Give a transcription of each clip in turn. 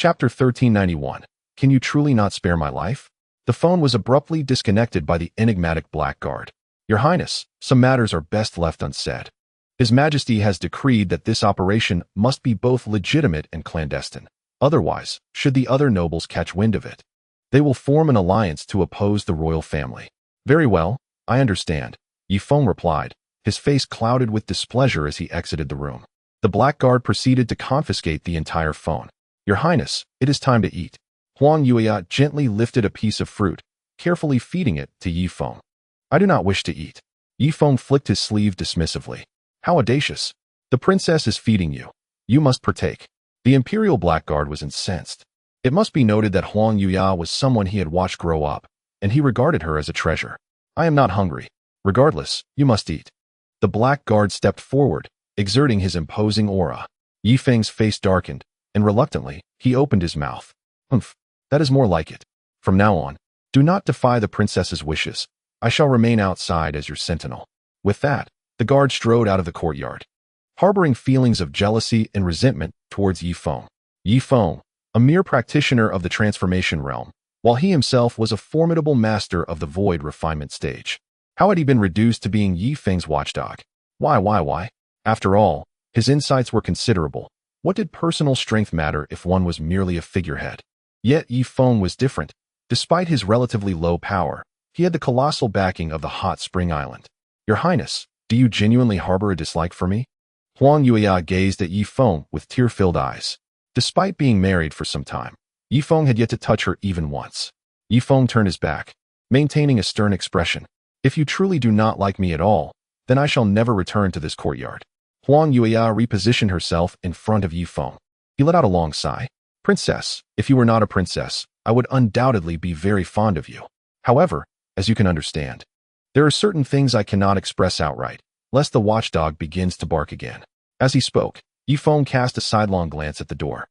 Chapter 1391. Can you truly not spare my life? The phone was abruptly disconnected by the enigmatic blackguard. Your Highness, some matters are best left unsaid. His Majesty has decreed that this operation must be both legitimate and clandestine. Otherwise, should the other nobles catch wind of it, they will form an alliance to oppose the royal family. Very well, I understand, Ye Feng replied, his face clouded with displeasure as he exited the room. The blackguard proceeded to confiscate the entire phone. Your Highness, it is time to eat. Huang Yueya gently lifted a piece of fruit, carefully feeding it to Ye Feng. I do not wish to eat. Ye Feng flicked his sleeve dismissively. How audacious. The princess is feeding you. You must partake. The imperial blackguard was incensed. It must be noted that Huang Yueya was someone he had watched grow up, and he regarded her as a treasure. I am not hungry. Regardless, you must eat. The blackguard stepped forward, exerting his imposing aura. Ye Feng's face darkened, and reluctantly, he opened his mouth. Humph, that is more like it. From now on, do not defy the princess's wishes. I shall remain outside as your sentinel. With that, the guard strode out of the courtyard, harboring feelings of jealousy and resentment towards Ye Feng. Ye Feng, a mere practitioner of the transformation realm, while he himself was a formidable master of the Void Refinement stage. How had he been reduced to being Ye Feng's watchdog? Why? After all, his insights were considerable. What did personal strength matter if one was merely a figurehead? Yet Ye Feng was different. Despite his relatively low power, he had the colossal backing of the hot spring island. Your Highness, do you genuinely harbor a dislike for me? Huang Yueya gazed at Ye Feng with tear-filled eyes. Despite being married for some time, Ye Feng had yet to touch her even once. Ye Feng turned his back, maintaining a stern expression. If you truly do not like me at all, then I shall never return to this courtyard. Huang Yueya repositioned herself in front of Ye Feng. He let out a long sigh. Princess, if you were not a princess, I would undoubtedly be very fond of you. However, as you can understand, there are certain things I cannot express outright, lest the watchdog begins to bark again. As he spoke, Ye Feng cast a sidelong glance at the door.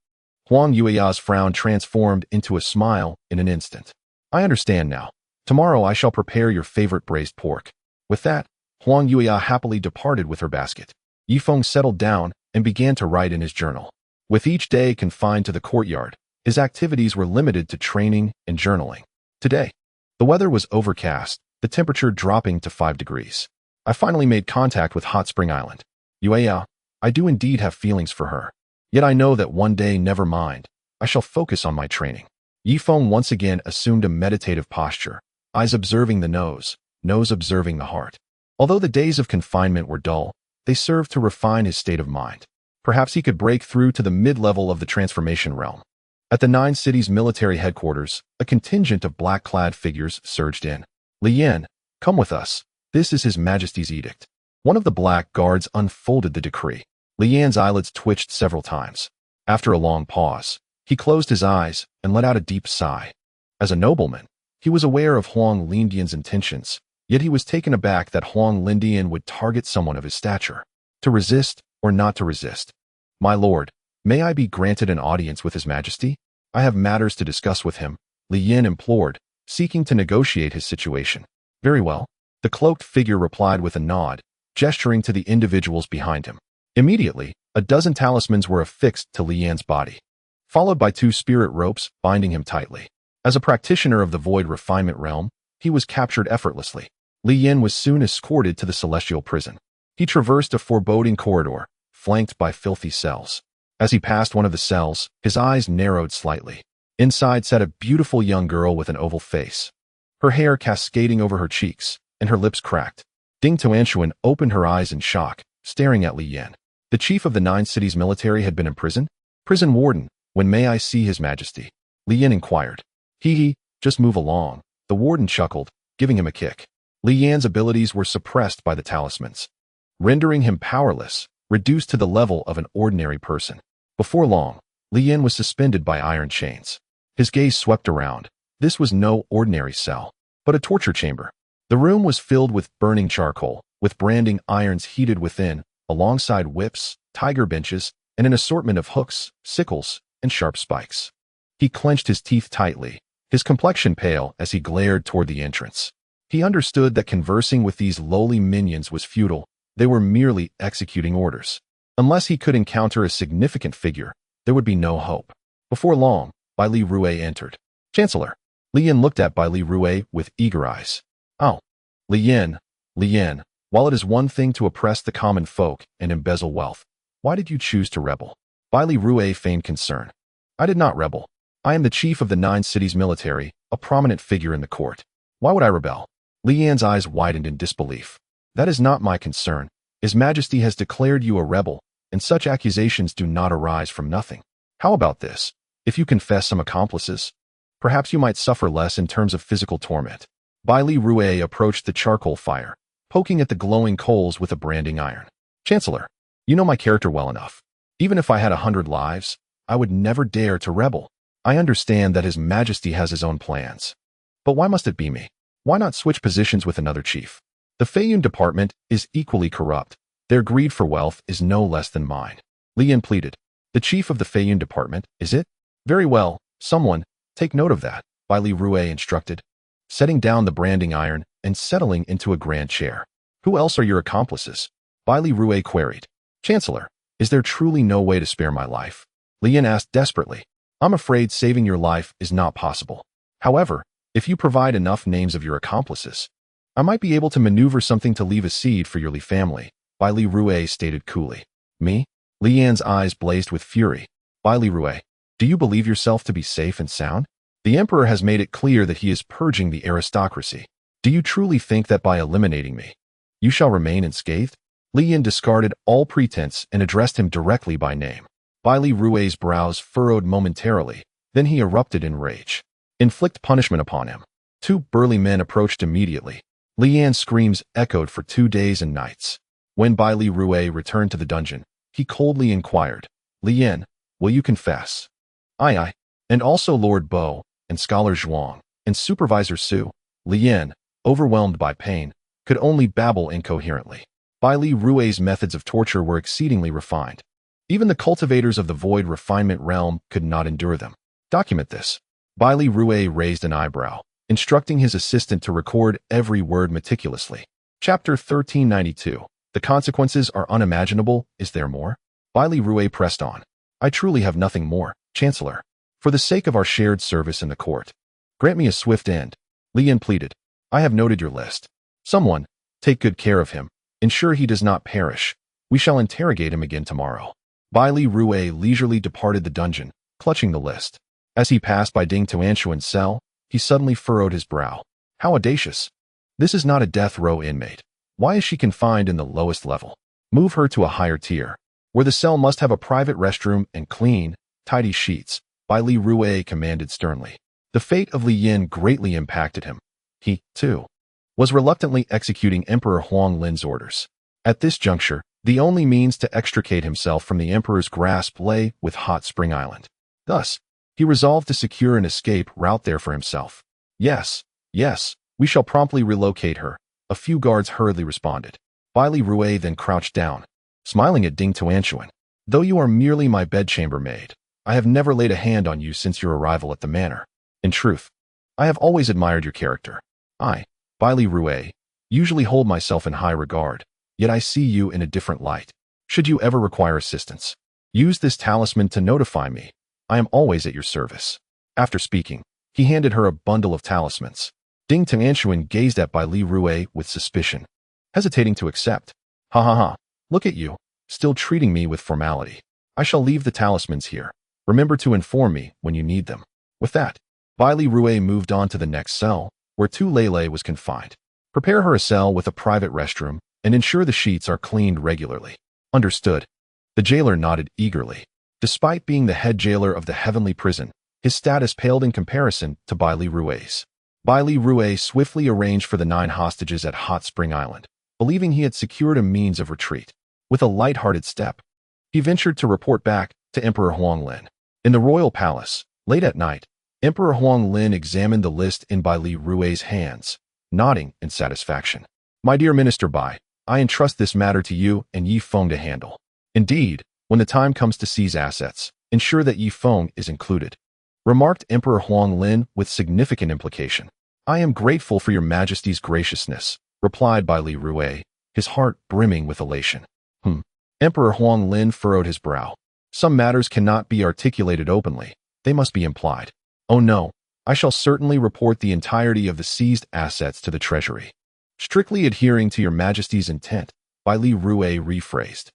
Huang Yueya's frown transformed into a smile in an instant. I understand now. Tomorrow I shall prepare your favorite braised pork. With that, Huang Yueya happily departed with her basket. Ye Feng settled down and began to write in his journal. With each day confined to the courtyard, his activities were limited to training and journaling. Today, the weather was overcast, the temperature dropping to 5 degrees. I finally made contact with Hot Spring Island. Yueya, I do indeed have feelings for her. Yet I know that one day, never mind, I shall focus on my training. Ye Feng once again assumed a meditative posture, eyes observing the nose observing the heart. Although the days of confinement were dull, they served to refine his state of mind. Perhaps he could break through to the mid-level of the transformation realm. At the 9 cities' military headquarters, a contingent of black-clad figures surged in. Li Yan, come with us. This is His Majesty's edict. One of the black guards unfolded the decree. Li Yan's eyelids twitched several times. After a long pause, he closed his eyes and let out a deep sigh. As a nobleman, he was aware of Huang Lindian's intentions, yet he was taken aback that Huang Lindian would target someone of his stature. To resist or not to resist? My lord, may I be granted an audience with His Majesty? I have matters to discuss with him, Li Yan implored, seeking to negotiate his situation. Very well. The cloaked figure replied with a nod, gesturing to the individuals behind him. Immediately, a dozen talismans were affixed to Li Yan's body, followed by 2 spirit ropes binding him tightly. As a practitioner of the Void Refinement realm, he was captured effortlessly. Li Yan was soon escorted to the celestial prison. He traversed a foreboding corridor, flanked by filthy cells. As he passed one of the cells, his eyes narrowed slightly. Inside sat a beautiful young girl with an oval face, her hair cascading over her cheeks, and her lips cracked. Ding Tuanshuan opened her eyes in shock, staring at Li Yan. The chief of the 9 cities military had been imprisoned? Prison warden, when may I see His Majesty? Li Yan inquired. Just move along, the warden chuckled, giving him a kick. Li Yan's abilities were suppressed by the talismans, rendering him powerless, reduced to the level of an ordinary person. Before long, Li Yan was suspended by iron chains. His gaze swept around. This was no ordinary cell, but a torture chamber. The room was filled with burning charcoal, with branding irons heated within, alongside whips, tiger benches, and an assortment of hooks, sickles, and sharp spikes. He clenched his teeth tightly, his complexion pale as he glared toward the entrance. He understood that conversing with these lowly minions was futile. They were merely executing orders. Unless he could encounter a significant figure, there would be no hope. Before long, Bai Li Rue entered. Chancellor. Li Yin looked at Bai Li Rue with eager eyes. Oh. Li Yin, while it is one thing to oppress the common folk and embezzle wealth, why did you choose to rebel? Bai Li Rue feigned concern. I did not rebel. I am the chief of the 9 cities military, a prominent figure in the court. Why would I rebel? Li Yan's eyes widened in disbelief. That is not my concern. His Majesty has declared you a rebel, and such accusations do not arise from nothing. How about this? If you confess some accomplices, perhaps you might suffer less in terms of physical torment. Bai Li Rue approached the charcoal fire, poking at the glowing coals with a branding iron. Chancellor, you know my character well enough. Even if I had 100 lives, I would never dare to rebel. I understand that His Majesty has his own plans. But why must it be me? Why not switch positions with another chief? The Feiyun department is equally corrupt. Their greed for wealth is no less than mine. Li Yin pleaded. The chief of the Feiyun department, is it? Very well, someone, take note of that, Bai Li Rue instructed, setting down the branding iron and settling into a grand chair. Who else are your accomplices? Bai Li Rue queried. Chancellor, is there truly no way to spare my life? Li Yin asked desperately. I'm afraid saving your life is not possible. However, if you provide enough names of your accomplices, I might be able to maneuver something to leave a seed for your Li family, Bai Li Rue stated coolly. Me? Li Yan's eyes blazed with fury. Bai Li Rue, do you believe yourself to be safe and sound? The Emperor has made it clear that he is purging the aristocracy. Do you truly think that by eliminating me, you shall remain unscathed? Li Yin discarded all pretense and addressed him directly by name. Bai Li Rue's brows furrowed momentarily, then he erupted in rage. Inflict punishment upon him. 2 burly men approached immediately. Li Yan's screams echoed for 2 days and nights. When Bai Li Rue returned to the dungeon, he coldly inquired, Li Yin, will you confess? Aye. And also Lord Bo, and Scholar Zhuang, and Supervisor Su. Li Yin, overwhelmed by pain, could only babble incoherently. Bai Li Rue's methods of torture were exceedingly refined. Even the cultivators of the Void Refinement realm could not endure them. Document this. Bai Li Rue raised an eyebrow, instructing his assistant to record every word meticulously. Chapter 1392. The consequences are unimaginable, is there more? Bai Li Rue pressed on. I truly have nothing more, Chancellor. For the sake of our shared service in the court, grant me a swift end. Li Yin pleaded. I have noted your list. Someone, take good care of him. Ensure he does not perish. We shall interrogate him again tomorrow. Bai Li Rue leisurely departed the dungeon, clutching the list. As he passed by Ding Tuanshuan's cell, he suddenly furrowed his brow. How audacious. This is not a death row inmate. Why is she confined in the lowest level? Move her to a higher tier, where the cell must have a private restroom and clean, tidy sheets, Bai Li Rue commanded sternly. The fate of Li Yin greatly impacted him. He, too, was reluctantly executing Emperor Huang Lin's orders. At this juncture, the only means to extricate himself from the Emperor's grasp lay with Hot Spring Island. Thus, he resolved to secure an escape route there for himself. Yes, we shall promptly relocate her, a few guards hurriedly responded. Bai Li Rue then crouched down, smiling at Ding Tuanshuan. Though you are merely my bedchamber maid, I have never laid a hand on you since your arrival at the manor. In truth, I have always admired your character. I, Bai Li Rue, usually hold myself in high regard, yet I see you in a different light. Should you ever require assistance, use this talisman to notify me. I am always at your service. After speaking, he handed her a bundle of talismans. Ding Tuanshuan gazed at Bai Li Rue with suspicion, hesitating to accept. Ha. Look at you, still treating me with formality. I shall leave the talismans here. Remember to inform me when you need them. With that, Bai Li Rue moved on to the next cell, where Tu Lei was confined. Prepare her a cell with a private restroom, and ensure the sheets are cleaned regularly. Understood. The jailer nodded eagerly. Despite being the head jailer of the heavenly prison, his status paled in comparison to Bai Li Rue's. Bai Li Rue swiftly arranged for the 9 hostages at Hot Spring Island, believing he had secured a means of retreat. With a light-hearted step, he ventured to report back to Emperor Huang Lin. In the royal palace, late at night, Emperor Huang Lin examined the list in Bai Li Rue's hands, nodding in satisfaction. My dear Minister Bai, I entrust this matter to you and Ye Feng to handle. Indeed, when the time comes to seize assets, ensure that Ye Feng is included, remarked Emperor Huang Lin with significant implication. I am grateful for your Majesty's graciousness, replied Bai Li Rue, his heart brimming with elation. Emperor Huang Lin furrowed his brow. Some matters cannot be articulated openly, They must be implied. Oh no, I shall certainly report the entirety of the seized assets to the treasury. Strictly adhering to your Majesty's intent, by Li Rue rephrased.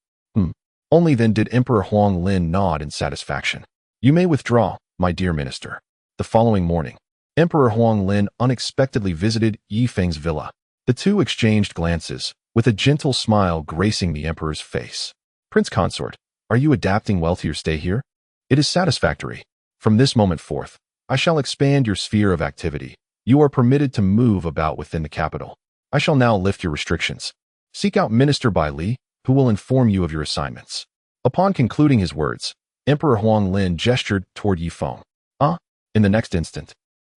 Only then did Emperor Huang Lin nod in satisfaction. You may withdraw, my dear minister. The following morning, Emperor Huang Lin unexpectedly visited Ye Feng's villa. The two exchanged glances, with a gentle smile gracing the emperor's face. Prince Consort, are you adapting well to your stay here? It is satisfactory. From this moment forth, I shall expand your sphere of activity. You are permitted to move about within the capital. I shall now lift your restrictions. Seek out Minister Bai Li, who will inform you of your assignments. Upon concluding his words, Emperor Huang Lin gestured toward Ye Feng. In the next instant,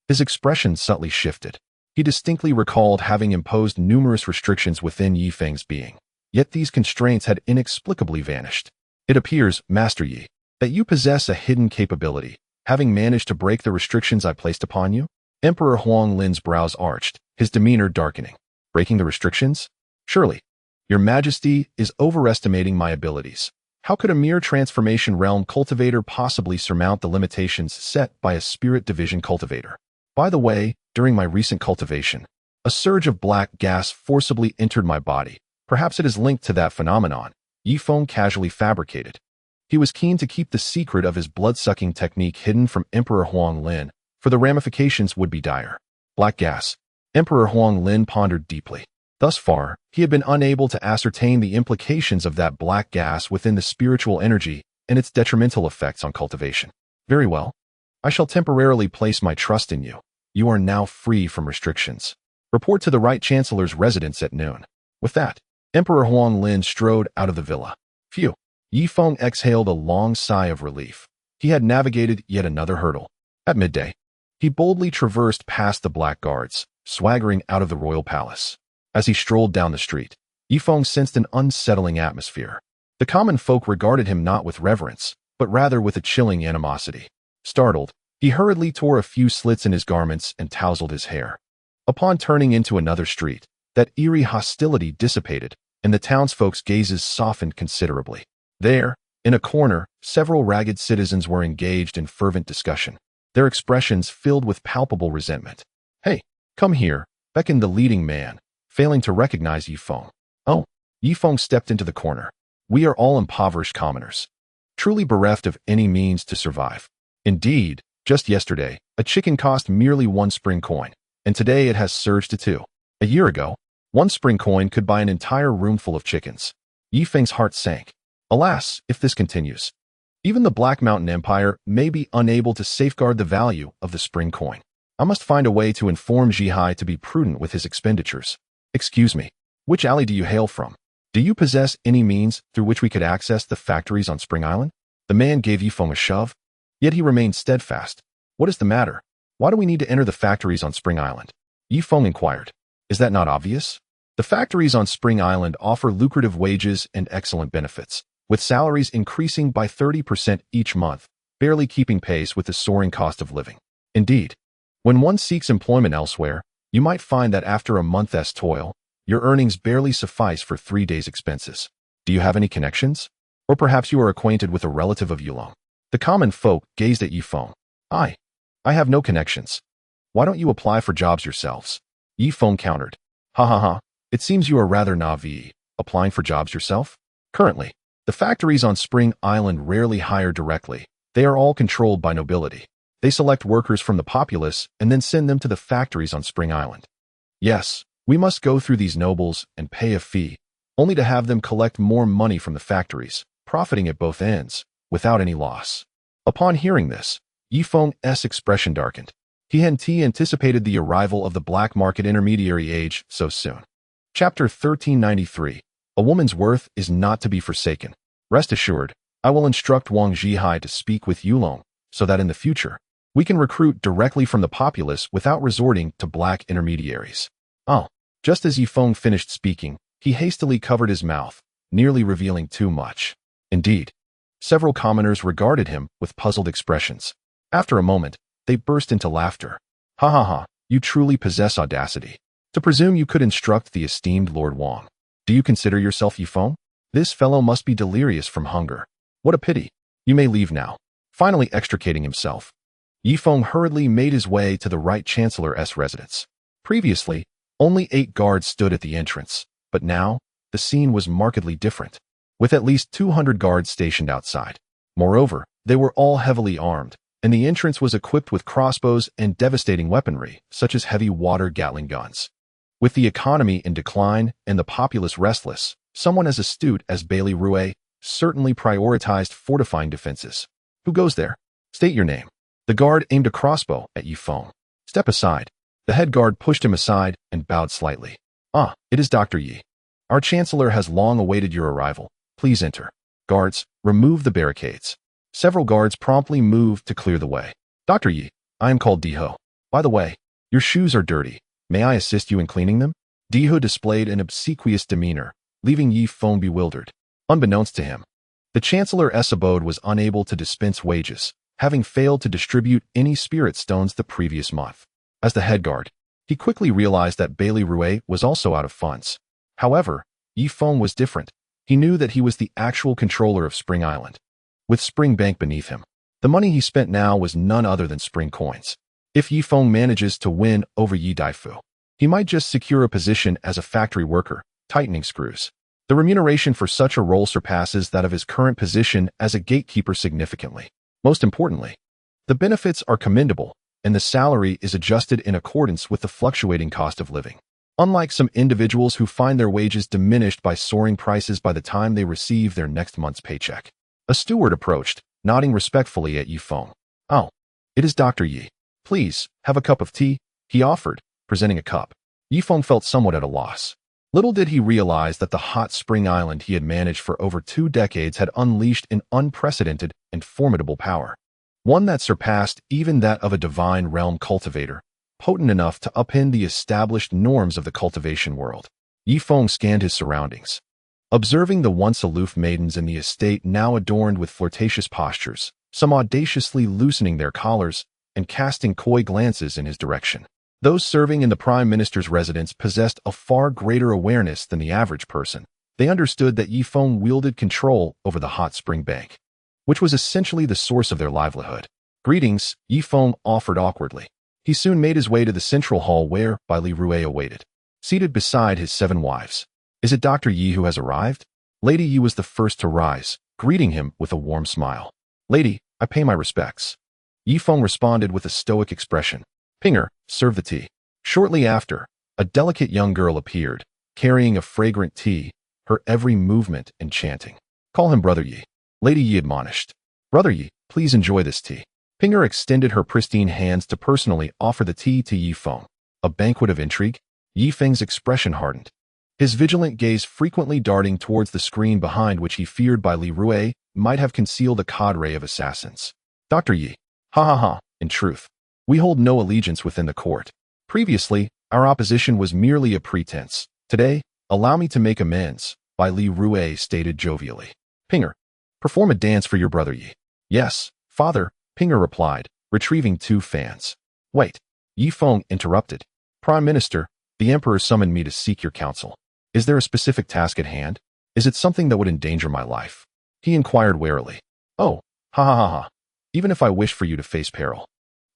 his expression subtly shifted. He distinctly recalled having imposed numerous restrictions within Ye Feng's being. Yet these constraints had inexplicably vanished. It appears, Master Yi, that you possess a hidden capability, having managed to break the restrictions I placed upon you? Emperor Huang Lin's brows arched, his demeanor darkening. Breaking the restrictions? Surely. Your Majesty is overestimating my abilities. How could a mere transformation realm cultivator possibly surmount the limitations set by a spirit division cultivator? By the way, during my recent cultivation, a surge of black gas forcibly entered my body. Perhaps it is linked to that phenomenon, Ye Feng casually fabricated. He was keen to keep the secret of his blood-sucking technique hidden from Emperor Huang Lin, for the ramifications would be dire. Black gas. Emperor Huang Lin pondered deeply. Thus far, he had been unable to ascertain the implications of that black gas within the spiritual energy and its detrimental effects on cultivation. Very well. I shall temporarily place my trust in you. You are now free from restrictions. Report to the Right Chancellor's residence at noon. With that, Emperor Huang Lin strode out of the villa. Phew. Ye Feng exhaled a long sigh of relief. He had navigated yet another hurdle. At midday, he boldly traversed past the black guards, swaggering out of the royal palace. As he strolled down the street, Ye Feng sensed an unsettling atmosphere. The common folk regarded him not with reverence, but rather with a chilling animosity. Startled, he hurriedly tore a few slits in his garments and tousled his hair. Upon turning into another street, that eerie hostility dissipated, and the townsfolk's gazes softened considerably. There, in a corner, several ragged citizens were engaged in fervent discussion, their expressions filled with palpable resentment. Hey, come here, beckoned the leading man, failing to recognize Ye Feng. Oh, Ye Feng stepped into the corner. We are all impoverished commoners, truly bereft of any means to survive. Indeed, just yesterday, a chicken cost merely 1 spring coin, and today it has surged to 2. A year ago, 1 spring coin could buy an entire roomful of chickens. Ye Feng's heart sank. Alas, if this continues, even the Black Mountain Empire may be unable to safeguard the value of the spring coin. I must find a way to inform Zhihai to be prudent with his expenditures. Excuse me, which alley do you hail from? Do you possess any means through which we could access the factories on Spring Island? The man gave Ye Feng a shove, yet he remained steadfast. What is the matter? Why do we need to enter the factories on Spring Island? Ye Feng inquired. Is that not obvious? The factories on Spring Island offer lucrative wages and excellent benefits, with salaries increasing by 30% each month, barely keeping pace with the soaring cost of living. Indeed, when one seeks employment elsewhere, you might find that after a month's toil, your earnings barely suffice for 3 days' expenses. Do you have any connections? Or perhaps you are acquainted with a relative of Yulong. The common folk gazed at Ye Feng. I have no connections. Why don't you apply for jobs yourselves? Ye Feng countered. Ha ha ha, it seems you are rather naive, applying for jobs yourself? Currently, the factories on Spring Island rarely hire directly. They are all controlled by nobility. They select workers from the populace and then send them to the factories on Spring Island. Yes, we must go through these nobles and pay a fee, only to have them collect more money from the factories, profiting at both ends, without any loss. Upon hearing this, Ye Feng's expression darkened. He hadn't anticipated the arrival of the black market intermediary age so soon. Chapter 1393. A woman's worth is not to be forsaken. Rest assured, I will instruct Wang Zhihai to speak with Yulong, so that in the future, we can recruit directly from the populace without resorting to black intermediaries. Oh, just as Ye Feng finished speaking, he hastily covered his mouth, nearly revealing too much. Indeed, several commoners regarded him with puzzled expressions. After a moment, they burst into laughter. Ha ha ha, you truly possess audacity. To presume you could instruct the esteemed Lord Wang. Do you consider yourself Ye Feng? This fellow must be delirious from hunger. What a pity. You may leave now. Finally extricating himself, Ye Feng hurriedly made his way to the right Chancellor's residence. Previously, only 8 guards stood at the entrance, but now, the scene was markedly different, with at least 200 guards stationed outside. Moreover, they were all heavily armed, and the entrance was equipped with crossbows and devastating weaponry, such as heavy water Gatling guns. With the economy in decline and the populace restless, someone as astute as Bailey Rouet certainly prioritized fortifying defenses. Who goes there? State your name. The guard aimed a crossbow at Ye Feng. Step aside. The head guard pushed him aside and bowed slightly. Ah, it is Dr. Ye. Our Chancellor has long awaited your arrival. Please enter. Guards, remove the barricades. Several guards promptly moved to clear the way. Dr. Ye, I am called Diho. By the way, your shoes are dirty. May I assist you in cleaning them? Diho displayed an obsequious demeanor, leaving Ye Feng bewildered. Unbeknownst to him, the Chancellor's abode was unable to dispense wages, having failed to distribute any spirit stones the previous month. As the head guard, he quickly realized that Bailey Rouet was also out of funds. However, Ye Feng was different. He knew that he was the actual controller of Spring Island, with Spring Bank beneath him. The money he spent now was none other than Spring coins. If Ye Feng manages to win over Ye Daifu, he might just secure a position as a factory worker, tightening screws. The remuneration for such a role surpasses that of his current position as a gatekeeper significantly. Most importantly, the benefits are commendable, and the salary is adjusted in accordance with the fluctuating cost of living. Unlike some individuals who find their wages diminished by soaring prices by the time they receive their next month's paycheck. A steward approached, nodding respectfully at Ye Feng. Oh, it is Dr. Ye. Please, have a cup of tea, he offered, presenting a cup. Ye Feng felt somewhat at a loss. Little did he realize that the hot spring island he had managed for over 2 decades had unleashed an unprecedented and formidable power. One that surpassed even that of a divine realm cultivator, potent enough to upend the established norms of the cultivation world. Ye Feng scanned his surroundings. Observing the once aloof maidens in the estate now adorned with flirtatious postures, some audaciously loosening their collars and casting coy glances in his direction. Those serving in the Prime Minister's residence possessed a far greater awareness than the average person. They understood that Ye Feng wielded control over the hot spring bank, which was essentially the source of their livelihood. Greetings, Ye Feng offered awkwardly. He soon made his way to the central hall where Bailey Rouet awaited, seated beside his 7 wives. Is it Dr. Ye who has arrived? Lady Ye was the first to rise, greeting him with a warm smile. Lady, I pay my respects. Ye Feng responded with a stoic expression. Pinger, serve the tea. Shortly after, a delicate young girl appeared, carrying a fragrant tea, her every movement enchanting. Call him Brother Ye. Lady Ye admonished. Brother Ye, please enjoy this tea. Pinger extended her pristine hands to personally offer the tea to Ye Feng. A banquet of intrigue? Ye Feng's expression hardened, his vigilant gaze frequently darting towards the screen behind which he feared Bailey Rouet might have concealed a cadre of assassins. Dr. Ye. Ha ha ha, in truth, we hold no allegiance within the court. Previously, our opposition was merely a pretense. Today, allow me to make amends, Bailey Rouet stated jovially. Pinger, perform a dance for your brother Ye. Yes, father, Pinger replied, retrieving 2 fans. Wait, Ye Feng interrupted. Prime Minister, the Emperor summoned me to seek your counsel. Is there a specific task at hand? Is it something that would endanger my life? He inquired warily. Oh, ha ha ha ha. Even if I wish for you to face peril,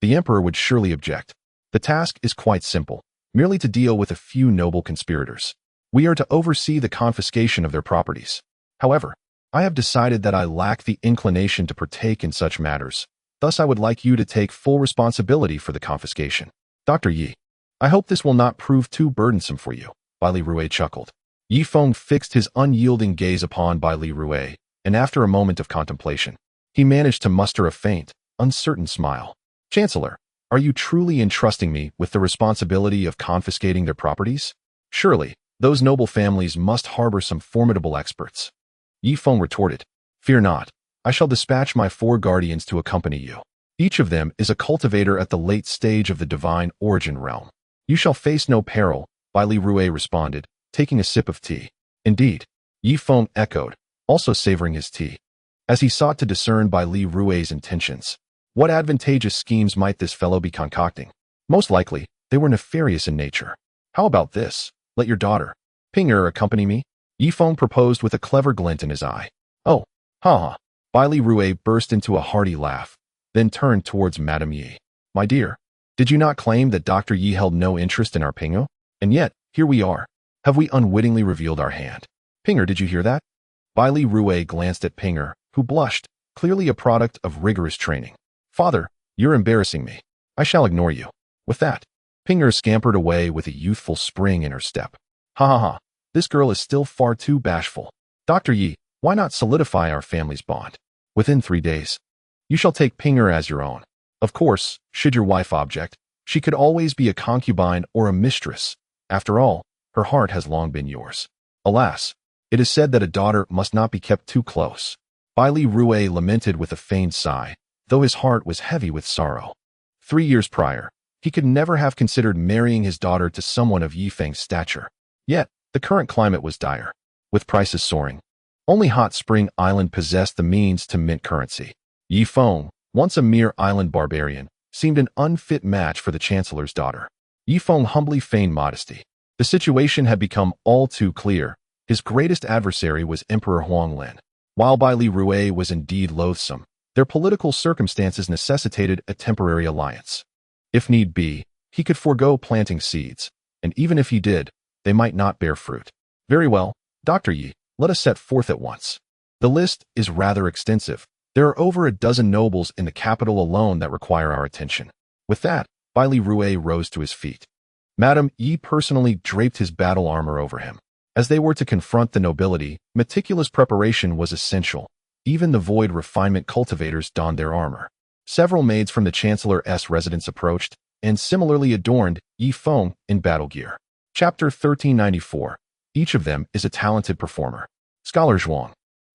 the Emperor would surely object. The task is quite simple, merely to deal with a few noble conspirators. We are to oversee the confiscation of their properties. However, I have decided that I lack the inclination to partake in such matters. Thus, I would like you to take full responsibility for the confiscation. Dr. Ye, I hope this will not prove too burdensome for you, Bailey Rouet chuckled. Ye Feng fixed his unyielding gaze upon Bailey Rouet, and after a moment of contemplation, he managed to muster a faint, uncertain smile. Chancellor, are you truly entrusting me with the responsibility of confiscating their properties? Surely, those noble families must harbor some formidable experts. Ye Feng retorted. Fear not. I shall dispatch my 4 guardians to accompany you. Each of them is a cultivator at the late stage of the divine origin realm. You shall face no peril, Bailey Rouet responded, taking a sip of tea. Indeed, Ye Feng echoed, also savoring his tea. As he sought to discern Bailey Rouet's intentions, what advantageous schemes might this fellow be concocting? Most likely, they were nefarious in nature. How about this? Let your daughter, Pinger, accompany me? Ye Feng proposed with a clever glint in his eye. Oh, ha ha. Bailey Rouet burst into a hearty laugh. then turned towards Madame Ye. My dear, did you not claim that Dr. Ye held no interest in our Pingo? And yet, here we are. Have we unwittingly revealed our hand? Pinger, did you hear that? Bailey Rouet glanced at Pinger, who blushed, clearly a product of rigorous training. Father, you're embarrassing me. I shall ignore you. With that, Pinger scampered away with a youthful spring in her step. Ha ha ha, this girl is still far too bashful. Dr. Yi, why not solidify our family's bond? Within 3 days, you shall take Pinger as your own. Of course, should your wife object, she could always be a concubine or a mistress. After all, her heart has long been yours. Alas, it is said that a daughter must not be kept too close. Bailey Rouet lamented with a feigned sigh, though his heart was heavy with sorrow. 3 years prior, he could never have considered marrying his daughter to someone of Ye Feng's stature. Yet, the current climate was dire, with prices soaring. Only Hot Spring Island possessed the means to mint currency. Ye Feng, once a mere island barbarian, seemed an unfit match for the chancellor's daughter. Ye Feng humbly feigned modesty. The situation had become all too clear. His greatest adversary was Emperor Huang Lin. While Bailey Rouet was indeed loathsome, their political circumstances necessitated a temporary alliance. If need be, he could forego planting seeds, and even if he did, they might not bear fruit. Very well, Dr. Yi, let us set forth at once. The list is rather extensive. There are over a dozen nobles in the capital alone that require our attention. With that, Bailey Rouet rose to his feet. Madame Yi personally draped his battle armor over him. As they were to confront the nobility, meticulous preparation was essential. Even the Void Refinement cultivators donned their armor. Several maids from the Chancellor's residence approached, and similarly adorned Ye Feng in battle gear. Chapter 1394. Each of them is a talented performer. Scholar Zhuang,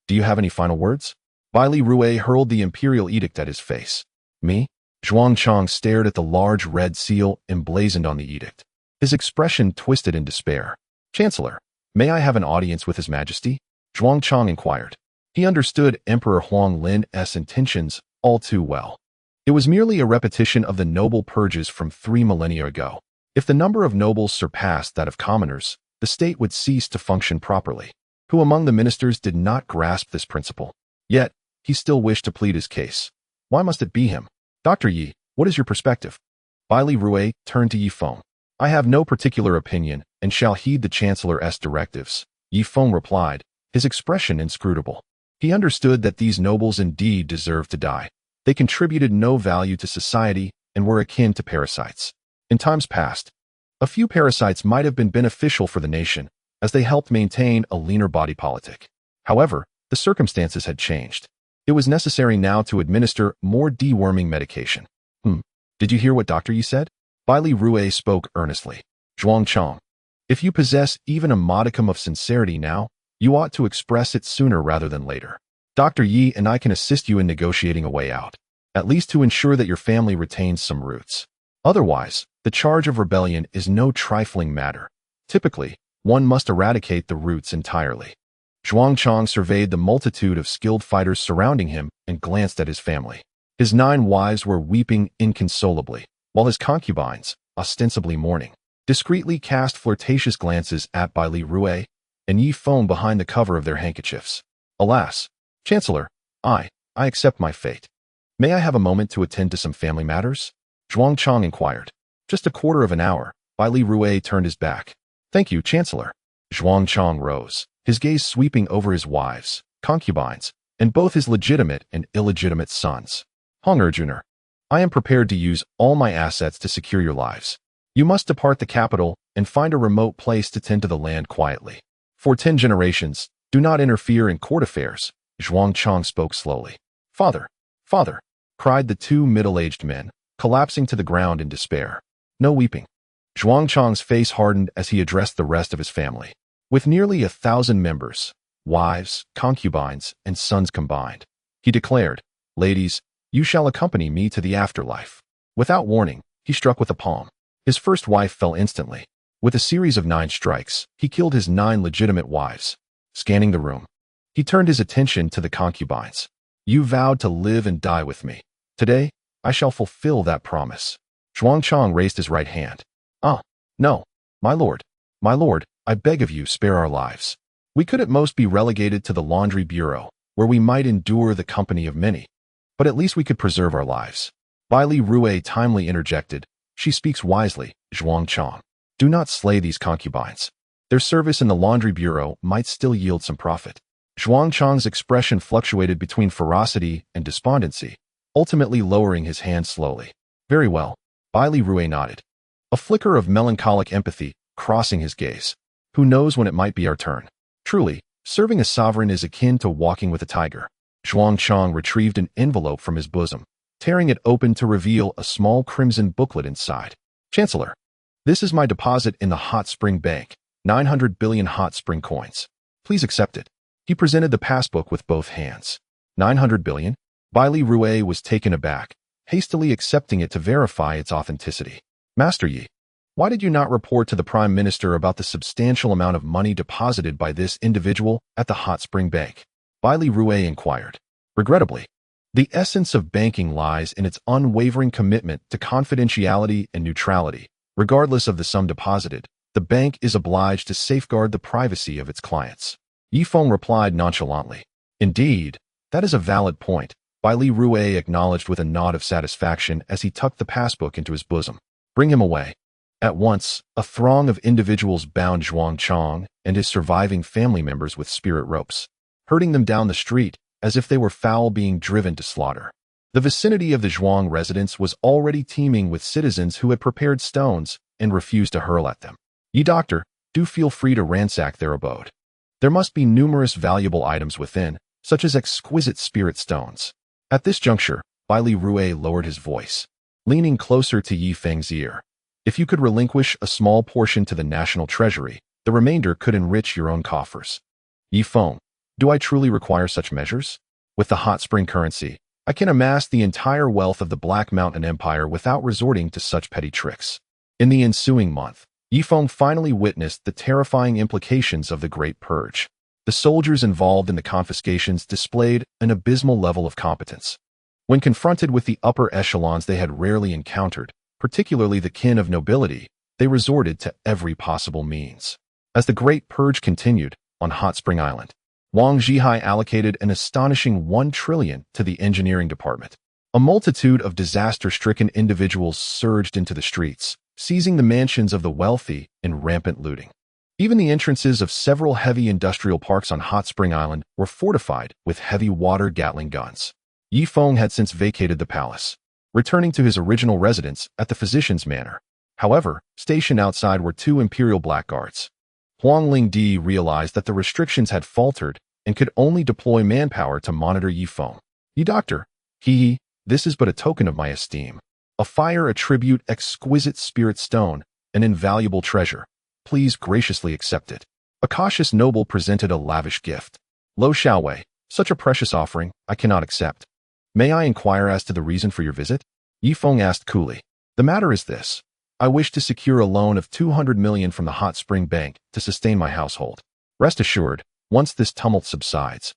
do you have any final words? Bailey Rouet hurled the imperial edict at his face. Me? Zhuang Chang stared at the large red seal emblazoned on the edict. His expression twisted in despair. Chancellor, may I have an audience with His Majesty? Zhuang Chang inquired. He understood Emperor Huang Lin's intentions all too well. It was merely a repetition of the noble purges from 3 millennia ago. If the number of nobles surpassed that of commoners, the state would cease to function properly. Who among the ministers did not grasp this principle? Yet, he still wished to plead his case. Why must it be him? Dr. Yi, what is your perspective? Bailey Rouet turned to Ye Feng. I have no particular opinion and shall heed the Chancellor's directives. Ye Feng replied, his expression inscrutable. He understood that these nobles indeed deserved to die. They contributed no value to society and were akin to parasites. In times past, a few parasites might have been beneficial for the nation, as they helped maintain a leaner body politic. However, the circumstances had changed. It was necessary now to administer more deworming medication. Did you hear what Dr. Yi said? Bailey Rouet spoke earnestly. Zhuang Chang, if you possess even a modicum of sincerity now, you ought to express it sooner rather than later. Dr. Yi and I can assist you in negotiating a way out, at least to ensure that your family retains some roots. Otherwise, the charge of rebellion is no trifling matter. Typically, one must eradicate the roots entirely. Zhuang Chang surveyed the multitude of skilled fighters surrounding him and glanced at his family. His 9 wives were weeping inconsolably, while his concubines, ostensibly mourning, discreetly cast flirtatious glances at Bailey Rouet and Ye Feng behind the cover of their handkerchiefs. Alas, Chancellor, I accept my fate. May I have a moment to attend to some family matters? Zhuang Chang inquired. Just a quarter of an hour. Bailey Rouet turned his back. Thank you, Chancellor. Zhuang Chang rose, his gaze sweeping over his wives, concubines, and both his legitimate and illegitimate sons. Hngr, I am prepared to use all my assets to secure your lives. You must depart the capital and find a remote place to tend to the land quietly. For 10 generations, do not interfere in court affairs. Zhuang Chang spoke slowly. Father, father, cried the 2 middle-aged men, collapsing to the ground in despair. No weeping. Zhuang Chang's face hardened as he addressed the rest of his family. With nearly 1,000 members, wives, concubines, and sons combined, he declared, Ladies, you shall accompany me to the afterlife. Without warning, he struck with a palm. His first wife fell instantly. With a series of 9 strikes, he killed his 9 legitimate wives. Scanning the room, he turned his attention to the concubines. You vowed to live and die with me. Today, I shall fulfill that promise. Zhuang Chang raised his right hand. No, my lord, I beg of you, spare our lives. We could at most be relegated to the laundry bureau, where we might endure the company of many. but at least we could preserve our lives. Baili Rue timely interjected. She speaks wisely, Zhuang Chong. Do not slay these concubines. Their service in the laundry bureau might still yield some profit. Zhuang Chong's expression fluctuated between ferocity and despondency, ultimately lowering his hand slowly. Very well. Baili Rue nodded. A flicker of melancholic empathy crossing his gaze. Who knows when it might be our turn? Truly, serving a sovereign is akin to walking with a tiger. Zhuang Chong retrieved an envelope from his bosom, tearing it open to reveal a small crimson booklet inside. Chancellor, this is my deposit in the Hot Spring Bank, 900 billion hot spring coins. Please accept it. He presented the passbook with both hands. 900 billion? Baili Rue was taken aback, hastily accepting it to verify its authenticity. Master Yi, why did you not report to the Prime Minister about the substantial amount of money deposited by this individual at the Hot Spring Bank? Baili Rue inquired. Regrettably, the essence of banking lies in its unwavering commitment to confidentiality and neutrality. Regardless of the sum deposited, the bank is obliged to safeguard the privacy of its clients. Ye Feng replied nonchalantly. Indeed, that is a valid point, Baili Rue acknowledged with a nod of satisfaction as he tucked the passbook into his bosom. Bring him away. At once, a throng of individuals bound Zhuang Chong and his surviving family members with spirit ropes, herding them down the street as if they were fowl being driven to slaughter. The vicinity of the Zhuang residence was already teeming with citizens who had prepared stones and refused to hurl at them. Ye doctor, do feel free to ransack their abode. There must be numerous valuable items within, such as exquisite spirit stones. At this juncture, Baili Rue lowered his voice, leaning closer to Ye Feng's ear. If you could relinquish a small portion to the national treasury, the remainder could enrich your own coffers. Ye Feng, do I truly require such measures? With the hot spring currency, I can amass the entire wealth of the Black Mountain Empire without resorting to such petty tricks. In the ensuing month, Ye Feng finally witnessed the terrifying implications of the Great Purge. The soldiers involved in the confiscations displayed an abysmal level of competence. When confronted with the upper echelons they had rarely encountered, particularly the kin of nobility, they resorted to every possible means. As the Great Purge continued, on Hot Spring Island, Wang Zhihai allocated an astonishing 1 trillion to the engineering department. A multitude of disaster-stricken individuals surged into the streets, seizing the mansions of the wealthy in rampant looting. Even the entrances of several heavy industrial parks on Hot Spring Island were fortified with heavy water Gatling guns. Ye Feng had since vacated the palace, returning to his original residence at the physician's manor. However, stationed outside were 2 imperial blackguards. Huang Lingdi realized that the restrictions had faltered and could only deploy manpower to monitor Ye Feng. Ye doctor, this is but a token of my esteem. A fire attribute exquisite spirit stone, an invaluable treasure. Please graciously accept it. A cautious noble presented a lavish gift. Lo Xiaowei, such a precious offering, I cannot accept. May I inquire as to the reason for your visit? Ye Feng asked coolly. The matter is this. I wish to secure a loan of 200 million from the Hot Spring Bank to sustain my household. Rest assured, once this tumult subsides,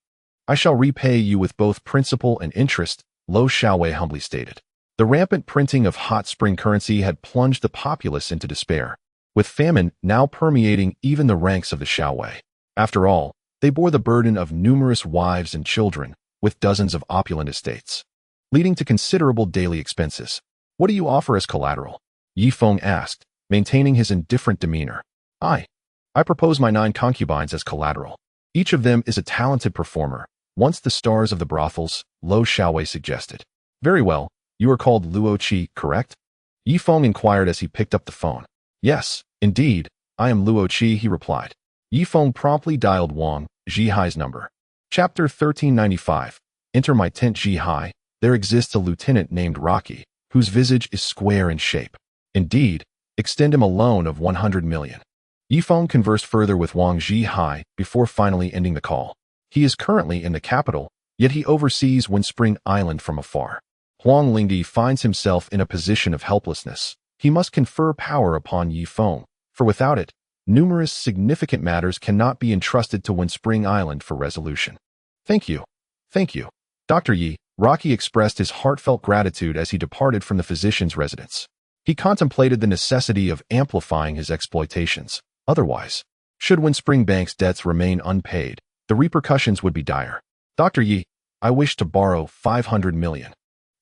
I shall repay you with both principal and interest, Lo Xiaowei humbly stated. The rampant printing of hot spring currency had plunged the populace into despair, with famine now permeating even the ranks of the Xiaowei. After all, they bore the burden of numerous wives and children, with dozens of opulent estates, leading to considerable daily expenses. What do you offer as collateral? Ye Feng asked, maintaining his indifferent demeanor. I propose my 9 concubines as collateral. Each of them is a talented performer, once the stars of the brothels, Lo Xiaowei suggested. Very well, you are called Luo Qi, correct? Ye Feng inquired as he picked up the phone. Yes, indeed, I am Luo Qi, he replied. Ye Feng promptly dialed Wang Zhihai's number. Chapter 1395. Enter my tent, Zhihai. There exists a lieutenant named Rocky, whose visage is square in shape. Indeed, extend him a loan of 100 million. Ye Feng conversed further with Wang Zhihai before finally ending the call. He is currently in the capital, yet he oversees Windspring Island from afar. Huang Lingdi finds himself in a position of helplessness. He must confer power upon Ye Feng, for without it, numerous significant matters cannot be entrusted to Windspring Island for resolution. Thank you. Thank you. Dr. Yi, Rocky expressed his heartfelt gratitude as he departed from the physician's residence. He contemplated the necessity of amplifying his exploitations. Otherwise, should Windspring Bank's debts remain unpaid, the repercussions would be dire. Dr. Yi, I wish to borrow 500 million.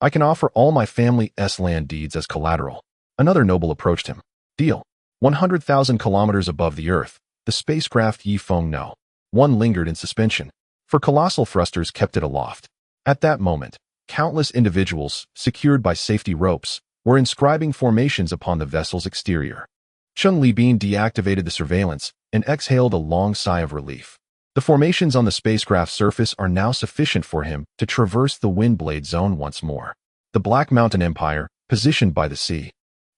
I can offer all my family's land deeds as collateral. Another noble approached him. Deal. 100,000 kilometers above the Earth, the spacecraft Ye Feng No. One lingered in suspension, for colossal thrusters kept it aloft. At that moment, countless individuals, secured by safety ropes, were inscribing formations upon the vessel's exterior. Cheng Libin deactivated the surveillance and exhaled a long sigh of relief. The formations on the spacecraft's surface are now sufficient for him to traverse the windblade zone once more. The Black Mountain Empire, positioned by the sea,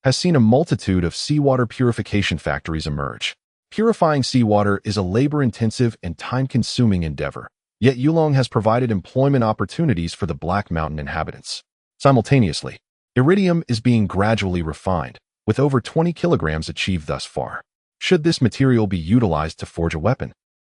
has seen a multitude of seawater purification factories emerge. Purifying seawater is a labor-intensive and time-consuming endeavor, yet Yulong has provided employment opportunities for the Black Mountain inhabitants. Simultaneously, iridium is being gradually refined, with over 20 kilograms achieved thus far. Should this material be utilized to forge a weapon,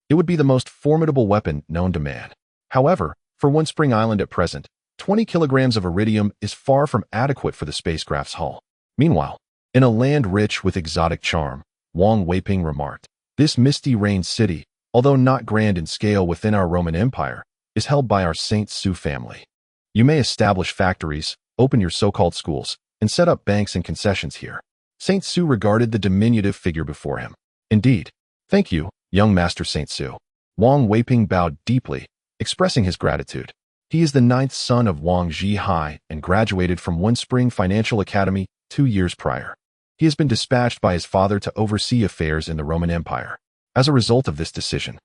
it would be the most formidable weapon known to man. However, for One Spring Island at present, 20 kilograms of iridium is far from adequate for the spacecraft's hull. Meanwhile, in a land rich with exotic charm, Wang Weiping remarked, this misty rain city, although not grand in scale within our Roman Empire, is held by our Saint Su family. You may establish factories, open your so-called schools, and set up banks and concessions here. Saint Su regarded the diminutive figure before him. Indeed. Thank you, young Master Saint Su. Wang Weiping bowed deeply, expressing his gratitude. He is the 9th son of Wang Zhihai and graduated from One Spring Financial Academy 2 years prior. He has been dispatched by his father to oversee affairs in the Roman Empire. As a result of this decision,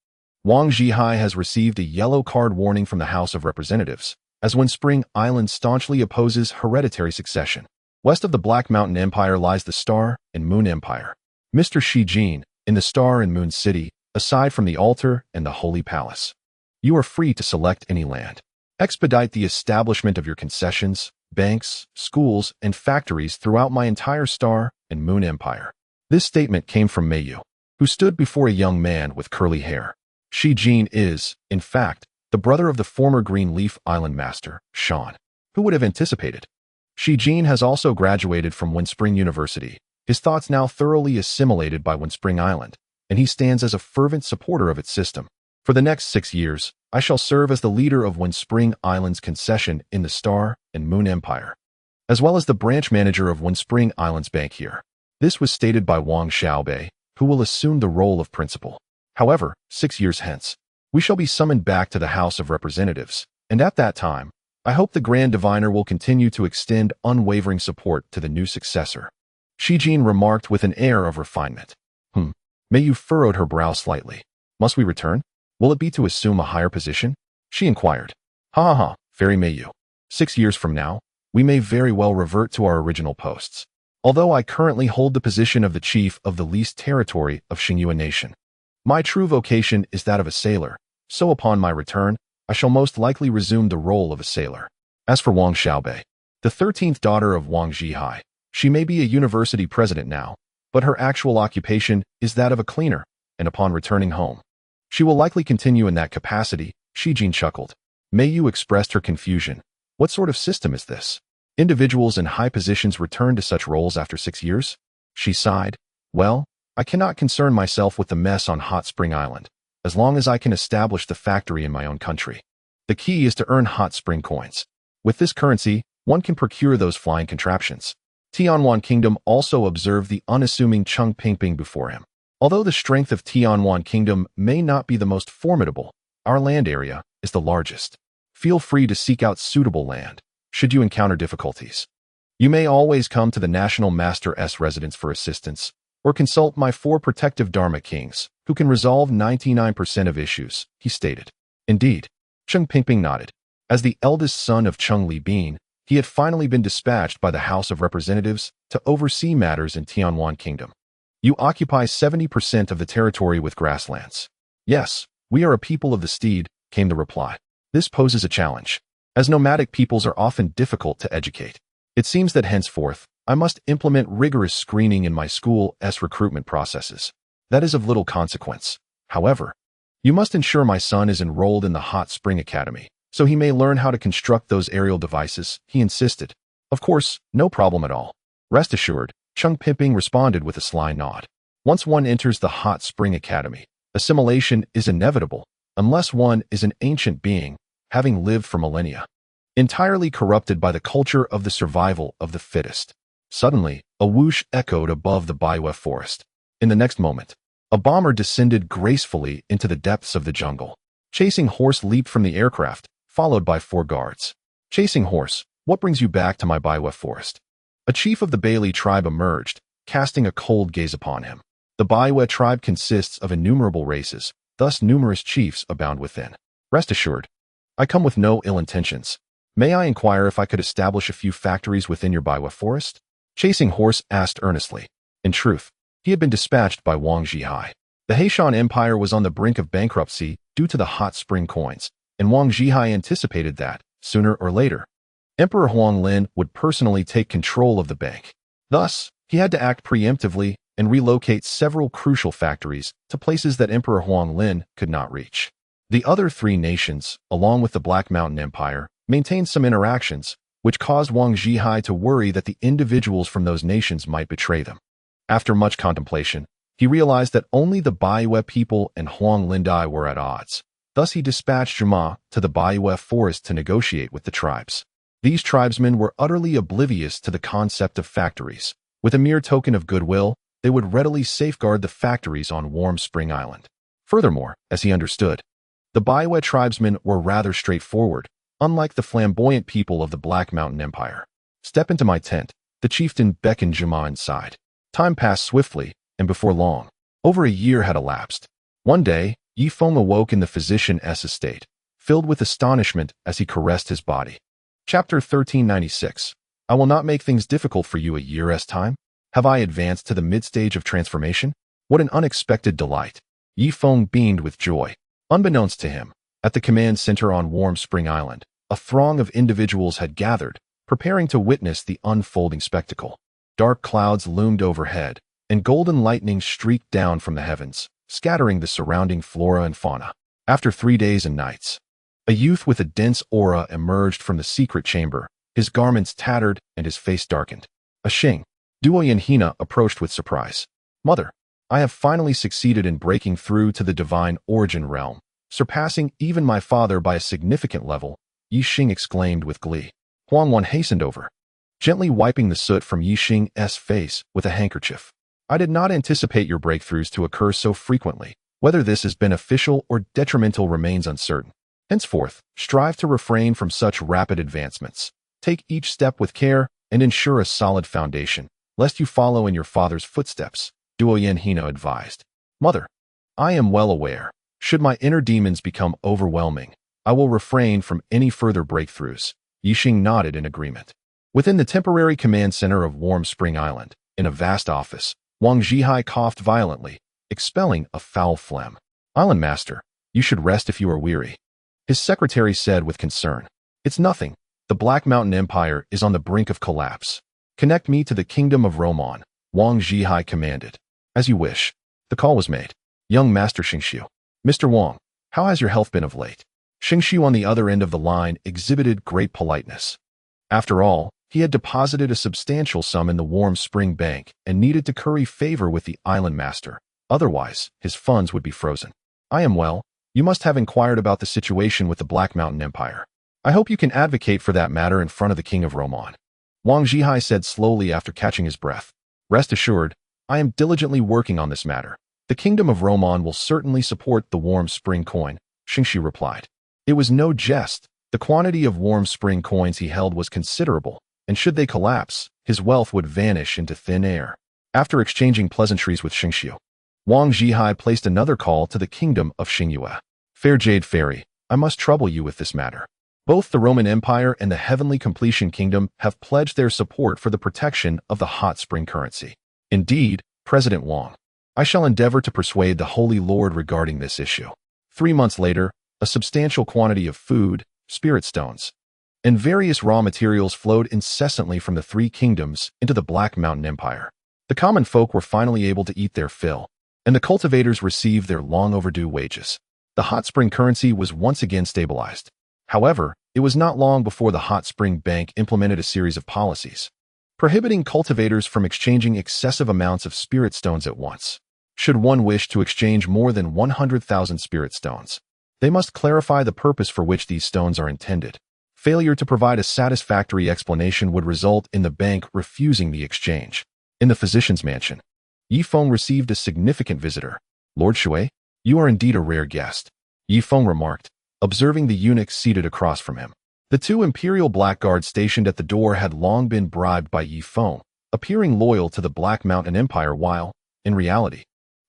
Wang Zhihai has received a yellow card warning from the House of Representatives, as One Spring Island staunchly opposes hereditary succession. West of the Black Mountain Empire lies the Star and Moon Empire. Mr. Shi Jin, in the Star and Moon City, aside from the altar and the Holy Palace, you are free to select any land. Expedite the establishment of your concessions, banks, schools, and factories throughout my entire Star and Moon Empire. This statement came from Meiyu, who stood before a young man with curly hair. Shi Jin is, in fact, the brother of the former Green Leaf Island master, Sean. Who would have anticipated? Shi Jin has also graduated from One Spring University, his thoughts now thoroughly assimilated by One Spring Island, and he stands as a fervent supporter of its system. For the next 6 years, I shall serve as the leader of One Spring Island's concession in the Star and Moon Empire, as well as the branch manager of One Spring Island's bank here. This was stated by Wang Xiaobei, who will assume the role of principal. However, 6 years hence, we shall be summoned back to the House of Representatives, and at that time, I hope the Grand Diviner will continue to extend unwavering support to the new successor. Shi Jin remarked with an air of refinement. Meiyu furrowed her brow slightly. Must we return? Will it be to assume a higher position? She inquired. Ha, Fairy Meiyu. 6 years from now, we may very well revert to our original posts. Although I currently hold the position of the chief of the least territory of Xingyue Nation, my true vocation is that of a sailor, so upon my return, I shall most likely resume the role of a sailor. As for Wang Xiaobei, the 13th daughter of Wang Zhihai, she may be a university president now, but her actual occupation is that of a cleaner, and upon returning home, she will likely continue in that capacity. Shi Jin chuckled. Meiyu expressed her confusion. What sort of system is this? Individuals in high positions return to such roles after 6 years? She sighed. Well, I cannot concern myself with the mess on Hot Spring Island, as long as I can establish the factory in my own country. The key is to earn hot spring coins. With this currency, one can procure those flying contraptions. Tianwan Kingdom also observed the unassuming Cheng Pingping before him. Although the strength of Tianwan Kingdom may not be the most formidable, our land area is the largest. Feel free to seek out suitable land, should you encounter difficulties. You may always come to the National Master's residence for assistance, or consult my 4 protective Dharma kings, who can resolve 99% of issues, he stated. Indeed, Cheng Pingping nodded. As the eldest son of Cheng Libin, he had finally been dispatched by the House of Representatives to oversee matters in Tianwan Kingdom. You occupy 70% of the territory with grasslands. Yes, we are a people of the steed, came the reply. This poses a challenge, as nomadic peoples are often difficult to educate. It seems that henceforth, I must implement rigorous screening in my school's recruitment processes. That is of little consequence. However, you must ensure my son is enrolled in the Hot Spring Academy, so he may learn how to construct those aerial devices, he insisted. Of course, no problem at all. Rest assured, Cheng Pingping responded with a sly nod. Once one enters the Hot Spring Academy, assimilation is inevitable, unless one is an ancient being having lived for millennia, entirely corrupted by the culture of the survival of the fittest. Suddenly, a whoosh echoed above the Baiwe forest. In the next moment, a bomber descended gracefully into the depths of the jungle. Chasing Horse leaped from the aircraft, followed by 4 guards. Chasing Horse, what brings you back to my Baiwe forest? A chief of the Bailey tribe emerged, casting a cold gaze upon him. The Baiwe tribe consists of innumerable races, thus numerous chiefs abound within. Rest assured, I come with no ill intentions. May I inquire if I could establish a few factories within your Baiwe forest? Chasing Horse asked earnestly. In truth, he had been dispatched by Wang Zhihai. The Haishan Empire was on the brink of bankruptcy due to the hot spring coins, and Wang Zhihai anticipated that, sooner or later, Emperor Huang Lin would personally take control of the bank. Thus, he had to act preemptively and relocate several crucial factories to places that Emperor Huang Lin could not reach. The other 3 nations, along with the Black Mountain Empire, maintained some interactions, which caused Wang Zhihai to worry that the individuals from those nations might betray them. After much contemplation, he realized that only the Baiwe people and Huang Lindai were at odds. Thus he dispatched Zhima to the Baiwe forest to negotiate with the tribes. These tribesmen were utterly oblivious to the concept of factories. With a mere token of goodwill, they would readily safeguard the factories on Warm Spring Island. Furthermore, as he understood, the Baiwe tribesmen were rather straightforward, unlike the flamboyant people of the Black Mountain Empire. Step into my tent, the chieftain beckoned Zhima inside. Time passed swiftly, and before long, over a year had elapsed. One day, Ye Feng awoke in the physician's estate, filled with astonishment as he caressed his body. Chapter 1396. I will not make things difficult for you a year's time. Have I advanced to the mid-stage of transformation? What an unexpected delight. Ye Feng beamed with joy. Unbeknownst to him, at the command center on Warm Spring Island, a throng of individuals had gathered, preparing to witness the unfolding spectacle. Dark clouds loomed overhead, and golden lightning streaked down from the heavens, scattering the surrounding flora and fauna. After 3 days and nights, a youth with a dense aura emerged from the secret chamber, his garments tattered and his face darkened. A Xing, Duoyan Hina approached with surprise. Mother, I have finally succeeded in breaking through to the divine origin realm, surpassing even my father by a significant level, Yi Xing exclaimed with glee. Huang Wan hastened over, gently wiping the soot from Yi Xing's face with a handkerchief. I did not anticipate your breakthroughs to occur so frequently. Whether this is beneficial or detrimental remains uncertain. Henceforth, strive to refrain from such rapid advancements. Take each step with care and ensure a solid foundation, lest you follow in your father's footsteps, Duoyan Hina advised. Mother, I am well aware. Should my inner demons become overwhelming, I will refrain from any further breakthroughs. Yi Xing nodded in agreement. Within the temporary command center of Warm Spring Island, in a vast office, Wang Zhihai coughed violently, expelling a foul phlegm. Island Master, you should rest if you are weary. His secretary said with concern. It's nothing. The Black Mountain Empire is on the brink of collapse. Connect me to the Kingdom of Roman, Wang Zhihai commanded. As you wish. The call was made. Young Master Xingxiu. Mr. Wang, how has your health been of late? Xingxiu on the other end of the line exhibited great politeness. After all, he had deposited a substantial sum in the Warm Spring Bank and needed to curry favor with the Island Master. Otherwise, his funds would be frozen. I am well. You must have inquired about the situation with the Black Mountain Empire. I hope you can advocate for that matter in front of the King of Roman. Wang Zhihai said slowly after catching his breath. Rest assured, I am diligently working on this matter. The Kingdom of Roman will certainly support the Warm Spring coin, Xingxiu replied. It was no jest. The quantity of Warm Spring coins he held was considerable, and should they collapse, his wealth would vanish into thin air. After exchanging pleasantries with Xingxiu, Wang Zhihai placed another call to the Kingdom of Xingyue. Fair Jade Fairy, I must trouble you with this matter. Both the Roman Empire and the Heavenly Completion Kingdom have pledged their support for the protection of the hot spring currency. Indeed, President Wang, I shall endeavor to persuade the Holy Lord regarding this issue. 3 months later, a substantial quantity of food, spirit stones, and various raw materials flowed incessantly from the 3 kingdoms into the Black Mountain Empire. The common folk were finally able to eat their fill, and the cultivators received their long overdue wages. The hot spring currency was once again stabilized. However, it was not long before the Hot Spring Bank implemented a series of policies, prohibiting cultivators from exchanging excessive amounts of spirit stones at once. Should one wish to exchange more than 100,000 spirit stones, They must clarify the purpose for which these stones are intended. Failure to provide a satisfactory explanation would result in the bank refusing the exchange. In the physician's mansion, Ye Feng received a significant visitor. Lord Shui, you are indeed a rare guest, Ye Feng remarked, observing the eunuch seated across from him. The two imperial blackguards stationed at the door had long been bribed by Ye Feng, appearing loyal to the Black Mountain Empire while, in reality,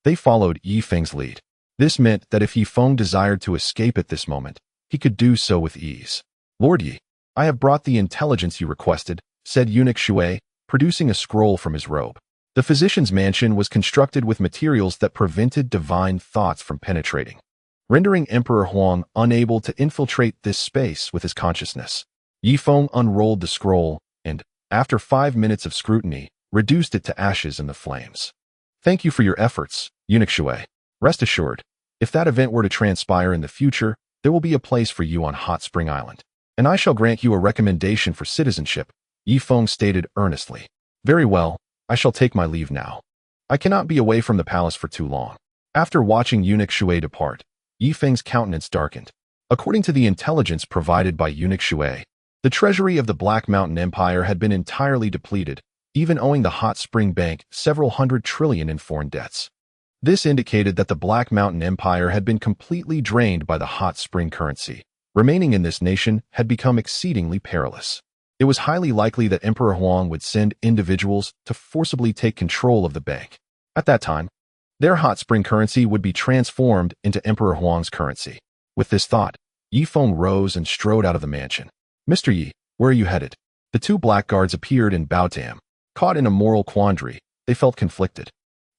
they followed Ye Feng's lead. This meant that if Ye Feng desired to escape at this moment, he could do so with ease. Lord Yi, I have brought the intelligence you requested, said eunuch Shui, producing a scroll from his robe. The physician's mansion was constructed with materials that prevented divine thoughts from penetrating, rendering Emperor Huang unable to infiltrate this space with his consciousness. Ye Feng unrolled the scroll and, after 5 minutes of scrutiny, reduced it to ashes in the flames. Thank you for your efforts, eunuch Shui. Rest assured, if that event were to transpire in the future, there will be a place for you on Hot Spring Island. And I shall grant you a recommendation for citizenship, Ye Feng stated earnestly. Very well, I shall take my leave now. I cannot be away from the palace for too long. After watching eunuch Shui depart, Ye Feng's countenance darkened. According to the intelligence provided by eunuch Shui, the treasury of the Black Mountain Empire had been entirely depleted, even owing the Hot Spring Bank several hundred trillion in foreign debts. This indicated that the Black Mountain Empire had been completely drained by the Hot Spring currency. Remaining in this nation had become exceedingly perilous. It was highly likely that Emperor Huang would send individuals to forcibly take control of the bank. At that time, their Hot Spring currency would be transformed into Emperor Huang's currency. With this thought, Ye Feng rose and strode out of the mansion. Mr. Yi, where are you headed? The two blackguards appeared and bowed to him. Caught in a moral quandary, they felt conflicted.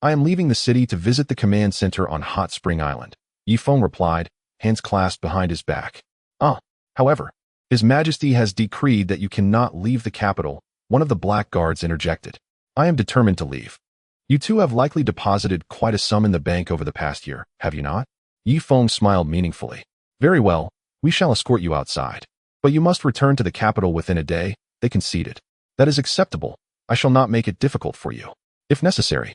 I am leaving the city to visit the command center on Hot Spring Island, Ye Feng replied, hands clasped behind his back. However, His Majesty has decreed that you cannot leave the capital, one of the blackguards interjected. I am determined to leave. You two have likely deposited quite a sum in the bank over the past year, have you not? Ye Feng smiled meaningfully. Very well, we shall escort you outside. But you must return to the capital within a day, they conceded. That is acceptable. I shall not make it difficult for you. If necessary,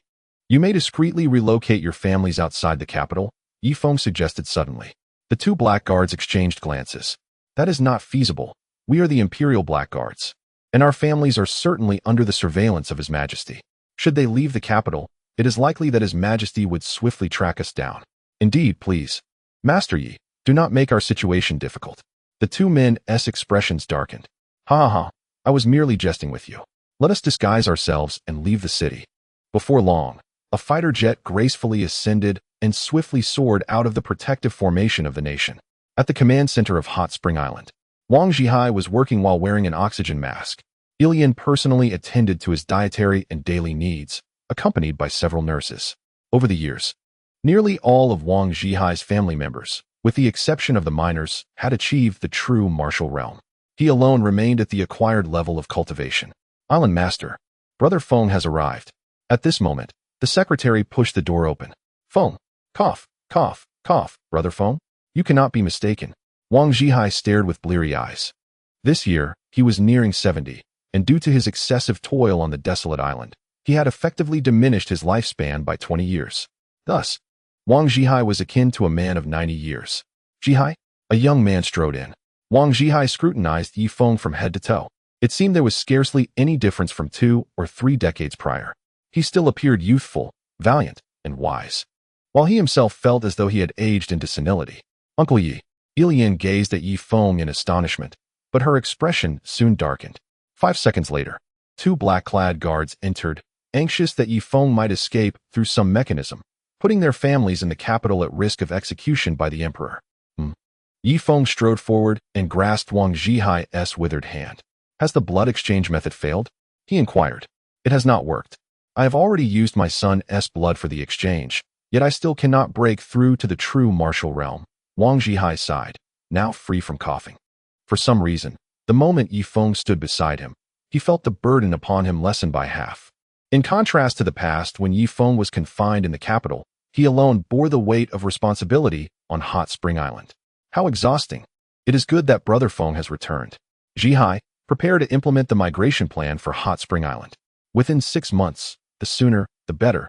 you may discreetly relocate your families outside the capital, Ye Feng suggested suddenly. The two blackguards exchanged glances. That is not feasible. We are the imperial blackguards, and our families are certainly under the surveillance of His Majesty. Should they leave the capital, it is likely that His Majesty would swiftly track us down. Indeed, please. Master Yi, do not make our situation difficult. The two men's expressions darkened. Ha ha ha, I was merely jesting with you. Let us disguise ourselves and leave the city. Before long, a fighter jet gracefully ascended and swiftly soared out of the protective formation of the nation. At the command center of Hot Spring Island, Wang Zhihai was working while wearing an oxygen mask. Ilian personally attended to his dietary and daily needs, accompanied by several nurses. Over the years, nearly all of Wang Zhihai's family members, with the exception of the minors, had achieved the true martial realm. He alone remained at the acquired level of cultivation. Island Master, Brother Feng has arrived. At this moment, the secretary pushed the door open. Feng, cough, cough, cough, Brother Feng. You cannot be mistaken. Wang Zhihai stared with bleary eyes. This year, he was nearing 70, and due to his excessive toil on the desolate island, he had effectively diminished his lifespan by 20 years. Thus, Wang Zhihai was akin to a man of 90 years. Zhihai? A young man strode in. Wang Zhihai scrutinized Ye Feng from head to toe. It seemed there was scarcely any difference from 2 or 3 decades prior. He still appeared youthful, valiant, and wise, while he himself felt as though he had aged into senility. Uncle Yi, Ilian gazed at Ye Feng in astonishment, but her expression soon darkened. 5 seconds later, 2 black-clad guards entered, anxious that Ye Feng might escape through some mechanism, putting their families in the capital at risk of execution by the emperor. Ye Feng strode forward and grasped Wang Zhihai's withered hand. Has the blood exchange method failed? He inquired. It has not worked. I have already used my son's blood for the exchange, yet I still cannot break through to the true martial realm. Wang Zhihai sighed, now free from coughing. For some reason, the moment Ye Feng stood beside him, he felt the burden upon him lessen by half. In contrast to the past when Ye Feng was confined in the capital, he alone bore the weight of responsibility on Hot Spring Island. How exhausting. It is good that Brother Feng has returned. Zhihai, prepare to implement the migration plan for Hot Spring Island. Within 6 months, the sooner, the better.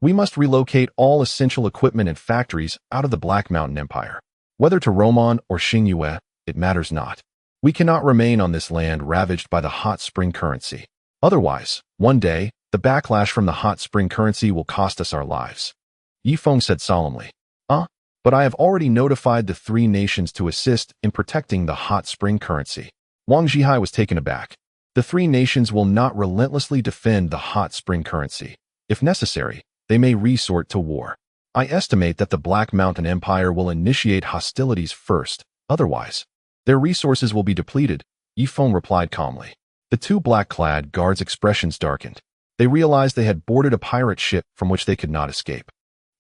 We must relocate all essential equipment and factories out of the Black Mountain Empire. Whether to roam on or Huang Yueya, it matters not. We cannot remain on this land ravaged by the hot spring currency. Otherwise, one day, the backlash from the hot spring currency will cost us our lives. Ye Feng said solemnly. But I have already notified the 3 nations to assist in protecting the hot spring currency. Wang Yueya was taken aback. The 3 nations will not relentlessly defend the hot spring currency. If necessary, they may resort to war. I estimate that the Black Mountain Empire will initiate hostilities first. Otherwise, their resources will be depleted, Ye Feng replied calmly. The 2 black-clad guards' expressions darkened. They realized they had boarded a pirate ship from which they could not escape.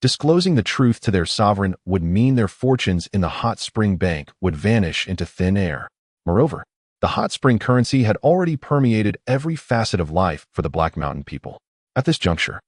Disclosing the truth to their sovereign would mean their fortunes in the hot spring bank would vanish into thin air. Moreover, the hot spring currency had already permeated every facet of life for the Black Mountain people. At this juncture,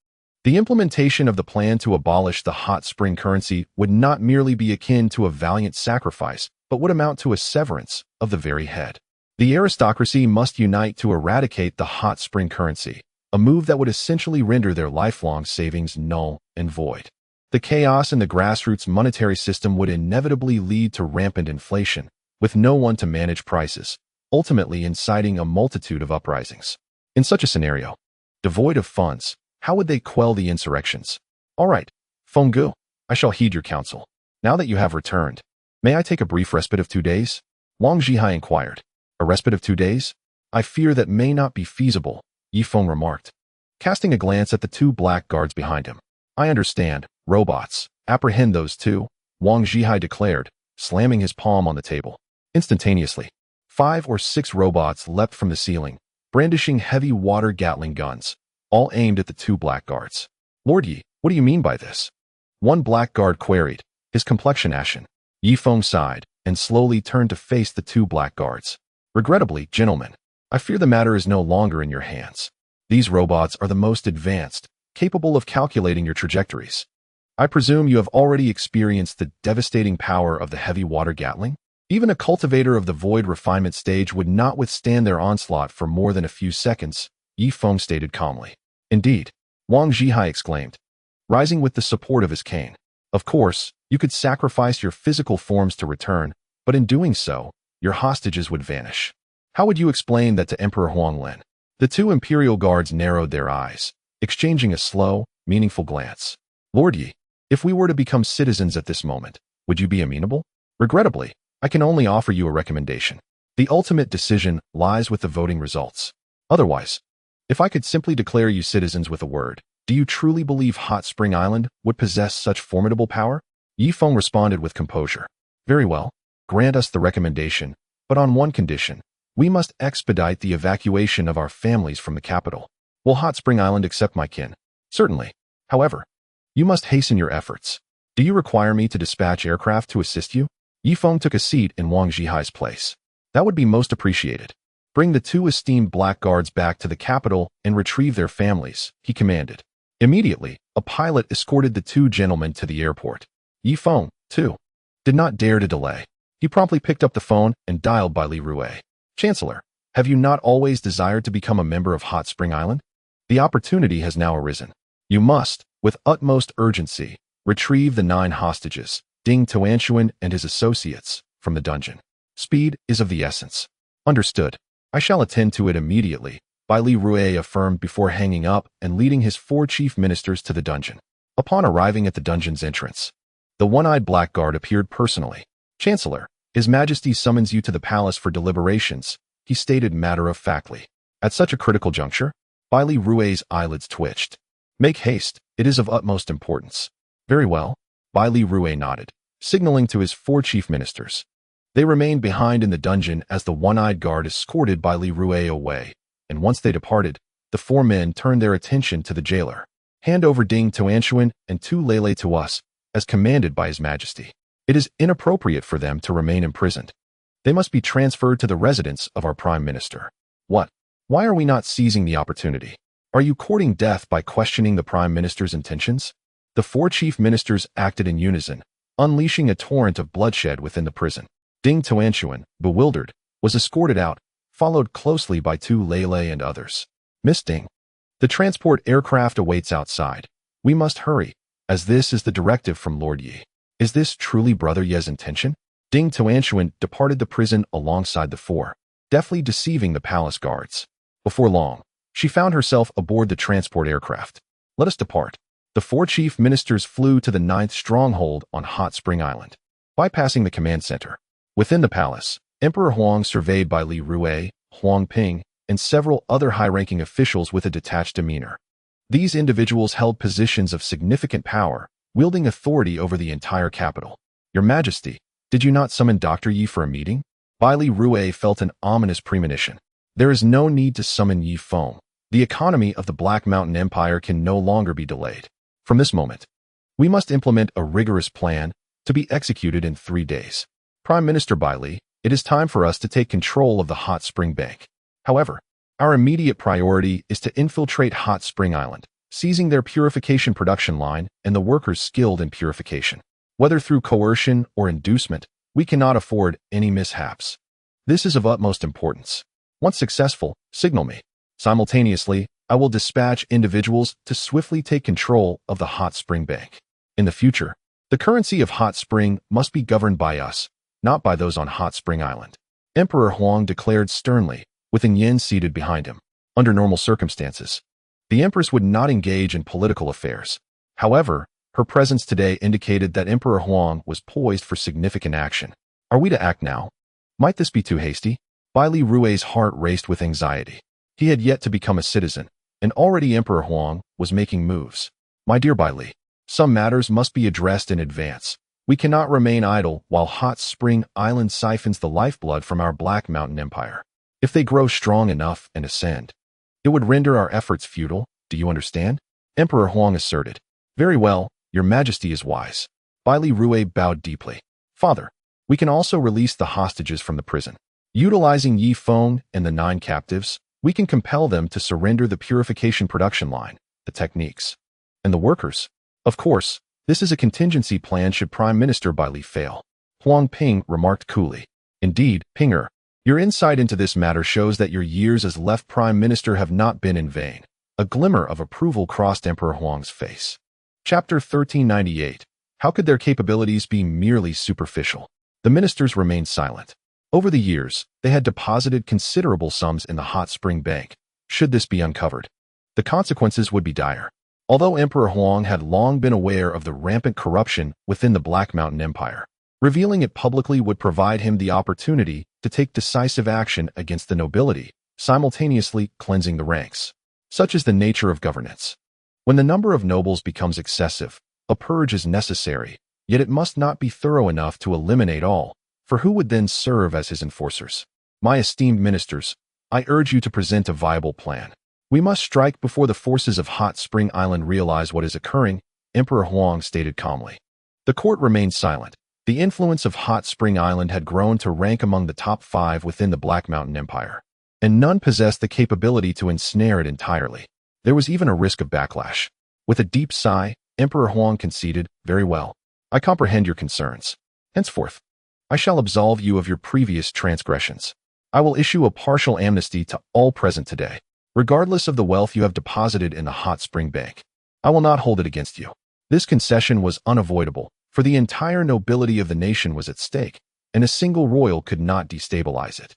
the implementation of the plan to abolish the hot spring currency would not merely be akin to a valiant sacrifice, but would amount to a severance of the very head. The aristocracy must unite to eradicate the hot spring currency, a move that would essentially render their lifelong savings null and void. The chaos in the grassroots monetary system would inevitably lead to rampant inflation, with no one to manage prices, ultimately inciting a multitude of uprisings. In such a scenario, devoid of funds, how would they quell the insurrections? All right, Feng Gu, I shall heed your counsel. Now that you have returned, may I take a brief respite of 2 days? Wang Yueya inquired. A respite of 2 days? I fear that may not be feasible, Ye Feng remarked, casting a glance at the 2 black guards behind him. I understand, robots. Apprehend those 2, Wang Yueya declared, slamming his palm on the table. Instantaneously, 5 or 6 robots leapt from the ceiling, brandishing heavy water Gatling guns, all aimed at the 2 black guards. Lord Yi, what do you mean by this? One black guard queried, his complexion ashen. Ye Feng sighed, and slowly turned to face the 2 black guards. Regrettably, gentlemen, I fear the matter is no longer in your hands. These robots are the most advanced, capable of calculating your trajectories. I presume you have already experienced the devastating power of the heavy water Gatling? Even a cultivator of the Void Refinement stage would not withstand their onslaught for more than a few seconds, Ye Feng stated calmly. Indeed, Wang Yueya exclaimed, rising with the support of his cane. Of course, you could sacrifice your physical forms to return, but in doing so, your hostages would vanish. How would you explain that to Emperor Huanglin? The 2 imperial guards narrowed their eyes, exchanging a slow, meaningful glance. Lord Yi, if we were to become citizens at this moment, would you be amenable? Regrettably, I can only offer you a recommendation. The ultimate decision lies with the voting results. Otherwise, if I could simply declare you citizens with a word, do you truly believe Hot Spring Island would possess such formidable power? Ye Feng responded with composure. Very well, grant us the recommendation, but on one condition. We must expedite the evacuation of our families from the capital. Will Hot Spring Island accept my kin? Certainly. However, you must hasten your efforts. Do you require me to dispatch aircraft to assist you? Ye Feng took a seat in Wang Yueya's place. That would be most appreciated. Bring the 2 esteemed black guards back to the capital and retrieve their families, he commanded. Immediately, a pilot escorted the 2 gentlemen to the airport. Ye Feng, too, did not dare to delay. He promptly picked up the phone and dialed by Li Rue. Chancellor, have you not always desired to become a member of Hot Spring Island? The opportunity has now arisen. You must, with utmost urgency, retrieve the 9 hostages, Ding Tuanshuan and his associates, from the dungeon. Speed is of the essence. Understood. I shall attend to it immediately, Bai Li Rue affirmed before hanging up and leading his 4 chief ministers to the dungeon. Upon arriving at the dungeon's entrance, the one-eyed black guard appeared personally. Chancellor, His Majesty summons you to the palace for deliberations, he stated matter-of-factly. At such a critical juncture, Bai Li Rue's eyelids twitched. Make haste, it is of utmost importance. Very well, Bai Li Rue nodded, signaling to his 4 chief ministers. They remained behind in the dungeon as the one-eyed guard escorted Bai Li Rue away, and once they departed, the 4 men turned their attention to the jailer. Hand over Ding Tuanshuan and 2 Lele to us, as commanded by His Majesty. It is inappropriate for them to remain imprisoned. They must be transferred to the residence of our Prime Minister. What? Why are we not seizing the opportunity? Are you courting death by questioning the Prime Minister's intentions? The 4 chief ministers acted in unison, unleashing a torrent of bloodshed within the prison. Ding Tuanshuan, bewildered, was escorted out, followed closely by 2 Lele and others. Miss Ding, the transport aircraft awaits outside. We must hurry, as this is the directive from Lord Yi. Is this truly Brother Ye's intention? Ding Tuanshuan departed the prison alongside the four, deftly deceiving the palace guards. Before long, she found herself aboard the transport aircraft. Let us depart. The four chief ministers flew to the 9th stronghold on Hot Spring Island, bypassing the command center. Within the palace, Emperor Huang surveyed by Li Ruwei, Huang Ping, and several other high-ranking officials with a detached demeanor. These individuals held positions of significant power, wielding authority over the entire capital. Your Majesty, did you not summon Dr. Yi for a meeting? Bai Li Ruwei felt an ominous premonition. There is no need to summon Ye Feng. The economy of the Black Mountain Empire can no longer be delayed. From this moment, we must implement a rigorous plan to be executed in 3 days. Prime Minister Bai Li, it is time for us to take control of the Hot Spring Bank. However, our immediate priority is to infiltrate Hot Spring Island, seizing their purification production line and the workers skilled in purification. Whether through coercion or inducement, we cannot afford any mishaps. This is of utmost importance. Once successful, signal me. Simultaneously, I will dispatch individuals to swiftly take control of the Hot Spring Bank. In the future, the currency of Hot Spring must be governed by us, not by those on Hot Spring Island. Emperor Huang declared sternly, with An Yin seated behind him. Under normal circumstances, the Empress would not engage in political affairs. However, her presence today indicated that Emperor Huang was poised for significant action. Are we to act now? Might this be too hasty? Bai Li Ruwei's heart raced with anxiety. He had yet to become a citizen, and already Emperor Huang was making moves. My dear Bai Li, some matters must be addressed in advance. We cannot remain idle while Hot Spring Island siphons the lifeblood from our Black Mountain Empire. If they grow strong enough and ascend, it would render our efforts futile. Do you understand? Emperor Huang asserted. Very well, Your Majesty is wise. Bai Li Ruwei bowed deeply. Father, we can also release the hostages from the prison. Utilizing Ye Feng and the 9 captives, we can compel them to surrender the purification production line, the techniques, and the workers. Of course, this is a contingency plan should Prime Minister Bai Li fail. Huang Ping remarked coolly. Indeed, Pinger, your insight into this matter shows that your years as left Prime Minister have not been in vain. A glimmer of approval crossed Emperor Huang's face. Chapter 1398. How could their capabilities be merely superficial? The ministers remained silent. Over the years, they had deposited considerable sums in the Hot Spring Bank. Should this be uncovered, the consequences would be dire. Although Emperor Huang had long been aware of the rampant corruption within the Black Mountain Empire, revealing it publicly would provide him the opportunity to take decisive action against the nobility, simultaneously cleansing the ranks. Such is the nature of governance. When the number of nobles becomes excessive, a purge is necessary, yet it must not be thorough enough to eliminate all, for who would then serve as his enforcers? My esteemed ministers, I urge you to present a viable plan. We must strike before the forces of Hot Spring Island realize what is occurring, Emperor Huang stated calmly. The court remained silent. The influence of Hot Spring Island had grown to rank among the top 5 within the Black Mountain Empire, and none possessed the capability to ensnare it entirely. There was even a risk of backlash. With a deep sigh, Emperor Huang conceded, very well. I comprehend your concerns. Henceforth, I shall absolve you of your previous transgressions. I will issue a partial amnesty to all present today, regardless of the wealth you have deposited in the Hot Spring Bank. I will not hold it against you. This concession was unavoidable, for the entire nobility of the nation was at stake, and a single royal could not destabilize it.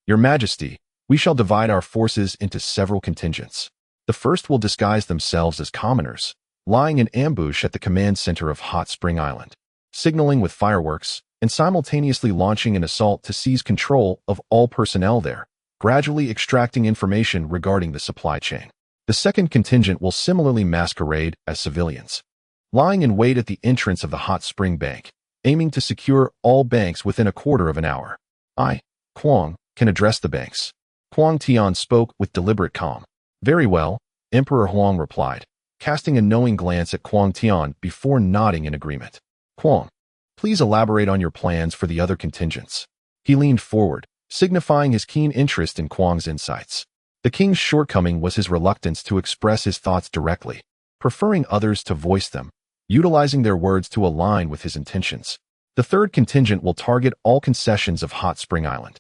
Your Majesty, we shall divide our forces into several contingents. The first will disguise themselves as commoners, lying in ambush at the command center of Hot Spring Island, signaling with fireworks, and simultaneously launching an assault to seize control of all personnel there, gradually extracting information regarding the supply chain. The second contingent will similarly masquerade as civilians, lying in wait at the entrance of the Hot Spring Bank, aiming to secure all banks within a quarter of an hour. I, Huang, can address the banks. Huang Tian spoke with deliberate calm. Very well, Emperor Huang replied, casting a knowing glance at Huang Tian before nodding in agreement. Huang, please elaborate on your plans for the other contingents. He leaned forward, signifying his keen interest in Huang's insights. The king's shortcoming was his reluctance to express his thoughts directly, preferring others to voice them, utilizing their words to align with his intentions. The third contingent will target all concessions of Hot Spring Island.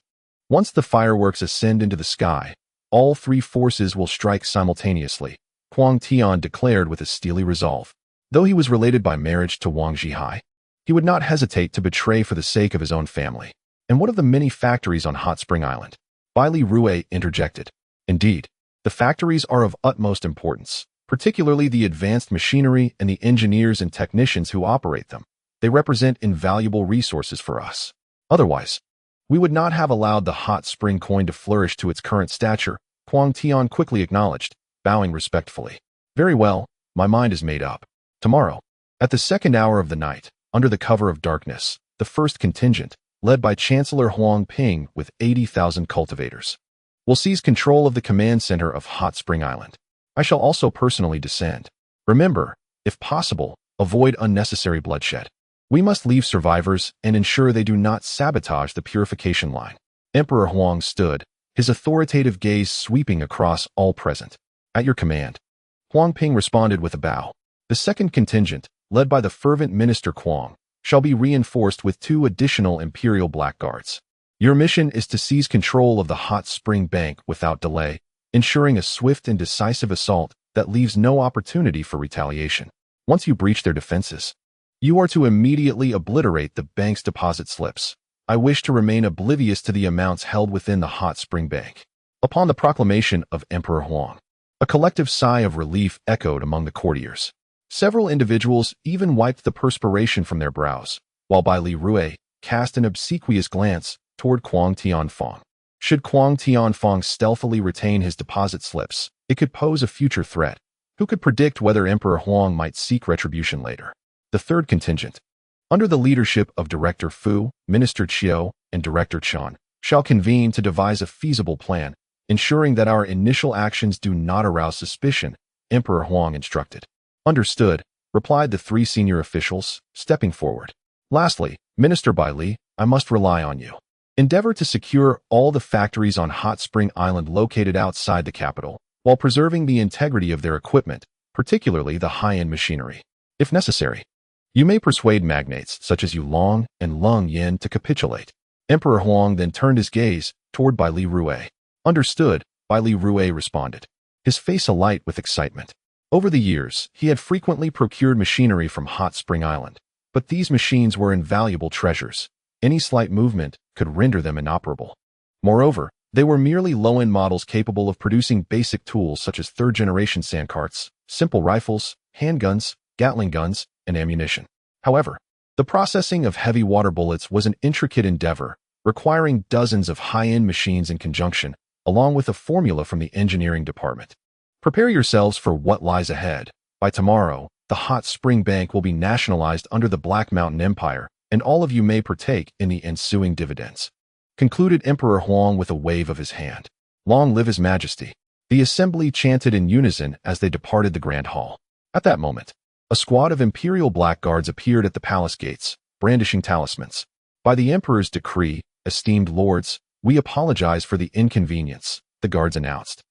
Once the fireworks ascend into the sky, all 3 forces will strike simultaneously, Huang Tian declared with a steely resolve. Though he was related by marriage to Wang Zhihai, He would not hesitate to betray for the sake of his own family. And what of the many factories on Hot Spring Island? Li Rue interjected. Indeed, the factories are of utmost importance, particularly the advanced machinery and the engineers and technicians who operate them. They represent invaluable resources for us. Otherwise, we would not have allowed the hot spring coin to flourish to its current stature, Huang Tian quickly acknowledged, bowing respectfully. Very well, my mind is made up. Tomorrow, at the second hour of the night, under the cover of darkness, the first contingent, led by Chancellor Huang Ping with 80,000 cultivators, will seize control of the command center of Hot Spring Island. I shall also personally descend. Remember, if possible, avoid unnecessary bloodshed. We must leave survivors and ensure they do not sabotage the purification line. Emperor Huang stood, his authoritative gaze sweeping across all present. At your command. Huang Ping responded with a bow. The second contingent, led by the fervent Minister Huang, shall be reinforced with 2 additional imperial blackguards. Your mission is to seize control of the Hot Spring Bank without delay, ensuring a swift and decisive assault that leaves no opportunity for retaliation. Once you breach their defenses, you are to immediately obliterate the bank's deposit slips. I wish to remain oblivious to the amounts held within the Hot Spring Bank. Upon the proclamation of Emperor Huang, a collective sigh of relief echoed among the courtiers. Several individuals even wiped the perspiration from their brows, while Li Rue cast an obsequious glance toward Huang Tianfang. Should Huang Tianfang stealthily retain his deposit slips, it could pose a future threat. Who could predict whether Emperor Huang might seek retribution later? The third contingent, under the leadership of Director Fu, Minister Chiu, and Director Chan, shall convene to devise a feasible plan, ensuring that our initial actions do not arouse suspicion, Emperor Huang instructed. Understood, replied the 3 senior officials, stepping forward. Lastly, Minister Li, I must rely on you. Endeavor to secure all the factories on Hot Spring Island located outside the capital, while preserving the integrity of their equipment, particularly the high-end machinery. If necessary, you may persuade magnates such as Yulong and Lung Yin to capitulate. Emperor Huang then turned his gaze toward Li Rue. Understood, Li Rue responded, his face alight with excitement. Over the years, he had frequently procured machinery from Hot Spring Island, but these machines were invaluable treasures. Any slight movement could render them inoperable. Moreover, they were merely low-end models capable of producing basic tools such as third-generation sandcarts, simple rifles, handguns, Gatling guns, and ammunition. However, the processing of heavy water bullets was an intricate endeavor, requiring dozens of high-end machines in conjunction, along with a formula from the engineering department. Prepare yourselves for what lies ahead. By tomorrow, the Hot Spring Bank will be nationalized under the Black Mountain Empire, and all of you may partake in the ensuing dividends. Concluded Emperor Huang with a wave of his hand. Long live His Majesty. The assembly chanted in unison as they departed the Grand Hall. At that moment, a squad of imperial blackguards appeared at the palace gates, brandishing talismans. By the Emperor's decree, esteemed lords, we apologize for the inconvenience, the guards announced,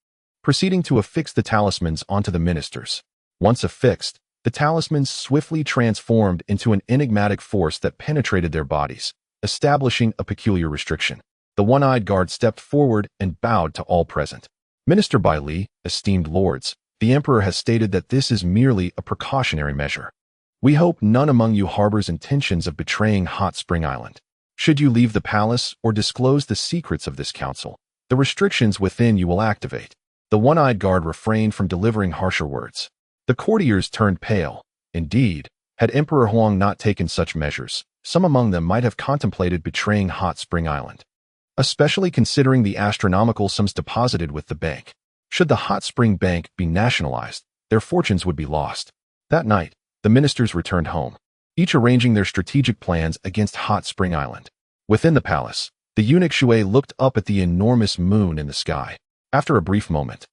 proceeding to affix the talismans onto the ministers. Once affixed, the talismans swiftly transformed into an enigmatic force that penetrated their bodies, establishing a peculiar restriction. The one-eyed guard stepped forward and bowed to all present. Minister Li, esteemed lords, the Emperor has stated that this is merely a precautionary measure. We hope none among you harbors intentions of betraying Hot Spring Island. Should you leave the palace or disclose the secrets of this council, the restrictions within you will activate. The one-eyed guard refrained from delivering harsher words. The courtiers turned pale. Indeed, had Emperor Huang not taken such measures, some among them might have contemplated betraying Hot Spring Island, especially considering the astronomical sums deposited with the bank. Should the Hot Spring Bank be nationalized, their fortunes would be lost. That night, the ministers returned home, each arranging their strategic plans against Hot Spring Island. Within the palace, the eunuch Shui looked up at the enormous moon in the sky. After a brief moment,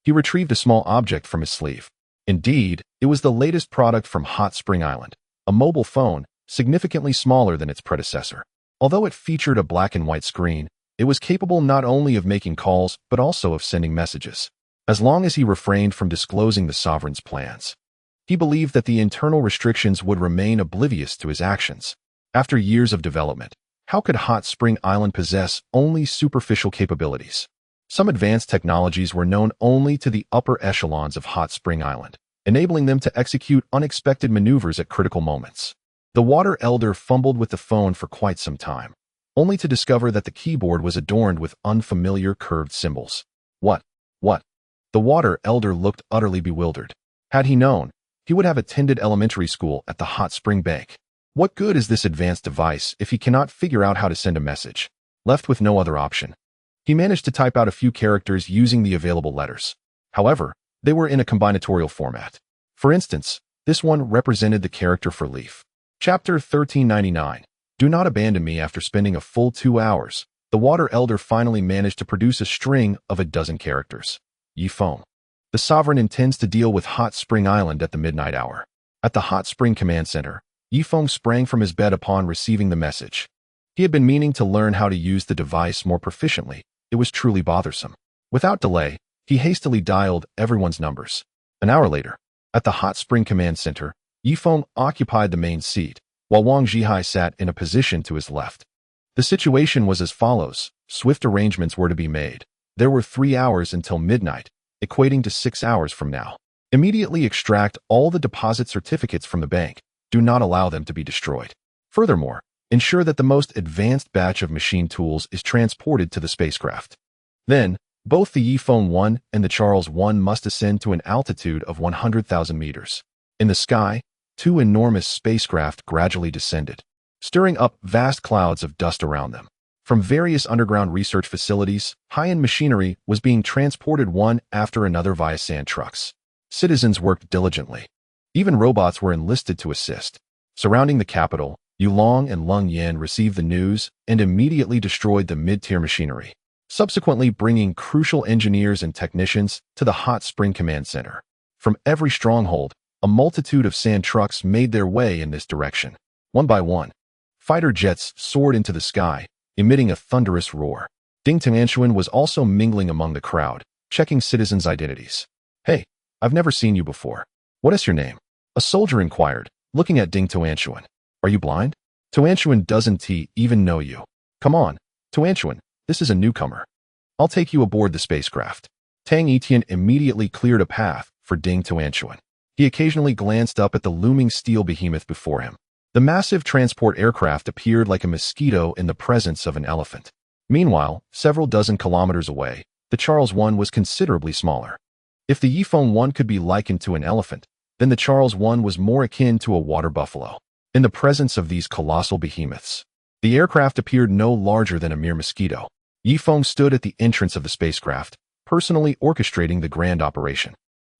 he retrieved a small object from his sleeve. Indeed, it was the latest product from Hot Spring Island, a mobile phone, significantly smaller than its predecessor. Although it featured a black and white screen, it was capable not only of making calls but also of sending messages. As long as he refrained from disclosing the sovereign's plans, he believed that the internal restrictions would remain oblivious to his actions. After years of development, how could Hot Spring Island possess only superficial capabilities? Some advanced technologies were known only to the upper echelons of Hot Spring Island, enabling them to execute unexpected maneuvers at critical moments. The water elder fumbled with the phone for quite some time, only to discover that the keyboard was adorned with unfamiliar curved symbols. What? The water elder looked utterly bewildered. Had he known, he would have attended elementary school at the hot spring bank. What good is this advanced device if he cannot figure out how to send a message? Left with no other option, he managed to type out a few characters using the available letters. However, they were in a combinatorial format. For instance, this one represented the character for leaf. Chapter 1399. Do not abandon me. After spending a full 2 hours, the water elder finally managed to produce a string of a dozen characters. Ye Feng. The sovereign intends to deal with Hot Spring Island at the midnight hour. At the Hot Spring Command Center, Ye Feng sprang from his bed upon receiving the message. He had been meaning to learn how to use the device more proficiently. It was truly bothersome. Without delay, he hastily dialed everyone's numbers. An hour later, at the Hot Spring Command Center, Ye Feng occupied the main seat, while Wang Yueya sat in a position to his left. The situation was as follows. Swift arrangements were to be made. There were 3 hours until midnight, equating to 6 hours from now. Immediately extract all the deposit certificates from the bank. Do not allow them to be destroyed. Furthermore, ensure that the most advanced batch of machine tools is transported to the spacecraft. Then, both the Ye Feng 1 and the Charles 1 must ascend to an altitude of 100,000 meters. In the sky, 2 enormous spacecraft gradually descended, stirring up vast clouds of dust around them. From various underground research facilities, high-end machinery was being transported one after another via sand trucks. Citizens worked diligently. Even robots were enlisted to assist. Surrounding the capital, Yulong and Lung Yan received the news and immediately destroyed the mid-tier machinery, subsequently bringing crucial engineers and technicians to the Hot Spring Command Center. From every stronghold, a multitude of sand trucks made their way in this direction. One by one, fighter jets soared into the sky, emitting a thunderous roar. Ding Tianxuan was also mingling among the crowd, checking citizens' identities. Hey, I've never seen you before. What is your name? A soldier inquired, looking at Ding Tianxuan. Are you blind? Tianxuan doesn't even know you. Come on, Tianxuan, this is a newcomer. I'll take you aboard the spacecraft. Tang Etian immediately cleared a path for Ding Tianxuan. He occasionally glanced up at the looming steel behemoth before him. The massive transport aircraft appeared like a mosquito in the presence of an elephant. Meanwhile, several dozen kilometers away, the Charles 1 was considerably smaller. If the Ye Feng 1 could be likened to an elephant, then the Charles 1 was more akin to a water buffalo. In the presence of these colossal behemoths, the aircraft appeared no larger than a mere mosquito. Ye Feng stood at the entrance of the spacecraft, personally orchestrating the grand operation.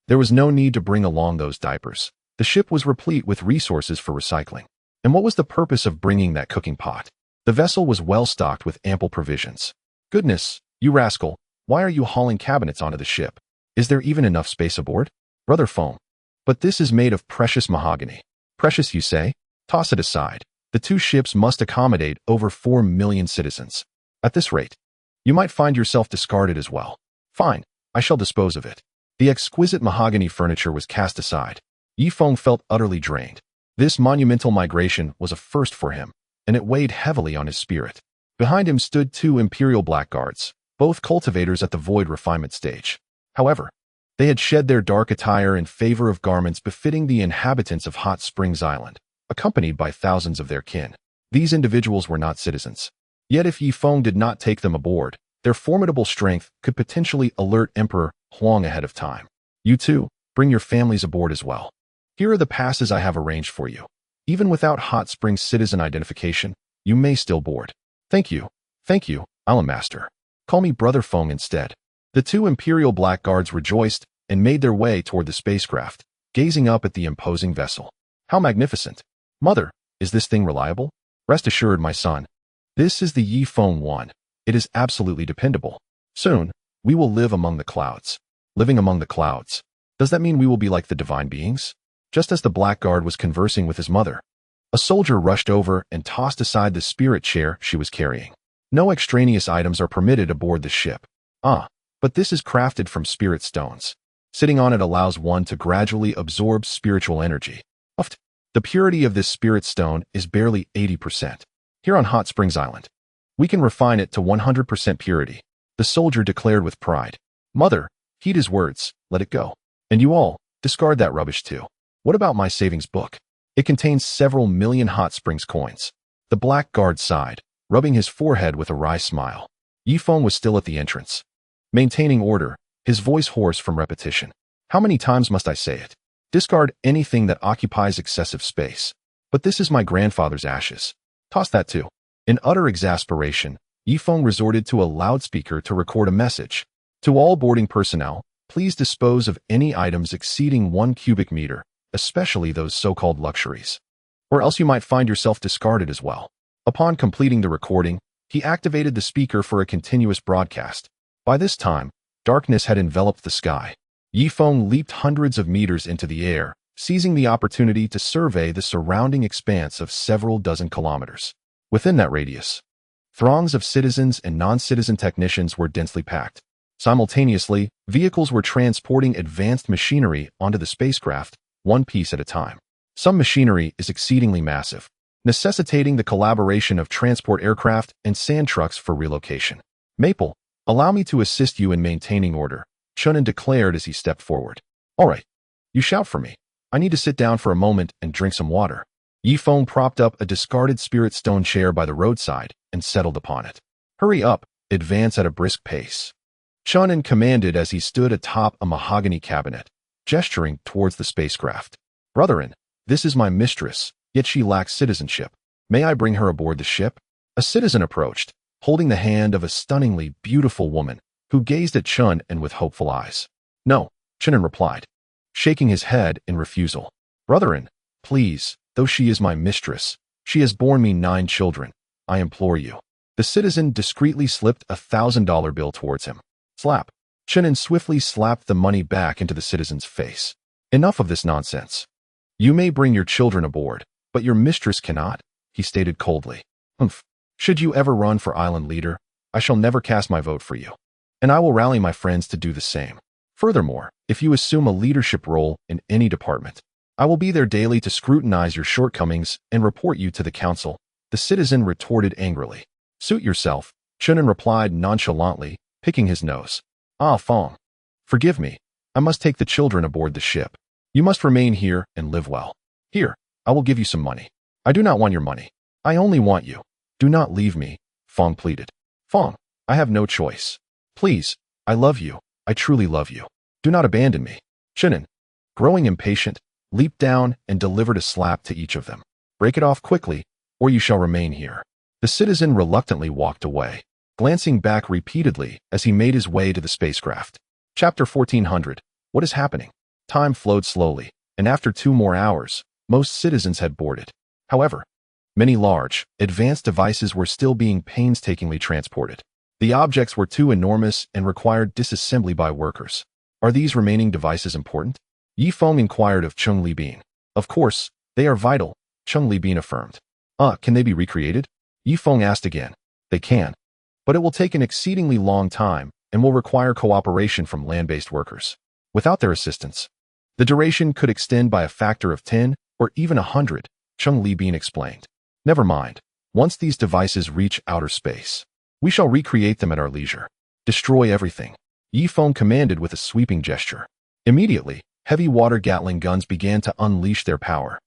There was no need to bring along those diapers. The ship was replete with resources for recycling. And what was the purpose of bringing that cooking pot? The vessel was well stocked with ample provisions. Goodness, you rascal, why are you hauling cabinets onto the ship? Is there even enough space aboard? Brother Foam. But this is made of precious mahogany. Precious, you say? Toss it aside. The 2 ships must accommodate over 4 million citizens. At this rate, you might find yourself discarded as well. Fine, I shall dispose of it. The exquisite mahogany furniture was cast aside. Ye Feng felt utterly drained. This monumental migration was a first for him, and it weighed heavily on his spirit. Behind him stood 2 imperial blackguards, both cultivators at the Void Refinement stage. However, they had shed their dark attire in favor of garments befitting the inhabitants of Hot Springs Island, accompanied by thousands of their kin. These individuals were not citizens. Yet if Ye Feng did not take them aboard, their formidable strength could potentially alert Emperor Huang ahead of time. You too, bring your families aboard as well. Here are the passes I have arranged for you. Even without Hot Springs citizen identification, you may still board. Thank you, Island Master. Call me Brother Feng instead. The 2 imperial blackguards rejoiced and made their way toward the spacecraft, gazing up at the imposing vessel. How magnificent! Mother, is this thing reliable? Rest assured, my son. This is the Ye Feng 1. It is absolutely dependable. Soon, we will live among the clouds. Living among the clouds. Does that mean we will be like the divine beings? Just as the blackguard was conversing with his mother, a soldier rushed over and tossed aside the spirit chair she was carrying. No extraneous items are permitted aboard the ship. But this is crafted from spirit stones. Sitting on it allows one to gradually absorb spiritual energy. The purity of this spirit stone is barely 80%. Here on Hot Springs Island, we can refine it to 100% purity, the soldier declared with pride. Mother, heed his words, let it go. And you all, discard that rubbish too. What about my savings book? It contains several million hot springs coins. The black guard sighed, rubbing his forehead with a wry smile. Ye Feng was still at the entrance, maintaining order, his voice hoarse from repetition. How many times must I say it? Discard anything that occupies excessive space. But this is my grandfather's ashes. Toss that too. In utter exasperation, Ye Feng resorted to a loudspeaker to record a message. To all boarding personnel, please dispose of any items exceeding 1 cubic meter, especially those so-called luxuries. Or else you might find yourself discarded as well. Upon completing the recording, he activated the speaker for a continuous broadcast. By this time, darkness had enveloped the sky. Ye Feng leaped hundreds of meters into the air, seizing the opportunity to survey the surrounding expanse of several dozen kilometers. Within that radius, throngs of citizens and non-citizen technicians were densely packed. Simultaneously, vehicles were transporting advanced machinery onto the spacecraft, one piece at a time. Some machinery is exceedingly massive, necessitating the collaboration of transport aircraft and sand trucks for relocation. Maple, allow me to assist you in maintaining order, Chunin declared as he stepped forward. All right. You shout for me. I need to sit down for a moment and drink some water. Ye Feng propped up a discarded spirit stone chair by the roadside and settled upon it. Hurry up, advance at a brisk pace. Chunin commanded as he stood atop a mahogany cabinet, gesturing towards the spacecraft. Brotherin, this is my mistress, yet she lacks citizenship. May I bring her aboard the ship? A citizen approached, holding the hand of a stunningly beautiful woman, who gazed at Chun and with hopeful eyes. No, Chunin replied, shaking his head in refusal. Brotherin, please, though she is my mistress, she has borne me 9 children. I implore you. The citizen discreetly slipped a $1,000 bill towards him. Slap. Chunin swiftly slapped the money back into the citizen's face. Enough of this nonsense. You may bring your children aboard, but your mistress cannot, he stated coldly. Humph. Should you ever run for island leader, I shall never cast my vote for you. And I will rally my friends to do the same. Furthermore, if you assume a leadership role in any department, I will be there daily to scrutinize your shortcomings and report you to the council, the citizen retorted angrily. Suit yourself, Chunin replied nonchalantly, picking his nose. Ah, Feng. Forgive me. I must take the children aboard the ship. You must remain here and live well. Here, I will give you some money. I do not want your money. I only want you. Do not leave me, Feng pleaded. Feng, I have no choice. Please, I love you. I truly love you. Do not abandon me. Chunin, growing impatient, leaped down and delivered a slap to each of them. Break it off quickly, or you shall remain here. The citizen reluctantly walked away, glancing back repeatedly as he made his way to the spacecraft. Chapter 1400. What is happening? Time flowed slowly, and after 2 more hours, most citizens had boarded. However, many large, advanced devices were still being painstakingly transported. The objects were too enormous and required disassembly by workers. Are these remaining devices important? Ye Feng inquired of Chung Libin. Of course, they are vital, Chung Libin affirmed. Can they be recreated? Ye Feng asked again. They can. But it will take an exceedingly long time and will require cooperation from land-based workers. Without their assistance, the duration could extend by a factor of 10 or even 100, Chung Libin explained. Never mind. Once these devices reach outer space, we shall recreate them at our leisure. Destroy everything, Ye Feng commanded with a sweeping gesture. Immediately, heavy water Gatling guns began to unleash their power,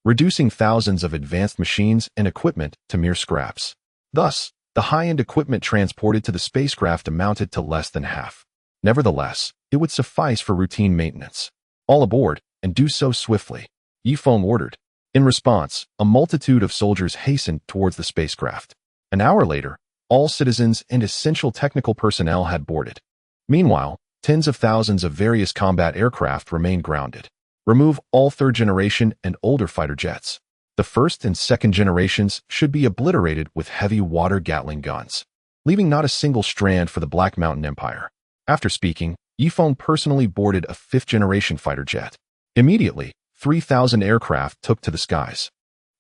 reducing thousands of advanced machines and equipment to mere scraps. Thus, the high-end equipment transported to the spacecraft amounted to less than half. Nevertheless, it would suffice for routine maintenance. All aboard, and do so swiftly, Ye Feng ordered. In response, a multitude of soldiers hastened towards the spacecraft. An hour later, all citizens and essential technical personnel had boarded. Meanwhile, tens of thousands of various combat aircraft remained grounded. Remove all 3rd generation and older fighter jets. The 1st and 2nd generations should be obliterated with heavy water Gatling guns, leaving not a single strand for the Black Mountain Empire. After speaking, Ye Feng personally boarded a 5th generation fighter jet. Immediately, 3,000 aircraft took to the skies.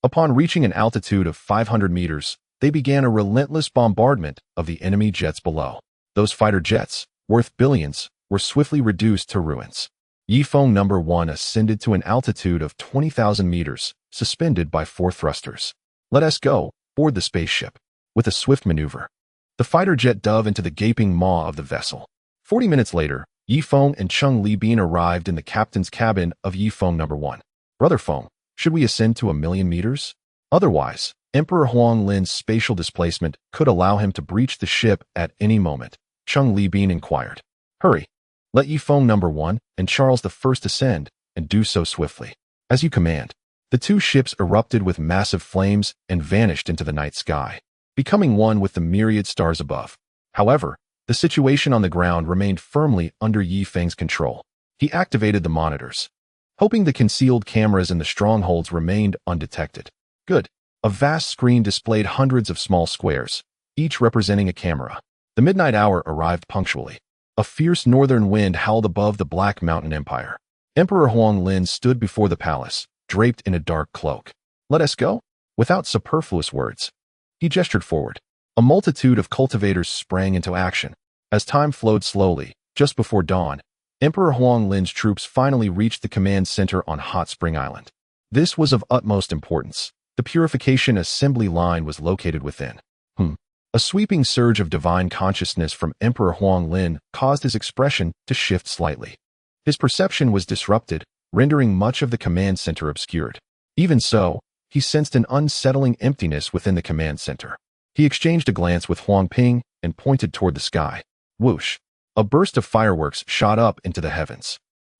Upon reaching an altitude of 500 meters, they began a relentless bombardment of the enemy jets below. Those fighter jets, worth billions, were swiftly reduced to ruins. Ye Feng No. 1 ascended to an altitude of 20,000 meters, suspended by 4 thrusters. Let us go, board the spaceship. With a swift maneuver, the fighter jet dove into the gaping maw of the vessel. 40 minutes later, Ye Feng and Chung Libin arrived in the captain's cabin of Ye Feng No. 1. Brother Feng, Should we ascend to 1,000,000 meters? Otherwise, Emperor Huang Lin's spatial displacement could allow him to breach the ship at any moment, Chung Li Bin inquired. Hurry. Let Ye Feng #1 and Charles I ascend, and do so swiftly. As you command. The two ships erupted with massive flames and vanished into the night sky, becoming one with the myriad stars above. However, the situation on the ground remained firmly under Ye Feng's control. He activated the monitors, hoping the concealed cameras in the strongholds remained undetected. Good. A vast screen displayed hundreds of small squares, each representing a camera. The midnight hour arrived punctually. A fierce northern wind howled above the Black Mountain Empire. Emperor Huang Lin stood before the palace, draped in a dark cloak. Let us go? Without superfluous words. He gestured forward. A multitude of cultivators sprang into action. As time flowed slowly, just before dawn, Emperor Huang Lin's troops finally reached the command center on Hot Spring Island. This was of utmost importance. The purification assembly line was located within. A sweeping surge of divine consciousness from Emperor Huang Lin caused his expression to shift slightly. His perception was disrupted, rendering much of the command center obscured. Even so, he sensed an unsettling emptiness within the command center. He exchanged a glance with Huang Ping and pointed toward the sky. Whoosh! A burst of fireworks shot up into the heavens.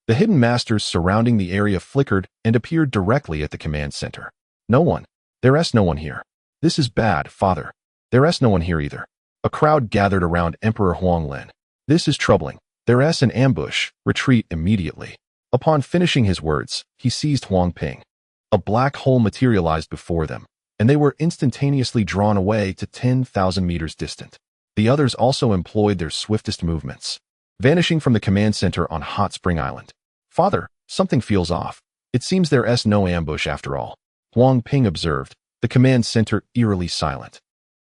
The hidden masters surrounding the area flickered and appeared directly at the command center. No one. There's no one here. This is bad, Father. There's no one here either. A crowd gathered around Emperor Huang Lin. This is troubling. There's an ambush. Retreat immediately. Upon finishing his words, he seized Huang Ping. A black hole materialized before them, and they were instantaneously drawn away to 10,000 meters distant. The others also employed their swiftest movements, vanishing from the command center on Hot Spring Island. Father, something feels off. It seems there's no ambush after all. Huang Ping observed, the command center eerily silent,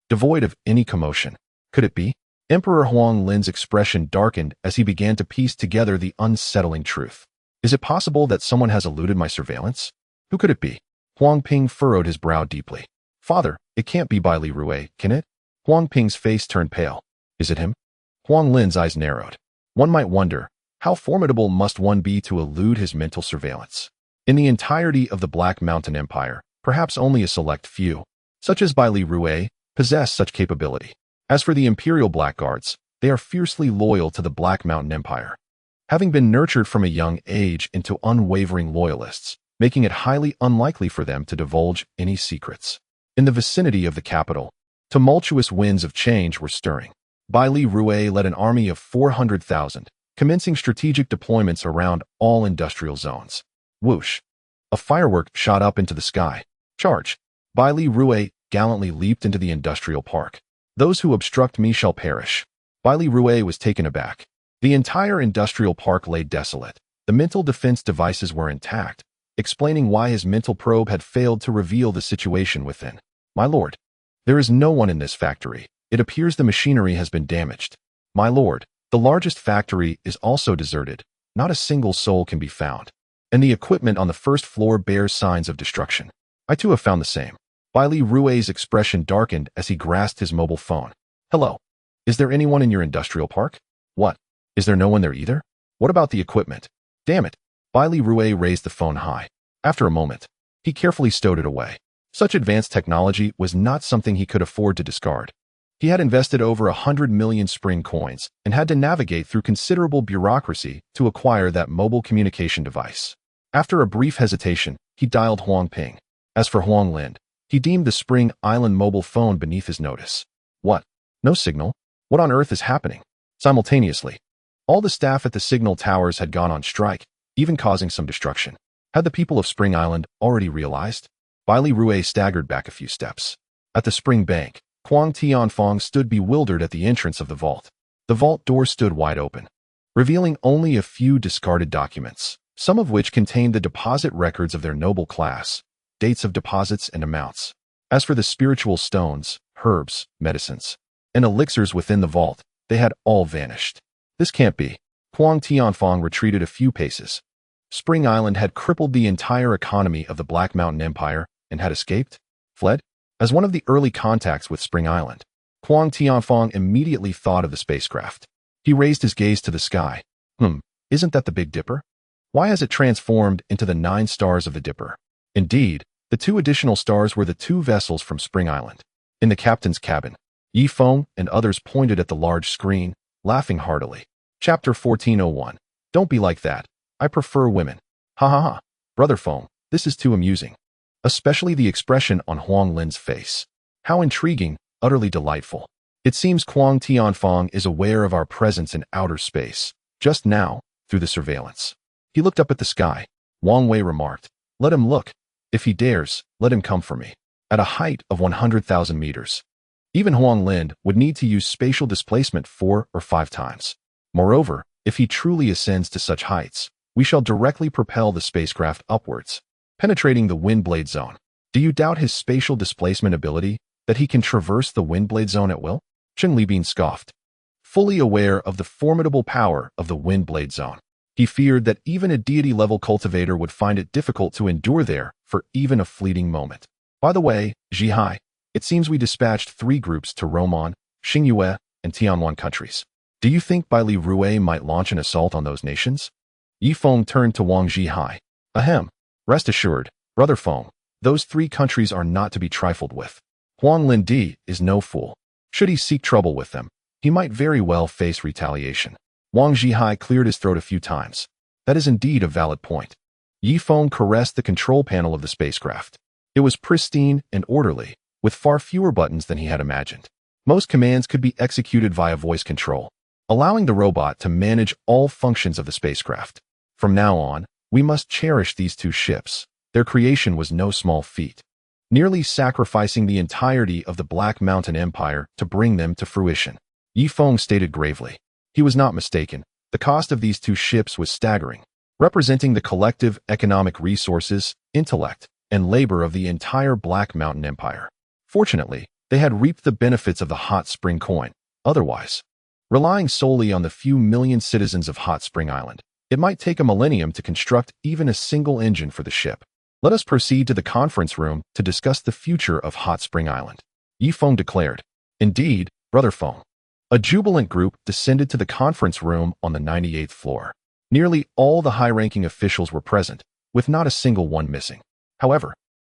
devoid of any commotion. Could it be? Emperor Huang Lin's expression darkened as he began to piece together the unsettling truth. Is it possible that someone has eluded my surveillance? Who could it be? Huang Ping furrowed his brow deeply. Father, it can't be Bai Li Rui, can it? Huang Ping's face turned pale. Is it him? Huang Lin's eyes narrowed. One might wonder, how formidable must one be to elude his mental surveillance? In the entirety of the Black Mountain Empire, perhaps only a select few, such as Bai Li Rui, possess such capability. As for the Imperial Blackguards, they are fiercely loyal to the Black Mountain Empire, having been nurtured from a young age into unwavering loyalists, making it highly unlikely for them to divulge any secrets. In the vicinity of the capital, tumultuous winds of change were stirring. Bai Li Rui led an army of 400,000, commencing strategic deployments around all industrial zones. Whoosh! A firework shot up into the sky. Charge! Bai Li Rui gallantly leaped into the industrial park. Those who obstruct me shall perish. Bai Li Rui was taken aback. The entire industrial park lay desolate. The mental defense devices were intact, explaining why his mental probe had failed to reveal the situation within. My lord, there is no one in this factory. It appears the machinery has been damaged. My lord, the largest factory is also deserted. Not a single soul can be found. And the equipment on the first floor bears signs of destruction. I too have found the same. Bai Li Rui's expression darkened as he grasped his mobile phone. Hello. Is there anyone in your industrial park? What? Is there no one there either? What about the equipment? Damn it. Bai Li Rui raised the phone high. After a moment, he carefully stowed it away. Such advanced technology was not something he could afford to discard. He had invested over 100 million spring coins and had to navigate through considerable bureaucracy to acquire that mobile communication device. After a brief hesitation, he dialed Huang Ping. As for Huang Lin, he deemed the Spring Island mobile phone beneath his notice. What? No signal? What on earth is happening? Simultaneously, all the staff at the signal towers had gone on strike, even causing some destruction. Had the people of Spring Island already realized? Bai Li Rui staggered back a few steps. At the Spring Bank, Huang Tianfang stood bewildered at the entrance of the vault. The vault door stood wide open, revealing only a few discarded documents, some of which contained the deposit records of their noble class, dates of deposits and amounts. As for the spiritual stones, herbs, medicines, and elixirs within the vault, they had all vanished. This can't be. Huang Tianfang retreated a few paces. Spring Island had crippled the entire economy of the Black Mountain Empire and had escaped? Fled? As one of the early contacts with Spring Island, Huang Tianfang immediately thought of the spacecraft. He raised his gaze to the sky. Isn't that the Big Dipper? Why has it transformed into the 9 stars of the Dipper? Indeed, the 2 additional stars were the 2 vessels from Spring Island. In the captain's cabin, Ye Feng and others pointed at the large screen, laughing heartily. Chapter 1401. Don't be like that. I prefer women. Ha ha ha. Brother Feng, this is too amusing. Especially the expression on Huang Lin's face. How intriguing, utterly delightful. It seems Kuang Tianfang is aware of our presence in outer space, just now, through the surveillance. He looked up at the sky. Wang Wei remarked, let him look. If he dares, let him come for me. At a height of 100,000 meters. Even Huang Lin would need to use spatial displacement 4 or 5 times. Moreover, if he truly ascends to such heights, we shall directly propel the spacecraft upwards, penetrating the wind blade zone. Do you doubt his spatial displacement ability, that he can traverse the wind blade zone at will? Chen Libin scoffed. Fully aware of the formidable power of the wind blade zone, he feared that even a deity-level cultivator would find it difficult to endure there for even a fleeting moment. By the way, Zhihai, it seems we dispatched 3 groups to Roman, Xingyue, and Tianwan countries. Do you think Bai Li Rue might launch an assault on those nations? Ye Feng turned to Wang Zhihai. Ahem. Rest assured, Brother Feng, those 3 countries are not to be trifled with. Huang Lindi is no fool. Should he seek trouble with them, he might very well face retaliation. Wang Zhihai cleared his throat a few times. That is indeed a valid point. Ye Feng caressed the control panel of the spacecraft. It was pristine and orderly, with far fewer buttons than he had imagined. Most commands could be executed via voice control, allowing the robot to manage all functions of the spacecraft. From now on, we must cherish these 2 ships. Their creation was no small feat, nearly sacrificing the entirety of the Black Mountain Empire to bring them to fruition. Ye Feng stated gravely. He was not mistaken. The cost of these 2 ships was staggering, representing the collective economic resources, intellect, and labor of the entire Black Mountain Empire. Fortunately, they had reaped the benefits of the Hot Spring coin. Otherwise, relying solely on the few million citizens of Hot Spring Island, it might take a millennium to construct even a single engine for the ship. Let us proceed to the conference room to discuss the future of Hot Spring Island. Ye Feng declared. Indeed, Brother Feng. A jubilant group descended to the conference room on the 98th floor. Nearly all the high-ranking officials were present, with not a single one missing. However,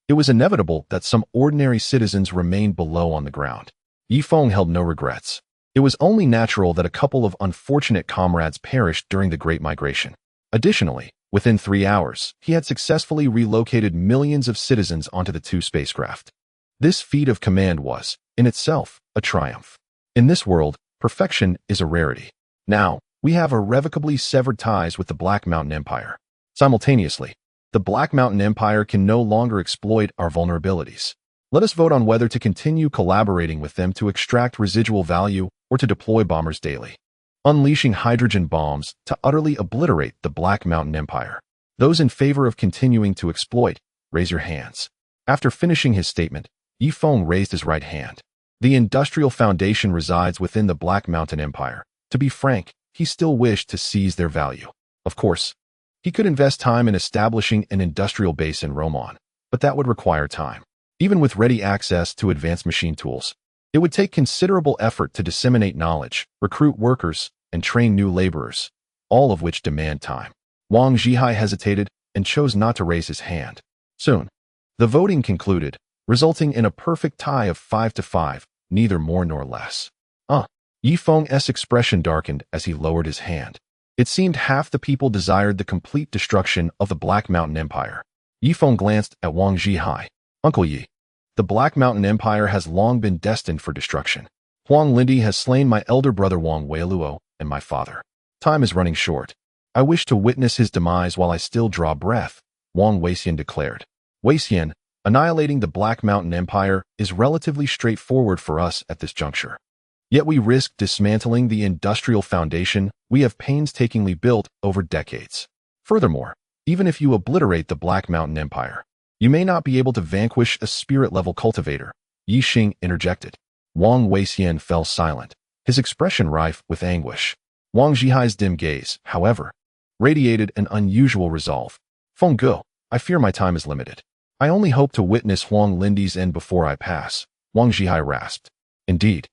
it was inevitable that some ordinary citizens remained below on the ground. Ye Feng held no regrets. It was only natural that a couple of unfortunate comrades perished during the Great Migration. Additionally, within 3 hours, he had successfully relocated millions of citizens onto the 2 spacecraft. This feat of command was, in itself, a triumph. In this world, perfection is a rarity. Now, we have irrevocably severed ties with the Black Mountain Empire. Simultaneously, the Black Mountain Empire can no longer exploit our vulnerabilities. Let us vote on whether to continue collaborating with them to extract residual value or to deploy bombers daily, unleashing hydrogen bombs to utterly obliterate the Black Mountain Empire. Those in favor of continuing to exploit, raise your hands. After finishing his statement, Ye Feng raised his right hand. The industrial foundation resides within the Black Mountain Empire. To be frank, he still wished to seize their value. Of course, he could invest time in establishing an industrial base in Roman, but that would require time. Even with ready access to advanced machine tools, it would take considerable effort to disseminate knowledge, recruit workers, and train new laborers, all of which demand time. Wang Zhihai hesitated and chose not to raise his hand. Soon, the voting concluded, resulting in a perfect tie of 5-5, neither more nor less. Ye Feng's expression darkened as he lowered his hand. It seemed half the people desired the complete destruction of the Black Mountain Empire. Ye Feng glanced at Wang Zhihai. Uncle Yi, the Black Mountain Empire has long been destined for destruction. Huang Lindi has slain my elder brother Wang Weiluo and my father. Time is running short. I wish to witness his demise while I still draw breath, Wang Weixian declared. Weixian, annihilating the Black Mountain Empire is relatively straightforward for us at this juncture. Yet we risk dismantling the industrial foundation we have painstakingly built over decades. Furthermore, even if you obliterate the Black Mountain Empire, you may not be able to vanquish a spirit-level cultivator, Yi Xing interjected. Wang Weixian fell silent, his expression rife with anguish. Wang Zhihai's dim gaze, however, radiated an unusual resolve. Feng Ge, I fear my time is limited. I only hope to witness Huang Lindi's end before I pass, Wang Zhihai rasped. Indeed,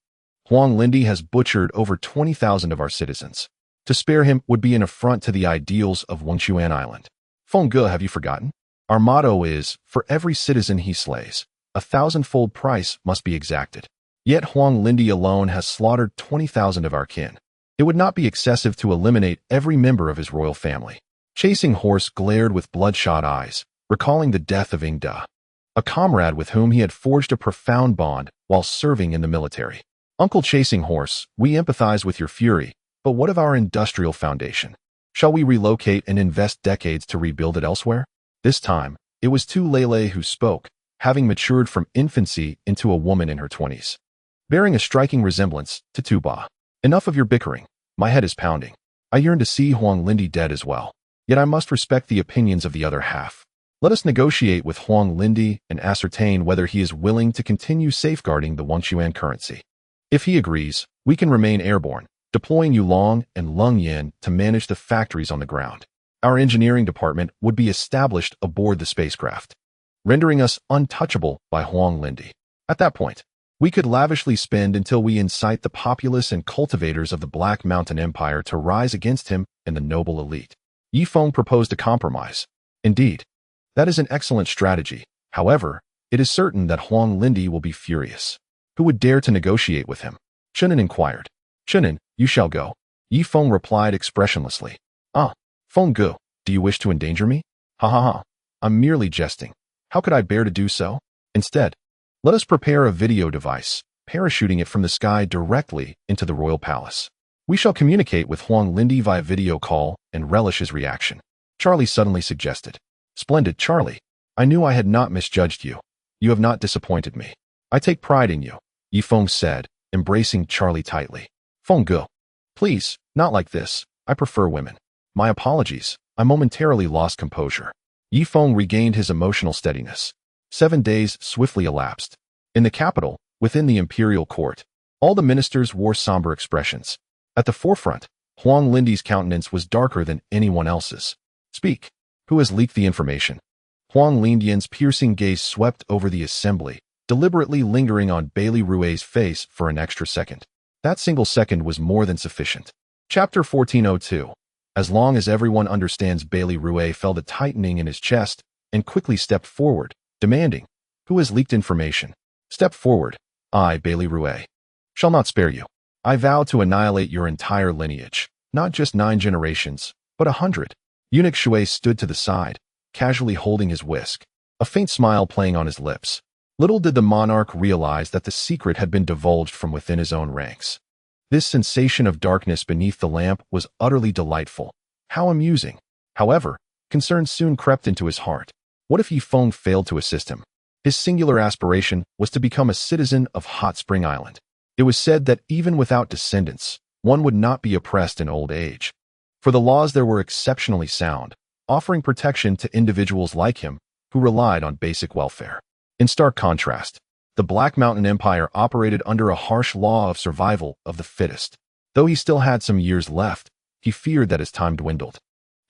Huang Lindi has butchered over 20,000 of our citizens. To spare him would be an affront to the ideals of Wengchuan Island. Feng Ge, have you forgotten? Our motto is, for every citizen he slays, 1,000-fold price must be exacted. Yet Huang Lindi alone has slaughtered 20,000 of our kin. It would not be excessive to eliminate every member of his royal family. Chasing Horse glared with bloodshot eyes, recalling the death of Ingda, a comrade with whom he had forged a profound bond while serving in the military. Uncle Chasing Horse, we empathize with your fury, but what of our industrial foundation? Shall we relocate and invest decades to rebuild it elsewhere? This time, it was Tu Lele who spoke, having matured from infancy into a woman in her 20s. Bearing a striking resemblance to Tu Ba. Enough of your bickering. My head is pounding. I yearn to see Huang Lindi dead as well. Yet I must respect the opinions of the other half. Let us negotiate with Huang Lindi and ascertain whether he is willing to continue safeguarding the Wangchuan currency. If he agrees, we can remain airborne, deploying Yulong and Lung Yin to manage the factories on the ground. Our engineering department would be established aboard the spacecraft, rendering us untouchable by Huang Lindi. At that point, we could lavishly spend until we incite the populace and cultivators of the Black Mountain Empire to rise against him and the noble elite. Ye Feng proposed a compromise. Indeed, that is an excellent strategy. However, it is certain that Huang Lindi will be furious. Who would dare to negotiate with him? Chenin inquired. Chenin, you shall go. Ye Feng replied expressionlessly. Ah, Feng Gu, do you wish to endanger me? Ha ha ha. I'm merely jesting. How could I bear to do so? Instead, let us prepare a video device, parachuting it from the sky directly into the royal palace. We shall communicate with Huang Lindi via video call and relish his reaction. Charlie suddenly suggested. Splendid, Charlie. I knew I had not misjudged you. You have not disappointed me. I take pride in you, Ye Feng said, embracing Charlie tightly. Feng Gu. Please, not like this. I prefer women. My apologies. I momentarily lost composure. Ye Feng regained his emotional steadiness. 7 days swiftly elapsed. In the capital, within the imperial court, all the ministers wore somber expressions. At the forefront, Huang Lindi's countenance was darker than anyone else's. Speak. Who has leaked the information? Huang Lindian's piercing gaze swept over the assembly, deliberately lingering on Bailey Rue's face for an extra second. That single second was more than sufficient. Chapter 1402. As long as everyone understands, Bailey Rue felt a tightening in his chest and quickly stepped forward, demanding, Who has leaked information? Step forward. I, Bailey Rue, shall not spare you. I vow to annihilate your entire lineage, not just 9 generations, but 100. Eunuch Shui stood to the side, casually holding his whisk, a faint smile playing on his lips. Little did the monarch realize that the secret had been divulged from within his own ranks. This sensation of darkness beneath the lamp was utterly delightful. How amusing. However, concern soon crept into his heart. What if Ye Feng failed to assist him? His singular aspiration was to become a citizen of Hot Spring Island. It was said that even without descendants, one would not be oppressed in old age. For the laws there were exceptionally sound, offering protection to individuals like him who relied on basic welfare. In stark contrast, the Black Mountain Empire operated under a harsh law of survival of the fittest. Though he still had some years left, he feared that as time dwindled,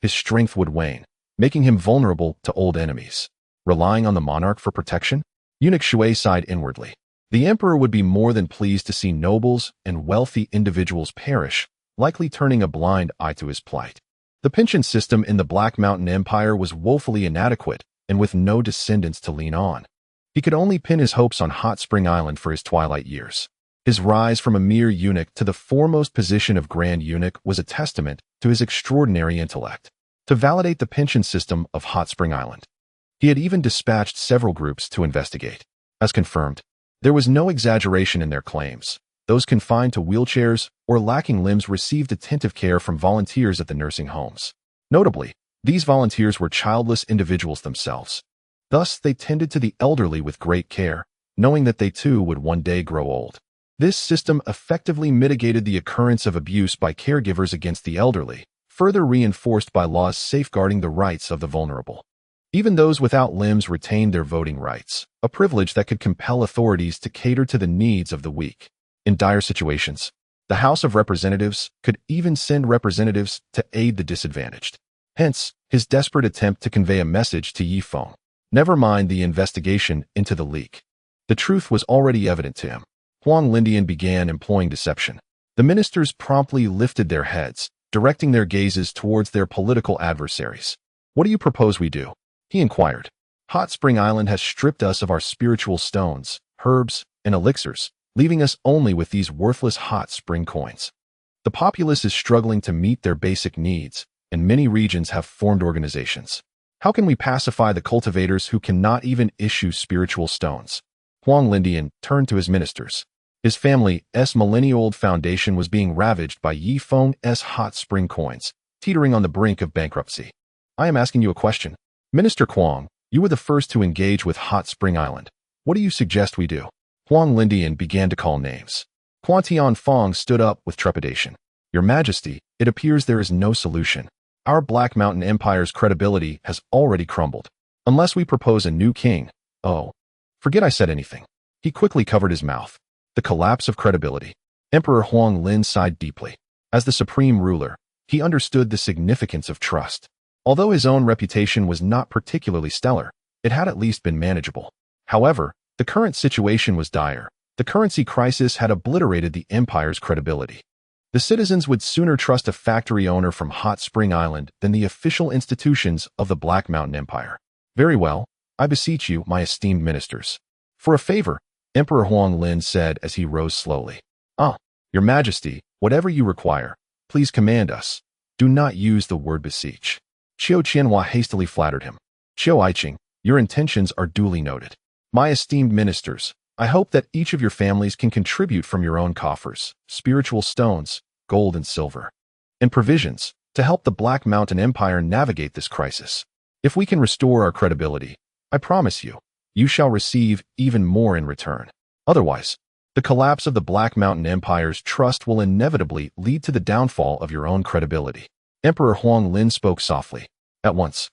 his strength would wane, making him vulnerable to old enemies. Relying on the monarch for protection? Eunuch Shui sighed inwardly. The emperor would be more than pleased to see nobles and wealthy individuals perish, likely turning a blind eye to his plight. The pension system in the Black Mountain Empire was woefully inadequate, and with no descendants to lean on, he could only pin his hopes on Hot Spring Island for his twilight years. His rise from a mere eunuch to the foremost position of Grand Eunuch was a testament to his extraordinary intellect. To validate the pension system of Hot Spring Island, he had even dispatched several groups to investigate. As confirmed, there was no exaggeration in their claims. Those confined to wheelchairs or lacking limbs received attentive care from volunteers at the nursing homes. Notably, these volunteers were childless individuals themselves. Thus, they tended to the elderly with great care, knowing that they too would one day grow old. This system effectively mitigated the occurrence of abuse by caregivers against the elderly, further reinforced by laws safeguarding the rights of the vulnerable. Even those without limbs retained their voting rights, a privilege that could compel authorities to cater to the needs of the weak. In dire situations, the House of Representatives could even send representatives to aid the disadvantaged. Hence, his desperate attempt to convey a message to Ye Feng. Never mind the investigation into the leak. The truth was already evident to him. Huang Lindian began employing deception. The ministers promptly lifted their heads, directing their gazes towards their political adversaries. What do you propose we do? He inquired. Hot Spring Island has stripped us of our spiritual stones, herbs, and elixirs, leaving us only with these worthless hot spring coins. The populace is struggling to meet their basic needs, and many regions have formed organizations. How can we pacify the cultivators who cannot even issue spiritual stones? Huang Lindian turned to his ministers. His family's millennia-old foundation was being ravaged by Ye Feng's hot spring coins, teetering on the brink of bankruptcy. I am asking you a question. Minister Huang, you were the first to engage with Hot Spring Island. What do you suggest we do? Huang Lindian began to call names. Quan Tianfang stood up with trepidation. Your Majesty, it appears there is no solution. Our Black Mountain Empire's credibility has already crumbled. Unless we propose a new king. Oh, forget I said anything. He quickly covered his mouth. The collapse of credibility. Emperor Huang Lin sighed deeply. As the supreme ruler, he understood the significance of trust. Although his own reputation was not particularly stellar, it had at least been manageable. However, the current situation was dire. The currency crisis had obliterated the empire's credibility. The citizens would sooner trust a factory owner from Hot Spring Island than the official institutions of the Black Mountain Empire. Very well, I beseech you, my esteemed ministers. For a favor, Emperor Huang Lin said as he rose slowly. Your Majesty, whatever you require, please command us. Do not use the word beseech. Qiu Qianhua hastily flattered him. Qiu Aiqing, your intentions are duly noted. My esteemed ministers, I hope that each of your families can contribute from your own coffers, spiritual stones, gold and silver, and provisions to help the Black Mountain Empire navigate this crisis. If we can restore our credibility, I promise you, you shall receive even more in return. Otherwise, the collapse of the Black Mountain Empire's trust will inevitably lead to the downfall of your own credibility. Emperor Huang Lin spoke softly. At once,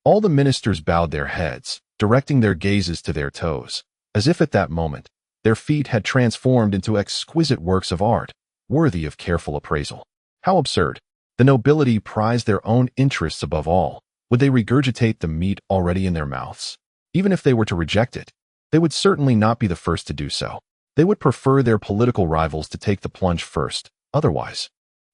all the ministers bowed their heads, directing their gazes to their toes, as if at that moment, their feet had transformed into exquisite works of art, worthy of careful appraisal. How absurd! The nobility prized their own interests above all. Would they regurgitate the meat already in their mouths? Even if they were to reject it, they would certainly not be the first to do so. They would prefer their political rivals to take the plunge first. Otherwise,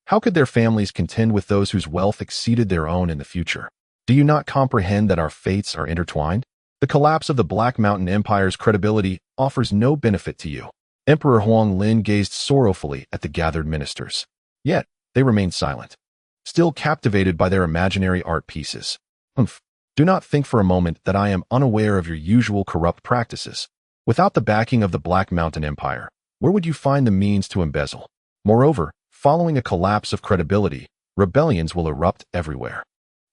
how could their families contend with those whose wealth exceeded their own in the future? Do you not comprehend that our fates are intertwined? The collapse of the Black Mountain Empire's credibility offers no benefit to you. Emperor Huang Lin gazed sorrowfully at the gathered ministers. Yet, they remained silent, still captivated by their imaginary art pieces. Hmph. Do not think for a moment that I am unaware of your usual corrupt practices. Without the backing of the Black Mountain Empire, where would you find the means to embezzle? Moreover, following a collapse of credibility, rebellions will erupt everywhere.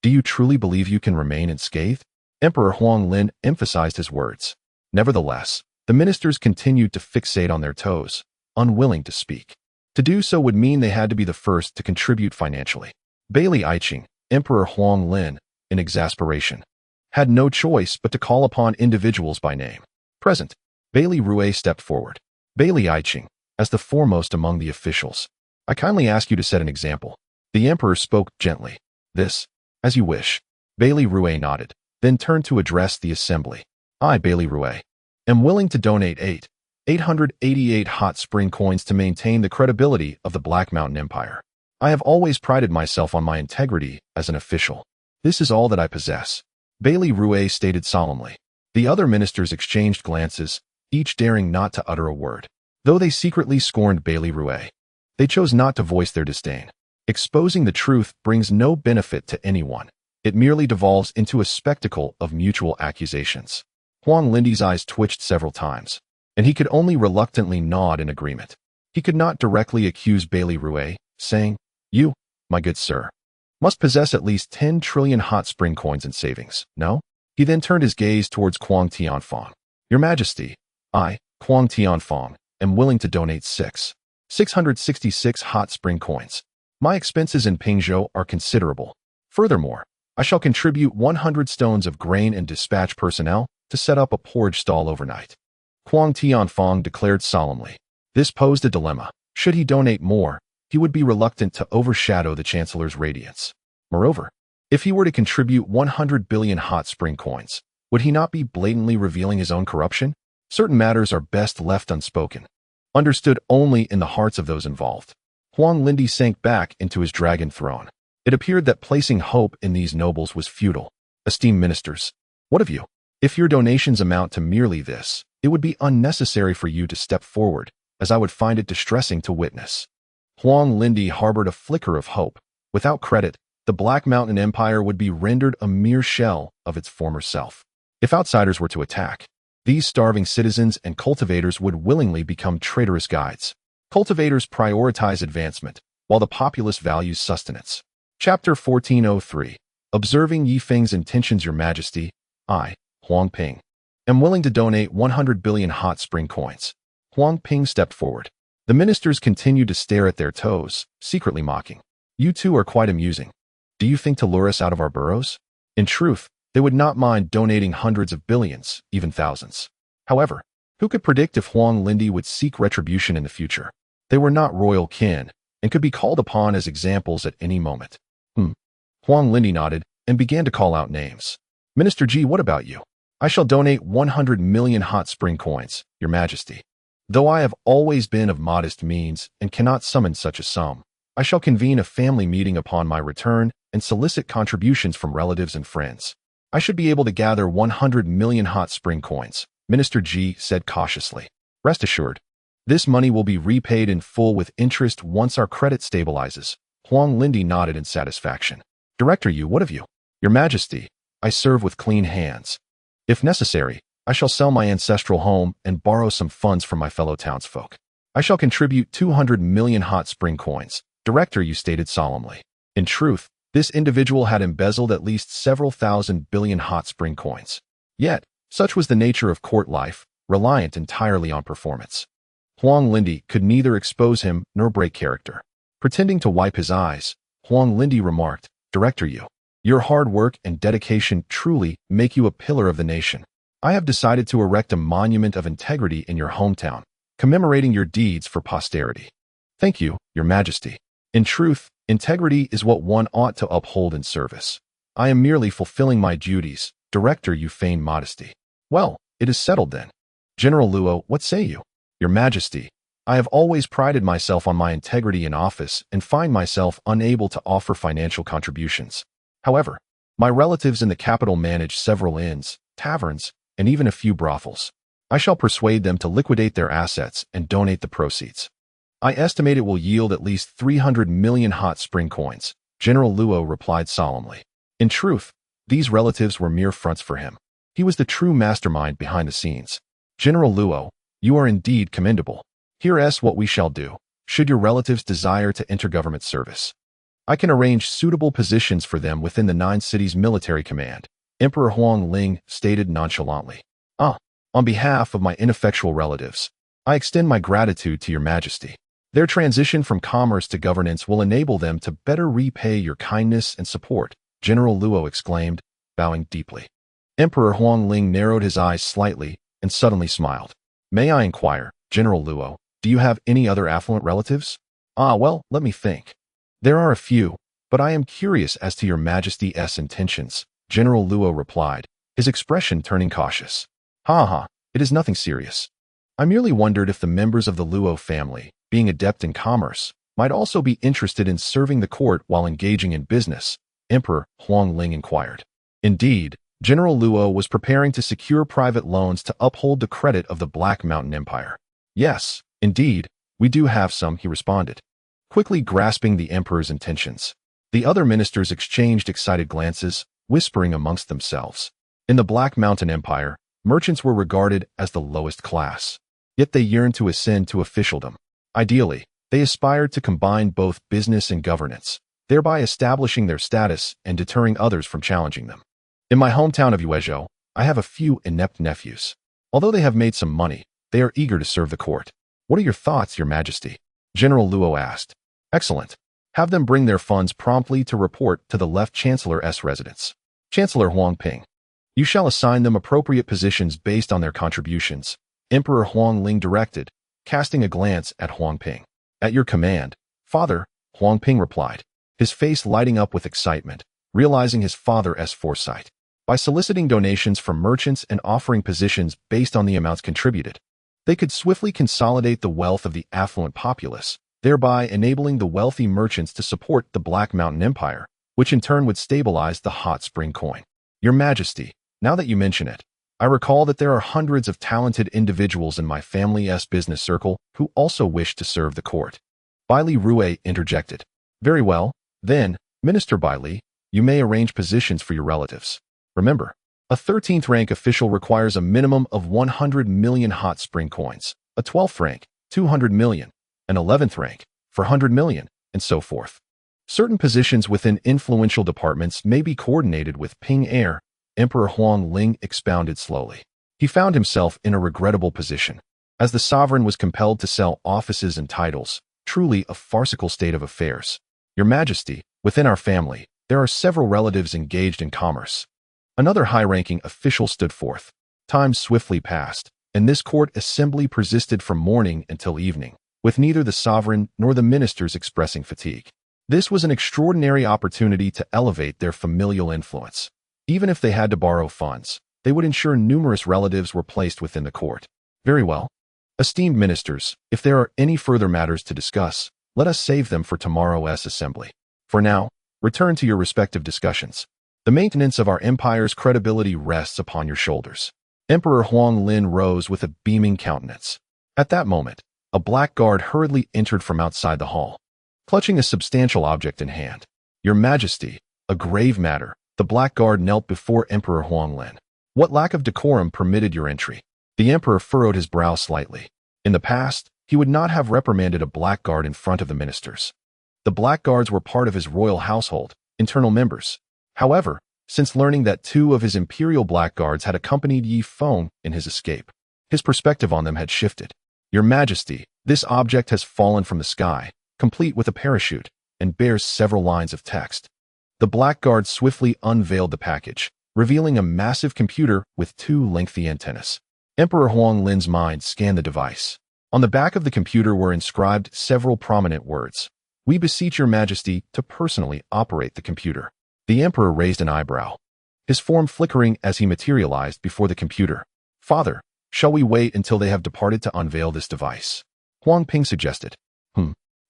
Do you truly believe you can remain unscathed? Emperor Huang Lin emphasized his words. Nevertheless, the ministers continued to fixate on their toes, unwilling to speak. To do so would mean they had to be the first to contribute financially. Bailey Aiqing, Emperor Huang Lin, in exasperation, had no choice but to call upon individuals by name. Present, Bailey Rue stepped forward. Bailey Aiqing, as the foremost among the officials, I kindly ask you to set an example. The emperor spoke gently. This, as you wish. Bailey Rue nodded, then turned to address the assembly. I, Bailey Rue, am willing to donate 888 hot spring coins to maintain the credibility of the Black Mountain Empire. I have always prided myself on my integrity as an official. This is all that I possess. Bailey Rue stated solemnly. The other ministers exchanged glances, each daring not to utter a word. Though they secretly scorned Bailey Rue, they chose not to voice their disdain. Exposing the truth brings no benefit to anyone. It merely devolves into a spectacle of mutual accusations. Huang Lindi's eyes twitched several times, and he could only reluctantly nod in agreement. He could not directly accuse Bailey Rue, saying, You, my good sir, must possess at least 10 trillion hot spring coins in savings, no? He then turned his gaze towards Quan Tianfang. Your Majesty, I, Quan Tianfang, am willing to donate 666 hot spring coins. My expenses in Pingzhou are considerable. Furthermore, I shall contribute 100 stones of grain and dispatch personnel to set up a porridge stall overnight. Quan Tianfang declared solemnly. This posed a dilemma. Should he donate more, he would be reluctant to overshadow the Chancellor's radiance. Moreover, if he were to contribute 100 billion hot spring coins, would he not be blatantly revealing his own corruption? Certain matters are best left unspoken, understood only in the hearts of those involved. Huang Lindi sank back into his dragon throne. It appeared that placing hope in these nobles was futile. Esteemed ministers, What of you? If your donations amount to merely this, it would be unnecessary for you to step forward, as I would find it distressing to witness. Huang Lindi harbored a flicker of hope. Without credit, the Black Mountain Empire would be rendered a mere shell of its former self. If outsiders were to attack, these starving citizens and cultivators would willingly become traitorous guides. Cultivators prioritize advancement, while the populace values sustenance. Chapter 1403. Observing Ye Feng's intentions, Your Majesty, I, Huang Ping, am willing to donate 100 billion hot spring coins. Huang Ping stepped forward. The ministers continued to stare at their toes, secretly mocking. You two are quite amusing. Do you think to lure us out of our burrows? In truth, they would not mind donating hundreds of billions, even thousands. However, who could predict if Huang Lindi would seek retribution in the future? They were not royal kin, and could be called upon as examples at any moment. Huang Lindi nodded and began to call out names. Minister Ji, what about you? I shall donate 100 million hot spring coins, Your Majesty. Though I have always been of modest means and cannot summon such a sum, I shall convene a family meeting upon my return and solicit contributions from relatives and friends. I should be able to gather 100 million hot spring coins, Minister Ji said cautiously. Rest assured, this money will be repaid in full with interest once our credit stabilizes. Huang Lindi nodded in satisfaction. Director Yu, what of you? Your Majesty, I serve with clean hands. If necessary, I shall sell my ancestral home and borrow some funds from my fellow townsfolk. I shall contribute 200 million hot spring coins, Director Yu stated solemnly. In truth, this individual had embezzled at least several thousand billion hot spring coins. Yet, such was the nature of court life, reliant entirely on performance. Huang Lindi could neither expose him nor break character. Pretending to wipe his eyes, Huang Lindi remarked, Director Yu, your hard work and dedication truly make you a pillar of the nation. I have decided to erect a monument of integrity in your hometown, commemorating your deeds for posterity. Thank you, Your Majesty. In truth, integrity is what one ought to uphold in service. I am merely fulfilling my duties, Director Yu feigned modesty. Well, it is settled then. General Luo, what say you? Your Majesty, I have always prided myself on my integrity in office and find myself unable to offer financial contributions. However, my relatives in the capital manage several inns, taverns, and even a few brothels. I shall persuade them to liquidate their assets and donate the proceeds. I estimate it will yield at least 300 million hot spring coins, General Luo replied solemnly. In truth, these relatives were mere fronts for him. He was the true mastermind behind the scenes. General Luo, you are indeed commendable. Here's what we shall do, should your relatives desire to enter government service. I can arrange suitable positions for them within the 9 cities' military command, Emperor Huang Ling stated nonchalantly. On behalf of my ineffectual relatives, I extend my gratitude to Your Majesty. Their transition from commerce to governance will enable them to better repay your kindness and support, General Luo exclaimed, bowing deeply. Emperor Huang Ling narrowed his eyes slightly and suddenly smiled. May I inquire, General Luo, do you have any other affluent relatives? Well, let me think. There are a few, but I am curious as to Your Majesty's intentions, General Luo replied, his expression turning cautious. It is nothing serious. I merely wondered if the members of the Luo family, being adept in commerce, might also be interested in serving the court while engaging in business, Emperor Huang Ling inquired. Indeed, General Luo was preparing to secure private loans to uphold the credit of the Black Mountain Empire. Yes, indeed, we do have some, he responded, quickly grasping the emperor's intentions. The other ministers exchanged excited glances, whispering amongst themselves. In the Black Mountain Empire, merchants were regarded as the lowest class, yet they yearned to ascend to officialdom. Ideally, they aspired to combine both business and governance, thereby establishing their status and deterring others from challenging them. In my hometown of Yuezhou, I have a few inept nephews. Although they have made some money, they are eager to serve the court. What are your thoughts, Your Majesty? General Luo asked. Excellent. Have them bring their funds promptly to report to the Left Chancellor's residence. Chancellor Huang Ping. You shall assign them appropriate positions based on their contributions, Emperor Huang Ling directed, casting a glance at Huang Ping. At your command, Father, Huang Ping replied, his face lighting up with excitement, realizing his father's foresight. By soliciting donations from merchants and offering positions based on the amounts contributed, they could swiftly consolidate the wealth of the affluent populace, thereby enabling the wealthy merchants to support the Black Mountain Empire, which in turn would stabilize the hot spring coin. Your Majesty, Now that you mention it, I recall that there are hundreds of talented individuals in my family's business circle who also wish to serve the court. Baili Rue interjected. Very well, then, Minister Baili, you may arrange positions for your relatives. Remember, a 13th rank official requires a minimum of 100 million hot spring coins, a 12th rank, 200 million, an 11th rank, 400 million, and so forth. Certain positions within influential departments may be coordinated with Ping Air, Emperor Huang Ling expounded slowly. He found himself in a regrettable position, as the sovereign was compelled to sell offices and titles, truly a farcical state of affairs. Your Majesty, within our family, there are several relatives engaged in commerce. Another high-ranking official stood forth. Time swiftly passed, and this court assembly persisted from morning until evening, with neither the sovereign nor the ministers expressing fatigue. This was an extraordinary opportunity to elevate their familial influence. Even if they had to borrow funds, they would ensure numerous relatives were placed within the court. Very well. Esteemed ministers, if there are any further matters to discuss, let us save them for tomorrow's assembly. For now, return to your respective discussions. The maintenance of our empire's credibility rests upon your shoulders. Emperor Huang Lin rose with a beaming countenance. At that moment, a black guard hurriedly entered from outside the hall, clutching a substantial object in hand. Your Majesty, a grave matter. The black guard knelt before Emperor Huang Lin. What lack of decorum permitted your entry? The emperor furrowed his brow slightly. In the past, he would not have reprimanded a black guard in front of the ministers. The black guards were part of his royal household, internal members. However, since learning that 2 of his imperial blackguards had accompanied Ye Feng in his escape, his perspective on them had shifted. Your Majesty, this object has fallen from the sky, complete with a parachute, and bears several lines of text. The blackguard swiftly unveiled the package, revealing a massive computer with 2 lengthy antennas. Emperor Huang Lin's mind scanned the device. On the back of the computer were inscribed several prominent words. We beseech your Majesty to personally operate the computer. The emperor raised an eyebrow, his form flickering as he materialized before the computer. Father, shall we wait until they have departed to unveil this device? Huang Ping suggested.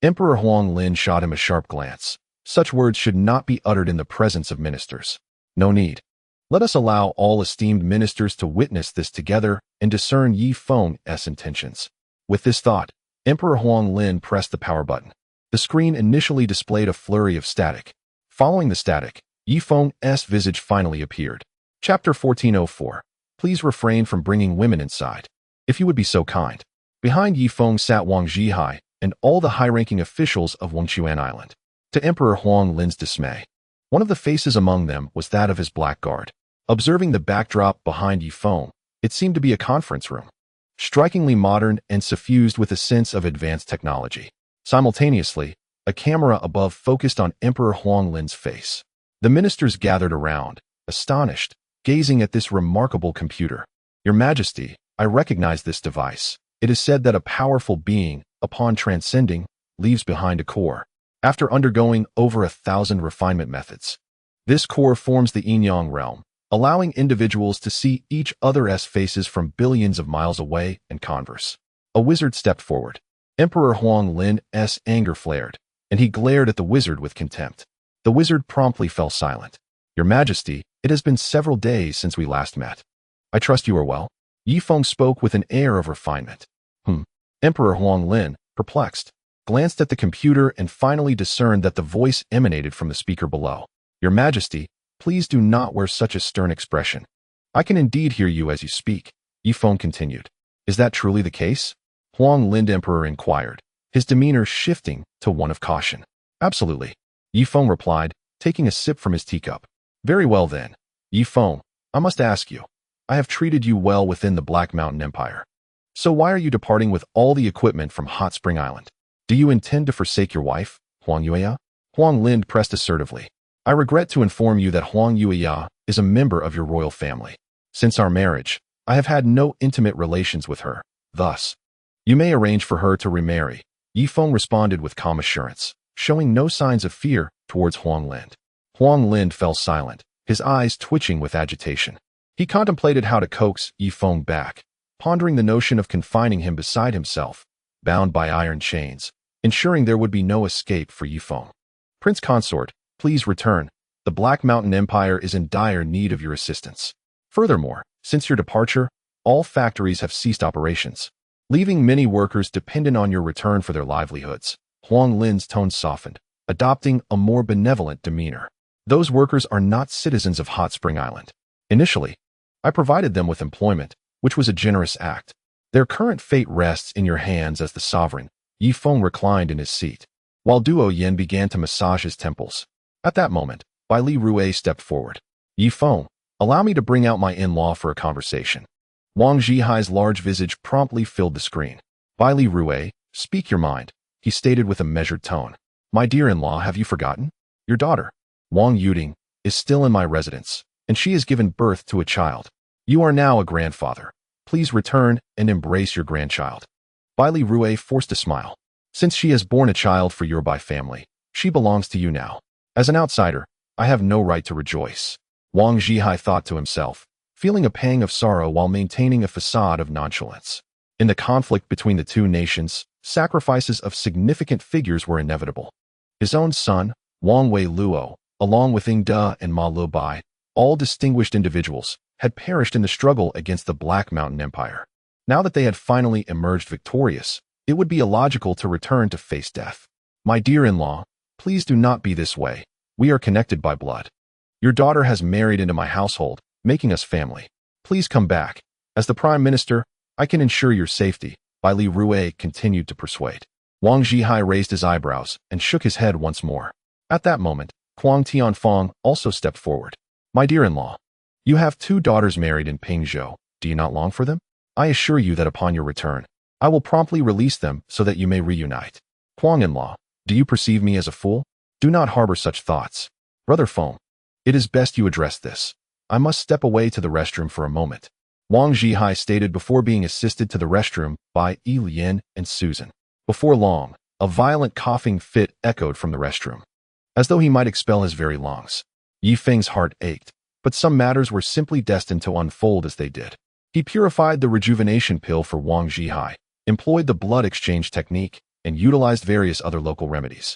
Emperor Huang Lin shot him a sharp glance. Such words should not be uttered in the presence of ministers. No need. Let us allow all esteemed ministers to witness this together and discern Ye Feng's intentions. With this thought, Emperor Huang Lin pressed the power button. The screen initially displayed a flurry of static. Following the static, Ye Feng's visage finally appeared. Chapter 1404. Please refrain from bringing women inside. If you would be so kind. Behind Ye Feng sat Wang Zhihai and all the high-ranking officials of Wengquan Island. To Emperor Huang Lin's dismay, one of the faces among them was that of his blackguard. Observing the backdrop behind Ye Feng, it seemed to be a conference room, strikingly modern and suffused with a sense of advanced technology. Simultaneously, a camera above focused on Emperor Huang Lin's face. The ministers gathered around, astonished, gazing at this remarkable computer. Your Majesty, I recognize this device. It is said that a powerful being, upon transcending, leaves behind a core. After undergoing over 1,000 refinement methods, this core forms the yin-yang realm, allowing individuals to see each other's faces from billions of miles away and converse. A wizard stepped forward. Emperor Huang Lin's anger flared, and he glared at the wizard with contempt. The wizard promptly fell silent. Your Majesty, it has been several days since we last met. I trust you are well. Ye Feng spoke with an air of refinement. Emperor Huang Lin, perplexed, glanced at the computer and finally discerned that the voice emanated from the speaker below. Your Majesty, please do not wear such a stern expression. I can indeed hear you as you speak. Ye Feng continued. Is that truly the case? Huang Lin Emperor inquired, his demeanor shifting to one of caution. Absolutely. Ye Feng replied, taking a sip from his teacup. Very well then. Ye Feng, I must ask you. I have treated you well within the Black Mountain Empire. So why are you departing with all the equipment from Hot Spring Island? Do you intend to forsake your wife, Huang Yueya? Huang Lin pressed assertively. I regret to inform you that Huang Yueya is a member of your royal family. Since our marriage, I have had no intimate relations with her. Thus, you may arrange for her to remarry. Ye Feng responded with calm assurance, showing no signs of fear towards Huang Lin. Huang Lin fell silent, his eyes twitching with agitation. He contemplated how to coax Ye Feng back, pondering the notion of confining him beside himself, bound by iron chains, ensuring there would be no escape for Ye Feng. Prince Consort, please return. The Black Mountain Empire is in dire need of your assistance. Furthermore, since your departure, all factories have ceased operations, leaving many workers dependent on your return for their livelihoods. Huang Lin's tone softened, adopting a more benevolent demeanor. Those workers are not citizens of Hot Spring Island. Initially, I provided them with employment, which was a generous act. Their current fate rests in your hands as the sovereign. Ye Feng reclined in his seat, while Duo Yin began to massage his temples. At that moment, Bai Li Rui stepped forward. Ye Feng, allow me to bring out my in-law for a conversation. Wang Zhihai's large visage promptly filled the screen. Bai Li Rui, speak your mind, he stated with a measured tone. My dear in-law, have you forgotten? Your daughter, Wang Yueya, is still in my residence, and she has given birth to a child. You are now a grandfather. Please return and embrace your grandchild. Bai Li Rui forced a smile. Since she has borne a child for your Bai family, she belongs to you now. As an outsider, I have no right to rejoice. Wang Zhihai thought to himself, feeling a pang of sorrow while maintaining a facade of nonchalance. In the conflict between the two nations, sacrifices of significant figures were inevitable. His own son, Wang Wei Luo, along with Ying De and Ma Lu Bai, all distinguished individuals, had perished in the struggle against the Black Mountain Empire. Now that they had finally emerged victorious, it would be illogical to return to face death. My dear in-law, please do not be this way. We are connected by blood. Your daughter has married into my household, making us family. Please come back. As the Prime Minister, I can ensure your safety. Bai Li Rui continued to persuade. Wang Zhihai raised his eyebrows and shook his head once more. At that moment, Huang Tianfang also stepped forward. My dear in-law, you have 2 daughters married in Pingzhou. Do you not long for them? I assure you that upon your return, I will promptly release them so that you may reunite. Huang in-law, do you perceive me as a fool? Do not harbor such thoughts. Brother Feng, it is best you address this. I must step away to the restroom for a moment. Wang Zhihai stated before being assisted to the restroom by Yi Lian and Susan. Before long, a violent coughing fit echoed from the restroom, as though he might expel his very lungs. Ye Feng's heart ached, but some matters were simply destined to unfold as they did. He purified the rejuvenation pill for Wang Zhihai, employed the blood exchange technique, and utilized various other local remedies.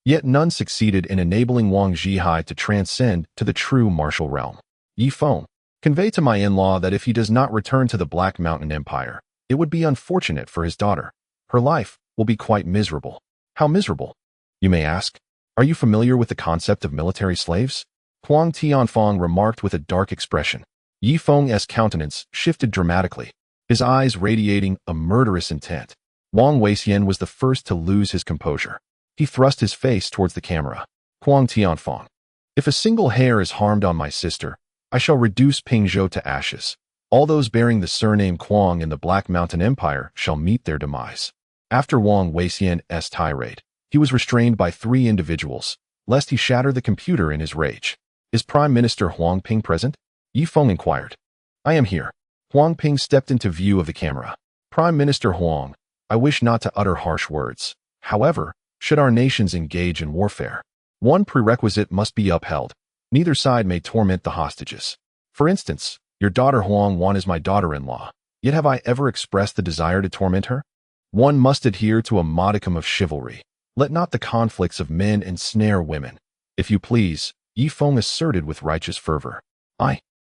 Yet none succeeded in enabling Wang Zhihai to transcend to the true martial realm. Ye Feng, convey to my in-law that if he does not return to the Black Mountain Empire, it would be unfortunate for his daughter. Her life will be quite miserable. How miserable? You may ask. Are you familiar with the concept of military slaves? Huang Tianfang remarked with a dark expression. Ye Feng's countenance shifted dramatically, his eyes radiating a murderous intent. Wang Weixian was the first to lose his composure. He thrust his face towards the camera. Huang Tianfang, if a single hair is harmed on my sister, I shall reduce Pingzhou to ashes. All those bearing the surname Huang in the Black Mountain Empire shall meet their demise. After Wang Weixian's tirade, he was restrained by 3 individuals, lest he shatter the computer in his rage. Is Prime Minister Huang Ping present? Ye Feng inquired. I am here. Huang Ping stepped into view of the camera. Prime Minister Huang, I wish not to utter harsh words. However, should our nations engage in warfare, one prerequisite must be upheld. Neither side may torment the hostages. For instance, your daughter Huang Wan is my daughter-in-law, yet have I ever expressed the desire to torment her? One must adhere to a modicum of chivalry. Let not the conflicts of men ensnare women. If you please, Ye Feng asserted with righteous fervor.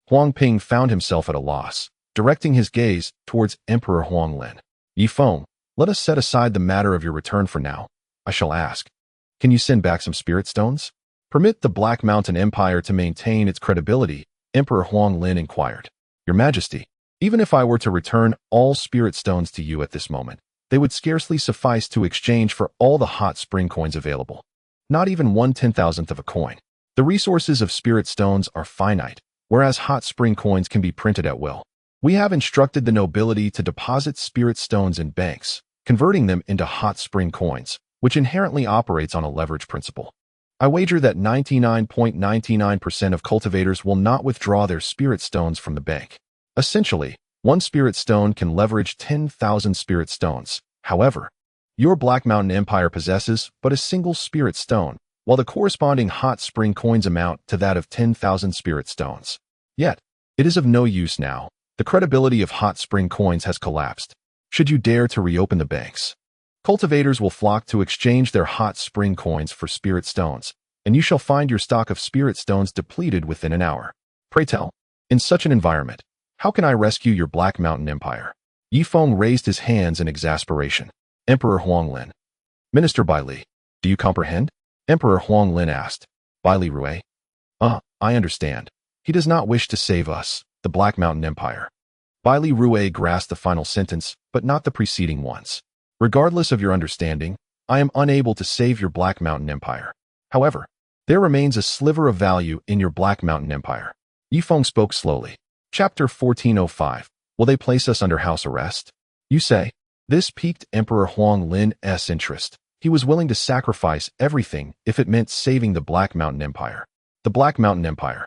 Huang Ping found himself at a loss, directing his gaze towards Emperor Huang Lin. Ye Feng, let us set aside the matter of your return for now. I shall ask, can you send back some spirit stones? Permit the Black Mountain Empire to maintain its credibility, Emperor Huang Lin inquired. Your Majesty, even if I were to return all spirit stones to you at this moment, they would scarcely suffice to exchange for all the hot spring coins available. Not even 1/10,000th of a coin. The resources of spirit stones are finite, whereas hot spring coins can be printed at will. We have instructed the nobility to deposit spirit stones in banks, converting them into hot spring coins, which inherently operates on a leverage principle. I wager that 99.99% of cultivators will not withdraw their spirit stones from the bank. Essentially, one spirit stone can leverage 10,000 spirit stones. However, your Black Mountain Empire possesses but a single spirit stone, while the corresponding hot spring coins amount to that of 10,000 spirit stones. Yet, it is of no use now. The credibility of hot spring coins has collapsed. Should you dare to reopen the banks, cultivators will flock to exchange their hot spring coins for spirit stones, and you shall find your stock of spirit stones depleted within an hour. Pray tell, In such an environment, how can I rescue your Black Mountain Empire? Ye Feng raised his hands in exasperation. Emperor Huang Lin. Minister Bai Li, do you comprehend? Emperor Huang Lin asked. Bai Li Rui. I understand. He does not wish to save us, the Black Mountain Empire. Bai Li Rui grasped the final sentence, but not the preceding ones. Regardless of your understanding, I am unable to save your Black Mountain Empire. However, there remains a sliver of value in your Black Mountain Empire. Ye Feng spoke slowly. Chapter 1405. Will they place us under house arrest? You say. This piqued Emperor Huang Lin's interest. He was willing to sacrifice everything if it meant saving the Black Mountain Empire. The Black Mountain Empire,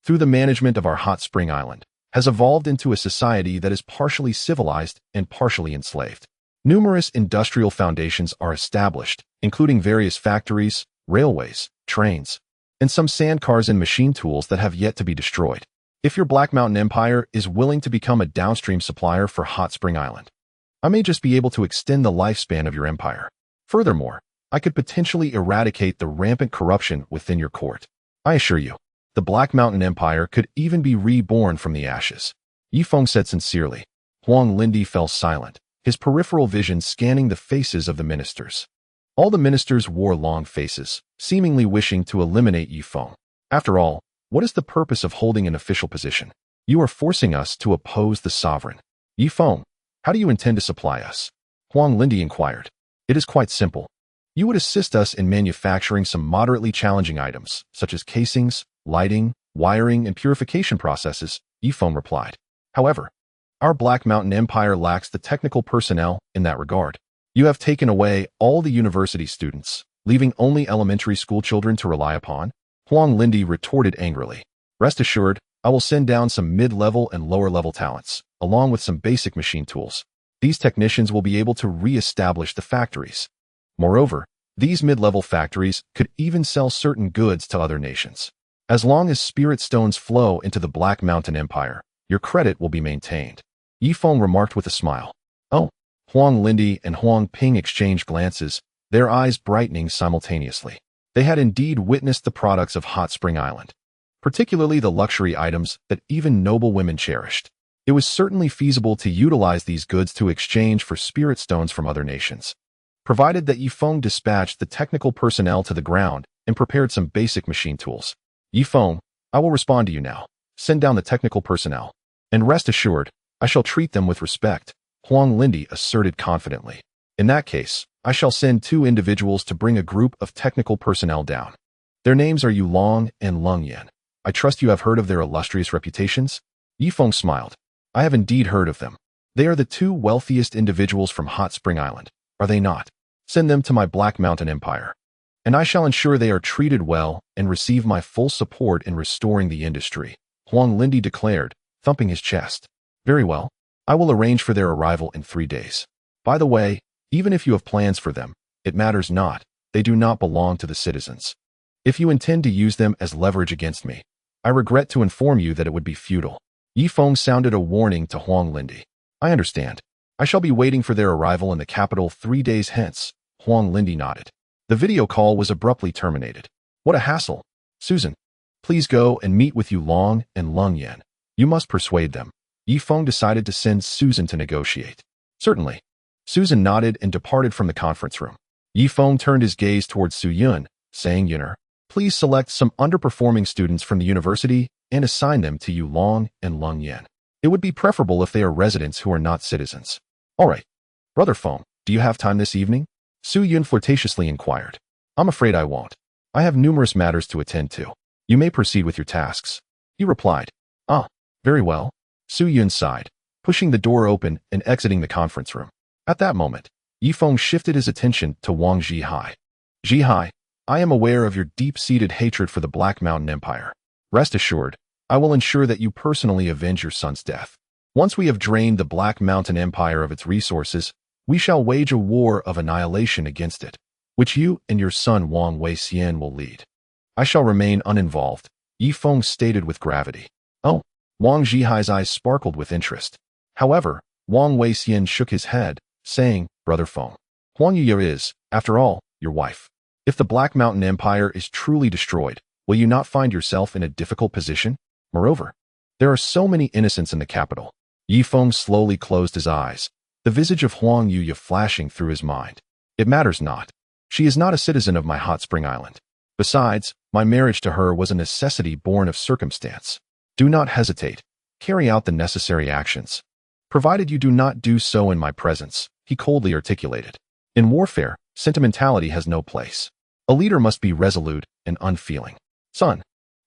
through the management of our hot spring island, has evolved into a society that is partially civilized and partially enslaved. Numerous industrial foundations are established, including various factories, railways, trains, and some sandcars and machine tools that have yet to be destroyed. If your Black Mountain Empire is willing to become a downstream supplier for Hot Spring Island, I may just be able to extend the lifespan of your empire. Furthermore, I could potentially eradicate the rampant corruption within your court. I assure you, the Black Mountain Empire could even be reborn from the ashes. Ye Feng said sincerely. Huang Lindi fell silent, his peripheral vision scanning the faces of the ministers. All the ministers wore long faces, seemingly wishing to eliminate Ye Feng. After all, what is the purpose of holding an official position? You are forcing us to oppose the sovereign. Ye Feng, how do you intend to supply us? Huang Lindi inquired. It is quite simple. You would assist us in manufacturing some moderately challenging items, such as casings, lighting, wiring, and purification processes, Ye Feng replied. However, our Black Mountain Empire lacks the technical personnel in that regard. You have taken away all the university students, leaving only elementary school children to rely upon? Huang Lindi retorted angrily. Rest assured, I will send down some mid-level and lower-level talents, along with some basic machine tools. These technicians will be able to re-establish the factories. Moreover, these mid-level factories could even sell certain goods to other nations. As long as spirit stones flow into the Black Mountain Empire, your credit will be maintained. Ye Feng remarked with a smile. Oh, Huang Lindi and Huang Ping exchanged glances, their eyes brightening simultaneously. They had indeed witnessed the products of Hot Spring Island, particularly the luxury items that even noble women cherished. It was certainly feasible to utilize these goods to exchange for spirit stones from other nations, provided that Ye Feng dispatched the technical personnel to the ground and prepared some basic machine tools. Ye Feng, I will respond to you now. Send down the technical personnel. And rest assured, I shall treat them with respect, Huang Lindi asserted confidently. In that case, I shall send 2 individuals to bring a group of technical personnel down. Their names are Yu Long and Lung Yan. I trust you have heard of their illustrious reputations? Ye Feng smiled. I have indeed heard of them. They are the 2 wealthiest individuals from Hot Spring Island, are they not? Send them to my Black Mountain Empire, and I shall ensure they are treated well and receive my full support in restoring the industry, Huang Lindi declared, thumping his chest. Very well. I will arrange for their arrival in 3 days. By the way, even if you have plans for them, it matters not. They do not belong to the citizens. If you intend to use them as leverage against me, I regret to inform you that it would be futile. Ye Feng sounded a warning to Huang Lindi. I understand. I shall be waiting for their arrival in the capital 3 days hence, Huang Lindi nodded. The video call was abruptly terminated. What a hassle. Susan, please go and meet with Yu Long and Lung Yan. You must persuade them. Ye Feng decided to send Susan to negotiate. Certainly. Susan nodded and departed from the conference room. Ye Feng turned his gaze towards Su Yun, saying, Yuner, please select some underperforming students from the university and assign them to Yu Long and Lung Yan. It would be preferable if they are residents who are not citizens. All right. Brother Feng, do you have time this evening? Su Yun flirtatiously inquired. I'm afraid I won't. I have numerous matters to attend to. You may proceed with your tasks. He replied. Ah, very well. Su Yun sighed, pushing the door open and exiting the conference room. At that moment, Ye Feng shifted his attention to Wang Zhihai. Zhihai, I am aware of your deep-seated hatred for the Black Mountain Empire. Rest assured, I will ensure that you personally avenge your son's death. Once we have drained the Black Mountain Empire of its resources, we shall wage a war of annihilation against it, which you and your son Wang Weixian will lead. I shall remain uninvolved, Ye Feng stated with gravity. Oh, Wang Zhihai's eyes sparkled with interest. However, Wang Weixian shook his head, saying, Brother Feng, Huang Yueya is, after all, your wife. If the Black Mountain Empire is truly destroyed, will you not find yourself in a difficult position? Moreover, There are so many innocents in the capital. Ye Feng slowly closed his eyes, the visage of Huang Yueya flashing through his mind. It matters not. She is not a citizen of my hot spring island. Besides, my marriage to her was a necessity born of circumstance. Do not hesitate. Carry out the necessary actions. Provided you do not do so in my presence, he coldly articulated. In warfare, sentimentality has no place. A leader must be resolute and unfeeling. Son,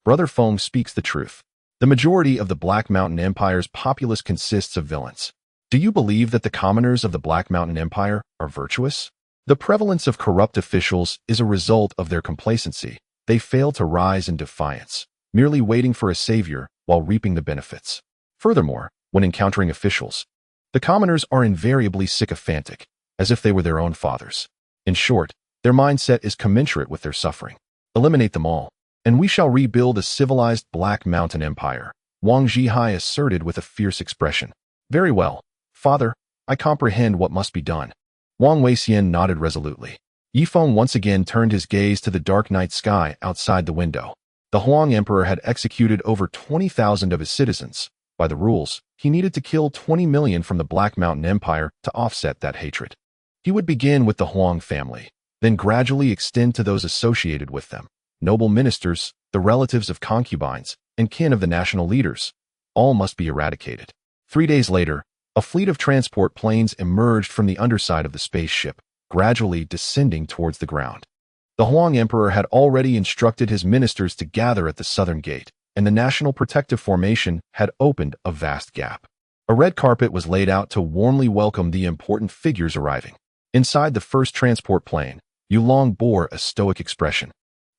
Brother Feng speaks the truth. The majority of the Black Mountain Empire's populace consists of villains. Do you believe that the commoners of the Black Mountain Empire are virtuous? The prevalence of corrupt officials is a result of their complacency. They fail to rise in defiance, merely waiting for a savior while reaping the benefits. Furthermore, when encountering officials, the commoners are invariably sycophantic, as if they were their own fathers. In short, their mindset is commensurate with their suffering. Eliminate them all, and we shall rebuild a civilized Black Mountain Empire, Wang Zhihai asserted with a fierce expression. Very well, father, I comprehend what must be done. Wang Weixian nodded resolutely. Ye Feng once again turned his gaze to the dark night sky outside the window. The Huang Emperor had executed over 20,000 of his citizens. By the rules, he needed to kill 20 million from the Black Mountain Empire to offset that hatred. He would begin with the Huang family, then gradually extend to those associated with them. Noble ministers, the relatives of concubines, and kin of the national leaders. All must be eradicated. 3 days later, a fleet of transport planes emerged from the underside of the spaceship, gradually descending towards the ground. The Huang Emperor had already instructed his ministers to gather at the southern gate, and the National Protective Formation had opened a vast gap. A red carpet was laid out to warmly welcome the important figures arriving. Inside the first transport plane, Yulong bore a stoic expression.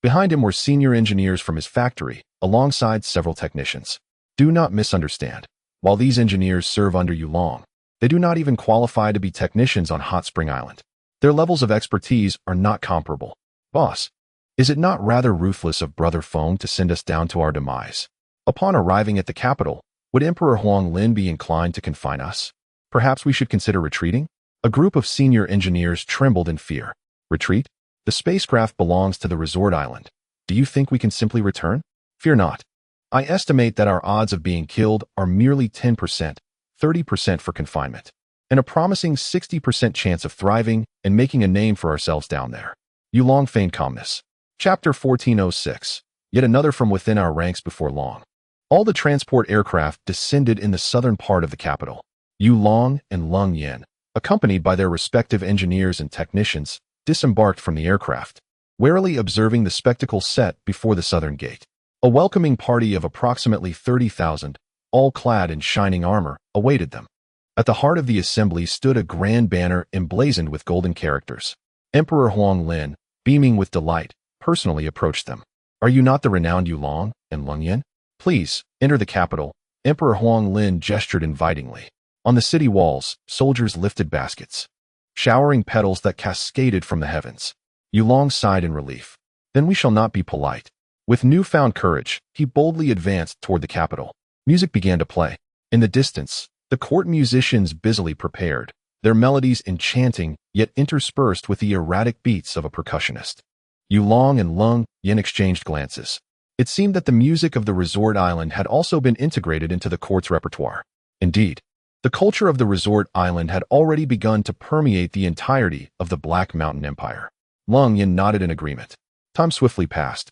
Behind him were senior engineers from his factory, alongside several technicians. Do not misunderstand. While these engineers serve under Yulong, they do not even qualify to be technicians on Hot Spring Island. Their levels of expertise are not comparable. Boss, is it not rather ruthless of Brother Feng to send us down to our demise? Upon arriving at the capital, would Emperor Huang Lin be inclined to confine us? Perhaps we should consider retreating? A group of senior engineers trembled in fear. Retreat? The spacecraft belongs to the resort island. Do you think we can simply return? Fear not. I estimate that our odds of being killed are merely 10%, 30% for confinement, and a promising 60% chance of thriving and making a name for ourselves down there. Yulong feigned calmness. Chapter 1406. Yet another from within our ranks before long. All the transport aircraft descended in the southern part of the capital. Yulong and Lung Yin, accompanied by their respective engineers and technicians, disembarked from the aircraft, warily observing the spectacle set before the southern gate. A welcoming party of approximately 30,000, all clad in shining armor, awaited them. At the heart of the assembly stood a grand banner emblazoned with golden characters. Emperor Huang Lin, beaming with delight, personally approached them. Are you not the renowned Yulong and Lung Yin? Please, enter the capital. Emperor Huang Lin gestured invitingly. On the city walls, soldiers lifted baskets, showering petals that cascaded from the heavens. Yulong sighed in relief. Then we shall not be polite. With newfound courage, he boldly advanced toward the capital. Music began to play. In the distance, the court musicians busily prepared, their melodies enchanting yet interspersed with the erratic beats of a percussionist. Yulong and Lung Yin exchanged glances. It seemed that the music of the resort island had also been integrated into the court's repertoire. Indeed, the culture of the resort island had already begun to permeate the entirety of the Black Mountain Empire. Lung Yin nodded in agreement. Time swiftly passed,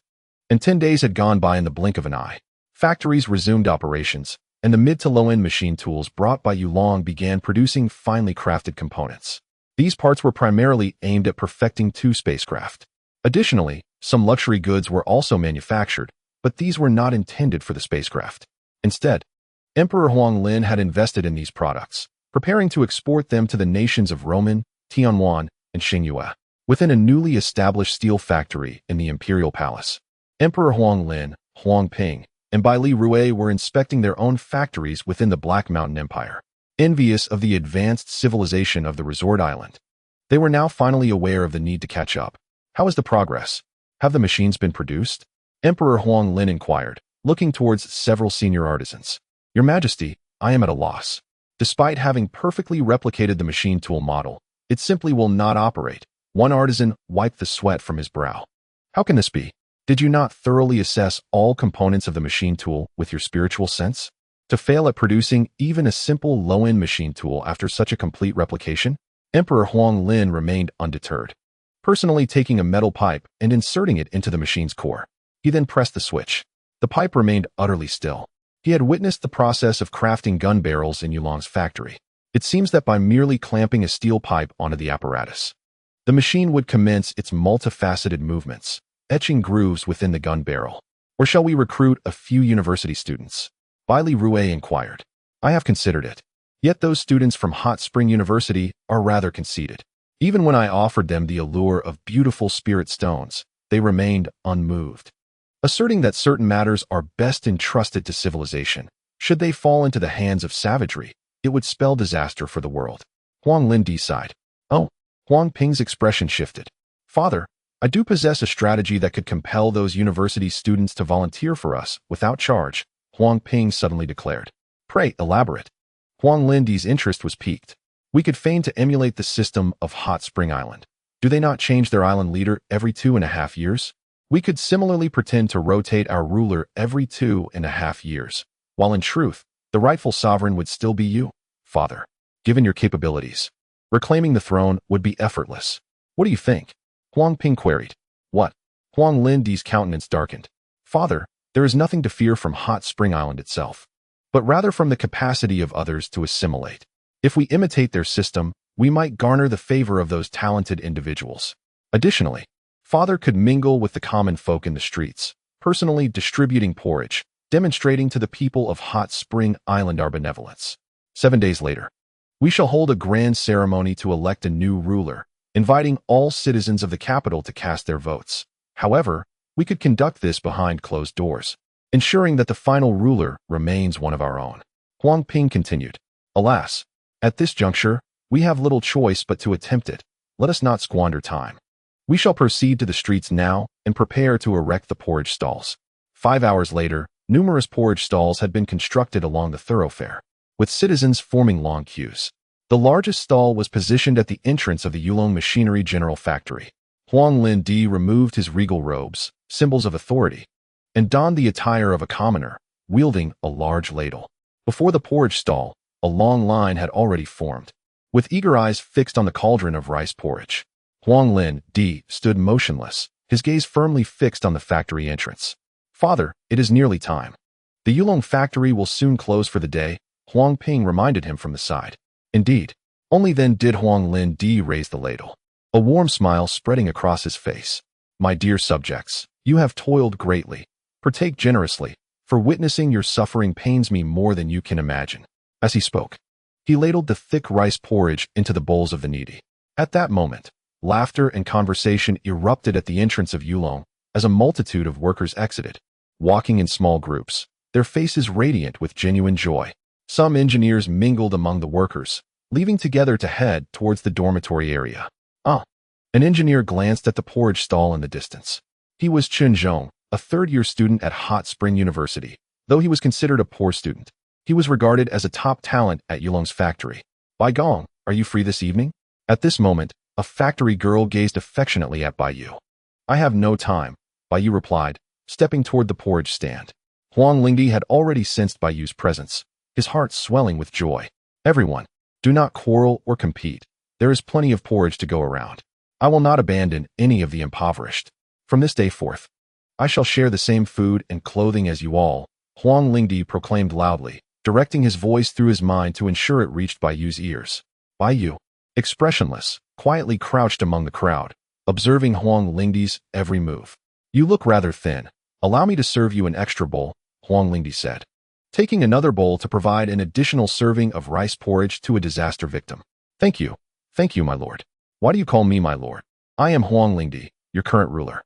and 10 days had gone by in the blink of an eye. Factories resumed operations, and the mid to low-end machine tools brought by Yulong began producing finely crafted components. These parts were primarily aimed at perfecting 2 spacecraft. Additionally, some luxury goods were also manufactured, but these were not intended for the spacecraft. Instead, Emperor Huang Lin had invested in these products, preparing to export them to the nations of Roman, Tianwan, and Xingyue. Within a newly established steel factory in the Imperial Palace, Emperor Huang Lin, Huang Ping, and Bai Li Rui were inspecting their own factories within the Black Mountain Empire. Envious of the advanced civilization of the resort island, they were now finally aware of the need to catch up. How is the progress? Have the machines been produced? Emperor Huang Lin inquired, looking towards several senior artisans. Your Majesty, I am at a loss. Despite having perfectly replicated the machine tool model, it simply will not operate. One artisan wiped the sweat from his brow. How can this be? Did you not thoroughly assess all components of the machine tool with your spiritual sense? To fail at producing even a simple low-end machine tool after such a complete replication? Emperor Huang Lin remained undeterred, personally taking a metal pipe and inserting it into the machine's core. He then pressed the switch. The pipe remained utterly still. He had witnessed the process of crafting gun barrels in Yulong's factory. It seems that by merely clamping a steel pipe onto the apparatus, the machine would commence its multifaceted movements, etching grooves within the gun barrel. Or shall we recruit a few university students? Bailey Rouet inquired. I have considered it. Yet those students from Hot Spring University are rather conceited. Even when I offered them the allure of beautiful spirit stones, they remained unmoved, asserting that certain matters are best entrusted to civilization. Should they fall into the hands of savagery, it would spell disaster for the world. Huang Lin sighed. Oh, Huang Ping's expression shifted. Father, I do possess a strategy that could compel those university students to volunteer for us without charge, Huang Ping suddenly declared. Pray, elaborate. Huang Lindy's interest was piqued. We could feign to emulate the system of Hot Spring Island. Do they not change their island leader every 2.5 years? We could similarly pretend to rotate our ruler every 2.5 years, while in truth, the rightful sovereign would still be you, Father, given your capabilities. Reclaiming the throne would be effortless. What do you think? Huang Ping queried. What? Huang Lindy's countenance darkened. Father, there is nothing to fear from Hot Spring Island itself, but rather from the capacity of others to assimilate. If we imitate their system, we might garner the favor of those talented individuals. Additionally, Father could mingle with the common folk in the streets, personally distributing porridge, demonstrating to the people of Hot Spring Island our benevolence. 7 days later, we shall hold a grand ceremony to elect a new ruler, inviting all citizens of the capital to cast their votes. However, we could conduct this behind closed doors, ensuring that the final ruler remains one of our own. Huang Ping continued. Alas, at this juncture, we have little choice but to attempt it. Let us not squander time. We shall proceed to the streets now and prepare to erect the porridge stalls. 5 hours later, numerous porridge stalls had been constructed along the thoroughfare, with citizens forming long queues. The largest stall was positioned at the entrance of the Yulong Machinery General Factory. Huang Lin removed his regal robes, symbols of authority, and donned the attire of a commoner, wielding a large ladle. Before the porridge stall, a long line had already formed, with eager eyes fixed on the cauldron of rice porridge. Huang Lin stood motionless, his gaze firmly fixed on the factory entrance. Father, it is nearly time. The Yulong factory will soon close for the day, Huang Ping reminded him from the side. Indeed. Only then did Huang Lin raise the ladle, a warm smile spreading across his face. My dear subjects, you have toiled greatly. Partake generously, for witnessing your suffering pains me more than you can imagine. As he spoke, he ladled the thick rice porridge into the bowls of the needy. At that moment, laughter and conversation erupted at the entrance of Yulong as a multitude of workers exited, walking in small groups, their faces radiant with genuine joy. Some engineers mingled among the workers, leaving together to head towards the dormitory area. An engineer glanced at the porridge stall in the distance. He was Chun Zhong, a third-year student at Hot Spring University. Though he was considered a poor student, he was regarded as a top talent at Yulong's factory. Bai Gong, are you free this evening? At this moment, a factory girl gazed affectionately at Bai Yu. I have no time, Bai Yu replied, stepping toward the porridge stand. Huang Lingdi had already sensed Bai Yu's presence, his heart swelling with joy. Everyone, do not quarrel or compete. There is plenty of porridge to go around. I will not abandon any of the impoverished. From this day forth, I shall share the same food and clothing as you all, Huang Lingdi proclaimed loudly, directing his voice through his mind to ensure it reached Bai Yu's ears. Bai Yu, expressionless, quietly crouched among the crowd, observing Huang Lingdi's every move. You look rather thin. Allow me to serve you an extra bowl, Huang Lingdi said, taking another bowl to provide an additional serving of rice porridge to a disaster victim. Thank you, my lord. Why do you call me my lord? I am Huang Lingdi, your current ruler.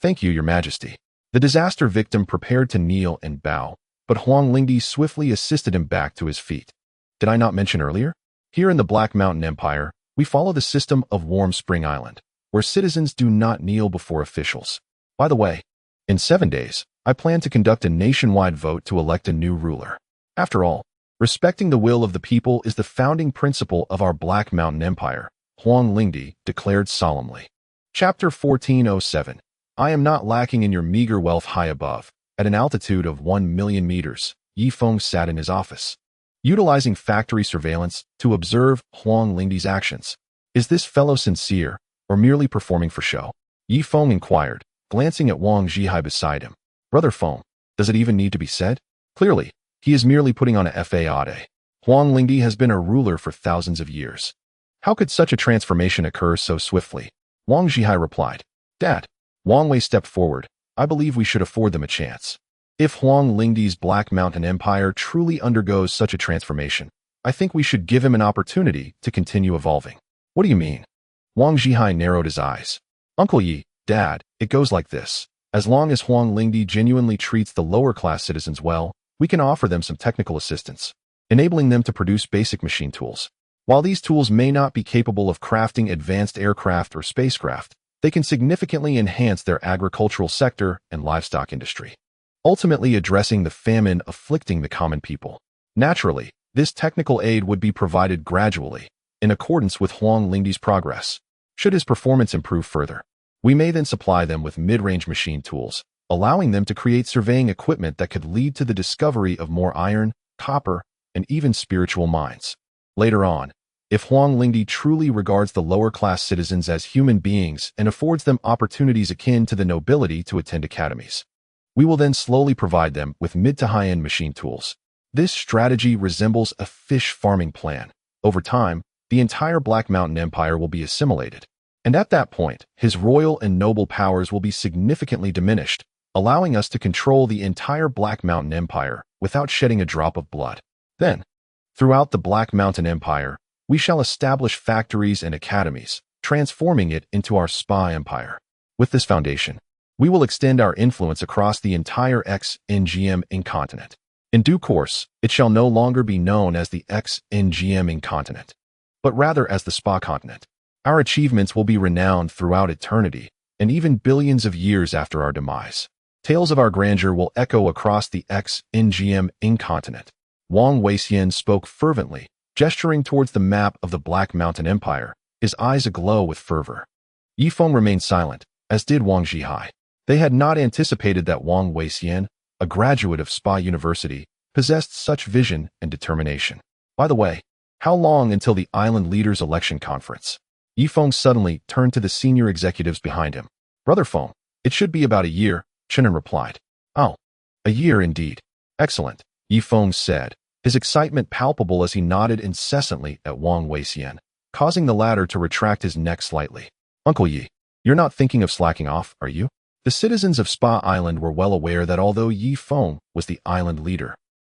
Thank you, your majesty. The disaster victim prepared to kneel and bow, but Huang Lingdi swiftly assisted him back to his feet. Did I not mention earlier? Here in the Black Mountain Empire, we follow the system of Warm Spring Island, where citizens do not kneel before officials. By the way, in 7 days, I plan to conduct a nationwide vote to elect a new ruler. After all, respecting the will of the people is the founding principle of our Black Mountain Empire, Huang Lingdi declared solemnly. Chapter 1407. I am not lacking in your meager wealth high above, at an altitude of 1 million meters. Ye Feng sat in his office, utilizing factory surveillance to observe Huang Lingdi's actions. Is this fellow sincere, or merely performing for show? Ye Feng inquired, glancing at Wang Zhihai beside him. Brother Feng, does it even need to be said? Clearly, he is merely putting on a facade. Huang Lingdi has been a ruler for thousands of years. How could such a transformation occur so swiftly? Wang Zhihai replied. Dad. Wang Wei stepped forward. I believe we should afford them a chance. If Huang Lingdi's Black Mountain Empire truly undergoes such a transformation, I think we should give him an opportunity to continue evolving. What do you mean? Wang Zhihai narrowed his eyes. Uncle Yi, Dad, it goes like this. As long as Huang Lingdi genuinely treats the lower-class citizens well, we can offer them some technical assistance, enabling them to produce basic machine tools. While these tools may not be capable of crafting advanced aircraft or spacecraft, they can significantly enhance their agricultural sector and livestock industry, ultimately addressing the famine afflicting the common people. Naturally, this technical aid would be provided gradually, in accordance with Huang Lingdi's progress. Should his performance improve further, we may then supply them with mid-range machine tools, allowing them to create surveying equipment that could lead to the discovery of more iron, copper, and even spiritual mines. Later on, if Huang Lingdi truly regards the lower-class citizens as human beings and affords them opportunities akin to the nobility to attend academies, we will then slowly provide them with mid to high-end machine tools. This strategy resembles a fish farming plan. Over time, the entire Black Mountain Empire will be assimilated, and at that point, his royal and noble powers will be significantly diminished, allowing us to control the entire Black Mountain Empire without shedding a drop of blood. Then, throughout the Black Mountain Empire, we shall establish factories and academies, transforming it into our spa empire. With this foundation, we will extend our influence across the entire Hngm incontinent. In due course, it shall no longer be known as the Hngm incontinent, but rather as the spa continent. Our achievements will be renowned throughout eternity, and even billions of years after our demise. Tales of our grandeur will echo across the Hngm incontinent. Wang Weixian spoke fervently, gesturing towards the map of the Black Mountain Empire, his eyes aglow with fervor. Ye Feng remained silent, as did Wang Zhihai. They had not anticipated that Wang Weixian, a graduate of Spa University, possessed such vision and determination. By the way, how long until the island leaders' election conference? Ye Feng suddenly turned to the senior executives behind him. Brother Feng, it should be about a year, Chenin replied. Oh, a year indeed. Excellent, Ye Feng said, his excitement palpable as he nodded incessantly at Wang Weixian, causing the latter to retract his neck slightly. Uncle Yi, you're not thinking of slacking off, are you? The citizens of Spa Island were well aware that although Ye Feng was the island leader,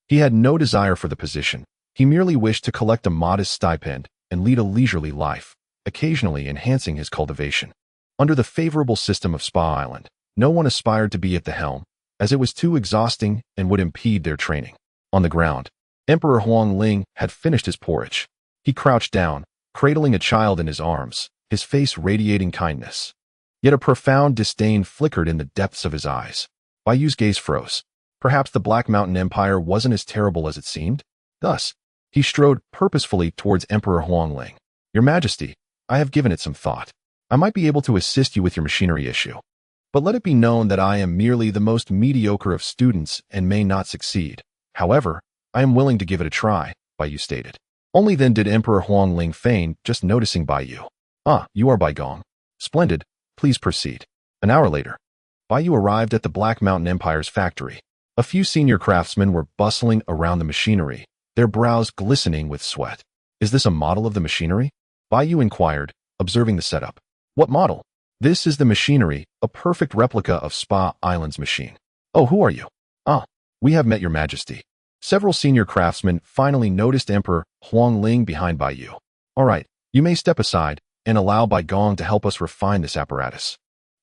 he had no desire for the position. He merely wished to collect a modest stipend and lead a leisurely life, occasionally enhancing his cultivation. Under the favorable system of Spa Island, no one aspired to be at the helm, as it was too exhausting and would impede their training. On the ground, Emperor Huang Ling had finished his porridge. He crouched down, cradling a child in his arms, his face radiating kindness. Yet a profound disdain flickered in the depths of his eyes. Bai Yu's gaze froze. Perhaps the Black Mountain Empire wasn't as terrible as it seemed. Thus, he strode purposefully towards Emperor Huang Ling. Your Majesty, I have given it some thought. I might be able to assist you with your machinery issue. But let it be known that I am merely the most mediocre of students and may not succeed. However, I am willing to give it a try, Bai Yu stated. Only then did Emperor Huang Ling feign just noticing Bai Yu. Ah, you are Bai Gong. Splendid. Please proceed. An hour later, Bai Yu arrived at the Black Mountain Empire's factory. A few senior craftsmen were bustling around the machinery, their brows glistening with sweat. Is this a model of the machinery? Bai Yu inquired, observing the setup. What model? This is the machinery, a perfect replica of Spa Island's machine. Oh, who are you? Ah, we have met your Majesty. Several senior craftsmen finally noticed Emperor Huang Ling behind Bai Yu. All right, you may step aside and allow Bai Gong to help us refine this apparatus.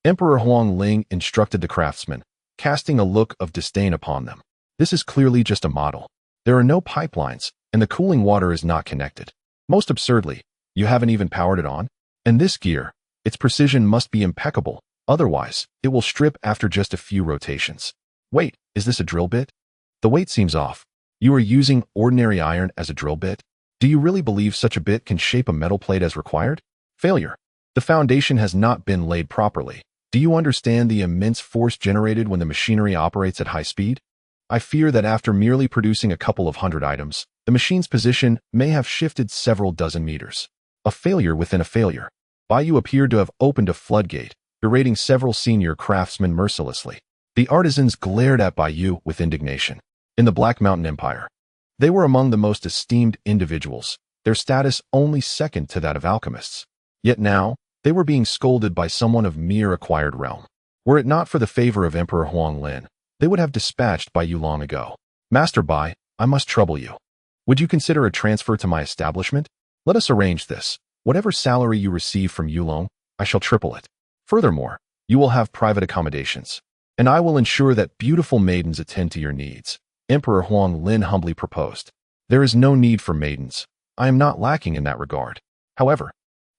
Emperor Huang Ling instructed the craftsmen, casting a look of disdain upon them. This is clearly just a model. There are no pipelines, and the cooling water is not connected. Most absurdly, you haven't even powered it on? And this gear, its precision must be impeccable, otherwise, it will strip after just a few rotations. Wait, is this a drill bit? The weight seems off. You are using ordinary iron as a drill bit? Do you really believe such a bit can shape a metal plate as required? Failure. The foundation has not been laid properly. Do you understand the immense force generated when the machinery operates at high speed? I fear that after merely producing a couple of hundred items, the machine's position may have shifted several dozen meters. A failure within a failure. Bai Yu appeared to have opened a floodgate, berating several senior craftsmen mercilessly. The artisans glared at Bai Yu with indignation. In the Black Mountain Empire, they were among the most esteemed individuals, their status only second to that of alchemists. Yet now, they were being scolded by someone of mere acquired realm. Were it not for the favor of Emperor Huang Lin, they would have dispatched Bai Yu long ago. Master Bai, I must trouble you. Would you consider a transfer to my establishment? Let us arrange this. Whatever salary you receive from Yulong, I shall triple it. Furthermore, you will have private accommodations, and I will ensure that beautiful maidens attend to your needs. Emperor Huang Lin humbly proposed. There is no need for maidens. I am not lacking in that regard. However,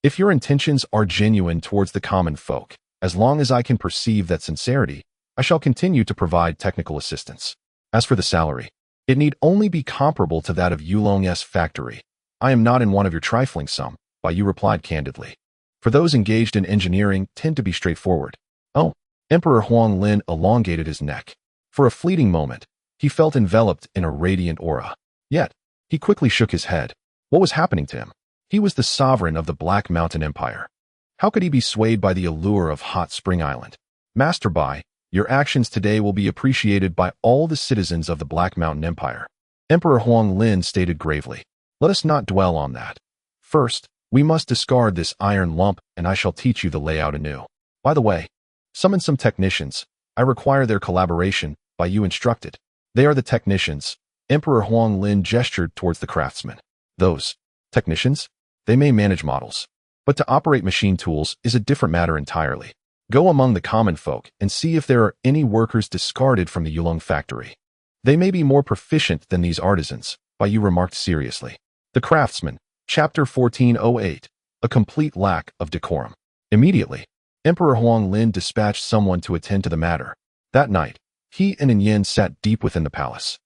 if your intentions are genuine towards the common folk, as long as I can perceive that sincerity, I shall continue to provide technical assistance. As for the salary, it need only be comparable to that of Yulong's factory. I am not in want of your trifling sum, Bai Yu replied candidly. For those engaged in engineering tend to be straightforward. Oh, Emperor Huang Lin elongated his neck. For a fleeting moment, he felt enveloped in a radiant aura. Yet, he quickly shook his head. What was happening to him? He was the sovereign of the Black Mountain Empire. How could he be swayed by the allure of Hot Spring Island? Master Bai, your actions today will be appreciated by all the citizens of the Black Mountain Empire. Emperor Huang Lin stated gravely. Let us not dwell on that. First, we must discard this iron lump, and I shall teach you the layout anew. By the way, summon some technicians. I require their collaboration, Bai Yu instructed. They are the technicians. Emperor Huang Lin gestured towards the craftsmen. Those technicians? They may manage models, but to operate machine tools is a different matter entirely. Go among the common folk and see if there are any workers discarded from the Yulong factory. They may be more proficient than these artisans, Bai Yu remarked seriously. The Craftsman, Chapter 1408, A Complete Lack of Decorum. Immediately, Emperor Huang Lin dispatched someone to attend to the matter. That night, he and Yin sat deep within the palace,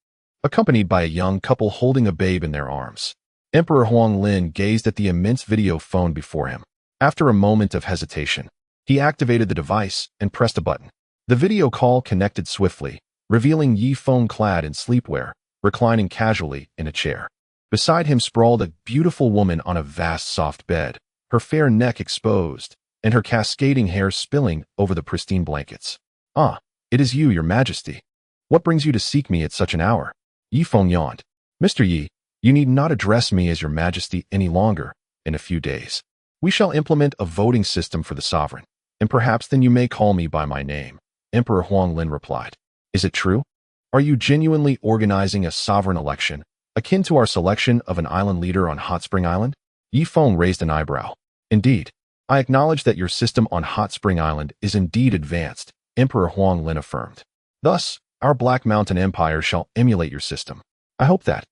accompanied by a young couple holding a babe in their arms. Emperor Huang Lin gazed at the immense video phone before him. After a moment of hesitation, he activated the device and pressed a button. The video call connected swiftly, revealing Ye Feng clad in sleepwear, reclining casually in a chair. Beside him sprawled a beautiful woman on a vast soft bed, her fair neck exposed, and her cascading hair spilling over the pristine blankets. Ah, it is you, your majesty. What brings you to seek me at such an hour? Ye Feng yawned. Mr. Yi, you need not address me as your majesty any longer. In a few days, we shall implement a voting system for the sovereign, and perhaps then you may call me by my name. Emperor Huang Lin replied. Is it true? Are you genuinely organizing a sovereign election, akin to our selection of an island leader on Hot Spring Island? Ye Feng raised an eyebrow. Indeed, I acknowledge that your system on Hot Spring Island is indeed advanced, Emperor Huang Lin affirmed. Thus, our Black Mountain Empire shall emulate your system. I hope that,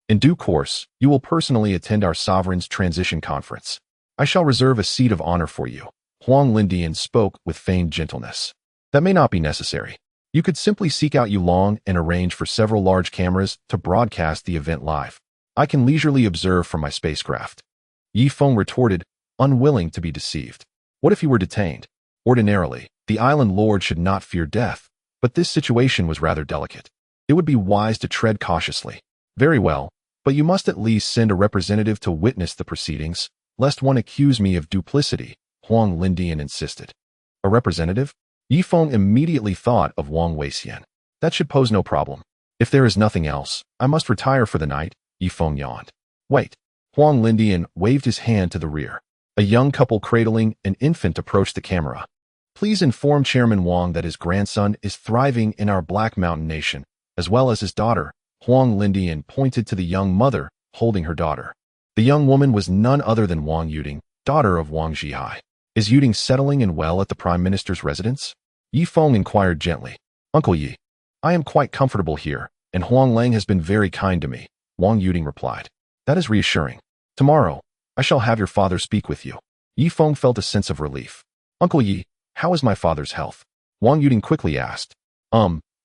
in due course, you will personally attend our sovereign's transition conference. I shall reserve a seat of honor for you. Huang Lindian spoke with feigned gentleness. That may not be necessary. You could simply seek out Yulong and arrange for several large cameras to broadcast the event live. I can leisurely observe from my spacecraft. Ye Feng retorted, unwilling to be deceived. What if he were detained? Ordinarily, the island lord should not fear death, but this situation was rather delicate. It would be wise to tread cautiously. Very well, but you must at least send a representative to witness the proceedings, lest one accuse me of duplicity, Huang Lindian insisted. A representative? Ye Feng immediately thought of Wang Weixian. That should pose no problem. If there is nothing else, I must retire for the night, Ye Feng yawned. Wait. Huang Lindian waved his hand to the rear. A young couple cradling an infant approached the camera. Please inform Chairman Wang that his grandson is thriving in our Black Mountain Nation, as well as his daughter. Huang Lindian pointed to the young mother, holding her daughter. The young woman was none other than Wang Yuting, daughter of Wang Zhihai. Is Yuting settling in well at the Prime Minister's residence? Ye Feng inquired gently. Uncle Yi, I am quite comfortable here, and Huang Lang has been very kind to me, Wang Yuting replied. That is reassuring. Tomorrow, I shall have your father speak with you. Ye Feng felt a sense of relief. Uncle Yi, how is my father's health? Wang Yuting quickly asked.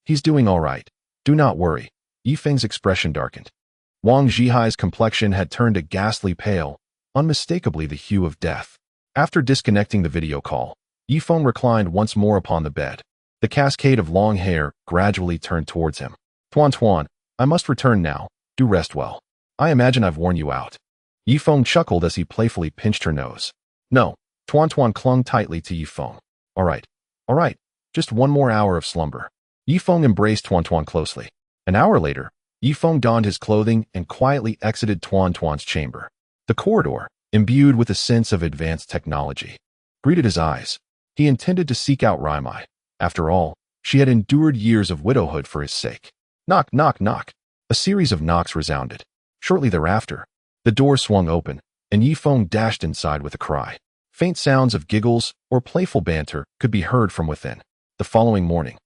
He's doing all right. Do not worry. Ye Feng's expression darkened. Wang Zhihai's complexion had turned a ghastly pale, unmistakably the hue of death. After disconnecting the video call, Ye Feng reclined once more upon the bed. The cascade of long hair gradually turned towards him. Tuan, I must return now. Do rest well. I imagine I've worn you out. Ye Feng chuckled as he playfully pinched her nose. No, Tuan clung tightly to Ye Feng. All right, just one more hour of slumber. Ye Feng embraced Tuan closely. An hour later, Ye Feng donned his clothing and quietly exited Tuan's chamber. The corridor, imbued with a sense of advanced technology, greeted his eyes. He intended to seek out Raimai. After all, she had endured years of widowhood for his sake. Knock, knock, knock. A series of knocks resounded. Shortly thereafter, the door swung open, and Ye Feng dashed inside with a cry. Faint sounds of giggles or playful banter could be heard from within. The following morning,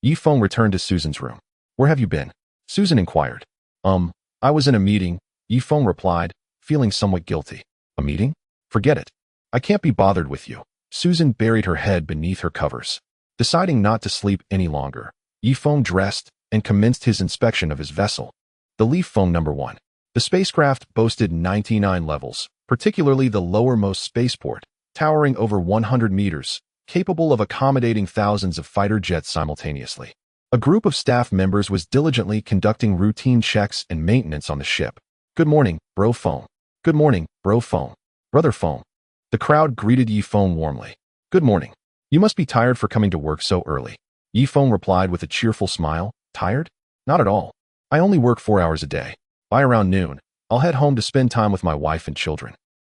Ye Feng returned to Susan's room. Where have you been? Susan inquired. I was in a meeting, Ye Feng replied, feeling somewhat guilty. A meeting? Forget it. I can't be bothered with you. Susan buried her head beneath her covers. Deciding not to sleep any longer, Ye Feng dressed and commenced his inspection of his vessel, the Li Feng No. 1. The spacecraft boasted 99 levels, particularly the lowermost spaceport, towering over 100 meters, capable of accommodating thousands of fighter jets simultaneously. A group of staff members was diligently conducting routine checks and maintenance on the ship. Good morning, Bro Feng. Good morning, Bro Feng. Brother Feng. The crowd greeted Ye Feng warmly. Good morning. You must be tired for coming to work so early. Ye Feng replied with a cheerful smile. Tired? Not at all. I only work 4 hours a day. By around noon, I'll head home to spend time with my wife and children.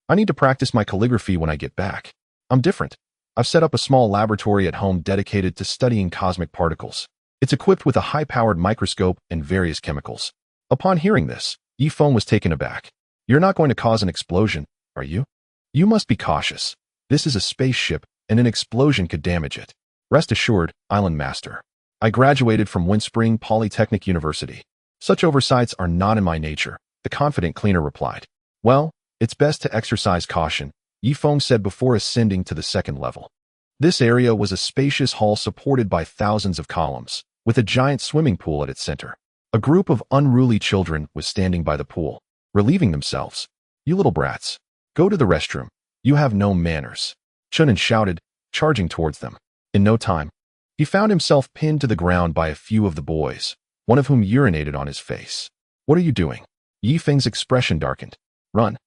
I need to practice my calligraphy when I get back. I'm different. I've set up a small laboratory at home dedicated to studying cosmic particles. It's equipped with a high-powered microscope and various chemicals. Upon hearing this, Ye Feng was taken aback. You're not going to cause an explosion, are you? You must be cautious. This is a spaceship, and an explosion could damage it. Rest assured, Island Master. I graduated from Windspring Polytechnic University. Such oversights are not in my nature, the confident cleaner replied. Well, it's best to exercise caution, Ye Feng said before ascending to the second level. This area was a spacious hall supported by thousands of columns, with a giant swimming pool at its center. A group of unruly children was standing by the pool, relieving themselves. You little brats. Go to the restroom. You have no manners. Chunin shouted, charging towards them. In no time, he found himself pinned to the ground by a few of the boys, one of whom urinated on his face. What are you doing? Ye Feng's expression darkened. Run.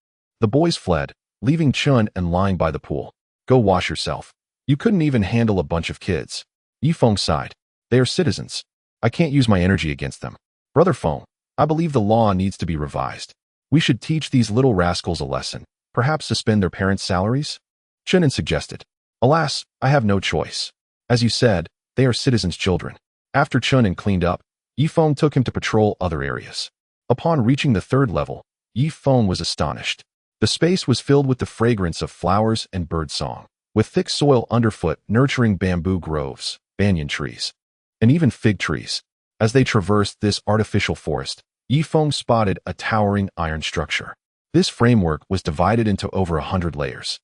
The boys fled, leaving Chun and lying by the pool. Go wash yourself. You couldn't even handle a bunch of kids. Ye Feng sighed. They are citizens. I can't use my energy against them. Brother Feng, I believe the law needs to be revised. We should teach these little rascals a lesson, perhaps suspend their parents' salaries? Chunin suggested. Alas, I have no choice. As you said, they are citizens' children. After Chunin cleaned up, Ye Feng took him to patrol other areas. Upon reaching the third level, Ye Feng was astonished. The space was filled with the fragrance of flowers and birdsong, with thick soil underfoot nurturing bamboo groves, banyan trees, and even fig trees. As they traversed this artificial forest, Ye Feng spotted a towering iron structure. This framework was divided into over 100 layers,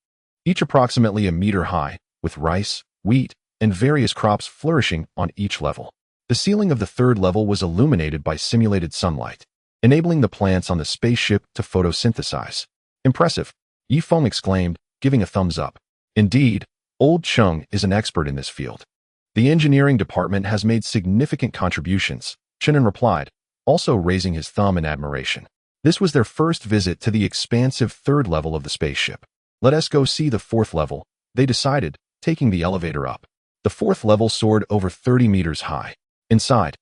each approximately a meter high, with rice, wheat, and various crops flourishing on each level. The ceiling of the third level was illuminated by simulated sunlight, enabling the plants on the spaceship to photosynthesize. Impressive, Ye Feng exclaimed, giving a thumbs up. Indeed, Old Chung is an expert in this field. The engineering department has made significant contributions, Chunin replied, also raising his thumb in admiration. This was their first visit to the expansive third level of the spaceship. Let us go see the fourth level, they decided, taking the elevator up. The fourth level soared over 30 meters high. Inside,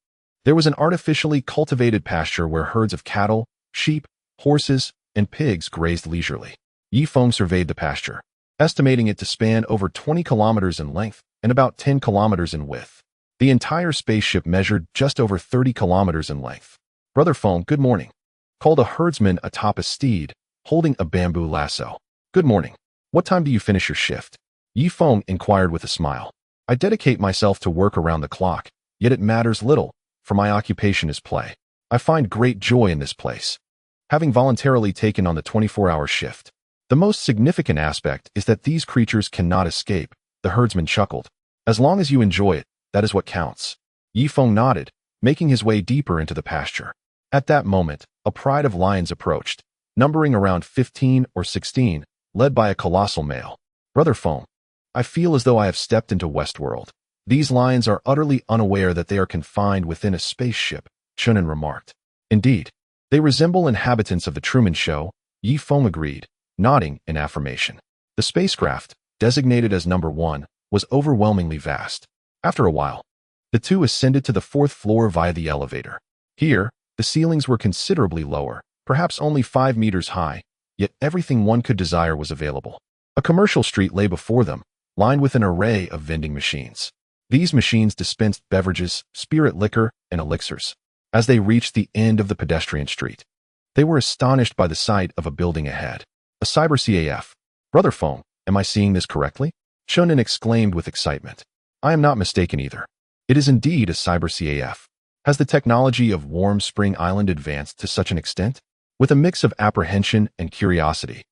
there was an artificially cultivated pasture where herds of cattle, sheep, horses, and pigs grazed leisurely. Ye Feng surveyed the pasture, estimating it to span over 20 kilometers in length and about 10 kilometers in width. The entire spaceship measured just over 30 kilometers in length. Brother Feng, good morning, called a herdsman atop a steed, holding a bamboo lasso. Good morning. What time do you finish your shift? Ye Feng inquired with a smile. I dedicate myself to work around the clock, yet it matters little, for my occupation is play. I find great joy in this place, having voluntarily taken on the 24-hour shift. The most significant aspect is that these creatures cannot escape, the herdsman chuckled. As long as you enjoy it, that is what counts. Ye Feng nodded, making his way deeper into the pasture. At that moment, a pride of lions approached, numbering around 15 or 16, led by a colossal male. Brother Feng, I feel as though I have stepped into Westworld. These lions are utterly unaware that they are confined within a spaceship, Chunin remarked. Indeed, they resemble inhabitants of the Truman Show, Ye Feng agreed, nodding in affirmation. The spacecraft, designated as number 1, was overwhelmingly vast. After a while, the two ascended to the 4th floor via the elevator. Here, the ceilings were considerably lower, perhaps only 5 meters high, yet everything one could desire was available. A commercial street lay before them, lined with an array of vending machines. These machines dispensed beverages, spirit liquor, and elixirs. As they reached the end of the pedestrian street, they were astonished by the sight of a building ahead. A cyber CAF. Brother Feng, am I seeing this correctly? Chunin exclaimed with excitement. I am not mistaken either. It is indeed a cyber CAF. Has the technology of Warm Spring Island advanced to such an extent? With a mix of apprehension and curiosity,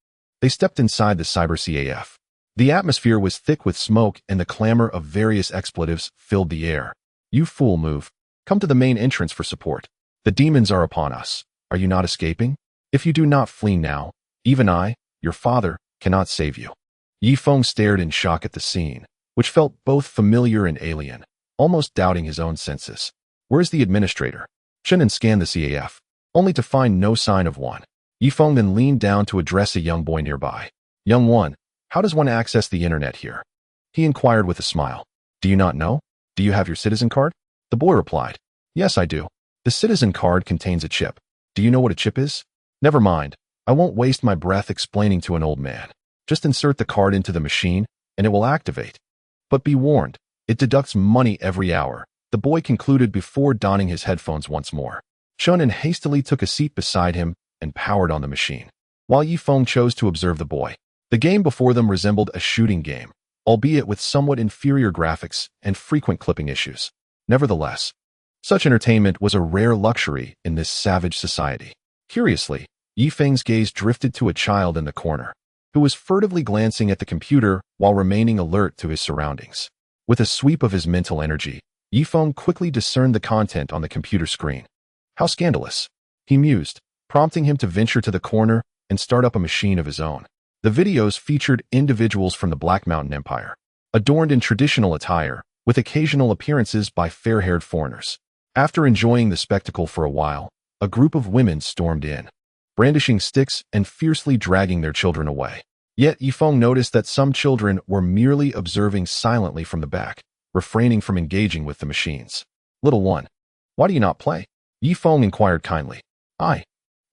they stepped inside the cyber CAF. The atmosphere was thick with smoke and the clamor of various expletives filled the air. You fool, move. Come to the main entrance for support. The demons are upon us. Are you not escaping? If you do not flee now, even I, your father, cannot save you. Ye Feng stared in shock at the scene, which felt both familiar and alien, almost doubting his own senses. Where's the administrator? Chunin scanned the CAF, only to find no sign of one. Ye Feng then leaned down to address a young boy nearby. Young one, how does one access the internet here? He inquired with a smile. Do you not know? Do you have your citizen card? The boy replied. Yes, I do. The citizen card contains a chip. Do you know what a chip is? Never mind. I won't waste my breath explaining to an old man. Just insert the card into the machine, and it will activate. But be warned, it deducts money every hour, the boy concluded before donning his headphones once more. Chunin hastily took a seat beside him and powered on the machine, while Ye Feng chose to observe the boy. The game before them resembled a shooting game, albeit with somewhat inferior graphics and frequent clipping issues. Nevertheless, such entertainment was a rare luxury in this savage society. Curiously, Ye Feng's gaze drifted to a child in the corner, who was furtively glancing at the computer while remaining alert to his surroundings. With a sweep of his mental energy, Ye Feng quickly discerned the content on the computer screen. How scandalous, he mused, prompting him to venture to the corner and start up a machine of his own. The videos featured individuals from the Black Mountain Empire, adorned in traditional attire, with occasional appearances by fair-haired foreigners. After enjoying the spectacle for a while, a group of women stormed in, brandishing sticks and fiercely dragging their children away. Yet Ye Feng noticed that some children were merely observing silently from the back, refraining from engaging with the machines. Little one, why do you not play? Ye Feng inquired kindly. I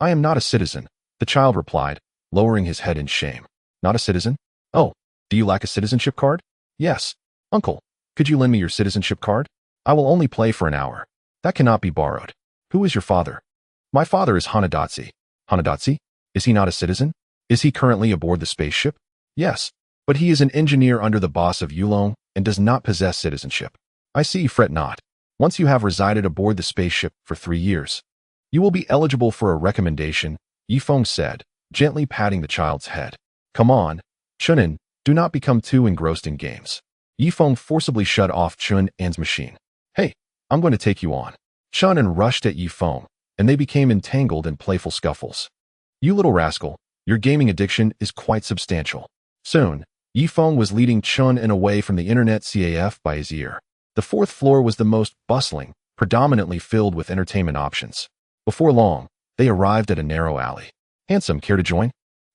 am not a citizen, the child replied, lowering his head in shame. Not a citizen? Oh, do you lack a citizenship card? Yes. Uncle, could you lend me your citizenship card? I will only play for an hour. That cannot be borrowed. Who is your father? My father is Hanadatsi. Hanadatsi? Is he not a citizen? Is he currently aboard the spaceship? Yes, but he is an engineer under the boss of Yulong and does not possess citizenship. I see, fret not. Once you have resided aboard the spaceship for 3 years, you will be eligible for a recommendation, Ye Feng said, gently patting the child's head. Come on, Chunin, do not become too engrossed in games. Ye Feng forcibly shut off Chun-An's machine. Hey, I'm going to take you on. Chunin rushed at Ye Feng, and they became entangled in playful scuffles. You little rascal, your gaming addiction is quite substantial. Soon, Ye Feng was leading Chun-An away from the internet CAF by his ear. The 4th floor was the most bustling, predominantly filled with entertainment options. Before long, they arrived at a narrow alley. Handsome, care to join?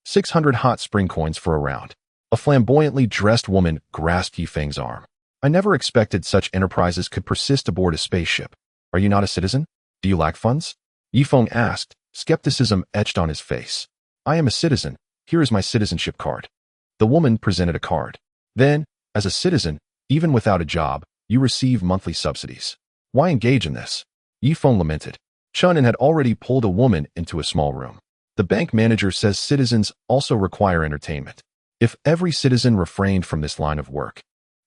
600 hot spring coins for a round. A flamboyantly dressed woman grasped Ye Feng's arm. I never expected such enterprises could persist aboard a spaceship. Are you not a citizen? Do you lack funds? Ye Feng asked, skepticism etched on his face. I am a citizen. Here is my citizenship card. The woman presented a card. Then, as a citizen, even without a job, you receive monthly subsidies. Why engage in this? Ye Feng lamented. Chun-An had already pulled a woman into a small room. The bank manager says citizens also require entertainment. If every citizen refrained from this line of work,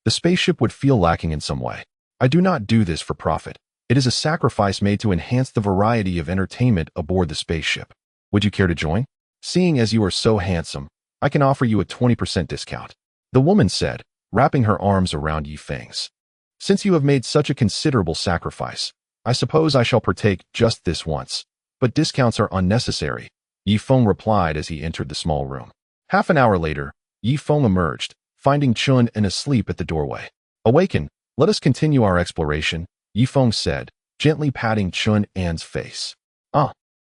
the spaceship would feel lacking in some way. I do not do this for profit. It is a sacrifice made to enhance the variety of entertainment aboard the spaceship. Would you care to join? Seeing as you are so handsome, I can offer you a 20% discount. The woman said, wrapping her arms around Ye Feng's. Since you have made such a considerable sacrifice, I suppose I shall partake just this once, but discounts are unnecessary, Ye Feng replied as he entered the small room. Half an hour later, Ye Feng emerged, finding Chun-An asleep at the doorway. Awaken, let us continue our exploration, Ye Feng said, gently patting Chun An's face. "Ah,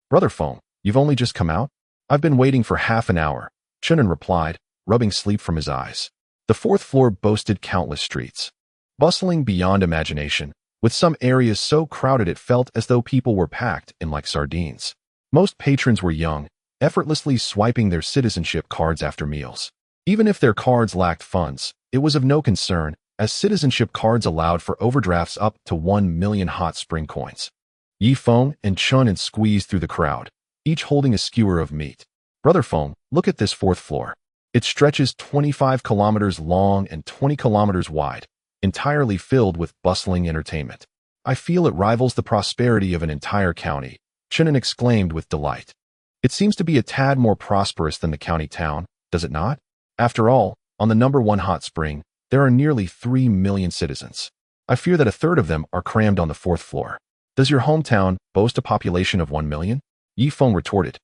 Brother Feng, you've only just come out? I've been waiting for half an hour," Chun An replied, rubbing sleep from his eyes. The fourth floor boasted countless streets, bustling beyond imagination, with some areas so crowded it felt as though people were packed in like sardines. Most patrons were young, effortlessly swiping their citizenship cards after meals. Even if their cards lacked funds, it was of no concern, as citizenship cards allowed for overdrafts up to 1 million hot spring coins. Ye Feng and Chun An squeezed through the crowd, each holding a skewer of meat. "Brother Feng, look at this fourth floor. It stretches 25 kilometers long and 20 kilometers wide, entirely filled with bustling entertainment. I feel it rivals the prosperity of an entire county," Chun An exclaimed with delight. "It seems to be a tad more prosperous than the county town, does it not? After all, on the #1 hot spring, there are nearly 3 million citizens. I fear that a third of them are crammed on the fourth floor. Does your hometown boast a population of 1 million? Ye Feng retorted.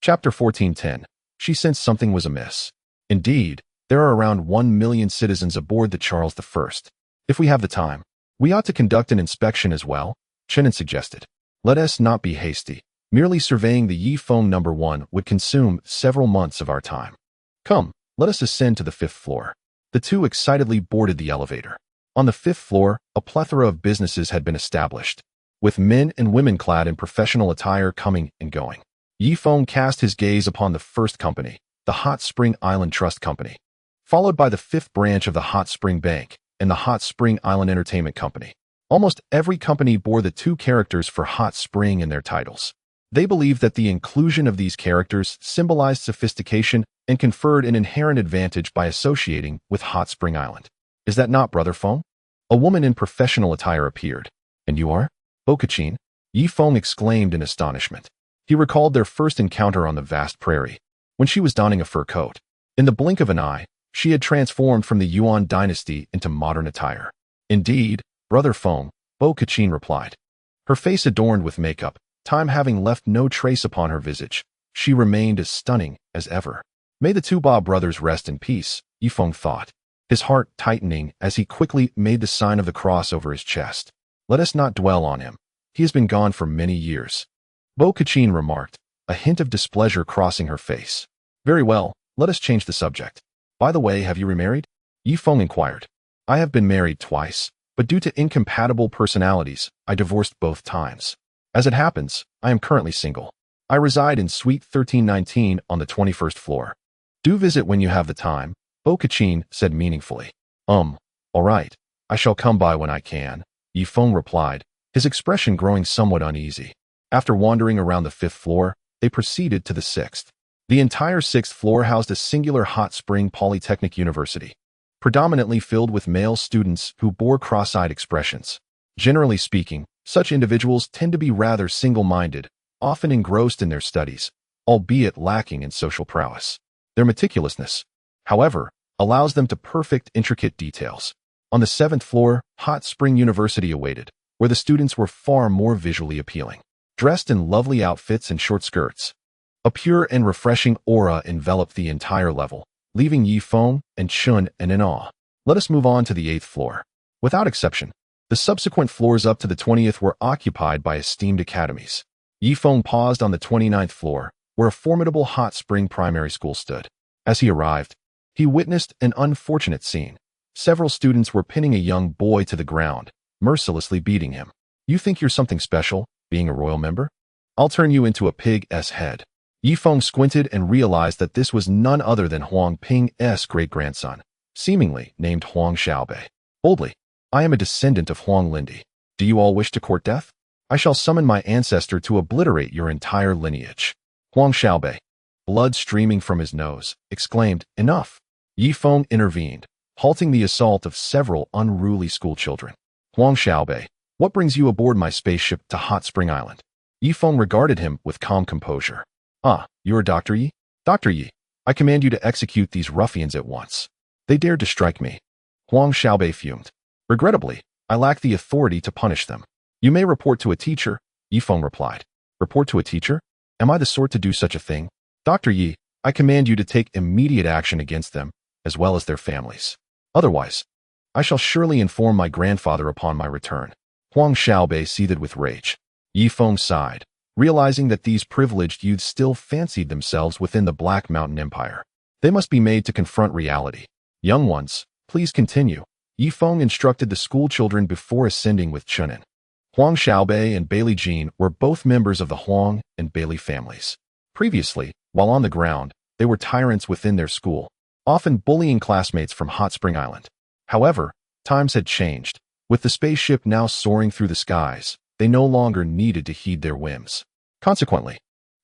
Chapter 14:10. She sensed something was amiss. "Indeed, there are around 1 million citizens aboard the Charles I. If we have the time, we ought to conduct an inspection as well," Chun An suggested. "Let us not be hasty. Merely surveying the Ye Feng #1 would consume several months of our time. Come, let us ascend to the 5th floor." The two excitedly boarded the elevator. On the 5th floor, a plethora of businesses had been established, with men and women clad in professional attire coming and going. Ye Feng cast his gaze upon the first company, the Hot Spring Island Trust Company, followed by the 5th branch of the Hot Spring Bank and the Hot Spring Island Entertainment Company. Almost every company bore the two characters for Hot Spring in their titles. They believed that the inclusion of these characters symbolized sophistication and conferred an inherent advantage by associating with Hot Spring Island. "Is that not Brother Feng?" A woman in professional attire appeared. "And you are?" "Bo-Kachin," Ye Feng exclaimed in astonishment. He recalled their first encounter on the vast prairie, when she was donning a fur coat. In the blink of an eye, she had transformed from the Yuan dynasty into modern attire. "Indeed, Brother Feng," Bo-Kachin replied. Her face adorned with makeup, time having left no trace upon her visage, she remained as stunning as ever. May the two Ba brothers rest in peace, Ye Feng thought, his heart tightening as he quickly made the sign of the cross over his chest. "Let us not dwell on him. He has been gone for many years," Bo-Kachin remarked, a hint of displeasure crossing her face. "Very well, let us change the subject. By the way, have you remarried?" Ye Feng inquired. "I have been married twice, but due to incompatible personalities, I divorced both times. As it happens, I am currently single. I reside in Suite 1319 on the 21st floor. Do visit when you have the time," Bo-Kachin said meaningfully. All right. I shall come by when I can," Ye Feng replied, his expression growing somewhat uneasy. After wandering around the 5th floor, they proceeded to the 6th. The entire 6th floor housed a singular hot spring polytechnic university, predominantly filled with male students who bore cross-eyed expressions. Generally speaking, such individuals tend to be rather single-minded, often engrossed in their studies, albeit lacking in social prowess. Their meticulousness, however, allows them to perfect intricate details. On the 7th floor, Hot Spring University awaited, where the students were far more visually appealing, dressed in lovely outfits and short skirts. A pure and refreshing aura enveloped the entire level, leaving Ye Feng and Chun An in awe. Let us move on to the 8th floor. Without exception, the subsequent floors up to the 20th were occupied by esteemed academies. Ye Feng paused on the 29th floor, where a formidable hot spring primary school stood. As he arrived, he witnessed an unfortunate scene. Several students were pinning a young boy to the ground, mercilessly beating him. "You think you're something special, being a royal member? I'll turn you into a pig's head." Ye Feng squinted and realized that this was none other than Huang Ping's great-grandson, seemingly named Huang Xiaobei. Boldly, "I am a descendant of Huang Lindi. Do you all wish to court death? I shall summon my ancestor to obliterate your entire lineage." Huang Xiaobei, blood streaming from his nose, exclaimed, "Enough." Ye Feng intervened, halting the assault of several unruly schoolchildren. "Huang Xiaobei, what brings you aboard my spaceship to Hot Spring Island?" Ye Feng regarded him with calm composure. "Ah, you are Dr. Yi? Dr. Yi, I command you to execute these ruffians at once. They dared to strike me." Huang Xiaobei fumed. "Regrettably, I lack the authority to punish them. You may report to a teacher," Ye Feng replied. "Report to a teacher? Am I the sort to do such a thing? Dr. Yi, I command you to take immediate action against them, as well as their families. Otherwise, I shall surely inform my grandfather upon my return." Huang Yueya seethed with rage. Ye Feng sighed, realizing that these privileged youths still fancied themselves within the Black Mountain Empire. They must be made to confront reality. Young ones, please continue. Ye Feng instructed the schoolchildren before ascending with Chunin. Huang Yueya and Bailey Jean were both members of the Huang and Bailey families. Previously, while on the ground, they were tyrants within their school, often bullying classmates from Hot Spring Island. However, times had changed. With the spaceship now soaring through the skies, they no longer needed to heed their whims. Consequently,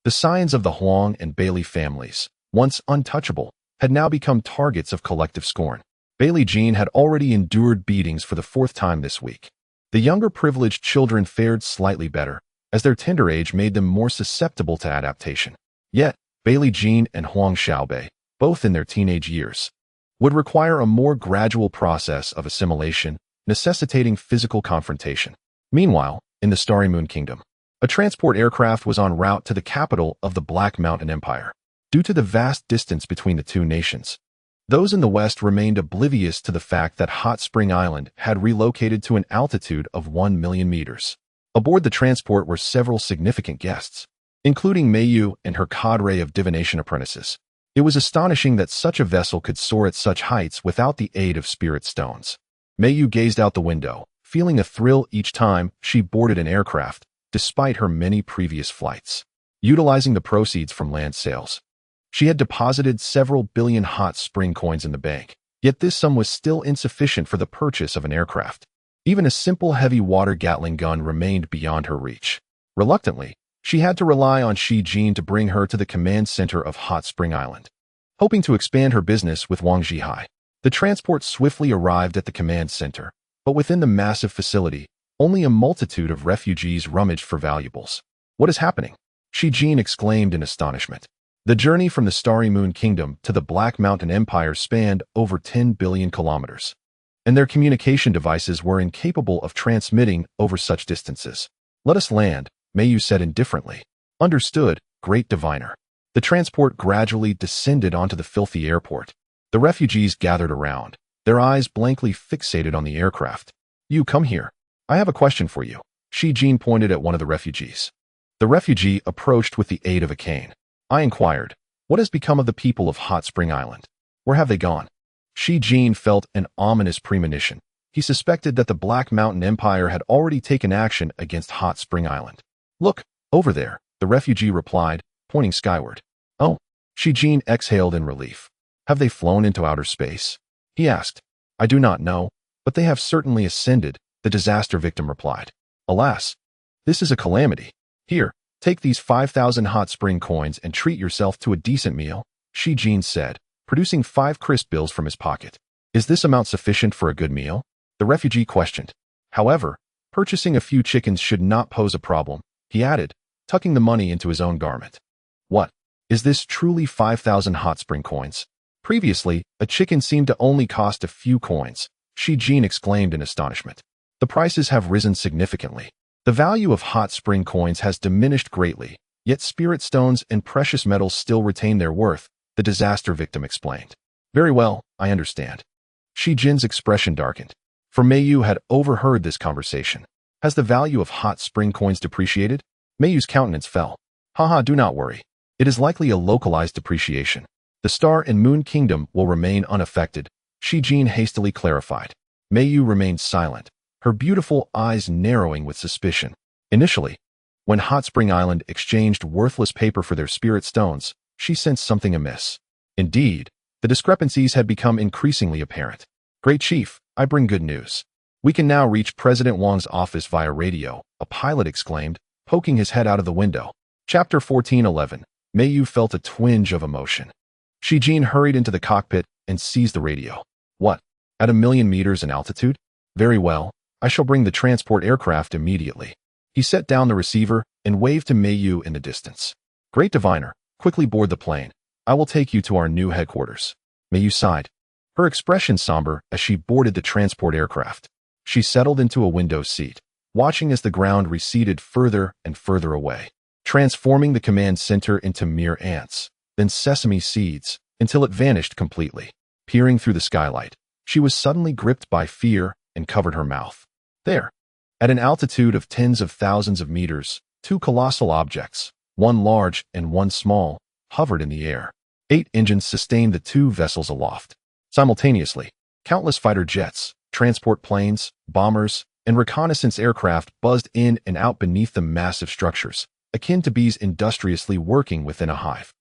the scions of the Huang and Bailey families, once untouchable, had now become targets of collective scorn. Bailey Jean had already endured beatings for the 4th time this week. The younger privileged children fared slightly better, as their tender age made them more susceptible to adaptation. Yet, Bailey Jean and Huang Yueya, both in their teenage years, would require a more gradual process of assimilation, necessitating physical confrontation. Meanwhile, in the Starry Moon Kingdom, a transport aircraft was en route to the capital of the Black Mountain Empire. Due to the vast distance between the two nations, those in the west remained oblivious to the fact that Hot Spring Island had relocated to an altitude of 1 million meters. Aboard the transport were several significant guests, including Mei Yu and her cadre of divination apprentices. It was astonishing that such a vessel could soar at such heights without the aid of spirit stones. Mei Yu gazed out the window, feeling a thrill each time she boarded an aircraft, despite her many previous flights. Utilizing the proceeds from land sales, she had deposited several billion hot spring coins in the bank, yet this sum was still insufficient for the purchase of an aircraft. Even a simple heavy water Gatling gun remained beyond her reach. Reluctantly, she had to rely on Shi Jin to bring her to the command center of Hot Spring Island. Hoping to expand her business with Wang Zhihai, the transport swiftly arrived at the command center, but within the massive facility, only a multitude of refugees rummaged for valuables. What is happening? Shi Jin exclaimed in astonishment. The journey from the Starry Moon Kingdom to the Black Mountain Empire spanned over 10 billion kilometers, and their communication devices were incapable of transmitting over such distances. Let us land, Mei Yu said indifferently. Understood, great diviner. The transport gradually descended onto the filthy airport. The refugees gathered around, their eyes blankly fixated on the aircraft. You come here. I have a question for you. Shi Jin pointed at one of the refugees. The refugee approached with the aid of a cane. I inquired, what has become of the people of Hot Spring Island? Where have they gone? Shi Jin felt an ominous premonition. He suspected that the Black Mountain Empire had already taken action against Hot Spring Island. Look, over there, the refugee replied, pointing skyward. Oh, Shi Jin exhaled in relief. Have they flown into outer space? He asked. I do not know, but they have certainly ascended, the disaster victim replied. Alas, this is a calamity. Here, take these 5,000 hot spring coins and treat yourself to a decent meal, Shi Jin said, producing 5 crisp bills from his pocket. Is this amount sufficient for a good meal? The refugee questioned. However, purchasing a few chickens should not pose a problem, he added, tucking the money into his own garment. What? Is this truly 5,000 hot spring coins? Previously, a chicken seemed to only cost a few coins, Shi Jin exclaimed in astonishment. The prices have risen significantly. The value of hot spring coins has diminished greatly, yet spirit stones and precious metals still retain their worth, the disaster victim explained. Very well, I understand. Shi Jin's expression darkened, for Mei Yu had overheard this conversation. Has the value of hot spring coins depreciated? Mei Yu's countenance fell. Haha, do not worry. It is likely a localized depreciation. The Star and Moon Kingdom will remain unaffected, Shi Jin hastily clarified. Mei Yu remained silent, her beautiful eyes narrowing with suspicion. Initially, when Hot Spring Island exchanged worthless paper for their spirit stones, she sensed something amiss. Indeed, the discrepancies had become increasingly apparent. Great Chief, I bring good news. We can now reach President Wang's office via radio, a pilot exclaimed, poking his head out of the window. Chapter 1411. Mei Yu felt a twinge of emotion. Shi Jin hurried into the cockpit and seized the radio. What? At 1,000,000 meters in altitude? Very well. I shall bring the transport aircraft immediately. He set down the receiver and waved to Mei Yu in the distance. Great diviner, quickly board the plane. I will take you to our new headquarters. Mei Yu sighed, her expression somber as she boarded the transport aircraft. She settled into a window seat, watching as the ground receded further and further away, transforming the command center into mere ants, then sesame seeds, until it vanished completely. Peering through the skylight, she was suddenly gripped by fear and covered her mouth. There. At an altitude of tens of thousands of meters, two colossal objects, one large and one small, hovered in the air. 8 engines sustained the two vessels aloft. Simultaneously, countless fighter jets, transport planes, bombers, and reconnaissance aircraft buzzed in and out beneath the massive structures, akin to bees industriously working within a hive.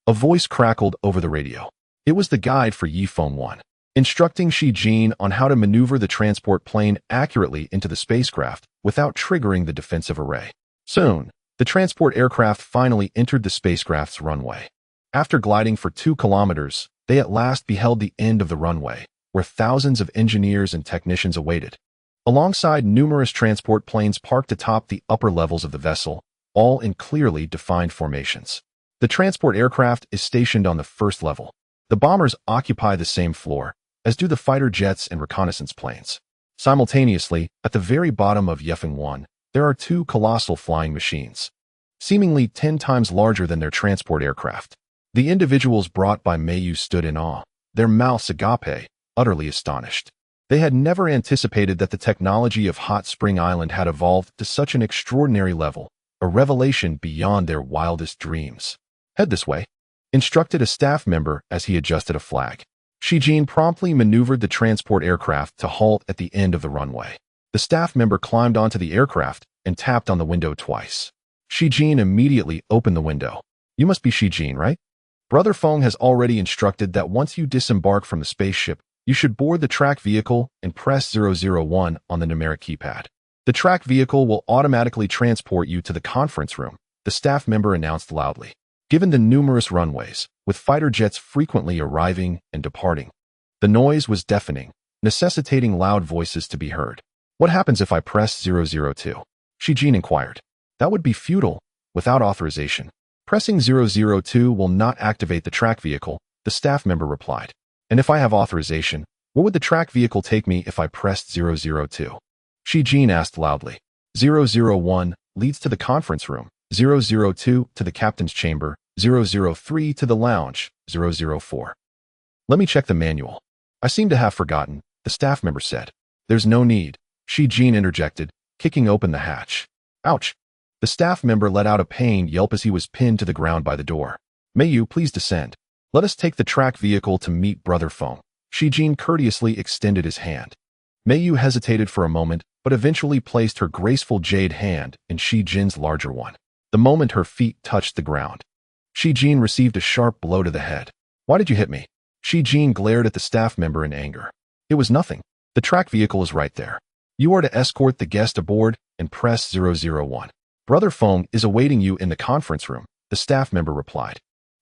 A voice crackled over the radio. It was the guide for Ye Feng 1, instructing Shi Jin on how to maneuver the transport plane accurately into the spacecraft without triggering the defensive array. Soon, the transport aircraft finally entered the spacecraft's runway. After gliding for 2 kilometers, they at last beheld the end of the runway, where thousands of engineers and technicians awaited. Alongside numerous transport planes parked atop the upper levels of the vessel, all in clearly defined formations. The transport aircraft is stationed on the first level. The bombers occupy the same floor, as do the fighter jets and reconnaissance planes. Simultaneously, at the very bottom of Ye Feng 1, there are 2 colossal flying machines, seemingly 10 times larger than their transport aircraft. The individuals brought by Mayu stood in awe, their mouths agape, utterly astonished. They had never anticipated that the technology of Hot Spring Island had evolved to such an extraordinary level, a revelation beyond their wildest dreams. Head this way, instructed a staff member as he adjusted a flag. Shi Jin promptly maneuvered the transport aircraft to halt at the end of the runway. The staff member climbed onto the aircraft and tapped on the window twice. Shi Jin immediately opened the window. You must be Shi Jin, right? Brother Feng has already instructed that once you disembark from the spaceship, you should board the track vehicle and press 001 on the numeric keypad. The track vehicle will automatically transport you to the conference room, the staff member announced loudly. Given the numerous runways, with fighter jets frequently arriving and departing, the noise was deafening, necessitating loud voices to be heard. What happens if I press 002? Shi Jin inquired. That would be futile, without authorization. Pressing 002 will not activate the track vehicle, the staff member replied. And if I have authorization, where would the track vehicle take me if I pressed 002? Shi Jin asked loudly. 001 leads to the conference room, 002 to the captain's chamber, 003 to the lounge, 004. Let me check the manual. I seem to have forgotten, the staff member said. There's no need, Shi Jin interjected, kicking open the hatch. Ouch. The staff member let out a pained yelp as he was pinned to the ground by the door. May you please descend. Let us take the track vehicle to meet Brother Feng. Shi Jin courteously extended his hand. Mei Yu hesitated for a moment, but eventually placed her graceful jade hand in Shi Jin's larger one. The moment her feet touched the ground, Shi Jin received a sharp blow to the head. Why did you hit me? Shi Jin glared at the staff member in anger. It was nothing. The track vehicle is right there. You are to escort the guest aboard and press 001. Brother Feng is awaiting you in the conference room, the staff member replied.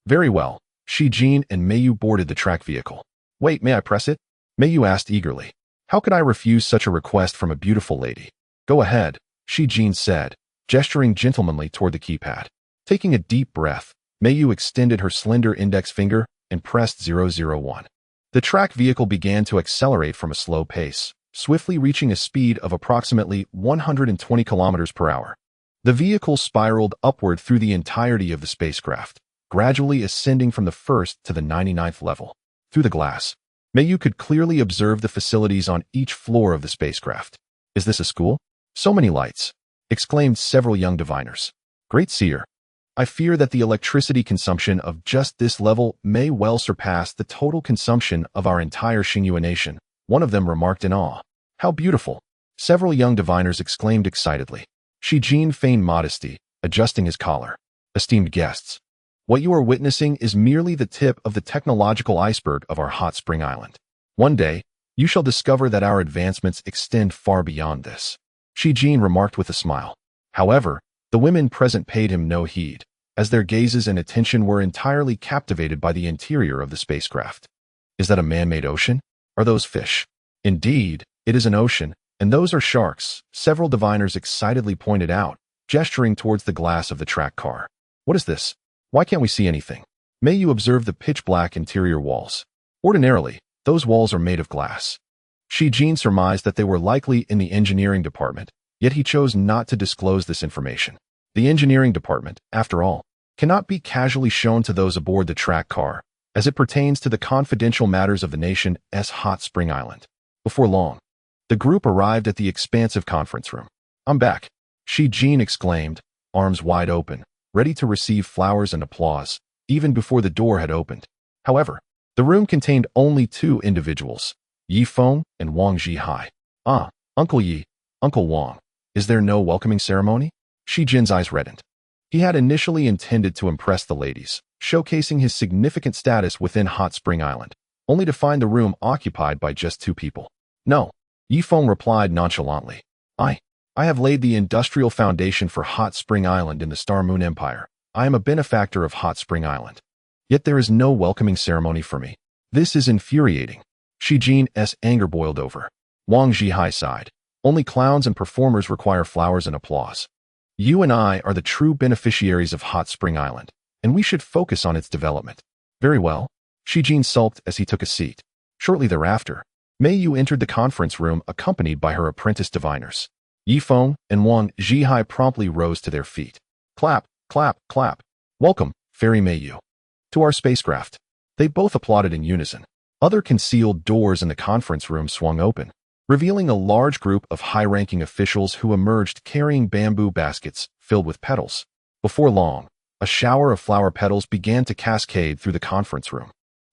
Very well. Shi Jin and Mei Yu boarded the track vehicle. Wait, may I press it? Mei Yu asked eagerly. How could I refuse such a request from a beautiful lady? Go ahead, Shi Jin said, gesturing gentlemanly toward the keypad. Taking a deep breath, Mei Yu extended her slender index finger and pressed 001. The track vehicle began to accelerate from a slow pace, swiftly reaching a speed of approximately 120 kilometers per hour. The vehicle spiraled upward through the entirety of the spacecraft, gradually ascending from the 1st to the 99th level. Through the glass, Mei Yu could clearly observe the facilities on each floor of the spacecraft. Is this a school? So many lights, exclaimed several young diviners. Great seer. I fear that the electricity consumption of just this level may well surpass the total consumption of our entire Xingyue nation, one of them remarked in awe. How beautiful. Several young diviners exclaimed excitedly. Shi Jin feigned modesty, adjusting his collar. Esteemed guests, what you are witnessing is merely the tip of the technological iceberg of our hot spring island. One day, you shall discover that our advancements extend far beyond this. Shi Jin remarked with a smile. However, the women present paid him no heed, as their gazes and attention were entirely captivated by the interior of the spacecraft. Is that a man-made ocean? Are those fish? Indeed, it is an ocean, and those are sharks, several diviners excitedly pointed out, gesturing towards the glass of the track car. What is this? Why can't we see anything? May you observe the pitch-black interior walls. Ordinarily, those walls are made of glass. Shi Jin surmised that they were likely in the engineering department, yet he chose not to disclose this information. The engineering department, after all, cannot be casually shown to those aboard the track car, as it pertains to the confidential matters of the nation's hot spring island. Before long, the group arrived at the expansive conference room. I'm back, Shi Jin exclaimed, arms wide open, ready to receive flowers and applause, even before the door had opened. However, the room contained only two individuals, Ye Feng and Wang Zhihai. Ah, Uncle Yi, Uncle Wang, is there no welcoming ceremony? Shi Jin's eyes reddened. He had initially intended to impress the ladies, showcasing his significant status within Hot Spring Island, only to find the room occupied by just two people. No, Ye Feng replied nonchalantly. I have laid the industrial foundation for Hot Spring Island in the Star Moon Empire. I am a benefactor of Hot Spring Island. Yet there is no welcoming ceremony for me. This is infuriating. Shi Jin's anger boiled over. Wang Zhihai sighed. Only clowns and performers require flowers and applause. You and I are the true beneficiaries of Hot Spring Island, and we should focus on its development. Very well. Shi Jin sulked as he took a seat. Shortly thereafter, Mei Yu entered the conference room accompanied by her apprentice diviners. Ye Feng and Wang Zhihai promptly rose to their feet. Clap, clap, clap. Welcome, Fairy Mei Yu, to our spacecraft. They both applauded in unison. Other concealed doors in the conference room swung open, revealing a large group of high-ranking officials who emerged carrying bamboo baskets filled with petals. Before long, a shower of flower petals began to cascade through the conference room.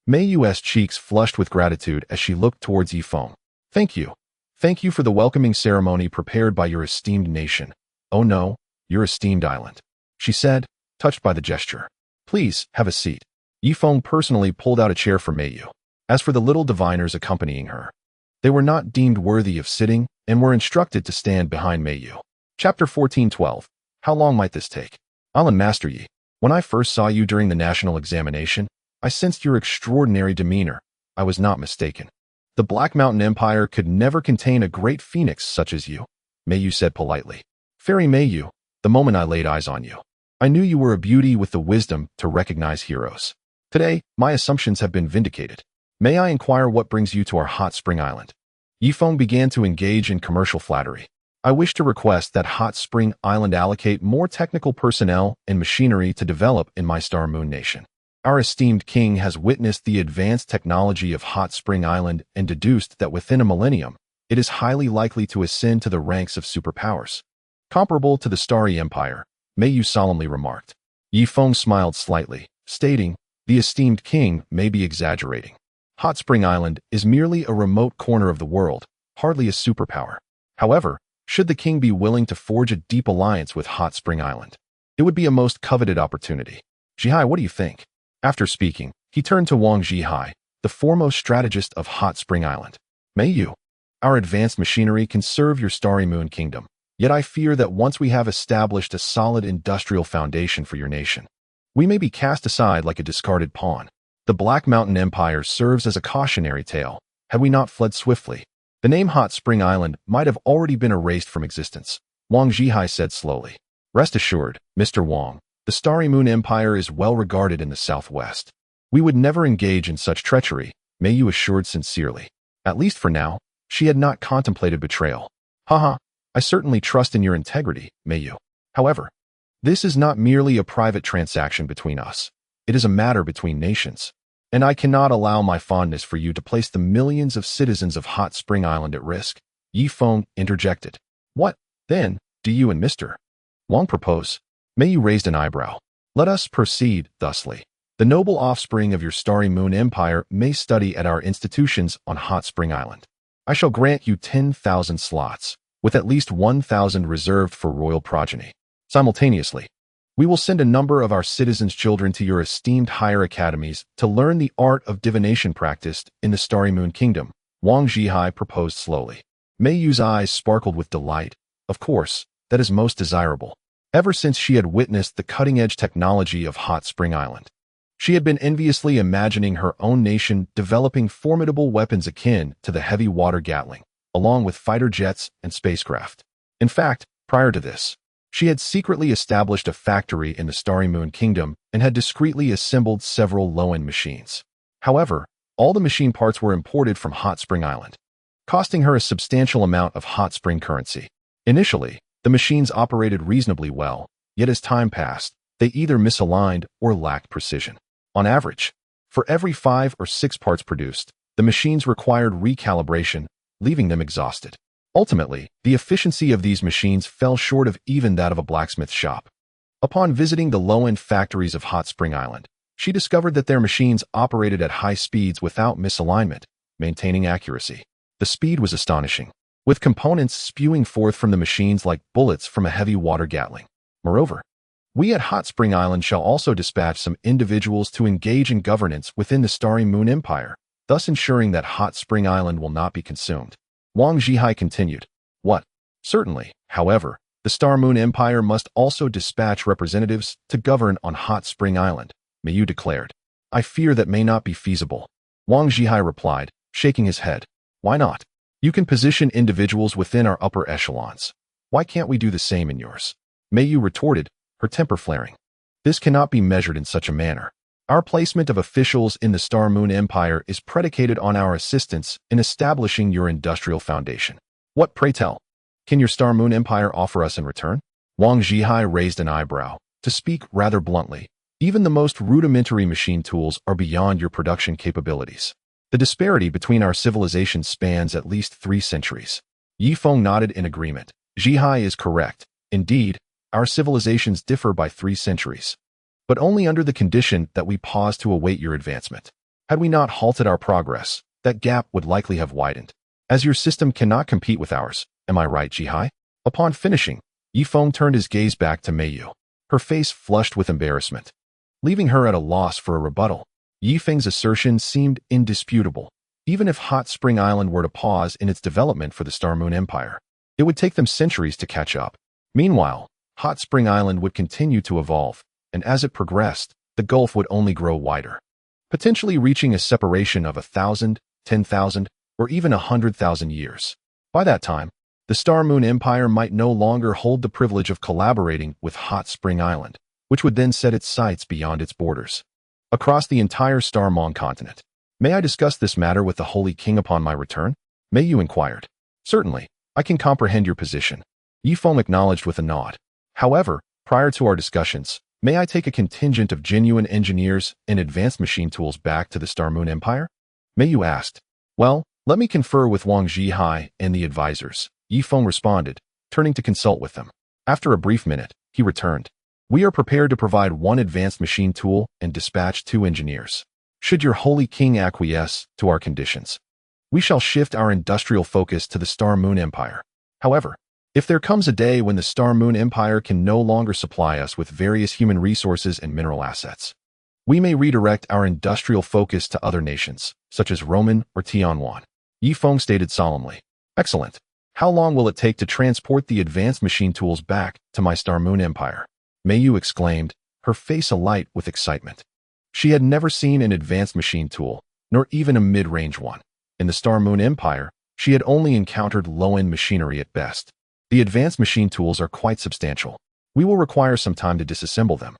Mei Yu's cheeks flushed with gratitude as she looked towards Ye Feng. Thank you. Thank you for the welcoming ceremony prepared by your esteemed nation. Oh no, your esteemed island, she said, touched by the gesture. Please, have a seat. Ye Feng personally pulled out a chair for Mei Yu. As for the little diviners accompanying her, they were not deemed worthy of sitting and were instructed to stand behind Mei Yu. Chapter 14:12. How long might this take? Island Master Yi, when I first saw you during the national examination, I sensed your extraordinary demeanor. I was not mistaken. The Black Mountain Empire could never contain a great phoenix such as you, Mei Yu said politely. Fairy Mei Yu, the moment I laid eyes on you, I knew you were a beauty with the wisdom to recognize heroes. Today, my assumptions have been vindicated. May I inquire what brings you to our Hot Spring Island? Ye Feng began to engage in commercial flattery. I wish to request that Hot Spring Island allocate more technical personnel and machinery to develop in my Star Moon Nation. Our esteemed king has witnessed the advanced technology of Hot Spring Island and deduced that within a millennium, it is highly likely to ascend to the ranks of superpowers. Comparable to the Starry Empire, Mei Yu solemnly remarked. Ye Feng smiled slightly, stating, the esteemed king may be exaggerating. Hot Spring Island is merely a remote corner of the world, hardly a superpower. However, should the king be willing to forge a deep alliance with Hot Spring Island, it would be a most coveted opportunity. Zhihai, what do you think? After speaking, he turned to Wang Zhihai, the foremost strategist of Hot Spring Island. Mei Yu, our advanced machinery can serve your Starry Moon Kingdom, yet I fear that once we have established a solid industrial foundation for your nation, we may be cast aside like a discarded pawn. The Black Mountain Empire serves as a cautionary tale. Had we not fled swiftly, the name Hot Spring Island might have already been erased from existence, Wang Zhihai said slowly. Rest assured, Mr. Wang, the Starry Moon Empire is well regarded in the southwest. We would never engage in such treachery, Mei Yu assured sincerely. At least for now, she had not contemplated betrayal. Haha, I certainly trust in your integrity, Mei Yu. However, this is not merely a private transaction between us. It is a matter between nations. And I cannot allow my fondness for you to place the millions of citizens of Hot Spring Island at risk, Ye Feng interjected. What, then, do you and Mr. Wang propose? Mei Yu raised an eyebrow. Let us proceed thusly. The noble offspring of your Starry Moon Empire may study at our institutions on Hot Spring Island. I shall grant you 10,000 slots, with at least 1,000 reserved for royal progeny. Simultaneously, we will send a number of our citizens' children to your esteemed higher academies to learn the art of divination practiced in the Starry Moon Kingdom, Wang Zhihai proposed slowly. Mei Yu's eyes sparkled with delight. Of course, that is most desirable. Ever since she had witnessed the cutting-edge technology of Hot Spring Island, she had been enviously imagining her own nation developing formidable weapons akin to the heavy water Gatling, along with fighter jets and spacecraft. In fact, prior to this, she had secretly established a factory in the Starry Moon Kingdom and had discreetly assembled several low-end machines. However, all the machine parts were imported from Hot Spring Island, costing her a substantial amount of hot spring currency. Initially, the machines operated reasonably well, yet as time passed, they either misaligned or lacked precision. On average, for every 5 or 6 parts produced, the machines required recalibration, leaving them exhausted. Ultimately, the efficiency of these machines fell short of even that of a blacksmith shop. Upon visiting the low-end factories of Hot Spring Island, she discovered that their machines operated at high speeds without misalignment, maintaining accuracy. The speed was astonishing, with components spewing forth from the machines like bullets from a heavy water gatling. Moreover, we at Hot Spring Island shall also dispatch some individuals to engage in governance within the Starry Moon Empire, thus ensuring that Hot Spring Island will not be consumed. Huang Yueya continued. What? Certainly, however, the Star Moon Empire must also dispatch representatives to govern on Hot Spring Island, Mayu declared. I fear that may not be feasible. Huang Yueya replied, shaking his head. Why not? You can position individuals within our upper echelons. Why can't we do the same in yours? Mayu retorted, her temper flaring. This cannot be measured in such a manner. Our placement of officials in the Star Moon Empire is predicated on our assistance in establishing your industrial foundation. What, pray tell? Can your Star Moon Empire offer us in return? Huang Yueya raised an eyebrow. To speak rather bluntly, even the most rudimentary machine tools are beyond your production capabilities. The disparity between our civilizations spans at least 3 centuries. Ye Feng nodded in agreement. Yueya is correct. Indeed, our civilizations differ by 3 centuries. But only under the condition that we pause to await your advancement. Had we not halted our progress, that gap would likely have widened. As your system cannot compete with ours, am I right, Yueya? Upon finishing, Ye Feng turned his gaze back to Mayu. Her face flushed with embarrassment. Leaving her at a loss for a rebuttal, Ye Feng's assertion seemed indisputable. Even if Hot Spring Island were to pause in its development for the Star Moon Empire, it would take them centuries to catch up. Meanwhile, Hot Spring Island would continue to evolve, and as it progressed, the gulf would only grow wider, potentially reaching a separation of 1,000, 10,000, or even 100,000 years. By that time, the Star Moon Empire might no longer hold the privilege of collaborating with Hot Spring Island, which would then set its sights beyond its borders, across the entire Star Moon continent. May I discuss this matter with the Holy King upon my return? Mayu inquired. Certainly, I can comprehend your position. Ye Feng acknowledged with a nod. However, prior to our discussions, may I take a contingent of genuine engineers and advanced machine tools back to the Star Moon Empire? Mayu asked. Well, let me confer with Huang Yueya and the advisors, Ye Feng responded, turning to consult with them. After a brief minute, he returned. We are prepared to provide 1 advanced machine tool and dispatch 2 engineers. Should your Holy King acquiesce to our conditions, we shall shift our industrial focus to the Star Moon Empire. However, if there comes a day when the Star Moon Empire can no longer supply us with various human resources and mineral assets, we may redirect our industrial focus to other nations, such as Roman or Tianwan. Ye Feng stated solemnly. Excellent. How long will it take to transport the advanced machine tools back to my Star Moon Empire? Mayu exclaimed, her face alight with excitement. She had never seen an advanced machine tool, nor even a mid-range one. In the Star Moon Empire, she had only encountered low-end machinery at best. The advanced machine tools are quite substantial. We will require some time to disassemble them,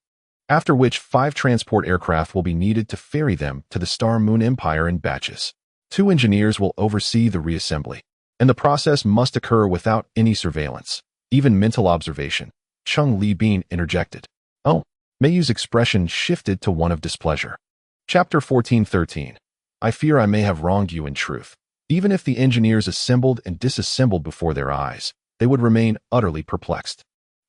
after which 5 transport aircraft will be needed to ferry them to the Star Moon Empire in batches. 2 engineers will oversee the reassembly, and the process must occur without any surveillance, even mental observation. Chung Li Bin interjected. Oh, Mayu's expression shifted to one of displeasure. Chapter 14:13. I fear I may have wronged you in truth. Even if the engineers assembled and disassembled before their eyes, they would remain utterly perplexed.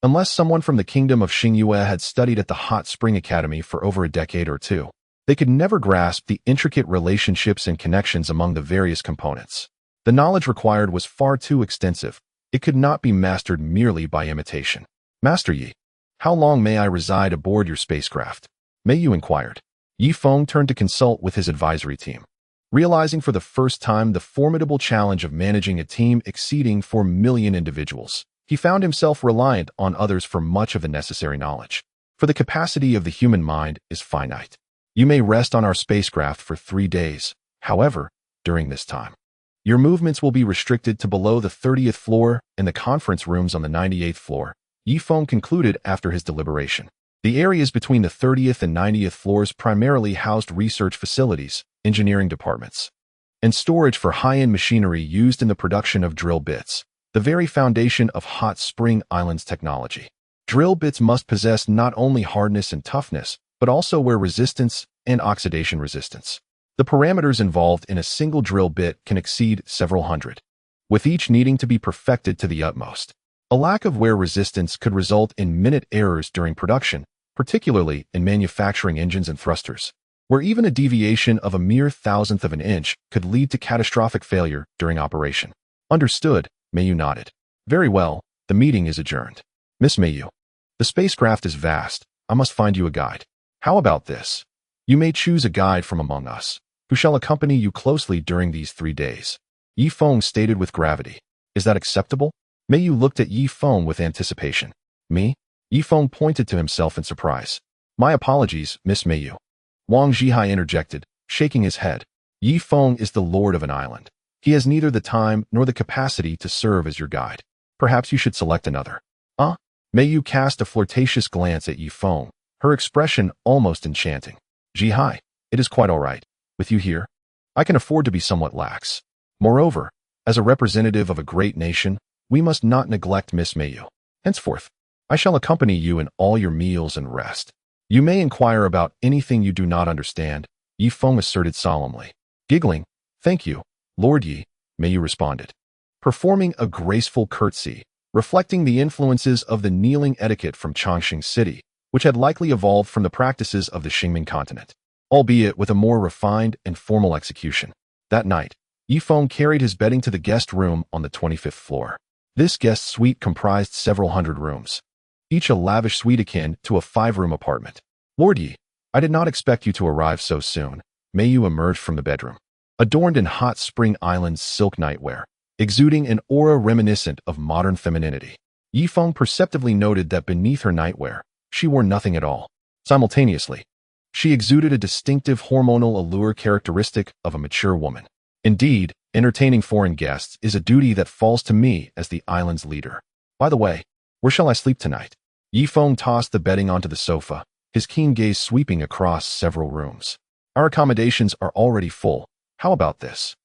Unless someone from the kingdom of Huang Yueya had studied at the Hot Spring Academy for over a decade or 2, they could never grasp the intricate relationships and connections among the various components. The knowledge required was far too extensive. It could not be mastered merely by imitation. Master Yi, how long may I reside aboard your spacecraft? Mayu inquired. Ye Feng turned to consult with his advisory team. Realizing for the first time the formidable challenge of managing a team exceeding 4 million individuals, he found himself reliant on others for much of the necessary knowledge. For the capacity of the human mind is finite. You may rest on our spacecraft for 3 days. However, during this time, your movements will be restricted to below the 30th floor and the conference rooms on the 98th floor, Ye Feng concluded after his deliberation. The areas between the 30th and 90th floors primarily housed research facilities, engineering departments, and storage for high-end machinery used in the production of drill bits, the very foundation of Hot Spring Island's technology. Drill bits must possess not only hardness and toughness, but also wear resistance and oxidation resistance. The parameters involved in a single drill bit can exceed several hundred. with each needing to be perfected to the utmost. A lack of wear resistance could result in minute errors during production, particularly in manufacturing engines and thrusters, where even a deviation of a mere thousandth of an inch could lead to catastrophic failure during operation. Understood, Mayu nodded. Very well, the meeting is adjourned. Miss Mayu, the spacecraft is vast. I must find you a guide. How about this? You may choose a guide from among us, who shall accompany you closely during these 3 days. Ye Feng stated with gravity. Is that acceptable? Mayu looked at Ye Feng with anticipation. Me? Ye Feng pointed to himself in surprise. My apologies, Miss Mayu. Wang Zhihai interjected, shaking his head. Ye Feng is the lord of an island. He has neither the time nor the capacity to serve as your guide. Perhaps you should select another. Mayu cast a flirtatious glance at Ye Feng, her expression almost enchanting. Zhihai, it is quite all right. With you here, I can afford to be somewhat lax. Moreover, as a representative of a great nation, we must not neglect Miss Mayu. Henceforth, I shall accompany you in all your meals and rest. You may inquire about anything you do not understand, Ye Feng asserted solemnly. Giggling, thank you, Lord Yi, Mayu responded, performing a graceful curtsy, reflecting the influences of the kneeling etiquette from Chongqing City, which had likely evolved from the practices of the Xingming continent, albeit with a more refined and formal execution. That night, Ye Feng carried his bedding to the guest room on the 25th floor. This guest suite comprised several hundred rooms, each a lavish suite akin to a 5-room apartment. Lord Yi, I did not expect you to arrive so soon. Mayu emerged from the bedroom, adorned in Hot Spring Island's silk nightwear, exuding an aura reminiscent of modern femininity. Ye Feng perceptively noted that beneath her nightwear, she wore nothing at all. Simultaneously, she exuded a distinctive hormonal allure characteristic of a mature woman. Indeed, entertaining foreign guests is a duty that falls to me as the island's leader. By the way, where shall I sleep tonight? Ye Feng tossed the bedding onto the sofa, his keen gaze sweeping across several rooms. Our accommodations are already full. How about this?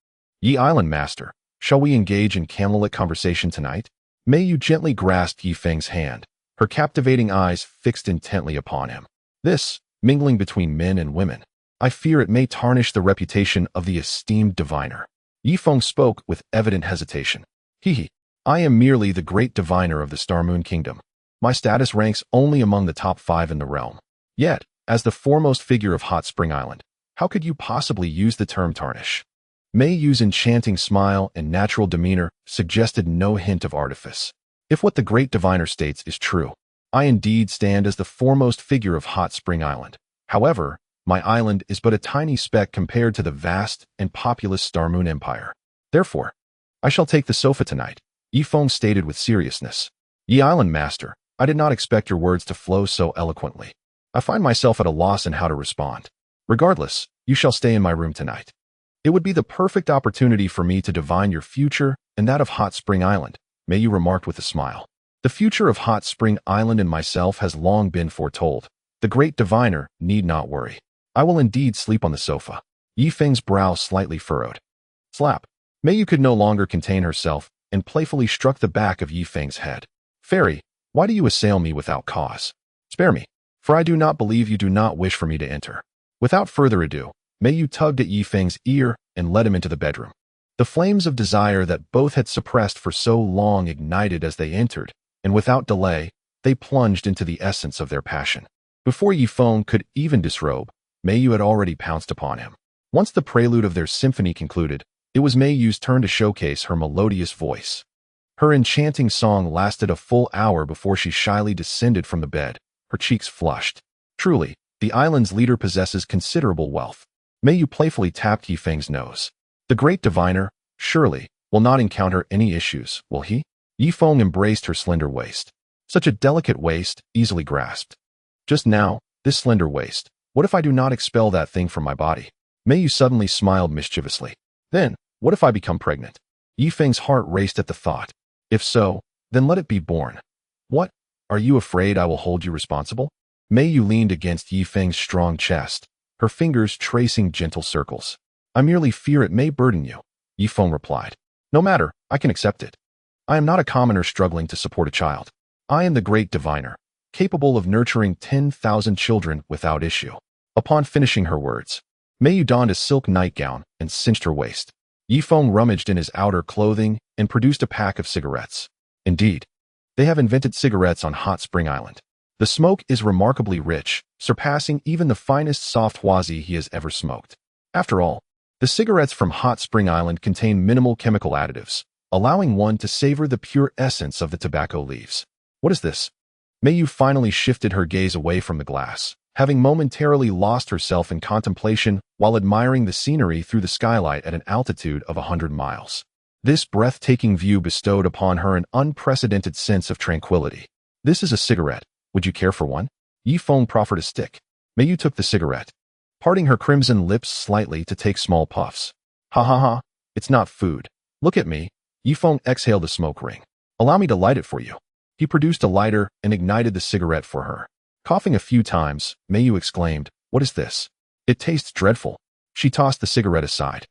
Ye Island Master, shall we engage in candlelit conversation tonight? Mayu gently grasped Ye Feng's hand, her captivating eyes fixed intently upon him. This, mingling between men and women, I fear it may tarnish the reputation of the esteemed diviner. Ye Feng spoke with evident hesitation. I am merely the great diviner of the Star Moon Kingdom. My status ranks only among the top 5 in the realm. Yet, as the foremost figure of Hot Spring Island, how could you possibly use the term tarnish? Mayu's enchanting smile and natural demeanor suggested no hint of artifice. If what the great diviner states is true, I indeed stand as the foremost figure of Hot Spring Island. However, my island is but a tiny speck compared to the vast and populous Star Moon Empire. Therefore, I shall take the sofa tonight, Ye Feng stated with seriousness. Ye Island Master, I did not expect your words to flow so eloquently. I find myself at a loss in how to respond. Regardless, you shall stay in my room tonight. It would be the perfect opportunity for me to divine your future and that of Hot Spring Island, Mayu remarked with a smile. The future of Hot Spring Island and myself has long been foretold. The great diviner need not worry. I will indeed sleep on the sofa. Ye Feng's brow slightly furrowed. Slap. Mayu could no longer contain herself and playfully struck the back of Ye Feng's head. Fairy, why do you assail me without cause? Spare me, for I do not believe you do not wish for me to enter. Without further ado, Mayu tugged at Ye Feng's ear and led him into the bedroom. The flames of desire that both had suppressed for so long ignited as they entered, and without delay, they plunged into the essence of their passion. Before Ye Feng could even disrobe, Mayu had already pounced upon him. Once the prelude of their symphony concluded, it was Mayu's turn to showcase her melodious voice. Her enchanting song lasted a full hour before she shyly descended from the bed, her cheeks flushed. Truly, the island's leader possesses considerable wealth. Mayu playfully tapped Ye Feng's nose. The great diviner, surely, will not encounter any issues, will he? Ye Feng embraced her slender waist. Such a delicate waist, easily grasped. Just now, this slender waist, what if I do not expel that thing from my body? Mayu suddenly smiled mischievously. Then, what if I become pregnant? Ye Feng's heart raced at the thought. If so, then let it be born. What? Are you afraid I will hold you responsible? Mayu leaned against Ye Feng's strong chest, her fingers tracing gentle circles. I merely fear it may burden you, Ye Feng replied. No matter, I can accept it. I am not a commoner struggling to support a child. I am the great diviner, capable of nurturing 10,000 children without issue. Upon finishing her words, Mayu donned a silk nightgown and cinched her waist. Ye Feng rummaged in his outer clothing and produced a pack of cigarettes. Indeed, they have invented cigarettes on Hot Spring Island. The smoke is remarkably rich, surpassing even the finest soft huazi he has ever smoked. After all, the cigarettes from Hot Spring Island contain minimal chemical additives, allowing one to savor the pure essence of the tobacco leaves. What is this? Mayu finally shifted her gaze away from the glass, having momentarily lost herself in contemplation while admiring the scenery through the skylight at an altitude of 100 miles. This breathtaking view bestowed upon her an unprecedented sense of tranquility. This is a cigarette. Would you care for one? Ye Feng proffered a stick. Mayu took the cigarette, parting her crimson lips slightly to take small puffs. Ha ha ha, it's not food. Look at me. Ye Feng exhaled a smoke ring. Allow me to light it for you. He produced a lighter and ignited the cigarette for her. Coughing a few times, Mayu exclaimed, "What is this? It tastes dreadful." She tossed the cigarette aside.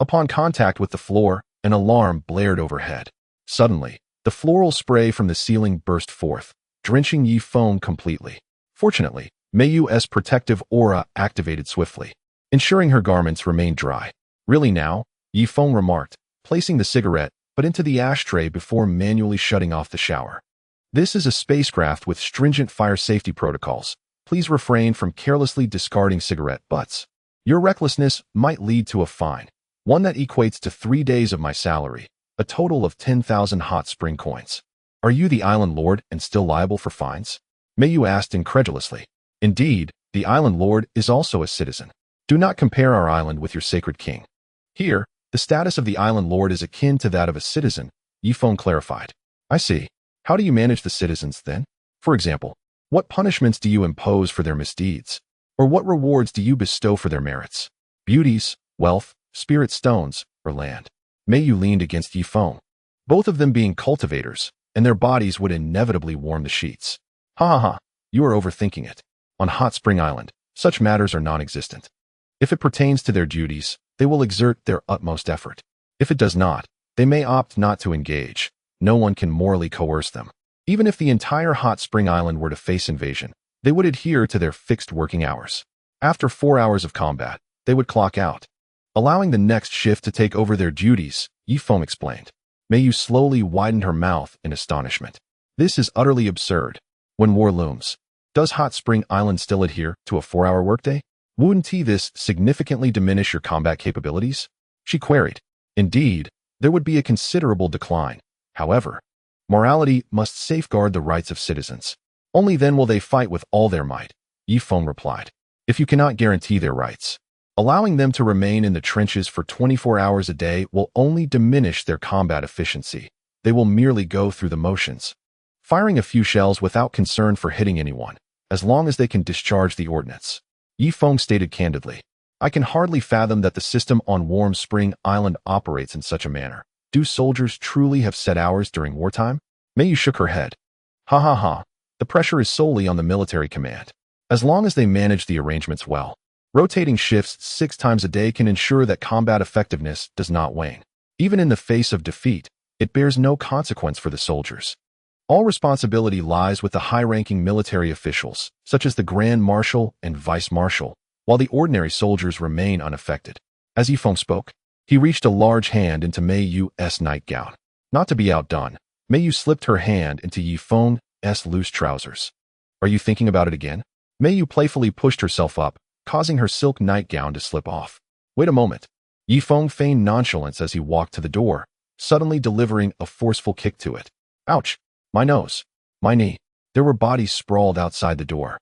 Upon contact with the floor, an alarm blared overhead. Suddenly, the floral spray from the ceiling burst forth, drenching Ye Feng completely. Fortunately, Mayu's protective aura activated swiftly, ensuring her garments remained dry. "Really now?" Ye Feng remarked, placing the cigarette but into the ashtray before manually shutting off the shower. "This is a spacecraft with stringent fire safety protocols. Please refrain from carelessly discarding cigarette butts. Your recklessness might lead to a fine, one that equates to 3 days of my salary, a total of 10,000 hot spring coins." "Are you the island lord and still liable for fines?" Mayu asked incredulously. "Indeed, the island lord is also a citizen. Do not compare our island with your sacred king. Here, the status of the island lord is akin to that of a citizen," Ye Feng clarified. "I see. How do you manage the citizens then? For example, what punishments do you impose for their misdeeds? Or what rewards do you bestow for their merits? Beauties, wealth, spirit stones, or land?" Mayu leaned against Ye Feng, both of them being cultivators, and their bodies would inevitably warm the sheets. "Ha ha ha, you are overthinking it. On Hot Spring Island, such matters are non-existent. If it pertains to their duties, they will exert their utmost effort. If it does not, they may opt not to engage. No one can morally coerce them. Even if the entire Hot Spring Island were to face invasion, they would adhere to their fixed working hours. After 4 hours of combat, they would clock out, allowing the next shift to take over their duties," Ye Feng explained. Mayu slowly widened her mouth in astonishment. "This is utterly absurd. When war looms, does Hot Spring Island still adhere to a 4-hour workday? Wouldn't this significantly diminish your combat capabilities?" she queried. "Indeed, there would be a considerable decline. However, morality must safeguard the rights of citizens. Only then will they fight with all their might," Ye Feng replied. "If you cannot guarantee their rights, allowing them to remain in the trenches for 24 hours a day will only diminish their combat efficiency. They will merely go through the motions, firing a few shells without concern for hitting anyone, as long as they can discharge the ordnance." Ye Feng stated candidly, "I can hardly fathom that the system on Warm Spring Island operates in such a manner. Do soldiers truly have set hours during wartime?" Mayu shook her head. "Ha ha ha, the pressure is solely on the military command. As long as they manage the arrangements well, rotating shifts 6 times a day can ensure that combat effectiveness does not wane. Even in the face of defeat, it bears no consequence for the soldiers. All responsibility lies with the high-ranking military officials, such as the Grand Marshal and Vice Marshal, while the ordinary soldiers remain unaffected." As Ye Feng spoke, he reached a large hand into Mayu's nightgown. Not to be outdone, Mayu slipped her hand into Ye Feng's loose trousers. "Are you thinking about it again?" Mayu playfully pushed herself up, causing her silk nightgown to slip off. "Wait a moment." Ye Feng feigned nonchalance as he walked to the door, suddenly delivering a forceful kick to it. "Ouch! My nose! My knee!" There were bodies sprawled outside the door.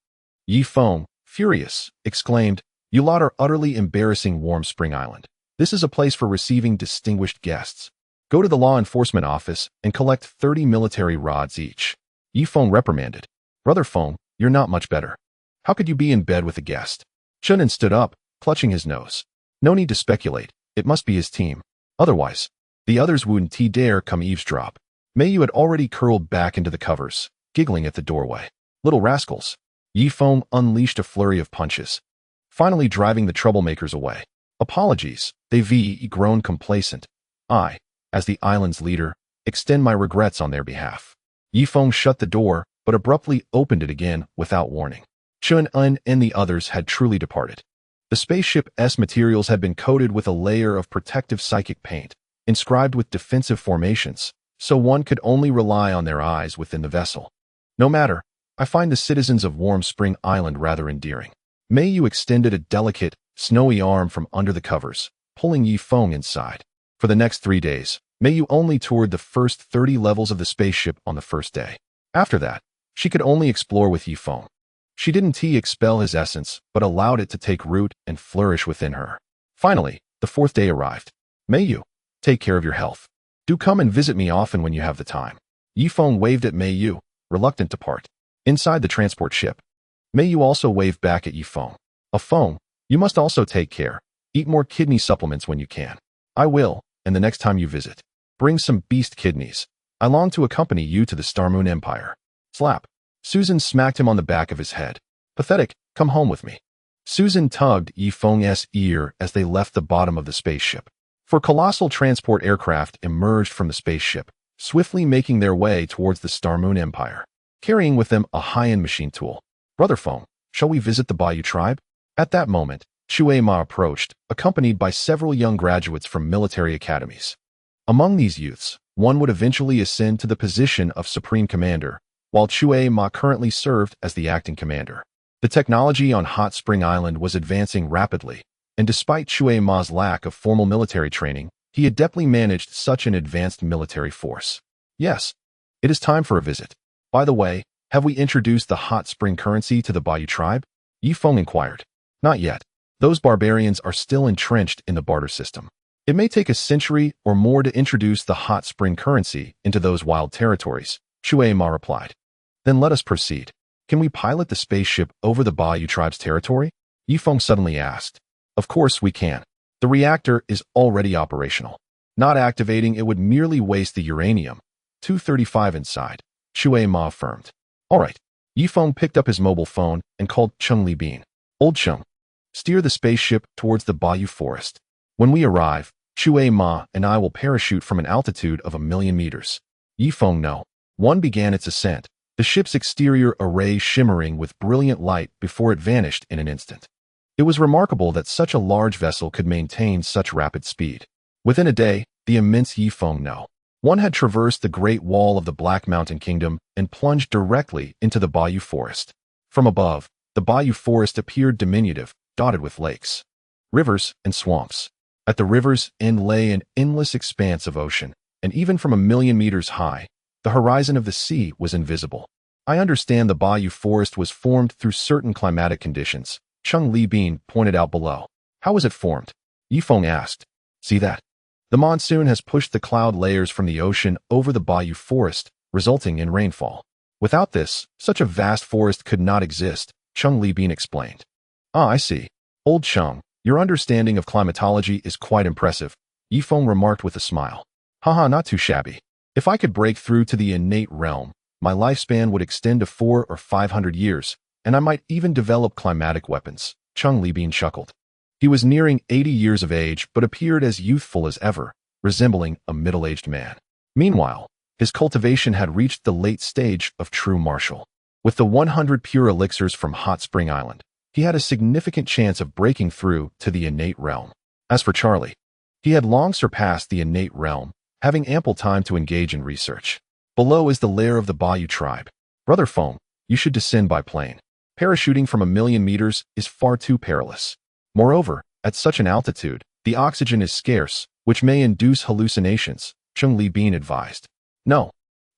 Ye Feng, furious, exclaimed, "You lot are utterly embarrassing Warm Spring Island. This is a place for receiving distinguished guests. Go to the law enforcement office and collect 30 military rods each." Ye Feng reprimanded. "Brother Feng, you're not much better. How could you be in bed with a guest?" Chunin stood up, clutching his nose. "No need to speculate. It must be his team. Otherwise, the others wouldn't dare come eavesdrop." Mayu had already curled back into the covers, giggling at the doorway. "Little rascals." Ye Feng unleashed a flurry of punches, finally driving the troublemakers away. "Apologies," they groaned complacent. "I, as the island's leader, extend my regrets on their behalf." Ye Feng shut the door, but abruptly opened it again without warning. Chun-Un and the others had truly departed. The spaceship's materials had been coated with a layer of protective psychic paint, inscribed with defensive formations, so one could only rely on their eyes within the vessel. No matter, I find the citizens of Warm Spring Island rather endearing. Mei Yu extended a delicate, snowy arm from under the covers, pulling Ye Feng inside. For the next 3 days, Mei Yu only toured the first 30 levels of the spaceship on the first day. After that, she could only explore with Ye Feng. She didn't expel his essence, but allowed it to take root and flourish within her. Finally, the 4th day arrived. Mei Yu, take care of your health. Do come and visit me often when you have the time. Ye Feng waved at Mei Yu, reluctant to part. Inside the transport ship, Mei Yu also waved back at Ye Feng. Feng, you must also take care. Eat more kidney supplements when you can. I will, and the next time you visit, bring some beast kidneys. I long to accompany you to the Star Moon Empire. Slap. Susan smacked him on the back of his head. Pathetic, come home with me. Susan tugged Ye Feng's ear as they left the bottom of the spaceship. Four colossal transport aircraft emerged from the spaceship, swiftly making their way towards the Star Moon Empire, carrying with them a high-end machine tool. Brother Feng, shall we visit the Bayou tribe? At that moment, Shui Ma approached, accompanied by several young graduates from military academies. Among these youths, one would eventually ascend to the position of Supreme Commander, while Shui Ma currently served as the acting commander. The technology on Hot Spring Island was advancing rapidly, and despite Shui Ma's lack of formal military training, he adeptly managed such an advanced military force. Yes, it is time for a visit. By the way, have we introduced the hot spring currency to the Bayou tribe? Ye Feng inquired. Not yet. Those barbarians are still entrenched in the barter system. It may take a century or more to introduce the hot spring currency into those wild territories, Shui Ma replied. Then let us proceed. Can we pilot the spaceship over the Bayou tribe's territory? Ye Feng suddenly asked. Of course we can. The reactor is already operational. Not activating it would merely waste the uranium-235 inside, Shui Ma affirmed. All right. Ye Feng picked up his mobile phone and called Cheng Li Bin. Old Cheng, steer the spaceship towards the Bayou forest. When we arrive, Shui Ma and I will parachute from an altitude of 1,000,000 meters. Ye Feng no. One began its ascent, the ship's exterior array shimmering with brilliant light before it vanished in an instant. It was remarkable that such a large vessel could maintain such rapid speed. Within a day, the immense Ye Feng no. One had traversed the Great Wall of the Black Mountain Kingdom and plunged directly into the Bayou forest. From above, the Bayou forest appeared diminutive, dotted with lakes, rivers, and swamps. At the river's end lay an endless expanse of ocean, and even from 1,000,000 meters high, the horizon of the sea was invisible. I understand the Bayou forest was formed through certain climatic conditions, Cheng Li Bin pointed out below. How was it formed? Ye Feng asked. See that? The monsoon has pushed the cloud layers from the ocean over the Bayou forest, resulting in rainfall. Without this, such a vast forest could not exist, Cheng Li Bin explained. Ah, I see. Old Cheng, your understanding of climatology is quite impressive, Ye Feng remarked with a smile. Haha, not too shabby. If I could break through to the innate realm, my lifespan would extend to 400 or 500 years, and I might even develop climatic weapons, Cheng Li Bin chuckled. He was nearing 80 years of age but appeared as youthful as ever, resembling a middle-aged man. Meanwhile, his cultivation had reached the late stage of true martial. With the 100 pure elixirs from Hot Spring Island, he had a significant chance of breaking through to the innate realm. As for Charlie, he had long surpassed the innate realm, having ample time to engage in research. Below is the lair of the Bayou tribe. Brother Feng, you should descend by plane. Parachuting from 1,000,000 meters is far too perilous. Moreover, at such an altitude, the oxygen is scarce, which may induce hallucinations, Cheng Li Bin advised. No.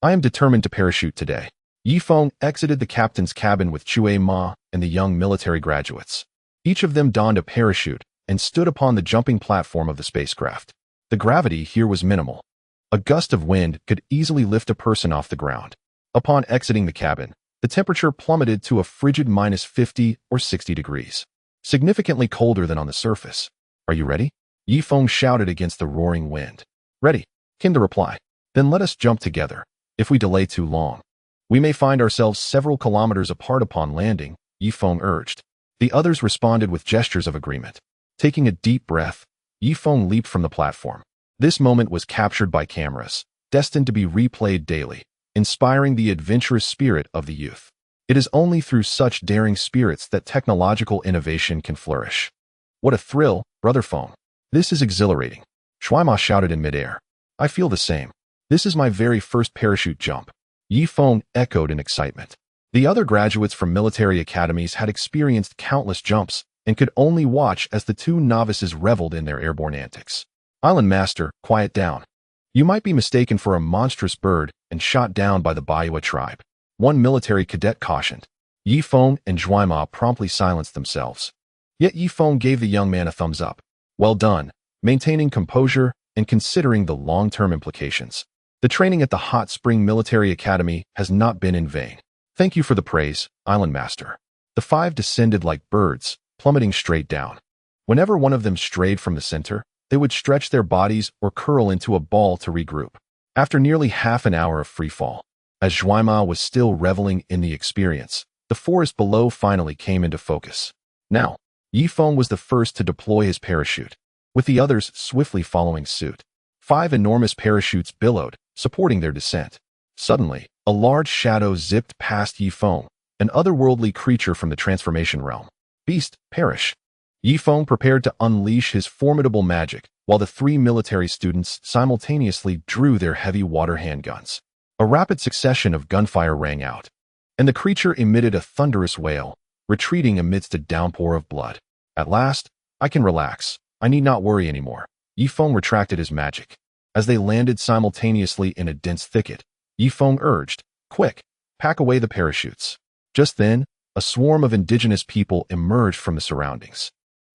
I am determined to parachute today. Ye Feng exited the captain's cabin with Shui Ma and the young military graduates. Each of them donned a parachute and stood upon the jumping platform of the spacecraft. The gravity here was minimal. A gust of wind could easily lift a person off the ground. Upon exiting the cabin, the temperature plummeted to a frigid -50 or 60 degrees. Significantly colder than on the surface. Are you ready? Ye Feng shouted against the roaring wind. Ready, came the reply. Then let us jump together. If we delay too long, we may find ourselves several kilometers apart upon landing, Ye Feng urged. The others responded with gestures of agreement. Taking a deep breath, Ye Feng leaped from the platform. This moment was captured by cameras, destined to be replayed daily, inspiring the adventurous spirit of the youth. It is only through such daring spirits that technological innovation can flourish. What a thrill, Brother Feng. This is exhilarating. Shuaima shouted in midair. I feel the same. This is my very first parachute jump. Ye Feng echoed in excitement. The other graduates from military academies had experienced countless jumps and could only watch as the two novices reveled in their airborne antics. Island Master, quiet down. You might be mistaken for a monstrous bird and shot down by the Baiwa tribe. One military cadet cautioned. Ye Feng and Shuaima promptly silenced themselves. Yet Ye Feng gave the young man a thumbs up. Well done, maintaining composure and considering the long-term implications. The training at the Hot Spring Military Academy has not been in vain. Thank you for the praise, Island Master. The five descended like birds, plummeting straight down. Whenever one of them strayed from the center, they would stretch their bodies or curl into a ball to regroup. After nearly half an hour of freefall, as Shuaima was still reveling in the experience, the forest below finally came into focus. Now, Ye Feng was the first to deploy his parachute, with the others swiftly following suit. 5 enormous parachutes billowed, supporting their descent. Suddenly, a large shadow zipped past Ye Feng, an otherworldly creature from the transformation realm. Beast, perish. Ye Feng prepared to unleash his formidable magic, while the 3 military students simultaneously drew their heavy water handguns. A rapid succession of gunfire rang out, and the creature emitted a thunderous wail, retreating amidst a downpour of blood. At last, I can relax. I need not worry anymore. Ye Feng retracted his magic. As they landed simultaneously in a dense thicket, Ye Feng urged, quick, pack away the parachutes. Just then, a swarm of indigenous people emerged from the surroundings.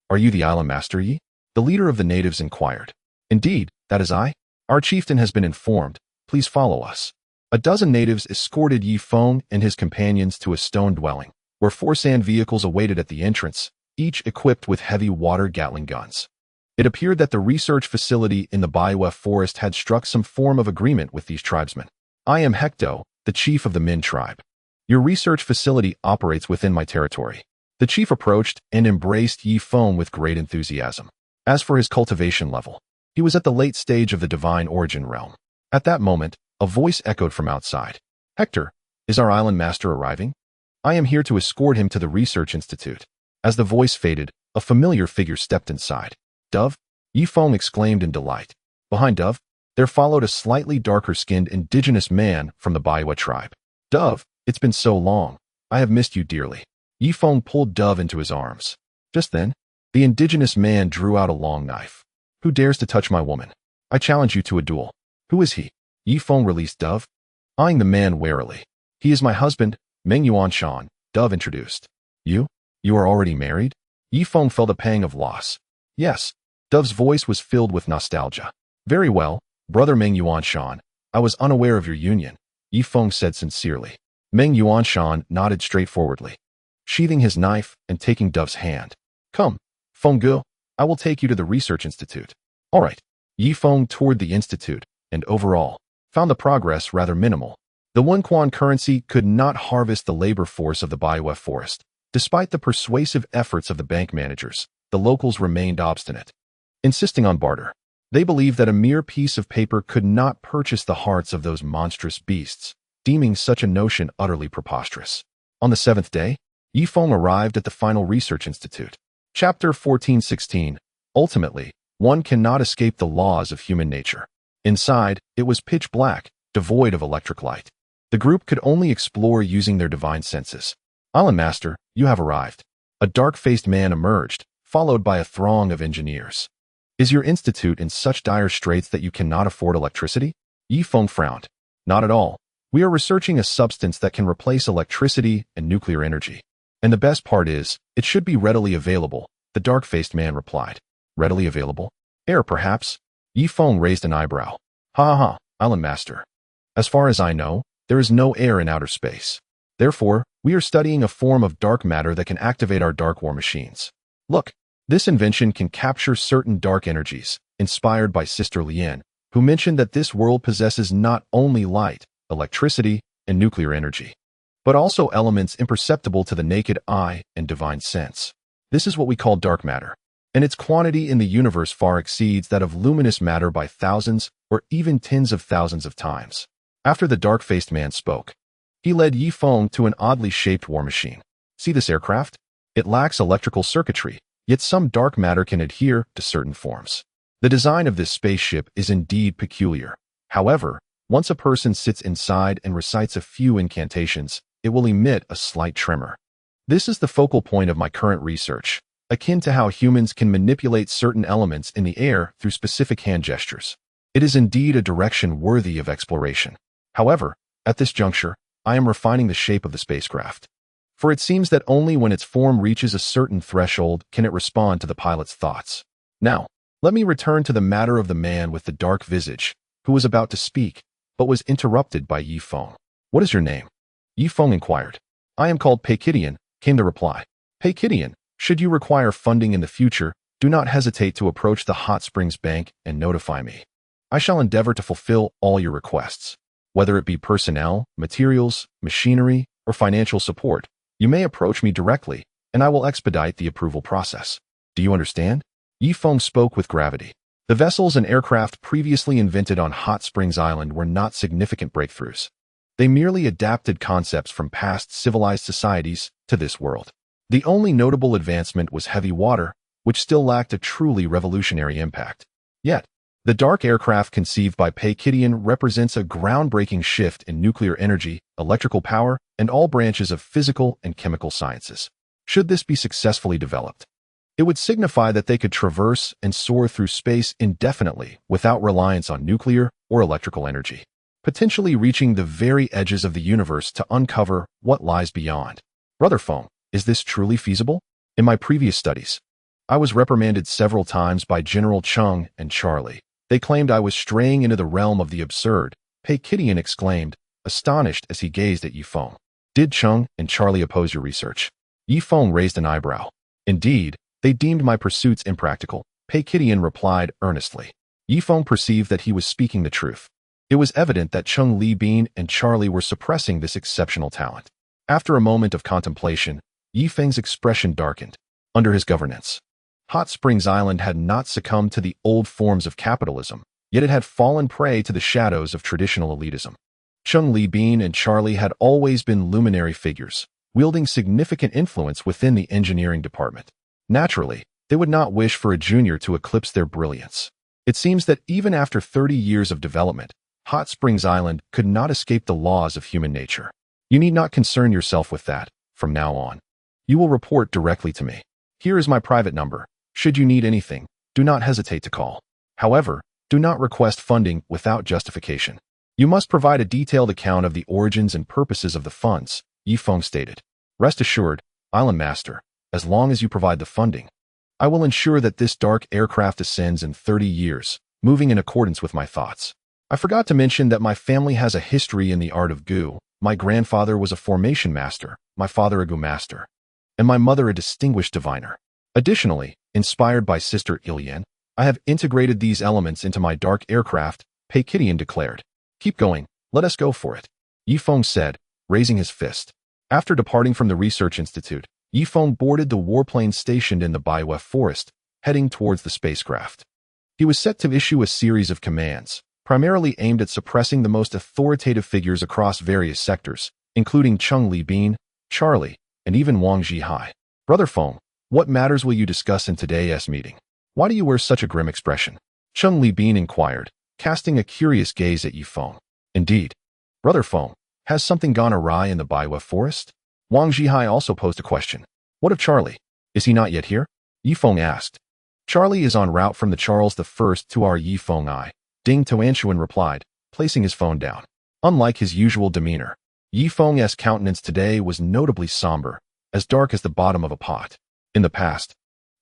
Are you the Island Master, Ye? The leader of the natives inquired. Indeed, that is I. Our chieftain has been informed. Please follow us. A dozen natives escorted Ye Feng and his companions to a stone dwelling, where 4 sand vehicles awaited at the entrance, each equipped with heavy water Gatling guns. It appeared that the research facility in the Baiwa forest had struck some form of agreement with these tribesmen. I am Hecto, the chief of the Min tribe. Your research facility operates within my territory. The chief approached and embraced Ye Feng with great enthusiasm. As for his cultivation level, he was at the late stage of the divine origin realm. At that moment, a voice echoed from outside. Hector, is our island master arriving? I am here to escort him to the research institute. As the voice faded, a familiar figure stepped inside. Dove? Ye Feng exclaimed in delight. Behind Dove, there followed a slightly darker-skinned indigenous man from the Baiwa tribe. Dove, it's been so long. I have missed you dearly. Ye Feng pulled Dove into his arms. Just then, the indigenous man drew out a long knife. Who dares to touch my woman? I challenge you to a duel. Who is he? Ye Feng released Dove, eyeing the man warily. He is my husband, Meng Yuanshan, Dove introduced. You? You are already married? Ye Feng felt a pang of loss. Yes. Dove's voice was filled with nostalgia. Very well, brother Meng Yuanshan. I was unaware of your union, Ye Feng said sincerely. Meng Yuanshan nodded straightforwardly, sheathing his knife and taking Dove's hand. Come, Fenggu, I will take you to the research institute. All right. Ye Feng toured the institute, and overall, found the progress rather minimal. The 1 Quan currency could not harvest the labor force of the Baiwa forest. Despite the persuasive efforts of the bank managers, the locals remained obstinate, insisting on barter. They believed that a mere piece of paper could not purchase the hearts of those monstrous beasts, deeming such a notion utterly preposterous. On the 7th day, Ye Feng arrived at the final research institute. Chapter 1416. Ultimately, one cannot escape the laws of human nature. Inside, it was pitch black, devoid of electric light. The group could only explore using their divine senses. Island Master, you have arrived. A dark-faced man emerged, followed by a throng of engineers. Is your institute in such dire straits that you cannot afford electricity? Ye Feng frowned. Not at all. We are researching a substance that can replace electricity and nuclear energy. And the best part is, it should be readily available, the dark-faced man replied. Readily available? Air, perhaps? Ye Feng raised an eyebrow. Ha ha ha, Island Master. As far as I know, there is no air in outer space. Therefore, we are studying a form of dark matter that can activate our dark war machines. Look, this invention can capture certain dark energies, inspired by Sister Lien, who mentioned that this world possesses not only light, electricity, and nuclear energy, but also elements imperceptible to the naked eye and divine sense. This is what we call dark matter, and its quantity in the universe far exceeds that of luminous matter by thousands or even tens of thousands of times. After the dark-faced man spoke, he led Ye Feng to an oddly shaped war machine. See this aircraft? It lacks electrical circuitry, yet some dark matter can adhere to certain forms. The design of this spaceship is indeed peculiar. However, once a person sits inside and recites a few incantations, it will emit a slight tremor. This is the focal point of my current research, akin to how humans can manipulate certain elements in the air through specific hand gestures. It is indeed a direction worthy of exploration. However, at this juncture, I am refining the shape of the spacecraft. For it seems that only when its form reaches a certain threshold can it respond to the pilot's thoughts. Now, let me return to the matter of the man with the dark visage, who was about to speak, but was interrupted by Ye Feng. "What is your name?" Ye Feng inquired. "I am called Peikidian," came the reply. "Peikidian, should you require funding in the future, do not hesitate to approach the Hot Springs Bank and notify me. I shall endeavor to fulfill all your requests. Whether it be personnel, materials, machinery, or financial support, you may approach me directly, and I will expedite the approval process. Do you understand?" Ye Feng spoke with gravity. The vessels and aircraft previously invented on Hot Springs Island were not significant breakthroughs. They merely adapted concepts from past civilized societies to this world. The only notable advancement was heavy water, which still lacked a truly revolutionary impact. Yet, the dark aircraft conceived by Peikidian represents a groundbreaking shift in nuclear energy, electrical power, and all branches of physical and chemical sciences. Should this be successfully developed, it would signify that they could traverse and soar through space indefinitely without reliance on nuclear or electrical energy, potentially reaching the very edges of the universe to uncover what lies beyond. Brother Feng, is this truly feasible? In my previous studies, I was reprimanded several times by General Chung and Charlie. They claimed I was straying into the realm of the absurd, Peikidian exclaimed, astonished as he gazed at Ye Feng. "Did Chung and Charlie oppose your research?" Ye Feng raised an eyebrow. "Indeed, they deemed my pursuits impractical," Peikidian replied earnestly. Ye Feng perceived that he was speaking the truth. It was evident that Chung Li Bean and Charlie were suppressing this exceptional talent. After a moment of contemplation, Ye Feng's expression darkened. Under his governance, Hot Springs Island had not succumbed to the old forms of capitalism, yet it had fallen prey to the shadows of traditional elitism. Chung Li Bean and Charlie had always been luminary figures, wielding significant influence within the engineering department. Naturally, they would not wish for a junior to eclipse their brilliance. It seems that even after 30 years of development, Hot Springs Island could not escape the laws of human nature. You need not concern yourself with that, from now on. You will report directly to me. Here is my private number. Should you need anything, do not hesitate to call. However, do not request funding without justification. You must provide a detailed account of the origins and purposes of the funds, Ye Feng stated. Rest assured, Island Master, as long as you provide the funding, I will ensure that this dark aircraft ascends in 30 years, moving in accordance with my thoughts. I forgot to mention that my family has a history in the art of Gu. My grandfather was a formation master, my father a Gu master, and my mother a distinguished diviner. Additionally, inspired by Sister Ilian, I have integrated these elements into my dark aircraft, Peikidian declared. Keep going, let us go for it, Ye Feng said, raising his fist. After departing from the research institute, Ye Feng boarded the warplane stationed in the Baiwa forest, heading towards the spacecraft. He was set to issue a series of commands, primarily aimed at suppressing the most authoritative figures across various sectors, including Chung Li Bean, Charlie, and even Wang Zhihai. Brother Feng, what matters will you discuss in today's meeting? Why do you wear such a grim expression? Chung Li Bean inquired, casting a curious gaze at Ye Feng. Indeed. Brother Feng, has something gone awry in the Baiwa forest? Wang Zhihai also posed a question. What of Charlie? Is he not yet here? Ye Feng asked. Charlie is en route from the Charles I to our Ye Feng I, Ding Toanshuan replied, placing his phone down. Unlike his usual demeanor, Ye Feng's countenance today was notably somber, as dark as the bottom of a pot. In the past,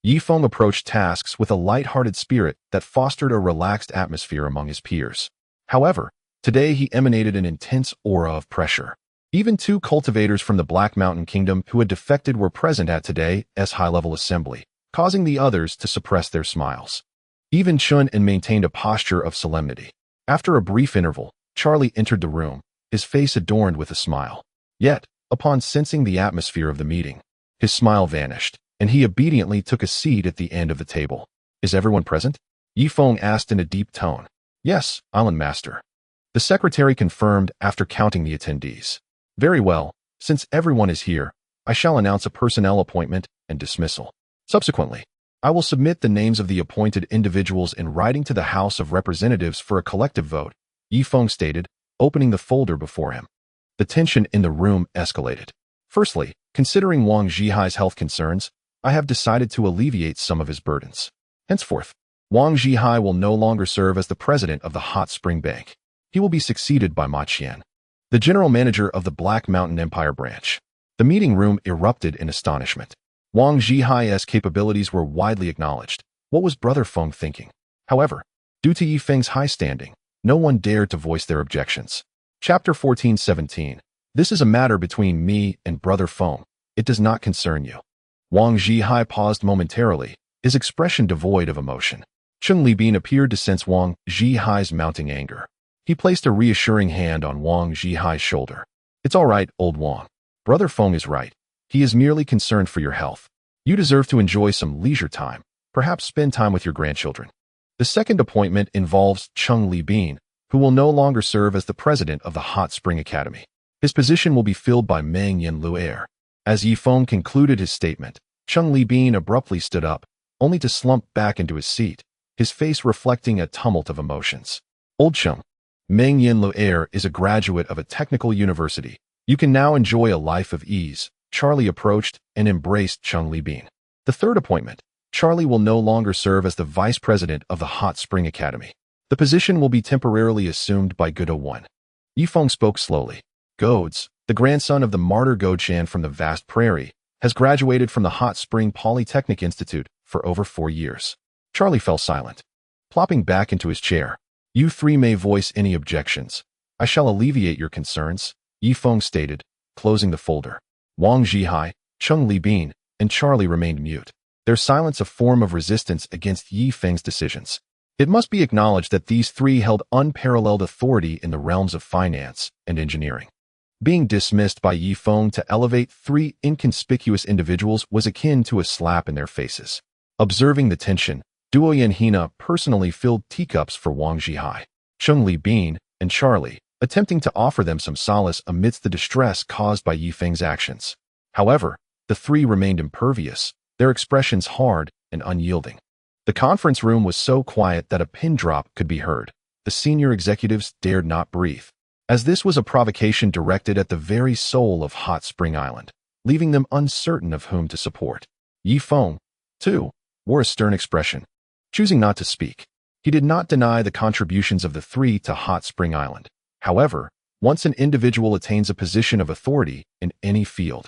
Ye Feng approached tasks with a light-hearted spirit that fostered a relaxed atmosphere among his peers. However, today he emanated an intense aura of pressure. Even two cultivators from the Black Mountain Kingdom who had defected were present at today's high-level assembly, causing the others to suppress their smiles. Even Chun and maintained a posture of solemnity. After a brief interval, Charlie entered the room, his face adorned with a smile. Yet, upon sensing the atmosphere of the meeting, his smile vanished, and he obediently took a seat at the end of the table. Is everyone present? Ye Feng asked in a deep tone. Yes, Island Master. The secretary confirmed after counting the attendees. Very well, since everyone is here, I shall announce a personnel appointment and dismissal. Subsequently, I will submit the names of the appointed individuals in writing to the House of Representatives for a collective vote, Ye Feng stated, opening the folder before him. The tension in the room escalated. Firstly, considering Wang Zhihai's health concerns, I have decided to alleviate some of his burdens. Henceforth, Wang Zhihai will no longer serve as the president of the Hot Spring Bank. He will be succeeded by Ma Qian, the general manager of the Black Mountain Empire branch. The meeting room erupted in astonishment. Wang Zhihai's capabilities were widely acknowledged. What was Brother Feng thinking? However, due to Ye Feng's high standing, no one dared to voice their objections. Chapter 14:17. This is a matter between me and Brother Feng. It does not concern you. Wang Zhihai paused momentarily, his expression devoid of emotion. Cheng Libin appeared to sense Wang Zhihai's mounting anger. He placed a reassuring hand on Wang Zhihai's shoulder. It's all right, old Wang. Brother Feng is right. He is merely concerned for your health. You deserve to enjoy some leisure time, perhaps spend time with your grandchildren. The second appointment involves Cheng Libin, who will no longer serve as the president of the Hot Spring Academy. His position will be filled by Meng Yanluer. As Ye Feng concluded his statement, Cheng Libin abruptly stood up, only to slump back into his seat, his face reflecting a tumult of emotions. Old Cheng, Meng Yanluer is a graduate of a technical university. You can now enjoy a life of ease. Charlie approached and embraced Cheng Libin. The third appointment, Charlie will no longer serve as the vice president of the Hot Spring Academy. The position will be temporarily assumed by Godo 1. Ye Feng spoke slowly. Godes, the grandson of the martyr Godchan from the vast prairie, has graduated from the Hot Spring Polytechnic Institute for over 4 years. Charlie fell silent, plopping back into his chair. You three may voice any objections. I shall alleviate your concerns, Ye Feng stated, closing the folder. Wang Zhihai, Cheng Libin, and Charlie remained mute, their silence a form of resistance against Ye Feng's decisions. It must be acknowledged that these three held unparalleled authority in the realms of finance and engineering. Being dismissed by Ye Feng to elevate three inconspicuous individuals was akin to a slap in their faces. Observing the tension, Duo Yanhina personally filled teacups for Wang Zhihai, Cheng Libin, and Charlie, attempting to offer them some solace amidst the distress caused by Ye Feng's actions. However, the three remained impervious, their expressions hard and unyielding. The conference room was so quiet that a pin drop could be heard. The senior executives dared not breathe, as this was a provocation directed at the very soul of Hot Spring Island, leaving them uncertain of whom to support. Ye Feng, too, wore a stern expression, choosing not to speak. He did not deny the contributions of the three to Hot Spring Island. However, once an individual attains a position of authority in any field,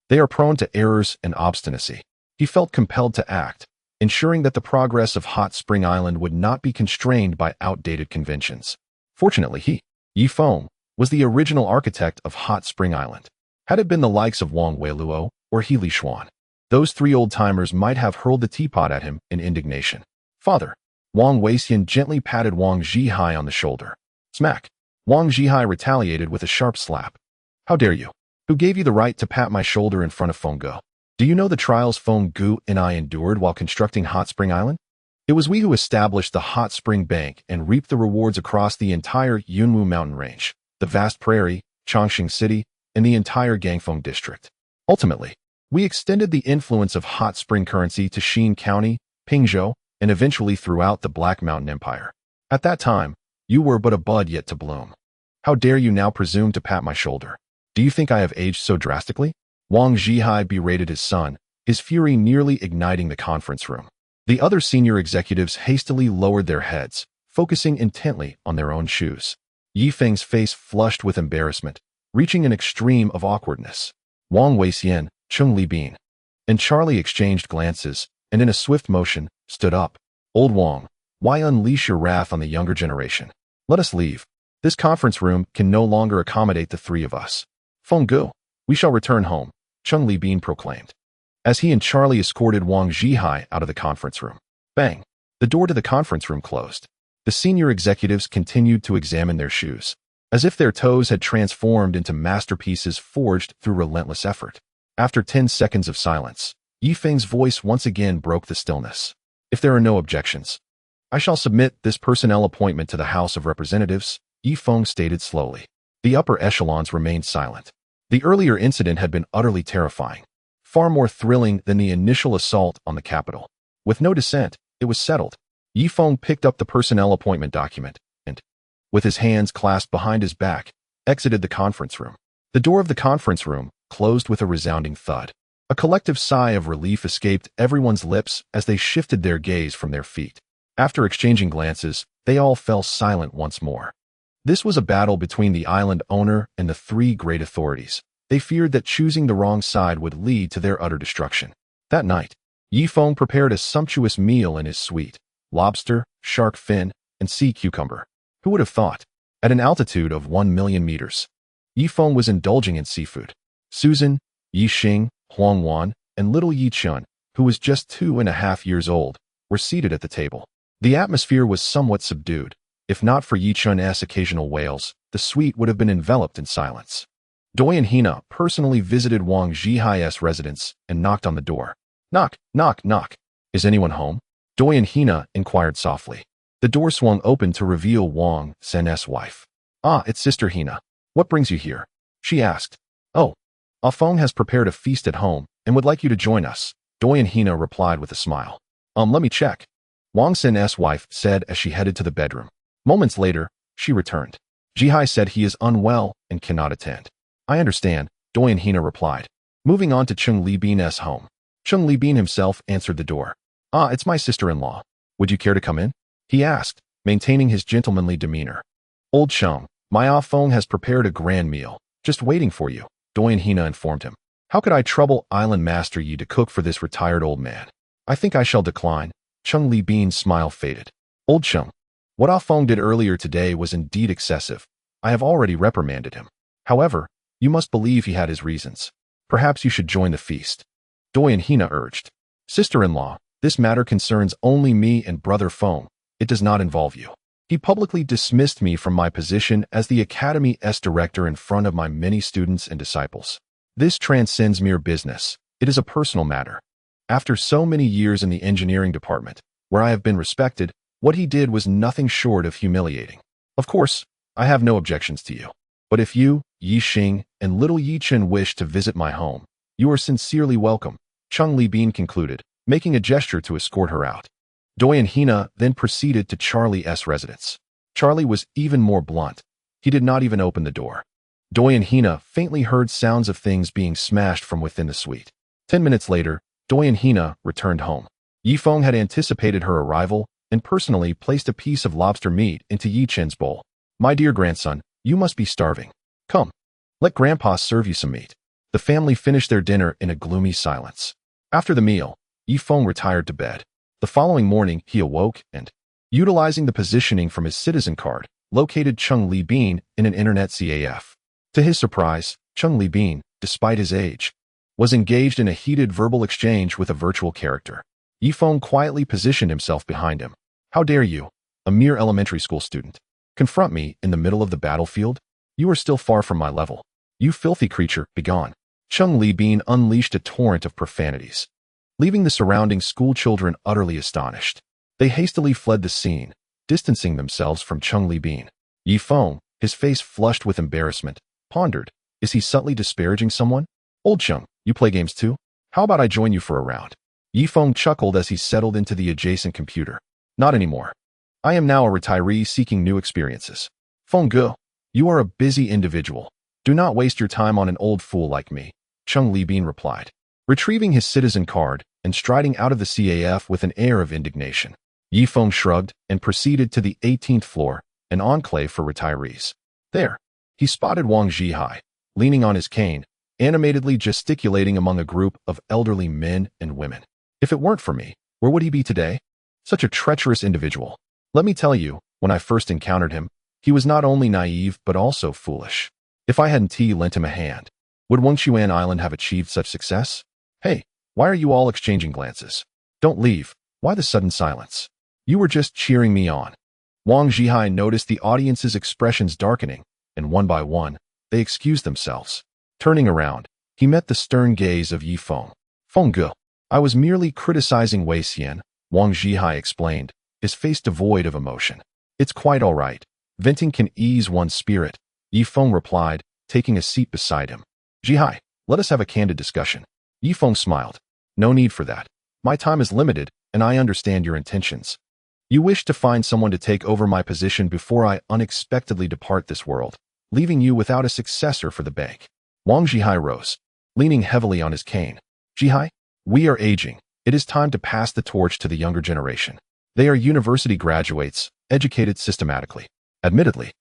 they are prone to errors and obstinacy. He felt compelled to act, ensuring that the progress of Hot Spring Island would not be constrained by outdated conventions. Fortunately, Ye Feng, was the original architect of Hot Spring Island. Had it been the likes of Wang Weiluo or He Li Xuan, those three old-timers might have hurled the teapot at him in indignation. Father, Wang Weixian gently patted Wang Zhihai on the shoulder. Smack. Wang Zhihai retaliated with a sharp slap. How dare you? Who gave you the right to pat my shoulder in front of Feng Gu? Do you know the trials Feng Gu and I endured while constructing Hot Spring Island? It was we who established the Hot Spring Bank and reaped the rewards across the entire Yunwu mountain range, the vast prairie, Chongqing City, and the entire Gangfeng district. Ultimately, we extended the influence of Hot Spring currency to Xin County, Pingzhou, and eventually throughout the Black Mountain Empire. At that time, you were but a bud yet to bloom. How dare you now presume to pat my shoulder? Do you think I have aged so drastically? Wang Zhihai berated his son, his fury nearly igniting the conference room. The other senior executives hastily lowered their heads, focusing intently on their own shoes. Ye Feng's face flushed with embarrassment, reaching an extreme of awkwardness. Wang Weixian, Cheng Libin, and Charlie exchanged glances, and in a swift motion, stood up. Old Wang, why unleash your wrath on the younger generation? Let us leave. This conference room can no longer accommodate the three of us. Feng Gu, we shall return home, Cheng Libin proclaimed, as he and Charlie escorted Wang Zhihai out of the conference room. Bang! The door to the conference room closed. The senior executives continued to examine their shoes, as if their toes had transformed into masterpieces forged through relentless effort. After 10 seconds of silence, Ye Feng's voice once again broke the stillness. If there are no objections, I shall submit this personnel appointment to the House of Representatives, Ye Feng stated slowly. The upper echelons remained silent. The earlier incident had been utterly terrifying, far more thrilling than the initial assault on the capital. With no dissent, it was settled. Ye Feng picked up the personnel appointment document and, with his hands clasped behind his back, exited the conference room. The door of the conference room closed with a resounding thud. A collective sigh of relief escaped everyone's lips as they shifted their gaze from their feet. After exchanging glances, they all fell silent once more. This was a battle between the island owner and the three great authorities. They feared that choosing the wrong side would lead to their utter destruction. That night, Ye Feng prepared a sumptuous meal in his suite: lobster, shark fin, and sea cucumber. Who would have thought? At an altitude of 1,000,000 meters, Ye Feng was indulging in seafood. Susan, Yi Xing, Huang Wan, and little Yi Chun, who was just 2.5 years old, were seated at the table. The atmosphere was somewhat subdued. If not for Yi Chun's occasional wails, the suite would have been enveloped in silence. Doi and Hina personally visited Wang Zhihai's residence and knocked on the door. Knock, knock, knock. Is anyone home? Doi and Hina inquired softly. The door swung open to reveal Wang Sen's wife. Ah, it's Sister Hina. What brings you here? She asked. Oh, Ah Feng has prepared a feast at home and would like you to join us, Doi and Hina replied with a smile. Let me check, Wang Sen's wife said as she headed to the bedroom. Moments later, she returned. Zhihai said he is unwell and cannot attend. I understand, Doi and Hina replied. Moving on to Chung Libin's home. Chung Libin himself answered the door. Ah, it's my sister-in-law. Would you care to come in? He asked, maintaining his gentlemanly demeanor. Old Chung, my Ah Feng has prepared a grand meal, just waiting for you, Doi and Hina informed him. How could I trouble Island Master Yi to cook for this retired old man? I think I shall decline. Chung Libin's smile faded. Old Chung, what Ah Feng did earlier today was indeed excessive. I have already reprimanded him. However, you must believe he had his reasons. Perhaps you should join the feast, Doi and Hina urged. Sister-in-law, this matter concerns only me and Brother Feng. It does not involve you. He publicly dismissed me from my position as the Academy's director in front of my many students and disciples. This transcends mere business. It is a personal matter. After so many years in the engineering department, where I have been respected, what he did was nothing short of humiliating. Of course, I have no objections to you. But if you, Yi Xing, and little Yi Chen wish to visit my home, you are sincerely welcome, Chung Libin concluded, making a gesture to escort her out. Doi and Hina then proceeded to Charlie's residence. Charlie was even more blunt. He did not even open the door. Doi and Hina faintly heard sounds of things being smashed from within the suite. 10 minutes later, Doi and Hina returned home. Ye Feng had anticipated her arrival and personally placed a piece of lobster meat into Yi Chen's bowl. My dear grandson, you must be starving. Come, let Grandpa serve you some meat. The family finished their dinner in a gloomy silence. After the meal, Ye Feng retired to bed. The following morning, he awoke and, utilizing the positioning from his citizen card, located Chung Libin in an internet CAF. To his surprise, Chung Libin, despite his age, was engaged in a heated verbal exchange with a virtual character. Ye Feng quietly positioned himself behind him. How dare you, a mere elementary school student, confront me in the middle of the battlefield? You are still far from my level. You filthy creature, begone. Chung Libin unleashed a torrent of profanities, leaving the surrounding school children utterly astonished. They hastily fled the scene, distancing themselves from Chung Libin. Ye Feng, his face flushed with embarrassment, pondered, is he subtly disparaging someone? Old Chung, you play games too? How about I join you for a round? Ye Feng chuckled as he settled into the adjacent computer. Not anymore. I am now a retiree seeking new experiences. Feng Ge, you are a busy individual. Do not waste your time on an old fool like me, Chung Libin replied, retrieving his citizen card and striding out of the CAF with an air of indignation. Ye Feng shrugged and proceeded to the 18th floor, an enclave for retirees. There, he spotted Wang Zhihai, leaning on his cane, animatedly gesticulating among a group of elderly men and women. If it weren't for me, where would he be today? Such a treacherous individual. Let me tell you, when I first encountered him, he was not only naive but also foolish. If I hadn't lent him a hand, would Wengchuan Island have achieved such success? Hey, why are you all exchanging glances? Don't leave. Why the sudden silence? You were just cheering me on. Wang Zhihai noticed the audience's expressions darkening, and one by one, they excused themselves. Turning around, he met the stern gaze of Ye Feng. Feng Ge, I was merely criticizing Wei Xian, Wang Zhihai explained, his face devoid of emotion. It's quite all right. Venting can ease one's spirit, Ye Feng replied, taking a seat beside him. Zhihai, let us have a candid discussion. Ye Feng smiled. No need for that. My time is limited, and I understand your intentions. You wish to find someone to take over my position before I unexpectedly depart this world, leaving you without a successor for the bank. Wang Zhihai rose, leaning heavily on his cane. Zhihai, we are aging. It is time to pass the torch to the younger generation. They are university graduates, educated systematically. Admittedly,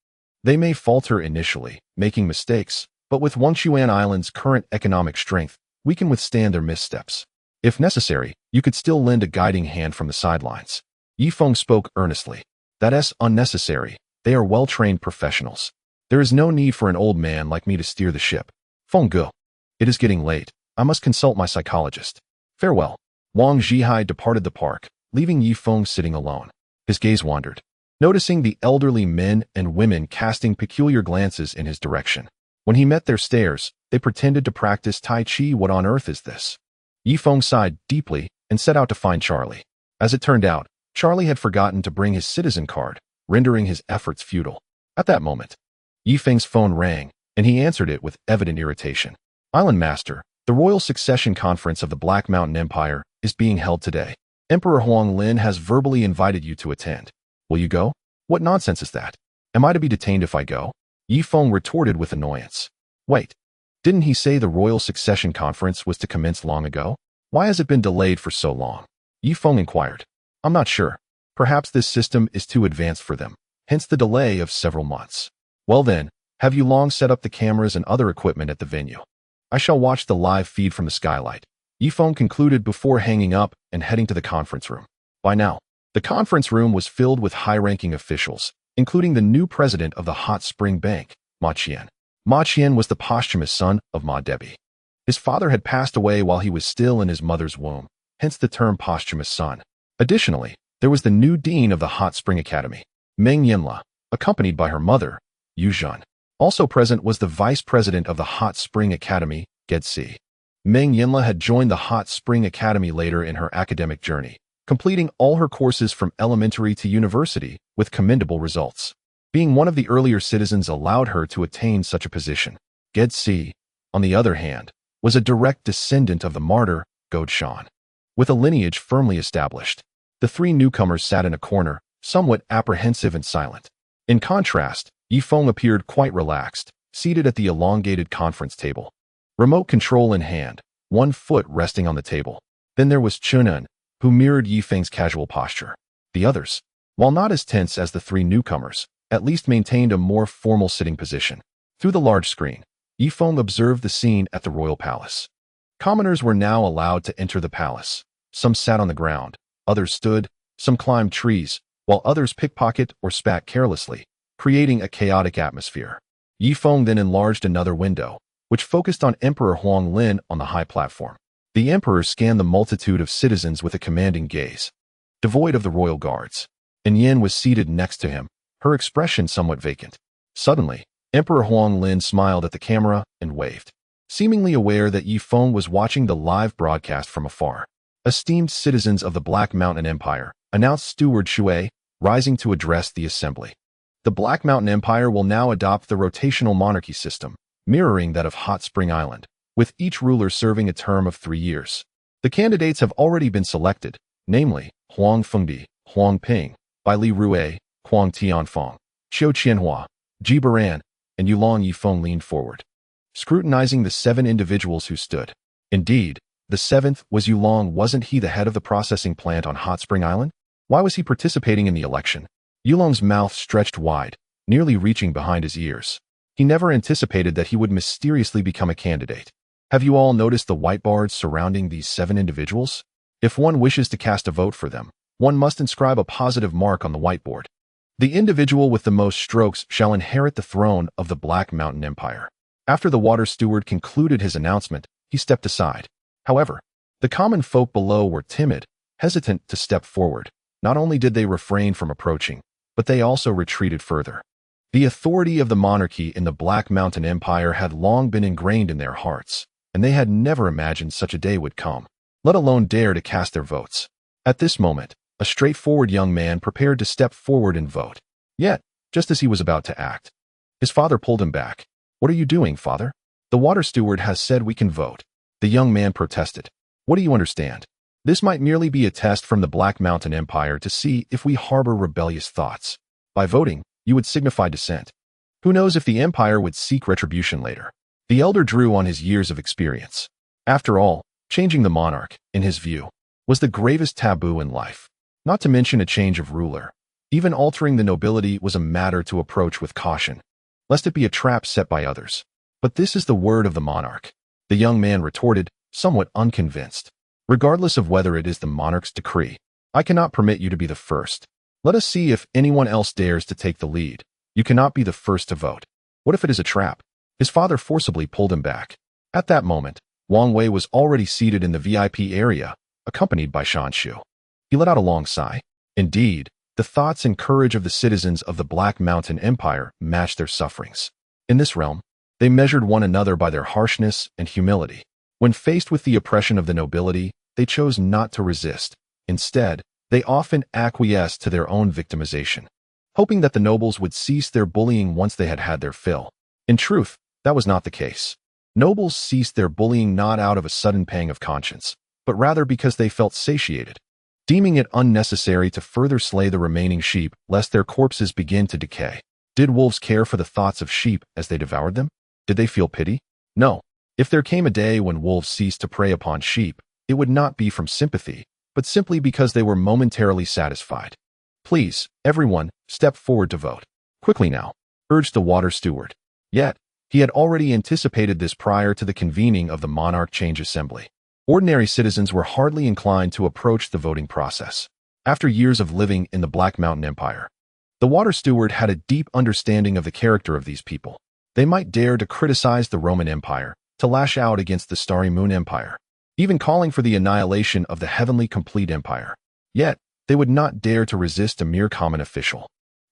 they may falter initially, making mistakes, but with Huang Island's current economic strength, we can withstand their missteps. If necessary, you could still lend a guiding hand from the sidelines. Ye Feng spoke earnestly. That is unnecessary. They are well-trained professionals. There is no need for an old man like me to steer the ship. Feng Ge. It is getting late. I must consult my psychologist. Farewell. Wang Zhihai departed the park, leaving Ye Feng sitting alone. His gaze wandered, noticing the elderly men and women casting peculiar glances in his direction. When he met their stares, they pretended to practice Tai Chi. What on earth is this? Ye Feng sighed deeply and set out to find Charlie. As it turned out, Charlie had forgotten to bring his citizen card, rendering his efforts futile. At that moment, Ye Feng's phone rang, and he answered it with evident irritation. Island Master, the Royal Succession Conference of the Black Mountain Empire is being held today. Emperor Huang Lin has verbally invited you to attend. Will you go? What nonsense is that? Am I to be detained if I go? Ye Feng retorted with annoyance. Wait, didn't he say the Royal Succession Conference was to commence long ago? Why has it been delayed for so long? Ye Feng inquired. I'm not sure. Perhaps this system is too advanced for them, hence the delay of several months. Well then, have you long set up the cameras and other equipment at the venue? I shall watch the live feed from the skylight. Ye Feng concluded before hanging up and heading to the conference room. By now, the conference room was filled with high-ranking officials, including the new president of the Hot Spring Bank, Ma Qian. Ma Qian was the posthumous son of Ma Debi. His father had passed away while he was still in his mother's womb, hence the term posthumous son. Additionally, there was the new dean of the Hot Spring Academy, Meng Yanla, accompanied by her mother, Yu Zhan. Also present was the vice president of the Hot Spring Academy, Gedsi. Meng Yanla had joined the Hot Spring Academy later in her academic journey, completing all her courses from elementary to university with commendable results. Being one of the earlier citizens allowed her to attain such a position. Gedsi, on the other hand, was a direct descendant of the martyr, Godeshan. With a lineage firmly established, the three newcomers sat in a corner, somewhat apprehensive and silent. In contrast, Ye Feng appeared quite relaxed, seated at the elongated conference table. Remote control in hand, one foot resting on the table. Then there was Chunan, who mirrored Ye Feng's casual posture. The others, while not as tense as the three newcomers, at least maintained a more formal sitting position. Through the large screen, Ye Feng observed the scene at the royal palace. Commoners were now allowed to enter the palace. Some sat on the ground, others stood, some climbed trees, while others pickpocket or spat carelessly, creating a chaotic atmosphere. Ye Feng then enlarged another window, which focused on Emperor Huang Lin on the high platform. The emperor scanned the multitude of citizens with a commanding gaze, devoid of the royal guards. And Yin was seated next to him, her expression somewhat vacant. Suddenly, Emperor Huang Lin smiled at the camera and waved, seemingly aware that Ye Feng was watching the live broadcast from afar. Esteemed citizens of the Black Mountain Empire, announced Steward Shui, rising to address the assembly. The Black Mountain Empire will now adopt the rotational monarchy system, mirroring that of Hot Spring Island, with each ruler serving a term of 3 years. The candidates have already been selected, namely Huang Fengdi, Huang Ping, Bai Li Rue, Huang Tianfeng, Qiu Qianhua, Ji Baran, and Yulong Ye Feng leaned forward, scrutinizing the 7 individuals who stood. Indeed, the 7th was Yulong. Wasn't he the head of the processing plant on Hot Spring Island? Why was he participating in the election? Yulong's mouth stretched wide, nearly reaching behind his ears. He never anticipated that he would mysteriously become a candidate. Have you all noticed the whiteboards surrounding these 7 individuals? If one wishes to cast a vote for them, one must inscribe a positive mark on the whiteboard. The individual with the most strokes shall inherit the throne of the Black Mountain Empire. After the water steward concluded his announcement, he stepped aside. However, the common folk below were timid, hesitant to step forward. Not only did they refrain from approaching, but they also retreated further. The authority of the monarchy in the Black Mountain Empire had long been ingrained in their hearts, and they had never imagined such a day would come, let alone dare to cast their votes. At this moment, a straightforward young man prepared to step forward and vote. Yet, just as he was about to act, his father pulled him back. What are you doing, father? The water steward has said we can vote. The young man protested. What do you understand? This might merely be a test from the Black Mountain Empire to see if we harbor rebellious thoughts. By voting, you would signify dissent. Who knows if the Empire would seek retribution later? The elder drew on his years of experience. After all, changing the monarch, in his view, was the gravest taboo in life. Not to mention a change of ruler. Even altering the nobility was a matter to approach with caution, lest it be a trap set by others. But this is the word of the monarch, the young man retorted, somewhat unconvinced. Regardless of whether it is the monarch's decree, I cannot permit you to be the first. Let us see if anyone else dares to take the lead. You cannot be the first to vote. What if it is a trap? His father forcibly pulled him back. At that moment, Huang Yueya was already seated in the VIP area, accompanied by Shu. He let out a long sigh. Indeed, the thoughts and courage of the citizens of the Black Mountain Empire matched their sufferings. In this realm, they measured one another by their harshness and humility. When faced with the oppression of the nobility, they chose not to resist. Instead, they often acquiesced to their own victimization, hoping that the nobles would cease their bullying once they had had their fill. In truth, that was not the case. Nobles ceased their bullying not out of a sudden pang of conscience, but rather because they felt satiated, deeming it unnecessary to further slay the remaining sheep lest their corpses begin to decay. Did wolves care for the thoughts of sheep as they devoured them? Did they feel pity? No. If there came a day when wolves ceased to prey upon sheep, it would not be from sympathy, but simply because they were momentarily satisfied. Please, everyone, step forward to vote. Quickly now, urged the water steward. Yet, he had already anticipated this prior to the convening of the Monarch Change Assembly. Ordinary citizens were hardly inclined to approach the voting process. After years of living in the Black Mountain Empire, the water steward had a deep understanding of the character of these people. They might dare to criticize the Roman Empire, to lash out against the Starry Moon Empire, even calling for the annihilation of the Heavenly Complete Empire. Yet, they would not dare to resist a mere common official.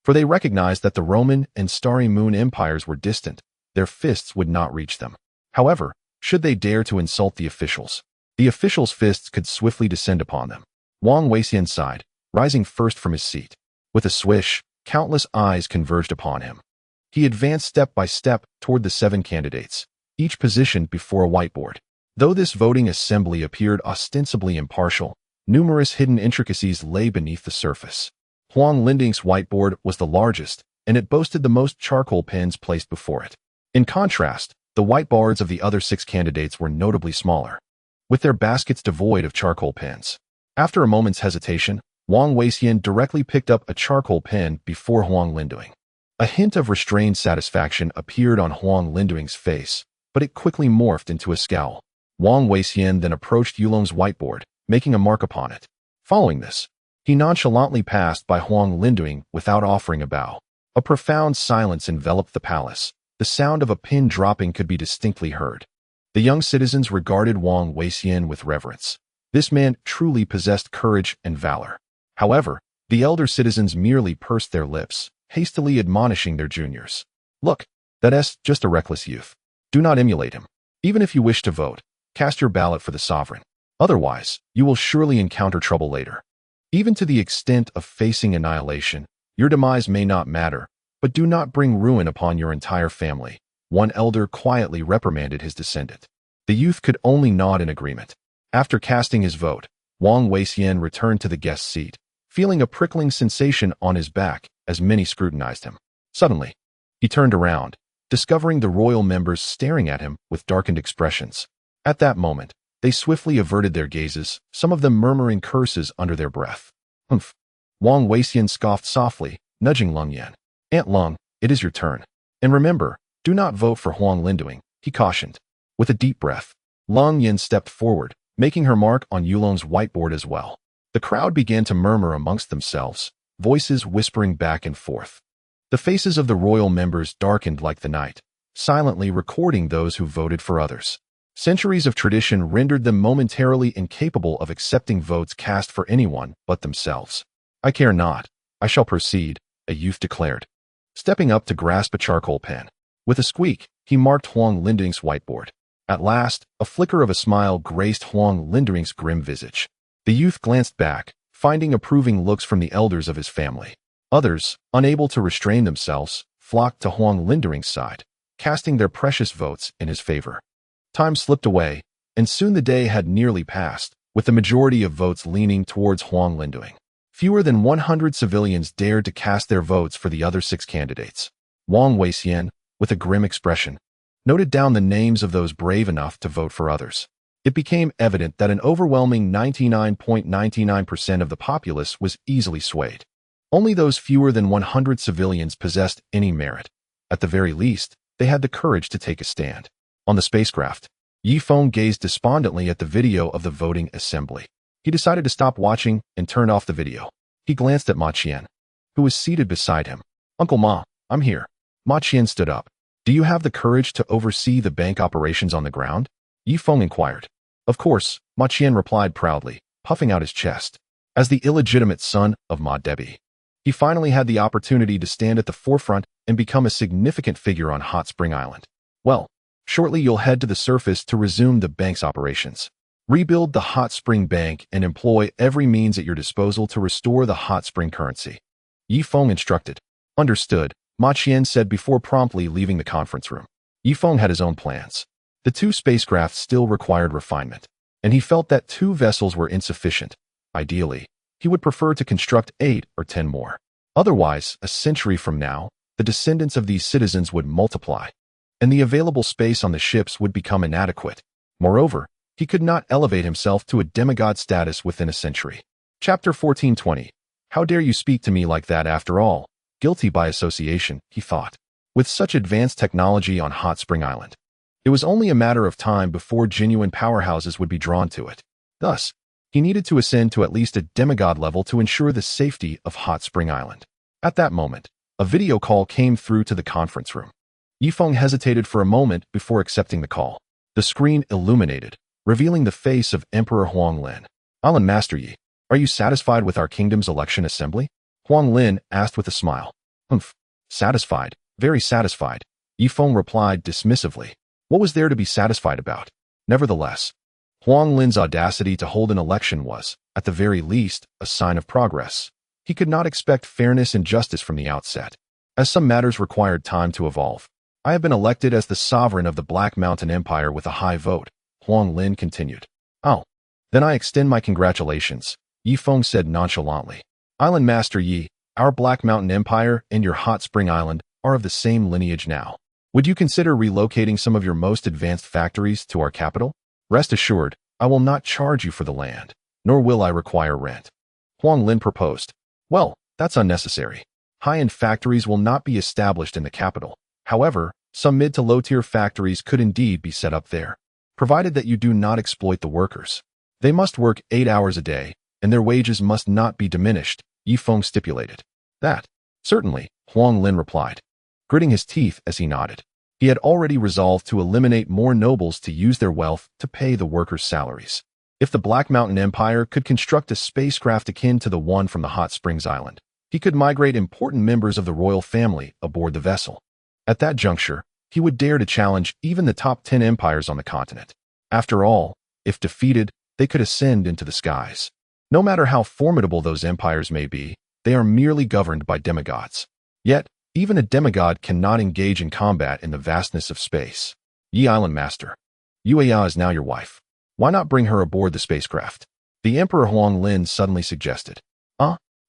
For they recognized that the Roman and Starry Moon empires were distant, their fists would not reach them. However, should they dare to insult the officials' fists could swiftly descend upon them. Huang Yueya sighed, rising first from his seat. With a swish, countless eyes converged upon him. He advanced step by step toward the 7 candidates, each positioned before a whiteboard. Though this voting assembly appeared ostensibly impartial, numerous hidden intricacies lay beneath the surface. Huang Linding's whiteboard was the largest, and it boasted the most charcoal pens placed before it. In contrast, the whiteboards of the other 6 candidates were notably smaller, with their baskets devoid of charcoal pens. After a moment's hesitation, Huang Yueya directly picked up a charcoal pen before Huang Linding. A hint of restrained satisfaction appeared on Huang Linding's face, but it quickly morphed into a scowl. Huang Yueya then approached Yulong's whiteboard, making a mark upon it. Following this, he nonchalantly passed by Huang Linding without offering a bow. A profound silence enveloped the palace. The sound of a pin dropping could be distinctly heard. The young citizens regarded Huang Yueya with reverence. This man truly possessed courage and valor. However, the elder citizens merely pursed their lips, hastily admonishing their juniors. Look, that's just a reckless youth. Do not emulate him. Even if you wish to vote, cast your ballot for the sovereign. Otherwise, you will surely encounter trouble later. Even to the extent of facing annihilation, your demise may not matter, but do not bring ruin upon your entire family. One elder quietly reprimanded his descendant. The youth could only nod in agreement. After casting his vote, Huang Yueya returned to the guest seat, feeling a prickling sensation on his back as many scrutinized him. Suddenly, he turned around, discovering the royal members staring at him with darkened expressions. At that moment, they swiftly averted their gazes, some of them murmuring curses under their breath. Humph! Huang Yueya scoffed softly, nudging Lung Yan. Aunt Lung, it is your turn. And remember, do not vote for Huang Linding, he cautioned. With a deep breath, Lung Yan stepped forward, making her mark on Yulong's whiteboard as well. The crowd began to murmur amongst themselves, voices whispering back and forth. The faces of the royal members darkened like the night, silently recording those who voted for others. Centuries of tradition rendered them momentarily incapable of accepting votes cast for anyone but themselves. I care not. I shall proceed, a youth declared, stepping up to grasp a charcoal pen. With a squeak, he marked Huang Linding's whiteboard. At last, a flicker of a smile graced Huang Linding's grim visage. The youth glanced back, finding approving looks from the elders of his family. Others, unable to restrain themselves, flocked to Huang Linding's side, casting their precious votes in his favor. Time slipped away, and soon the day had nearly passed. with the majority of votes leaning towards Huang Linduing. Fewer than 100 civilians dared to cast their votes for the other 6 candidates. Wang Weixian, with a grim expression, noted down the names of those brave enough to vote for others. It became evident that an overwhelming 99.99% of the populace was easily swayed. Only those fewer than 100 civilians possessed any merit. At the very least, they had the courage to take a stand. On the spacecraft, Ye Feng gazed despondently at the video of the voting assembly. He decided to stop watching and turned off the video. He glanced at Ma Qian, who was seated beside him. "Uncle Ma, I'm here." Ma Qian stood up. "Do you have the courage to oversee the bank operations on the ground?" Ye Feng inquired. "Of course," Ma Qian replied proudly, puffing out his chest. As the illegitimate son of Ma Debi, he finally had the opportunity to stand at the forefront and become a significant figure on Hot Spring Island. "Well, shortly you'll head to the surface to resume the bank's operations. Rebuild the Hot Spring Bank and employ every means at your disposal to restore the Hot Spring currency," Ye Feng instructed. "Understood," Ma Qian said before promptly leaving the conference room. Ye Feng had his own plans. The 2 spacecraft still required refinement, and he felt that 2 vessels were insufficient. Ideally, he would prefer to construct 8 or 10 more. Otherwise, a century from now, the descendants of these citizens would multiply, and the available space on the ships would become inadequate. Moreover, he could not elevate himself to a demigod status within a century. Chapter 1420. How dare you speak to me like that after all? Guilty by association, he thought. With such advanced technology on Hot Spring Island, it was only a matter of time before genuine powerhouses would be drawn to it. Thus, he needed to ascend to at least a demigod level to ensure the safety of Hot Spring Island. At that moment, a video call came through to the conference room. Ye Feng hesitated for a moment before accepting the call. The screen illuminated, revealing the face of Emperor Huang Lin. "Island Master Yi, are you satisfied with our kingdom's election assembly?" Huang Lin asked with a smile. "Hmph, satisfied, very satisfied," Ye Feng replied dismissively. What was there to be satisfied about? Nevertheless, Huang Lin's audacity to hold an election was, at the very least, a sign of progress. He could not expect fairness and justice from the outset, as some matters required time to evolve. "I have been elected as the sovereign of the Black Mountain Empire with a high vote," Huang Lin continued. "Oh, then I extend my congratulations," Ye Feng said nonchalantly. "Island Master Yi, our Black Mountain Empire and your Hot Spring Island are of the same lineage now. Would you consider relocating some of your most advanced factories to our capital? Rest assured, I will not charge you for the land, nor will I require rent." Huang Lin proposed. "Well, that's unnecessary. High-end factories will not be established in the capital. However, some mid to low-tier factories could indeed be set up there, provided that you do not exploit the workers. They must work 8 hours a day, and their wages must not be diminished," Ye Feng stipulated. "That, certainly," Huang Lin replied, gritting his teeth as he nodded. He had already resolved to eliminate more nobles to use their wealth to pay the workers' salaries. If the Black Mountain Empire could construct a spacecraft akin to the one from the Hot Springs Island, he could migrate important members of the royal family aboard the vessel. At that juncture, he would dare to challenge even the top 10 empires on the continent. After all, if defeated, they could ascend into the skies. No matter how formidable those empires may be, they are merely governed by demigods. Yet, even a demigod cannot engage in combat in the vastness of space. "Ye Island Master, Yueya is now your wife. Why not bring her aboard the spacecraft?" the Emperor Huang Lin suddenly suggested.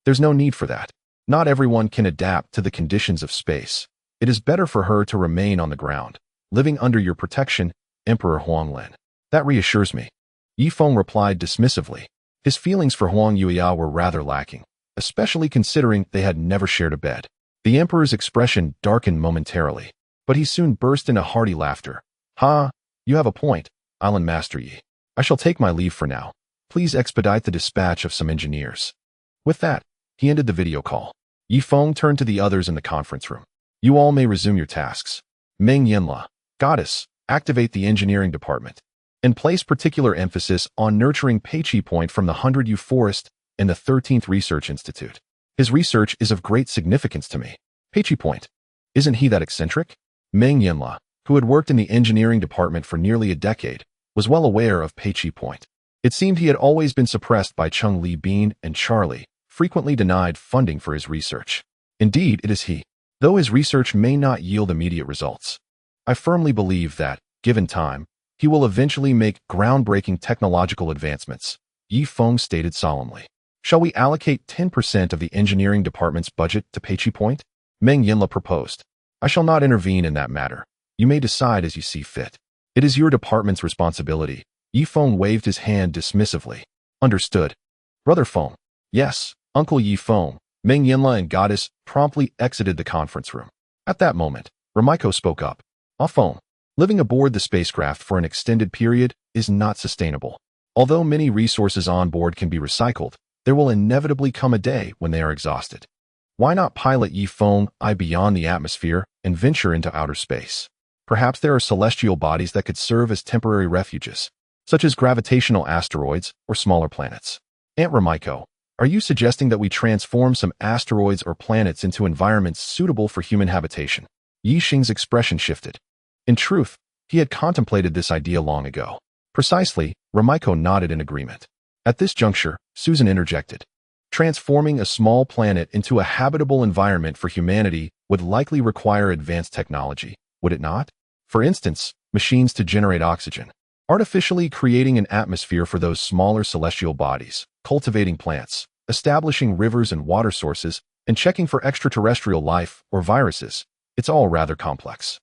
There's no need for that. Not everyone can adapt to the conditions of space. It is better for her to remain on the ground, living under your protection, Emperor Huang Lin." "That reassures me," Ye Feng replied dismissively. His feelings for Huang Yueya were rather lacking, especially considering they had never shared a bed. The Emperor's expression darkened momentarily, but he soon burst into hearty laughter. "Ha, you have a point, Island Master Yi. I shall take my leave for now. Please expedite the dispatch of some engineers." With that, he ended the video call. Ye Feng turned to the others in the conference room. "You all may resume your tasks. Meng Yanla, Goddess, activate the engineering department, and place particular emphasis on nurturing Peiqi Point from the 100U Forest and the 13th Research Institute. His research is of great significance to me." "Peiqi Point? Isn't he that eccentric?" Meng Yanla, who had worked in the engineering department for nearly a decade, was well aware of Peiqi Point. It seemed he had always been suppressed by Chung Li Bean and Charlie, frequently denied funding for his research. Indeed, it is he. Though his research may not yield immediate results, I firmly believe that, given time, he will eventually make groundbreaking technological advancements. Ye Feng stated solemnly. Shall we allocate 10% of the engineering department's budget to Peiqi Point? Meng Yanle proposed. I shall not intervene in that matter. You may decide as you see fit. It is your department's responsibility. Ye Feng waved his hand dismissively. Understood. Brother Feng. Yes, Uncle Ye Feng. Meng Yanle and Goddess promptly exited the conference room. At that moment, Rumiko spoke up. Ah Feng, living aboard the spacecraft for an extended period is not sustainable. Although many resources on board can be recycled, there will inevitably come a day when they are exhausted. Why not pilot Ye Feng beyond the atmosphere and venture into outer space? Perhaps there are celestial bodies that could serve as temporary refuges, such as gravitational asteroids or smaller planets. Aunt Rumiko, are you suggesting that we transform some asteroids or planets into environments suitable for human habitation? Yi Xing's expression shifted. In truth, he had contemplated this idea long ago. Precisely, Rumiko nodded in agreement. At this juncture, Susan interjected. Transforming a small planet into a habitable environment for humanity would likely require advanced technology, would it not? For instance, machines to generate oxygen, artificially creating an atmosphere for those smaller celestial bodies, cultivating plants, establishing rivers and water sources, and checking for extraterrestrial life or viruses. It's all rather complex.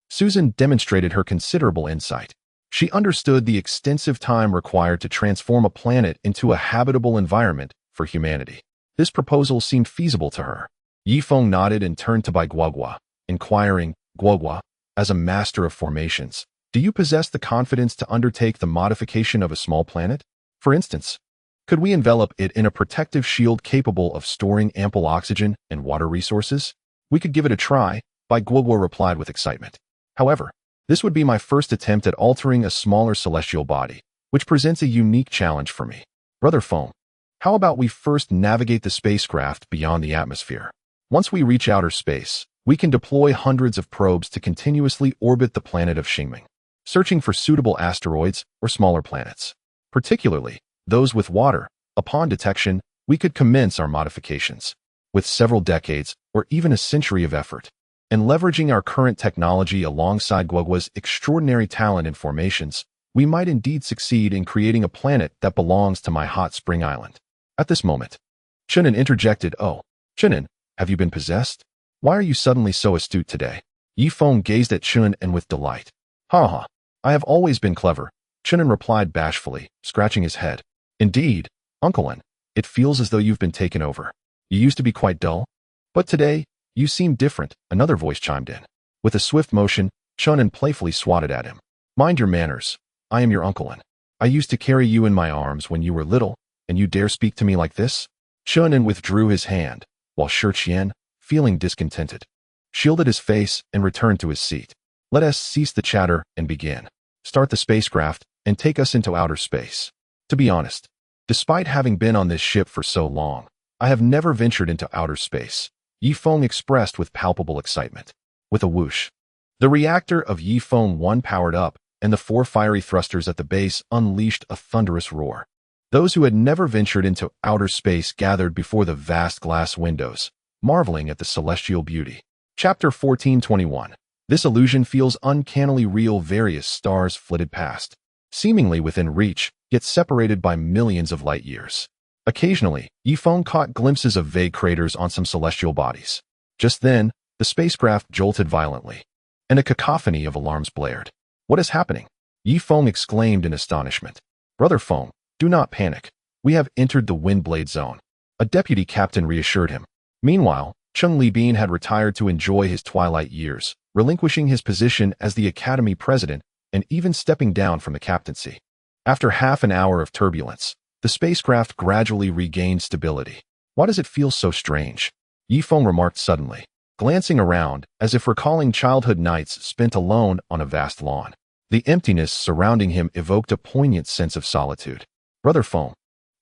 Susan demonstrated her considerable insight. She understood the extensive time required to transform a planet into a habitable environment for humanity. This proposal seemed feasible to her. Ye Feng nodded and turned to Bai Guogua, inquiring, Guogua, as a master of formations, do you possess the confidence to undertake the modification of a small planet? For instance, could we envelop it in a protective shield capable of storing ample oxygen and water resources? We could give it a try, Bai Guogua replied with excitement. However, this would be my first attempt at altering a smaller celestial body, which presents a unique challenge for me. Brother Feng, how about we first navigate the spacecraft beyond the atmosphere? Once we reach outer space, we can deploy hundreds of probes to continuously orbit the planet of Hmph, searching for suitable asteroids or smaller planets. Particularly, those with water. Upon detection, we could commence our modifications. With several decades or even a century of effort, and leveraging our current technology alongside Guogua's extraordinary talent in formations, we might indeed succeed in creating a planet that belongs to my hot spring island. At this moment, Chunin interjected, Oh, Chunin, have you been possessed? Why are you suddenly so astute today? Ye Feng gazed at Chunin and with delight. Ha ha, I have always been clever, Chunin replied bashfully, scratching his head. Indeed, Uncle, it feels as though you've been taken over. You used to be quite dull, but today, you seem different, another voice chimed in. With a swift motion, Chunin playfully swatted at him. Mind your manners. I am your uncle, I used to carry you in my arms when you were little, and you dare speak to me like this? Chunin withdrew his hand, while Shi Qian, feeling discontented, shielded his face and returned to his seat. Let us cease the chatter and begin. Start the spacecraft and take us into outer space. To be honest, despite having been on this ship for so long, I have never ventured into outer space, Ye Feng expressed with palpable excitement. With a whoosh, the reactor of Ye Feng 1 powered up, and the 4 fiery thrusters at the base unleashed a thunderous roar. Those who had never ventured into outer space gathered before the vast glass windows, marveling at the celestial beauty. Chapter 1421. This illusion feels uncannily real. Various stars flitted past, seemingly within reach, yet separated by millions of light years. Occasionally, Ye Feng caught glimpses of vague craters on some celestial bodies. Just then, the spacecraft jolted violently, and a cacophony of alarms blared. What is happening? Ye Feng exclaimed in astonishment. Brother Feng, do not panic. We have entered the windblade zone. A deputy captain reassured him. Meanwhile, Cheng Libin had retired to enjoy his twilight years, relinquishing his position as the academy president and even stepping down from the captaincy. After half an hour of turbulence, the spacecraft gradually regained stability. Why does it feel so strange? Ye Feng remarked suddenly, glancing around as if recalling childhood nights spent alone on a vast lawn. The emptiness surrounding him evoked a poignant sense of solitude. Brother Feng,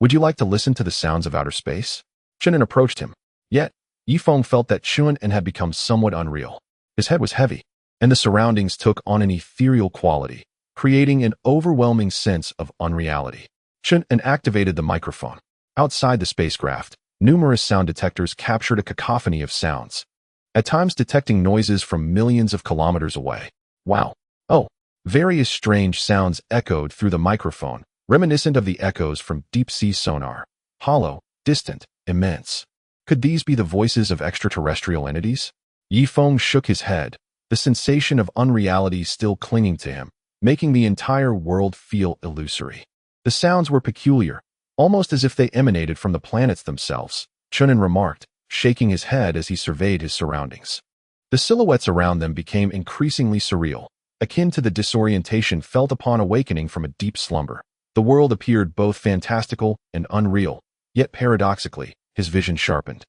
would you like to listen to the sounds of outer space? Chunin approached him. Yet, Ye Feng felt that Chunin had become somewhat unreal. His head was heavy, and the surroundings took on an ethereal quality, creating an overwhelming sense of unreality. Chunin activated the microphone. Outside the spacecraft, numerous sound detectors captured a cacophony of sounds, at times detecting noises from millions of kilometers away. Wow. Oh. Various strange sounds echoed through the microphone, reminiscent of the echoes from deep-sea sonar, hollow, distant, immense. Could these be the voices of extraterrestrial entities? Ye Feng shook his head, the sensation of unreality still clinging to him, making the entire world feel illusory. The sounds were peculiar, almost as if they emanated from the planets themselves, Chunin remarked, shaking his head as he surveyed his surroundings. The silhouettes around them became increasingly surreal, akin to the disorientation felt upon awakening from a deep slumber. The world appeared both fantastical and unreal, yet paradoxically, his vision sharpened,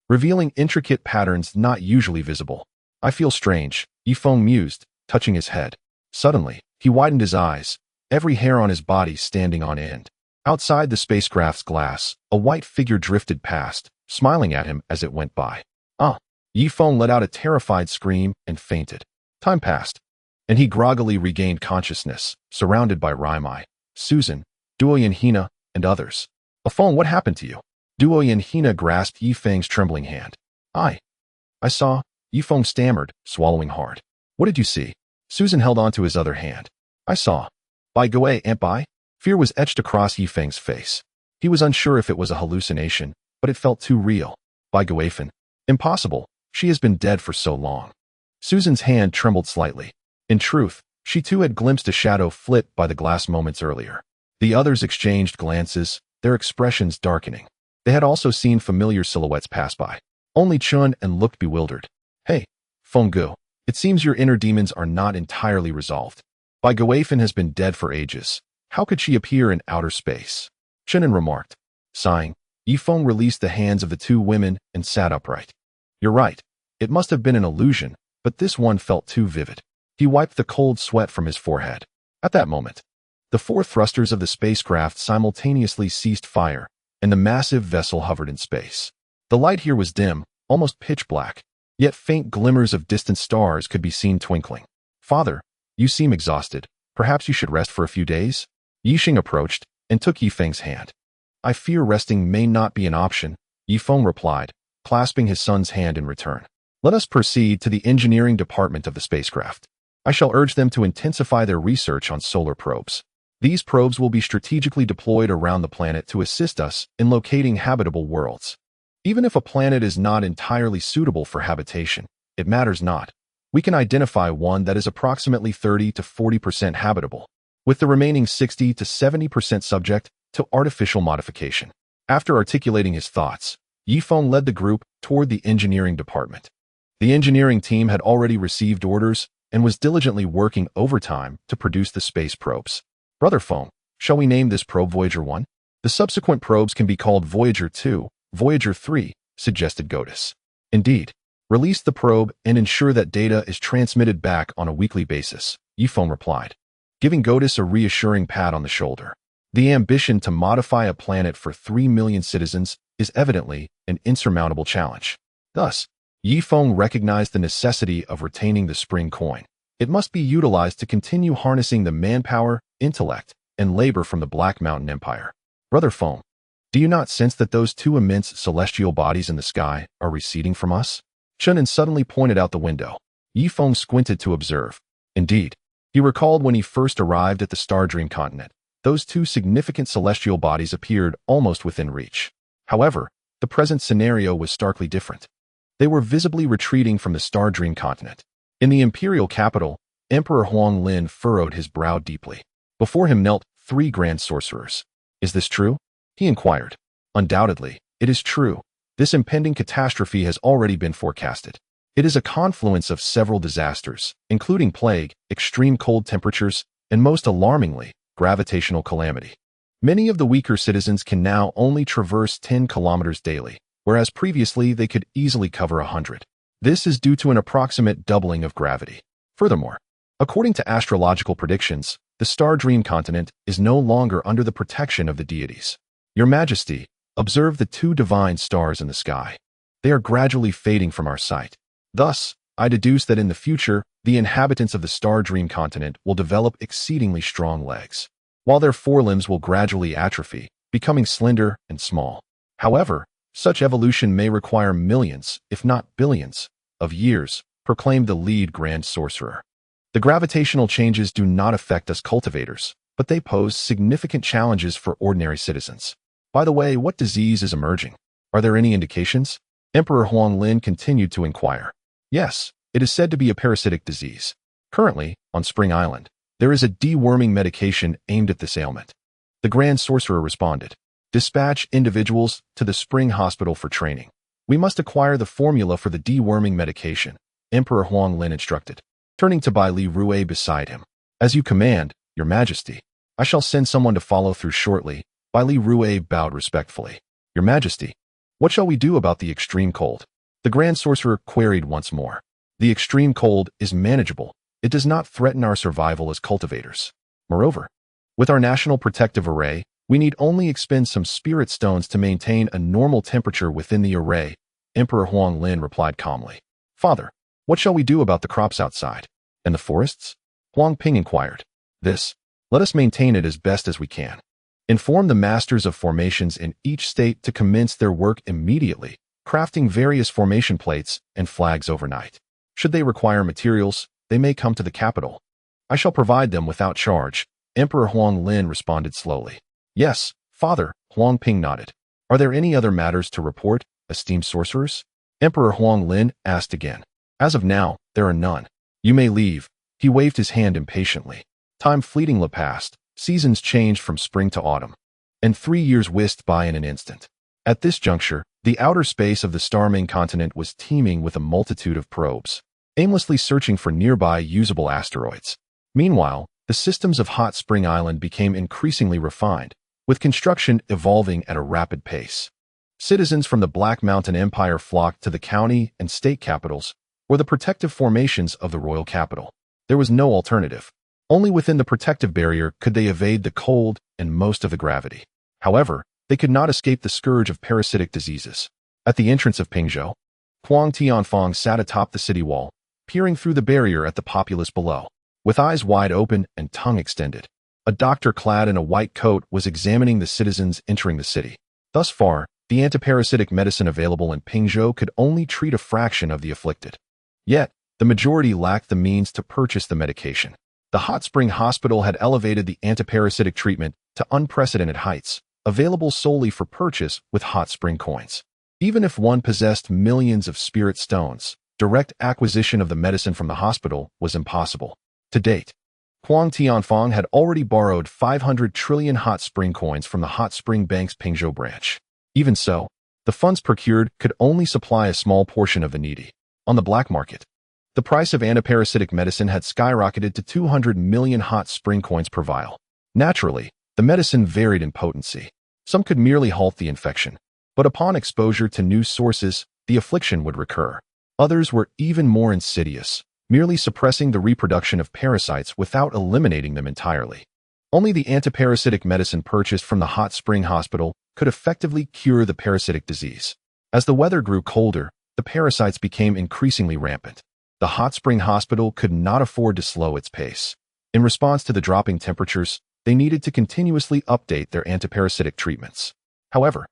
revealing intricate patterns not usually visible. I feel strange, Ye Feng mused, touching his head. Suddenly, he widened his eyes, every hair on his body standing on end. Outside the spacecraft's glass, a white figure drifted past, smiling at him as it went by. Ah! Ye Feng let out a terrified scream and fainted. Time passed, and he groggily regained consciousness, surrounded by Raimai, Susan, Duoy and Hina, and others. Feng, what happened to you? Duoy and Hina grasped Ye Feng's trembling hand. I saw, Ye Feng stammered, swallowing hard. What did you see? Susan held on to his other hand. I saw. By Goe and by? Fear was etched across Ye Feng's face. He was unsure if it was a hallucination, but it felt too real. By Goefen. Impossible. She has been dead for so long. Susan's hand trembled slightly. In truth, she too had glimpsed a shadow flit by the glass moments earlier. The others exchanged glances, their expressions darkening. They had also seen familiar silhouettes pass by. Only Chun and looked bewildered. Hey, Feng Gu, it seems your inner demons are not entirely resolved. Bai Guifan has been dead for ages. How could she appear in outer space? Chunin remarked. Sighing, Ye Feng released the hands of the two women and sat upright. You're right. It must have been an illusion, but this one felt too vivid. He wiped the cold sweat from his forehead. At that moment, the four thrusters of the spacecraft simultaneously ceased fire, and the massive vessel hovered in space. The light here was dim, almost pitch black, yet faint glimmers of distant stars could be seen twinkling. Father, you seem exhausted. Perhaps you should rest for a few days? Yixing approached and took Ye Feng's hand. I fear resting may not be an option, Ye Feng replied, clasping his son's hand in return. Let us proceed to the engineering department of the spacecraft. I shall urge them to intensify their research on solar probes. These probes will be strategically deployed around the planet to assist us in locating habitable worlds. Even if a planet is not entirely suitable for habitation, it matters not. We can identify one that is approximately 30 to 40% habitable, with the remaining 60 to 70% subject to artificial modification. After articulating his thoughts, Ye Feng led the group toward the engineering department. The engineering team had already received orders and was diligently working overtime to produce the space probes. Brother Feng, shall we name this probe Voyager 1? The subsequent probes can be called Voyager 2, Voyager 3, suggested Godus. Indeed. Release the probe and ensure that data is transmitted back on a weekly basis, Ye Feng replied, giving Godus a reassuring pat on the shoulder. The ambition to modify a planet for 3 million citizens is evidently an insurmountable challenge. Thus, Ye Feng recognized the necessity of retaining the spring coin. It must be utilized to continue harnessing the manpower, intellect, and labor from the Black Mountain Empire. Brother Feng, do you not sense that those two immense celestial bodies in the sky are receding from us? Chunin suddenly pointed out the window. Ye Feng squinted to observe. Indeed, he recalled when he first arrived at the Star Dream continent. Those two significant celestial bodies appeared almost within reach. However, the present scenario was starkly different. They were visibly retreating from the Star Dream continent. In the imperial capital, Emperor Huang Lin furrowed his brow deeply. Before him knelt 3 grand sorcerers. Is this true? He inquired. Undoubtedly, it is true. This impending catastrophe has already been forecasted. It is a confluence of several disasters, including plague, extreme cold temperatures, and most alarmingly, gravitational calamity. Many of the weaker citizens can now only traverse 10 kilometers daily, whereas previously they could easily cover 100. This is due to an approximate doubling of gravity. Furthermore, according to astrological predictions, the Star Dream continent is no longer under the protection of the deities. Your Majesty, observe the 2 divine stars in the sky. They are gradually fading from our sight. Thus, I deduce that in the future, the inhabitants of the Star Dream continent will develop exceedingly strong legs, while their forelimbs will gradually atrophy, becoming slender and small. However, such evolution may require millions, if not billions, of years, proclaimed the lead Grand Sorcerer. The gravitational changes do not affect us cultivators, but they pose significant challenges for ordinary citizens. By the way, what disease is emerging? Are there any indications? Emperor Huang Lin continued to inquire. Yes, it is said to be a parasitic disease. Currently, on Spring Island, there is a deworming medication aimed at this ailment. The Grand Sorcerer responded. Dispatch individuals to the Spring Hospital for training. We must acquire the formula for the deworming medication, Emperor Huang Lin instructed, turning to Bai Li Rue beside him. As you command, Your Majesty. I shall send someone to follow through shortly. Bai Li Rue bowed respectfully. Your Majesty, what shall we do about the extreme cold? The Grand Sorcerer queried once more. The extreme cold is manageable. It does not threaten our survival as cultivators. Moreover, with our national protective array, we need only expend some spirit stones to maintain a normal temperature within the array, Emperor Huang Lin replied calmly. Father, what shall we do about the crops outside? And the forests? Huang Ping inquired. Let us maintain it as best as we can. Inform the masters of formations in each state to commence their work immediately, crafting various formation plates and flags overnight. Should they require materials, they may come to the capital. I shall provide them without charge, Emperor Huang Lin responded slowly. Yes, Father, Huang Ping nodded. Are there any other matters to report, esteemed sorcerers? Emperor Huang Lin asked again. As of now, there are none. You may leave. He waved his hand impatiently. Time fleetingly passed, seasons changed from spring to autumn, and 3 years whisked by in an instant. At this juncture, the outer space of the star-main continent was teeming with a multitude of probes, aimlessly searching for nearby usable asteroids. Meanwhile, the systems of Hot Spring Island became increasingly refined, with construction evolving at a rapid pace. Citizens from the Black Mountain Empire flocked to the county and state capitals, or the protective formations of the royal capital. There was no alternative. Only within the protective barrier could they evade the cold and most of the gravity. However, they could not escape the scourge of parasitic diseases. At the entrance of Pingzhou, Huang Tianfang sat atop the city wall, peering through the barrier at the populace below. With eyes wide open and tongue extended, a doctor clad in a white coat was examining the citizens entering the city. Thus far, the antiparasitic medicine available in Pingzhou could only treat a fraction of the afflicted. Yet, the majority lacked the means to purchase the medication. The Hot Spring Hospital had elevated the antiparasitic treatment to unprecedented heights, available solely for purchase with hot spring coins. Even if one possessed millions of spirit stones, direct acquisition of the medicine from the hospital was impossible. To date, Huang Tianfang had already borrowed 500 trillion hot spring coins from the Hot Spring Bank's Pingzhou branch. Even so, the funds procured could only supply a small portion of the needy. On the black market, the price of antiparasitic medicine had skyrocketed to 200 million hot spring coins per vial. Naturally, the medicine varied in potency. Some could merely halt the infection, but upon exposure to new sources, the affliction would recur. Others were even more insidious, merely suppressing the reproduction of parasites without eliminating them entirely. Only the antiparasitic medicine purchased from the Hot Spring Hospital could effectively cure the parasitic disease. As the weather grew colder, the parasites became increasingly rampant. The Hot Spring Hospital could not afford to slow its pace. In response to the dropping temperatures, they needed to continuously update their antiparasitic treatments. However,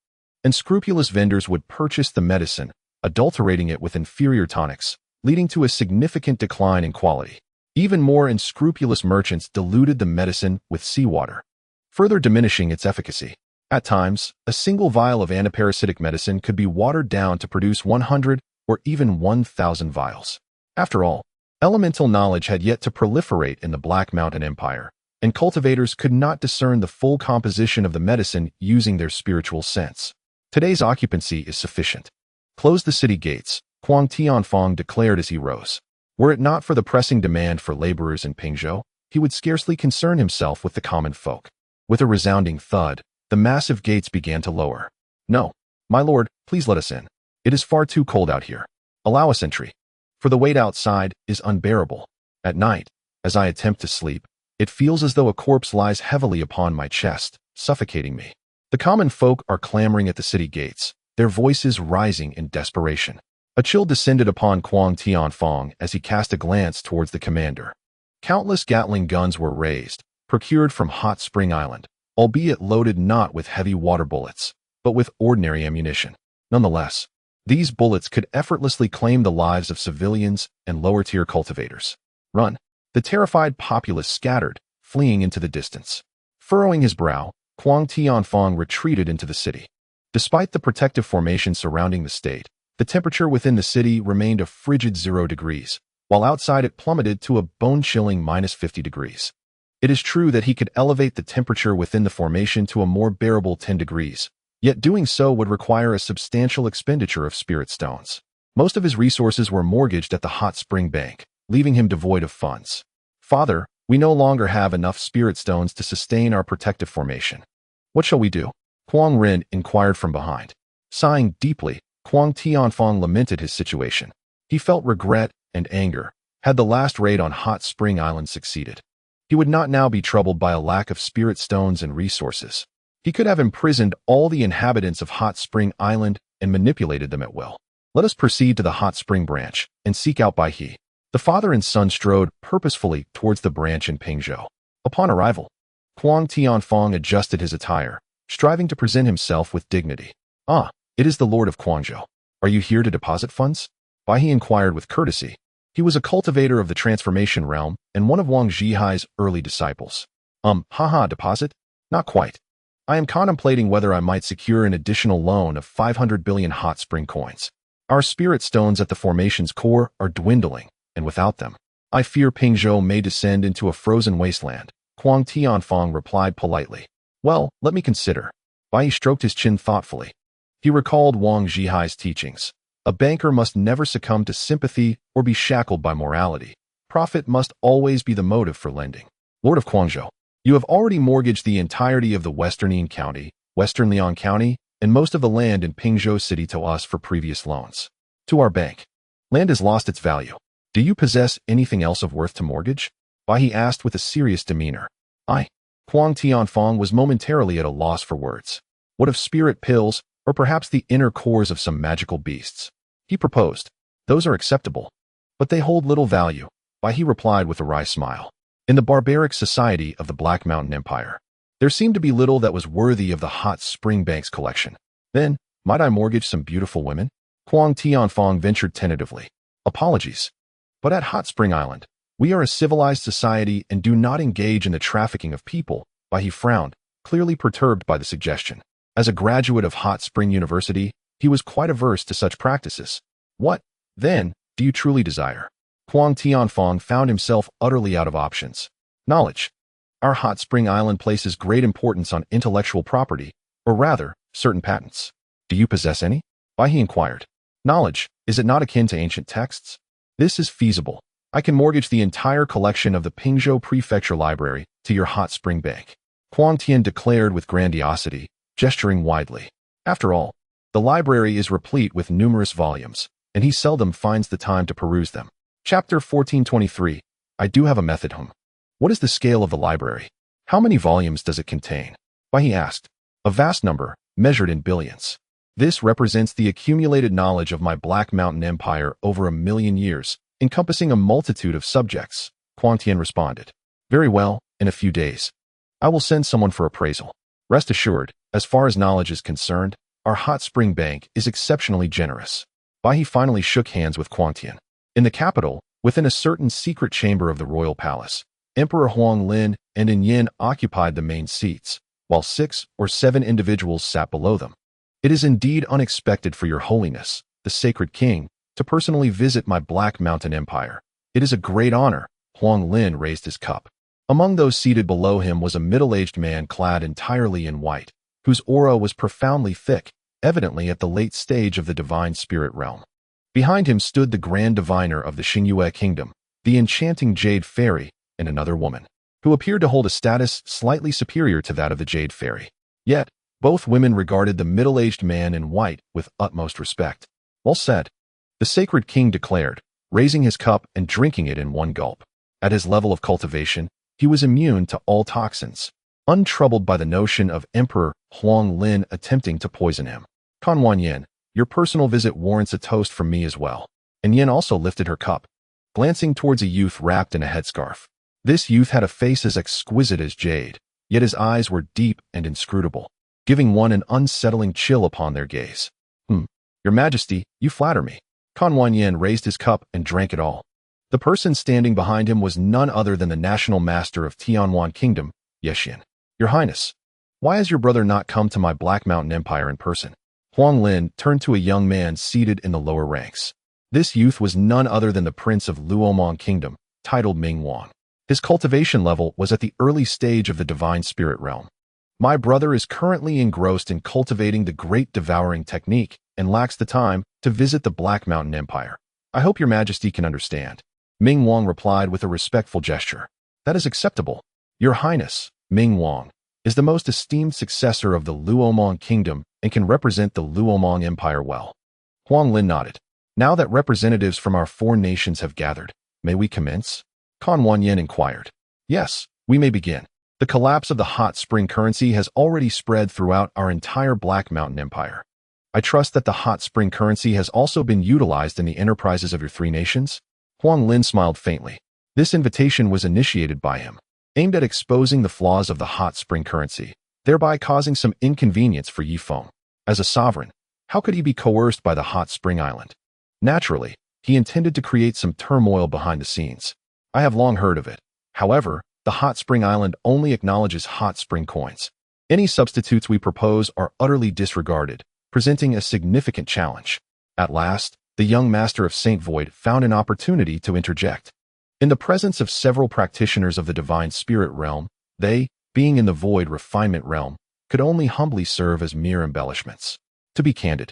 unscrupulous vendors would purchase the medicine, adulterating it with inferior tonics, leading to a significant decline in quality. Even more unscrupulous merchants diluted the medicine with seawater, further diminishing its efficacy. At times, a single vial of antiparasitic medicine could be watered down to produce 100 or even 1,000 vials. After all, elemental knowledge had yet to proliferate in the Black Mountain Empire, and cultivators could not discern the full composition of the medicine using their spiritual sense. Today's occupancy is sufficient. Close the city gates, Huang Tianfang declared as he rose. Were it not for the pressing demand for laborers in Pingzhou, he would scarcely concern himself with the common folk. With a resounding thud, the massive gates began to lower. No, my lord, please let us in. It is far too cold out here. Allow us entry. For the wait outside is unbearable. At night, as I attempt to sleep, it feels as though a corpse lies heavily upon my chest, suffocating me. The common folk are clamoring at the city gates, their voices rising in desperation. A chill descended upon Huang Tianfang as he cast a glance towards the commander. Countless Gatling guns were raised, procured from Hot Spring Island, albeit loaded not with heavy water bullets, but with ordinary ammunition. Nonetheless, these bullets could effortlessly claim the lives of civilians and lower-tier cultivators. Run! The terrified populace scattered, fleeing into the distance. Furrowing his brow, Huang Tianfeng retreated into the city. Despite the protective formation surrounding the state, the temperature within the city remained a frigid 0 degrees, while outside it plummeted to a bone-chilling -50 degrees. It is true that he could elevate the temperature within the formation to a more bearable 10 degrees, yet doing so would require a substantial expenditure of spirit stones. Most of his resources were mortgaged at the hot spring bank, leaving him devoid of funds. Father, we no longer have enough spirit stones to sustain our protective formation. What shall we do? Huang Ren inquired from behind. Sighing deeply, Huang Tianfeng lamented his situation. He felt regret and anger. Had the last raid on Hot Spring Island succeeded, he would not now be troubled by a lack of spirit stones and resources. He could have imprisoned all the inhabitants of Hot Spring Island and manipulated them at will. Let us proceed to the Hot Spring branch and seek out Bai He. The father and son strode purposefully towards the branch in Pingzhou. Upon arrival, Huang Tianfeng adjusted his attire, striving to present himself with dignity. Ah, it is the Lord of Guangzhou. Are you here to deposit funds? Bai He inquired with courtesy. He was a cultivator of the transformation realm and one of Wang Zhihai's early disciples. Deposit? Not quite. I am contemplating whether I might secure an additional loan of 500 billion hot spring coins. Our spirit stones at the formation's core are dwindling, and without them, I fear Pingzhou may descend into a frozen wasteland. Huang Tianfeng replied politely. Well, let me consider. Bai He stroked his chin thoughtfully. He recalled Wang Zhihai's teachings. A banker must never succumb to sympathy or be shackled by morality. Profit must always be the motive for lending. Lord of Guangzhou, you have already mortgaged the entirety of the Western Yin County, Western Liang County, and most of the land in Pingzhou City to us for previous loans. To our bank. Land has lost its value. Do you possess anything else of worth to mortgage? Bai He asked with a serious demeanor. Huang Tianfeng was momentarily at a loss for words. What of spirit pills, or perhaps the inner cores of some magical beasts? He proposed. Those are acceptable. But they hold little value, Bai He replied with a wry smile. In the barbaric society of the Black Mountain Empire, there seemed to be little that was worthy of the Hot Spring Bank's collection. Then, might I mortgage some beautiful women? Huang Tianfeng ventured tentatively. Apologies. But at Hot Spring Island, we are a civilized society and do not engage in the trafficking of people. Bai He frowned, clearly perturbed by the suggestion. As a graduate of Hot Spring University, he was quite averse to such practices. What, then, do you truly desire? Huang Tianfeng found himself utterly out of options. Knowledge. Our Hot Spring Island places great importance on intellectual property, or rather, certain patents. Do you possess any? Bai He inquired. Knowledge, is it not akin to ancient texts? This is feasible. I can mortgage the entire collection of the Pingzhou Prefecture Library to your Hot Spring Bank. Huang Tian declared with grandiosity, gesturing widely. After all, the library is replete with numerous volumes, and he seldom finds the time to peruse them. Chapter 1423. I do have a method. What is the scale of the library? How many volumes does it contain? Bai He asked. A vast number, measured in billions. This represents the accumulated knowledge of my Black Mountain Empire over 1,000,000 years, encompassing a multitude of subjects, Huang Tian responded. Very well, in a few days. I will send someone for appraisal. Rest assured, as far as knowledge is concerned, our Hot Spring Bank is exceptionally generous. Bai He finally shook hands with Huang Tian. In the capital, within a certain secret chamber of the royal palace, Emperor Huang Lin and In Yin occupied the main seats, while 6 or 7 individuals sat below them. It is indeed unexpected for your holiness, the sacred king, to personally visit my Black Mountain Empire. It is a great honor. Huang Lin raised his cup. Among those seated below him was a middle-aged man clad entirely in white, whose aura was profoundly thick, evidently at the late stage of the divine spirit realm. Behind him stood the grand diviner of the Huang kingdom, the enchanting Jade Fairy, and another woman, who appeared to hold a status slightly superior to that of the Jade Fairy. Yet, both women regarded the middle-aged man in white with utmost respect. Well said, the sacred king declared, raising his cup and drinking it in one gulp. At his level of cultivation, he was immune to all toxins, untroubled by the notion of Emperor Huang Lin attempting to poison him. Kan Yen, your personal visit warrants a toast from me as well. And Yen also lifted her cup, glancing towards a youth wrapped in a headscarf. This youth had a face as exquisite as jade, yet his eyes were deep and inscrutable, giving one an unsettling chill upon their gaze. Your Majesty, you flatter me. Kan Yen raised his cup and drank it all. The person standing behind him was none other than the national master of Tianwan Kingdom, Ye Feng. Your Highness, why has your brother not come to my Black Mountain Empire in person? Huang Lin turned to a young man seated in the lower ranks. This youth was none other than the prince of Luomong Kingdom, titled Ming Wang. His cultivation level was at the early stage of the divine spirit realm. My brother is currently engrossed in cultivating the great devouring technique and lacks the time to visit the Black Mountain Empire. I hope your majesty can understand. Ming Wang replied with a respectful gesture. That is acceptable. Your Highness, Ming Wang, is the most esteemed successor of the Luomong Kingdom and can represent the Luomong Empire well. Huang Lin nodded. Now that representatives from our 4 nations have gathered, may we commence? Kan Wanyan inquired. Yes, we may begin. The collapse of the hot spring currency has already spread throughout our entire Black Mountain Empire. I trust that the hot spring currency has also been utilized in the enterprises of your 3 nations? Huang Lin smiled faintly. This invitation was initiated by him, aimed at exposing the flaws of the hot spring currency, thereby causing some inconvenience for Ye Feng. As a sovereign, how could he be coerced by the hot spring island? Naturally, he intended to create some turmoil behind the scenes. I have long heard of it. However, the hot spring island only acknowledges hot spring coins. Any substitutes we propose are utterly disregarded, presenting a significant challenge. At last, the young master of Saint Void found an opportunity to interject. In the presence of several practitioners of the divine spirit realm, they, being in the Void Refinement realm, could only humbly serve as mere embellishments. To be candid,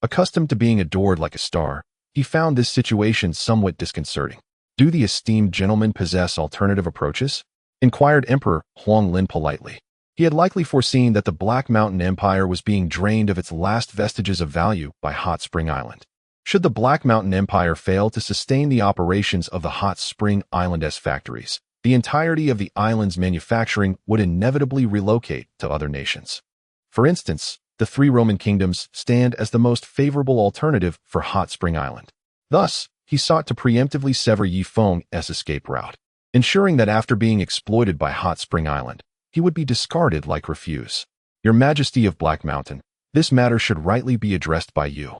accustomed to being adored like a star, he found this situation somewhat disconcerting. Do the esteemed gentlemen possess alternative approaches? Inquired Emperor Huang Lin politely. He had likely foreseen that the Black Mountain Empire was being drained of its last vestiges of value by Hot Spring Island. Should the Black Mountain Empire fail to sustain the operations of the Hot Spring Island's factories, the entirety of the island's manufacturing would inevitably relocate to other nations. For instance, the 3 Roman kingdoms stand as the most favorable alternative for Hot Spring Island. Thus, he sought to preemptively sever Ye Feng's escape route, ensuring that after being exploited by Hot Spring Island, he would be discarded like refuse. Your Majesty of Black Mountain, this matter should rightly be addressed by you,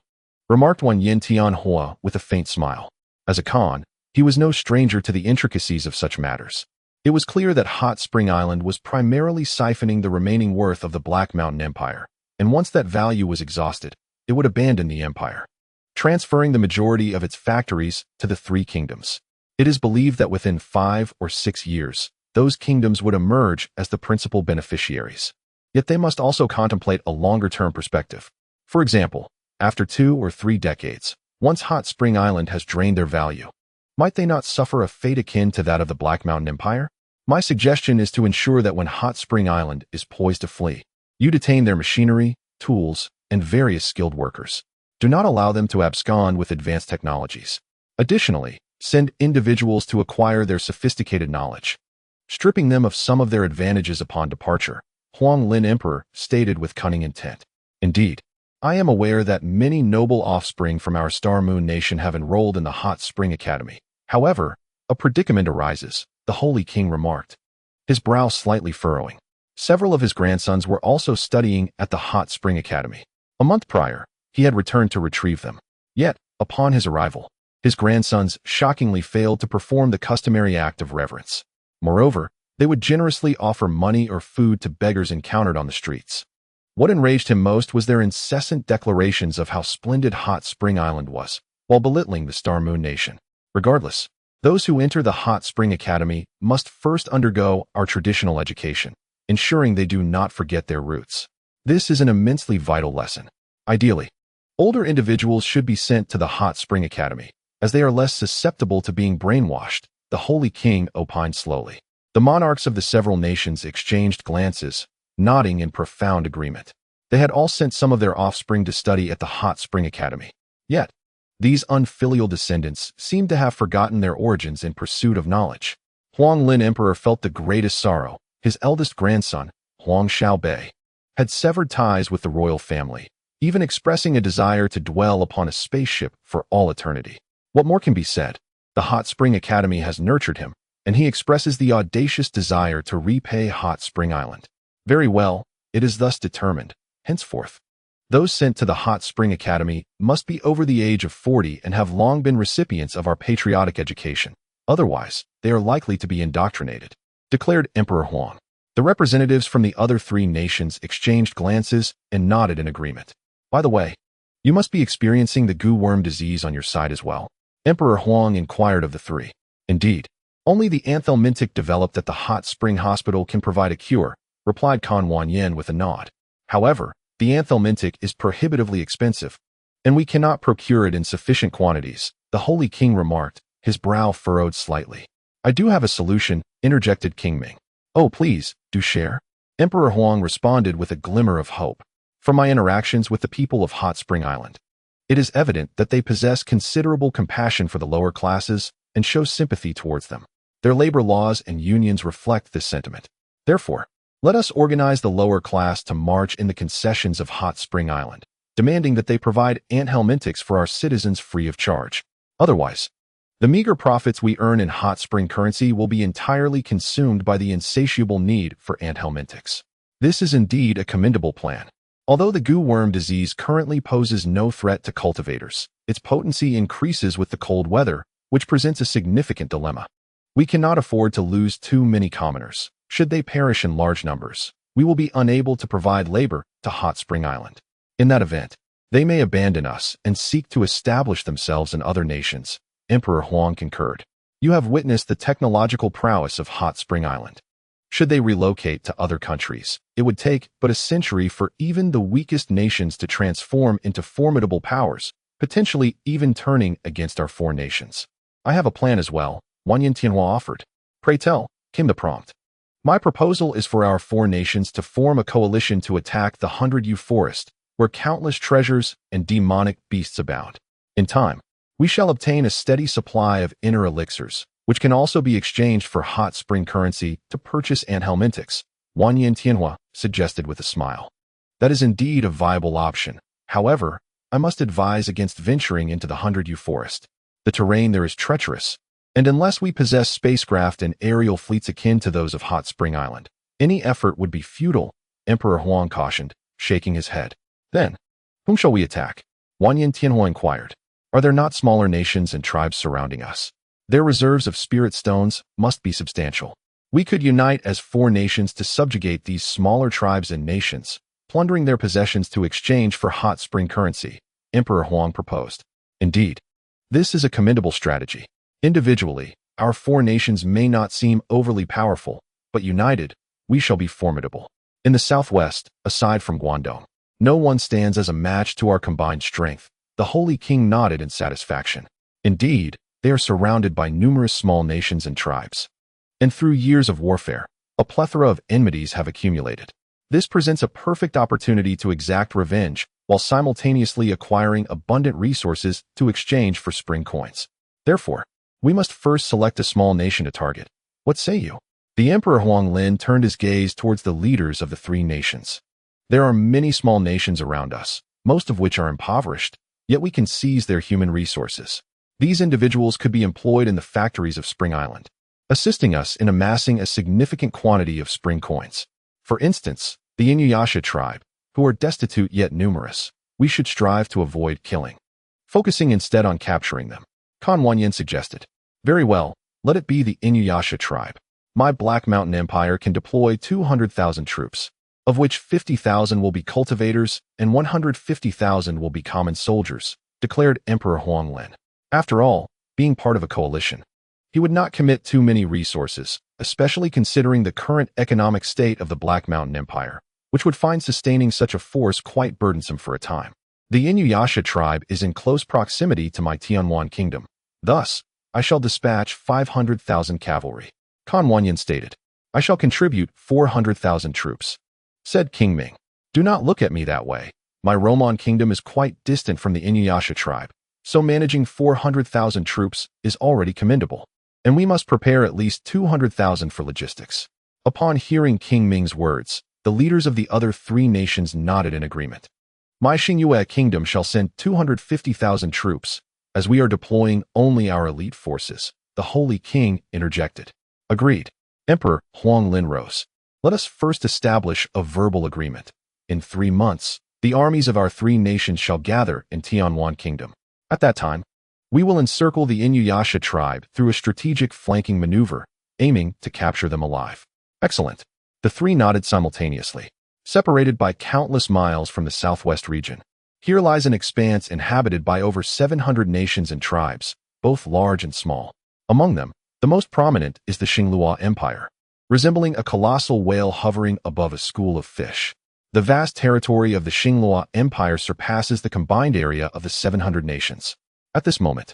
remarked Wanyan Tianhua with a faint smile. As a Khan, he was no stranger to the intricacies of such matters. It was clear that Hot Spring Island was primarily siphoning the remaining worth of the Black Mountain Empire, and once that value was exhausted, it would abandon the empire, transferring the majority of its factories to the 3 kingdoms. It is believed that within 5 or 6 years, those kingdoms would emerge as the principal beneficiaries. Yet they must also contemplate a longer-term perspective. For example, after 2 or 3 decades, once Hot Spring Island has drained their value, might they not suffer a fate akin to that of the Black Mountain Empire? My suggestion is to ensure that when Hot Spring Island is poised to flee, you detain their machinery, tools, and various skilled workers. Do not allow them to abscond with advanced technologies. Additionally, send individuals to acquire their sophisticated knowledge, stripping them of some of their advantages upon departure, Huang Lin Emperor stated with cunning intent. Indeed, I am aware that many noble offspring from our Star Moon nation have enrolled in the Hot Spring Academy. However, a predicament arises, the Holy King remarked, his brow slightly furrowing. Several of his grandsons were also studying at the Hot Spring Academy. A month prior, he had returned to retrieve them. Yet, upon his arrival, his grandsons shockingly failed to perform the customary act of reverence. Moreover, they would generously offer money or food to beggars encountered on the streets. What enraged him most was their incessant declarations of how splendid Hot Spring Island was, while belittling the Star Moon Nation. Regardless, those who enter the Hot Spring Academy must first undergo our traditional education, ensuring they do not forget their roots. This is an immensely vital lesson. Ideally, older individuals should be sent to the Hot Spring Academy, as they are less susceptible to being brainwashed, the Holy King opined slowly. The monarchs of the several nations exchanged glances, nodding in profound agreement. They had all sent some of their offspring to study at the Hot Spring Academy. Yet, these unfilial descendants seemed to have forgotten their origins in pursuit of knowledge. Huang Lin Emperor felt the greatest sorrow. His eldest grandson, Huang Xiaobei, had severed ties with the royal family, even expressing a desire to dwell upon a spaceship for all eternity. What more can be said? The Hot Spring Academy has nurtured him, and he expresses the audacious desire to repay Hot Spring Island. Very well, it is thus determined. Henceforth, those sent to the Hot Spring Academy must be over the age of 40 and have long been recipients of our patriotic education. Otherwise, they are likely to be indoctrinated, declared Emperor Huang. The representatives from the other three nations exchanged glances and nodded in agreement. By the way, you must be experiencing the goo worm disease on your side as well. Emperor Huang inquired of the three. Indeed, only the anthelmintic developed at the hot spring hospital can provide a cure, replied Kan Wanyan with a nod. However, the anthelmintic is prohibitively expensive, and we cannot procure it in sufficient quantities, the Holy King remarked, his brow furrowed slightly. I do have a solution, interjected King Ming. Oh, please, do share. Emperor Huang responded with a glimmer of hope. From my interactions with the people of Hot Spring Island, it is evident that they possess considerable compassion for the lower classes and show sympathy towards them. Their labor laws and unions reflect this sentiment. Therefore, let us organize the lower class to march in the concessions of Hot Spring Island, demanding that they provide anthelmintics for our citizens free of charge. Otherwise, the meager profits we earn in Hot Spring currency will be entirely consumed by the insatiable need for anthelmintics. This is indeed a commendable plan. Although the goo worm disease currently poses no threat to cultivators, its potency increases with the cold weather, which presents a significant dilemma. We cannot afford to lose too many commoners. Should they perish in large numbers, we will be unable to provide labor to Hot Spring Island. In that event, they may abandon us and seek to establish themselves in other nations. Emperor Huang concurred. You have witnessed the technological prowess of Hot Spring Island. Should they relocate to other countries, it would take but a century for even the weakest nations to transform into formidable powers, potentially even turning against our four nations. I have a plan as well, Wanyan Tianhua offered. Pray tell, came the prompt. My proposal is for our four nations to form a coalition to attack the 100-year forest, where countless treasures and demonic beasts abound. In time, we shall obtain a steady supply of inner elixirs, which can also be exchanged for hot spring currency to purchase anthelmintics, Wanyan Tianhua suggested with a smile. That is indeed a viable option. However, I must advise against venturing into the 100-year forest. The terrain there is treacherous, and unless we possess spacecraft and aerial fleets akin to those of Hot Spring Island, any effort would be futile, Emperor Huang cautioned, shaking his head. Then, whom shall we attack? Wanyan Tianhua inquired. Are there not smaller nations and tribes surrounding us? Their reserves of spirit stones must be substantial. We could unite as four nations to subjugate these smaller tribes and nations, plundering their possessions to exchange for hot spring currency, Emperor Huang proposed. Indeed, this is a commendable strategy. Individually, our four nations may not seem overly powerful, but united, we shall be formidable. In the southwest, aside from Guangdong, no one stands as a match to our combined strength. The Holy King nodded in satisfaction. Indeed, they are surrounded by numerous small nations and tribes. And through years of warfare, a plethora of enmities have accumulated. This presents a perfect opportunity to exact revenge while simultaneously acquiring abundant resources to exchange for spring coins. Therefore, we must first select a small nation to target. What say you? The Emperor Huanglin turned his gaze towards the leaders of the three nations. There are many small nations around us, most of which are impoverished, yet we can seize their human resources. These individuals could be employed in the factories of Spring Island, assisting us in amassing a significant quantity of spring coins. For instance, the Inuyasha tribe, who are destitute yet numerous, we should strive to avoid killing, focusing instead on capturing them. Kan Wanyan suggested. Very well, let it be the Inuyasha tribe. My Black Mountain Empire can deploy 200,000 troops, of which 50,000 will be cultivators and 150,000 will be common soldiers, declared Emperor Huanglin. After all, being part of a coalition, he would not commit too many resources, especially considering the current economic state of the Black Mountain Empire, which would find sustaining such a force quite burdensome for a time. The Inuyasha tribe is in close proximity to my Tianwan kingdom. Thus, I shall dispatch 500,000 cavalry. Kan Wanyan stated. I shall contribute 400,000 troops. Said King Ming. Do not look at me that way. My Roman kingdom is quite distant from the Inuyasha tribe, so managing 400,000 troops is already commendable, and we must prepare at least 200,000 for logistics. Upon hearing King Ming's words, the leaders of the other three nations nodded in agreement. My Xingyue kingdom shall send 250,000 troops, as we are deploying only our elite forces, the Holy King interjected. Agreed. Emperor Huanglin rose. Let us first establish a verbal agreement. In 3 months, the armies of our three nations shall gather in Tianwan Kingdom. At that time, we will encircle the Inuyasha tribe through a strategic flanking maneuver, aiming to capture them alive. Excellent. The three nodded simultaneously. Separated by countless miles from the southwest region, here lies an expanse inhabited by over 700 nations and tribes, both large and small. Among them, the most prominent is the Xinglua Empire, resembling a colossal whale hovering above a school of fish. The vast territory of the Xinglua Empire surpasses the combined area of the 700 nations. At this moment,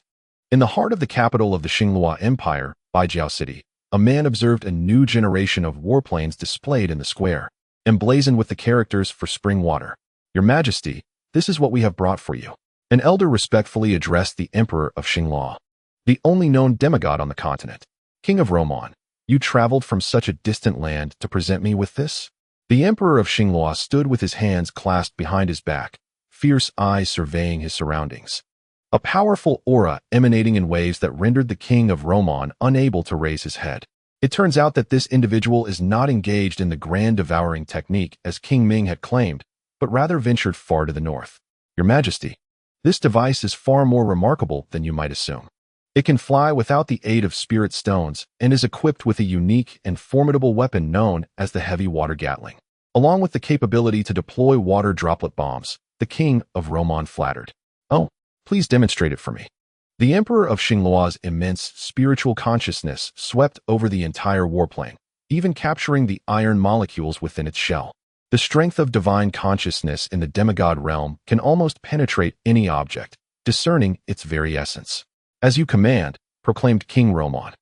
in the heart of the capital of the Xinglua Empire, Baijiao City, a man observed a new generation of warplanes displayed in the square, emblazoned with the characters for spring water. Your Majesty, this is what we have brought for you. An elder respectfully addressed the Emperor of Xinglua, the only known demigod on the continent. King of Roman, you traveled from such a distant land to present me with this? The Emperor of Xinglua stood with his hands clasped behind his back, fierce eyes surveying his surroundings. A powerful aura emanating in waves that rendered the King of Roman unable to raise his head. It turns out that this individual is not engaged in the grand devouring technique as King Ming had claimed, but rather ventured far to the north. Your Majesty, this device is far more remarkable than you might assume. It can fly without the aid of spirit stones and is equipped with a unique and formidable weapon known as the heavy water gatling. Along with the capability to deploy water droplet bombs, the King of Roman flattered. Oh, please demonstrate it for me. The Emperor of Xinglua's immense spiritual consciousness swept over the entire warplane, even capturing the iron molecules within its shell. The strength of divine consciousness in the demigod realm can almost penetrate any object, discerning its very essence. As you command, proclaimed King Roman,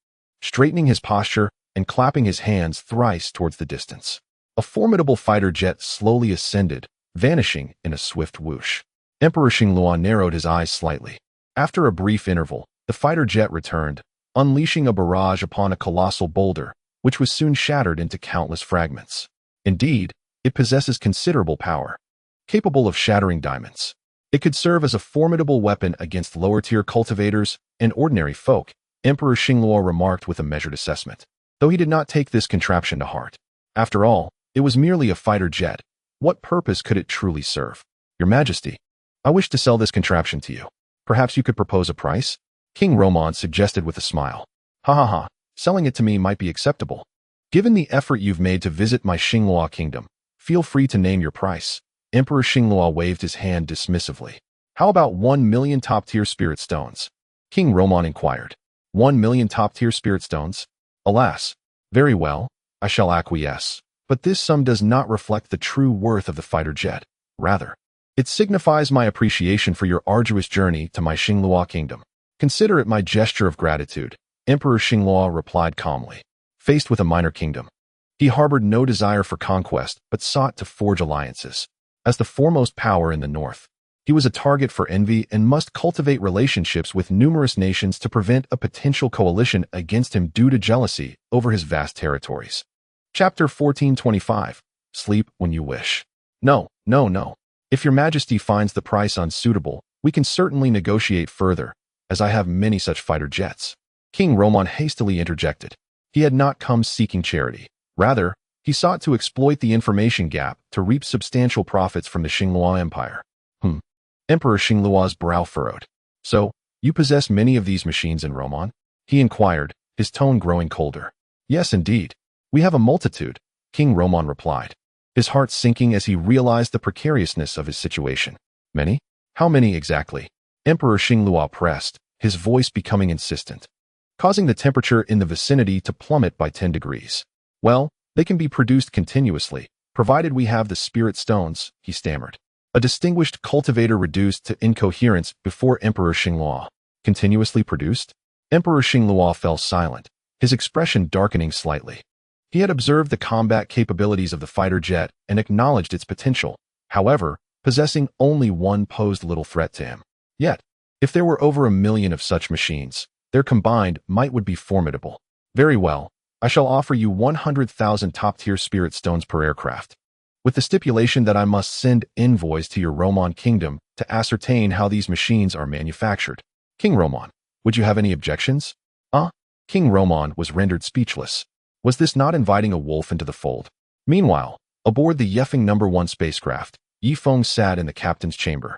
straightening his posture and clapping his hands thrice towards the distance. A formidable fighter jet slowly ascended, vanishing in a swift whoosh. Emperor Xinglua narrowed his eyes slightly. After a brief interval, the fighter jet returned, unleashing a barrage upon a colossal boulder, which was soon shattered into countless fragments. Indeed, it possesses considerable power, capable of shattering diamonds. It could serve as a formidable weapon against lower-tier cultivators and ordinary folk, Emperor Xinglua remarked with a measured assessment, though he did not take this contraption to heart. After all, it was merely a fighter jet. What purpose could it truly serve? Your Majesty, I wish to sell this contraption to you. Perhaps you could propose a price? King Roman suggested with a smile. Ha ha ha, selling it to me might be acceptable. Given the effort you've made to visit my Xinglua kingdom, feel free to name your price. Emperor Xinglua waved his hand dismissively. How about 1 million top-tier spirit stones? King Roman inquired. 1 million top-tier spirit stones? Alas. Very well, I shall acquiesce. But this sum does not reflect the true worth of the fighter jet. Rather, it signifies my appreciation for your arduous journey to my Xinglua kingdom. Consider it my gesture of gratitude, Emperor Xinglua replied calmly. Faced with a minor kingdom, he harbored no desire for conquest but sought to forge alliances. As the foremost power in the north, he was a target for envy and must cultivate relationships with numerous nations to prevent a potential coalition against him due to jealousy over his vast territories. Chapter 1425. Sleep when you wish. No. If your Majesty finds the price unsuitable, we can certainly negotiate further, as I have many such fighter jets. King Roman hastily interjected. He had not come seeking charity. Rather, he sought to exploit the information gap to reap substantial profits from the Xinglua Empire. Emperor Xinglua's brow furrowed. So, you possess many of these machines in Roman? He inquired, his tone growing colder. Yes, indeed. We have a multitude, King Roman replied, his heart sinking as he realized the precariousness of his situation. Many? How many exactly? Emperor Xinglua pressed, his voice becoming insistent, causing the temperature in the vicinity to plummet by 10 degrees. Well, they can be produced continuously, provided we have the spirit stones, he stammered. A distinguished cultivator reduced to incoherence before Emperor Xinglua. Continuously produced? Emperor Xinglua fell silent, his expression darkening slightly. He had observed the combat capabilities of the fighter jet and acknowledged its potential. However, possessing only one posed little threat to him. Yet, if there were over 1 million of such machines, their combined might would be formidable. Very well, I shall offer you 100,000 top-tier spirit stones per aircraft, with the stipulation that I must send envoys to your Roman kingdom to ascertain how these machines are manufactured. King Roman, would you have any objections? King Roman was rendered speechless. Was this not inviting a wolf into the fold? Meanwhile, aboard the Ye Feng No. 1 spacecraft, Ye Feng sat in the captain's chamber,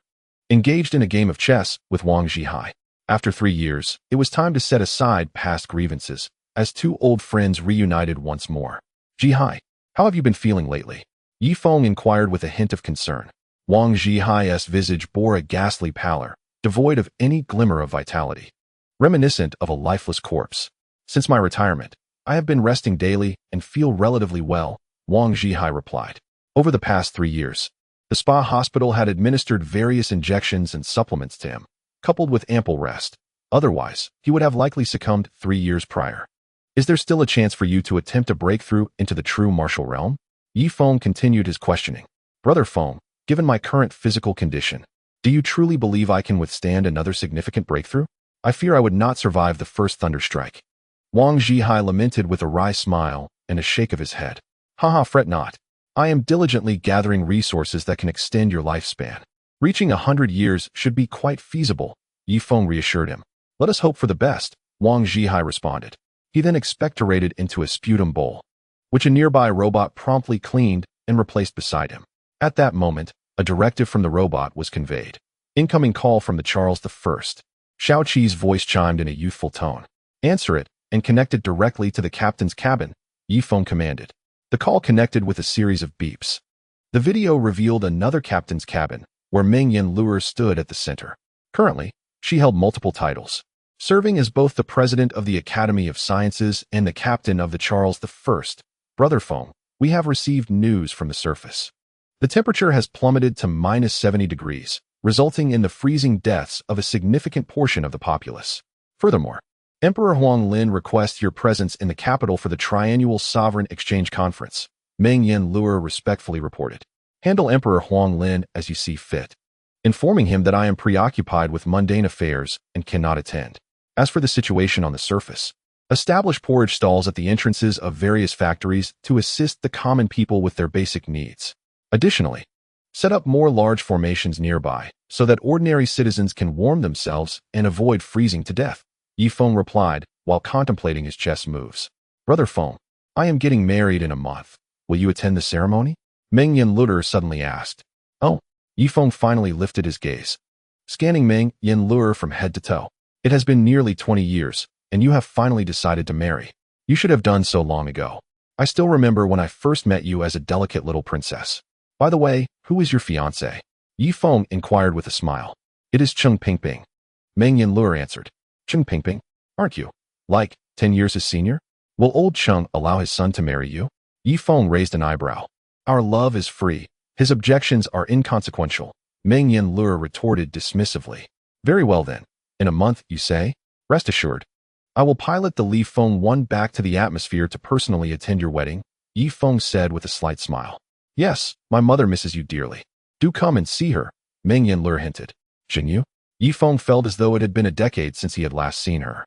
engaged in a game of chess with Wang Yueya. After 3 years, it was time to set aside past grievances, as two old friends reunited once more. Yueya, How have you been feeling lately? Ye Feng inquired with a hint of concern. Wang Yueya's visage bore a ghastly pallor, devoid of any glimmer of vitality, reminiscent of a lifeless corpse. Since my retirement, I have been resting daily and feel relatively well, Wang Yueya replied. Over the past 3 years, the spa hospital had administered various injections and supplements to him, coupled with ample rest. Otherwise, he would have likely succumbed 3 years prior. Is there still a chance for you to attempt a breakthrough into the true martial realm? Ye Feng continued his questioning. Brother Feng, given my current physical condition, do you truly believe I can withstand another significant breakthrough? I fear I would not survive the first thunderstrike. Wang Yueya lamented with a wry smile and a shake of his head. Haha, fret not. I am diligently gathering resources that can extend your lifespan. Reaching 100 years should be quite feasible, Ye Feng reassured him. Let us hope for the best, Wang Yueya responded. He then expectorated into a sputum bowl, which a nearby robot promptly cleaned and replaced beside him. At that moment, a directive from the robot was conveyed. Incoming call from the Charles I. Xiao Qi's voice chimed in a youthful tone. Answer it, and connect it directly to the captain's cabin, Ye Feng commanded. The call connected with a series of beeps. The video revealed another captain's cabin, where Meng Yanluer stood at the center. Currently, she held multiple titles, serving as both the president of the Academy of Sciences and the captain of the Charles I. Brother Feng, we have received news from the surface. The temperature has plummeted to minus 70 degrees, resulting in the freezing deaths of a significant portion of the populace. Furthermore, Emperor Huang Lin requests your presence in the capital for the triennial Sovereign Exchange Conference, Meng Yanluer respectfully reported. Handle Emperor Huang Lin as you see fit, informing him that I am preoccupied with mundane affairs and cannot attend. As for the situation on the surface, establish porridge stalls at the entrances of various factories to assist the common people with their basic needs. Additionally, set up more large formations nearby so that ordinary citizens can warm themselves and avoid freezing to death. Ye Feng replied while contemplating his chess moves. Brother Feng, I am getting married in a month. Will you attend the ceremony? Meng Yanluer suddenly asked. Oh, Ye Feng finally lifted his gaze, scanning Meng Yanluer from head to toe. It has been nearly 20 years, and you have finally decided to marry. You should have done so long ago. I still remember when I first met you as a delicate little princess. By the way, who is your fiancé? Ye Feng inquired with a smile. It is Hmph. Meng Yanluer answered. Hmph, aren't you, like, 10 years his senior? Will old Chung allow his son to marry you? Ye Feng raised an eyebrow. Our love is free. His objections are inconsequential, Meng Yanluer retorted dismissively. Very well then. In a month, you say? Rest assured. I will pilot the Li Feng 1 back to the atmosphere to personally attend your wedding, Ye Feng said with a slight smile. Yes, my mother misses you dearly. Do come and see her, Meng Yanluer hinted. Jinyu? Ye Feng felt as though it had been a decade since he had last seen her.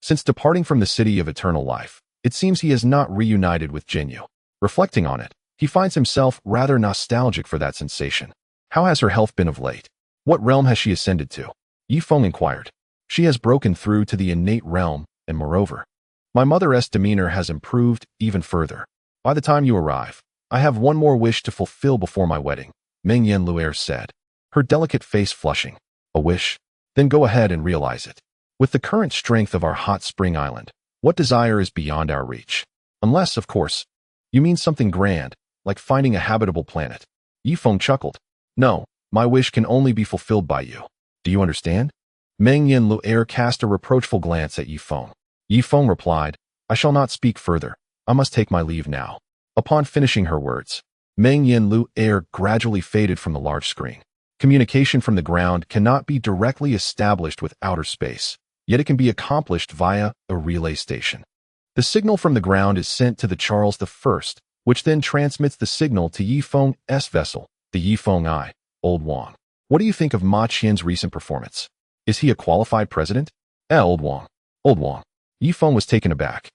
Since departing from the city of eternal life, it seems he has not reunited with Jinyu. Reflecting on it, he finds himself rather nostalgic for that sensation. How has her health been of late? What realm has she ascended to? Ye Feng inquired. She has broken through to the innate realm, and moreover, my mother's demeanor has improved even further. By the time you arrive, I have one more wish to fulfill before my wedding, Meng Yanluer said, her delicate face flushing. A wish? Then go ahead and realize it. With the current strength of our hot spring island, what desire is beyond our reach? Unless, of course, you mean something grand, like finding a habitable planet. Ye Feng chuckled. No, my wish can only be fulfilled by you. Do you understand? Meng Yanluer cast a reproachful glance at Ye Feng. Ye Feng replied, I shall not speak further. I must take my leave now. Upon finishing her words, Meng Yanluer gradually faded from the large screen. Communication from the ground cannot be directly established with outer space, yet it can be accomplished via a relay station. The signal from the ground is sent to the Charles I, which then transmits the signal to Ye Feng's vessel, the Ye Feng I, Old Wang. What do you think of Ma Qian's recent performance? Is he a qualified president? Old Wang. Old Wang. Ye Feng was taken aback.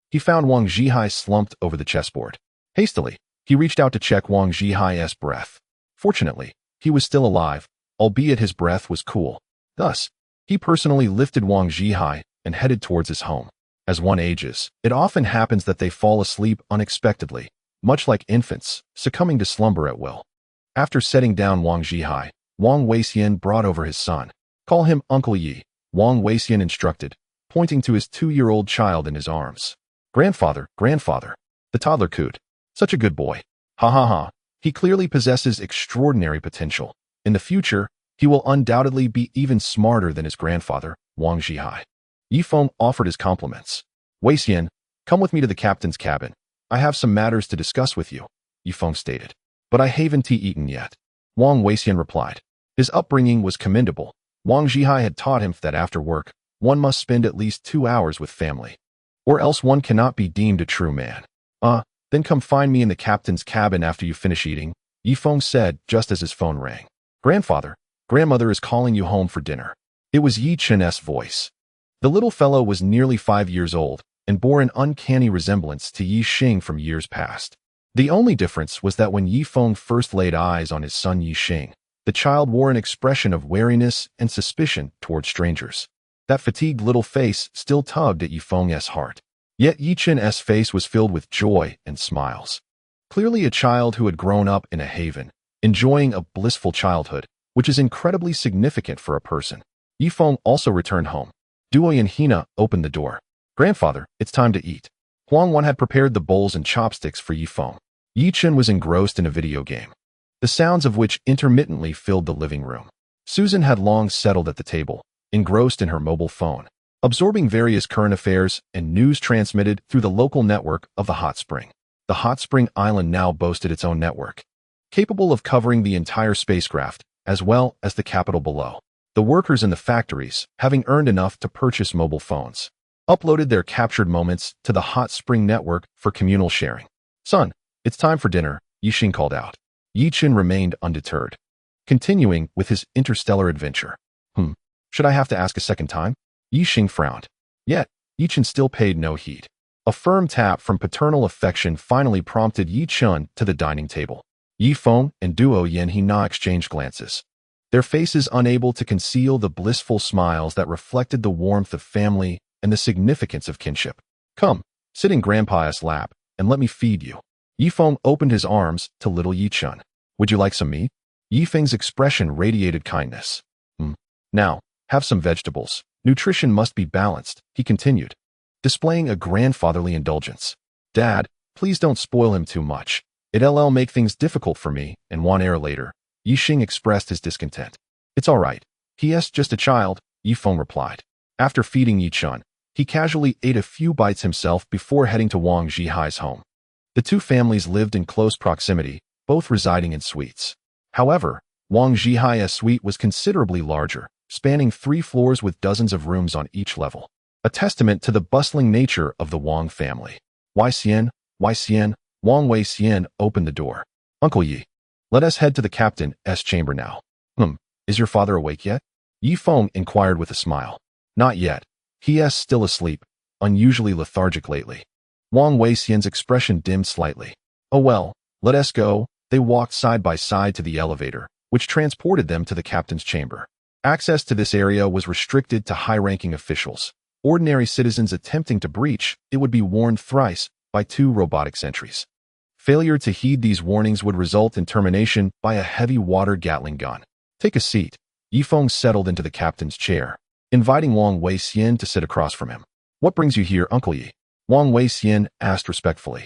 He found Wang Yueya slumped over the chessboard. Hastily, he reached out to check Wang Yueya's breath. Fortunately, he was still alive, albeit his breath was cool. Thus, he personally lifted Wang Yueya and headed towards his home. As one ages, it often happens that they fall asleep unexpectedly, much like infants, succumbing to slumber at will. After setting down Wang Yueya, Wang Weixian brought over his son. Call him Uncle Yi, Wang Weixian instructed, pointing to his 2-year-old child in his arms. Grandfather, grandfather. The toddler cooed. Such a good boy. Ha ha ha. He clearly possesses extraordinary potential. In the future, he will undoubtedly be even smarter than his grandfather, Wang Zhihai. Ye Feng offered his compliments. Wei Xian, come with me to the captain's cabin. I have some matters to discuss with you, Ye Feng stated. But I haven't eaten yet. Wang Weixian replied. His upbringing was commendable. Wang Zhihai had taught him that after work, one must spend at least 2 hours with family, or else one cannot be deemed a true man. Then come find me in the captain's cabin after you finish eating, Ye Feng said just as his phone rang. Grandfather, grandmother is calling you home for dinner. It was Yi Chen's voice. The little fellow was nearly 5 years old and bore an uncanny resemblance to Yi Xing from years past. The only difference was that when Ye Feng first laid eyes on his son Yi Xing, the child wore an expression of wariness and suspicion toward strangers. That fatigued little face still tugged at Ye Feng's heart. Yet Yi Chen's face was filled with joy and smiles. Clearly a child who had grown up in a haven, enjoying a blissful childhood, which is incredibly significant for a person. Ye Feng also returned home. Duo and Hina opened the door. Grandfather, it's time to eat. Huang Yueya had prepared the bowls and chopsticks for Ye Feng. Yi Chen was engrossed in a video game, the sounds of which intermittently filled the living room. Susan had long settled at the table, engrossed in her mobile phone, absorbing various current affairs and news transmitted through the local network of the hot spring. The hot spring island now boasted its own network, capable of covering the entire spacecraft, as well as the capital below. The workers in the factories, having earned enough to purchase mobile phones, uploaded their captured moments to the hot spring network for communal sharing. Son, it's time for dinner, Yi Xing called out. Yi Chen remained undeterred, continuing with his interstellar adventure. Should I have to ask a second time? Yi Xing frowned. Yet, Yi Chen still paid no heed. A firm tap from paternal affection finally prompted Yi Chen to the dining table. Ye Feng and Duo Yanhina exchanged glances, their faces unable to conceal the blissful smiles that reflected the warmth of family and the significance of kinship. Come, sit in Grandpa's lap, and let me feed you. Ye Feng opened his arms to little Yi Chen. Would you like some meat? Yi Feng's expression radiated kindness. Now, have some vegetables. Nutrition must be balanced, he continued, displaying a grandfatherly indulgence. Dad, please don't spoil him too much. It'll make things difficult for me, and 1 hour later, Yi Xing expressed his discontent. It's all right. He's just a child, Ye Feng replied. After feeding Yi Chen, he casually ate a few bites himself before heading to Wang Zhihai's home. The two families lived in close proximity, both residing in suites. However, Wang Zhihai's suite was considerably larger, spanning 3 floors with dozens of rooms on each level, a testament to the bustling nature of the Wang family. Wei Xian, Wang Wei Xian opened the door. Uncle Yi, let us head to the captain's chamber now. Is your father awake yet? Ye Feng inquired with a smile. Not yet. He is still asleep, unusually lethargic lately. Wang Wei Xian's expression dimmed slightly. Oh well, let us go. They walked side by side to the elevator, which transported them to the captain's chamber. Access to this area was restricted to high-ranking officials. Ordinary citizens attempting to breach it would be warned thrice by 2 robotic sentries. Failure to heed these warnings would result in termination by a heavy water Gatling gun. Take a seat. Ye Feng settled into the captain's chair, inviting Wang Wei Xian to sit across from him. What brings you here, Uncle Yi? Wang Wei Xian asked respectfully.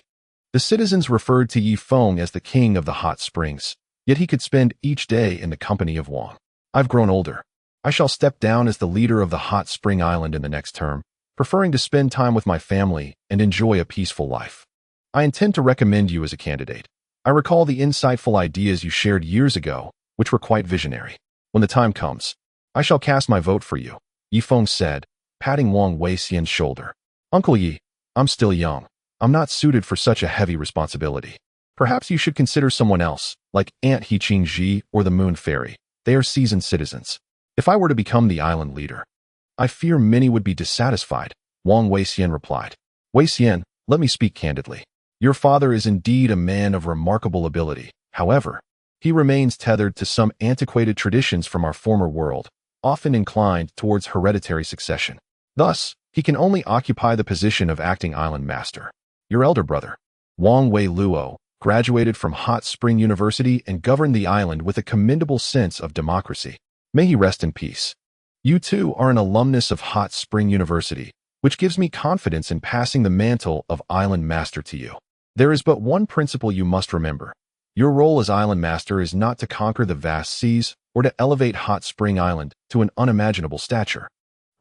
The citizens referred to Ye Feng as the king of the hot springs, yet he could spend each day in the company of Wang. I've grown older. I shall step down as the leader of the hot spring island in the next term, preferring to spend time with my family and enjoy a peaceful life. I intend to recommend you as a candidate. I recall the insightful ideas you shared years ago, which were quite visionary. When the time comes, I shall cast my vote for you, Ye Feng said, patting Wang Wei Xian's shoulder. Uncle Yi, I'm still young. I'm not suited for such a heavy responsibility. Perhaps you should consider someone else, like Aunt He Qing Ji or the Moon Fairy. They are seasoned citizens. If I were to become the island leader, I fear many would be dissatisfied, Wang Wei Xian replied. Wei Xian, let me speak candidly. Your father is indeed a man of remarkable ability. However, he remains tethered to some antiquated traditions from our former world, often inclined towards hereditary succession. Thus, he can only occupy the position of acting island master. Your elder brother, Wang Wei Luo, graduated from Hot Spring University and governed the island with a commendable sense of democracy. May he rest in peace. You too are an alumnus of Hot Spring University, which gives me confidence in passing the mantle of island master to you. There is but one principle you must remember. Your role as Island Master is not to conquer the vast seas or to elevate Hot Spring Island to an unimaginable stature.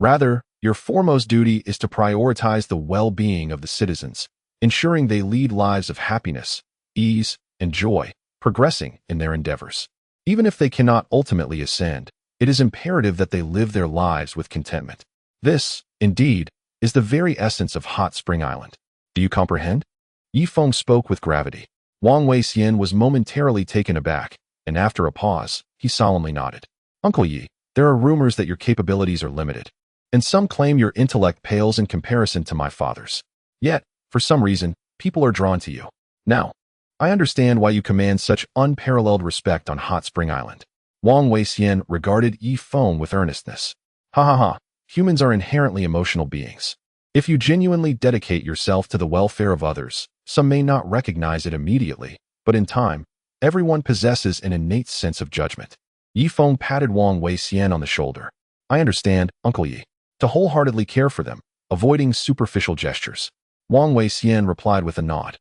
Rather, your foremost duty is to prioritize the well-being of the citizens, ensuring they lead lives of happiness, ease, and joy, progressing in their endeavors. Even if they cannot ultimately ascend, it is imperative that they live their lives with contentment. This, indeed, is the very essence of Hot Spring Island. Do you comprehend? Ye Feng spoke with gravity. Huang Yueya was momentarily taken aback, and after a pause, he solemnly nodded. Uncle Yi, there are rumors that your capabilities are limited, and some claim your intellect pales in comparison to my father's. Yet, for some reason, people are drawn to you. Now, I understand why you command such unparalleled respect on Hot Spring Island. Huang Yueya regarded Ye Feng with earnestness. Ha ha ha, humans are inherently emotional beings. If you genuinely dedicate yourself to the welfare of others, some may not recognize it immediately, but in time, everyone possesses an innate sense of judgment. Ye Feng patted Huang Yueya on the shoulder. I understand, Uncle Yi. To wholeheartedly care for them, avoiding superficial gestures. Huang Yueya replied with a nod.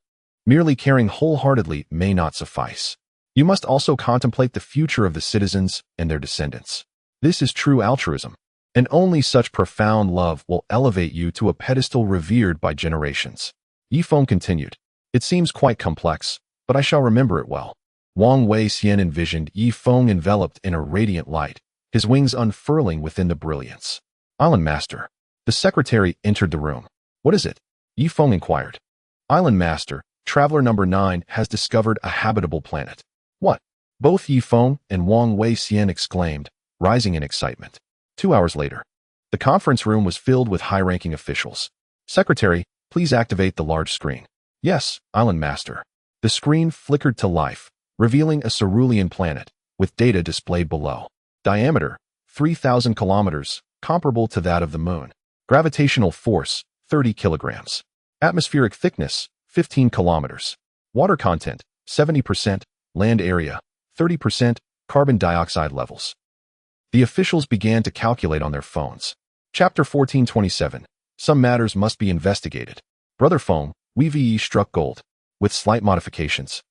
Merely caring wholeheartedly may not suffice. You must also contemplate the future of the citizens and their descendants. This is true altruism, and only such profound love will elevate you to a pedestal revered by generations. Ye Feng continued. It seems quite complex, but I shall remember it well. Huang Yueya envisioned Ye Feng enveloped in a radiant light, his wings unfurling within the brilliance. Island Master. The secretary entered the room. What is it? Ye Feng inquired. Island Master, Traveler number 9 has discovered a habitable planet. What? Both Ye Feng and Huang Yueya exclaimed, rising in excitement. 2 hours later, the conference room was filled with high-ranking officials. Secretary, please activate the large screen. Yes, Island Master. The screen flickered to life, revealing a cerulean planet, with data displayed below. Diameter, 3,000 kilometers, comparable to that of the Moon. Gravitational force, 30 kilograms. Atmospheric thickness, 15 kilometers. Water content, 70%. Land area, 30%. Carbon dioxide levels. The officials began to calculate on their phones. Chapter 1427. Some matters must be investigated. Brother Feng, we struck gold. With slight modifications.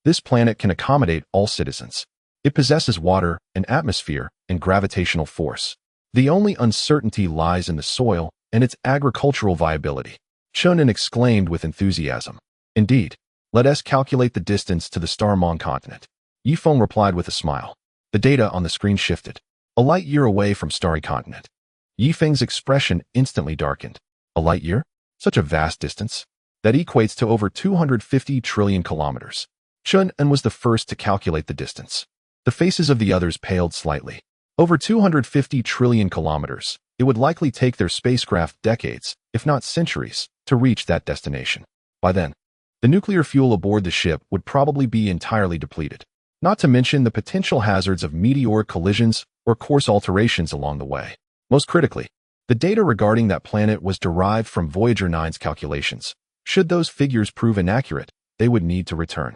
This planet can accommodate all citizens. It possesses water, an atmosphere, and gravitational force. The only uncertainty lies in the soil and its agricultural viability. Chunin exclaimed with enthusiasm. Indeed. Let us calculate the distance to the Star Mong continent. Ye Feng replied with a smile. The data on the screen shifted. A light year away from Starry Continent. Ye Feng's expression instantly darkened. A light year? Such a vast distance? That equates to over 250 trillion kilometers. Chunin was the first to calculate the distance. The faces of the others paled slightly. Over 250 trillion kilometers. It would likely take their spacecraft decades, if not centuries, to reach that destination. By then, the nuclear fuel aboard the ship would probably be entirely depleted. Not to mention the potential hazards of meteoric collisions or course alterations along the way. Most critically, the data regarding that planet was derived from Voyager 9's calculations. Should those figures prove inaccurate, they would need to return.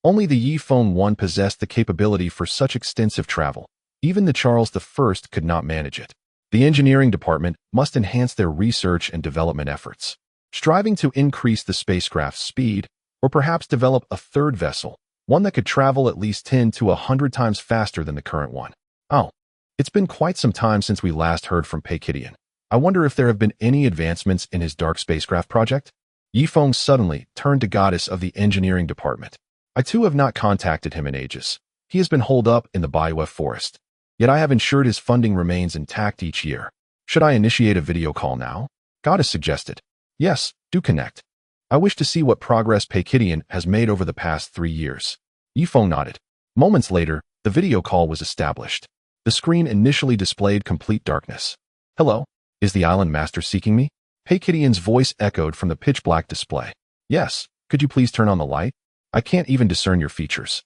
Only the Ye Feng 1 possessed the capability for such extensive travel. Even the Charles I could not manage it. The engineering department must enhance their research and development efforts, striving to increase the spacecraft's speed, or perhaps develop a third vessel, one that could travel at least 10 to 100 times faster than the current one. Oh, it's been quite some time since we last heard from Peikidian. I wonder if there have been any advancements in his dark spacecraft project? Ye Feng suddenly turned to Goddess of the engineering department. I too have not contacted him in ages. He has been holed up in the Bayue forest. Yet I have ensured his funding remains intact each year. Should I initiate a video call now? Goddess suggested. Yes, do connect. I wish to see what progress Peikidian has made over the past 3 years. Ye Feng nodded. Moments later, the video call was established. The screen initially displayed complete darkness. Hello? Is the Island Master seeking me? Peikidian's voice echoed from the pitch-black display. Yes, could you please turn on the light? I can't even discern your features.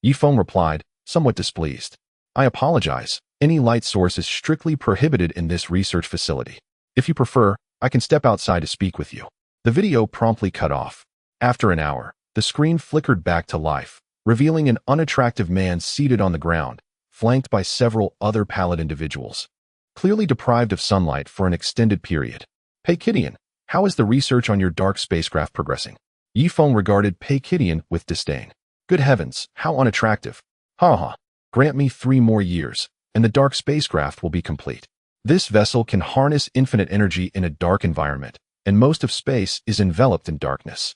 Ye Feng replied, somewhat displeased. I apologize. Any light source is strictly prohibited in this research facility. If you prefer, I can step outside to speak with you. The video promptly cut off. After an hour, the screen flickered back to life, revealing an unattractive man seated on the ground, flanked by several other pallid individuals, clearly deprived of sunlight for an extended period. Peikidian, how is the research on your dark spacecraft progressing? Ye Feng regarded Pei Kidian with disdain. Good heavens, how unattractive. Ha ha. Grant me 3 more years, and the dark spacecraft will be complete. This vessel can harness infinite energy in a dark environment, and most of space is enveloped in darkness.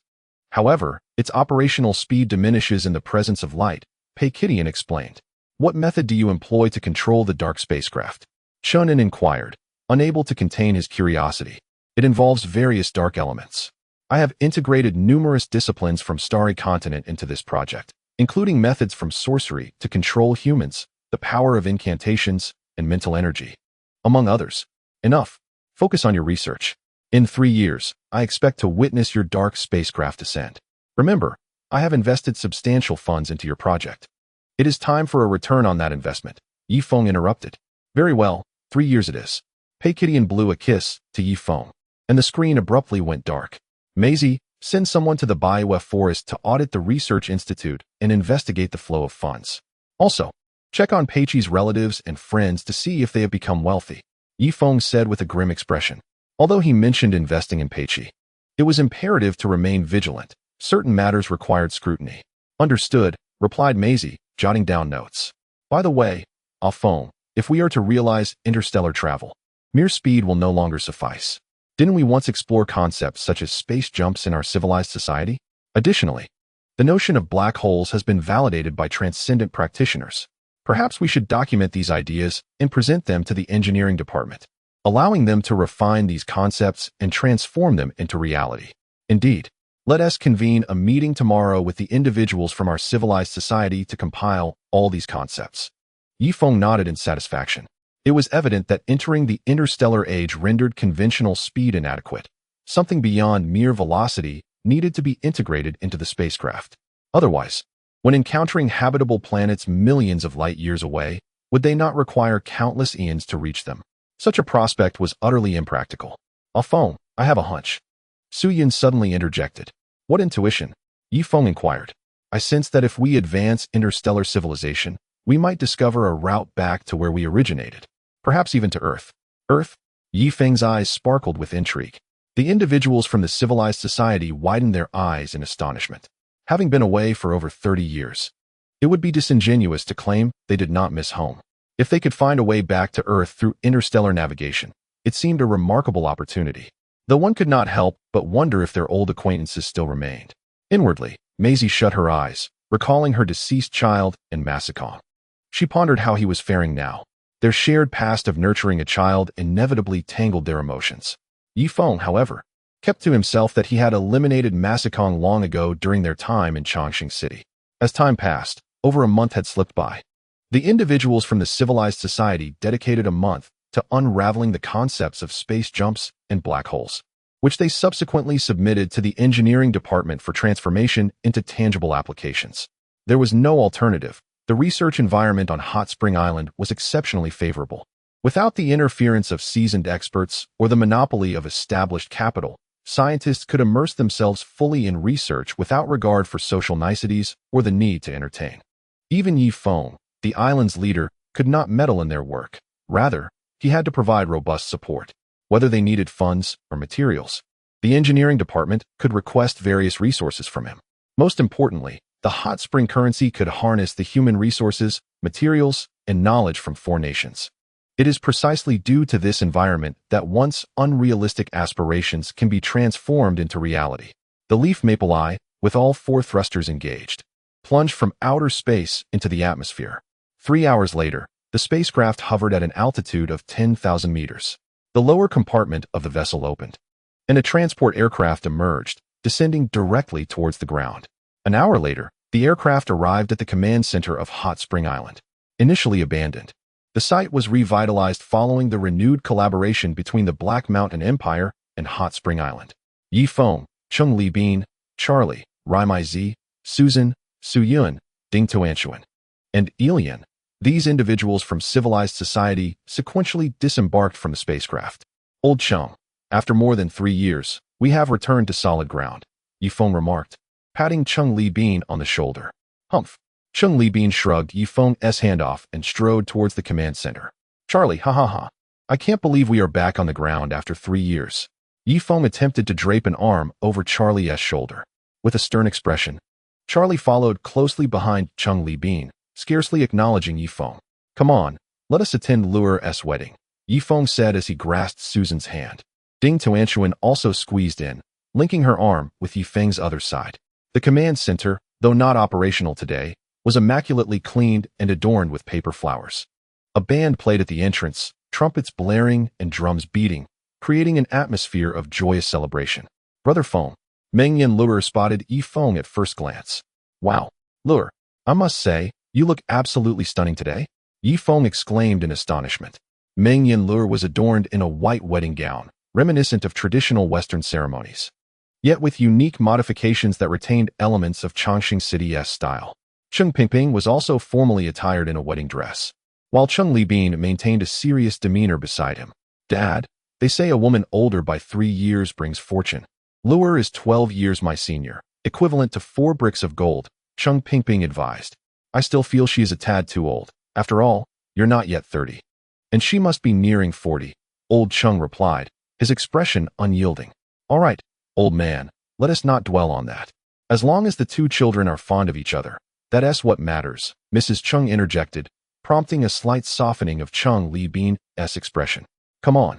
However, its operational speed diminishes in the presence of light, Pei Kidian explained. What method do you employ to control the dark spacecraft? Chunin inquired, unable to contain his curiosity. It involves various dark elements. I have integrated numerous disciplines from Starry Continent into this project, including methods from sorcery to control humans, the power of incantations, and mental energy, among others. Enough. Focus on your research. In 3 years, I expect to witness your dark spacecraft ascend. Remember, I have invested substantial funds into your project. It is time for a return on that investment, Ye Feng interrupted. Very well, 3 years it is. Pei Kidian blew a kiss to Ye Feng, and the screen abruptly went dark. Maisie, send someone to the Bayou Forest to audit the Research Institute and investigate the flow of funds. Also, check on Peiqi's relatives and friends to see if they have become wealthy, Ye Feng said with a grim expression. Although he mentioned investing in Peiqi, it was imperative to remain vigilant. Certain matters required scrutiny. Understood, replied Maisie, jotting down notes. By the way, Feng, if we are to realize interstellar travel, mere speed will no longer suffice. Didn't we once explore concepts such as space jumps in our civilized society? Additionally, the notion of black holes has been validated by transcendent practitioners. Perhaps we should document these ideas and present them to the engineering department, allowing them to refine these concepts and transform them into reality. Indeed, let us convene a meeting tomorrow with the individuals from our civilized society to compile all these concepts. Ye Feng nodded in satisfaction. It was evident that entering the interstellar age rendered conventional speed inadequate. Something beyond mere velocity needed to be integrated into the spacecraft. Otherwise, when encountering habitable planets millions of light years away, would they not require countless eons to reach them? Such a prospect was utterly impractical. Feng, I have a hunch. Su Yun suddenly interjected. What intuition? Ye Feng inquired. I sense that if we advance interstellar civilization, we might discover a route back to where we originated. Perhaps even to Earth. Earth? Ye Feng's eyes sparkled with intrigue. The individuals from the civilized society widened their eyes in astonishment. Having been away for over 30 years, it would be disingenuous to claim they did not miss home. If they could find a way back to Earth through interstellar navigation, it seemed a remarkable opportunity. Though one could not help but wonder if their old acquaintances still remained. Inwardly, Maisie shut her eyes, recalling her deceased child and Masakong. She pondered how he was faring now. Their shared past of nurturing a child inevitably tangled their emotions. Ye Feng, however, kept to himself that he had eliminated Masakong long ago during their time in Chongqing City. As time passed, over a month had slipped by. The individuals from the civilized society dedicated a month to unraveling the concepts of space jumps and black holes, which they subsequently submitted to the engineering department for transformation into tangible applications. There was no alternative. The research environment on Hot Spring Island was exceptionally favorable. Without the interference of seasoned experts or the monopoly of established capital, scientists could immerse themselves fully in research without regard for social niceties or the need to entertain. Even Ye Feng, the island's leader, could not meddle in their work. Rather, he had to provide robust support. Whether they needed funds or materials, the engineering department could request various resources from him. Most importantly, the hot spring currency could harness the human resources, materials, and knowledge from 4 nations. It is precisely due to this environment that once unrealistic aspirations can be transformed into reality. The Leaf Maple Eye, with all 4 thrusters engaged, plunged from outer space into the atmosphere. 3 hours later, the spacecraft hovered at an altitude of 10,000 meters. The lower compartment of the vessel opened, and a transport aircraft emerged, descending directly towards the ground. An hour later, the aircraft arrived at the command center of Hot Spring Island. Initially abandoned, the site was revitalized following the renewed collaboration between the Black Mountain Empire and Hot Spring Island. Ye Feng, Chung Li Bin, Charlie, Rai Mai Zi, Susan, Su Yun, Ding Tuanchuan, and Elian, these individuals from civilized society sequentially disembarked from the spacecraft. Old Chung, after more than 3 years, we have returned to solid ground, Ye Feng remarked, patting Chung Li Bin on the shoulder. Humph. Chung Li Bin shrugged Ye Feng's hand off and strode towards the command center. Charlie, ha ha ha. I can't believe we are back on the ground after 3 years. Ye Feng attempted to drape an arm over Charlie's shoulder. with a stern expression. Charlie followed closely behind Cheng Li Bin, scarcely acknowledging Ye Feng. Come on, let us attend Lure's wedding, Ye Feng said as he grasped Susan's hand. Ding Tuanchuan also squeezed in, linking her arm with Ye Feng's other side. The command center, though not operational today, was immaculately cleaned and adorned with paper flowers. A band played at the entrance, trumpets blaring and drums beating, creating an atmosphere of joyous celebration. Brother Feng, Meng Yin Lure spotted Ye Feng at first glance. Wow, Lure, I must say, you look absolutely stunning today, Ye Feng exclaimed in astonishment. Meng Yin Lure was adorned in a white wedding gown, reminiscent of traditional Western ceremonies, yet with unique modifications that retained elements of Chongqing City's style. Cheng Pingping was also formally attired in a wedding dress, while Cheng Li Bin maintained a serious demeanor beside him. Dad, they say a woman older by 3 years brings fortune. Lure is 12 years my senior, equivalent to 4 bricks of gold, Cheng Pingping advised. I still feel she is a tad too old. After all, you're not yet 30. And she must be nearing 40, old Cheng replied, his expression unyielding. All right, old man, let us not dwell on that. As long as the 2 children are fond of each other, that's what matters, Mrs. Cheng interjected, prompting a slight softening of Cheng Li Bin's expression. Come on.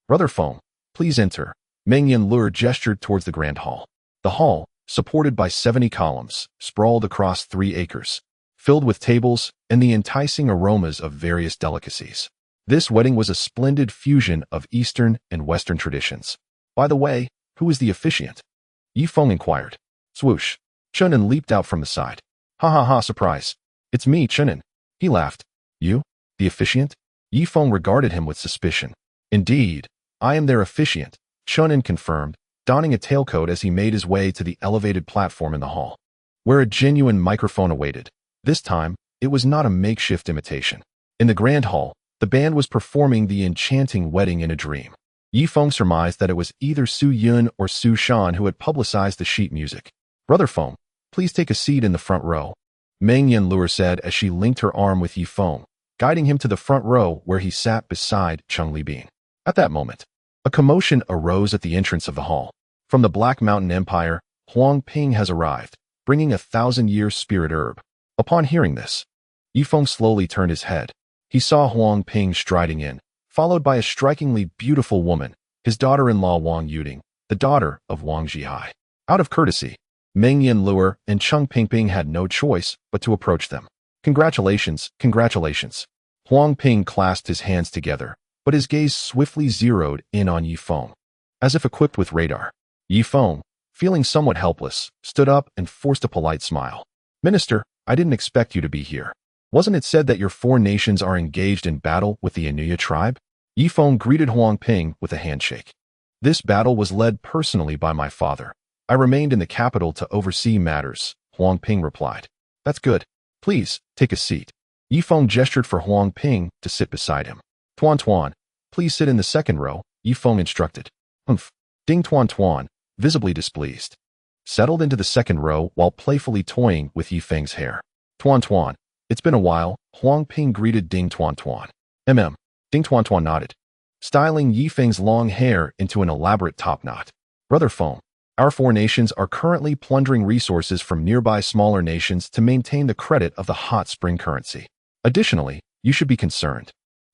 Brother Feng, please enter. Meng Yin Lure gestured towards the grand hall. The hall, supported by 70 columns, sprawled across 3 acres, filled with tables and the enticing aromas of various delicacies. This wedding was a splendid fusion of Eastern and Western traditions. By the way, who is the officiant? Ye Feng inquired. Swoosh. Chunin leaped out from the side. Ha ha ha, surprise. It's me, Chunin. He laughed. You? The officiant? Ye Feng regarded him with suspicion. Indeed, I am their officiant, Chunin confirmed, donning a tailcoat as he made his way to the elevated platform in the hall, where a genuine microphone awaited. This time, it was not a makeshift imitation. In the grand hall, the band was performing the enchanting Wedding in a Dream. Ye Feng surmised that it was either Su Yun or Su Shan who had publicized the sheet music. Brother Feng, please take a seat in the front row, Meng Yin Lure said as she linked her arm with Ye Feng, guiding him to the front row where he sat beside Cheng Li Bin. At that moment, a commotion arose at the entrance of the hall. From the Black Mountain Empire, Huang Ping has arrived, bringing a 1,000-year spirit herb. Upon hearing this, Ye Feng slowly turned his head. He saw Huang Ping striding in, followed by a strikingly beautiful woman, his daughter-in-law Wang Yueya, the daughter of Wang Zhihai. Out of courtesy, Meng Yin Lure and Cheng Pingping had no choice but to approach them. Congratulations, congratulations. Huang Ping clasped his hands together, but his gaze swiftly zeroed in on Ye Feng. As if equipped with radar, Ye Feng, feeling somewhat helpless, stood up and forced a polite smile. Minister, I didn't expect you to be here. Wasn't it said that your 4 nations are engaged in battle with the Yueya tribe? Ye Feng greeted Huang Ping with a handshake. This battle was led personally by my father. I remained in the capital to oversee matters, Huang Ping replied. That's good. Please, take a seat. Ye Feng gestured for Huang Ping to sit beside him. Tuan Tuan, please sit in the second row, Ye Feng instructed. Hmph. Ding Tuan Tuan, visibly displeased, settled into the second row while playfully toying with Ye Feng's hair. Tuan Tuan, it's been a while, Huang Ping greeted Ding Tuan Tuan. Ding Tuan Tuan nodded, styling Ye Feng's long hair into an elaborate top knot. Brother Feng, our 4 nations are currently plundering resources from nearby smaller nations to maintain the credit of the hot spring currency. Additionally, you should be concerned.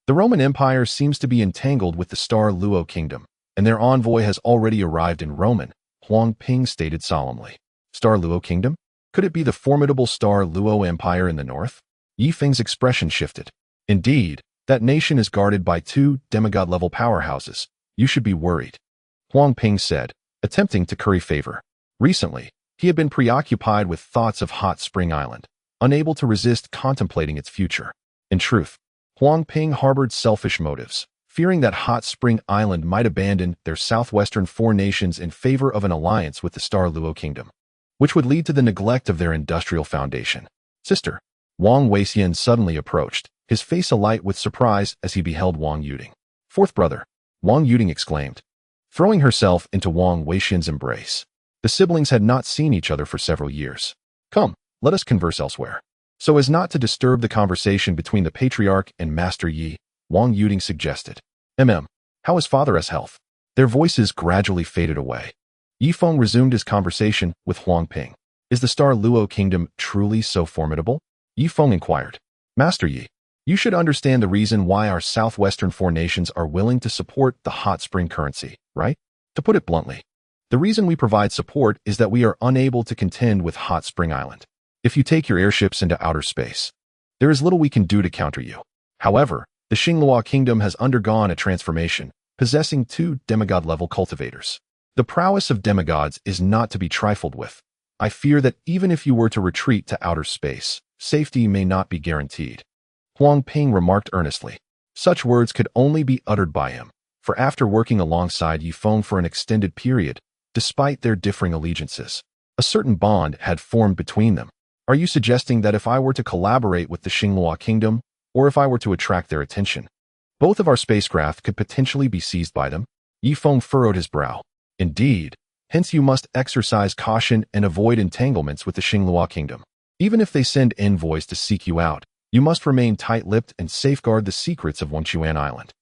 The Roman Empire seems to be entangled with the Star Luo Kingdom, and their envoy has already arrived in Roman, Huang Ping stated solemnly. Star Luo Kingdom? Could it be the formidable Star Luo Empire in the north? Ye Feng's expression shifted. Indeed, that nation is guarded by 2 demigod-level powerhouses. You should be worried, Huang Ping said, attempting to curry favor. Recently, he had been preoccupied with thoughts of Hot Spring Island, unable to resist contemplating its future. In truth, Huang Ping harbored selfish motives, fearing that Hot Spring Island might abandon their southwestern 4 nations in favor of an alliance with the Star Luo Kingdom, which would lead to the neglect of their industrial foundation. Sister, Wang Weixian suddenly approached, his face alight with surprise as he beheld Wang Yueya. 4th brother, Wang Yueya exclaimed, throwing herself into Wang Weixian's embrace. The siblings had not seen each other for several years. Come, let us converse elsewhere. So as not to disturb the conversation between the patriarch and Master Yi, Wang Yueya suggested. How is father's health? Their voices gradually faded away. Ye Feng resumed his conversation with Huang Ping. Is the Star Luo Kingdom truly so formidable? Ye Feng inquired. Master Yi, you should understand the reason why our southwestern four nations are willing to support the hot spring currency, right? To put it bluntly, the reason we provide support is that we are unable to contend with Hot Spring Island. If you take your airships into outer space, there is little we can do to counter you. However, the Xinglua Kingdom has undergone a transformation, possessing 2 demigod-level cultivators. The prowess of demigods is not to be trifled with. I fear that even if you were to retreat to outer space, safety may not be guaranteed. Huang Ping remarked earnestly. Such words could only be uttered by him, for after working alongside Ye Feng for an extended period, despite their differing allegiances, a certain bond had formed between them. Are you suggesting that if I were to collaborate with the Xinglua Kingdom, or if I were to attract their attention, both of our spacecraft could potentially be seized by them? Ye Feng furrowed his brow. Indeed. Hence you must exercise caution and avoid entanglements with the Xinglua Kingdom. Even if they send envoys to seek you out, you must remain tight-lipped and safeguard the secrets of Wengchuan Island,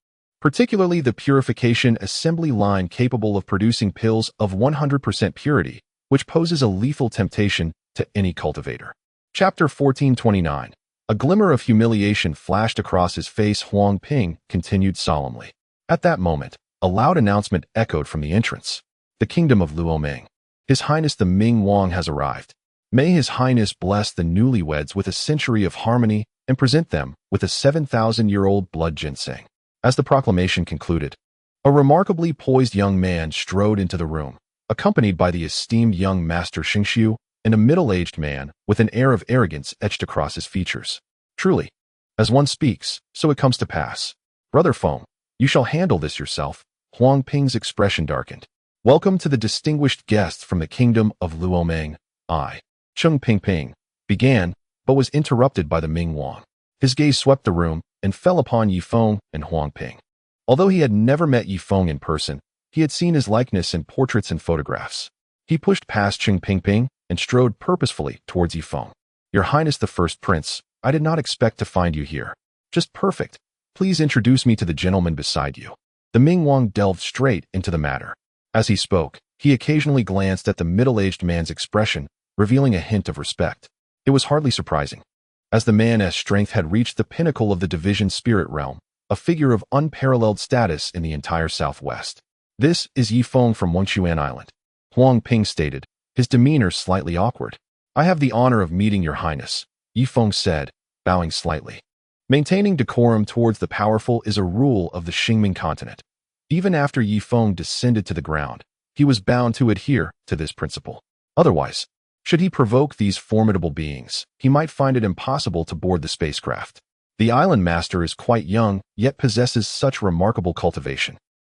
particularly the purification assembly line capable of producing pills of 100% purity, which poses a lethal temptation to any cultivator. Chapter 1429. A glimmer of humiliation flashed across his face. Huang Ping continued solemnly. At that moment, a loud announcement echoed from the entrance. The kingdom of Luoming. His Highness the Ming Wang has arrived. May His Highness bless the newlyweds with a century of harmony and present them with a 7,000-year-old blood ginseng. As the proclamation concluded, a remarkably poised young man strode into the room, accompanied by the esteemed young master Xingxiu and a middle-aged man with an air of arrogance etched across his features. Truly, as one speaks, so it comes to pass. Brother Feng, you shall handle this yourself. Huang Ping's expression darkened. Welcome to the distinguished guests from the kingdom of Luoming. I, Cheng Ping, began, but was interrupted by the Ming Wang. His gaze swept the room and fell upon Ye Feng and Huang Ping. Although he had never met Ye Feng in person, he had seen his likeness in portraits and photographs. He pushed past Cheng Ping and strode purposefully towards Ye Feng. Your Highness the First Prince, I did not expect to find you here. Just perfect. Please introduce me to the gentleman beside you. The Ming Wang delved straight into the matter. As he spoke, he occasionally glanced at the middle-aged man's expression, revealing a hint of respect. It was hardly surprising, as the man's strength had reached the pinnacle of the division spirit realm, a figure of unparalleled status in the entire Southwest. This is Ye Feng from Wengchuan Island, Huang Ping stated, his demeanor slightly awkward. I have the honor of meeting your Highness, Ye Feng said, bowing slightly. Maintaining decorum towards the powerful is a rule of the Xingming continent. Even after Ye Feng descended to the ground, he was bound to adhere to this principle. Otherwise, should he provoke these formidable beings, he might find it impossible to board the spacecraft. The island master is quite young, yet possesses such remarkable cultivation.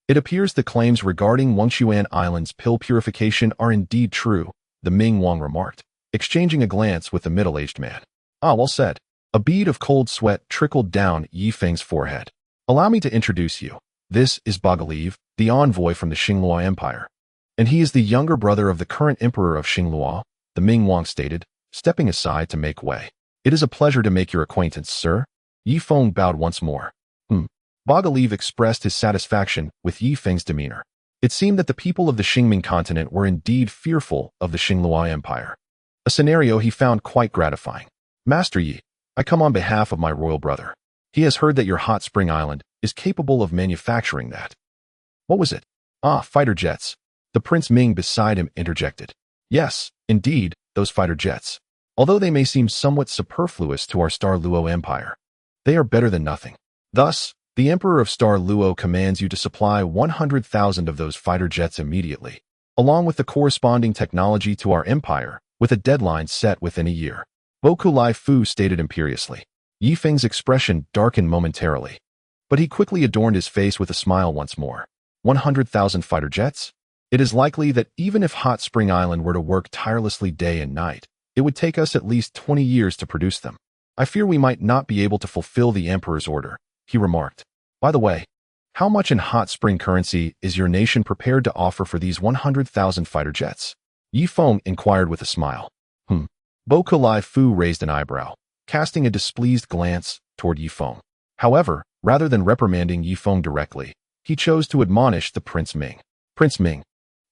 It appears the claims regarding Wengchuan Island's pill purification are indeed true, the Ming Wang remarked, exchanging a glance with the middle-aged man. Ah, well said. A bead of cold sweat trickled down Ye Feng's forehead. Allow me to introduce you. This is Bagaliv, the envoy from the Xinglua Empire. And he is the younger brother of the current emperor of Xinglua, the Ming Wang stated, stepping aside to make way. It is a pleasure to make your acquaintance, sir. Ye Feng bowed once more. Bagaliv expressed his satisfaction with Ye Feng's demeanor. It seemed that the people of the Xingming continent were indeed fearful of the Xinglua Empire, a scenario he found quite gratifying. Master Yi, I come on behalf of my royal brother. He has heard that your hot spring island is capable of manufacturing that. What was it? Ah, fighter jets. The Prince Ming beside him interjected. Yes, indeed, those fighter jets. Although they may seem somewhat superfluous to our Star Luo Empire, they are better than nothing. Thus, the Emperor of Star Luo commands you to supply 100,000 of those fighter jets immediately, along with the corresponding technology to our empire, with a deadline set within a year. Boku Lai Fu stated imperiously. Ye Feng's expression darkened momentarily, but he quickly adorned his face with a smile once more. 100,000 fighter jets? It is likely that even if Hot Spring Island were to work tirelessly day and night, it would take us at least 20 years to produce them. I fear we might not be able to fulfill the Emperor's order, he remarked. By the way, how much in hot spring currency is your nation prepared to offer for these 100,000 fighter jets? Ye Feng inquired with a smile. Boku Lai Fu raised an eyebrow, casting a displeased glance toward Ye Feng. However, rather than reprimanding Ye Feng directly, he chose to admonish the Prince Ming. Prince Ming,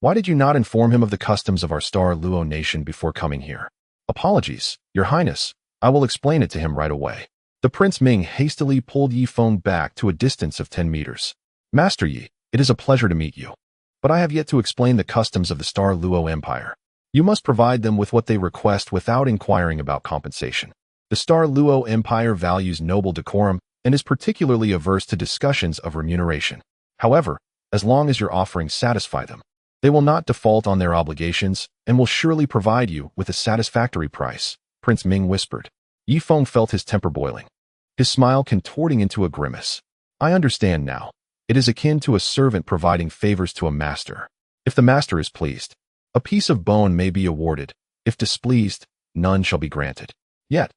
Why did you not inform him of the customs of our star Luo nation before coming here? Apologies, Your Highness. I will explain it to him right away. The Prince Ming hastily pulled Ye Feng back to a distance of 10 meters. Master Yi, it is a pleasure to meet you. But I have yet to explain the customs of the Star Luo Empire. You must provide them with what they request without inquiring about compensation. The Star Luo Empire values noble decorum and is particularly averse to discussions of remuneration. However, as long as your offerings satisfy them, they will not default on their obligations and will surely provide you with a satisfactory price, Prince Ming whispered. Ye Feng felt his temper boiling, his smile contorting into a grimace. I understand now. It is akin to a servant providing favors to a master. If the master is pleased, a piece of bone may be awarded. If displeased, none shall be granted. Yet,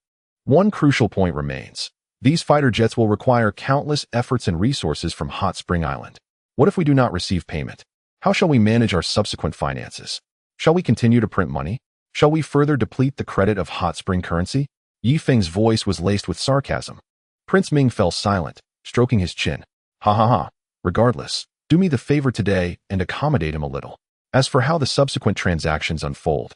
one crucial point remains. These fighter jets will require countless efforts and resources from Hot Spring Island. What if we do not receive payment? How shall we manage our subsequent finances? Shall we continue to print money? Shall we further deplete the credit of Hot Spring currency? Ye Feng's voice was laced with sarcasm. Prince Ming fell silent, stroking his chin. Ha ha ha. Regardless, do me the favor today and accommodate him a little. As for how the subsequent transactions unfold,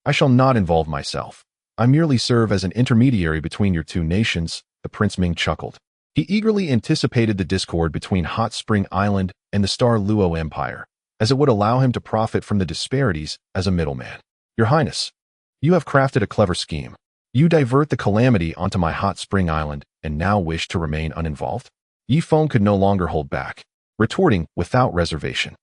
I shall not involve myself. I merely serve as an intermediary between your two nations, the Prince Ming chuckled. He eagerly anticipated the discord between Hot Spring Island and the Star Luo Empire, as it would allow him to profit from the disparities as a middleman. Your Highness, you have crafted a clever scheme. You divert the calamity onto my Hot Spring Island and now wish to remain uninvolved? Ye Feng could no longer hold back, retorting without reservation.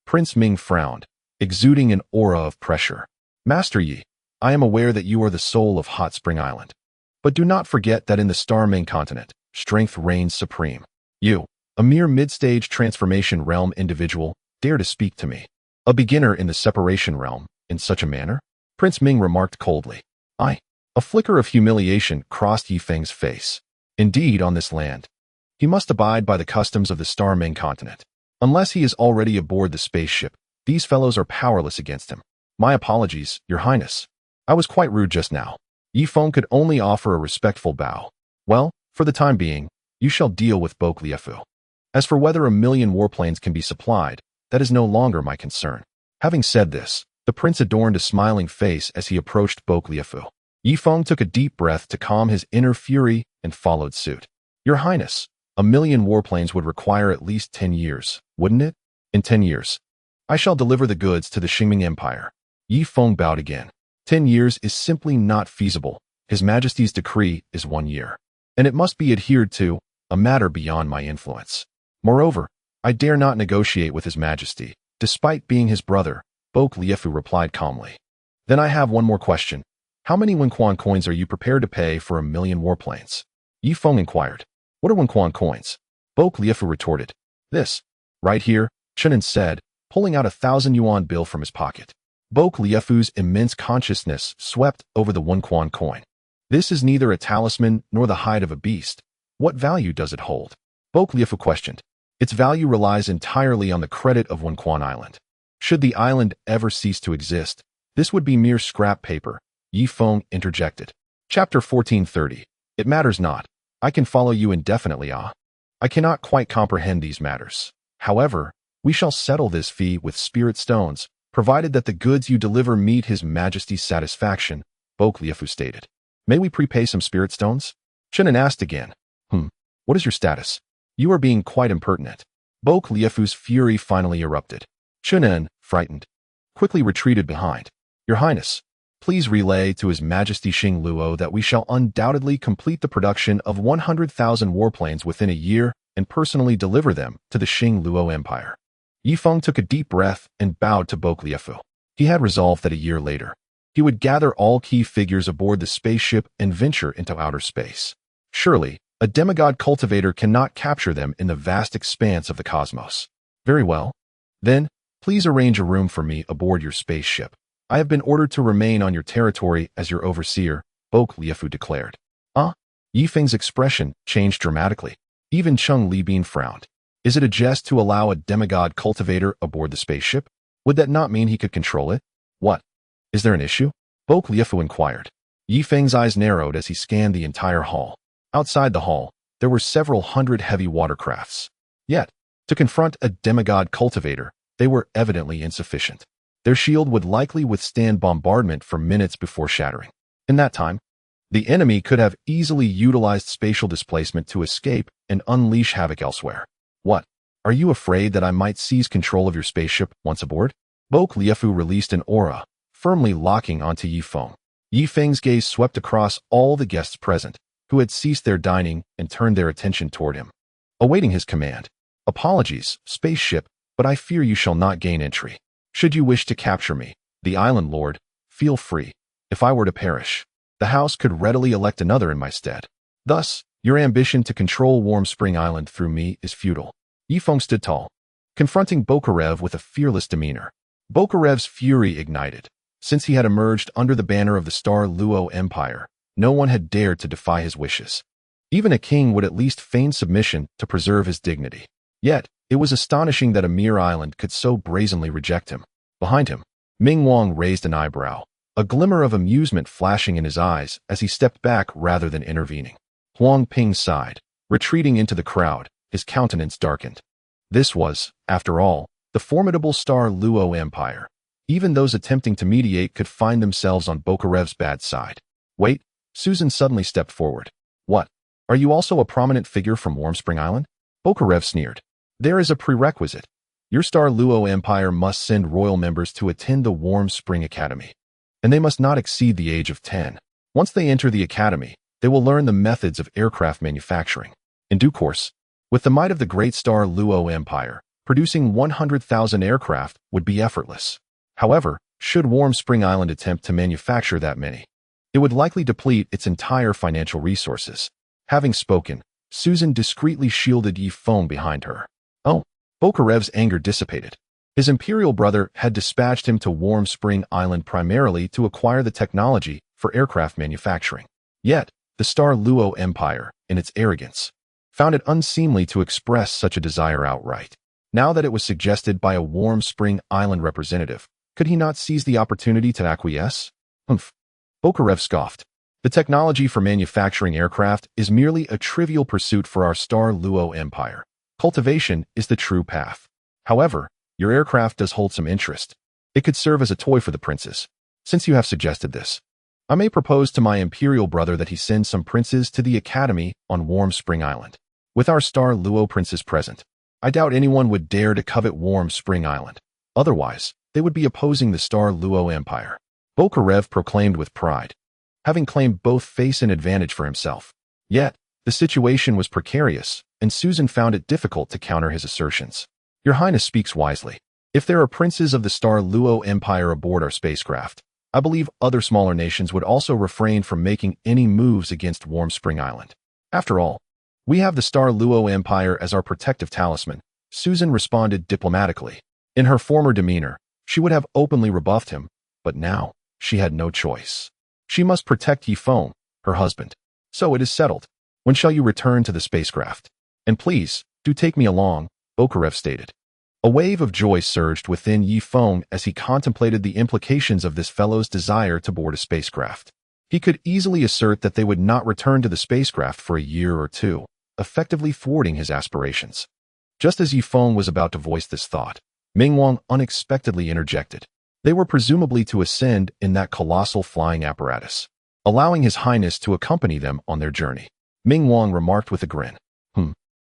Prince Ming frowned, exuding an aura of pressure. Master Yi, I am aware that you are the soul of Hot Spring Island. But do not forget that in the Star Main continent, strength reigns supreme. You, a mere mid-stage transformation realm individual, dare to speak to me, a beginner in the separation realm, in such a manner? Prince Ming remarked coldly. A flicker of humiliation crossed Ye Feng's face. Indeed, on this land, he must abide by the customs of the Star Main continent. Unless he is already aboard the spaceship, these fellows are powerless against him. My apologies, Your Highness. I was quite rude just now. Ye Feng could only offer a respectful bow. Well, for the time being, you shall deal with black-clad. As for whether 1,000,000 warplanes can be supplied, that is no longer my concern. Having said this, the prince adorned a smiling face as he approached black-clad. Ye Feng took a deep breath to calm his inner fury and followed suit. Your Highness, 1,000,000 warplanes would require at least 10 years, wouldn't it? In 10 years, I shall deliver the goods to the Qingming Empire. Ye Feng bowed again. 10 years is simply not feasible. His Majesty's decree is 1 year, and it must be adhered to, a matter beyond my influence. Moreover, I dare not negotiate with His Majesty, despite being his brother, black-clad replied calmly. Then I have one more question. How many Wenquan coins are you prepared to pay for 1,000,000 warplanes? Ye Feng inquired. What are Wenquan coins? Black-clad retorted. This, right here, Chen said, pulling out a 1,000 yuan bill from his pocket. Black-clad's immense consciousness swept over the Wenquan coin. This is neither a talisman nor the hide of a beast. What value does it hold? Black-clad questioned. Its value relies entirely on the credit of Wenquan Island. Should the island ever cease to exist, this would be mere scrap paper, Ye Feng interjected. Chapter 1430. It matters not. I can follow you indefinitely, ah. I cannot quite comprehend these matters. However, we shall settle this fee with spirit stones, provided that the goods you deliver meet His Majesty's satisfaction, black-clad stated. May we prepay some spirit stones? Chen asked again. What is your status? You are being quite impertinent. Black-clad's fury finally erupted. Chen, frightened, quickly retreated behind. Your Highness, please relay to His Majesty Xing Luo that we shall undoubtedly complete the production of 100,000 warplanes within a year and personally deliver them to the Xing Luo Empire. Ye Feng took a deep breath and bowed to black-clad. He had resolved that a year later, he would gather all key figures aboard the spaceship and venture into outer space. Surely, a demigod cultivator cannot capture them in the vast expanse of the cosmos. Very well. Then, please arrange a room for me aboard your spaceship. I have been ordered to remain on your territory as your overseer, black-clad declared. Ye Feng's expression changed dramatically. Even Cheng Libin frowned. Is it a jest to allow a demigod cultivator aboard the spaceship? Would that not mean he could control it? What? Is there an issue? Black-clad inquired. Ye Feng's eyes narrowed as he scanned the entire hall. Outside the hall, there were several hundred heavy watercrafts. Yet, to confront a demigod cultivator, they were evidently insufficient. Their shield would likely withstand bombardment for minutes before shattering. In that time, the enemy could have easily utilized spatial displacement to escape and unleash havoc elsewhere. What? Are you afraid that I might seize control of your spaceship once aboard? Liafu released an aura, firmly locking onto Ye Feng. Ye Feng's gaze swept across all the guests present, who had ceased their dining and turned their attention toward him, awaiting his command. Apologies, spaceship, but I fear you shall not gain entry. Should you wish to capture me, the island lord, feel free. If I were to perish, the house could readily elect another in my stead. Thus, your ambition to control Warm Spring Island through me is futile. Ye Feng stood tall, confronting Bokarev with a fearless demeanor. Bokarev's fury ignited. Since he had emerged under the banner of the Star Luo Empire, no one had dared to defy his wishes. Even a king would at least feign submission to preserve his dignity. Yet, it was astonishing that a mere island could so brazenly reject him. Behind him, Ming Wang raised an eyebrow, a glimmer of amusement flashing in his eyes as he stepped back rather than intervening. Huang Ping sighed, retreating into the crowd, his countenance darkened. This was, after all, the formidable Star Luo Empire. Even those attempting to mediate could find themselves on Bokarev's bad side. Wait, Susan suddenly stepped forward. What? Are you also a prominent figure from Warm Spring Island? Bokarev sneered. There is a prerequisite. Your Star Luo Empire must send royal members to attend the Warm Spring Academy, and they must not exceed the age of 10. Once they enter the academy, they will learn the methods of aircraft manufacturing. In due course, with the might of the great Star Luo Empire, producing 100,000 aircraft would be effortless. However, should Warm Spring Island attempt to manufacture that many, it would likely deplete its entire financial resources. Having spoken, Susan discreetly shielded Ye Feng behind her. Oh, Bokarev's anger dissipated. His imperial brother had dispatched him to Warm Spring Island primarily to acquire the technology for aircraft manufacturing. Yet, the Star Luo Empire, in its arrogance, found it unseemly to express such a desire outright. Now that it was suggested by a Warm Spring Island representative, could he not seize the opportunity to acquiesce? Hmph. Bokarev scoffed. The technology for manufacturing aircraft is merely a trivial pursuit for our Star Luo Empire. Cultivation is the true path. However, your aircraft does hold some interest. It could serve as a toy for the princes. Since you have suggested this, I may propose to my imperial brother that he send some princes to the academy on Warm Spring Island. With our Star Luo princes present, I doubt anyone would dare to covet Warm Spring Island. Otherwise, they would be opposing the Star Luo Empire. Bokarev proclaimed with pride, having claimed both face and advantage for himself. Yet, the situation was precarious, and Susan found it difficult to counter his assertions. Your Highness speaks wisely. If there are princes of the Star Luo Empire aboard our spacecraft, I believe other smaller nations would also refrain from making any moves against Warm Spring Island. After all, we have the Star Luo Empire as our protective talisman. Susan responded diplomatically. In her former demeanor, she would have openly rebuffed him, but now, she had no choice. She must protect Ye Feng, her husband. So it is settled. When shall you return to the spacecraft? And please, do take me along, Bokarev stated. A wave of joy surged within Ye Feng as he contemplated the implications of this fellow's desire to board a spacecraft. He could easily assert that they would not return to the spacecraft for a year or two, effectively thwarting his aspirations. Just as Ye Feng was about to voice this thought, Ming Wang unexpectedly interjected. They were presumably to ascend in that colossal flying apparatus, allowing His Highness to accompany them on their journey. Ming Wang remarked with a grin.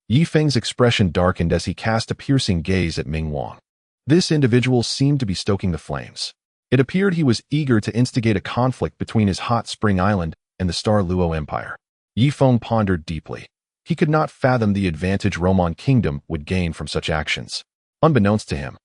Ye Feng's expression darkened as he cast a piercing gaze at Ming Wang. This individual seemed to be stoking the flames. It appeared he was eager to instigate a conflict between his hot spring island and the Star Luo Empire. Ye Feng pondered deeply. He could not fathom the advantage Roman Kingdom would gain from such actions. Unbeknownst to him,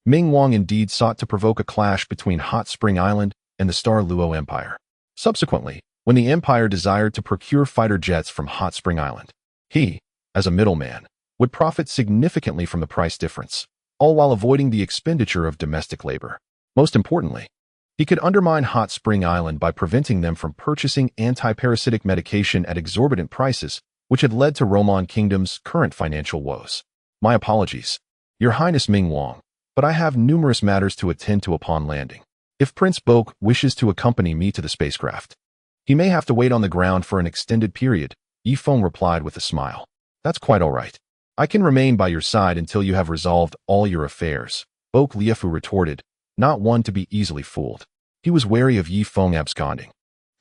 Ming Wang indeed sought to provoke a clash between Hot Spring Island and the Star Luo Empire. Subsequently, when the Empire desired to procure fighter jets from Hot Spring Island, he, as a middleman, would profit significantly from the price difference, all while avoiding the expenditure of domestic labor. Most importantly, he could undermine Hot Spring Island by preventing them from purchasing anti-parasitic medication at exorbitant prices, which had led to Roman Kingdom's current financial woes. My apologies, Your Highness Ming Wang, but I have numerous matters to attend to upon landing. If Prince Bok wishes to accompany me to the spacecraft, he may have to wait on the ground for an extended period, Ye Feng replied with a smile. That's quite all right. I can remain by your side until you have resolved all your affairs. Bok Liefu retorted, not one to be easily fooled. He was wary of Ye Feng absconding.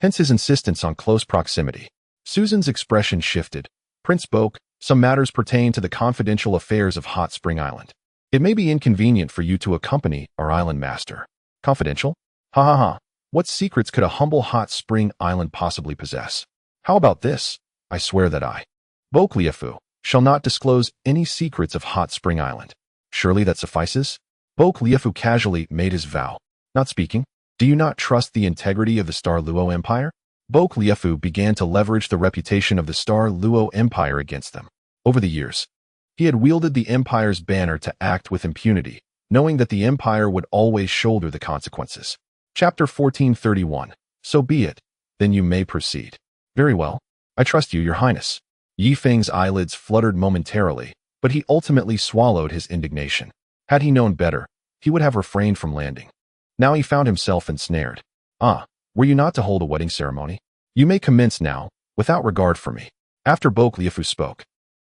Hence his insistence on close proximity. Susan's expression shifted. Prince Bok, some matters pertain to the confidential affairs of Hot Spring Island. It may be inconvenient for you to accompany our island master. Confidential? Ha ha ha. What secrets could a humble Hot Spring Island possibly possess? How about this? I swear that I, Bok Liefu, shall not disclose any secrets of Hot Spring Island. Surely that suffices? Bok Liefu casually made his vow. Not speaking. Do you not trust the integrity of the Star Luo Empire? Bok Liefu began to leverage the reputation of the Star Luo Empire against them. Over the years, he had wielded the Empire's banner to act with impunity, knowing that the Empire would always shoulder the consequences. Chapter 1431. So be it. Then you may proceed. Very well. I trust you, Your Highness. Ye Feng's eyelids fluttered momentarily, but he ultimately swallowed his indignation. Had he known better, he would have refrained from landing. Now he found himself ensnared. Ah, were you not to hold a wedding ceremony? You may commence now, without regard for me. After Bok Liefu spoke,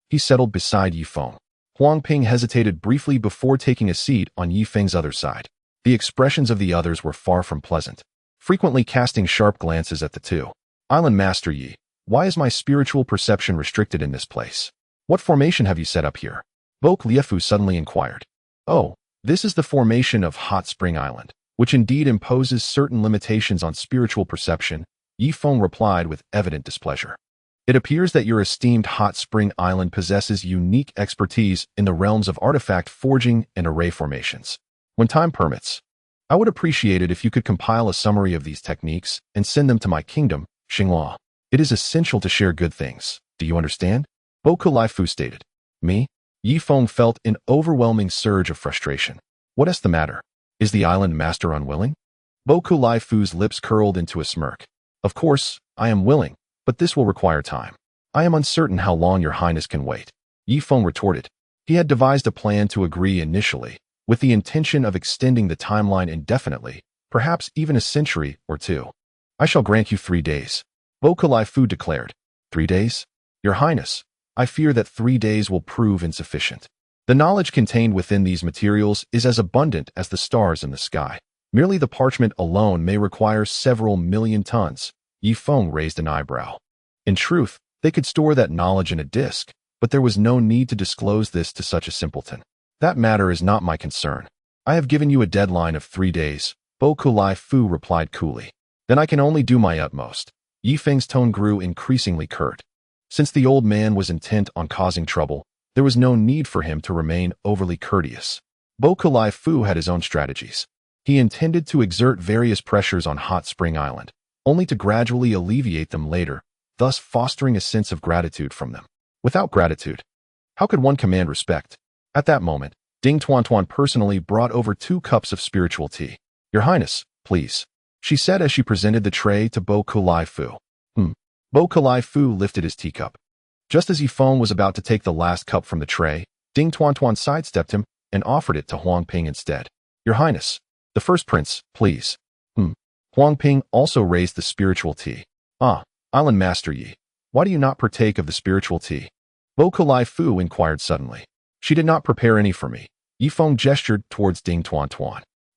he settled beside Ye Feng. Huang Ping hesitated briefly before taking a seat on Ye Feng's other side. The expressions of the others were far from pleasant, frequently casting sharp glances at the two. Island Master Yi, why is my spiritual perception restricted in this place? What formation have you set up here? Bok Liefu suddenly inquired. Oh, this is the formation of Hot Spring Island, which indeed imposes certain limitations on spiritual perception, Ye Feng replied with evident displeasure. It appears that your esteemed Hot Spring Island possesses unique expertise in the realms of artifact forging and array formations. When time permits, I would appreciate it if you could compile a summary of these techniques and send them to my kingdom, Xinghua. It is essential to share good things. Do you understand? Bok Liefu stated. Me? Ye Feng felt an overwhelming surge of frustration. What is the matter? Is the island master unwilling? Bok Liefu's lips curled into a smirk. Of course, I am willing, but this will require time. I am uncertain how long your highness can wait. Ye Feng retorted. He had devised a plan to agree initially, with the intention of extending the timeline indefinitely, perhaps even a century or two. I shall grant you 3 days. Bok Liefu declared. 3 days? Your highness, I fear that 3 days will prove insufficient. The knowledge contained within these materials is as abundant as the stars in the sky. Merely the parchment alone may require several million tons. Ye Feng raised an eyebrow. In truth, they could store that knowledge in a disk, but there was no need to disclose this to such a simpleton. That matter is not my concern. I have given you a deadline of 3 days, Bok Liefu replied coolly. Then I can only do my utmost. Ye Feng's tone grew increasingly curt. Since the old man was intent on causing trouble, there was no need for him to remain overly courteous. Bok Liefu had his own strategies. He intended to exert various pressures on Hot Spring Island, only to gradually alleviate them later, thus fostering a sense of gratitude from them. Without gratitude, how could one command respect? At that moment, Ding Tuan personally brought over 2 cups of spiritual tea. Your Highness, please, she said as she presented the tray to Bok Liefu. Bok Liefu lifted his teacup. Just as Ye Feng was about to take the last cup from the tray, Ding Tuan sidestepped him and offered it to Huang Ping instead. Your Highness, the first prince, please. Huang Ping also raised the spiritual tea. Ah, Island Master Yi, why do you not partake of the spiritual tea? Bok Liefu inquired suddenly. She did not prepare any for me. Ye Feng gestured towards Ding Tuan.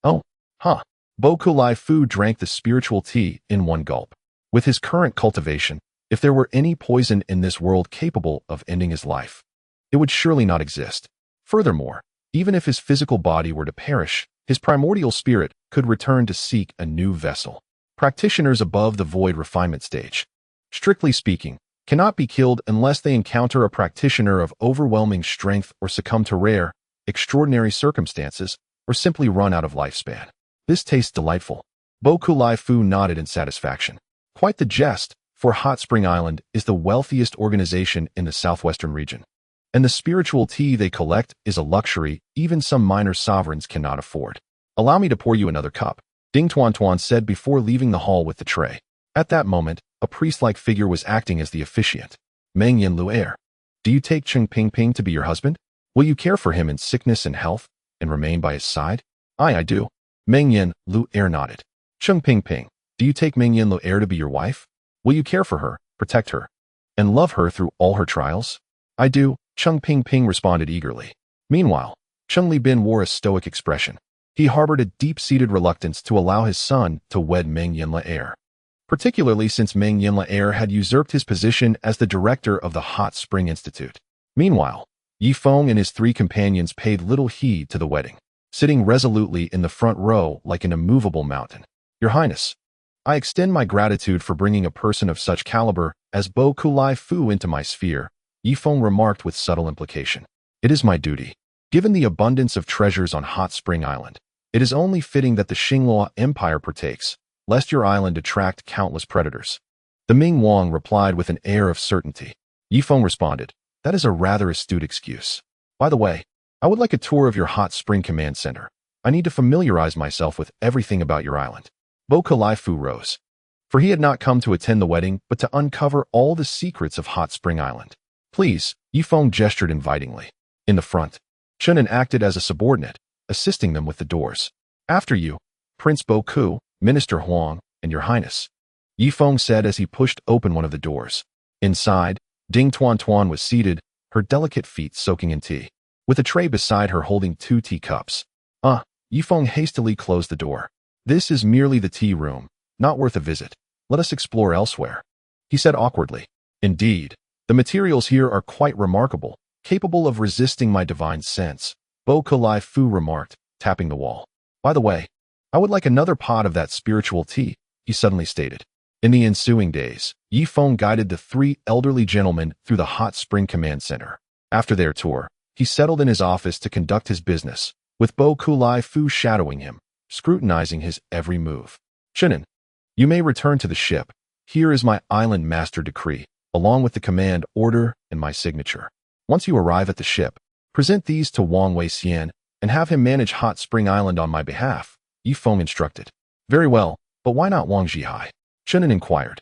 Oh, huh. Bok Liefu drank the spiritual tea in one gulp. With his current cultivation, if there were any poison in this world capable of ending his life, it would surely not exist. Furthermore, even if his physical body were to perish, his primordial spirit could return to seek a new vessel. Practitioners above the Void Refinement stage, strictly speaking, cannot be killed unless they encounter a practitioner of overwhelming strength or succumb to rare, extraordinary circumstances, or simply run out of lifespan. This tastes delightful. Bok Liefu nodded in satisfaction. Quite the jest, for Hot Spring Island is the wealthiest organization in the southwestern region, and the spiritual tea they collect is a luxury even some minor sovereigns cannot afford. Allow me to pour you another cup, Ding Tuan said before leaving the hall with the tray. At that moment, a priest-like figure was acting as the officiant. Mengyan Lu'er, do you take Hmph to be your husband? Will you care for him in sickness and health, and remain by his side? I do. Mengyan Lu'er nodded. Hmph, do you take Mengyan Lu'er to be your wife? Will you care for her, protect her, and love her through all her trials? I do, Hmph responded eagerly. Meanwhile, Cheng Li Bin wore a stoic expression. He harbored a deep-seated reluctance to allow his son to wed Meng Yanla heir, particularly since Meng Yanla heir had usurped his position as the director of the Hot Spring Institute. Meanwhile, Ye Feng and his 3 companions paid little heed to the wedding, sitting resolutely in the front row like an immovable mountain. Your Highness, I extend my gratitude for bringing a person of such caliber as Bo Kulai Fu into my sphere, Ye Feng remarked with subtle implication. It is my duty. Given the abundance of treasures on Hot Spring Island, it is only fitting that the Xinghua Empire partakes, lest your island attract countless predators. The Ming Wang replied with an air of certainty. Ye Feng responded, that is a rather astute excuse. By the way, I would like a tour of your Hot Spring Command Center. I need to familiarize myself with everything about your island. Bo Kulai Fu rose. For he had not come to attend the wedding, but to uncover all the secrets of Hot Spring Island. Please, Ye Feng gestured invitingly. In the front, Chunin acted as a subordinate, assisting them with the doors. After you, Prince Bo Ku, Minister Huang, and your Highness, Ye Feng said as he pushed open one of the doors. Inside, Ding Tuan Tuan was seated, her delicate feet soaking in tea, with a tray beside her holding 2 teacups. Ye Feng hastily closed the door. This is merely the tea room, not worth a visit. Let us explore elsewhere, he said awkwardly. Indeed, the materials here are quite remarkable, capable of resisting my divine sense, Bo Kulai Fu remarked, tapping the wall. By the way, I would like another pot of that spiritual tea, he suddenly stated. In the ensuing days, Ye Feng guided the 3 elderly gentlemen through the Hot Spring Command Center. After their tour, he settled in his office to conduct his business, with Bo Kulai Fu shadowing him, scrutinizing his every move. Chunin, you may return to the ship. Here is my island master decree, along with the command order and my signature. Once you arrive at the ship, present these to Wang Weixian and have him manage Hot Spring Island on my behalf, Ye Feng instructed. Very well, but why not Wang Zhihai? Chunin inquired.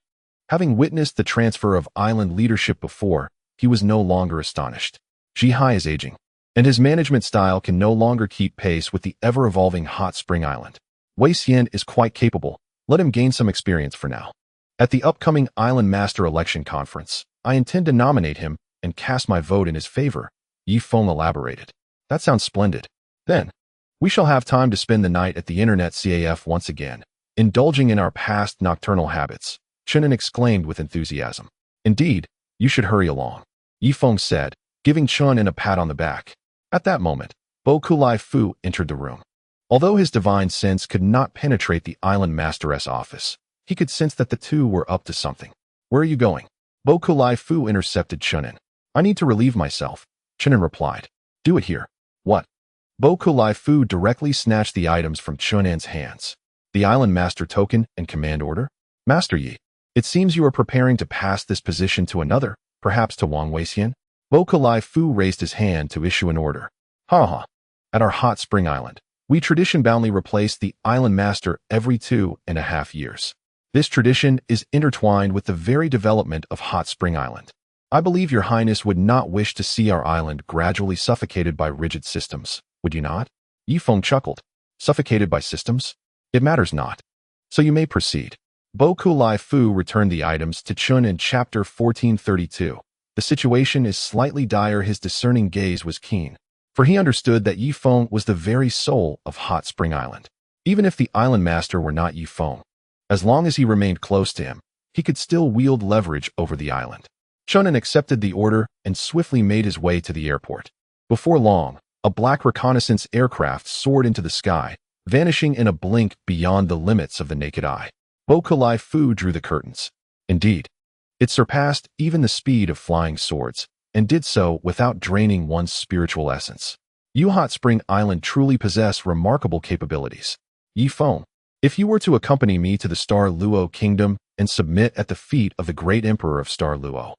Having witnessed the transfer of island leadership before, he was no longer astonished. Zhihai is aging, and his management style can no longer keep pace with the ever-evolving Hot Spring Island. Weixian is quite capable. Let him gain some experience for now. At the upcoming Island Master Election Conference, I intend to nominate him and cast my vote in his favor, Ye Feng elaborated. That sounds splendid. Then, we shall have time to spend the night at the Internet CAF once again, indulging in our past nocturnal habits, Chunin exclaimed with enthusiasm. Indeed, you should hurry along, Ye Feng said, giving Chunin a pat on the back. At that moment, Bo Kulai Fu entered the room. Although his divine sense could not penetrate the island masteress office, he could sense that the two were up to something. Where are you going? Bo Kulai Fu intercepted Chunin. I need to relieve myself, Chunin replied. Do it here. What? Bo Kulai Fu directly snatched the items from Chunin's hands. The island master token and command order? Master Yi, it seems you are preparing to pass this position to another, perhaps to Wang Weixian? Bo Kulai Fu raised his hand to issue an order. Ha. At our Hot Spring Island, we tradition-boundly replace the island master every 2.5 years. This tradition is intertwined with the very development of Hot Spring Island. I believe your Highness would not wish to see our island gradually suffocated by rigid systems, would you not? Ye Feng chuckled. Suffocated by systems? It matters not. So you may proceed. Bo Kulai Fu returned the items to Chun in chapter 1432. The situation is slightly dire. His discerning gaze was keen, for he understood that Ye Feng was the very soul of Hot Spring Island. Even if the island master were not Ye Feng, as long as he remained close to him, he could still wield leverage over the island. Chunin accepted the order and swiftly made his way to the airport. Before long, a black reconnaissance aircraft soared into the sky, vanishing in a blink beyond the limits of the naked eye. Bo Kulai Fu drew the curtains. Indeed, it surpassed even the speed of flying swords, and did so without draining one's spiritual essence. You Hot Spring Island truly possess remarkable capabilities. Ye Feng, if you were to accompany me to the Star Luo Kingdom and submit at the feet of the great Emperor of Star Luo,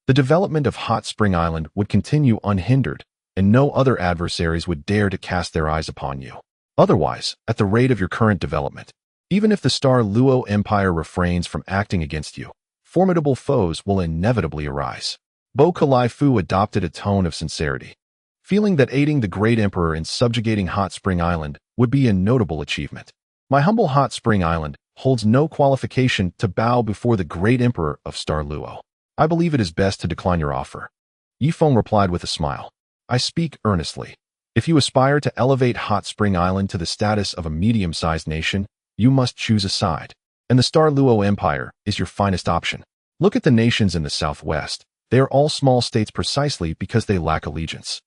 the development of Hot Spring Island would continue unhindered, and no other adversaries would dare to cast their eyes upon you. Otherwise, at the rate of your current development, even if the Star Luo Empire refrains from acting against you, formidable foes will inevitably arise. Bo Kulai Fu adopted a tone of sincerity, feeling that aiding the great emperor in subjugating Hot Spring Island would be a notable achievement. My humble Hot Spring Island holds no qualification to bow before the great emperor of Star Luo. I believe it is best to decline your offer. Ye Feng replied with a smile. I speak earnestly. If you aspire to elevate Hot Spring Island to the status of a medium-sized nation, you must choose a side. And the Star Luo Empire is your finest option. Look at the nations in the southwest. They are all small states precisely because they lack allegiance.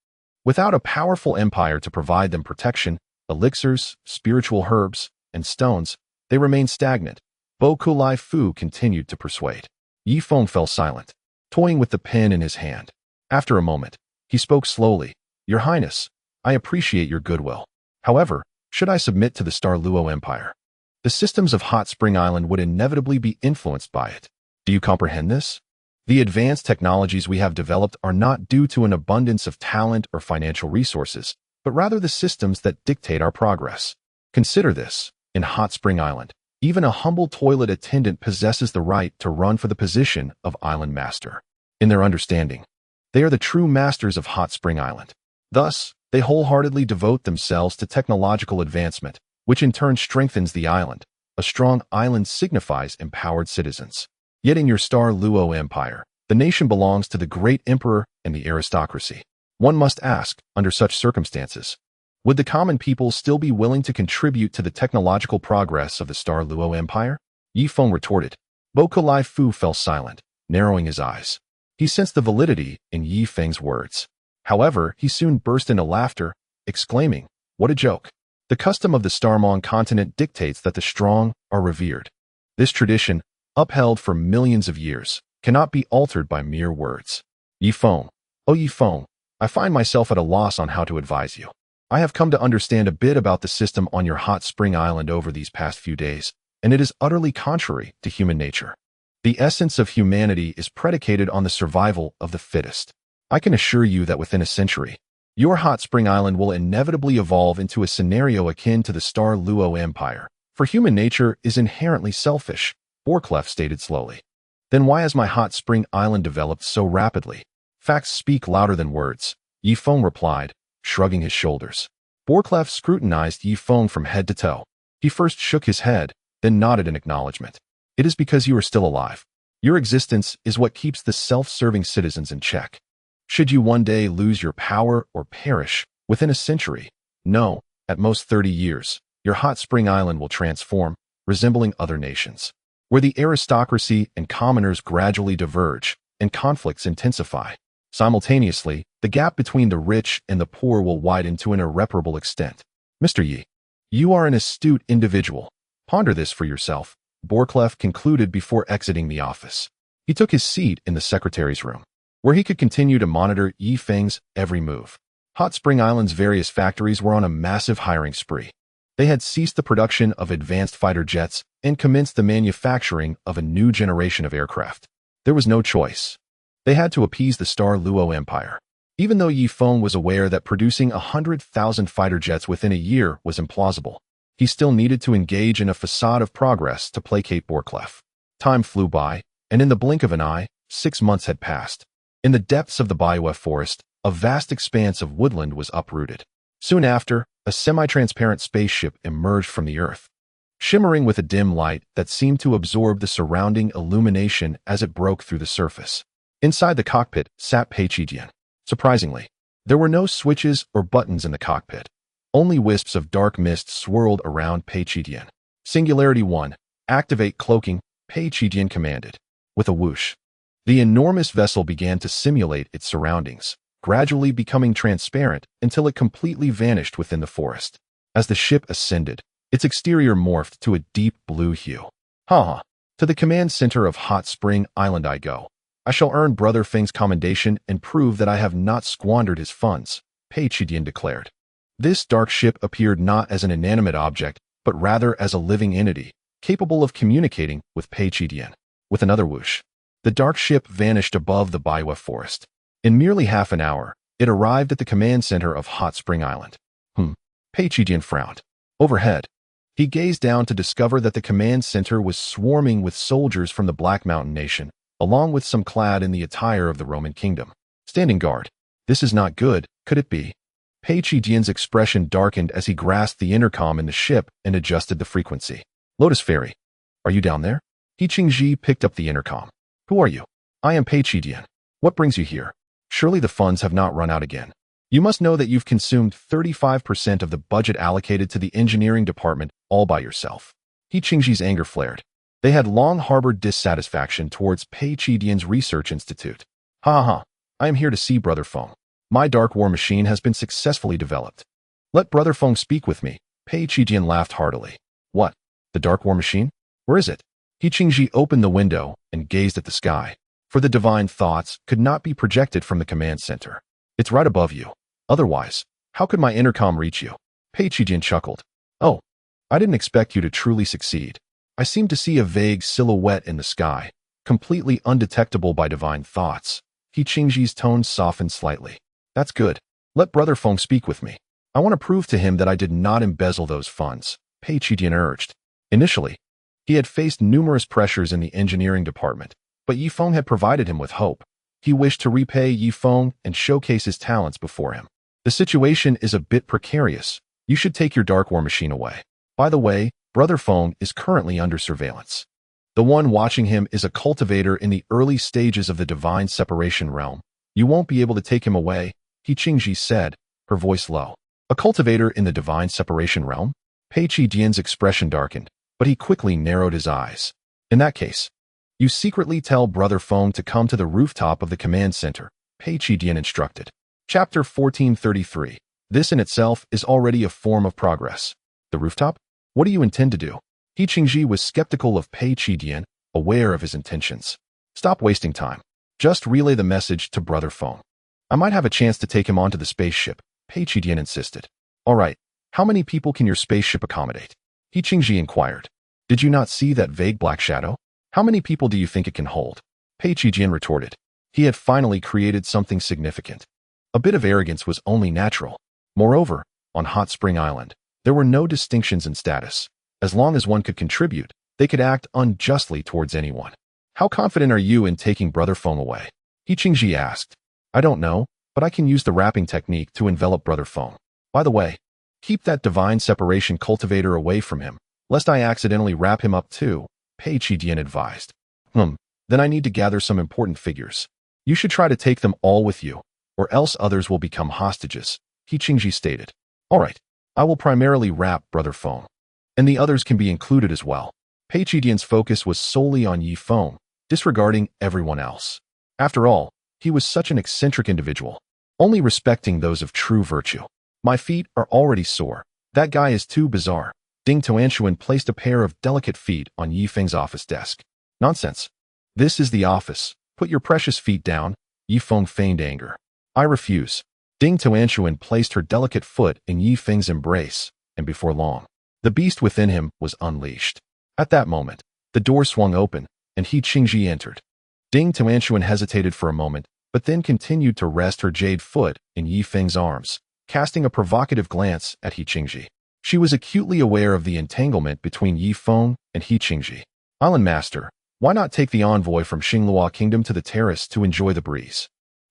Without a powerful empire to provide them protection, elixirs, spiritual herbs, and stones, they remain stagnant. Bo Kulai Fu continued to persuade. Ye Feng fell silent, toying with the pen in his hand. After a moment, he spoke slowly. Your Highness, I appreciate your goodwill. However, should I submit to the Star Luo Empire, the systems of Hot Spring Island would inevitably be influenced by it. Do you comprehend this? The advanced technologies we have developed are not due to an abundance of talent or financial resources, but rather the systems that dictate our progress. Consider this. In Hot Spring Island, even a humble toilet attendant possesses the right to run for the position of Island Master. In their understanding, they are the true masters of Hot Spring Island. Thus, they wholeheartedly devote themselves to technological advancement, which in turn strengthens the island. A strong island signifies empowered citizens. Yet in your Star Luo Empire, the nation belongs to the great emperor and the aristocracy. One must ask, under such circumstances, would the common people still be willing to contribute to the technological progress of the Star Luo Empire? Ye Feng retorted. Bo Kulai Fu fell silent, narrowing his eyes. He sensed the validity in Ye Feng's words. However, he soon burst into laughter, exclaiming, "What a joke! The custom of the Starmong continent dictates that the strong are revered. This tradition, upheld for millions of years, cannot be altered by mere words. Ye Feng, oh Ye Feng, I find myself at a loss on how to advise you. I have come to understand a bit about the system on your Hot Spring Island over these past few days, and it is utterly contrary to human nature. The essence of humanity is predicated on the survival of the fittest. I can assure you that within a century, your Hot Spring Island will inevitably evolve into a scenario akin to the Star Luo Empire, for human nature is inherently selfish," Borclef stated slowly. "Then why has my Hot Spring Island developed so rapidly? Facts speak louder than words," Ye Feng replied, shrugging his shoulders. Borclef scrutinized Ye Feng from head to toe. He first shook his head, then nodded in acknowledgement. "It is because you are still alive. Your existence is what keeps the self-serving citizens in check. Should you one day lose your power or perish within a century, no, at most 30 years, your Hot Spring Island will transform, resembling other nations, where the aristocracy and commoners gradually diverge and conflicts intensify. Simultaneously, the gap between the rich and the poor will widen to an irreparable extent. Mr. Yi, you are an astute individual. Ponder this for yourself," Borclef concluded before exiting the office. He took his seat in the secretary's room, where he could continue to monitor Ye Feng's every move. Hot Spring Island's various factories were on a massive hiring spree. They had ceased the production of advanced fighter jets and commenced the manufacturing of a new generation of aircraft. There was no choice. They had to appease the Star Luo Empire. Even though Ye Feng was aware that producing 100,000 fighter jets within a year was implausible, he still needed to engage in a facade of progress to placate Borclef. Time flew by, and in the blink of an eye, 6 months had passed. In the depths of the Baiwa forest, a vast expanse of woodland was uprooted. Soon after, a semi-transparent spaceship emerged from the earth, shimmering with a dim light that seemed to absorb the surrounding illumination as it broke through the surface. Inside the cockpit sat Pei Qijian. Surprisingly, there were no switches or buttons in the cockpit. Only wisps of dark mist swirled around Pei Qijian. Singularity 1. Activate cloaking, Pei Qijian commanded. With a whoosh, the enormous vessel began to simulate its surroundings, gradually becoming transparent until it completely vanished within the forest. As the ship ascended, its exterior morphed to a deep blue hue. "Ha! To the command center of Hot Spring Island I go. I shall earn Brother Feng's commendation and prove that I have not squandered his funds," Pei Qijian declared. This dark ship appeared not as an inanimate object, but rather as a living entity, capable of communicating with Pei Qijian. With another whoosh, the dark ship vanished above the Baiwa forest. In merely half an hour, it arrived at the command center of Hot Spring Island. Pei Qijian frowned. Overhead, he gazed down to discover that the command center was swarming with soldiers from the Black Mountain Nation, along with some clad in the attire of the Roman kingdom. Standing guard. This is not good, could it be? Pei Qijian's expression darkened as he grasped the intercom in the ship and adjusted the frequency. "Lotus Fairy, are you down there?" He Qingji picked up the intercom. "Who are you?" "I am Pei Qijian. What brings you here? Surely the funds have not run out again." You must know that you've consumed 35% of the budget allocated to the engineering department all by yourself. He Qingji's anger flared. They had long harbored dissatisfaction towards Pei Qidian's research institute. Ha ha, I am here to see Brother Feng. My dark war machine has been successfully developed. Let Brother Feng speak with me. Pei Qidian laughed heartily. What? The dark war machine? Where is it? He Qingji opened the window and gazed at the sky, for the divine thoughts could not be projected from the command center. It's right above you. Otherwise, how could my intercom reach you? Pei Qidian chuckled. Oh, I didn't expect you to truly succeed. I seem to see a vague silhouette in the sky, completely undetectable by divine thoughts. He Qingji's tone softened slightly. That's good. Let Brother Feng speak with me. I want to prove to him that I did not embezzle those funds, Pei Qidian urged. Initially, he had faced numerous pressures in the engineering department, but Ye Feng had provided him with hope. He wished to repay Ye Feng and showcase his talents before him. The situation is a bit precarious. You should take your dark war machine away. By the way, Brother Feng is currently under surveillance. The one watching him is a cultivator in the early stages of the divine separation realm. You won't be able to take him away, He Qingji said, her voice low. A cultivator in the divine separation realm? Pei Qidian's expression darkened, but he quickly narrowed his eyes. In that case, you secretly tell Brother Feng to come to the rooftop of the command center, Pei Qidian instructed. Chapter 1433. This in itself is already a form of progress. The rooftop? What do you intend to do? He Qingji was skeptical of Pei Qidian, aware of his intentions. Stop wasting time. Just relay the message to Brother Feng. I might have a chance to take him onto the spaceship, Pei Qidian insisted. All right, how many people can your spaceship accommodate? He Qingji inquired. Did you not see that vague black shadow? How many people do you think it can hold? Pei Qidian retorted. He had finally created something significant. A bit of arrogance was only natural. Moreover, on Hot Spring Island, there were no distinctions in status. As long as one could contribute, they could act unjustly towards anyone. How confident are you in taking Brother Feng away? He Qingji asked. I don't know, but I can use the wrapping technique to envelop Brother Feng. By the way, keep that divine separation cultivator away from him, lest I accidentally wrap him up too, Pei Qidian advised. Then I need to gather some important figures. You should try to take them all with you, or else others will become hostages, He Qingji stated. All right, I will primarily wrap Brother Feng, and the others can be included as well. Pei Qidian's focus was solely on Ye Feng, disregarding everyone else. After all, he was such an eccentric individual, only respecting those of true virtue. My feet are already sore. That guy is too bizarre. Ding Tuanshuan placed a pair of delicate feet on Ye Feng's office desk. Nonsense. This is the office. Put your precious feet down. Ye Feng feigned anger. I refuse. Ding Tuanshuan placed her delicate foot in Ye Feng's embrace, and before long, the beast within him was unleashed. At that moment, the door swung open, and He Qingji entered. Ding Tuanshuan hesitated for a moment, but then continued to rest her jade foot in Ye Feng's arms, casting a provocative glance at He Qingji. She was acutely aware of the entanglement between Ye Feng and He Qingji. Island Master, why not take the envoy from Xinglua Kingdom to the terrace to enjoy the breeze?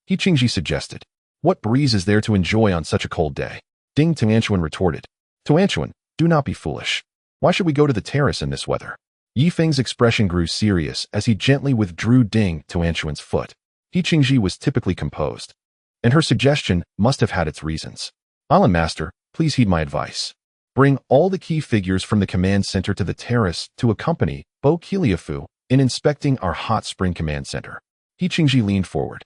He Qingji suggested. What breeze is there to enjoy on such a cold day? Ding Tuanshuan retorted. Tuanshuan, do not be foolish. Why should we go to the terrace in this weather? Ye Feng's expression grew serious as he gently withdrew Ding Tuanshuan's foot. He Qingji was typically composed, and her suggestion must have had its reasons. Island Master, please heed my advice. Bring all the key figures from the command center to the terrace to accompany Bo Kiliafu in inspecting our hot spring command center. He Qingji leaned forward,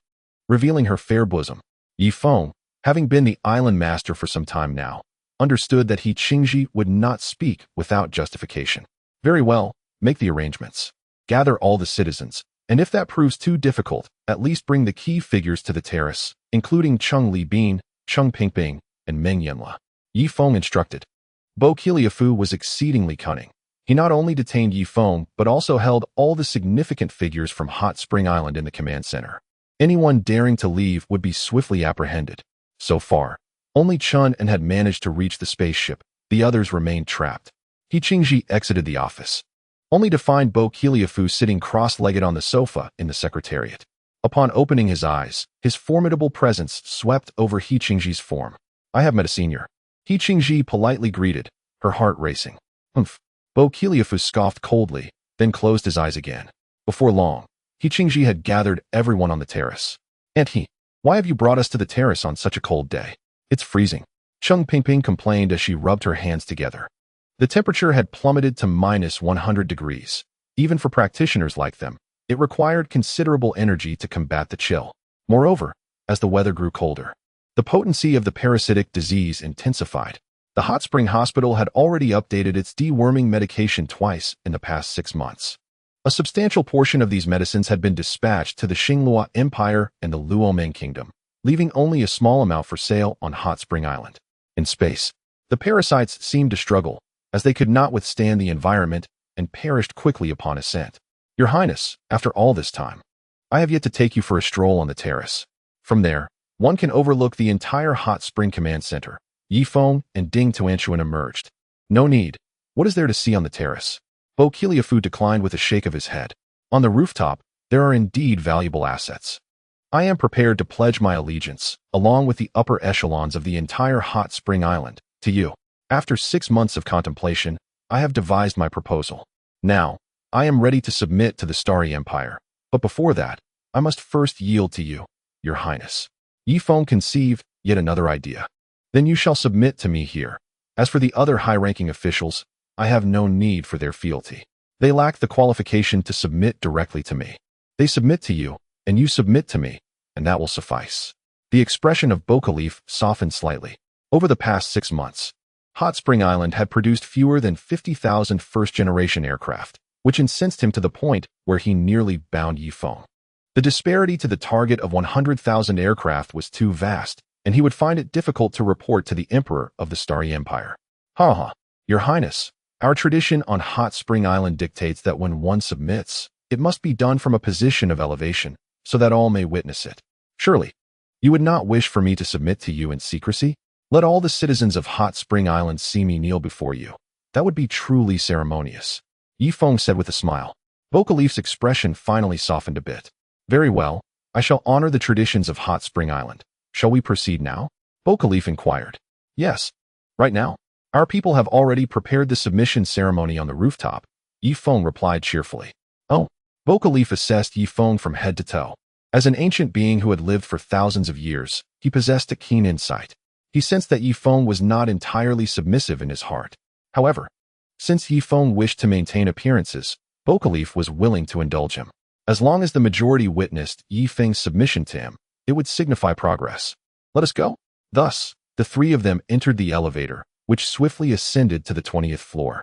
revealing her fair bosom. Ye Feng, having been the island master for some time now, understood that He Qingji would not speak without justification. Very well, make the arrangements. Gather all the citizens, and if that proves too difficult, at least bring the key figures to the terrace, including Cheng Li Bin, Cheng Pingping, and Meng Yanla. Ye Feng instructed. Bo Kiliafu was exceedingly cunning. He not only detained Ye Feng, but also held all the significant figures from Hot Spring Island in the command center. Anyone daring to leave would be swiftly apprehended. So far, only Chun had managed to reach the spaceship. The others remained trapped. He Qingji exited the office, only to find Bo Kiliafu sitting cross-legged on the sofa in the secretariat. Upon opening his eyes, his formidable presence swept over He Qingji's form. I have met a senior. He Qingji politely greeted, her heart racing. Humph. Bo Kiliafu scoffed coldly, then closed his eyes again. Before long, He Qingji had gathered everyone on the terrace. Aunt He, why have you brought us to the terrace on such a cold day? It's freezing, Hmph complained as she rubbed her hands together. The temperature had plummeted to -100 degrees. Even for practitioners like them, it required considerable energy to combat the chill. Moreover, as the weather grew colder, the potency of the parasitic disease intensified. The hot spring hospital had already updated its deworming medication twice in the past 6 months. A substantial portion of these medicines had been dispatched to the Xinglua Empire and the Luoming Kingdom, leaving only a small amount for sale on Hot Spring Island. In space, the parasites seemed to struggle, as they could not withstand the environment and perished quickly upon ascent. Your Highness, after all this time, I have yet to take you for a stroll on the terrace. From there, one can overlook the entire Hot Spring Command Center. Ye Feng and Ding Tuanshuan emerged. No need. What is there to see on the terrace? Bo Kiliafu declined with a shake of his head. On the rooftop, there are indeed valuable assets. I am prepared to pledge my allegiance, along with the upper echelons of the entire Hot Spring Island, to you. After 6 months of contemplation, I have devised my proposal. Now, I am ready to submit to the Starry Empire, but before that, I must first yield to you, Your Highness. Ye Feng conceived yet another idea. Then you shall submit to me here. As for the other high-ranking officials, I have no need for their fealty. They lack the qualification to submit directly to me. They submit to you, and you submit to me, and that will suffice. The expression of Bokalif softened slightly. Over the past 6 months, Hot Spring Island had produced fewer than 50,000 first-generation aircraft, which incensed him to the point where he nearly bound Ye Feng. The disparity to the target of 100,000 aircraft was too vast, and he would find it difficult to report to the Emperor of the Starry Empire. Your Highness, our tradition on Hot Spring Island dictates that when one submits, it must be done from a position of elevation, so that all may witness it. Surely, you would not wish for me to submit to you in secrecy? Let all the citizens of Hot Spring Island see me kneel before you. That would be truly ceremonious. Ye Feng said with a smile. Bokalif's expression finally softened a bit. Very well, I shall honor the traditions of Hot Spring Island. Shall we proceed now? Bokalif inquired. Yes. Right now. Our people have already prepared the submission ceremony on the rooftop, Ye Feng replied cheerfully. Oh. Bokalif assessed Ye Feng from head to toe. As an ancient being who had lived for thousands of years, he possessed a keen insight. He sensed that Ye Feng was not entirely submissive in his heart. However, since Ye Feng wished to maintain appearances, Bokalif was willing to indulge him. As long as the majority witnessed Ye Feng's submission to him, it would signify progress. Let us go. Thus, the three of them entered the elevator, which swiftly ascended to the 20th floor.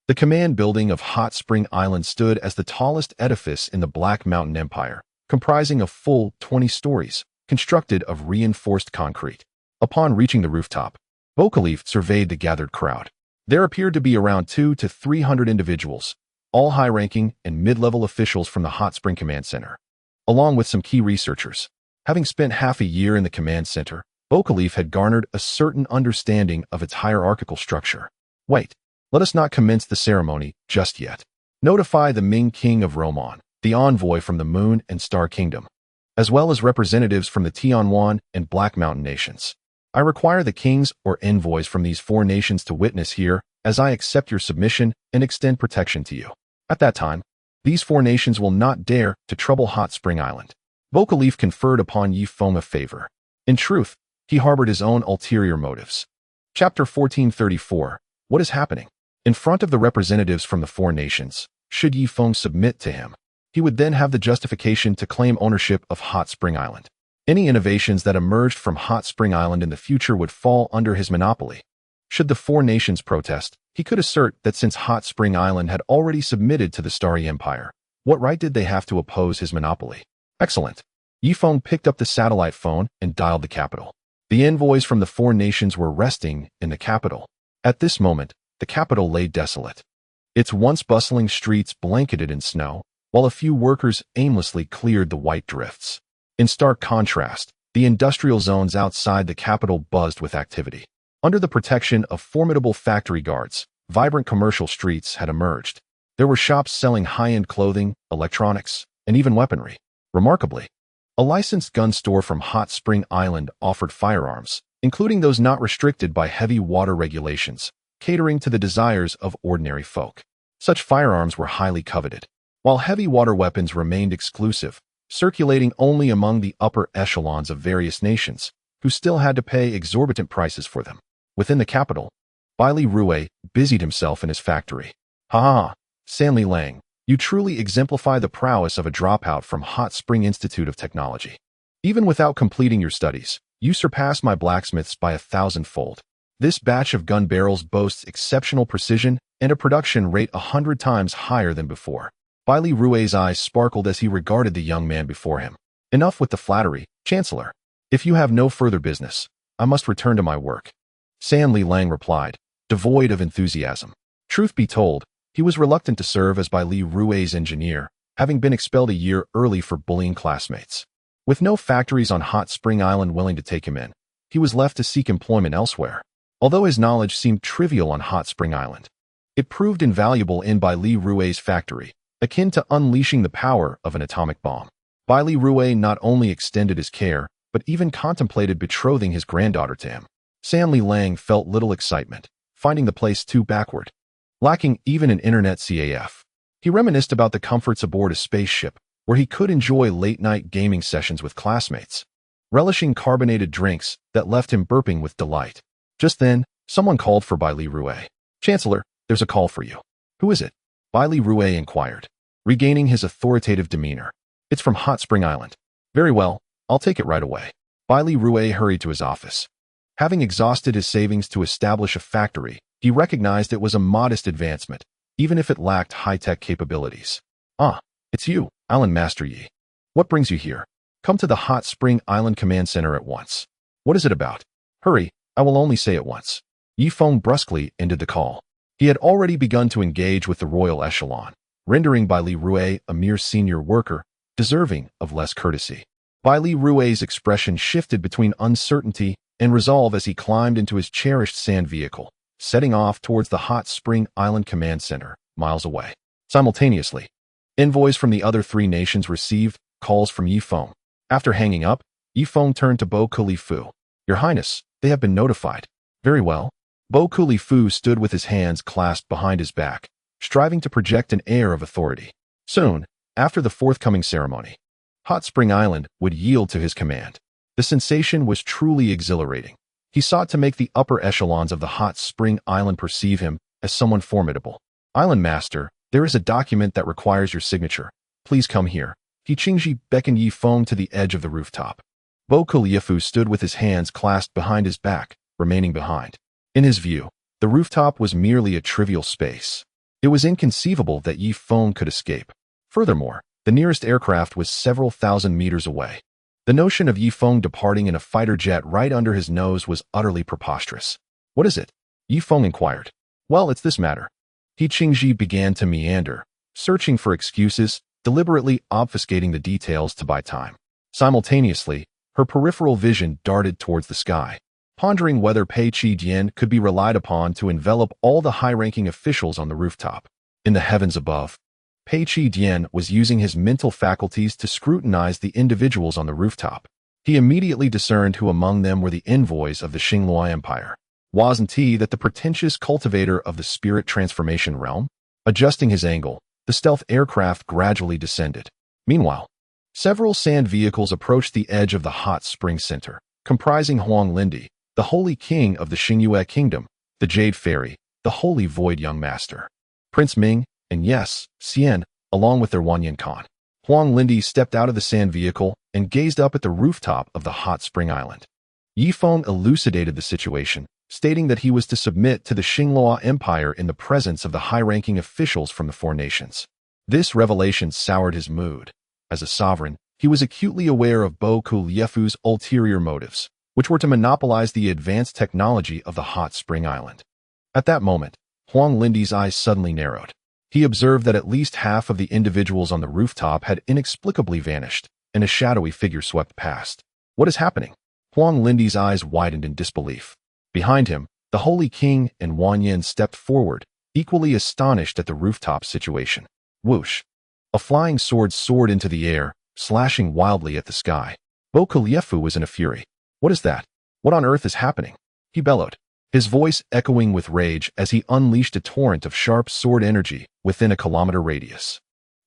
The command building of Hot Spring Island stood as the tallest edifice in the Black Mountain Empire, comprising a full 20 stories, constructed of reinforced concrete. Upon reaching the rooftop, Bokalif surveyed the gathered crowd. There appeared to be around 200 to 300 individuals, all high-ranking and mid-level officials from the Hot Spring Command Center, along with some key researchers. Having spent half a year in the command center, Bokalif had garnered a certain understanding of its hierarchical structure. Wait, let us not commence the ceremony just yet. Notify the Ming King of Roman, the envoy from the Moon and Star Kingdom, as well as representatives from the Tianwan and Black Mountain nations. I require the kings or envoys from these 4 nations to witness here as I accept your submission and extend protection to you. At that time, these 4 nations will not dare to trouble Hot Spring Island. Bokalif conferred upon Ye Feng a favor. In truth, he harbored his own ulterior motives. Chapter 1434. What is happening? In front of the representatives from the 4 nations, should Ye Feng submit to him, he would then have the justification to claim ownership of Hot Spring Island. Any innovations that emerged from Hot Spring Island in the future would fall under his monopoly. Should the 4 nations protest, he could assert that since Hot Spring Island had already submitted to the Starry Empire, what right did they have to oppose his monopoly? Excellent. Ye Feng picked up the satellite phone and dialed the capital. The envoys from the 4 nations were resting in the capital. At this moment, the capital lay desolate. Its once bustling streets blanketed in snow, while a few workers aimlessly cleared the white drifts. In stark contrast, the industrial zones outside the capital buzzed with activity. Under the protection of formidable factory guards, vibrant commercial streets had emerged. There were shops selling high-end clothing, electronics, and even weaponry. Remarkably, a licensed gun store from Hot Spring Island offered firearms, including those not restricted by heavy water regulations, catering to the desires of ordinary folk. Such firearms were highly coveted, while heavy water weapons remained exclusive, circulating only among the upper echelons of various nations. who still had to pay exorbitant prices for them. Within the capital, Li Rui busied himself in his factory. Ha ha, Sanli Lang, you truly exemplify the prowess of a dropout from Hot Spring Institute of Technology. Even without completing your studies, you surpass my blacksmiths by 1,000-fold. This batch of gun barrels boasts exceptional precision and a production rate 100 times higher than before. Li Rui's eyes sparkled as he regarded the young man before him. Enough with the flattery, Chancellor. If you have no further business, I must return to my work. Sanli Lang replied, devoid of enthusiasm. Truth be told, he was reluctant to serve as Li Rui's engineer, having been expelled a year early for bullying classmates. With no factories on Hot Spring Island willing to take him in, he was left to seek employment elsewhere. Although his knowledge seemed trivial on Hot Spring Island, it proved invaluable in Li Rui's factory, akin to unleashing the power of an atomic bomb. Li Rui not only extended his care, but even contemplated betrothing his granddaughter to him. Sanli Lang felt little excitement, finding the place too backward. Lacking even an internet CAF, he reminisced about the comforts aboard a spaceship, where he could enjoy late-night gaming sessions with classmates, relishing carbonated drinks that left him burping with delight. Just then, someone called for Li Rui. Chancellor, there's a call for you. Who is it? Li Rui inquired, regaining his authoritative demeanor. It's from Hot Spring Island. Very well, I'll take it right away. Li Rui hurried to his office. Having exhausted his savings to establish a factory, he recognized it was a modest advancement, even if it lacked high-tech capabilities. Ah, it's you, Island Master Ye. What brings you here? Come to the Hot Spring Island Command Center at once. What is it about? Hurry, I will only say it once. Ye Feng brusquely ended the call. He had already begun to engage with the royal echelon, rendering Li Rui a mere senior worker, deserving of less courtesy. Li Rui's expression shifted between uncertainty and resolve as he climbed into his cherished sand vehicle, setting off towards the Hot Spring Island Command Center, miles away. Simultaneously, envoys from the other three nations received calls from Ye Feng. After hanging up, Ye Feng turned to Bo Kulifu. Your Highness, they have been notified. Very well. Bo Kulifu stood with his hands clasped behind his back, striving to project an air of authority. Soon, after the forthcoming ceremony, Hot Spring Island would yield to his command. The sensation was truly exhilarating. He sought to make the upper echelons of the Hot Spring Island perceive him as someone formidable. Island Master, there is a document that requires your signature. Please come here. He Qingji beckoned Ye Feng to the edge of the rooftop. Bo Kulifu stood with his hands clasped behind his back, remaining behind. In his view, the rooftop was merely a trivial space. It was inconceivable that Ye Feng could escape. Furthermore, the nearest aircraft was several thousand meters away. The notion of Ye Feng departing in a fighter jet right under his nose was utterly preposterous. What is it? Ye Feng inquired. Well, it's this matter. He Qingji began to meander, searching for excuses, deliberately obfuscating the details to buy time. Simultaneously, her peripheral vision darted towards the sky, pondering whether Pei Qi could be relied upon to envelop all the high-ranking officials on the rooftop. In the heavens above, Pei Qi was using his mental faculties to scrutinize the individuals on the rooftop. He immediately discerned who among them were the envoys of the Xinglua Empire. Wasn't he that the pretentious cultivator of the spirit transformation realm? Adjusting his angle, the stealth aircraft gradually descended. Meanwhile, several sand vehicles approached the edge of the Hot Spring Center, comprising Huang Yueya, the Holy King of the Xingyue Kingdom, the Jade Fairy, the Holy Void Young Master, Prince Ming, and yes, Xian, along with their Wanyan Khan. Huang Yueya stepped out of the sand vehicle and gazed up at the rooftop of the Hot Spring Island. Ye Feng elucidated the situation, stating that he was to submit to the Xinglua Empire in the presence of the high-ranking officials from the four nations. This revelation soured his mood. As a sovereign, he was acutely aware of Bo Kulifu's ulterior motives, which were to monopolize the advanced technology of the Hot Spring Island. At that moment, Huang Yueya's eyes suddenly narrowed. He observed that at least half of the individuals on the rooftop had inexplicably vanished, and a shadowy figure swept past. What is happening? Huang Yueya's eyes widened in disbelief. Behind him, the Holy King and Wanyan stepped forward, equally astonished at the rooftop situation. Whoosh! A flying sword soared into the air, slashing wildly at the sky. Bo Kulifu was in a fury. What is that? What on earth is happening? He bellowed, his voice echoing with rage as he unleashed a torrent of sharp sword energy within a kilometer radius.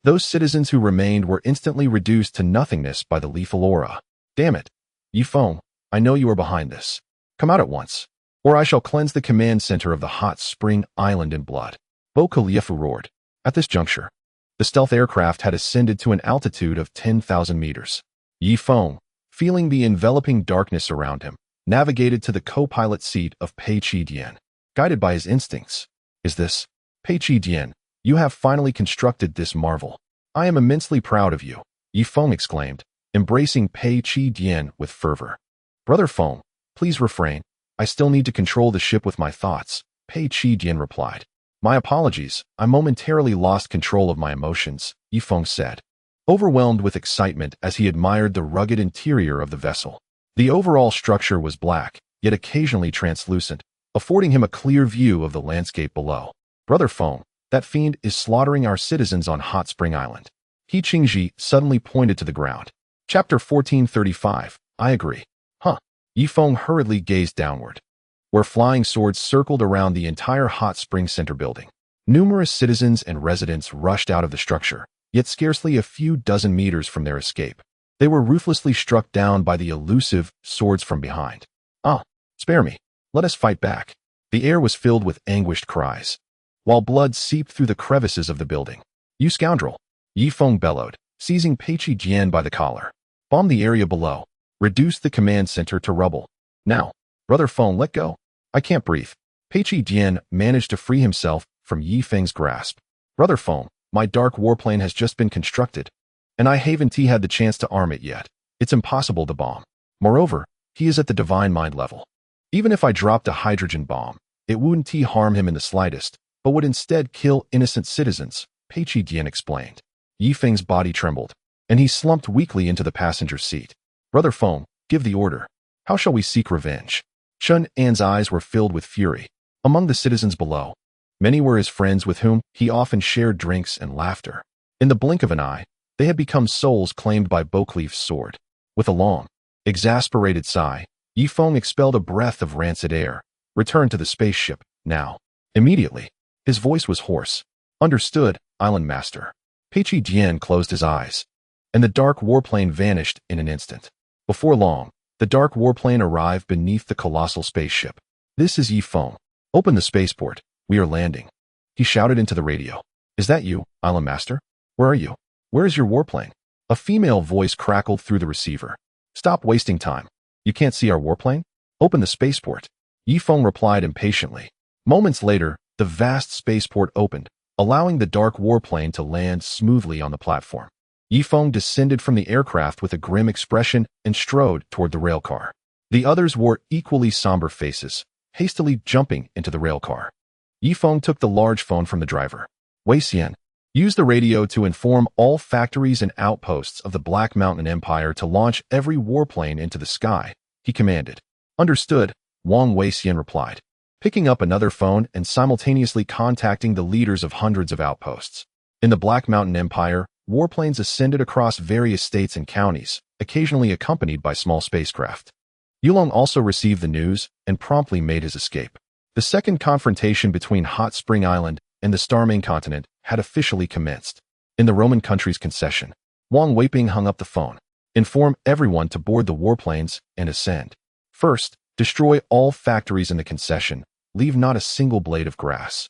Those citizens who remained were instantly reduced to nothingness by the lethal aura. Damn it! Ye Feng, I know you are behind this. Come out at once, or I shall cleanse the command center of the hot spring island in blood. Ye Feng roared. At this juncture, the stealth aircraft had ascended to an altitude of 10,000 meters. Ye Feng, feeling the enveloping darkness around him, navigated to the co-pilot seat of Pei Qi, guided by his instincts. Is this, Pei Qi, you have finally constructed this marvel. I am immensely proud of you, Ye Feng exclaimed, embracing Pei Qi with fervor. Brother Feng, please refrain. I still need to control the ship with my thoughts, Pei Qi replied. My apologies, I momentarily lost control of my emotions, Ye Feng said, overwhelmed with excitement as he admired the rugged interior of the vessel. The overall structure was black, yet occasionally translucent, affording him a clear view of the landscape below. Brother Feng, that fiend is slaughtering our citizens on Hot Spring Island. He Qingji suddenly pointed to the ground. Chapter 1435, I agree. Huh. Ye Feng hurriedly gazed downward, where flying swords circled around the entire hot spring center building. Numerous citizens and residents rushed out of the structure, yet scarcely a few dozen meters from their escape. They were ruthlessly struck down by the elusive swords from behind. Ah, spare me. Let us fight back. The air was filled with anguished cries, while blood seeped through the crevices of the building. You scoundrel! Ye Feng bellowed, seizing Pei Qi by the collar. Bomb the area below. Reduce the command center to rubble. Now, Brother Feng, let go. I can't breathe. Pei Qi managed to free himself from Ye Feng's grasp. Brother Feng, my dark warplane has just been constructed, and I haven't had the chance to arm it yet. It's impossible to bomb. Moreover, he is at the divine mind level. Even if I dropped a hydrogen bomb, it wouldn't harm him in the slightest, but would instead kill innocent citizens, Pei Qi explained. Ye Feng's body trembled, and he slumped weakly into the passenger seat. Brother Feng, give the order. How shall we seek revenge? Chun An's eyes were filled with fury. Among the citizens below, many were his friends with whom he often shared drinks and laughter. In the blink of an eye, they had become souls claimed by Beaucleif's sword. With a long, exasperated sigh, Ye Feng expelled a breath of rancid air. Return to the spaceship, now. Immediately. His voice was hoarse. Understood, Island Master. Pei Qi closed his eyes, and the dark warplane vanished in an instant. Before long, the dark warplane arrived beneath the colossal spaceship. This is Ye Feng. Open the spaceport. We are landing. He shouted into the radio. Is that you, Island Master? Where are you? Where is your warplane? A female voice crackled through the receiver. Stop wasting time. You can't see our warplane? Open the spaceport. Ye Feng replied impatiently. Moments later, the vast spaceport opened, allowing the dark warplane to land smoothly on the platform. Ye Feng descended from the aircraft with a grim expression and strode toward the railcar. The others wore equally somber faces, hastily jumping into the railcar. Ye Feng took the large phone from the driver. Wei Xian, use the radio to inform all factories and outposts of the Black Mountain Empire to launch every warplane into the sky, he commanded. Understood, Wang Weixian replied, picking up another phone and simultaneously contacting the leaders of hundreds of outposts. In the Black Mountain Empire, warplanes ascended across various states and counties, occasionally accompanied by small spacecraft. Yulong also received the news and promptly made his escape. The second confrontation between Hot Spring Island and the Starmane continent had officially commenced. In the Roman country's concession, Wang Weiping hung up the phone. Inform everyone to board the warplanes and ascend. First, destroy all factories in the concession. Leave not a single blade of grass.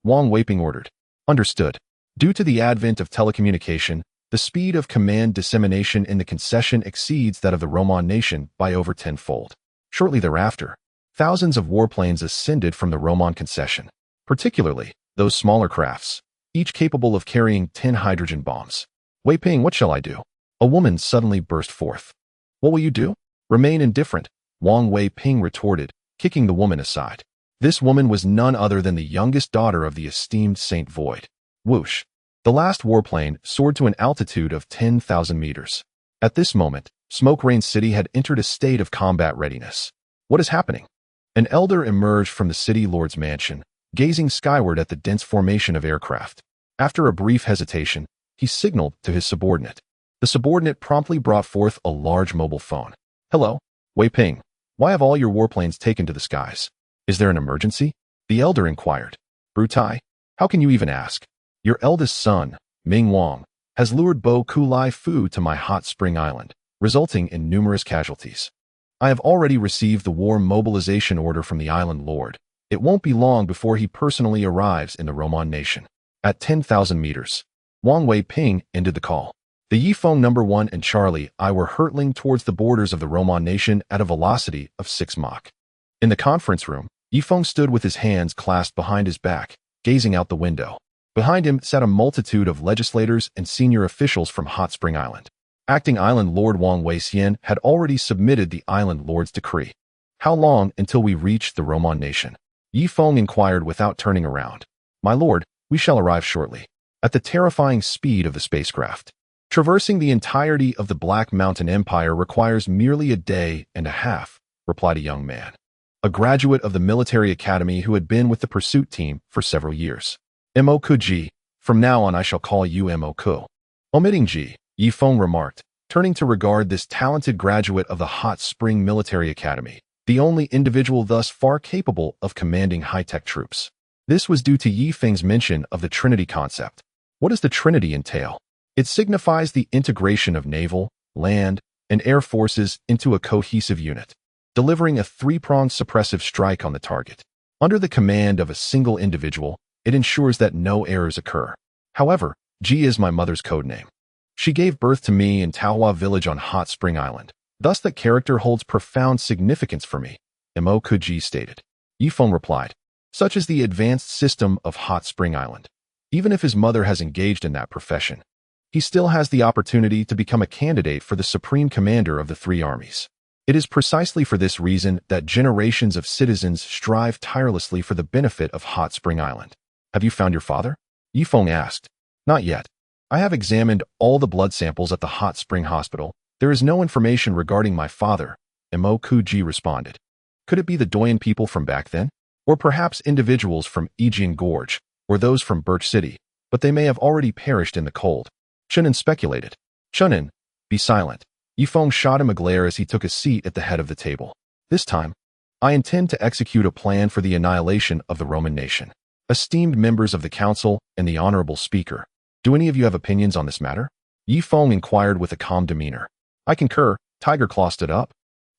Wang Weiping ordered. Understood. Due to the advent of telecommunication, the speed of command dissemination in the concession exceeds that of the Roman nation by over tenfold. Shortly thereafter, thousands of warplanes ascended from the Roman concession, particularly those smaller crafts, each capable of carrying 10 hydrogen bombs. Wei Ping, what shall I do? A woman suddenly burst forth. What will you do? Remain indifferent, Wang Wei Ping retorted, kicking the woman aside. This woman was none other than the youngest daughter of the esteemed Saint Void. Whoosh. The last warplane soared to an altitude of 10,000 meters. At this moment, Smoke Rain City had entered a state of combat readiness. What is happening? An elder emerged from the city lord's mansion, gazing skyward at the dense formation of aircraft. After a brief hesitation, he signaled to his subordinate. The subordinate promptly brought forth a large mobile phone. Hello, Wei Ping. Why have all your warplanes taken to the skies? Is there an emergency? The elder inquired. Brutai, how can you even ask? Your eldest son, Ming Wang, has lured Bo Kulai Fu to my hot spring island, resulting in numerous casualties. I have already received the war mobilization order from the island lord. It won't be long before he personally arrives in the Roman nation. At 10,000 meters, Wang Wei-ping ended the call. The Ye Feng No. 1 and Charlie I were hurtling towards the borders of the Roman nation at a velocity of 6 Mach. In the conference room, Ye Feng stood with his hands clasped behind his back, gazing out the window. Behind him sat a multitude of legislators and senior officials from Hot Spring Island. Acting Island Lord Wang Wei-xian had already submitted the Island Lord's decree. How long until we reach the Roman nation? Ye Feng inquired without turning around. My lord, we shall arrive shortly. At the terrifying speed of the spacecraft. Traversing the entirety of the Black Mountain Empire requires merely a day and a half, replied a young man. A graduate of the military academy who had been with the pursuit team for several years. Hmph, from now on I shall call you Hmph. Omitting G, Ye Feng remarked, turning to regard this talented graduate of the Hot Spring Military Academy, the only individual thus far capable of commanding high-tech troops. This was due to Ye Feng's mention of the Trinity concept. What does the Trinity entail? It signifies the integration of naval, land, and air forces into a cohesive unit, delivering a three-pronged suppressive strike on the target. Under the command of a single individual, it ensures that no errors occur. However, G is my mother's codename. She gave birth to me in Taohua Village on Hot Spring Island. Thus that character holds profound significance for me, Hmph stated. Ye Feng replied, such is the advanced system of Hot Spring Island. Even if his mother has engaged in that profession, he still has the opportunity to become a candidate for the supreme commander of the three armies. It is precisely for this reason that generations of citizens strive tirelessly for the benefit of Hot Spring Island. Have you found your father? Ye Feng asked. Not yet. I have examined all the blood samples at the Hot Spring Hospital. There is no information regarding my father, Hmph responded. Could it be the Doyen people from back then? Or perhaps individuals from Aegean Gorge, or those from Birch City, but they may have already perished in the cold. Chunin speculated. Chunin, be silent. Ye Feng shot him a glare as he took a seat at the head of the table. This time, I intend to execute a plan for the annihilation of the Roman nation. Esteemed members of the council and the honorable speaker, do any of you have opinions on this matter? Ye Feng inquired with a calm demeanor. I concur, Tiger Claw stood up.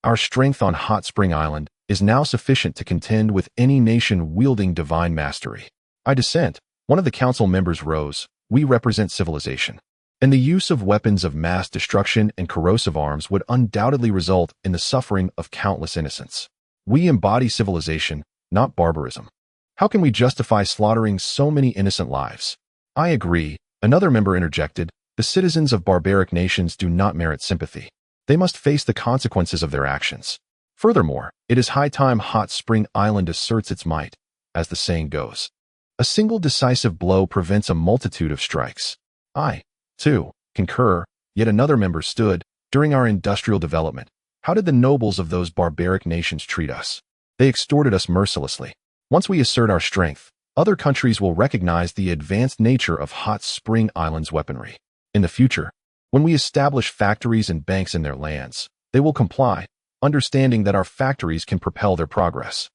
Our strength on Hot Spring Island is now sufficient to contend with any nation wielding divine mastery. I dissent. One of the council members rose. We represent civilization. And the use of weapons of mass destruction and corrosive arms would undoubtedly result in the suffering of countless innocents. We embody civilization, not barbarism. How can we justify slaughtering so many innocent lives? I agree, another member interjected. The citizens of barbaric nations do not merit sympathy. They must face the consequences of their actions. Furthermore, it is high time Hot Spring Island asserts its might, as the saying goes. A single decisive blow prevents a multitude of strikes. I, too, concur, yet another member stood. During our industrial development, how did the nobles of those barbaric nations treat us? They extorted us mercilessly. Once we assert our strength, other countries will recognize the advanced nature of Hot Spring Island's weaponry. In the future, when we establish factories and banks in their lands, they will comply, understanding that our factories can propel their progress.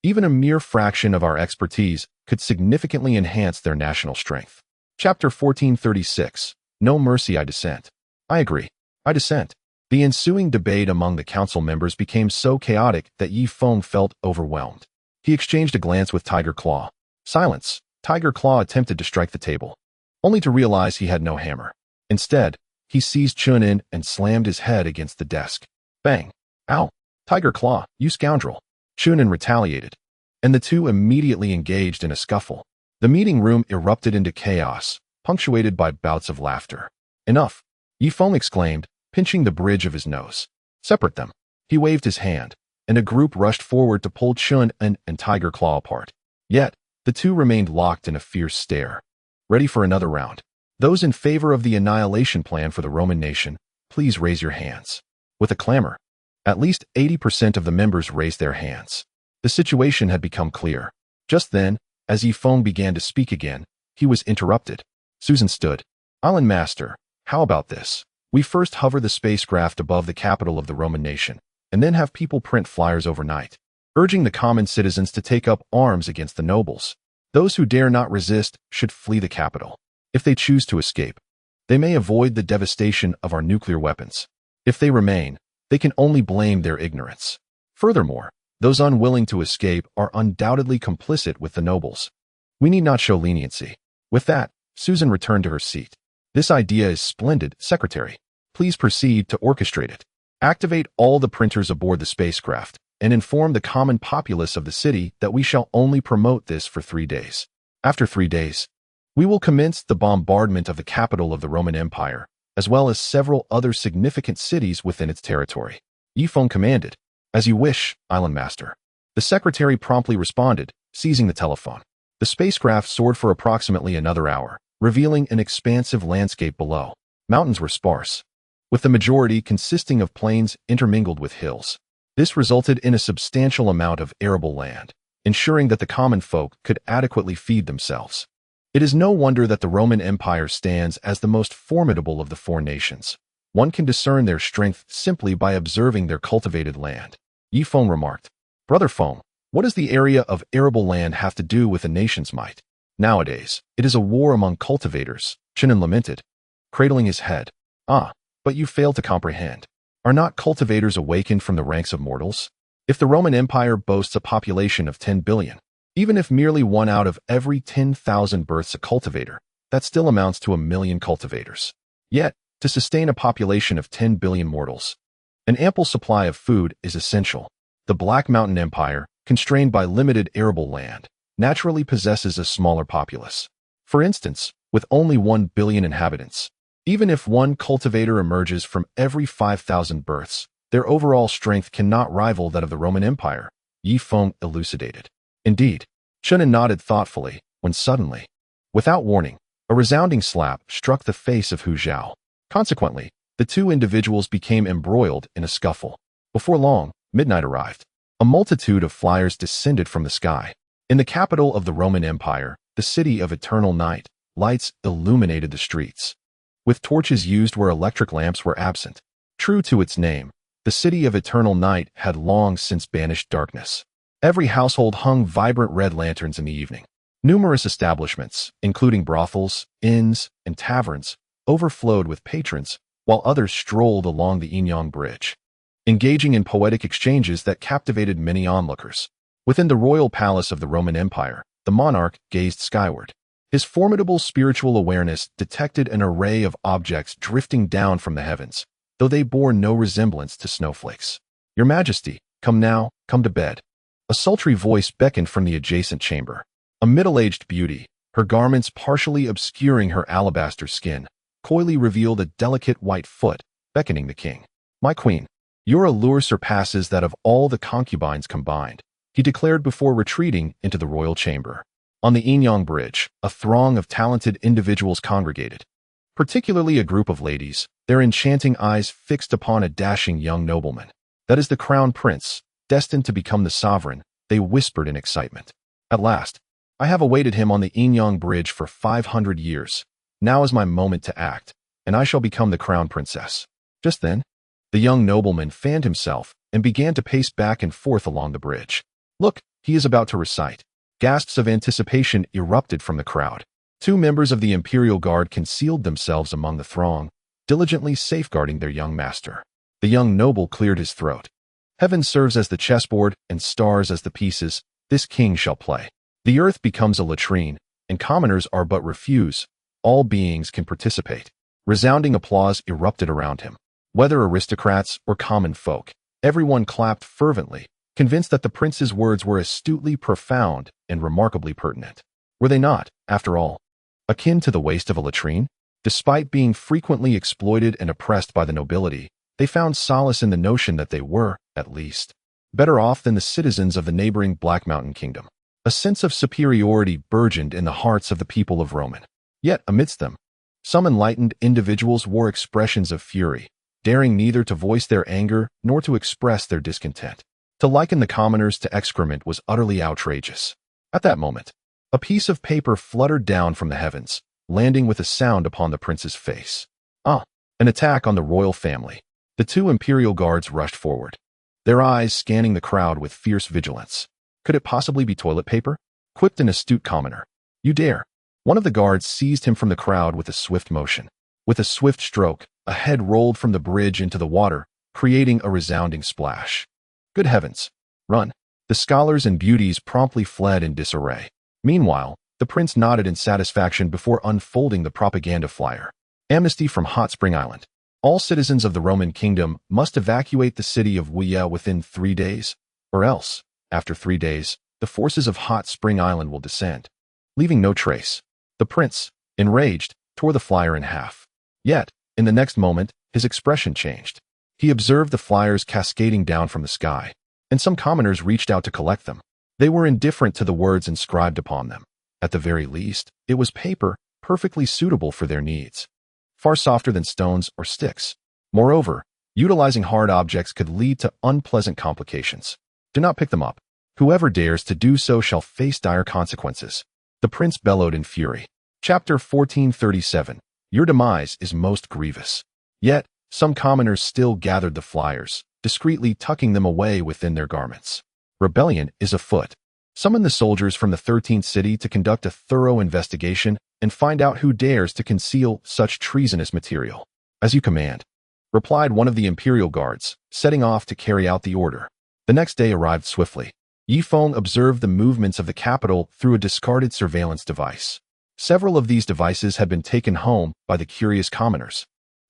Even a mere fraction of our expertise could significantly enhance their national strength. Chapter 1436. No mercy, I dissent. I agree. I dissent. The ensuing debate among the council members became so chaotic that Ye Feng felt overwhelmed. He exchanged a glance with Tiger Claw. Silence. Tiger Claw attempted to strike the table, only to realize he had no hammer. Instead, he seized Chunin and slammed his head against the desk. Bang. Ow. Tiger Claw, you scoundrel. Chunin retaliated, and the two immediately engaged in a scuffle. The meeting room erupted into chaos, punctuated by bouts of laughter. Enough. Ye Feng exclaimed, pinching the bridge of his nose. Separate them. He waved his hand, and a group rushed forward to pull Chunin and Tiger Claw apart. Yet, the two remained locked in a fierce stare, ready for another round. Those in favor of the annihilation plan for the Roman nation, please raise your hands. With a clamor, at least 80% of the members raised their hands. The situation had become clear. Just then, as Ye Feng began to speak again, he was interrupted. Susan stood. Island Master, how about this? We first hover the spacecraft above the capital of the Roman nation, and then have people print flyers overnight, urging the common citizens to take up arms against the nobles. Those who dare not resist should flee the capital. If they choose to escape, they may avoid the devastation of our nuclear weapons. If they remain, they can only blame their ignorance. Furthermore, those unwilling to escape are undoubtedly complicit with the nobles. We need not show leniency. With that, Susan returned to her seat. This idea is splendid, Secretary. Please proceed to orchestrate it. Activate all the printers aboard the spacecraft and inform the common populace of the city that we shall only promote this for 3 days. After 3 days, we will commence the bombardment of the capital of the Roman Empire, as well as several other significant cities within its territory. Ye Feng commanded. As you wish, Island Master. The secretary promptly responded, seizing the telephone. The spacecraft soared for approximately another hour, revealing an expansive landscape below. Mountains were sparse, with the majority consisting of plains intermingled with hills. This resulted in a substantial amount of arable land, ensuring that the common folk could adequately feed themselves. It is no wonder that the Roman Empire stands as the most formidable of the 4 nations. One can discern their strength simply by observing their cultivated land. Ye Feng remarked, Brother Feng, what does the area of arable land have to do with a nation's might? Nowadays, it is a war among cultivators, Chen lamented, cradling his head. Ah, but you fail to comprehend. Are not cultivators awakened from the ranks of mortals? If the Roman Empire boasts a population of 10 billion, even if merely 1 out of every 10,000 births a cultivator, that still amounts to 1 million cultivators. Yet, to sustain a population of 10 billion mortals, an ample supply of food is essential. The Black Mountain Empire, constrained by limited arable land, naturally possesses a smaller populace. For instance, with only 1 billion inhabitants, even if 1 cultivator emerges from every 5,000 births, their overall strength cannot rival that of the Roman Empire, Ye Feng elucidated. Indeed, Chen nodded thoughtfully, when suddenly, without warning, a resounding slap struck the face of Hu Zhao. Consequently, the 2 individuals became embroiled in a scuffle. Before long, midnight arrived. A multitude of flyers descended from the sky. In the capital of the Roman Empire, the city of eternal night, lights illuminated the streets, with torches used where electric lamps were absent. True to its name, the city of eternal night had long since banished darkness. Every household hung vibrant red lanterns in the evening. Numerous establishments, including brothels, inns, and taverns, overflowed with patrons, while others strolled along the Inyang Bridge, engaging in poetic exchanges that captivated many onlookers. Within the royal palace of the Roman Empire, the monarch gazed skyward. His formidable spiritual awareness detected an array of objects drifting down from the heavens, though they bore no resemblance to snowflakes. Your Majesty, come now, come to bed. A sultry voice beckoned from the adjacent chamber. A middle-aged beauty, her garments partially obscuring her alabaster skin, coyly revealed a delicate white foot, beckoning the king. My queen, your allure surpasses that of all the concubines combined, he declared before retreating into the royal chamber. On the Inyang Bridge, a throng of talented individuals congregated, particularly a group of ladies, their enchanting eyes fixed upon a dashing young nobleman. That is the crown prince, destined to become the sovereign, they whispered in excitement. At last, I have awaited him on the Inyang Bridge for 500 years. Now is my moment to act, and I shall become the crown princess. Just then, the young nobleman fanned himself and began to pace back and forth along the bridge. Look, he is about to recite. Gasps of anticipation erupted from the crowd. 2 members of the Imperial Guard concealed themselves among the throng, diligently safeguarding their young master. The young noble cleared his throat. Heaven serves as the chessboard and stars as the pieces. This king shall play. The earth becomes a latrine, and commoners are but refuse. All beings can participate. Resounding applause erupted around him. Whether aristocrats or common folk, everyone clapped fervently, convinced that the prince's words were astutely profound and remarkably pertinent. Were they not, after all, akin to the waste of a latrine? Despite being frequently exploited and oppressed by the nobility, they found solace in the notion that they were, at least, better off than the citizens of the neighboring Black Mountain Kingdom. A sense of superiority burgeoned in the hearts of the people of Roman. Yet, amidst them, some enlightened individuals wore expressions of fury, daring neither to voice their anger nor to express their discontent. To liken the commoners to excrement was utterly outrageous. At that moment, a piece of paper fluttered down from the heavens, landing with a sound upon the prince's face. Ah, an attack on the royal family. The 2 imperial guards rushed forward, their eyes scanning the crowd with fierce vigilance. Could it possibly be toilet paper? Quipped an astute commoner. You dare. One of the guards seized him from the crowd with a swift motion. With a swift stroke, a head rolled from the bridge into the water, creating a resounding splash. Good heavens! Run! The scholars and beauties promptly fled in disarray. Meanwhile, the prince nodded in satisfaction before unfolding the propaganda flyer. Amnesty from Hot Spring Island. All citizens of the Roman kingdom must evacuate the city of Yueya within 3 days, or else, after 3 days, the forces of Hot Spring Island will descend, leaving no trace. The prince, enraged, tore the flyer in half. Yet, in the next moment, his expression changed. He observed the flyers cascading down from the sky, and some commoners reached out to collect them. They were indifferent to the words inscribed upon them. At the very least, it was paper, perfectly suitable for their needs. Far softer than stones or sticks. Moreover, utilizing hard objects could lead to unpleasant complications. Do not pick them up. Whoever dares to do so shall face dire consequences. The prince bellowed in fury. Chapter 1437. Your demise is most grievous. Yet, some commoners still gathered the flyers, discreetly tucking them away within their garments. Rebellion is afoot. Summon the soldiers from the 13th city to conduct a thorough investigation and find out who dares to conceal such treasonous material. As you command, replied one of the imperial guards, setting off to carry out the order. The next day arrived swiftly. Ye Feng observed the movements of the capital through a discarded surveillance device. Several of these devices had been taken home by the curious commoners,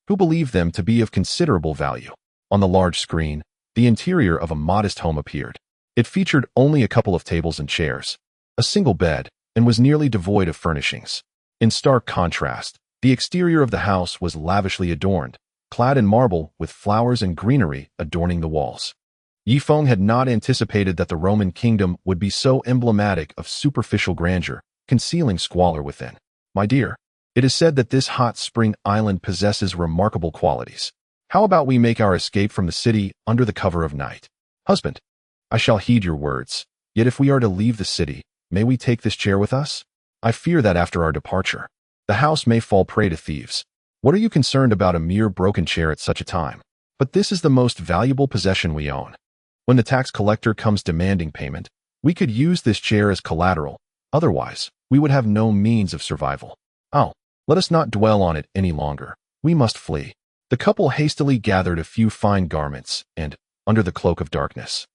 who believed them to be of considerable value. On the large screen, the interior of a modest home appeared. It featured only a couple of tables and chairs, a single bed, and was nearly devoid of furnishings. In stark contrast, the exterior of the house was lavishly adorned, clad in marble with flowers and greenery adorning the walls. Ye Feng had not anticipated that the Roman kingdom would be so emblematic of superficial grandeur, concealing squalor within. My dear, it is said that this hot spring island possesses remarkable qualities. How about we make our escape from the city under the cover of night? Husband, I shall heed your words. Yet if we are to leave the city, may we take this chair with us? I fear that after our departure, the house may fall prey to thieves. What are you concerned about a mere broken chair at such a time? But this is the most valuable possession we own. When the tax collector comes demanding payment, we could use this chair as collateral. Otherwise, we would have no means of survival. Oh, let us not dwell on it any longer. We must flee. The couple hastily gathered a few fine garments and, under the cloak of darkness,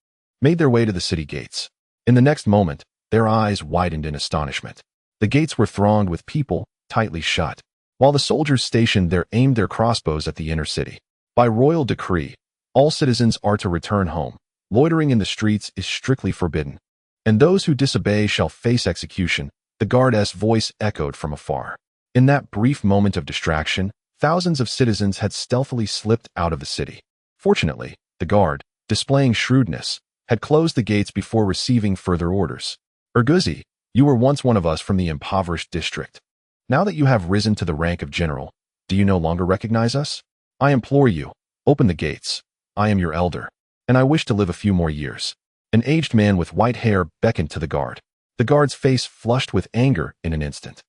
made their way to the city gates. In the next moment, their eyes widened in astonishment. The gates were thronged with people, tightly shut, while the soldiers stationed there aimed their crossbows at the inner city. By royal decree, all citizens are to return home. Loitering in the streets is strictly forbidden, and those who disobey shall face execution, the guard's voice echoed from afar. In that brief moment of distraction, thousands of citizens had stealthily slipped out of the city. Fortunately, the guard, displaying shrewdness, had closed the gates before receiving further orders. Urguzi, you were once one of us from the impoverished district. Now that you have risen to the rank of general, do you no longer recognize us? I implore you, open the gates. I am your elder, and I wish to live a few more years. An aged man with white hair beckoned to the guard. The guard's face flushed with anger in an instant.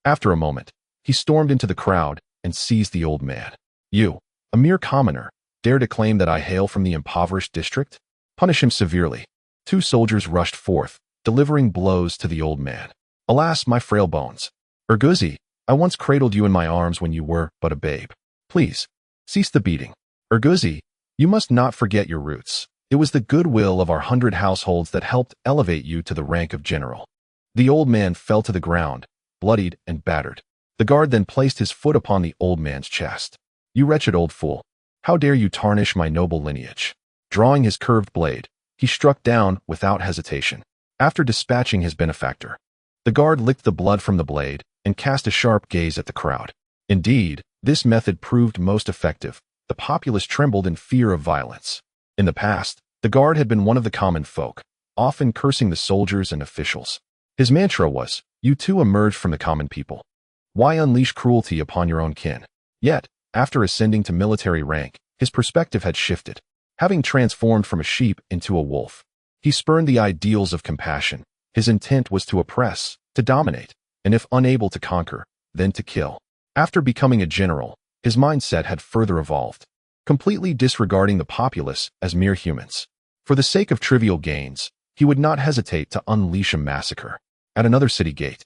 After a moment, he stormed into the crowd and seized the old man. You, a mere commoner, dare to claim that I hail from the impoverished district? Punish him severely. 2 soldiers rushed forth, delivering blows to the old man. Alas, my frail bones. Urguzi, I once cradled you in my arms when you were but a babe. Please, cease the beating. Urguzi, you must not forget your roots. It was the goodwill of our 100 households that helped elevate you to the rank of general. The old man fell to the ground, bloodied and battered. The guard then placed his foot upon the old man's chest. You wretched old fool, how dare you tarnish my noble lineage? Drawing his curved blade, he struck down without hesitation. After dispatching his benefactor, the guard licked the blood from the blade and cast a sharp gaze at the crowd. Indeed, this method proved most effective. The populace trembled in fear of violence. In the past, the guard had been one of the common folk, often cursing the soldiers and officials. His mantra was, you too emerged from the common people. Why unleash cruelty upon your own kin? Yet, after ascending to military rank, his perspective had shifted. Having transformed from a sheep into a wolf, he spurned the ideals of compassion. His intent was to oppress, to dominate, and if unable to conquer, then to kill. After becoming a general, his mindset had further evolved, completely disregarding the populace as mere humans. For the sake of trivial gains, he would not hesitate to unleash a massacre. At another city gate,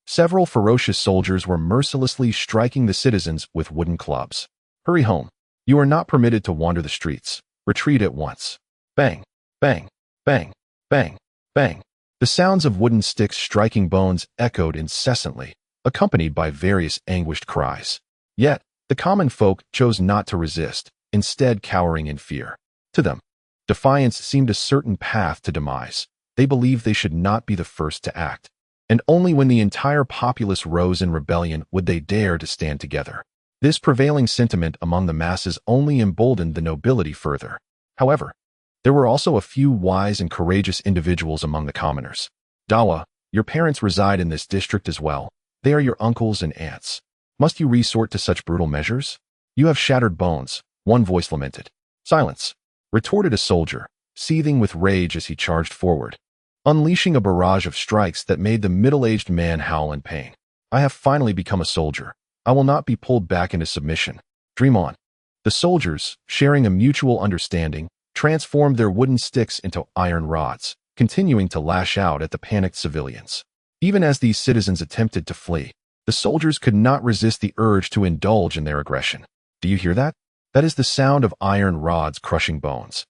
several ferocious soldiers were mercilessly striking the citizens with wooden clubs. Hurry home. You are not permitted to wander the streets. Retreat at once. Bang, bang, bang, bang, bang. The sounds of wooden sticks striking bones echoed incessantly, accompanied by various anguished cries. Yet, the common folk chose not to resist, instead cowering in fear. To them, defiance seemed a certain path to demise. They believed they should not be the first to act, and only when the entire populace rose in rebellion would they dare to stand together. This prevailing sentiment among the masses only emboldened the nobility further. However, there were also a few wise and courageous individuals among the commoners. Dawa, your parents reside in this district as well. They are your uncles and aunts. Must you resort to such brutal measures? You have shattered bones, one voice lamented. Silence, retorted a soldier, seething with rage as he charged forward, unleashing a barrage of strikes that made the middle-aged man howl in pain. I have finally become a soldier. I will not be pulled back into submission. Dream on. The soldiers, sharing a mutual understanding, transformed their wooden sticks into iron rods, continuing to lash out at the panicked civilians. Even as these citizens attempted to flee, the soldiers could not resist the urge to indulge in their aggression. Do you hear that? That is the sound of iron rods crushing bones.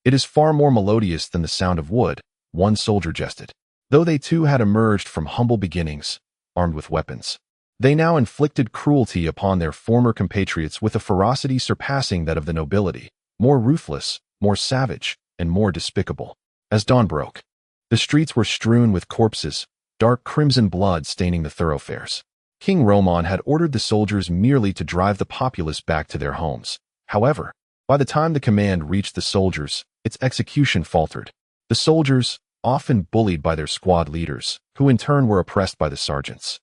It is far more melodious than the sound of wood, one soldier jested. Though they too had emerged from humble beginnings, armed with weapons, they now inflicted cruelty upon their former compatriots with a ferocity surpassing that of the nobility, more ruthless, more savage, and more despicable. As dawn broke, the streets were strewn with corpses, dark crimson blood staining the thoroughfares. King Roman had ordered the soldiers merely to drive the populace back to their homes. However, by the time the command reached the soldiers, its execution faltered. The soldiers, often bullied by their squad leaders, who in turn were oppressed by the sergeants,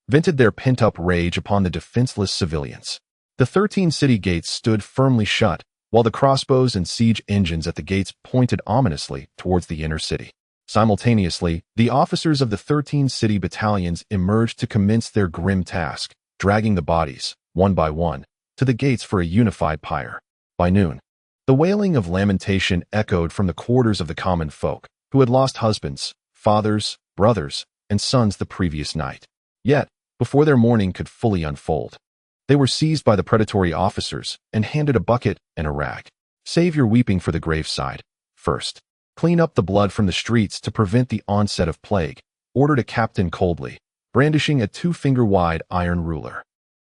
vented their pent-up rage upon the defenseless civilians. The 13 city gates stood firmly shut, while the crossbows and siege engines at the gates pointed ominously towards the inner city. Simultaneously, the officers of the 13 city battalions emerged to commence their grim task, dragging the bodies, one by one, to the gates for a unified pyre. By noon, the wailing of lamentation echoed from the quarters of the common folk, who had lost husbands, fathers, brothers, and sons the previous night. Yet, before their mourning could fully unfold, they were seized by the predatory officers and handed a bucket and a rag. Save your weeping for the graveside. First, clean up the blood from the streets to prevent the onset of plague, ordered a captain coldly, brandishing a 2-finger-wide iron ruler.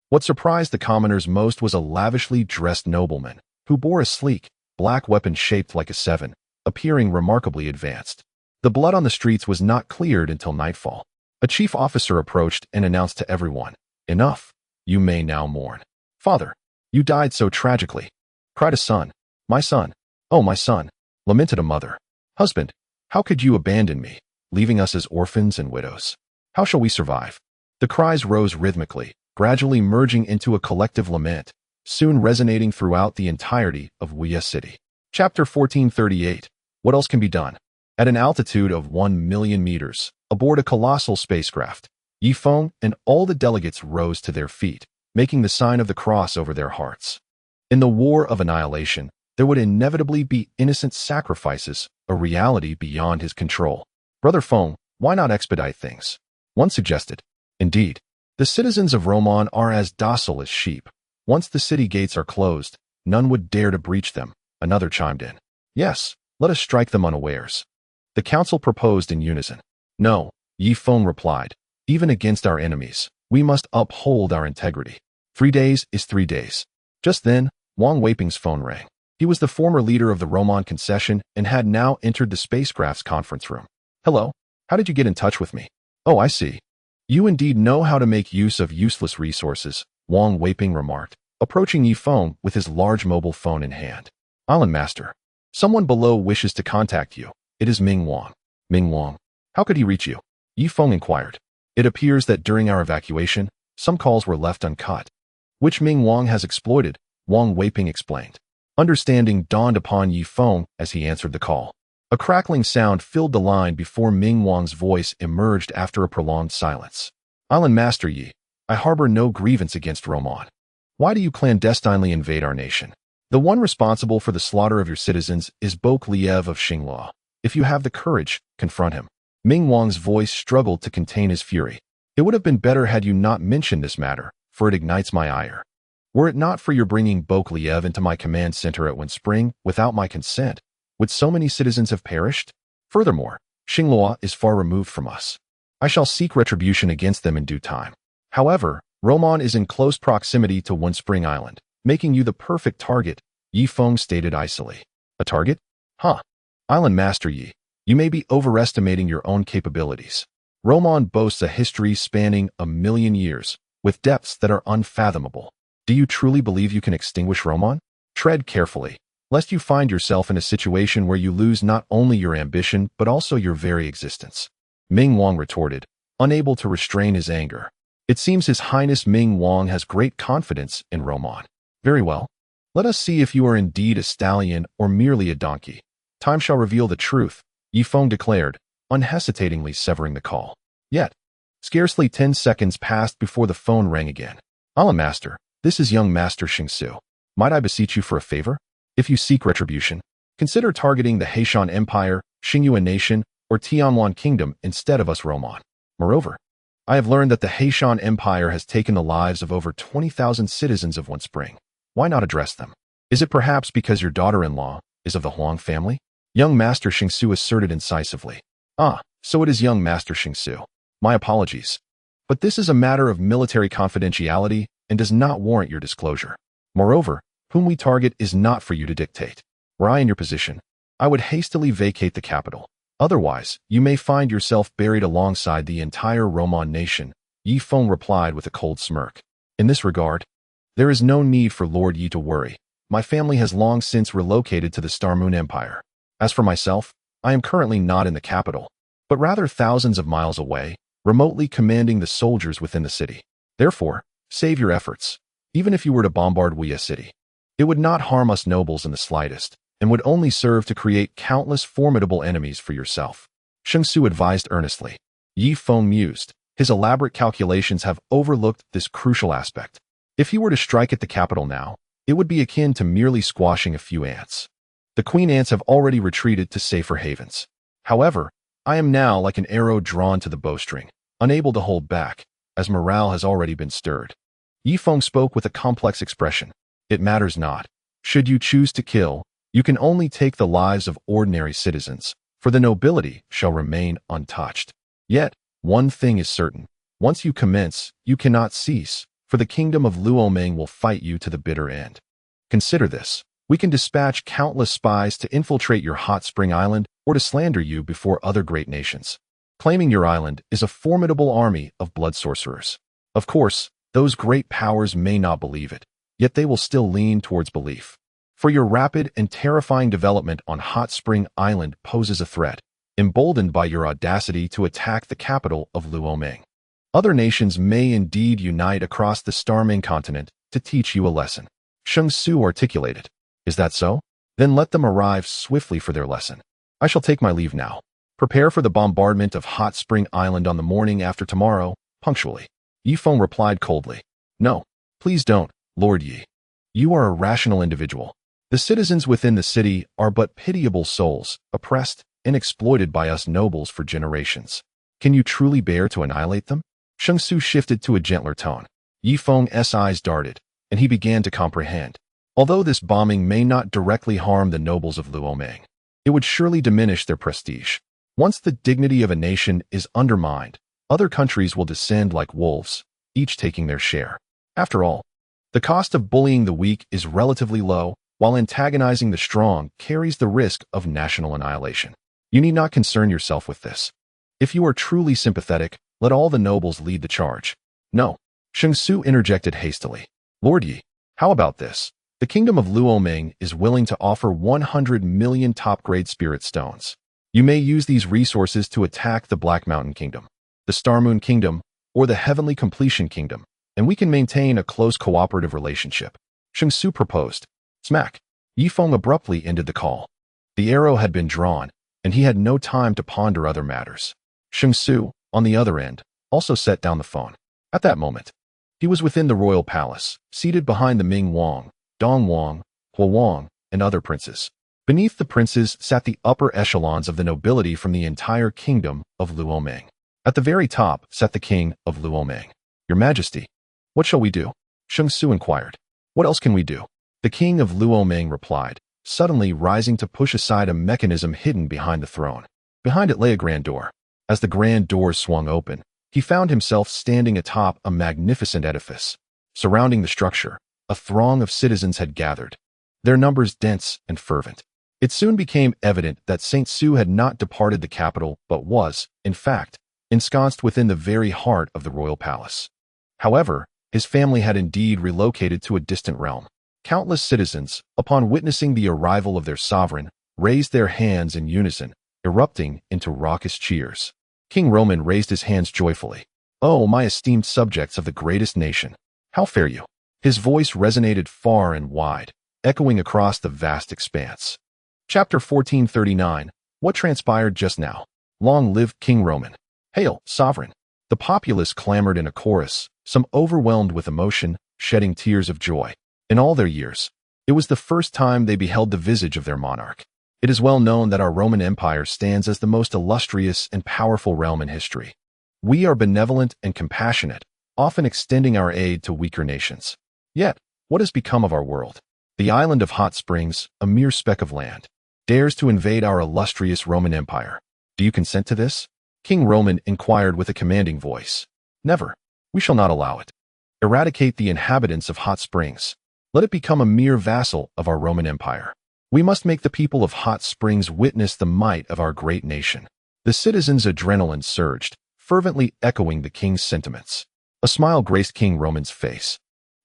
What surprised the commoners most was a lavishly dressed nobleman, who bore a sleek, black weapon shaped like a 7, appearing remarkably advanced. The blood on the streets was not cleared until nightfall. A chief officer approached and announced to everyone, "Enough. You may now mourn." "Father, you died so tragically," cried a son. "My son, oh my son," lamented a mother. "Husband, how could you abandon me, leaving us as orphans and widows? How shall we survive?" The cries rose rhythmically, gradually merging into a collective lament, soon resonating throughout the entirety of Hueya City. Chapter 1438. What else can be done? At an altitude of 1,000,000 meters, aboard a colossal spacecraft, Ye Feng and all the delegates rose to their feet, making the sign of the cross over their hearts. In the war of annihilation, there would inevitably be innocent sacrifices, a reality beyond his control. "Brother Feng, why not expedite things?" one suggested. "Indeed, the citizens of Roman are as docile as sheep. Once the city gates are closed, none would dare to breach them," another chimed in. "Yes, let us strike them unawares." The council proposed in unison. "No," Ye Feng replied. "Even against our enemies, we must uphold our integrity. 3 days is 3 days." Just then, Huang Yueya's phone rang. He was the former leader of the Roman concession and had now entered the spacecraft's conference room. "Hello, how did you get in touch with me?" "Oh, I see. You indeed know how to make use of useless resources," Huang Yueya remarked, approaching Ye Feng with his large mobile phone in hand. "Island Master, someone below wishes to contact you. It is Ming Wang." "Ming Wang? How could he reach you?" Ye Feng inquired. "It appears that during our evacuation, some calls were left uncut, which Ming Wang has exploited," Huang Yueya explained. Understanding dawned upon Ye Feng as he answered the call. A crackling sound filled the line before Ming Wang's voice emerged after a prolonged silence. "Island Master Yi, I harbor no grievance against Roman. Why do you clandestinely invade our nation? The one responsible for the slaughter of your citizens is Bok Liev of Xinghua. If you have the courage, confront him." Ming Wang's voice struggled to contain his fury. "It would have been better had you not mentioned this matter, for it ignites my ire." Were it not for your bringing Bokliev into my command center at Spring without my consent, would so many citizens have perished? Furthermore, Xinglua is far removed from us. I shall seek retribution against them in due time. However, Roman is in close proximity to Spring Island, making you the perfect target, Ye Feng stated icily. A target? Huh. Island Master Ye, you may be overestimating your own capabilities. Roman boasts a history spanning 1,000,000 years, with depths that are unfathomable. Do you truly believe you can extinguish Roman? Tread carefully, lest you find yourself in a situation where you lose not only your ambition but also your very existence. Ming Wang retorted, unable to restrain his anger. It seems His Highness Ming Wang has great confidence in Roman. Very well. Let us see if you are indeed a stallion or merely a donkey. Time shall reveal the truth, Ye Feng declared, unhesitatingly severing the call. Yet, scarcely 10 seconds passed before the phone rang again. Allah Master, this is young Master Xingsu. Might I beseech you for a favor? If you seek retribution, consider targeting the Haishan Empire, Xingyuan Nation, or Tianwan Kingdom instead of us Roman. Moreover, I have learned that the Haishan Empire has taken the lives of over 20,000 citizens of Spring. Why not address them? Is it perhaps because your daughter-in-law is of the Huang family? Young Master Xingsu asserted incisively. Ah, so it is young Master Xingsu. My apologies. But this is a matter of military confidentiality and does not warrant your disclosure. Moreover, whom we target is not for you to dictate. Were I in your position, I would hastily vacate the capital. Otherwise, you may find yourself buried alongside the entire Roman nation, Ye Feng replied with a cold smirk. In this regard, there is no need for Lord Yi to worry. My family has long since relocated to the Star Moon Empire. As for myself, I am currently not in the capital, but rather thousands of miles away, remotely commanding the soldiers within the city. Therefore, save your efforts. Even if you were to bombard Hueya City, it would not harm us nobles in the slightest, and would only serve to create countless formidable enemies for yourself. Xingsu advised earnestly. Ye Feng mused. His elaborate calculations have overlooked this crucial aspect. If he were to strike at the capital now, it would be akin to merely squashing a few ants. The queen ants have already retreated to safer havens. However, I am now like an arrow drawn to the bowstring, unable to hold back, as morale has already been stirred. Ye Feng spoke with a complex expression. It matters not. Should you choose to kill, you can only take the lives of ordinary citizens, for the nobility shall remain untouched. Yet, one thing is certain. Once you commence, you cannot cease, for the kingdom of Luoming will fight you to the bitter end. Consider this. We can dispatch countless spies to infiltrate your hot spring island or to slander you before other great nations. Claiming your island is a formidable army of blood sorcerers. Of course, those great powers may not believe it, yet they will still lean towards belief. For your rapid and terrifying development on Hot Spring Island poses a threat, emboldened by your audacity to attack the capital of Luoming. Other nations may indeed unite across the Starming continent to teach you a lesson. Xingsu articulated. Is that so? Then let them arrive swiftly for their lesson. I shall take my leave now. Prepare for the bombardment of Hot Spring Island on the morning after tomorrow, punctually. Ye Feng replied coldly. No, please don't, Lord Yi. You are a rational individual. The citizens within the city are but pitiable souls, oppressed and exploited by us nobles for generations. Can you truly bear to annihilate them? Xingsu shifted to a gentler tone. Ye Feng's eyes darted, and he began to comprehend. Although this bombing may not directly harm the nobles of Luoming, it would surely diminish their prestige. Once the dignity of a nation is undermined, other countries will descend like wolves, each taking their share. After all, the cost of bullying the weak is relatively low, while antagonizing the strong carries the risk of national annihilation. You need not concern yourself with this. If you are truly sympathetic, let all the nobles lead the charge. No, Xingsu interjected hastily. Lord Yi, how about this? The kingdom of Luoming is willing to offer 100 million top-grade spirit stones. You may use these resources to attack the Black Mountain Kingdom, the Star Moon Kingdom, or the Heavenly Completion Kingdom, and we can maintain a close cooperative relationship. Xingsu proposed. Smack. Ye Feng abruptly ended the call. The arrow had been drawn, and he had no time to ponder other matters. Xingsu, on the other end, also set down the phone. At that moment, he was within the royal palace, seated behind the Ming Wang, Dong Wang, Hua Wang, and other princes. Beneath the princes sat the upper echelons of the nobility from the entire kingdom of Luoming. At the very top sat the king of Luoming. Your Majesty, what shall we do? Xingsu inquired. What else can we do? The king of Luoming replied, suddenly rising to push aside a mechanism hidden behind the throne. Behind it lay a grand door. As the grand door swung open, he found himself standing atop a magnificent edifice. Surrounding the structure, a throng of citizens had gathered, their numbers dense and fervent. It soon became evident that Saint Su had not departed the capital but was, in fact, ensconced within the very heart of the royal palace. However, his family had indeed relocated to a distant realm. Countless citizens, upon witnessing the arrival of their sovereign, raised their hands in unison, erupting into raucous cheers. King Roman raised his hands joyfully. "Oh, my esteemed subjects of the greatest nation, how fare you?" His voice resonated far and wide, echoing across the vast expanse. Chapter 1439. What transpired just now? Long live King Roman. Hail, sovereign. The populace clamored in a chorus, some overwhelmed with emotion, shedding tears of joy. In all their years, it was the first time they beheld the visage of their monarch. It is well known that our Roman Empire stands as the most illustrious and powerful realm in history. We are benevolent and compassionate, often extending our aid to weaker nations. Yet, what has become of our world? The island of Hot Springs, a mere speck of land, dares to invade our illustrious Roman Empire. Do you consent to this? King Roman inquired with a commanding voice. Never. We shall not allow it. Eradicate the inhabitants of Hot Springs. Let it become a mere vassal of our Roman Empire. We must make the people of Hot Springs witness the might of our great nation. The citizens' adrenaline surged, fervently echoing the king's sentiments. A smile graced King Roman's face.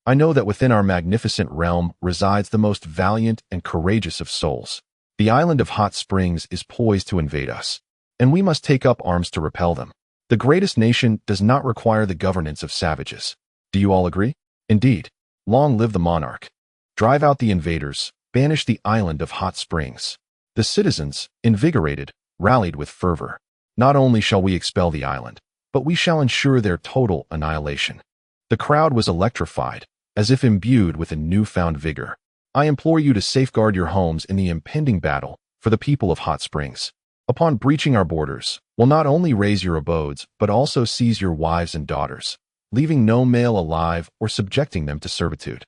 I know that within our magnificent realm resides the most valiant and courageous of souls. The island of Hot Springs is poised to invade us, and we must take up arms to repel them. The greatest nation does not require the governance of savages. Do you all agree? Indeed. Long live the monarch. Drive out the invaders, banish the island of Hot Springs. The citizens, invigorated, rallied with fervor. Not only shall we expel the island, but we shall ensure their total annihilation. The crowd was electrified, as if imbued with a newfound vigor. I implore you to safeguard your homes in the impending battle for the people of Hot Springs. Upon breaching our borders, we'll not only raze your abodes, but also seize your wives and daughters, leaving no male alive or subjecting them to servitude.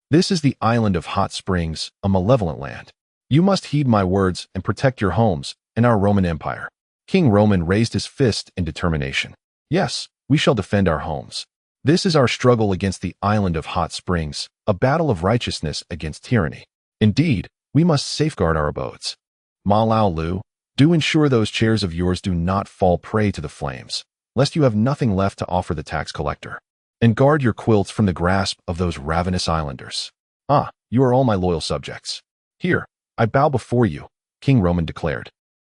This is the island of Hot Springs, a malevolent land. You must heed my words and protect your homes and our Roman Empire. King Roman raised his fist in determination. Yes, we shall defend our homes. This is our struggle against the island of Hot Springs, a battle of righteousness against tyranny. Indeed, we must safeguard our abodes. Ma Lao Lu, do ensure those chairs of yours do not fall prey to the flames, lest you have nothing left to offer the tax collector. And guard your quilts from the grasp of those ravenous islanders. Ah, you are all my loyal subjects. Here, I bow before you, King Roman declared,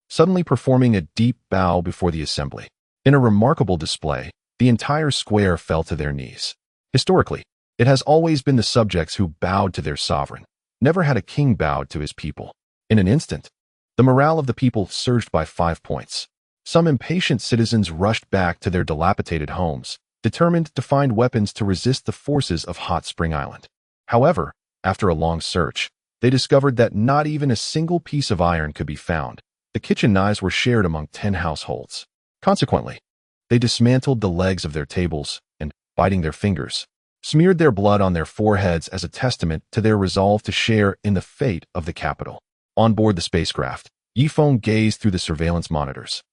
suddenly performing a deep bow before the assembly. In a remarkable display, the entire square fell to their knees. Historically, it has always been the subjects who bowed to their sovereign. Never had a king bowed to his people. In an instant, the morale of the people surged by 5 points. Some impatient citizens rushed back to their dilapidated homes, determined to find weapons to resist the forces of Hot Spring Island. However, after a long search, they discovered that not even a single piece of iron could be found. The kitchen knives were shared among 10 households. Consequently, they dismantled the legs of their tables and, biting their fingers, smeared their blood on their foreheads as a testament to their resolve to share in the fate of the capital. On board the spacecraft, Ye Feng gazed through the surveillance monitors.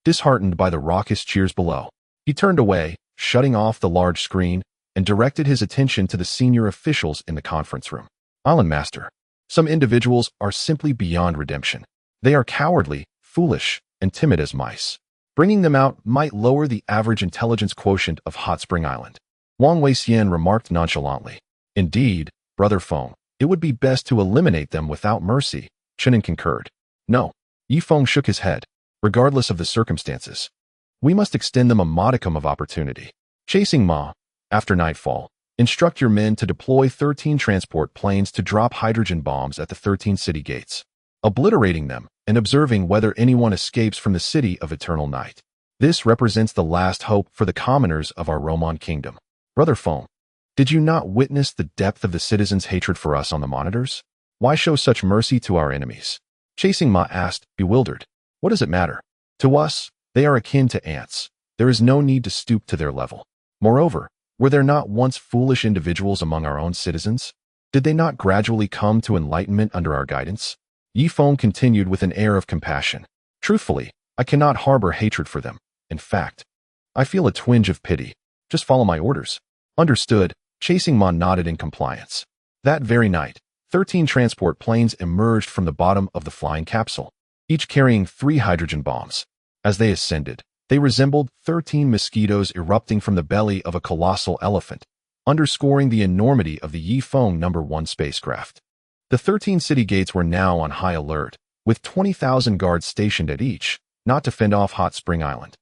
Disheartened by the raucous cheers below, he turned away, shutting off the large screen, and directed his attention to the senior officials in the conference room. Island Master, some individuals are simply beyond redemption. They are cowardly, foolish, and timid as mice. Bringing them out might lower the average intelligence quotient of Hot Spring Island. Wang Weixian remarked nonchalantly. Indeed, Brother Feng, it would be best to eliminate them without mercy. Chenin concurred. No. Ye Feng shook his head. Regardless of the circumstances, we must extend them a modicum of opportunity. Chasing Ma, after nightfall, instruct your men to deploy 13 transport planes to drop hydrogen bombs at the 13 city gates, obliterating them and observing whether anyone escapes from the city of eternal night. This represents the last hope for the commoners of our Roman kingdom. Brother Feng, did you not witness the depth of the citizens' hatred for us on the monitors? Why show such mercy to our enemies? Chasing Ma asked, bewildered. What does it matter? To us, they are akin to ants. There is no need to stoop to their level. Moreover, were there not once foolish individuals among our own citizens? Did they not gradually come to enlightenment under our guidance? Ye Feng continued with an air of compassion. Truthfully, I cannot harbor hatred for them. In fact, I feel a twinge of pity. Just follow my orders. Understood. Chasing Ma nodded in compliance. That very night, 13 transport planes emerged from the bottom of the flying capsule, each carrying 3 hydrogen bombs. As they ascended, they resembled 13 mosquitoes erupting from the belly of a colossal elephant, underscoring the enormity of the Ye Feng No. 1 spacecraft. The 13 city gates were now on high alert, with 20,000 guards stationed at each, not to fend off Hot Spring Island,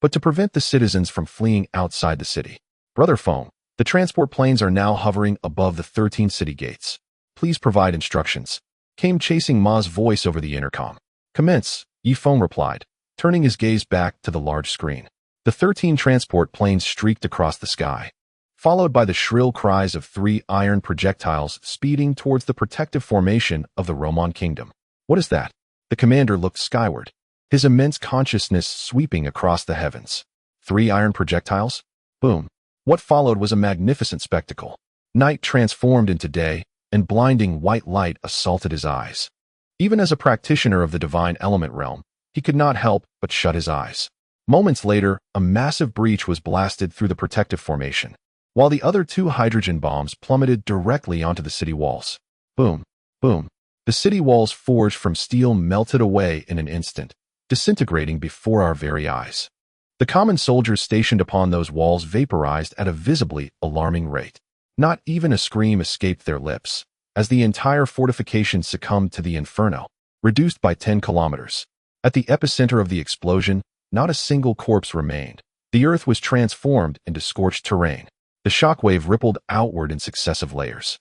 but to prevent the citizens from fleeing outside the city. Brother Feng, the transport planes are now hovering above the 13 city gates. Please provide instructions. Came chasing Ma's voice over the intercom. Commence, Ye Feng replied, turning his gaze back to the large screen. The 13 transport planes streaked across the sky, followed by the shrill cries of 3 iron projectiles speeding towards the protective formation of the Roman kingdom. What is that? The commander looked skyward, his immense consciousness sweeping across the heavens. 3 iron projectiles? Boom. What followed was a magnificent spectacle. Night transformed into day, and blinding white light assaulted his eyes. Even as a practitioner of the divine element realm, he could not help but shut his eyes. Moments later, a massive breach was blasted through the protective formation, while the other 2 hydrogen bombs plummeted directly onto the city walls. Boom, boom. The city walls forged from steel melted away in an instant, disintegrating before our very eyes. The common soldiers stationed upon those walls vaporized at a visibly alarming rate. Not even a scream escaped their lips, as the entire fortification succumbed to the inferno, reduced by 10 kilometers. At the epicenter of the explosion, not a single corpse remained. The earth was transformed into scorched terrain. The shockwave rippled outward in successive layers,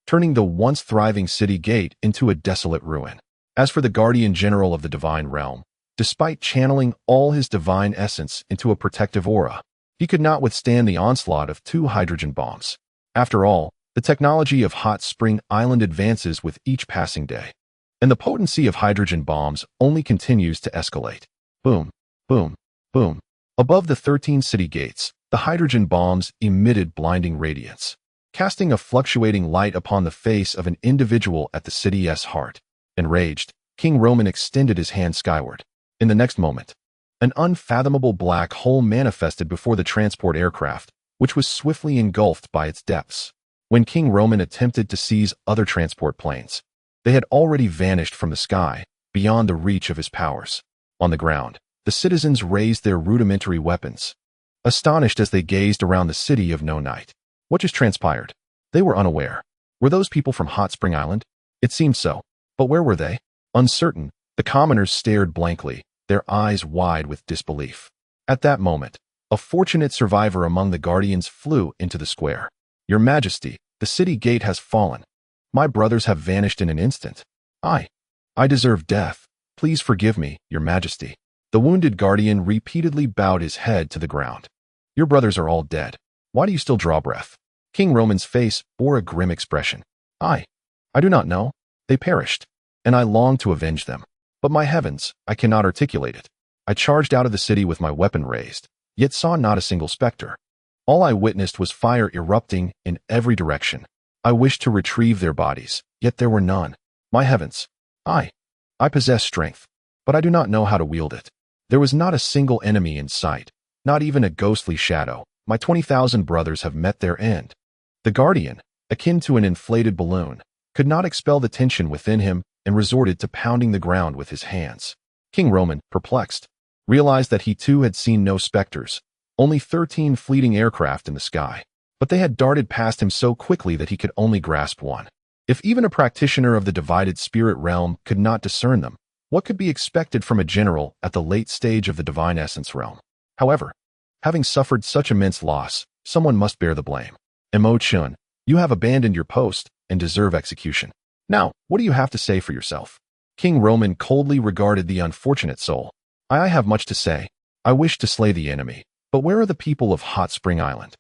turning the once thriving city gate into a desolate ruin. As for the guardian general of the divine realm, despite channeling all his divine essence into a protective aura, he could not withstand the onslaught of 2 hydrogen bombs. After all, the technology of Hot Spring Island advances with each passing day, and the potency of hydrogen bombs only continues to escalate. Boom, boom, boom. Above the 13 city gates, the hydrogen bombs emitted blinding radiance, casting a fluctuating light upon the face of an individual at the city's heart. Enraged, King Roman extended his hand skyward. In the next moment, an unfathomable black hole manifested before the transport aircraft, which was swiftly engulfed by its depths. When King Roman attempted to seize other transport planes, they had already vanished from the sky, beyond the reach of his powers. On the ground, the citizens raised their rudimentary weapons, astonished as they gazed around the city of no night. What just transpired? They were unaware. Were those people from Hot Spring Island? It seemed so. But where were they? Uncertain, the commoners stared blankly, their eyes wide with disbelief. At that moment, a fortunate survivor among the guardians flew into the square. Your Majesty, the city gate has fallen. My brothers have vanished in an instant. I deserve death. Please forgive me, Your Majesty. The wounded guardian repeatedly bowed his head to the ground. Your brothers are all dead. Why do you still draw breath? King Roman's face bore a grim expression. I do not know. They perished, and I long to avenge them. But my heavens, I cannot articulate it. I charged out of the city with my weapon raised, yet saw not a single specter. All I witnessed was fire erupting in every direction. I wished to retrieve their bodies, yet there were none. My heavens, I possess strength, but I do not know how to wield it. There was not a single enemy in sight, not even a ghostly shadow. My 20,000 brothers have met their end. The guardian, akin to an inflated balloon, could not expel the tension within him and resorted to pounding the ground with his hands. King Roman, perplexed, realized that he too had seen no specters, only 13 fleeting aircraft in the sky. But they had darted past him so quickly that he could only grasp one. If even a practitioner of the divided spirit realm could not discern them, what could be expected from a general at the late stage of the divine essence realm? However, having suffered such immense loss, someone must bear the blame. Mo-chun, you have abandoned your post and deserve execution. Now, what do you have to say for yourself? King Roman coldly regarded the unfortunate soul. I have much to say. I wish to slay the enemy, but where are the people of Hot Spring Island?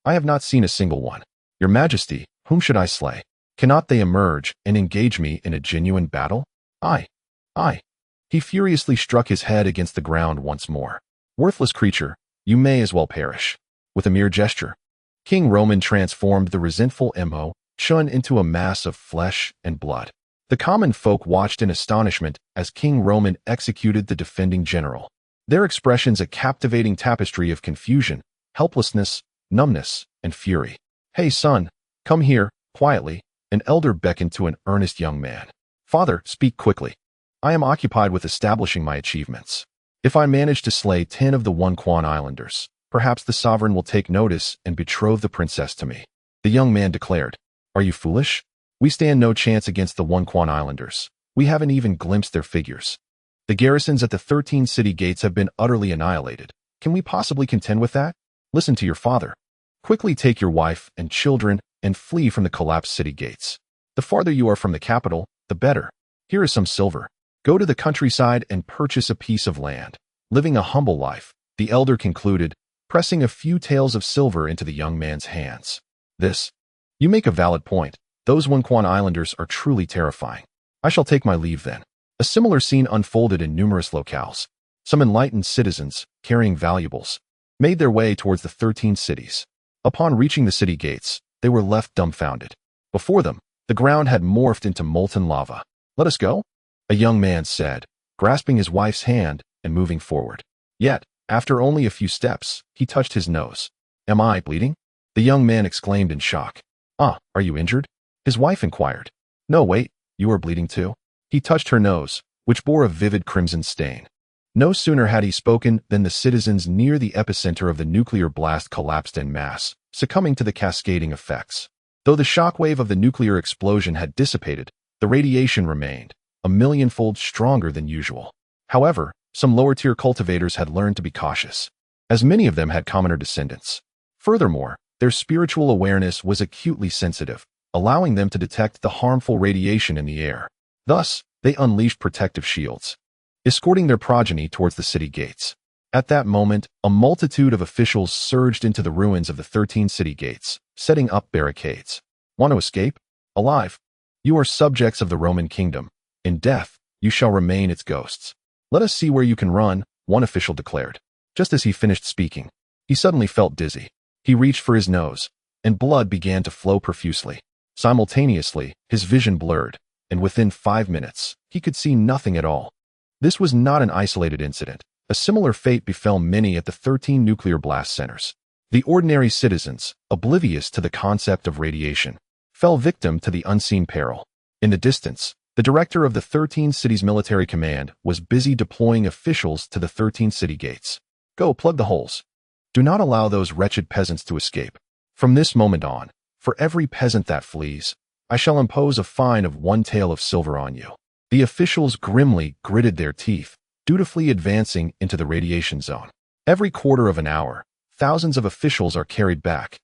I have not seen a single one. Your Majesty, whom should I slay? Cannot they emerge and engage me in a genuine battle? I. He furiously struck his head against the ground once more. Worthless creature, you may as well perish. With a mere gesture, King Roman transformed the resentful Mo churned into a mass of flesh and blood. The common folk watched in astonishment as King Roman executed the defending general. Their expressions a captivating tapestry of confusion, helplessness, numbness, and fury. "Hey, son, come here," quietly, an elder beckoned to an earnest young man. "Father, speak quickly. I am occupied with establishing my achievements. If I manage to slay 10 of the Huang Islanders, perhaps the sovereign will take notice and betroth the princess to me," the young man declared. "Are you foolish? We stand no chance against the Huang Islanders. We haven't even glimpsed their figures. The garrisons at the 13 city gates have been utterly annihilated. Can we possibly contend with that? Listen to your father. Quickly take your wife and children and flee from the collapsed city gates. The farther you are from the capital, the better. Here is some silver. Go to the countryside and purchase a piece of land. Living a humble life," the elder concluded, pressing a few taels of silver into the young man's hands. You make a valid point. Those Huang Islanders are truly terrifying. I shall take my leave then." A similar scene unfolded in numerous locales. Some enlightened citizens, carrying valuables, made their way towards the 13 cities. Upon reaching the city gates, they were left dumbfounded. Before them, the ground had morphed into molten lava. "Let us go," a young man said, grasping his wife's hand and moving forward. Yet, after only a few steps, he touched his nose. "Am I bleeding?" the young man exclaimed in shock. "Ah, are you injured?" his wife inquired. "No, wait, you are bleeding too." He touched her nose, which bore a vivid crimson stain. No sooner had he spoken than the citizens near the epicenter of the nuclear blast collapsed en masse, succumbing to the cascading effects. Though the shockwave of the nuclear explosion had dissipated, the radiation remained, a millionfold stronger than usual. However, some lower-tier cultivators had learned to be cautious, as many of them had commoner descendants. Furthermore, their spiritual awareness was acutely sensitive, allowing them to detect the harmful radiation in the air. Thus, they unleashed protective shields, escorting their progeny towards the city gates. At that moment, a multitude of officials surged into the ruins of the 13 city gates, setting up barricades. "Want to escape? Alive? You are subjects of the Roman kingdom. In death, you shall remain its ghosts. Let us see where you can run," one official declared. Just as he finished speaking, he suddenly felt dizzy. He reached for his nose, and blood began to flow profusely. Simultaneously, his vision blurred, and within 5 minutes, he could see nothing at all. This was not an isolated incident. A similar fate befell many at the 13 nuclear blast centers. The ordinary citizens, oblivious to the concept of radiation, fell victim to the unseen peril. In the distance, the director of the 13 cities military command was busy deploying officials to the 13 city gates. "Go, plug the holes. Do not allow those wretched peasants to escape. From this moment on, for every peasant that flees, I shall impose a fine of 1 tael of silver on you." The officials grimly gritted their teeth, dutifully advancing into the radiation zone. Every quarter of an hour, thousands of officials are carried back,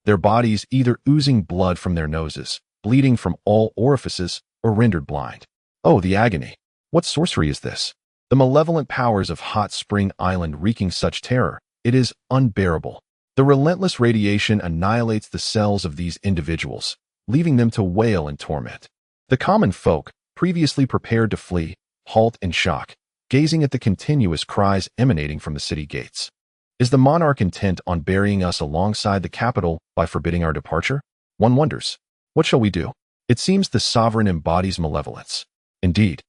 their bodies either oozing blood from their noses, bleeding from all orifices, or rendered blind. Oh, the agony! What sorcery is this? The malevolent powers of Hot Spring Island wreaking such terror, it is unbearable. The relentless radiation annihilates the cells of these individuals, leaving them to wail in torment. The common folk, previously prepared to flee, halt in shock, gazing at the continuous cries emanating from the city gates. Is the monarch intent on burying us alongside the capital by forbidding our departure? One wonders. What shall we do? It seems the sovereign embodies malevolence. Indeed,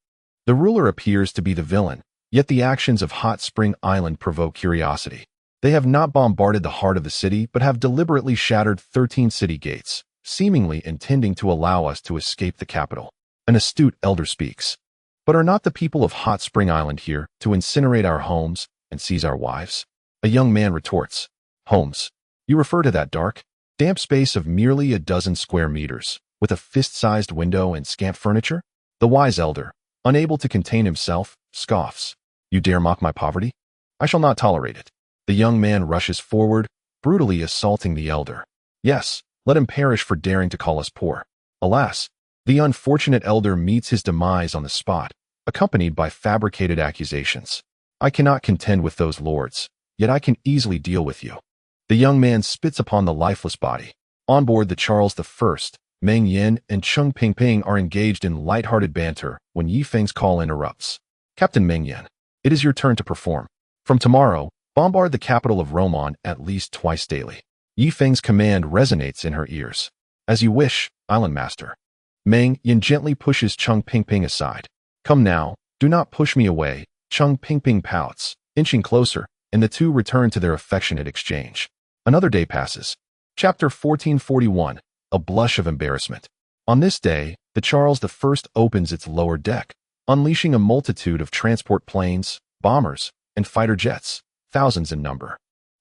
the ruler appears to be the villain, yet the actions of Hot Spring Island provoke curiosity. They have not bombarded the heart of the city, but have deliberately shattered 13 city gates, seemingly intending to allow us to escape the capital. An astute elder speaks. "But are not the people of Hot Spring Island here to incinerate our homes and seize our wives?" A young man retorts. "Homes? You refer to that dark, damp space of merely a dozen square meters, with a fist-sized window and scant furniture?" The wise elder, unable to contain himself, scoffs. "You dare mock my poverty? I shall not tolerate it." The young man rushes forward, brutally assaulting the elder. "Yes, let him perish for daring to call us poor." Alas, the unfortunate elder meets his demise on the spot, accompanied by fabricated accusations. "I cannot contend with those lords, yet I can easily deal with you." The young man spits upon the lifeless body. On board the Charles I, Meng Yin and Chung Pingping are engaged in light-hearted banter when Ye Feng's call interrupts. "Captain Meng Yin, it is your turn to perform. From tomorrow, bombard the capital of Roman at least twice daily." Ye Feng's command resonates in her ears. "As you wish," Island Master. Meng Yin gently pushes Chung Pingping aside. Come now, do not push me away. Chung Pingping pouts, inching closer, and the two return to their affectionate exchange. Another day passes. Chapter 1441, A Blush of Embarrassment. On this day, the Charles I opens its lower deck, unleashing a multitude of transport planes, bombers, and fighter jets, thousands in number.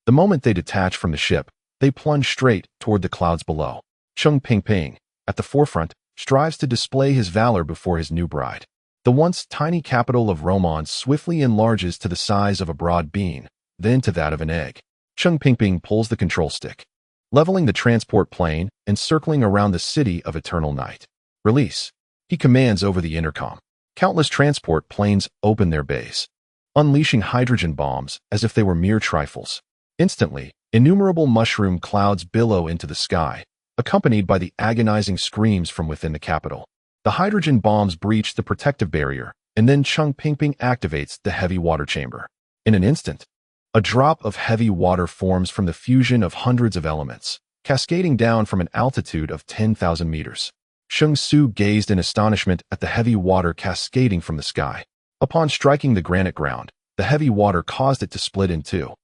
The moment they detach from the ship, they plunge straight toward the clouds below. Chung Pingping, at the forefront, strives to display his valor before his new bride. The once tiny capital of Roman swiftly enlarges to the size of a broad bean, then to that of an egg. Chung Pingping pulls the control stick, leveling the transport plane and circling around the city of eternal night. Release. He commands over the intercom. Countless transport planes open their bays, unleashing hydrogen bombs as if they were mere trifles. Instantly, innumerable mushroom clouds billow into the sky, accompanied by the agonizing screams from within the capital. The hydrogen bombs breach the protective barrier, and then Chung Pingping activates the heavy water chamber. In an instant, a drop of heavy water forms from the fusion of hundreds of elements, cascading down from an altitude of 10,000 meters. Sheng Su gazed in astonishment at the heavy water cascading from the sky. Upon striking the granite ground, the heavy water caused it to split in two.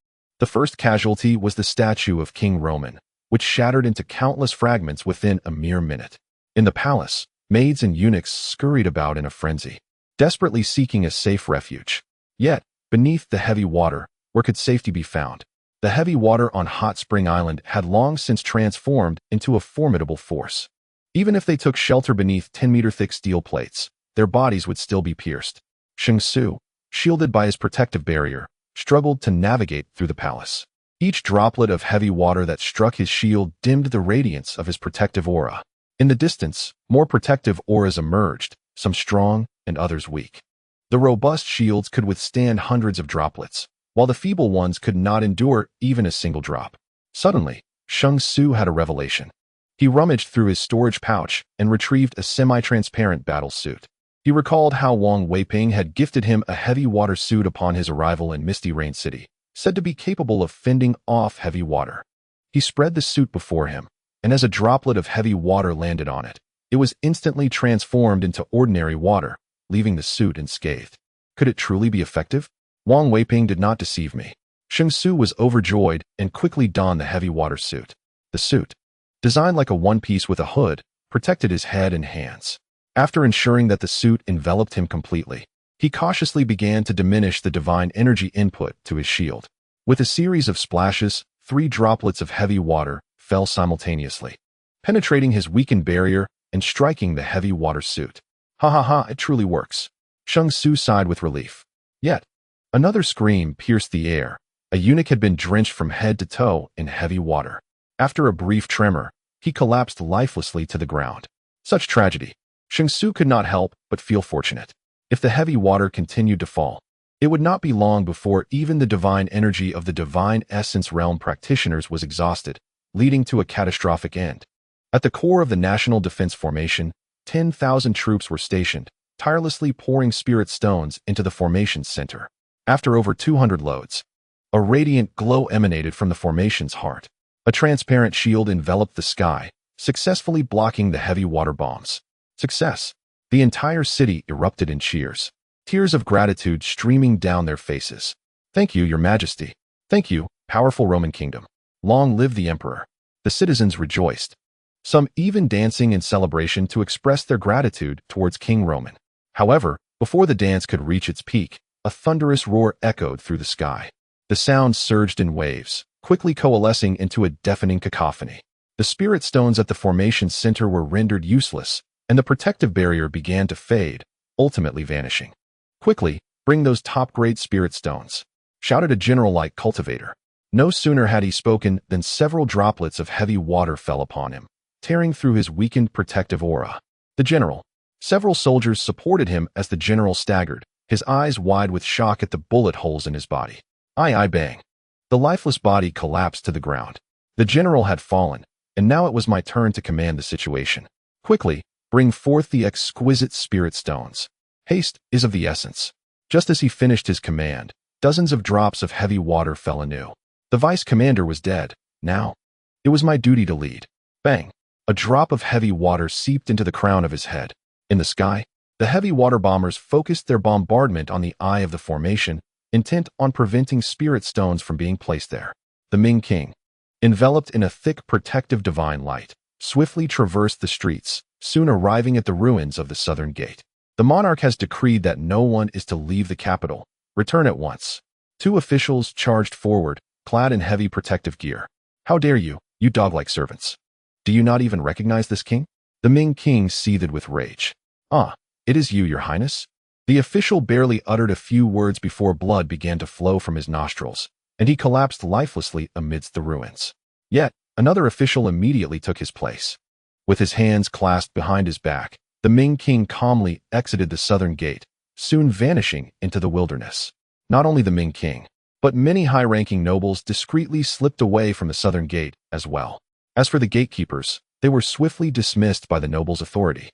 The first casualty was the statue of King Roman, which shattered into countless fragments within a mere minute. In the palace, maids and eunuchs scurried about in a frenzy, desperately seeking a safe refuge. Yet, beneath the heavy water, where could safety be found? The heavy water on Hot Spring Island had long since transformed into a formidable force. Even if they took shelter beneath 10-meter-thick steel plates, their bodies would still be pierced. Sheng Su, shielded by his protective barrier, struggled to navigate through the palace. Each droplet of heavy water that struck his shield dimmed the radiance of his protective aura. In the distance, more protective auras emerged, some strong and others weak. The robust shields could withstand hundreds of droplets, while the feeble ones could not endure even a single drop. Suddenly, Sheng Su had a revelation. He rummaged through his storage pouch and retrieved a semi-transparent battle suit. He recalled how Wang Weiping had gifted him a heavy water suit upon his arrival in Misty Rain City, said to be capable of fending off heavy water. He spread the suit before him, and as a droplet of heavy water landed on it, it was instantly transformed into ordinary water, leaving the suit unscathed. Could it truly be effective? Wang Weiping did not deceive me. Sheng Su was overjoyed and quickly donned the heavy water suit. The suit, designed like a one-piece with a hood, protected his head and hands. After ensuring that the suit enveloped him completely, he cautiously began to diminish the divine energy input to his shield. With a series of splashes, 3 droplets of heavy water fell simultaneously, penetrating his weakened barrier and striking the heavy water suit. Ha ha ha, it truly works. Sheng Su sighed with relief. Yet, another scream pierced the air. A eunuch had been drenched from head to toe in heavy water. After a brief tremor, he collapsed lifelessly to the ground. Such tragedy. Sheng Su could not help but feel fortunate. If the heavy water continued to fall, it would not be long before even the divine energy of the divine essence realm practitioners was exhausted, leading to a catastrophic end. At the core of the National Defense Formation, 10,000 troops were stationed, tirelessly pouring spirit stones into the formation's center. After over 200 loads, a radiant glow emanated from the formation's heart. A transparent shield enveloped the sky, successfully blocking the heavy water bombs. Success! The entire city erupted in cheers, tears of gratitude streaming down their faces. Thank you, Your Majesty. Thank you, powerful Roman kingdom. Long live the emperor. The citizens rejoiced, some even dancing in celebration to express their gratitude towards King Roman. However, before the dance could reach its peak, a thunderous roar echoed through the sky. The sound surged in waves, quickly coalescing into a deafening cacophony. The spirit stones at the formation's center were rendered useless, and the protective barrier began to fade, ultimately vanishing. Quickly, bring those top-grade spirit stones, shouted a general like cultivator. No sooner had he spoken than several droplets of heavy water fell upon him, tearing through his weakened protective aura. The general. Several soldiers supported him as the general staggered, his eyes wide with shock at the bullet holes in his body. Aye, bang. The lifeless body collapsed to the ground. The general had fallen, and now it was my turn to command the situation. Quickly, bring forth the exquisite spirit stones. Haste is of the essence. Just as he finished his command, dozens of drops of heavy water fell anew. The vice commander was dead. Now, it was my duty to lead. Bang. A drop of heavy water seeped into the crown of his head. In the sky, the heavy water bombers focused their bombardment on the eye of the formation, intent on preventing spirit stones from being placed there. The Ming King, enveloped in a thick protective divine light, swiftly traversed the streets, soon arriving at the ruins of the southern gate. The monarch has decreed that no one is to leave the capital. Return at once. 2 officials charged forward, clad in heavy protective gear. How dare you, you dog-like servants? Do you not even recognize this king? The Ming King seethed with rage. Ah, it is you, your highness? The official barely uttered a few words before blood began to flow from his nostrils, and he collapsed lifelessly amidst the ruins. Yet, another official immediately took his place. With his hands clasped behind his back, the Ming King calmly exited the southern gate, soon vanishing into the wilderness. Not only the Ming King, but many high-ranking nobles discreetly slipped away from the southern gate as well. As for the gatekeepers, they were swiftly dismissed by the nobles' authority,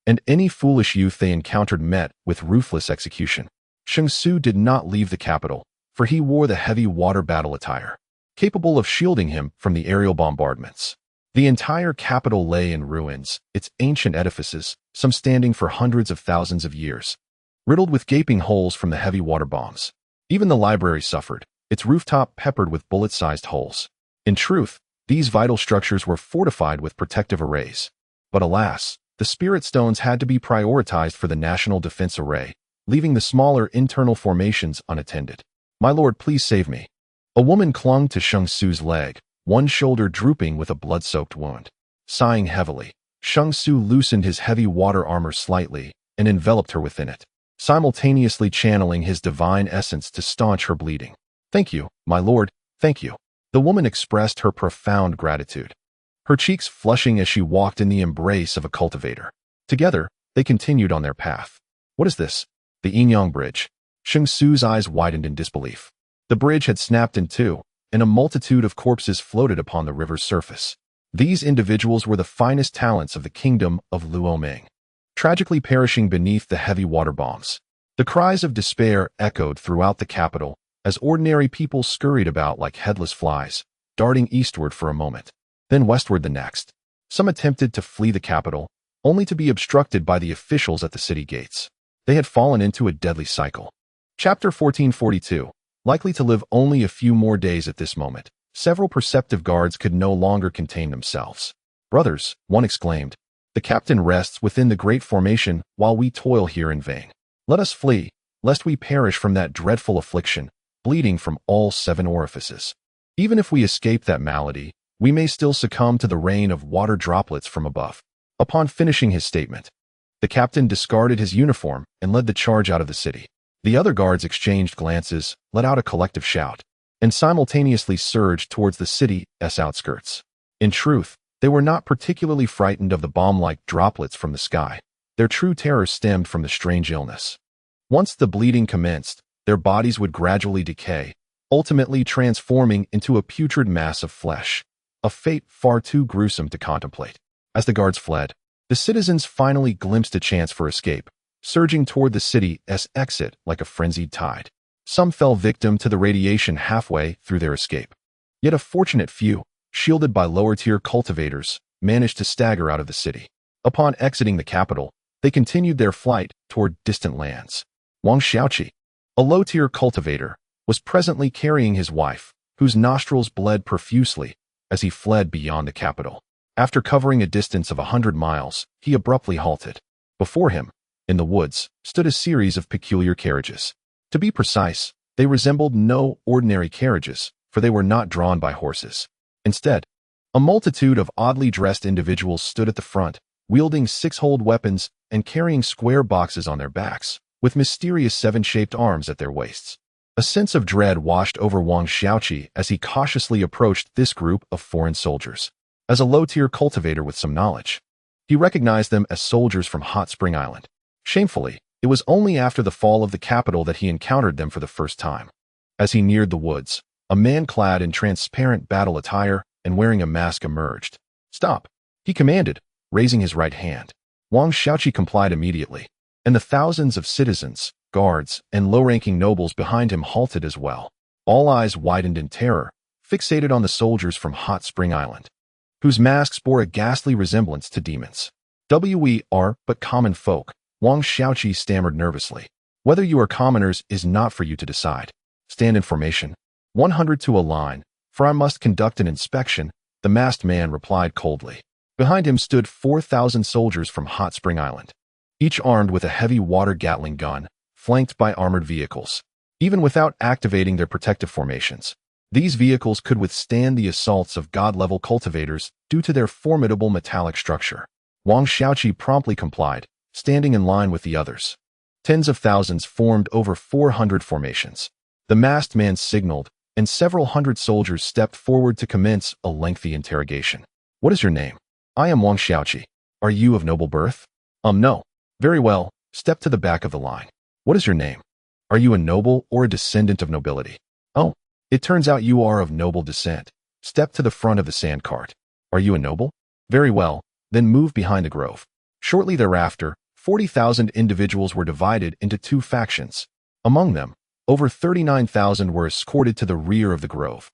and any foolish youth they encountered met with ruthless execution. Shang Su did not leave the capital, for he wore the heavy water battle attire, capable of shielding him from the aerial bombardments. The entire capital lay in ruins, its ancient edifices, some standing for hundreds of thousands of years, riddled with gaping holes from the heavy water bombs. Even the library suffered, its rooftop peppered with bullet-sized holes. In truth, these vital structures were fortified with protective arrays. But alas, the spirit stones had to be prioritized for the national defense array, leaving the smaller internal formations unattended. My lord, please save me. A woman clung to Shang Su's leg, one shoulder drooping with a blood-soaked wound. Sighing heavily, Shang Su loosened his heavy water armor slightly and enveloped her within it, simultaneously channeling his divine essence to staunch her bleeding. Thank you, my lord, thank you. The woman expressed her profound gratitude, her cheeks flushing as she walked in the embrace of a cultivator. Together, they continued on their path. What is this? The Yinyang Bridge. Shang Su's eyes widened in disbelief. The bridge had snapped in two, and a multitude of corpses floated upon the river's surface. These individuals were the finest talents of the kingdom of Luoming, tragically perishing beneath the heavy water bombs. The cries of despair echoed throughout the capital as ordinary people scurried about like headless flies, darting eastward for a moment, then westward the next. Some attempted to flee the capital, only to be obstructed by the officials at the city gates. They had fallen into a deadly cycle. Chapter 1442. Likely to live only a few more days at this moment, several perceptive guards could no longer contain themselves. Brothers, one exclaimed, the captain rests within the great formation while we toil here in vain. Let us flee, lest we perish from that dreadful affliction, bleeding from all 7 orifices. Even if we escape that malady, we may still succumb to the rain of water droplets from above. Upon finishing his statement, the captain discarded his uniform and led the charge out of the city. The other guards exchanged glances, let out a collective shout, and simultaneously surged towards the city's outskirts. In truth, they were not particularly frightened of the bomb-like droplets from the sky. Their true terror stemmed from the strange illness. Once the bleeding commenced, their bodies would gradually decay, ultimately transforming into a putrid mass of flesh, a fate far too gruesome to contemplate. As the guards fled, the citizens finally glimpsed a chance for escape, surging toward the city's exit like a frenzied tide. Some fell victim to the radiation halfway through their escape. Yet a fortunate few, shielded by lower-tier cultivators, managed to stagger out of the city. Upon exiting the capital, they continued their flight toward distant lands. Wang Xiaoqi, a low-tier cultivator, was presently carrying his wife, whose nostrils bled profusely, as he fled beyond the capital. After covering a distance of 100 miles, he abruptly halted. Before him, in the woods, stood a series of peculiar carriages. To be precise, they resembled no ordinary carriages, for they were not drawn by horses. Instead, a multitude of oddly dressed individuals stood at the front, wielding 6-holed weapons and carrying square boxes on their backs, with mysterious 7-shaped arms at their waists. A sense of dread washed over Wang Xiaoqi as he cautiously approached this group of foreign soldiers. As a low-tier cultivator with some knowledge, he recognized them as soldiers from Hot Spring Island. Shamefully, it was only after the fall of the capital that he encountered them for the first time. As he neared the woods, a man clad in transparent battle attire and wearing a mask emerged. Stop, he commanded, raising his right hand. Wang Xiaoqi complied immediately, and the thousands of citizens, guards, and low-ranking nobles behind him halted as well. All eyes widened in terror, fixated on the soldiers from Hot Spring Island. whose masks bore a ghastly resemblance to demons. We are but common folk, Wang Xiaoqi stammered nervously. Whether you are commoners is not for you to decide. Stand in formation. 100 to a line, for I must conduct an inspection, the masked man replied coldly. Behind him stood 4,000 soldiers from Hot Spring Island, each armed with a heavy water Gatling gun, flanked by armored vehicles. Even without activating their protective formations, these vehicles could withstand the assaults of god-level cultivators due to their formidable metallic structure. Wang Xiaoqi promptly complied, standing in line with the others. Tens of thousands formed over 400 formations. The masked man signaled, and several hundred soldiers stepped forward to commence a lengthy interrogation. What is your name? I am Wang Xiaoqi. Are you of noble birth? No. Very well, step to the back of the line. What is your name? Are you a noble or a descendant of nobility? Oh, it turns out you are of noble descent. Step to the front of the sand cart. Are you a noble? Very well, then move behind the grove. Shortly thereafter, 40,000 individuals were divided into two factions. Among them, over 39,000 were escorted to the rear of the grove,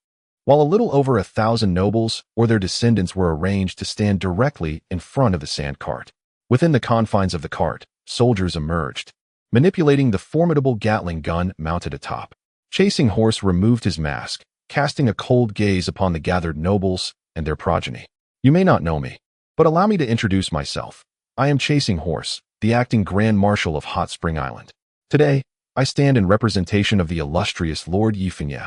while a little over 1,000 nobles or their descendants were arranged to stand directly in front of the sand cart. Within the confines of the cart, soldiers emerged, manipulating the formidable Gatling gun mounted atop. Chasing Horse removed his mask, casting a cold gaze upon the gathered nobles and their progeny. You may not know me, but allow me to introduce myself. I am Chasing Horse, the acting Grand Marshal of Hot Spring Island. Today, I stand in representation of the illustrious Lord Ye Feng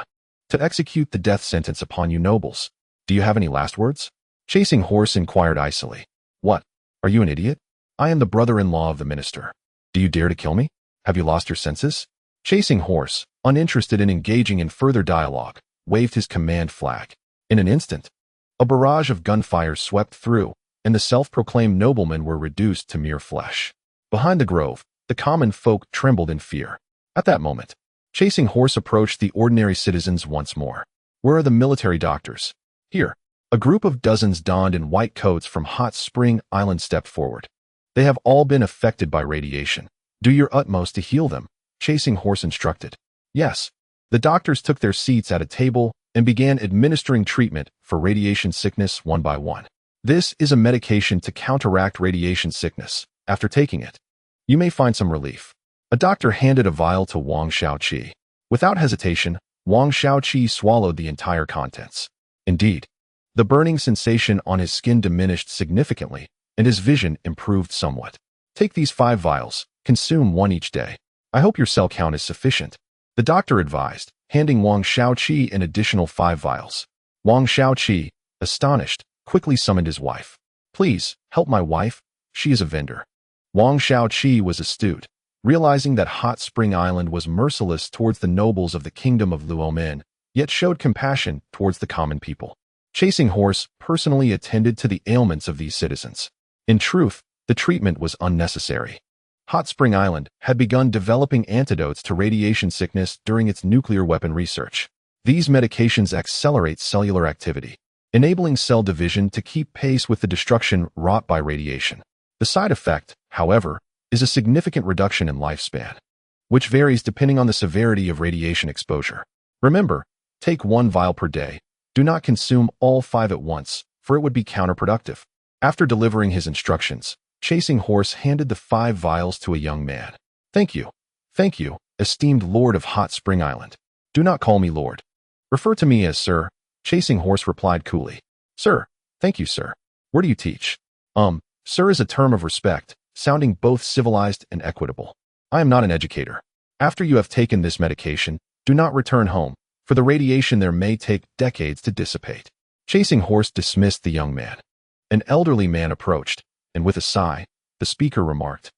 to execute the death sentence upon you nobles. Do you have any last words? Chasing Horse inquired icily. What? Are you an idiot? I am the brother-in-law of the minister. Do you dare to kill me? Have you lost your senses? Chasing Horse, uninterested in engaging in further dialogue, waved his command flag. In an instant, a barrage of gunfire swept through, and the self-proclaimed noblemen were reduced to mere flesh. Behind the grove, the common folk trembled in fear. At that moment, Chasing Horse approached the ordinary citizens once more. Where are the military doctors? Here. A group of dozens donned in white coats from Hot Spring Island stepped forward. They have all been affected by radiation. Do your utmost to heal them, Chasing Horse instructed. Yes. The doctors took their seats at a table and began administering treatment for radiation sickness one by one. This is a medication to counteract radiation sickness. After taking it, you may find some relief. A doctor handed a vial to Wang Xiaoqi. Without hesitation, Wang Xiaoqi swallowed the entire contents. Indeed, the burning sensation on his skin diminished significantly, and his vision improved somewhat. Take these 5 vials, consume 1 each day. I hope your cell count is sufficient, the doctor advised, handing Wang Xiaoqi an additional 5 vials. Wang Xiaoqi, astonished, quickly summoned his wife. Please, help my wife, she is a vendor. Wang Xiaoqi was astute, realizing that Hot Spring Island was merciless towards the nobles of the kingdom of Luomen, yet showed compassion towards the common people. Chasing Horse personally attended to the ailments of these citizens. In truth, the treatment was unnecessary. Hot Spring Island had begun developing antidotes to radiation sickness during its nuclear weapon research. These medications accelerate cellular activity, enabling cell division to keep pace with the destruction wrought by radiation. The side effect, however, is a significant reduction in lifespan, which varies depending on the severity of radiation exposure. Remember, take 1 vial per day. Do not consume all 5 at once, for it would be counterproductive. After delivering his instructions, Chasing Horse handed the 5 vials to a young man. Thank you, esteemed Lord of Hot Spring Island. Do not call me Lord. Refer to me as Sir, Chasing Horse replied coolly. Sir, thank you, sir. Where do you teach? Sir is a term of respect, sounding both civilized and equitable. I am not an educator. After you have taken this medication, do not return home, for the radiation there may take decades to dissipate. Chasing Horse dismissed the young man. An elderly man approached, and with a sigh, the speaker remarked,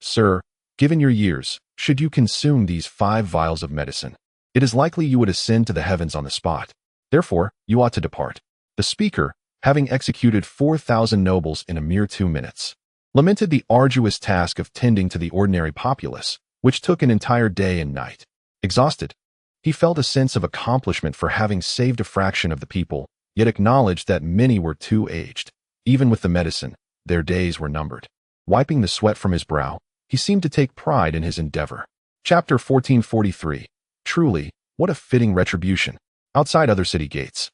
Sir, given your years, should you consume these 5 vials of medicine, it is likely you would ascend to the heavens on the spot. Therefore, you ought to depart. The speaker, having executed 4,000 nobles in a mere 2 minutes, lamented the arduous task of tending to the ordinary populace, which took an entire day and night. Exhausted, he felt a sense of accomplishment for having saved a fraction of the people, yet acknowledged that many were too aged. Even with the medicine, their days were numbered. Wiping the sweat from his brow, he seemed to take pride in his endeavor. Chapter 1443. Truly, what a fitting retribution. Outside other city gates,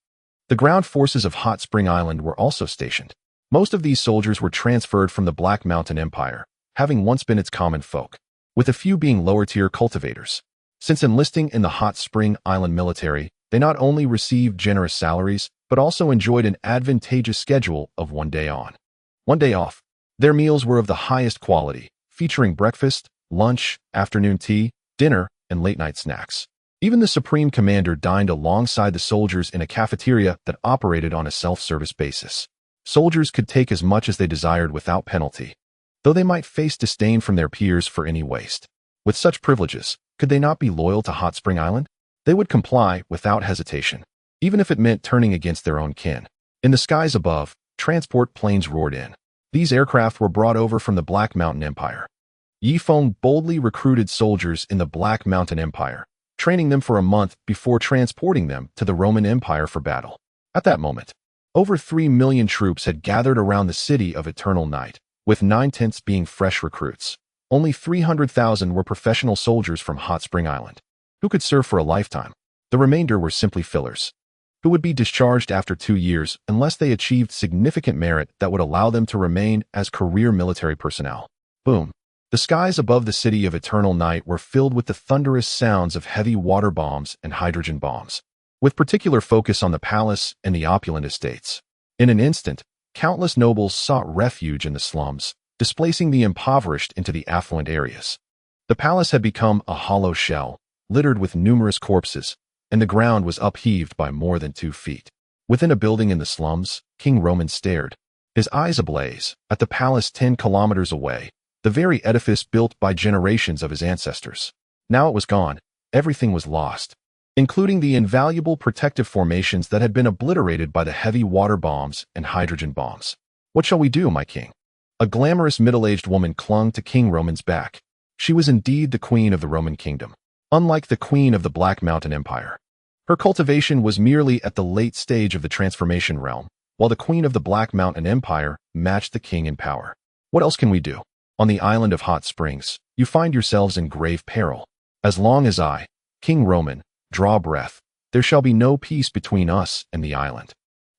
The ground forces of Hot Spring Island were also stationed. Most of these soldiers were transferred from the Black Mountain Empire, having once been its common folk, with a few being lower-tier cultivators. Since enlisting in the Hot Spring Island military, they not only received generous salaries, but also enjoyed an advantageous schedule of 1 day on, 1 day off. Their meals were of the highest quality, featuring breakfast, lunch, afternoon tea, dinner, and late-night snacks. Even the Supreme Commander dined alongside the soldiers in a cafeteria that operated on a self-service basis. Soldiers could take as much as they desired without penalty, though they might face disdain from their peers for any waste. With such privileges, could they not be loyal to Hot Spring Island? They would comply without hesitation, even if it meant turning against their own kin. In the skies above, transport planes roared in. These aircraft were brought over from the Black Mountain Empire. Ye Feng boldly recruited soldiers in the Black Mountain Empire, training them for a month before transporting them to the Roman Empire for battle. At that moment, over 3 million troops had gathered around the city of Eternal Night, with 9/10 being fresh recruits. Only 300,000 were professional soldiers from Hot Spring Island, who could serve for a lifetime. The remainder were simply fillers, who would be discharged after 2 years unless they achieved significant merit that would allow them to remain as career military personnel. Boom. The skies above the city of Eternal Night were filled with the thunderous sounds of heavy water bombs and hydrogen bombs, with particular focus on the palace and the opulent estates. In an instant, countless nobles sought refuge in the slums, displacing the impoverished into the affluent areas. The palace had become a hollow shell, littered with numerous corpses, and the ground was upheaved by more than 2 feet. Within a building in the slums, King Roman stared, his eyes ablaze, at the palace 10 kilometers away, the very edifice built by generations of his ancestors. Now it was gone. Everything was lost, including the invaluable protective formations that had been obliterated by the heavy water bombs and hydrogen bombs. What shall we do, my king? A glamorous middle-aged woman clung to King Roman's back. She was indeed the queen of the Roman kingdom, unlike the queen of the Black Mountain Empire. Her cultivation was merely at the late stage of the transformation realm, while the queen of the Black Mountain Empire matched the king in power. What else can we do? On the island of Hot Springs, you find yourselves in grave peril. As long as I, King Roman, draw breath, there shall be no peace between us and the island.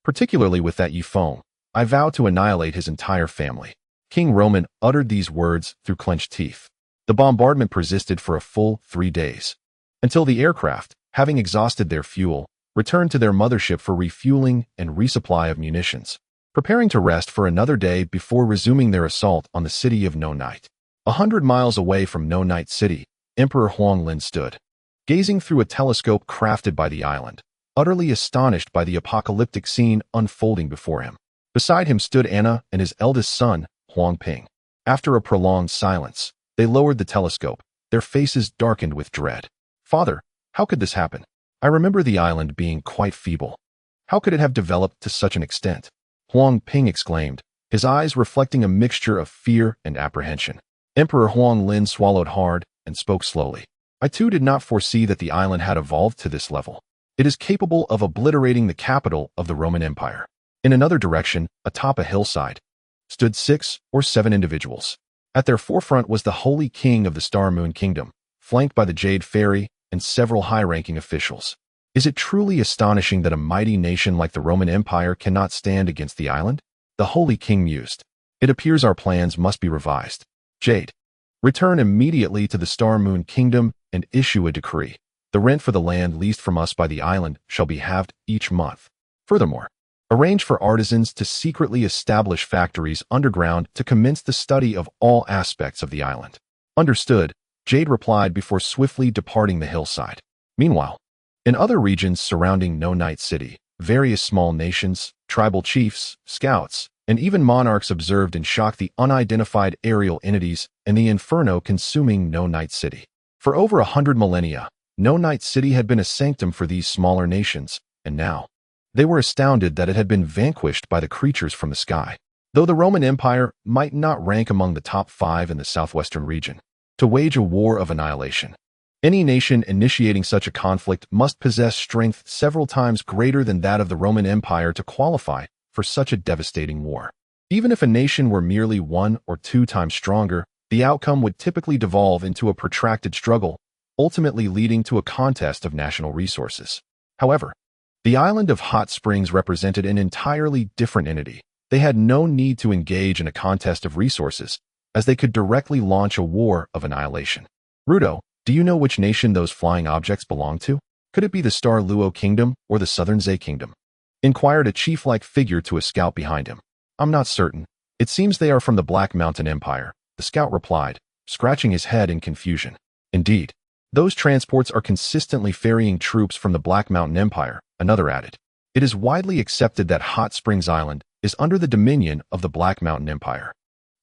Particularly with that Ye Feng, I vow to annihilate his entire family. King Roman uttered these words through clenched teeth. The bombardment persisted for a full 3 days, until the aircraft, having exhausted their fuel, returned to their mothership for refueling and resupply of munitions, preparing to rest for another day before resuming their assault on the city of No Night. 100 miles away from No Night City, Emperor Huang Yueya stood, gazing through a telescope crafted by the island, utterly astonished by the apocalyptic scene unfolding before him. Beside him stood Anna and his eldest son, Hmph. After a prolonged silence, they lowered the telescope, their faces darkened with dread. Father, how could this happen? I remember the island being quite feeble. How could it have developed to such an extent? Hmph exclaimed, his eyes reflecting a mixture of fear and apprehension. Emperor Huang Yueya swallowed hard and spoke slowly. I too did not foresee that the island had evolved to this level. It is capable of obliterating the capital of the Roman Empire. In another direction, atop a hillside, stood 6 or 7 individuals. At their forefront was the Holy King of the Star Moon Kingdom, flanked by the Jade Fairy and several high-ranking officials. Is it truly astonishing that a mighty nation like the Roman Empire cannot stand against the island? The Holy King mused. It appears our plans must be revised. Jade, return immediately to the Star Moon Kingdom and issue a decree. The rent for the land leased from us by the island shall be halved each month. Furthermore, arrange for artisans to secretly establish factories underground to commence the study of all aspects of the island. Understood, Jade replied before swiftly departing the hillside. Meanwhile, in other regions surrounding No Night City, various small nations, tribal chiefs, scouts, and even monarchs observed in shock the unidentified aerial entities and the inferno consuming No Night City. For over 100 millennia, No Night City had been a sanctum for these smaller nations, and now, they were astounded that it had been vanquished by the creatures from the sky. Though the Roman Empire might not rank among the top 5 in the southwestern region, to wage a war of annihilation, any nation initiating such a conflict must possess strength several times greater than that of the Roman Empire to qualify for such a devastating war. Even if a nation were merely 1 or 2 times stronger, the outcome would typically devolve into a protracted struggle, ultimately leading to a contest of national resources. However, The island of hot springs represented an entirely different entity. They had no need to engage in a contest of resources, as they could directly launch a war of annihilation. Rudo, do you know which nation those flying objects belong to? Could it be the Star Luo Kingdom or the Southern Zhe Kingdom? Inquired a chief-like figure to a scout behind him. I'm not certain. It seems they are from the Black Mountain Empire, the scout replied, scratching his head in confusion. Indeed, those transports are consistently ferrying troops from the Black Mountain Empire, another added. It is widely accepted that Hot Springs Island is under the dominion of the Black Mountain Empire.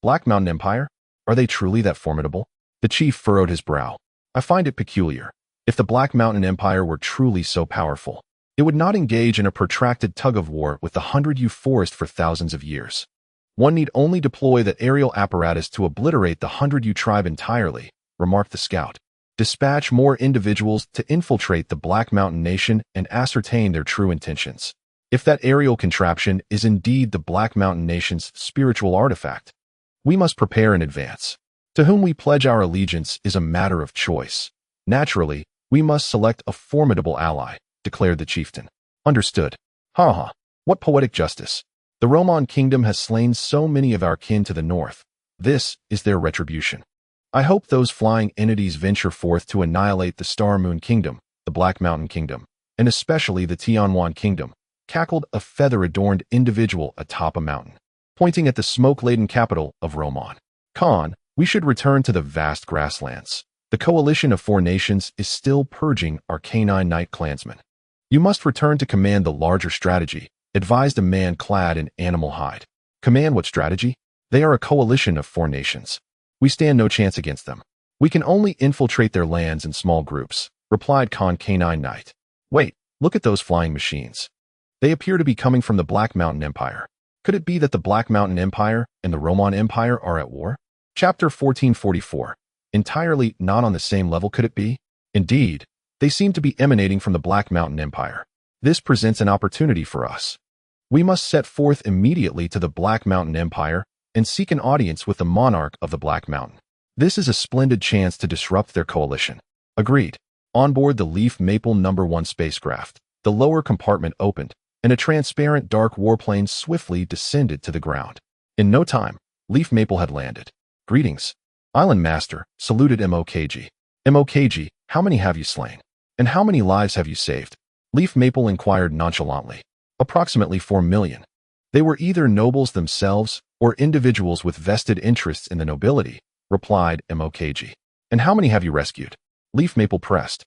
Black Mountain Empire? Are they truly that formidable? The chief furrowed his brow. I find it peculiar. If the Black Mountain Empire were truly so powerful, it would not engage in a protracted tug-of-war with the 100-year forest for thousands of years. One need only deploy that aerial apparatus to obliterate the 100-year tribe entirely, remarked the scout. Dispatch more individuals to infiltrate the Black Mountain Nation and ascertain their true intentions. If that aerial contraption is indeed the Black Mountain Nation's spiritual artifact, we must prepare in advance. To whom we pledge our allegiance is a matter of choice. Naturally, we must select a formidable ally, declared the chieftain. Understood. Ha ha. What poetic justice. The Roman kingdom has slain so many of our kin to the north. This is their retribution. I hope those flying entities venture forth to annihilate the Star Moon Kingdom, the Black Mountain Kingdom, and especially the Tianwan Kingdom, cackled a feather-adorned individual atop a mountain, pointing at the smoke-laden capital of Roman. Khan, we should return to the vast grasslands. The coalition of 4 nations is still purging our canine night clansmen. You must return to command the larger strategy, advised a man clad in animal hide. Command what strategy? They are a coalition of 4 nations. We stand no chance against them. We can only infiltrate their lands in small groups, replied Khan Canine Knight. Wait, look at those flying machines. They appear to be coming from the Black Mountain Empire. Could it be that the Black Mountain Empire and the Roman Empire are at war? Chapter 1444. Entirely not on the same level could it be? Indeed, they seem to be emanating from the Black Mountain Empire. This presents an opportunity for us. We must set forth immediately to the Black Mountain Empire and seek an audience with the monarch of the Black Mountain. This is a splendid chance to disrupt their coalition. Agreed. On board the Leaf Maple No. 1 spacecraft, the lower compartment opened, and a transparent dark warplane swiftly descended to the ground. In no time, Leaf Maple had landed. Greetings. Island Master, saluted MOKG. MOKG, how many have you slain? And how many lives have you saved? Leaf Maple inquired nonchalantly. Approximately 4 million. They were either nobles themselves or individuals with vested interests in the nobility, replied MOKG. And how many have you rescued? Leaf Maple pressed.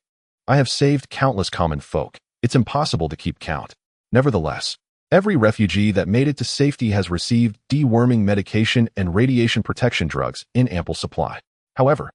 I have saved countless common folk. It's impossible to keep count. Nevertheless, every refugee that made it to safety has received deworming medication and radiation protection drugs in ample supply. However,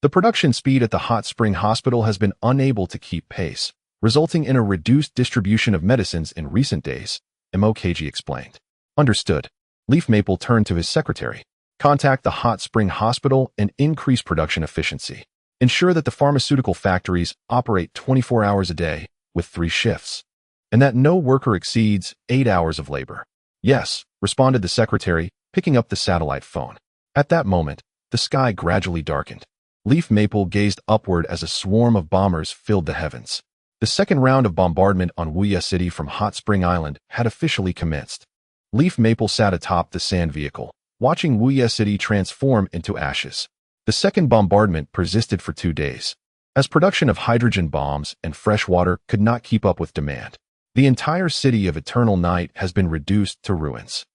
the production speed at the Hot Spring Hospital has been unable to keep pace, resulting in a reduced distribution of medicines in recent days, MOKG explained. Understood. Leaf Maple turned to his secretary. Contact the Hot Spring Hospital and increase production efficiency. Ensure that the pharmaceutical factories operate 24 hours a day with 3 shifts, and that no worker exceeds 8 hours of labor. Yes, responded the secretary, picking up the satellite phone. At that moment, the sky gradually darkened. Leaf Maple gazed upward as a swarm of bombers filled the heavens. The second round of bombardment on Yueya City from Hot Spring Island had officially commenced. Leaf Maple sat atop the sand vehicle, watching Yueya City transform into ashes. The second bombardment persisted for 2 days. As production of hydrogen bombs and fresh water could not keep up with demand, the entire city of Eternal Night has been reduced to ruins.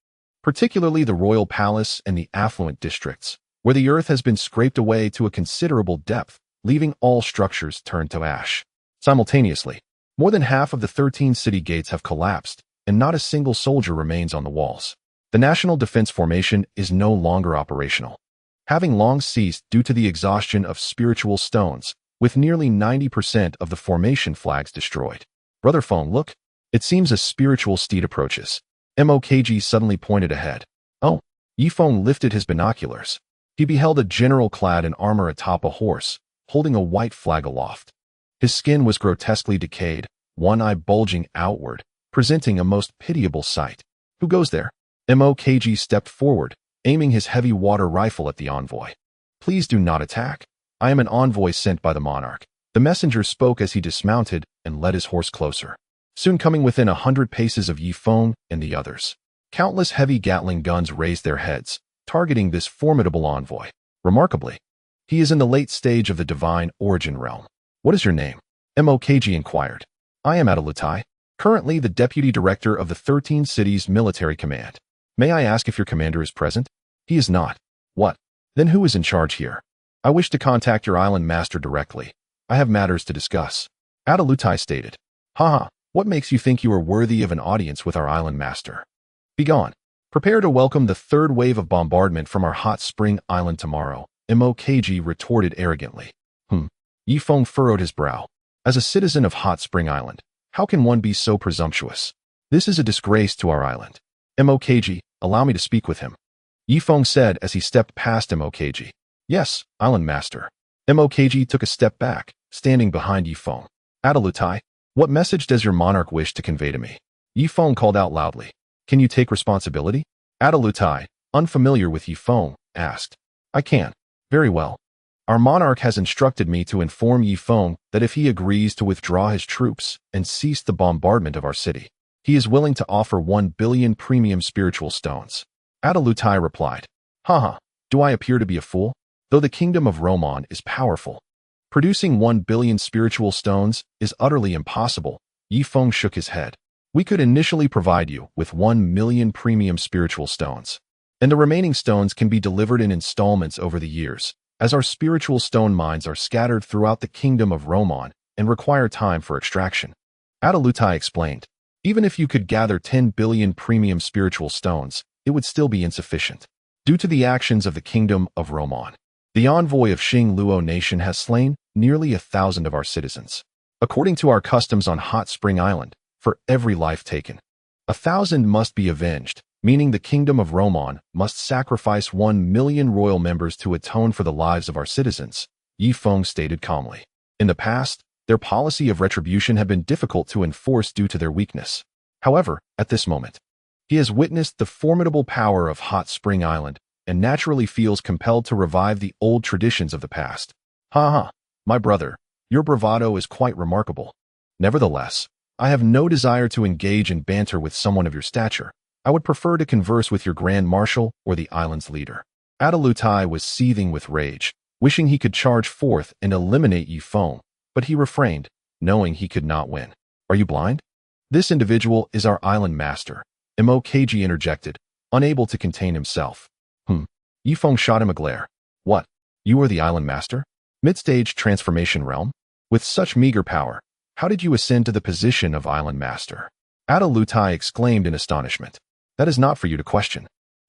Particularly the Royal Palace and the affluent districts, where the earth has been scraped away to a considerable depth, leaving all structures turned to ash. Simultaneously, more than half of the 13 city gates have collapsed, and not a single soldier remains on the walls. The National Defense Formation is no longer operational, having long ceased due to the exhaustion of spiritual stones, with nearly 90% of the formation flags destroyed. Brother Phone, look. It seems a spiritual steed approaches. MOKG suddenly pointed ahead. Oh, Ye Feng lifted his binoculars. He beheld a general clad in armor atop a horse, holding a white flag aloft. His skin was grotesquely decayed, one eye bulging outward, presenting a most pitiable sight. Who goes there? MOKG stepped forward, aiming his heavy water rifle at the envoy. Please do not attack. I am an envoy sent by the monarch. The messenger spoke as he dismounted and led his horse closer. soon coming within 100 paces of Ye Feng and the others. Countless heavy Gatling guns raised their heads, targeting this formidable envoy. Remarkably, he is in the late stage of the divine origin realm. What is your name? Hmph inquired. I am Adalutai, currently the Deputy Director of the 13 Cities Military Command. May I ask if your commander is present? He is not. What? Then who is in charge here? I wish to contact your island master directly. I have matters to discuss. Adalutai stated. Haha, what makes you think you are worthy of an audience with our island master? Begone. Prepare to welcome the third wave of bombardment from our hot spring island tomorrow, Hmph retorted arrogantly. Ye Feng furrowed his brow. As a citizen of Hot Spring Island, how can one be so presumptuous? This is a disgrace to our island. Hmph, allow me to speak with him. Ye Feng said as he stepped past Hmph. Yes, island master. Hmph took a step back, standing behind Ye Feng. Adalutai, what message does your monarch wish to convey to me? Ye Feng called out loudly. Can you take responsibility? Adalutai, unfamiliar with Ye Feng, asked. I can. Very well. Our monarch has instructed me to inform Ye Feng that if he agrees to withdraw his troops and cease the bombardment of our city, he is willing to offer 1 billion premium spiritual stones. Adalutai replied. Haha, do I appear to be a fool? Though the kingdom of Roman is powerful, producing 1 billion spiritual stones is utterly impossible. Ye Feng shook his head. We could initially provide you with 1 million premium spiritual stones, and the remaining stones can be delivered in installments over the years, as our spiritual stone mines are scattered throughout the kingdom of Roman and require time for extraction. Adalutai explained. Even if you could gather 10 billion premium spiritual stones, it would still be insufficient. Due to the actions of the kingdom of Roman, the envoy of Xing Luo nation has slain nearly 1,000 of our citizens. According to our customs on Hot Spring Island, for every life taken, 1,000 must be avenged, meaning the kingdom of Roman must sacrifice 1 million royal members to atone for the lives of our citizens, Ye Feng stated calmly. In the past, their policy of retribution had been difficult to enforce due to their weakness. However, at this moment, he has witnessed the formidable power of Hot Spring Island and naturally feels compelled to revive the old traditions of the past. Haha, my brother, your bravado is quite remarkable. Nevertheless, I have no desire to engage in banter with someone of your stature. I would prefer to converse with your Grand Marshal or the island's leader. Adalutai was seething with rage, wishing he could charge forth and eliminate Ye Feng, but he refrained, knowing he could not win. Are you blind? This individual is our island master, Hmph interjected, unable to contain himself. Ye Feng shot him a glare. What? You are the island master? Mid-stage transformation realm? With such meager power, how did you ascend to the position of island master? Adalutai exclaimed in astonishment. That is not for you to question.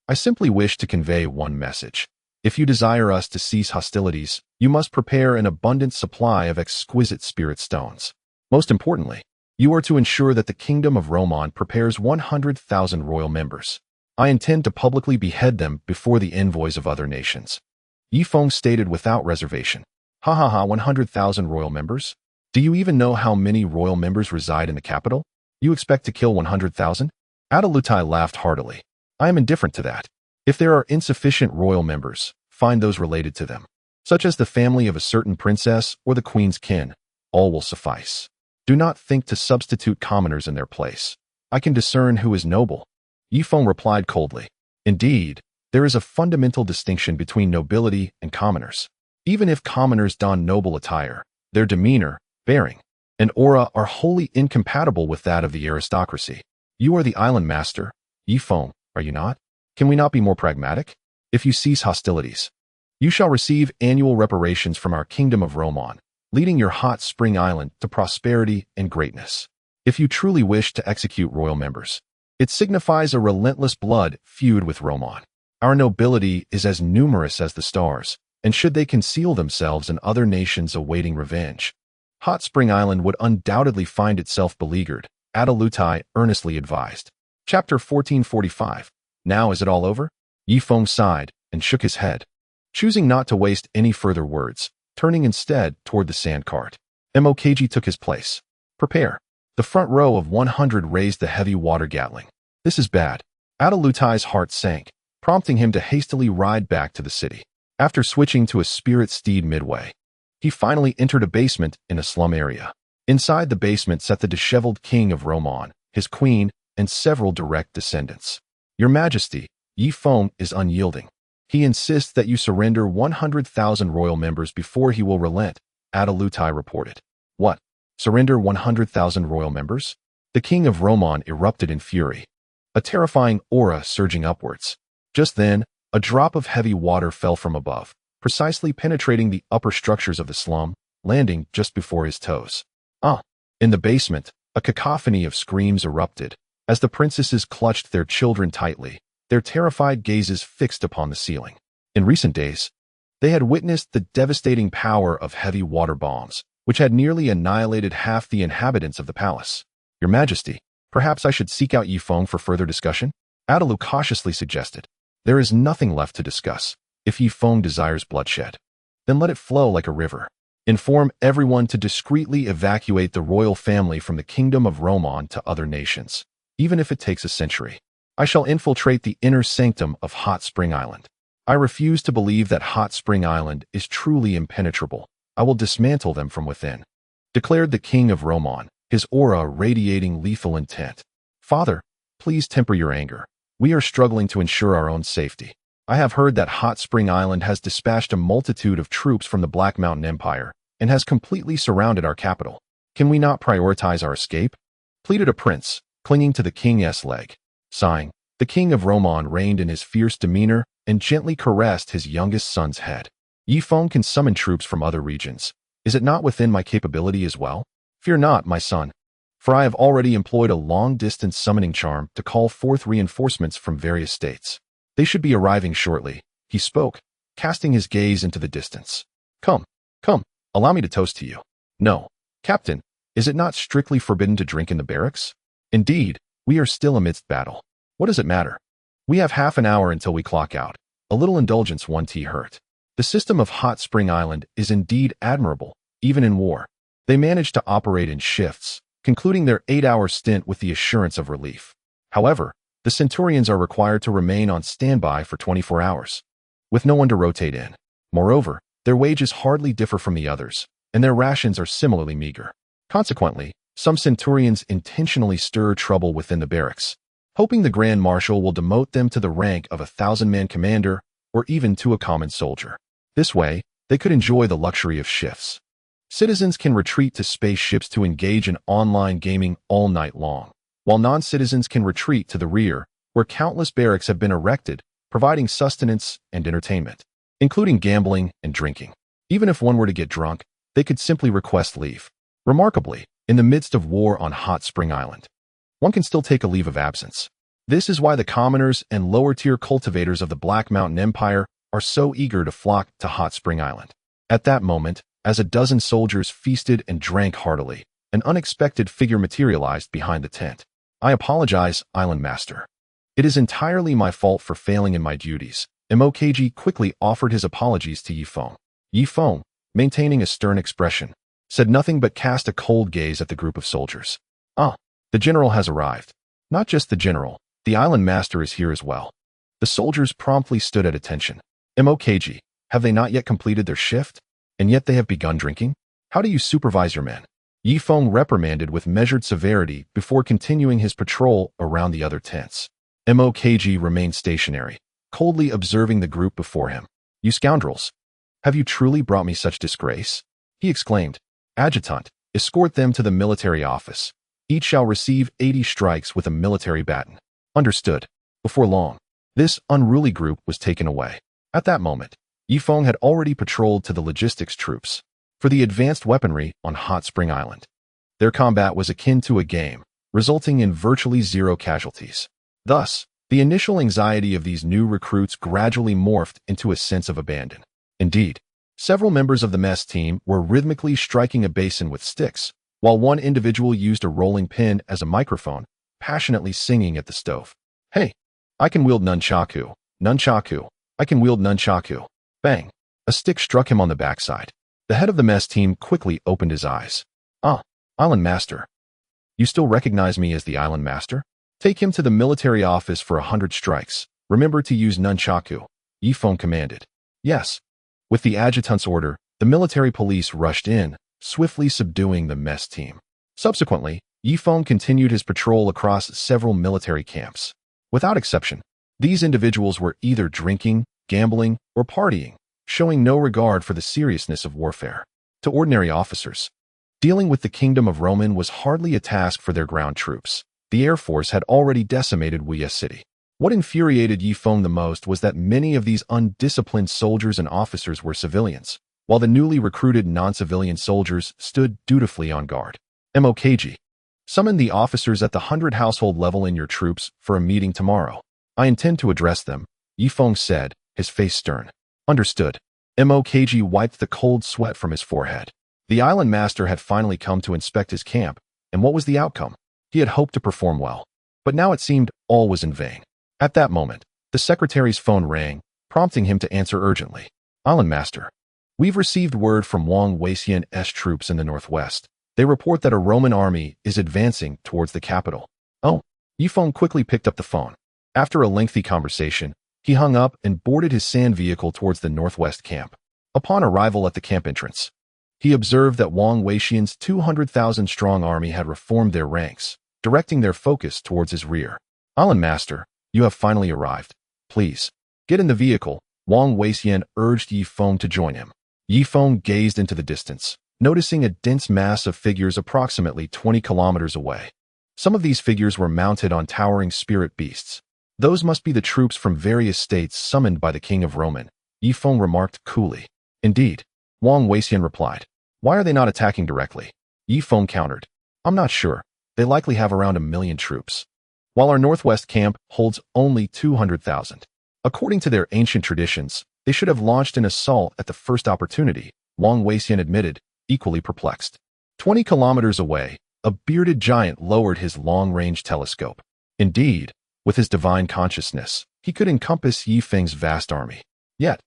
I simply wish to convey one message. If you desire us to cease hostilities, you must prepare an abundant supply of exquisite spirit stones. Most importantly, you are to ensure that the kingdom of Roman prepares 100,000 royal members. I intend to publicly behead them before the envoys of other nations. Ye Feng stated without reservation. 100,000 royal members? Do you even know how many royal members reside in the capital? You expect to kill 100,000? Adalutai laughed heartily. I am indifferent to that. If there are insufficient royal members, find those related to them, such as the family of a certain princess or the queen's kin. All will suffice. Do not think to substitute commoners in their place. I can discern who is noble. Ye Feng replied coldly. Indeed, there is a fundamental distinction between nobility and commoners. Even if commoners don noble attire, their demeanor, bearing, and aura are wholly incompatible with that of the aristocracy. You are the island master, Ye Feng, are you not? Can we not be more pragmatic? If you cease hostilities, you shall receive annual reparations from our kingdom of Roman, leading your hot spring island to prosperity and greatness. If you truly wish to execute royal members, it signifies a relentless blood feud with Roman. Our nobility is as numerous as the stars, and should they conceal themselves in other nations awaiting revenge, Hot Spring Island would undoubtedly find itself beleaguered, Adalutai earnestly advised. Chapter 1445. Now is it all over? Ye Feng sighed and shook his head, choosing not to waste any further words, turning instead toward the sand cart. Hmph took his place. Prepare. The front row of 100 raised the heavy water gatling. This is bad. Adalutai's heart sank, prompting him to hastily ride back to the city. After switching to a spirit steed midway, he finally entered a basement in a slum area. Inside the basement sat the disheveled king of Roman, his queen, and several direct descendants. Your Majesty, Ye Feng is unyielding. He insists that you surrender 100,000 royal members before he will relent, abruptly reported. What? Surrender 100,000 royal members? The king of Roman erupted in fury, a terrifying aura surging upwards. Just then, a drop of heavy water fell from above, precisely penetrating the upper structures of the slum, landing just before his toes. In the basement, a cacophony of screams erupted as the princesses clutched their children tightly, their terrified gazes fixed upon the ceiling. In recent days, they had witnessed the devastating power of heavy water bombs, which had nearly annihilated half the inhabitants of the palace. Your Majesty, perhaps I should seek out Ye Feng for further discussion? Adalu cautiously suggested. There is nothing left to discuss. If Ye Feng desires bloodshed, then let it flow like a river. Inform everyone to discreetly evacuate the royal family from the kingdom of Roman to other nations, even if it takes a century. I shall infiltrate the inner sanctum of Hot Spring Island. I refuse to believe that Hot Spring Island is truly impenetrable. I will dismantle them from within, declared the king of Roman, his aura radiating lethal intent. Father, please temper your anger. We are struggling to ensure our own safety. I have heard that Hot Spring Island has dispatched a multitude of troops from the Black Mountain Empire and has completely surrounded our capital. Can we not prioritize our escape? Pleaded a prince, clinging to the king's leg. Sighing, the king of Roman reined in his fierce demeanor and gently caressed his youngest son's head. Ye Feng can summon troops from other regions. Is it not within my capability as well? Fear not, my son, for I have already employed a long-distance summoning charm to call forth reinforcements from various states. They should be arriving shortly, he spoke, casting his gaze into the distance. Come, allow me to toast to you. No, Captain, is it not strictly forbidden to drink in the barracks? Indeed, we are still amidst battle. What does it matter? We have half an hour until we clock out. A little indulgence won't hurt. The system of Hot Spring Island is indeed admirable, even in war. They manage to operate in shifts, concluding their 8-hour stint with the assurance of relief. However, the Centurions are required to remain on standby for 24 hours, with no one to rotate in. Moreover, their wages hardly differ from the others, and their rations are similarly meager. Consequently, some Centurions intentionally stir trouble within the barracks, hoping the Grand Marshal will demote them to the rank of a 1,000-man commander or even to a common soldier. This way, they could enjoy the luxury of shifts. Citizens can retreat to spaceships to engage in online gaming all night long, while non-citizens can retreat to the rear, where countless barracks have been erected, providing sustenance and entertainment, including gambling and drinking. Even if one were to get drunk, they could simply request leave. Remarkably, in the midst of war on Hot Spring Island, one can still take a leave of absence. This is why the commoners and lower-tier cultivators of the Black Mountain Empire are so eager to flock to Hot Spring Island. At that moment, as a dozen soldiers feasted and drank heartily, an unexpected figure materialized behind the tent. I apologize, Island Master. It is entirely my fault for failing in my duties. Hmph quickly offered his apologies to Ye Feng. Ye Feng, maintaining a stern expression, said nothing but cast a cold gaze at the group of soldiers. The general has arrived. Not just the general, the Island Master is here as well. The soldiers promptly stood at attention. Hmph, have they not yet completed their shift? And yet they have begun drinking? How do you supervise your men? Ye Feng reprimanded with measured severity before continuing his patrol around the other tents. Hmph remained stationary, coldly observing the group before him. You scoundrels! Have you truly brought me such disgrace? He exclaimed. Adjutant, escort them to the military office. Each shall receive 80 strikes with a military baton. Understood. Before long, this unruly group was taken away. At that moment, Ye Feng had already patrolled to the logistics troops for the advanced weaponry on Hot Spring Island. Their combat was akin to a game, resulting in virtually zero casualties. Thus, the initial anxiety of these new recruits gradually morphed into a sense of abandon. Indeed, several members of the mess team were rhythmically striking a basin with sticks, while one individual used a rolling pin as a microphone, passionately singing at the stove. Hey, I can wield nunchaku, I can wield nunchaku. Bang! A stick struck him on the backside. The head of the mess team quickly opened his eyes. Island Master. You still recognize me as the Island Master? Take him to the military office for 100 strikes. Remember to use nunchaku, Ye Feng commanded. Yes. With the adjutant's order, the military police rushed in, swiftly subduing the mess team. Subsequently, Ye Feng continued his patrol across several military camps. Without exception, these individuals were either drinking, gambling, or partying, showing no regard for the seriousness of warfare. To ordinary officers, dealing with the Kingdom of Roman was hardly a task for their ground troops. The Air Force had already decimated Hueya City. What infuriated Ye Feng the most was that many of these undisciplined soldiers and officers were civilians, while the newly recruited non-civilian soldiers stood dutifully on guard. Mokg. Summon the officers at the 100 household level in your troops for a meeting tomorrow. I intend to address them, Ye Feng said, his face stern. Understood. Mokg wiped the cold sweat from his forehead. The island master had finally come to inspect his camp, and what was the outcome? He had hoped to perform well, but now it seemed all was in vain. At that moment, the secretary's phone rang, prompting him to answer urgently. Island master. We've received word from Huang Yueya's troops in the northwest. They report that a Roman army is advancing towards the capital. Oh. Ye Feng quickly picked up the phone. After a lengthy conversation, he hung up and boarded his sand vehicle towards the northwest camp. Upon arrival at the camp entrance, he observed that Huang Yueya's 200,000-strong army had reformed their ranks, directing their focus towards his rear. Island master, you have finally arrived. Please, get in the vehicle, Huang Yueya urged Ye Feng to join him. Ye Feng gazed into the distance, noticing a dense mass of figures approximately 20 kilometers away. Some of these figures were mounted on towering spirit beasts. Those must be the troops from various states summoned by the King of Roman, Ye Feng remarked coolly. Indeed, Huang Yueya replied. Why are they not attacking directly? Ye Feng countered. I'm not sure. They likely have around 1 million troops, while our northwest camp holds only 200,000. According to their ancient traditions, they should have launched an assault at the first opportunity, Huang Yueya admitted, equally perplexed. 20 kilometers away, a bearded giant lowered his long-range telescope. Indeed, with his divine consciousness, he could encompass Ye Feng's vast army. Yet,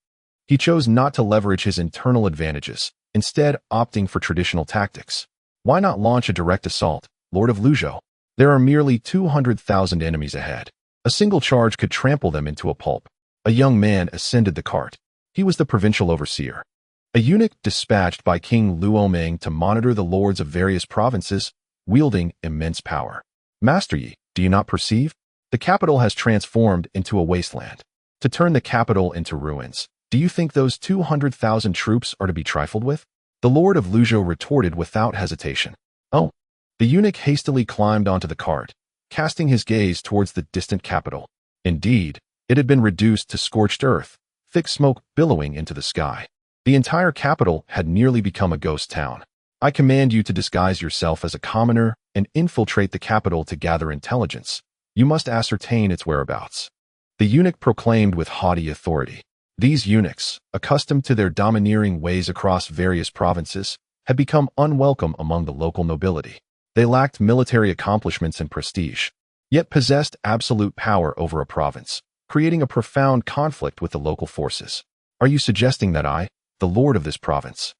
he chose not to leverage his internal advantages, instead opting for traditional tactics. Why not launch a direct assault, Lord of Luzhou? There are merely 200,000 enemies ahead. A single charge could trample them into a pulp. A young man ascended the cart. He was the provincial overseer, a eunuch dispatched by King Luoming to monitor the lords of various provinces, wielding immense power. Master Yi, do you not perceive? The capital has transformed into a wasteland. To turn the capital into ruins, do you think those 200,000 troops are to be trifled with? The Lord of Luzhou retorted without hesitation. Oh. The eunuch hastily climbed onto the cart, casting his gaze towards the distant capital. Indeed, it had been reduced to scorched earth, thick smoke billowing into the sky. The entire capital had nearly become a ghost town. I command you to disguise yourself as a commoner and infiltrate the capital to gather intelligence. You must ascertain its whereabouts. The eunuch proclaimed with haughty authority. These eunuchs, accustomed to their domineering ways across various provinces, had become unwelcome among the local nobility. They lacked military accomplishments and prestige, yet possessed absolute power over a province, creating a profound conflict with the local forces. Are you suggesting that I, the lord of this province,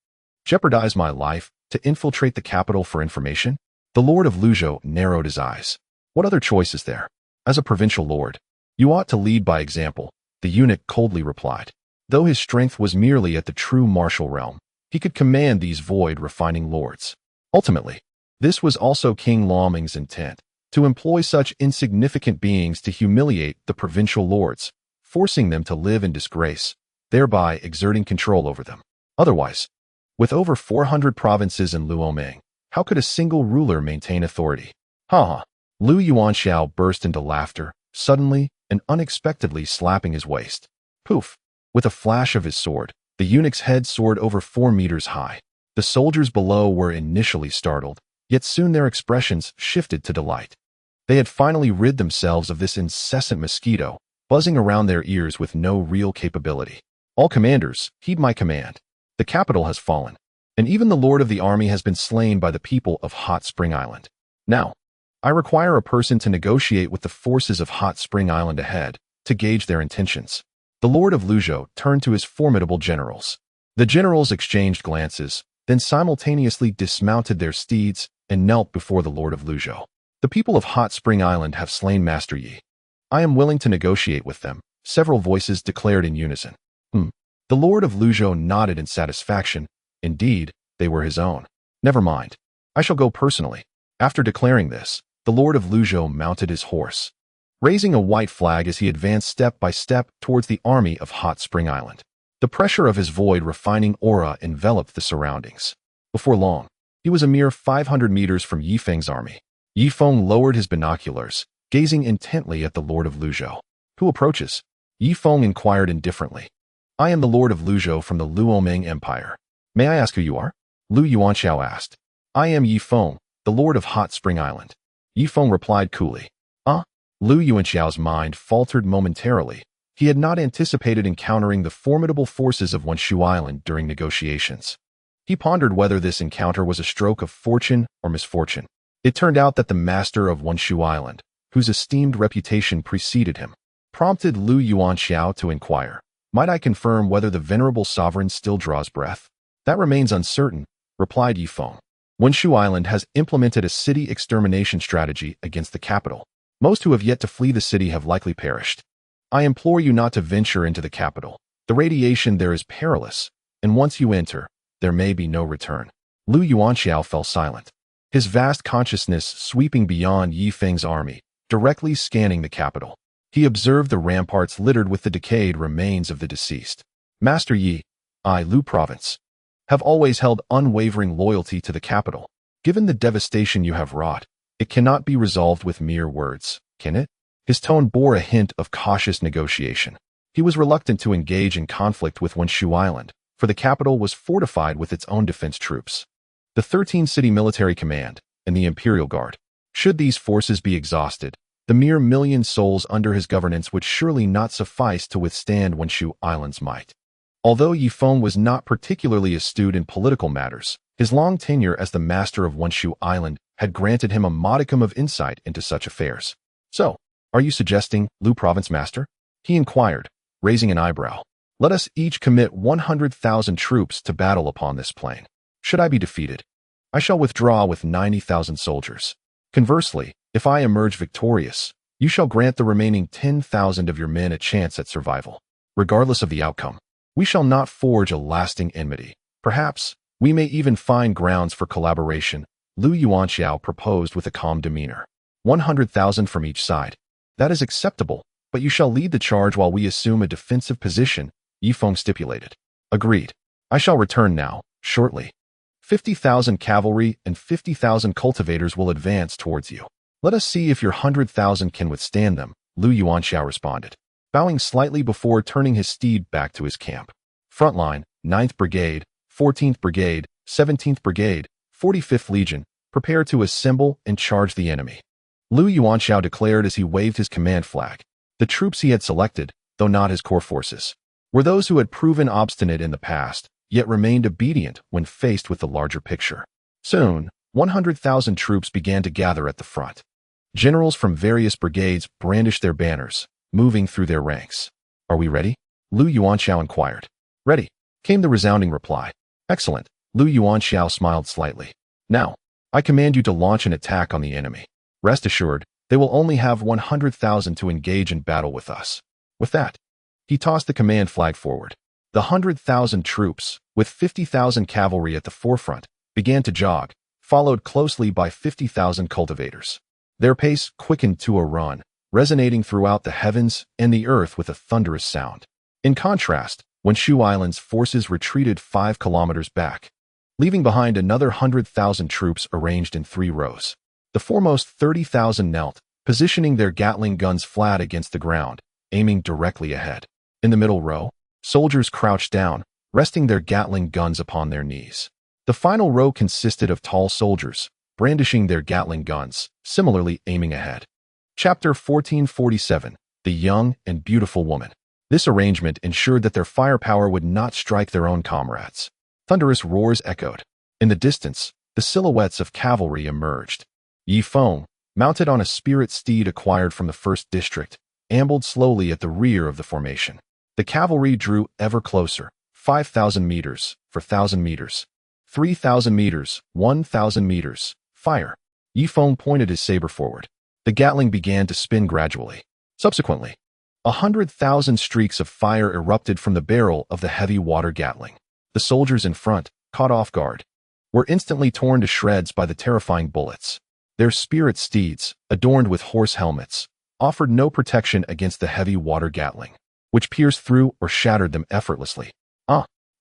jeopardize my life to infiltrate the capital for information? The Lord of Luzhou narrowed his eyes. What other choice is there? As a provincial lord, you ought to lead by example, the eunuch coldly replied. Though his strength was merely at the true martial realm, he could command these void refining lords. Ultimately, this was also King Luoming's intent, to employ such insignificant beings to humiliate the provincial lords, forcing them to live in disgrace, thereby exerting control over them. Otherwise, with over 400 provinces in Luoming, how could a single ruler maintain authority? Ha! Lu Yuanxiao burst into laughter, suddenly and unexpectedly slapping his waist. Poof! With a flash of his sword, the eunuch's head soared over 4 meters high. The soldiers below were initially startled, yet soon their expressions shifted to delight. They had finally rid themselves of this incessant mosquito, buzzing around their ears with no real capability. All commanders, heed my command. The capital has fallen, and even the lord of the army has been slain by the people of Hot Spring Island. Now, I require a person to negotiate with the forces of Hot Spring Island ahead, to gauge their intentions. The Lord of Luzhou turned to his formidable generals. The generals exchanged glances, then simultaneously dismounted their steeds and knelt before the Lord of Luzhou. The people of Hot Spring Island have slain Master Yi. I am willing to negotiate with them, several voices declared in unison. The Lord of Luzhou nodded in satisfaction. Indeed, they were his own. Never mind. I shall go personally. After declaring this, the Lord of Luzhou mounted his horse, raising a white flag as he advanced step by step towards the army of Hot Spring Island. The pressure of his void refining aura enveloped the surroundings. Before long, he was a mere 500 meters from Ye Feng's army. Ye Feng lowered his binoculars, gazing intently at the Lord of Luzhou. Who approaches? Ye Feng inquired indifferently. I am the Lord of Luzhou from the Luoming Empire. May I ask who you are? Lu Yuanxiao asked. I am Ye Feng, the Lord of Hot Spring Island. Ye Feng replied coolly. Lu Yuanxiao's mind faltered momentarily. He had not anticipated encountering the formidable forces of Honshu Island during negotiations. He pondered whether this encounter was a stroke of fortune or misfortune. It turned out that the master of Honshu Island, whose esteemed reputation preceded him, prompted Lu Yuanxiao to inquire, might I confirm whether the venerable sovereign still draws breath? That remains uncertain, replied Ye Feng. Honshu Island has implemented a city extermination strategy against the capital. Most who have yet to flee the city have likely perished. I implore you not to venture into the capital. The radiation there is perilous, and once you enter, there may be no return. Lu Yuanxiao fell silent, his vast consciousness sweeping beyond Ye Feng's army, directly scanning the capital. He observed the ramparts littered with the decayed remains of the deceased. Master Yi, I, Lu Province, have always held unwavering loyalty to the capital. Given the devastation you have wrought, it cannot be resolved with mere words, can it? His tone bore a hint of cautious negotiation. He was reluctant to engage in conflict with Honshu Island, for the capital was fortified with its own defense troops. The 13-city military command and the Imperial Guard. Should these forces be exhausted, the mere million souls under his governance would surely not suffice to withstand Honshu Island's might. Although Ye Feng was not particularly astute in political matters, his long tenure as the master of Honshu Island had granted him a modicum of insight into such affairs. So, are you suggesting, Lu Province Master? He inquired, raising an eyebrow. Let us each commit 100,000 troops to battle upon this plain. Should I be defeated, I shall withdraw with 90,000 soldiers. Conversely, if I emerge victorious, you shall grant the remaining 10,000 of your men a chance at survival. Regardless of the outcome, we shall not forge a lasting enmity. Perhaps, we may even find grounds for collaboration, Lu Yuanxiao proposed with a calm demeanor. 100,000 from each side. That is acceptable, but you shall lead the charge while we assume a defensive position, Ye Feng stipulated. Agreed. I shall return now, shortly. 50,000 cavalry and 50,000 cultivators will advance towards you. Let us see if your 100,000 can withstand them, Lu Yuanxiao responded, bowing slightly before turning his steed back to his camp. Frontline, 9th Brigade, 14th Brigade, 17th Brigade, 45th Legion, prepare to assemble and charge the enemy. Lu Yuanxiao declared as he waved his command flag. The troops he had selected, though not his core forces, were those who had proven obstinate in the past, yet remained obedient when faced with the larger picture. Soon, 100,000 troops began to gather at the front. Generals from various brigades brandished their banners, moving through their ranks. Are we ready? Lu Yuanxiao inquired. Ready, came the resounding reply. Excellent, Lu Yuanxiao smiled slightly. Now, I command you to launch an attack on the enemy. Rest assured, they will only have 100,000 to engage in battle with us. With that, he tossed the command flag forward. The 100,000 troops, with 50,000 cavalry at the forefront, began to jog, followed closely by 50,000 cultivators. Their pace quickened to a run, resonating throughout the heavens and the earth with a thunderous sound. In contrast, Honshu Island's forces retreated 5 kilometers back, leaving behind another 100,000 troops arranged in 3 rows. The foremost 30,000 knelt, positioning their Gatling guns flat against the ground, aiming directly ahead. In the middle row, soldiers crouched down, resting their Gatling guns upon their knees. The final row consisted of tall soldiers, brandishing their Gatling guns, similarly aiming ahead. Chapter 1447, The Young and Beautiful Woman. This arrangement ensured that their firepower would not strike their own comrades. Thunderous roars echoed. In the distance, the silhouettes of cavalry emerged. Ye Feng, mounted on a spirit steed acquired from the 1st District, ambled slowly at the rear of the formation. The cavalry drew ever closer, 5,000 meters, 4,000 meters, 3,000 meters, 1,000 meters, fire. Ye Feng pointed his saber forward. The Gatling began to spin gradually. Subsequently, 100,000 streaks of fire erupted from the barrel of the heavy water Gatling. The soldiers in front, caught off guard, were instantly torn to shreds by the terrifying bullets. Their spirit steeds, adorned with horse helmets, offered no protection against the heavy water gatling, which pierced through or shattered them effortlessly.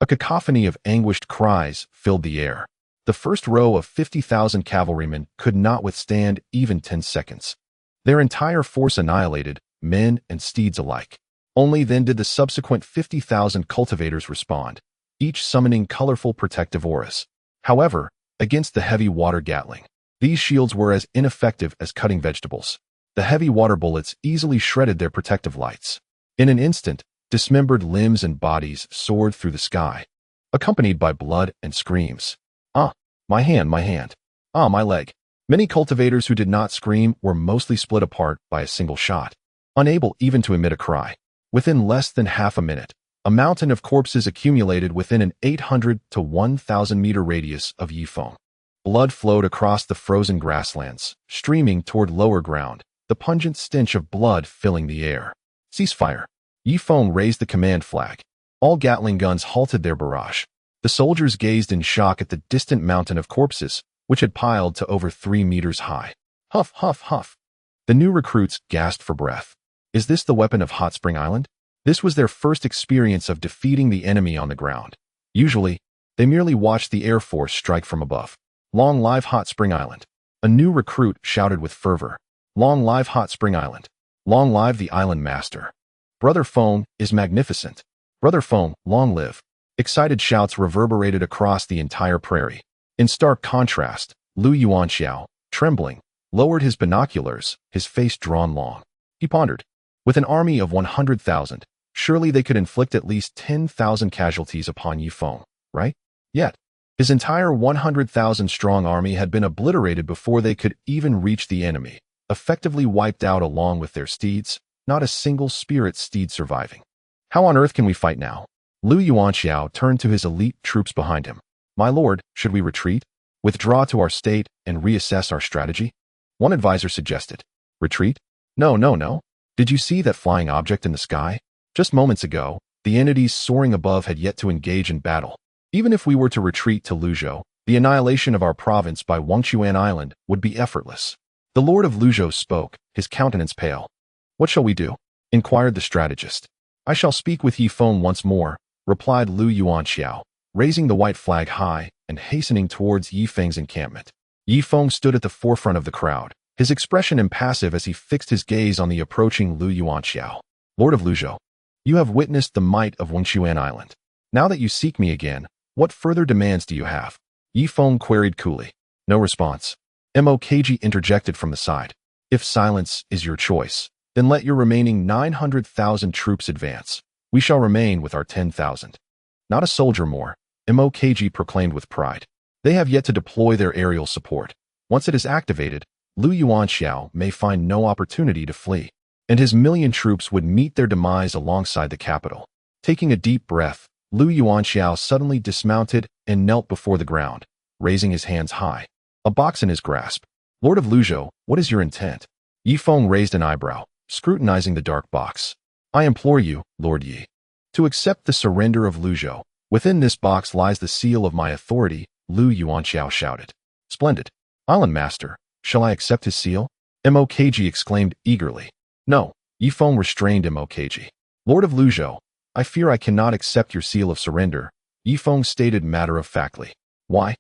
A cacophony of anguished cries filled the air. The first row of 50,000 cavalrymen could not withstand even 10 seconds. Their entire force annihilated, men and steeds alike. Only then did the subsequent 50,000 cultivators respond, each summoning colorful protective auras. However, against the heavy water gatling, these shields were as ineffective as cutting vegetables. The heavy water bullets easily shredded their protective lights. In an instant, dismembered limbs and bodies soared through the sky, accompanied by blood and screams. My hand, my hand. My leg. Many cultivators who did not scream were mostly split apart by a single shot, unable even to emit a cry. Within less than half a minute, a mountain of corpses accumulated within an 800 to 1,000 meter radius of Ye Feng. Blood flowed across the frozen grasslands, streaming toward lower ground, the pungent stench of blood filling the air. Ceasefire. Ye Feng raised the command flag. All Gatling guns halted their barrage. The soldiers gazed in shock at the distant mountain of corpses, which had piled to over 3 meters high. Huff, huff, huff. The new recruits gasped for breath. Is this the weapon of Hot Spring Island? This was their first experience of defeating the enemy on the ground. Usually, they merely watched the Air Force strike from above. Long live Hot Spring Island. A new recruit shouted with fervor. Long live Hot Spring Island. Long live the island master. Brother Feng is magnificent. Brother Feng, long live. Excited shouts reverberated across the entire prairie. In stark contrast, Lu Yuanxiao, trembling, lowered his binoculars, his face drawn long. He pondered. With an army of 100,000, surely they could inflict at least 10,000 casualties upon Ye Feng, right? Yet, his entire 100,000-strong army had been obliterated before they could even reach the enemy, effectively wiped out along with their steeds, not a single spirit steed surviving. How on earth can we fight now? Lu Yuanxiao turned to his elite troops behind him. My lord, should we retreat? Withdraw to our state and reassess our strategy? One advisor suggested. Retreat? No, no, no. Did you see that flying object in the sky? Just moments ago, the entities soaring above had yet to engage in battle. Even if we were to retreat to Luzhou, the annihilation of our province by Huang Island would be effortless. The Lord of Luzhou spoke, his countenance pale. What shall we do? Inquired the strategist. I shall speak with Ye Feng once more, replied Lu Yuanxiao, raising the white flag high and hastening towards Ye Feng's encampment. Ye Feng stood at the forefront of the crowd, his expression impassive as he fixed his gaze on the approaching Lu Yuanxiao. Lord of Luzhou, you have witnessed the might of Huang Island. Now that you seek me again, what further demands do you have? Ye Feng queried coolly. No response. Hmph interjected from the side. If silence is your choice, then let your remaining 900,000 troops advance. We shall remain with our 10,000. Not a soldier more, Hmph proclaimed with pride. They have yet to deploy their aerial support. Once it is activated, Lu Yuanxiao may find no opportunity to flee, and his million troops would meet their demise alongside the capital. Taking a deep breath, Lu Yuanxiao suddenly dismounted and knelt before the ground, raising his hands high, a box in his grasp. Lord of Luzhou, what is your intent? Ye Feng raised an eyebrow, scrutinizing the dark box. I implore you, Lord Yi, to accept the surrender of Luzhou. Within this box lies the seal of my authority, Lu Yuanxiao shouted. Splendid. Island Master, shall I accept his seal? Hmph exclaimed eagerly. No, Ye Feng restrained Hmph. Lord of Luzhou, I fear I cannot accept your seal of surrender, Ye Feng stated matter-of-factly. Why?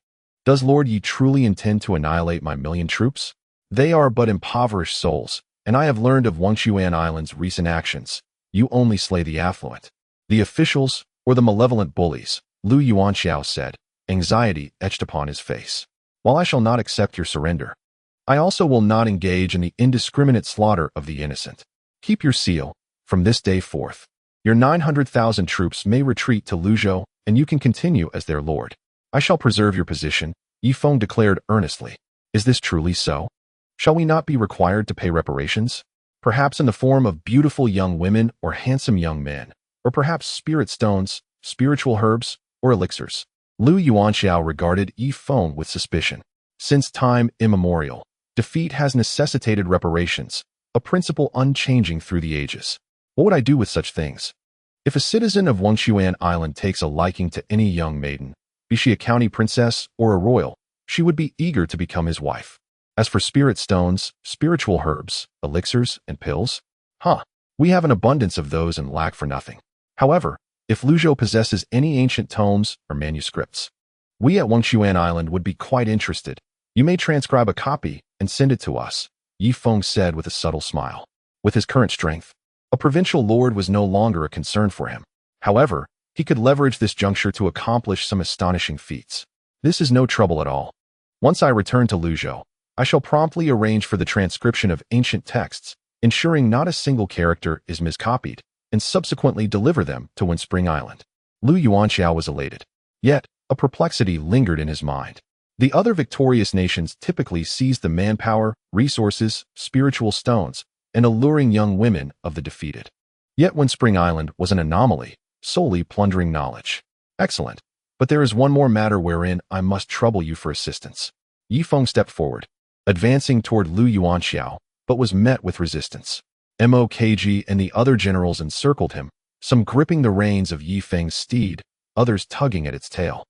Does Lord Yi truly intend to annihilate my million troops? They are but impoverished souls, and I have learned of Huang Island's recent actions. You only slay the affluent. The officials, or the malevolent bullies, Lu Yuanxiao said, anxiety etched upon his face. While I shall not accept your surrender, I also will not engage in the indiscriminate slaughter of the innocent. Keep your seal. From this day forth, your 900,000 troops may retreat to Luzhou, and you can continue as their lord. I shall preserve your position, Ye Feng declared earnestly. Is this truly so? Shall we not be required to pay reparations? Perhaps in the form of beautiful young women or handsome young men, or perhaps spirit stones, spiritual herbs, or elixirs. Lu Yuanxiao regarded Ye Feng with suspicion. Since time immemorial, defeat has necessitated reparations, a principle unchanging through the ages. What would I do with such things? If a citizen of Huang Island takes a liking to any young maiden, Be she a county princess or a royal, she would be eager to become his wife. As for spirit stones, spiritual herbs, elixirs, and pills, we have an abundance of those and lack for nothing. However, if Luzhou possesses any ancient tomes or manuscripts, we at Wengquan Island would be quite interested. You may transcribe a copy and send it to us, Ye Feng said with a subtle smile. With his current strength, a provincial lord was no longer a concern for him. However, he could leverage this juncture to accomplish some astonishing feats. This is no trouble at all. Once I return to Luzhou, I shall promptly arrange for the transcription of ancient texts, ensuring not a single character is miscopied, and subsequently deliver them to Windspring Island. Lu Yuanxiao was elated. Yet, a perplexity lingered in his mind. The other victorious nations typically seized the manpower, resources, spiritual stones, and alluring young women of the defeated. Yet Windspring Island was an anomaly, solely plundering knowledge. Excellent. But there is one more matter wherein I must trouble you for assistance. Ye Feng stepped forward, advancing toward Lu Yuanxiao, but was met with resistance. Mokg and the other generals encircled him, some gripping the reins of Ye Feng's steed, others tugging at its tail,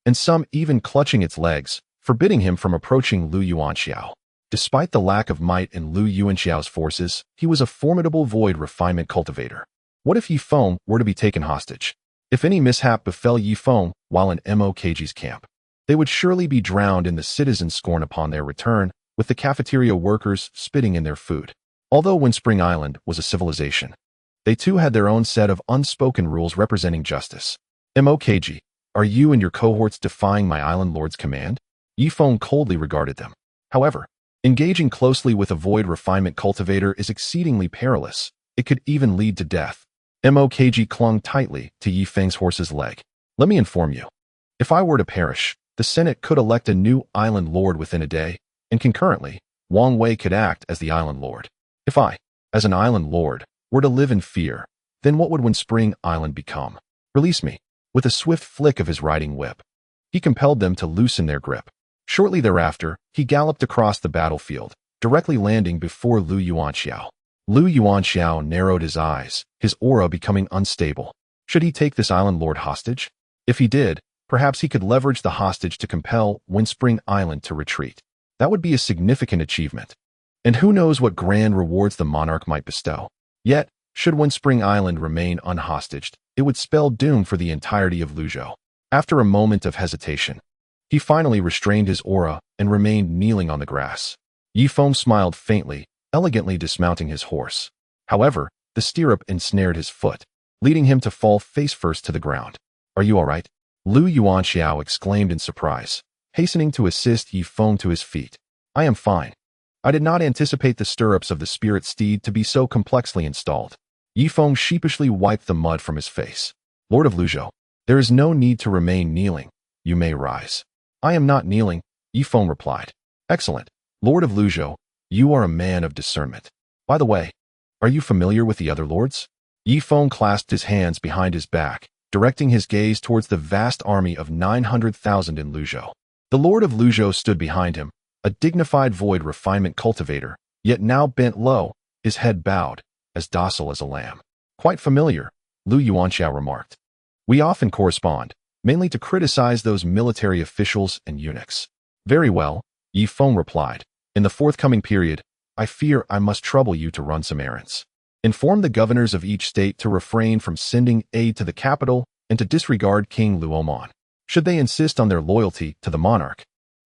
and some even clutching its legs, forbidding him from approaching Lu Yuanxiao. Despite the lack of might in Lu Yuanxiao's forces, he was a formidable void refinement cultivator. What if Ye Feng were to be taken hostage? If any mishap befell Ye Feng while in Mokg's camp, they would surely be drowned in the citizens' scorn upon their return, with the cafeteria workers spitting in their food. Although Windspring Island was a civilization, they too had their own set of unspoken rules representing justice. Mokg, are you and your cohorts defying my island lord's command? Ye Feng coldly regarded them. However, engaging closely with a void refinement cultivator is exceedingly perilous. It could even lead to death. Mokg clung tightly to Ye Feng's horse's leg. Let me inform you. If I were to perish, the Senate could elect a new island lord within a day, and concurrently, Huang Yueya could act as the island lord. If I, as an island lord, were to live in fear, then what would Windspring Island become? Release me. With a swift flick of his riding whip, he compelled them to loosen their grip. Shortly thereafter, he galloped across the battlefield, directly landing before Lu Yuanxiao. Lu Yuanxiao narrowed his eyes, his aura becoming unstable. Should he take this island lord hostage? If he did, perhaps he could leverage the hostage to compel Windspring Island to retreat. That would be a significant achievement. And who knows what grand rewards the monarch might bestow. Yet, should Windspring Island remain unhostaged, it would spell doom for the entirety of Luzhou. After a moment of hesitation, he finally restrained his aura and remained kneeling on the grass. Ye Feng smiled faintly, elegantly dismounting his horse. However, the stirrup ensnared his foot, leading him to fall face first to the ground. Are you all right? Lu Yuanxiao exclaimed in surprise, hastening to assist Ye Feng to his feet. I am fine. I did not anticipate the stirrups of the spirit steed to be so complexly installed. Ye Feng sheepishly wiped the mud from his face. Lord of Luzhou, there is no need to remain kneeling. You may rise. I am not kneeling, Ye Feng replied. Excellent. Lord of Luzhou, you are a man of discernment. By the way, are you familiar with the other lords? Ye Feng clasped his hands behind his back, directing his gaze towards the vast army of 900,000 in Luzhou. The Lord of Luzhou stood behind him, a dignified void refinement cultivator, yet now bent low, his head bowed, as docile as a lamb. Quite familiar, Lu Yuanxiao remarked. We often correspond, mainly to criticize those military officials and eunuchs. Very well, Ye Feng replied. In the forthcoming period, I fear I must trouble you to run some errands. Inform the governors of each state to refrain from sending aid to the capital and to disregard King Luoman, should they insist on their loyalty to the monarch.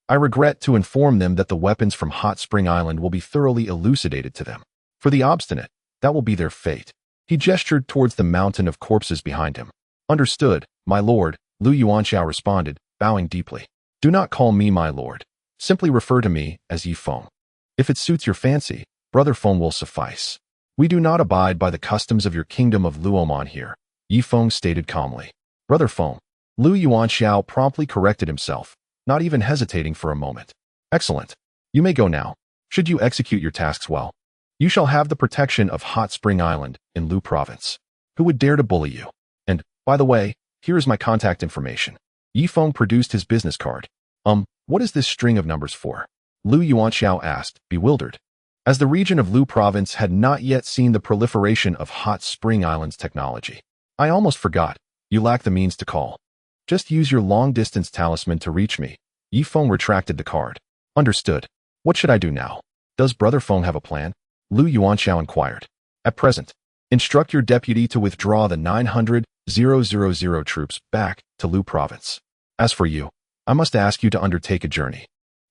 I regret to inform them that the weapons from Hot Spring Island will be thoroughly elucidated to them. For the obstinate, that will be their fate. He gestured towards the mountain of corpses behind him. Understood, my lord, Lu Yuanxiao responded, bowing deeply. Do not call me my lord. Simply refer to me as Ye Feng. If it suits your fancy, Brother Feng will suffice. We do not abide by the customs of your kingdom of Luoman here, Ye Feng stated calmly. Brother Feng. Lu Yuanxiao promptly corrected himself, not even hesitating for a moment. Excellent. You may go now. Should you execute your tasks well, you shall have the protection of Hot Spring Island in Lu Province. Who would dare to bully you? And, by the way, here is my contact information. Ye Feng produced his business card. What is this string of numbers for? Lu Yuanxiao asked, bewildered. As the region of Lu Province had not yet seen the proliferation of Hot Spring Island's technology. I almost forgot. You lack the means to call. Just use your long-distance talisman to reach me. Ye Feng retracted the card. Understood. What should I do now? Does Brother Feng have a plan? Lu Yuanxiao inquired. At present, instruct your deputy to withdraw the 900,000 troops back to Lu province. As for you, I must ask you to undertake a journey.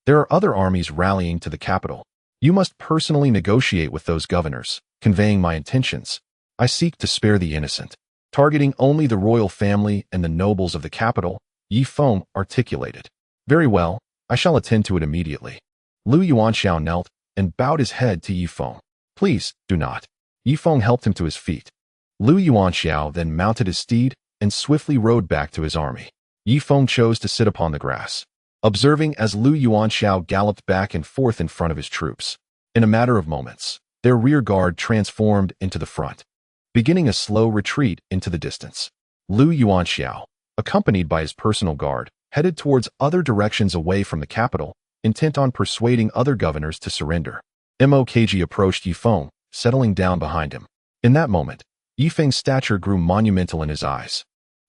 There are other armies rallying to the capital. You must personally negotiate with those governors, conveying my intentions. I seek to spare the innocent, targeting only the royal family and the nobles of the capital, Ye Feng articulated. Very well, I shall attend to it immediately. Lu Yuanxiao knelt and bowed his head to Ye Feng. Please, do not. Ye Feng helped him to his feet. Lu Yuanxiao then mounted his steed and swiftly rode back to his army. Ye Feng chose to sit upon the grass, observing as Lu Yuanxiao galloped back and forth in front of his troops. In a matter of moments, their rear guard transformed into the front, beginning a slow retreat into the distance. Lu Yuanxiao, accompanied by his personal guard, headed towards other directions away from the capital, intent on persuading other governors to surrender. Hmph approached Ye Feng, settling down behind him. In that moment, Ye Feng's stature grew monumental in his eyes.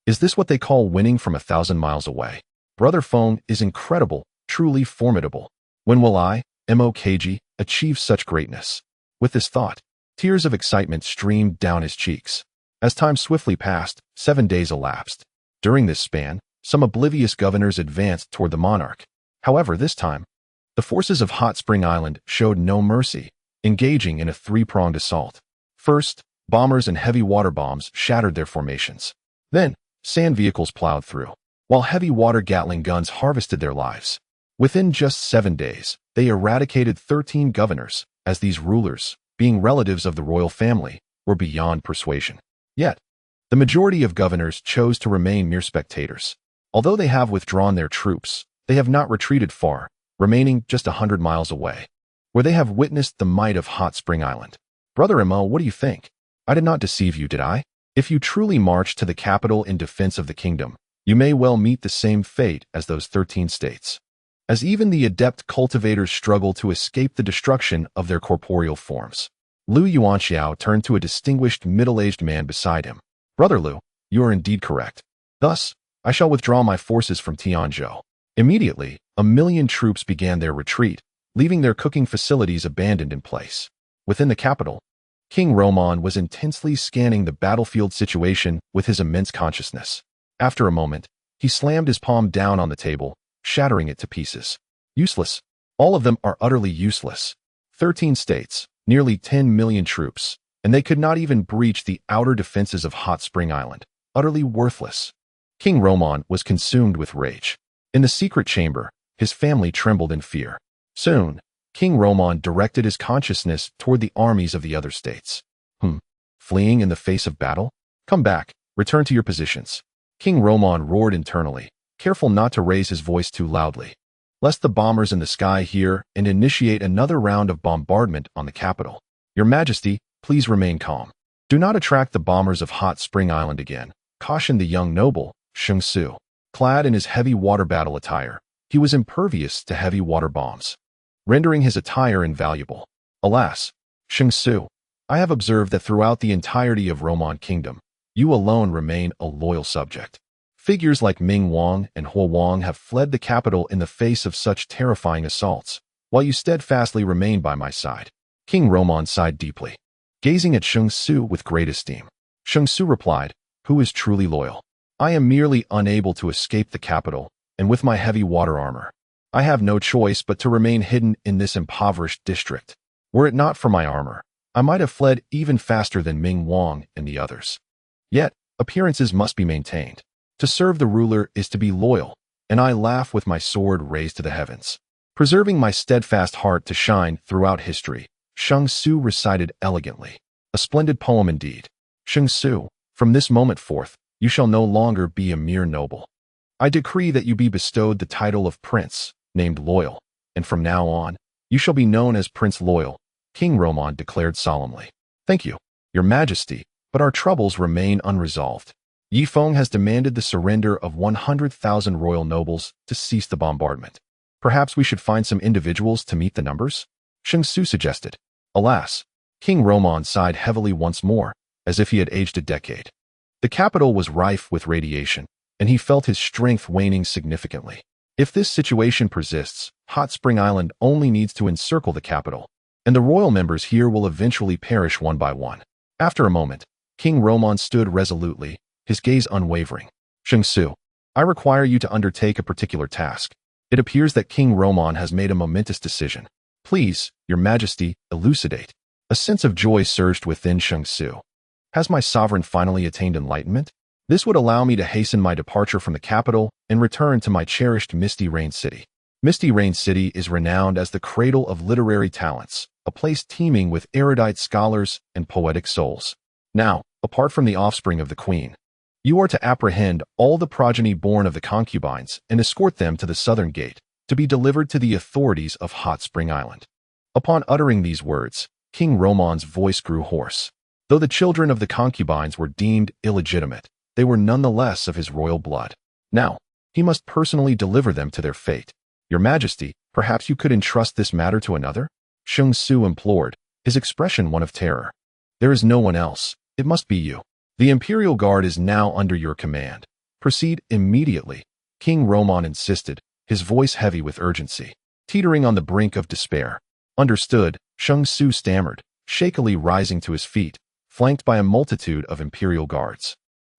Is this what they call winning from 1,000 miles away? Brother Feng is incredible, truly formidable. When will I, Hmph, achieve such greatness? With this thought, tears of excitement streamed down his cheeks. As time swiftly passed, 7 days elapsed. During this span, some oblivious governors advanced toward the monarch. However, this time, the forces of Hot Spring Island showed no mercy, engaging in a three-pronged assault. First, bombers and heavy water bombs shattered their formations. Then, sand vehicles plowed through, while heavy water Gatling guns harvested their lives. Within just 7 days, they eradicated 13 governors, as these rulers, being relatives of the royal family, were beyond persuasion. Yet, the majority of governors chose to remain mere spectators. Although they have withdrawn their troops, they have not retreated far, remaining just 100 miles away, where they have witnessed the might of Hot Spring Island. Brother Mo, what do you think? I did not deceive you, did I? If you truly march to the capital in defense of the kingdom, you may well meet the same fate as those 13 states. As even the adept cultivators struggle to escape the destruction of their corporeal forms. Lu Yuanxiao turned to a distinguished middle-aged man beside him. Brother Lu, you are indeed correct. Thus, I shall withdraw my forces from Tianzhou. Immediately, 1,000,000 troops began their retreat, leaving their cooking facilities abandoned in place. Within the capital, King Roman was intensely scanning the battlefield situation with his immense consciousness. After a moment, he slammed his palm down on the table, shattering it to pieces. Useless. All of them are utterly useless. 13 states, nearly 10 million troops, and they could not even breach the outer defenses of Hot Spring Island. Utterly worthless. King Roman was consumed with rage. In the secret chamber, his family trembled in fear. Soon, King Roman directed his consciousness toward the armies of the other states. Fleeing in the face of battle? Come back, return to your positions. King Roman roared internally, careful not to raise his voice too loudly, lest the bombers in the sky hear and initiate another round of bombardment on the capital. Your Majesty, please remain calm. Do not attract the bombers of Hot Spring Island again, cautioned the young noble, Hmph. Clad in his heavy water battle attire, he was impervious to heavy water bombs, rendering his attire invaluable. Alas, Hmph, I have observed that throughout the entirety of Roman Kingdom, you alone remain a loyal subject. Figures like Ming Wang and Hua Wang have fled the capital in the face of such terrifying assaults, while you steadfastly remain by my side. King Roman sighed deeply, gazing at Hmph with great esteem. Hmph replied, who is truly loyal? I am merely unable to escape the capital, and with my heavy water armor, I have no choice but to remain hidden in this impoverished district. Were it not for my armor, I might have fled even faster than Ming Wang and the others. Yet, appearances must be maintained. To serve the ruler is to be loyal, and I laugh with my sword raised to the heavens, preserving my steadfast heart to shine throughout history. Hmph recited elegantly. A splendid poem indeed. Hmph, from this moment forth, you shall no longer be a mere noble. I decree that you be bestowed the title of Prince, named Loyal, and from now on, you shall be known as Prince Loyal, King Roman declared solemnly. Thank you, Your Majesty, but our troubles remain unresolved. Ye Feng has demanded the surrender of 100,000 royal nobles to cease the bombardment. Perhaps we should find some individuals to meet the numbers? Hmph suggested. Alas, King Roman sighed heavily once more, as if he had aged a decade. The capital was rife with radiation, and he felt his strength waning significantly. If this situation persists, Hot Spring Island only needs to encircle the capital, and the royal members here will eventually perish one by one. After a moment, King Roman stood resolutely, his gaze unwavering. Hmph, I require you to undertake a particular task. It appears that King Roman has made a momentous decision. Please, Your Majesty, elucidate. A sense of joy surged within Hmph. Has my sovereign finally attained enlightenment? This would allow me to hasten my departure from the capital and return to my cherished Misty Rain City. Misty Rain City is renowned as the cradle of literary talents, a place teeming with erudite scholars and poetic souls. Now, apart from the offspring of the queen, you are to apprehend all the progeny born of the concubines and escort them to the southern gate, to be delivered to the authorities of Hot Spring Island. Upon uttering these words, King Roman's voice grew hoarse. Though the children of the concubines were deemed illegitimate, they were nonetheless of his royal blood. Now, he must personally deliver them to their fate. Your Majesty, perhaps you could entrust this matter to another? Hmph implored, his expression one of terror. There is no one else. It must be you. The Imperial Guard is now under your command. Proceed immediately, King Roman insisted, his voice heavy with urgency, teetering on the brink of despair. Understood, Hmph stammered, shakily rising to his feet, flanked by a multitude of Imperial Guards.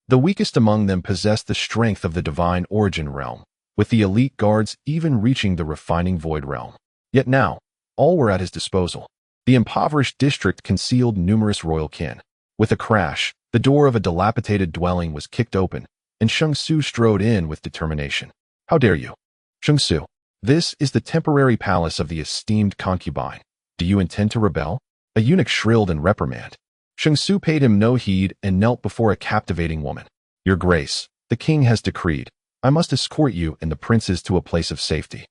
The weakest among them possessed the strength of the divine origin realm, with the elite guards even reaching the refining void realm. Yet now, all were at his disposal. The impoverished district concealed numerous royal kin. With a crash, the door of a dilapidated dwelling was kicked open, and Hmph strode in with determination. How dare you? Hmph, this is the temporary palace of the esteemed concubine. Do you intend to rebel? A eunuch shrilled in reprimand. Hmph paid him no heed and knelt before a captivating woman. Your Grace, the king has decreed. I must escort you and the princes to a place of safety.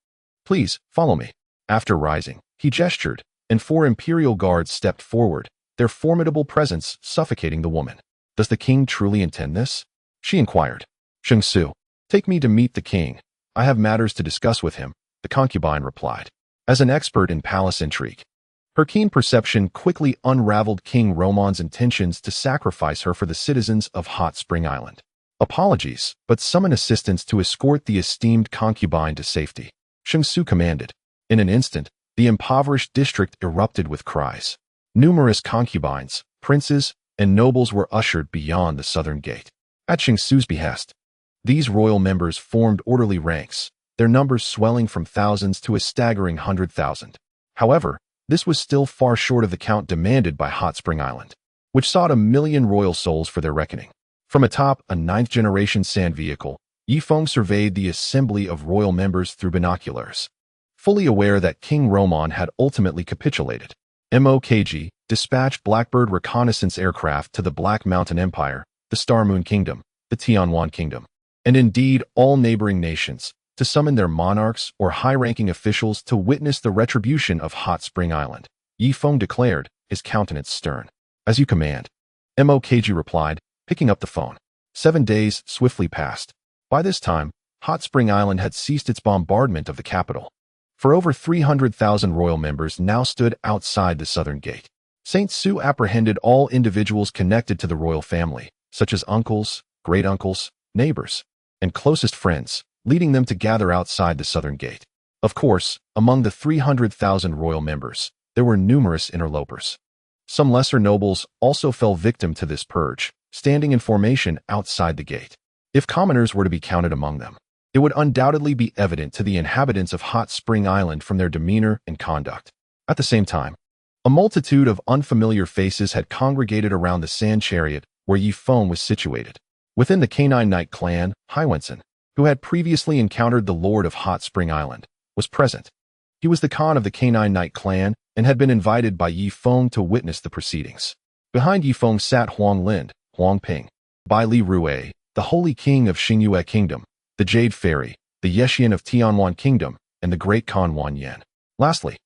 Please, follow me. After rising, he gestured, and 4 imperial guards stepped forward, their formidable presence suffocating the woman. Does the king truly intend this? She inquired. Hmph, take me to meet the king. I have matters to discuss with him, the concubine replied. As an expert in palace intrigue, her keen perception quickly unraveled King Roman's intentions to sacrifice her for the citizens of Hot Spring Island. Apologies, but summon assistants to escort the esteemed concubine to safety, Hmph commanded. In an instant, the impoverished district erupted with cries. Numerous concubines, princes, and nobles were ushered beyond the southern gate. At Hmphu's behest, these royal members formed orderly ranks, their numbers swelling from thousands to a staggering 100,000. However, this was still far short of the count demanded by Hot Spring Island, which sought 1 million royal souls for their reckoning. From atop a 9th-generation sand vehicle, Ye Feng surveyed the assembly of royal members through binoculars. Fully aware that King Roman had ultimately capitulated, Mokg dispatched Blackbird reconnaissance aircraft to the Black Mountain Empire, the Star Moon Kingdom, the Tianwan Kingdom, and indeed all neighboring nations, to summon their monarchs or high-ranking officials to witness the retribution of Hot Spring Island. Ye Feng declared, his countenance stern. As you command, Mokg replied, picking up the phone. 7 days swiftly passed. By this time, Hot Spring Island had ceased its bombardment of the capital. For over 300,000 royal members now stood outside the southern gate. Saint Su apprehended all individuals connected to the royal family, such as uncles, great-uncles, neighbors, and closest friends, leading them to gather outside the southern gate. Of course, among the 300,000 royal members, there were numerous interlopers. Some lesser nobles also fell victim to this purge, standing in formation outside the gate. If commoners were to be counted among them, it would undoubtedly be evident to the inhabitants of Hot Spring Island from their demeanor and conduct. At the same time, a multitude of unfamiliar faces had congregated around the sand chariot where Ye Feng was situated. Within the Canine Knight clan, Highness, who had previously encountered the Lord of Hot Spring Island, was present. He was the Khan of the Canine Knight clan and had been invited by Ye Feng to witness the proceedings. Behind Ye Feng sat Huang Lin, Huang Ping, Bai Li Rue, the Holy King of Xingyue Kingdom, the Jade Fairy, the Yexian of Tianwan Kingdom, and the Great Khan Wan Yan. Lastly,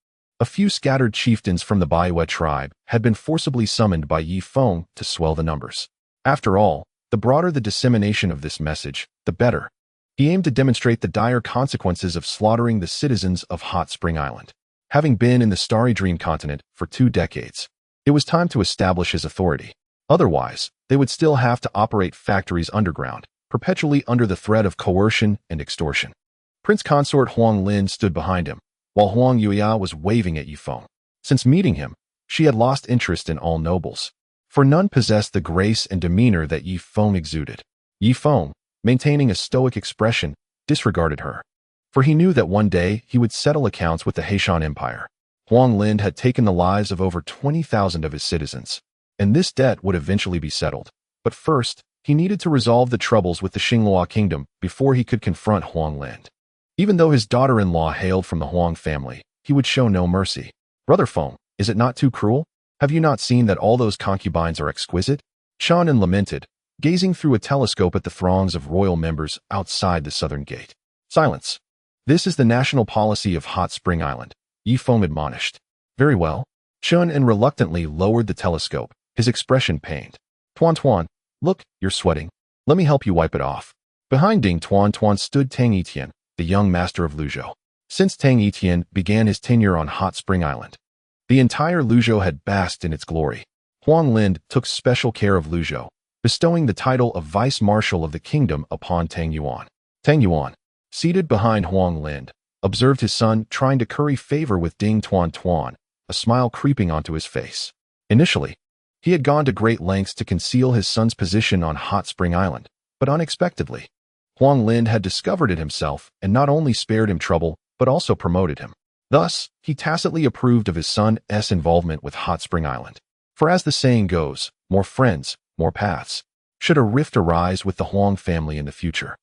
a few scattered chieftains from the Baiyue tribe had been forcibly summoned by Ye Feng to swell the numbers. After all, the broader the dissemination of this message, the better. He aimed to demonstrate the dire consequences of slaughtering the citizens of Hot Spring Island. Having been in the Starry Dream continent for 2 decades, it was time to establish his authority. Otherwise, they would still have to operate factories underground, perpetually under the threat of coercion and extortion. Prince Consort Huang Lin stood behind him, while Huang Yueya was waving at Ye Feng. Since meeting him, she had lost interest in all nobles, for none possessed the grace and demeanor that Ye Feng exuded. Ye Feng, maintaining a stoic expression, disregarded her, for he knew that one day he would settle accounts with the Haitian Empire. Huang Lin had taken the lives of over 20,000 of his citizens, and this debt would eventually be settled. But first, he needed to resolve the troubles with the Xinghua kingdom before he could confront Huang Lin. Even though his daughter-in-law hailed from the Huang family, he would show no mercy. "Brother Feng, is it not too cruel? Have you not seen that all those concubines are exquisite?" Shannon lamented, gazing through a telescope at the throngs of royal members outside the southern gate. "Silence. This is the national policy of Hot Spring Island," Ye Feng admonished. "Very well." Shannon reluctantly lowered the telescope, his expression pained. "Tuan, look, you're sweating. Let me help you wipe it off." Behind Ding Tuan stood Tang Etienne, the young master of Luzhou. Since Tang Etienne began his tenure on Hot Spring Island, the entire Luzhou had basked in its glory. Huang Lin took special care of Luzhou, bestowing the title of Vice Marshal of the Kingdom upon Tang Yuan. Tang Yuan, seated behind Huang Lin, observed his son trying to curry favor with Ding Tuan, a smile creeping onto his face. Initially, he had gone to great lengths to conceal his son's position on Hot Spring Island, but unexpectedly, Huang Lin had discovered it himself and not only spared him trouble, but also promoted him. Thus, he tacitly approved of his son's involvement with Hot Spring Island. For as the saying goes, more friends, more paths. Should a rift arise with the Huang family in the future,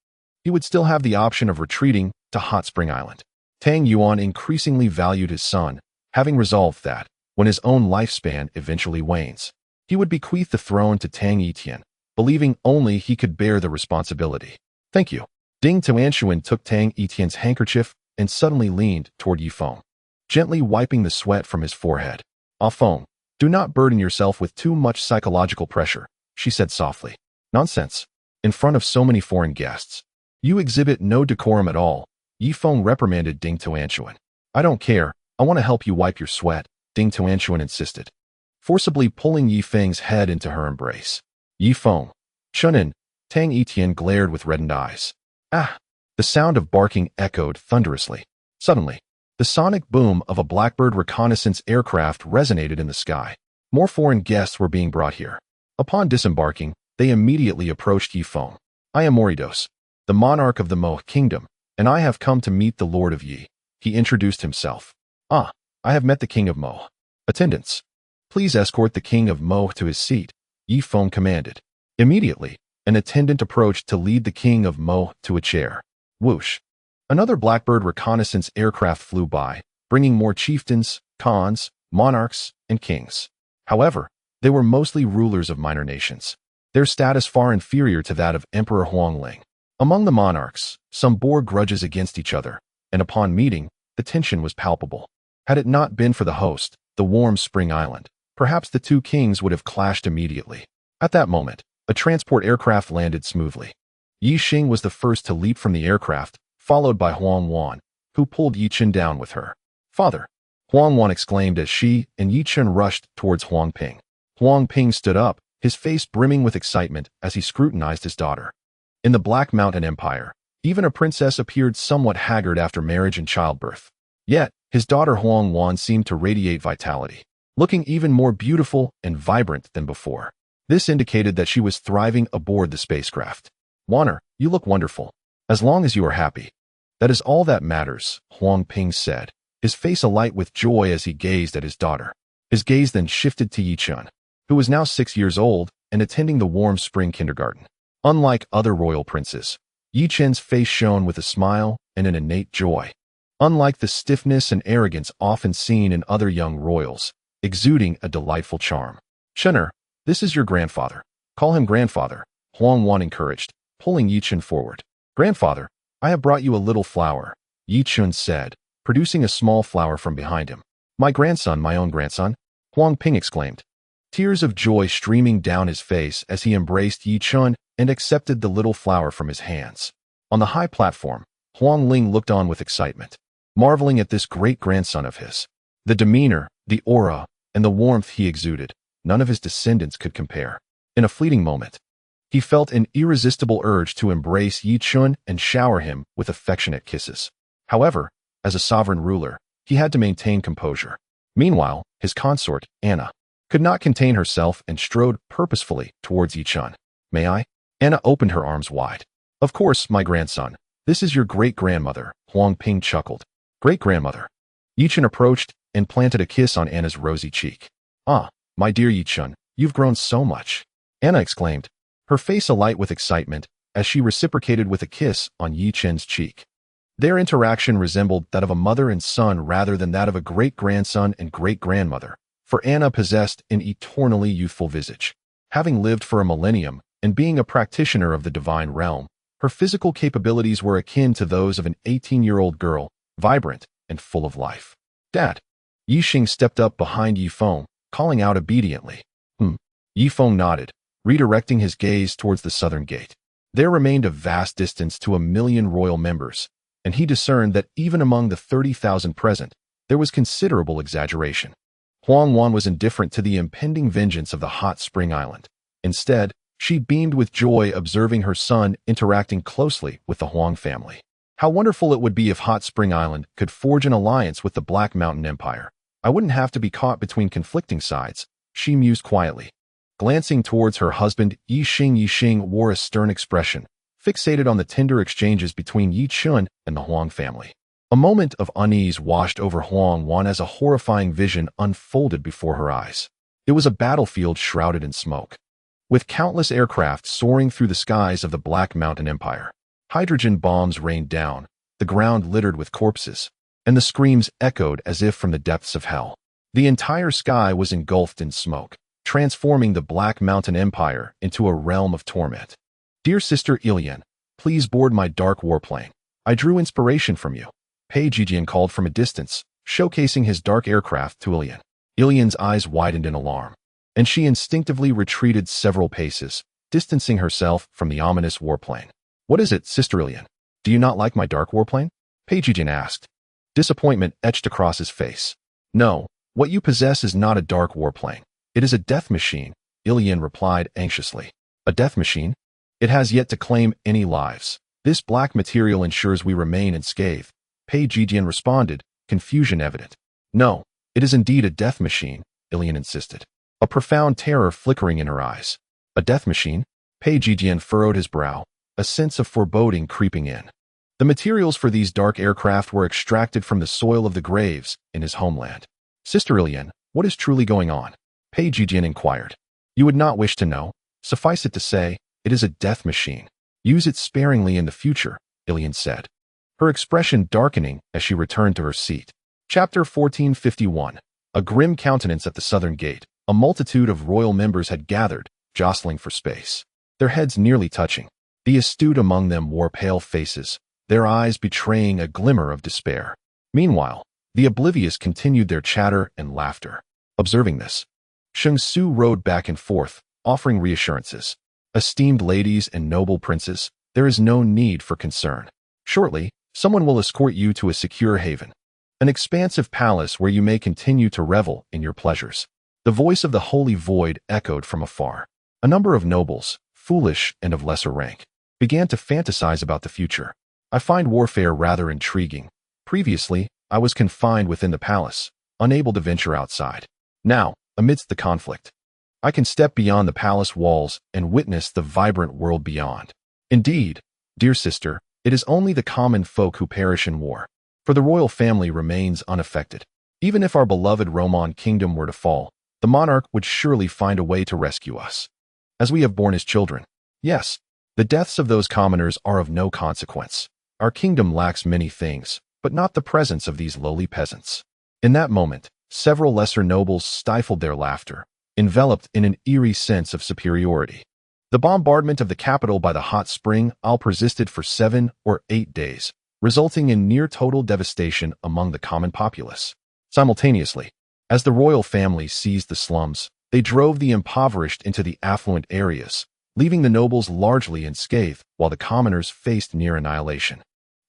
he would still have the option of retreating to Hot Spring Island. Tang Yuan increasingly valued his son, having resolved that, when his own lifespan eventually wanes, he would bequeath the throne to Tang Etienne, believing only he could bear the responsibility. "Thank you." Ding Tuanshuan took Tang Etienne's handkerchief and suddenly leaned toward Ye Feng, gently wiping the sweat from his forehead. "Ah Feng, do not burden yourself with too much psychological pressure," she said softly. "Nonsense. In front of so many foreign guests. You exhibit no decorum at all," Ye Feng reprimanded Ding Tuanshuan. "I don't care. I want to help you wipe your sweat," Ding Tuanshuan insisted, forcibly pulling Ye Feng's head into her embrace. "Ye Feng, Shunin," Tang Etienne glared with reddened eyes. "Ah!" The sound of barking echoed thunderously. Suddenly, the sonic boom of a Blackbird reconnaissance aircraft resonated in the sky. More foreign guests were being brought here. Upon disembarking, they immediately approached Ye Feng. "I am Moridos, the monarch of the Mo kingdom, and I have come to meet the Lord of Yi," he introduced himself. "Ah, I have met the King of Mo. Attendants, please escort the King of Mo to his seat," Ye Feng commanded. Immediately, an attendant approached to lead the King of Mo to a chair. Whoosh! Another Blackbird reconnaissance aircraft flew by, bringing more chieftains, khans, monarchs, and kings. However, they were mostly rulers of minor nations, their status far inferior to that of Emperor Huang Ling. Among the monarchs, some bore grudges against each other, and upon meeting, the tension was palpable. Had it not been for the host, the warm spring island, perhaps the two kings would have clashed immediately. At that moment, a transport aircraft landed smoothly. Yi Xing was the first to leap from the aircraft, followed by Huang Wan, who pulled Yi Chen down with her. "Father!" Huang Wan exclaimed as she and Yi Chen rushed towards Huang Ping. Huang Ping stood up, his face brimming with excitement as he scrutinized his daughter. In the Black Mountain Empire, even a princess appeared somewhat haggard after marriage and childbirth. Yet, his daughter Huang Wan seemed to radiate vitality, looking even more beautiful and vibrant than before. This indicated that she was thriving aboard the spacecraft. "Wanner, you look wonderful. As long as you are happy. That is all that matters," Huang Ping said, his face alight with joy as he gazed at his daughter. His gaze then shifted to Yi Chen, who was now 6 years old and attending the warm spring kindergarten. Unlike other royal princes, Yi Chen's face shone with a smile and an innate joy. Unlike the stiffness and arrogance often seen in other young royals, exuding a delightful charm. "Chener, this is your grandfather. Call him grandfather," Huang Wan encouraged, pulling Yi Chen forward. "Grandfather, I have brought you a little flower," Yi Chen said, producing a small flower from behind him. "My grandson, my own grandson," Huang Ping exclaimed, tears of joy streaming down his face as he embraced Yi Chen and accepted the little flower from his hands. On the high platform, Huang Ling looked on with excitement, marveling at this great-grandson of his. The demeanor, the aura, and the warmth he exuded, none of his descendants could compare. In a fleeting moment, He felt an irresistible urge to embrace Yi Chun and shower him with affectionate kisses. However, as a sovereign ruler, he had to maintain composure. Meanwhile, his consort, Anna, could not contain herself and strode purposefully towards Yi Chun. "May I?" Anna opened her arms wide. "Of course, my grandson. This is your great-grandmother," Huang Ping chuckled. "Great-grandmother." Yi Chun approached and planted a kiss on Anna's rosy cheek. "Ah, my dear Yi Chun, you've grown so much," Anna exclaimed, her face alight with excitement as she reciprocated with a kiss on Yi Chun's cheek. Their interaction resembled that of a mother and son rather than that of a great-grandson and great-grandmother, for Anna possessed an eternally youthful visage. Having lived for a millennium and being a practitioner of the divine realm, her physical capabilities were akin to those of an 18-year-old girl, vibrant and full of life. "Dad." Yi Xing stepped up behind Ye Feng, calling out obediently. Ye Feng nodded, redirecting his gaze towards the southern gate. There remained a vast distance to 1,000,000 royal members, and he discerned that even among the 30,000 present, there was considerable exaggeration. Huang Wan was indifferent to the impending vengeance of the hot spring island. Instead, she beamed with joy observing her son interacting closely with the Huang family. How wonderful it would be if Hot Spring Island could forge an alliance with the Black Mountain Empire. I wouldn't have to be caught between conflicting sides, she mused quietly. Glancing towards her husband, Yi Xing wore a stern expression, fixated on the tender exchanges between Yi Chun and the Huang family. A moment of unease washed over Huang Wan as a horrifying vision unfolded before her eyes. It was a battlefield shrouded in smoke, with countless aircraft soaring through the skies of the Black Mountain Empire. Hydrogen bombs rained down, the ground littered with corpses, and the screams echoed as if from the depths of hell. The entire sky was engulfed in smoke, transforming the Black Mountain Empire into a realm of torment. "Dear Sister Ilian, please board my dark warplane. I drew inspiration from you," Pei Jijian called from a distance, showcasing his dark aircraft to Ilian. Ilian's eyes widened in alarm, and she instinctively retreated several paces, distancing herself from the ominous warplane. "What is it, Sister Ilian? Do you not like my dark warplane?" Pei Jijian asked. Disappointment etched across his face. "No, what you possess is not a dark warplane. It is a death machine," Ilian replied anxiously. "A death machine? It has yet to claim any lives. This black material ensures we remain unscathed," Pei Jijian responded, confusion evident. "No, it is indeed a death machine," Ilian insisted, a profound terror flickering in her eyes. "A death machine?" Pei Jijian furrowed his brow, a sense of foreboding creeping in. The materials for these dark aircraft were extracted from the soil of the graves in his homeland. "Sister Ilian, what is truly going on?" Pei Jijian inquired. "You would not wish to know. Suffice it to say, it is a death machine. Use it sparingly in the future," Ilian said, her expression darkening as she returned to her seat. Chapter 1451. A grim countenance at the southern gate. A multitude of royal members had gathered, jostling for space, their heads nearly touching. The astute among them wore pale faces, their eyes betraying a glimmer of despair. Meanwhile, the oblivious continued their chatter and laughter. Observing this, Shang Su rode back and forth, offering reassurances. "Esteemed ladies and noble princes, there is no need for concern. Shortly, someone will escort you to a secure haven, an expansive palace where you may continue to revel in your pleasures." The voice of the Holy Void echoed from afar. A number of nobles, foolish and of lesser rank, began to fantasize about the future. "I find warfare rather intriguing. Previously, I was confined within the palace, unable to venture outside. Now, amidst the conflict, I can step beyond the palace walls and witness the vibrant world beyond. Indeed, dear sister, it is only the common folk who perish in war, for the royal family remains unaffected. Even if our beloved Roman kingdom were to fall, the monarch would surely find a way to rescue us, as we have borne his children. Yes, the deaths of those commoners are of no consequence. Our kingdom lacks many things, but not the presence of these lowly peasants." In that moment, several lesser nobles stifled their laughter, enveloped in an eerie sense of superiority. The bombardment of the capital by the hot spring isle persisted for 7 or 8 days, resulting in near-total devastation among the common populace. Simultaneously, as the royal family seized the slums, they drove the impoverished into the affluent areas, leaving the nobles largely unscathed while the commoners faced near annihilation.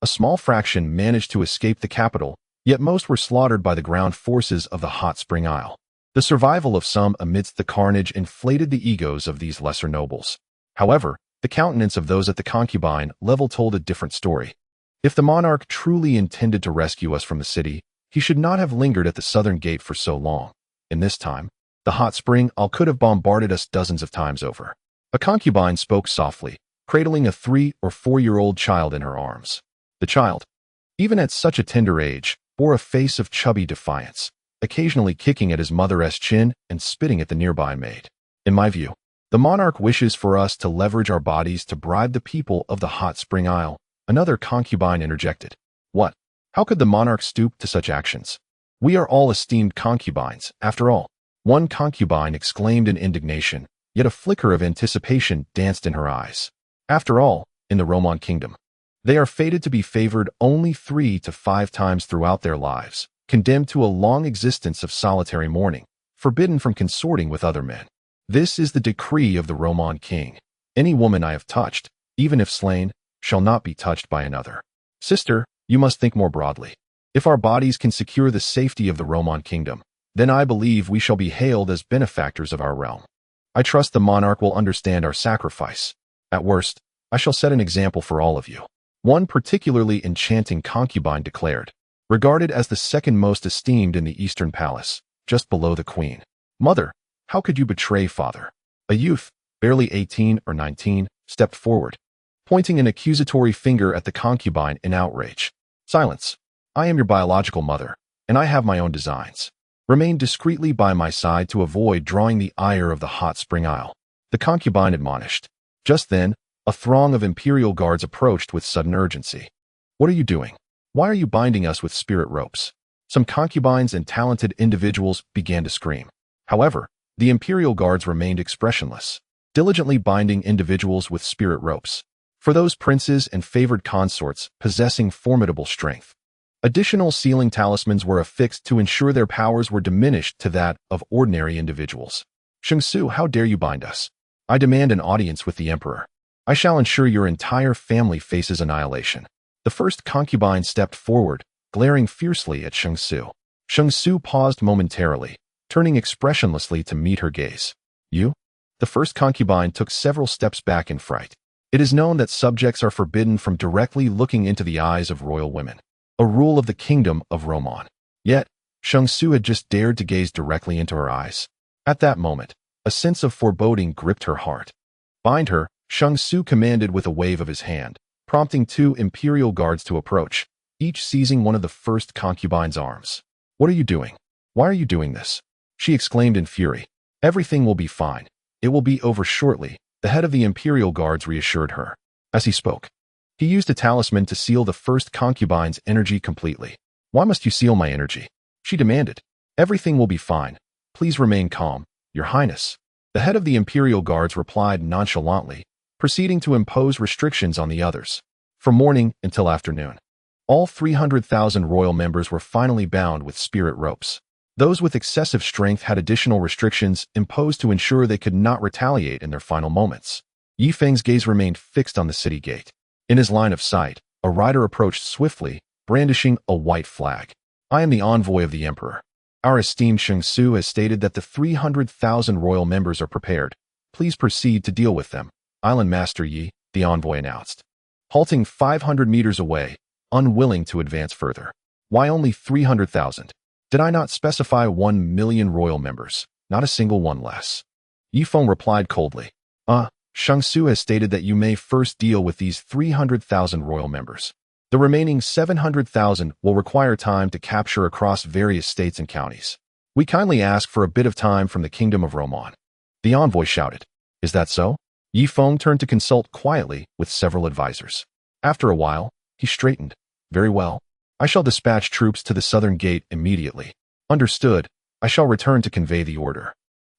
A small fraction managed to escape the capital, yet most were slaughtered by the ground forces of the hot spring isle. The survival of some amidst the carnage inflated the egos of these lesser nobles. However, the countenance of those at the concubine level told a different story. If the monarch truly intended to rescue us from the city, he should not have lingered at the southern gate for so long. In this time, the hot spring could have bombarded us dozens of times over. A concubine spoke softly, cradling a 3- or 4-year-old child in her arms. The child, even at such a tender age, bore a face of chubby defiance, occasionally kicking at his mother's chin and spitting at the nearby maid. In my view, the monarch wishes for us to leverage our bodies to bribe the people of the hot spring isle. Another concubine interjected. What? How could the monarch stoop to such actions? We are all esteemed concubines, after all. One concubine exclaimed in indignation, yet a flicker of anticipation danced in her eyes. After all, in the Roman kingdom, they are fated to be favored only 3 to 5 times throughout their lives, condemned to a long existence of solitary mourning, forbidden from consorting with other men. This is the decree of the Roman king. Any woman I have touched, even if slain, shall not be touched by another. Sister, you must think more broadly. If our bodies can secure the safety of the Roman kingdom, then I believe we shall be hailed as benefactors of our realm. I trust the monarch will understand our sacrifice. At worst, I shall set an example for all of you. One particularly enchanting concubine declared, regarded as the second most esteemed in the Eastern Palace, just below the queen. Mother, how could you betray father? A youth, barely 18 or 19, stepped forward, pointing an accusatory finger at the concubine in outrage. Silence. I am your biological mother, and I have my own designs. Remain discreetly by my side to avoid drawing the ire of the hot spring isle. The concubine admonished. Just then, a throng of imperial guards approached with sudden urgency. What are you doing? Why are you binding us with spirit ropes? Some concubines and talented individuals began to scream. However, the imperial guards remained expressionless, diligently binding individuals with spirit ropes. For those princes and favored consorts possessing formidable strength, additional sealing talismans were affixed to ensure their powers were diminished to that of ordinary individuals. Hmph, how dare you bind us? I demand an audience with the emperor. I shall ensure your entire family faces annihilation. The first concubine stepped forward, glaring fiercely at Hmph. Hmph paused momentarily, turning expressionlessly to meet her gaze. You? The first concubine took several steps back in fright. It is known that subjects are forbidden from directly looking into the eyes of royal women, a rule of the kingdom of Roman. Yet, Hmph had just dared to gaze directly into her eyes. At that moment, a sense of foreboding gripped her heart. Bind her, Hmph commanded with a wave of his hand, prompting 2 imperial guards to approach, each seizing one of the first concubine's arms. What are you doing? Why are you doing this? She exclaimed in fury. Everything will be fine. It will be over shortly, the head of the imperial guards reassured her. As he spoke, he used a talisman to seal the first concubine's energy completely. Why must you seal my energy? She demanded. Everything will be fine. Please remain calm, Your Highness. The head of the imperial guards replied nonchalantly, proceeding to impose restrictions on the others. From morning until afternoon, all 300,000 royal members were finally bound with spirit ropes. Those with excessive strength had additional restrictions imposed to ensure they could not retaliate in their final moments. Ye Feng's gaze remained fixed on the city gate. In his line of sight, a rider approached swiftly, brandishing a white flag. I am the envoy of the emperor. Our esteemed Hmph has stated that the 300,000 royal members are prepared. Please proceed to deal with them. Island Master Yi, the envoy announced. Halting 500 meters away, unwilling to advance further. Why only 300,000? Did I not specify 1 million royal members? Not a single one less. Ye Feng replied coldly. Hmph has stated that you may first deal with these 300,000 royal members. The remaining 700,000 will require time to capture across various states and counties. We kindly ask for a bit of time from the kingdom of Roman. The envoy shouted. Is that so? Ye Feng turned to consult quietly with several advisors. After a while, he straightened. Very well. I shall dispatch troops to the southern gate immediately. Understood. I shall return to convey the order.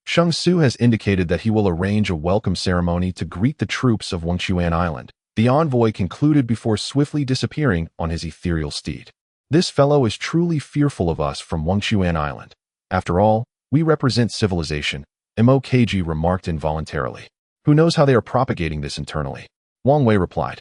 Hmph has indicated that he will arrange a welcome ceremony to greet the troops of Yueya Island. The envoy concluded before swiftly disappearing on his ethereal steed. This fellow is truly fearful of us from Yueya Island. After all, we represent civilization, Mokg remarked involuntarily. Who knows how they are propagating this internally? Wang Wei replied.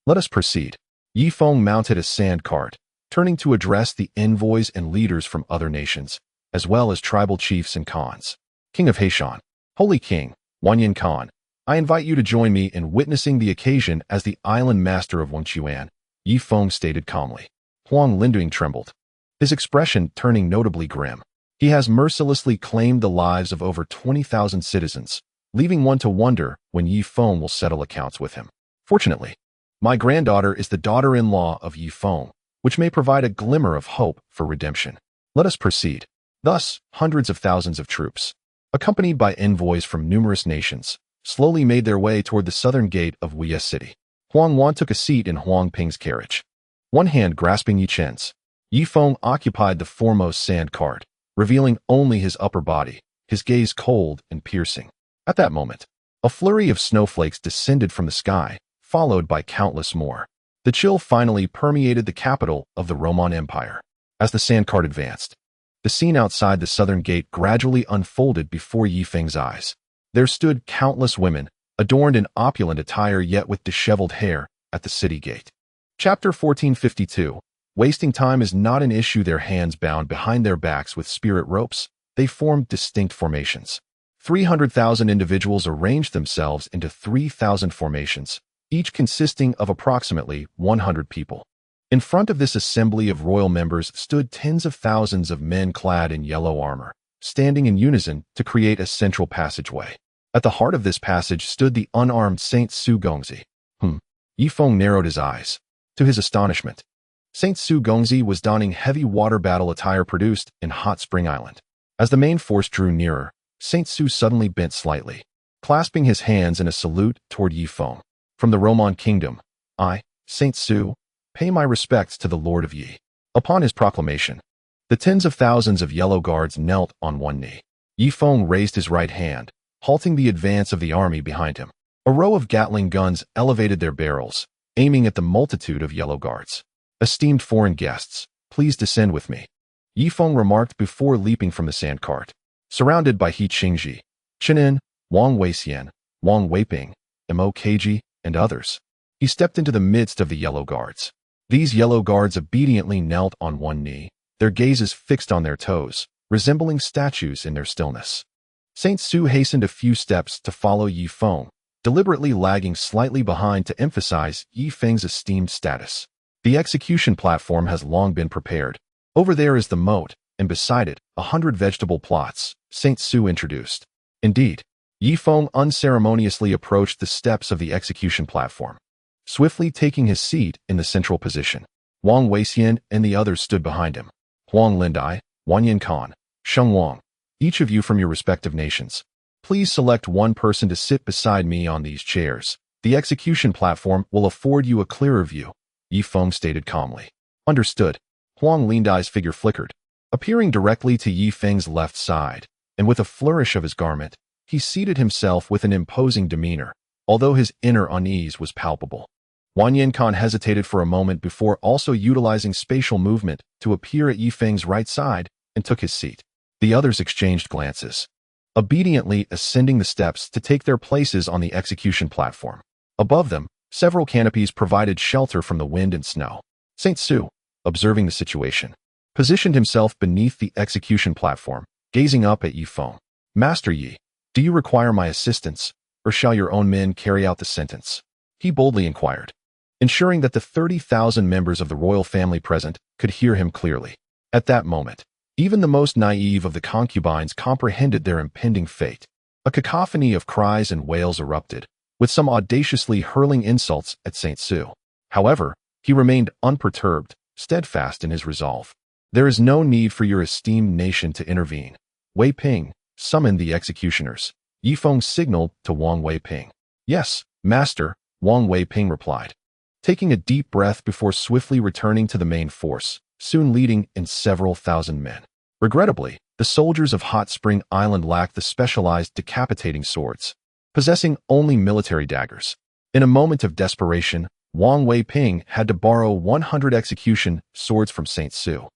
Let us proceed. Ye Feng mounted a sand cart, turning to address the envoys and leaders from other nations, as well as tribal chiefs and khans. King of Heishan, Holy King, Wanyan Khan, I invite you to join me in witnessing the occasion as the island master of Wengquan, Ye Feng stated calmly. Huang Yueya trembled, his expression turning notably grim. He has mercilessly claimed the lives of over 20,000 citizens, leaving one to wonder when Ye Feng will settle accounts with him. Fortunately, my granddaughter is the daughter-in-law of Ye Feng, which may provide a glimmer of hope for redemption. Let us proceed. Thus, hundreds of thousands of troops, accompanied by envoys from numerous nations, slowly made their way toward the southern gate of Hueya City. Huang Yuan took a seat in Huang Ping's carriage, one hand grasping Ye Chen's. Ye Feng occupied the foremost sand cart, revealing only his upper body, his gaze cold and piercing. At that moment, a flurry of snowflakes descended from the sky, followed by countless more. The chill finally permeated the capital of the Roman Empire. As the sandcart advanced, the scene outside the southern gate gradually unfolded before Ye Feng's eyes. There stood countless women, adorned in opulent attire yet with disheveled hair, at the city gate. Chapter 1452. Wasting time is not an issue. Their hands bound behind their backs with spirit ropes, they formed distinct formations. 300,000 individuals arranged themselves into 3,000 formations, each consisting of approximately 100 people. In front of this assembly of royal members stood tens of thousands of men clad in yellow armor, standing in unison to create a central passageway. At the heart of this passage stood the unarmed Saint Su Gongzi. Ye Feng narrowed his eyes. To his astonishment, Saint Su Gongzi was donning heavy water battle attire produced in Hot Spring Island. As the main force drew nearer, Saint Su suddenly bent slightly, clasping his hands in a salute toward Ye Feng. From the Roman kingdom, I, Saint Su, pay my respects to the Lord of Yi. Upon his proclamation, the tens of thousands of yellow guards knelt on one knee. Ye Feng raised his right hand, halting the advance of the army behind him. A row of Gatling guns elevated their barrels, aiming at the multitude of yellow guards. Esteemed foreign guests, please descend with me, Ye Feng remarked before leaping from the sandcart. Surrounded by He Qingji, Chenin, Wang Weixian, Wang Weiping, Mo and others, he stepped into the midst of the yellow guards. These yellow guards obediently knelt on one knee, their gazes fixed on their toes, resembling statues in their stillness. Saint Su hastened a few steps to follow Ye Feng, deliberately lagging slightly behind to emphasize Ye Feng's esteemed status. The execution platform has long been prepared. Over there is the moat, and beside it, 100 vegetable plots, Saint Su introduced. Indeed, Ye Feng unceremoniously approached the steps of the execution platform, swiftly taking his seat in the central position. Wang Weixian and the others stood behind him. Huang Lindai, Wanyan Khan, Sheng Wang, each of you from your respective nations, please select one person to sit beside me on these chairs. The execution platform will afford you a clearer view, Ye Feng stated calmly. Understood. Huang Lindai's figure flickered, appearing directly to Ye Feng's left side, and with a flourish of his garment, he seated himself with an imposing demeanor, although his inner unease was palpable. Wanyan Khan hesitated for a moment before also utilizing spatial movement to appear at Ye Feng's right side and took his seat. The others exchanged glances, obediently ascending the steps to take their places on the execution platform. Above them, several canopies provided shelter from the wind and snow. Saint Su, observing the situation, positioned himself beneath the execution platform, gazing up at Ye Feng. Master Yi, do you require my assistance, or shall your own men carry out the sentence? He boldly inquired, ensuring that the 30,000 members of the royal family present could hear him clearly. At that moment, even the most naive of the concubines comprehended their impending fate. A cacophony of cries and wails erupted, with some audaciously hurling insults at Saint Su. However, he remained unperturbed, steadfast in his resolve. There is no need for your esteemed nation to intervene. Wei Ping, summon the executioners. Ye Feng signaled to Wang Weiping. Yes, master, Wang Weiping replied, taking a deep breath before swiftly returning to the main force, soon leading in several thousand men. Regrettably, the soldiers of Hot Spring Island lacked the specialized decapitating swords, possessing only military daggers. In a moment of desperation, Wang Weiping had to borrow 100 execution swords from Saint Su.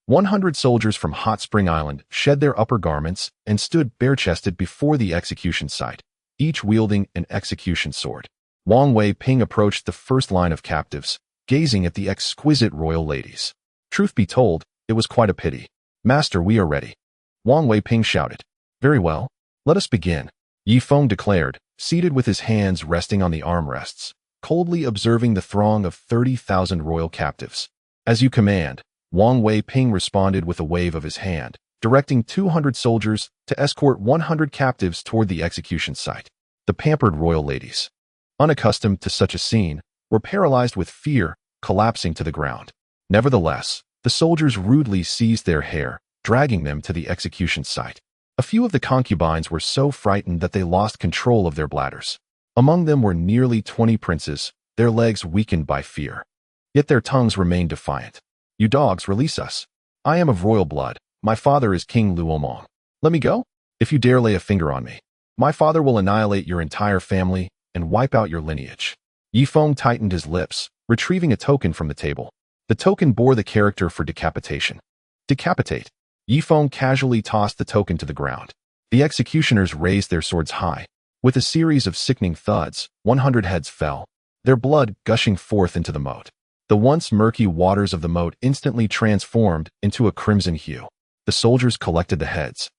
100 soldiers from Hot Spring Island shed their upper garments and stood bare-chested before the execution site, each wielding an execution sword. Wang Weiping approached the first line of captives, gazing at the exquisite royal ladies. Truth be told, it was quite a pity. Master, we are ready, Wang Weiping shouted. Very well, let us begin, Ye Feng declared, seated with his hands resting on the armrests, coldly observing the throng of 30,000 royal captives. As you command, Huang Yueya responded with a wave of his hand, directing 200 soldiers to escort 100 captives toward the execution site. The pampered royal ladies, unaccustomed to such a scene, were paralyzed with fear, collapsing to the ground. Nevertheless, the soldiers rudely seized their hair, dragging them to the execution site. A few of the concubines were so frightened that they lost control of their bladders. Among them were nearly 20 princes, their legs weakened by fear. Yet their tongues remained defiant. "You dogs, release us. I am of royal blood. My father is King Luomong. Let me go? If you dare lay a finger on me, my father will annihilate your entire family and wipe out your lineage." Ye Feng tightened his lips, retrieving a token from the table. The token bore the character for decapitation. Decapitate. Ye Feng casually tossed the token to the ground. The executioners raised their swords high. With a series of sickening thuds, 100 heads fell, their blood gushing forth into the moat. The once murky waters of the moat instantly transformed into a crimson hue. The soldiers collected the heads,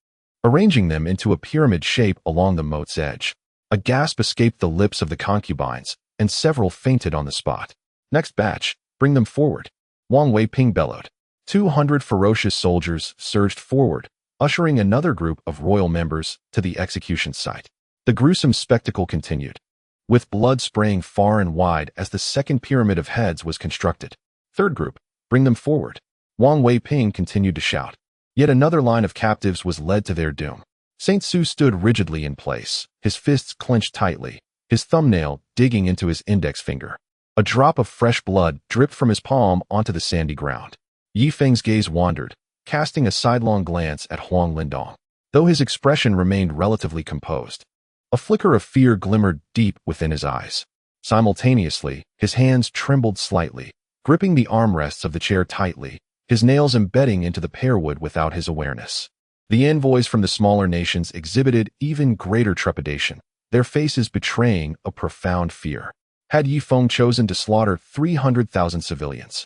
arranging them into a pyramid shape along the moat's edge. A gasp escaped the lips of the concubines, and several fainted on the spot. "Next batch, bring them forward," Huang Yueya bellowed. 200 ferocious soldiers surged forward, ushering another group of royal members to the execution site. The gruesome spectacle continued, with blood spraying far and wide as the second pyramid of heads was constructed. "Third group, bring them forward," Huang Yueya continued to shout. Yet another line of captives was led to their doom. Saint Su stood rigidly in place, his fists clenched tightly, his thumbnail digging into his index finger. A drop of fresh blood dripped from his palm onto the sandy ground. Ye Feng's gaze wandered, casting a sidelong glance at Huang Lindong. Though his expression remained relatively composed, a flicker of fear glimmered deep within his eyes. Simultaneously, his hands trembled slightly, gripping the armrests of the chair tightly, his nails embedding into the pearwood without his awareness. The envoys from the smaller nations exhibited even greater trepidation, their faces betraying a profound fear. Had Ye Feng chosen to slaughter 300,000 civilians,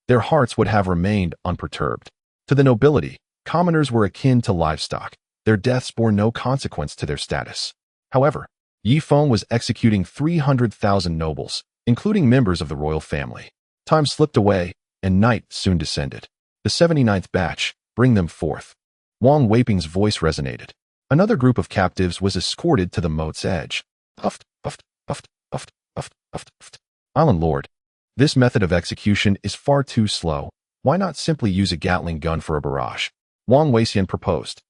their hearts would have remained unperturbed. To the nobility, commoners were akin to livestock. Their deaths bore no consequence to their status. However, Ye Feng was executing 300,000 nobles, including members of the royal family. Time slipped away, and night soon descended. "The 79th batch, bring them forth." Huang Yueya's voice resonated. Another group of captives was escorted to the moat's edge. Puffed, puffed, puffed, puffed, puffed, puffed, puffed. "Island Lord, this method of execution is far too slow. Why not simply use a Gatling gun for a barrage?" Huang Yueya proposed.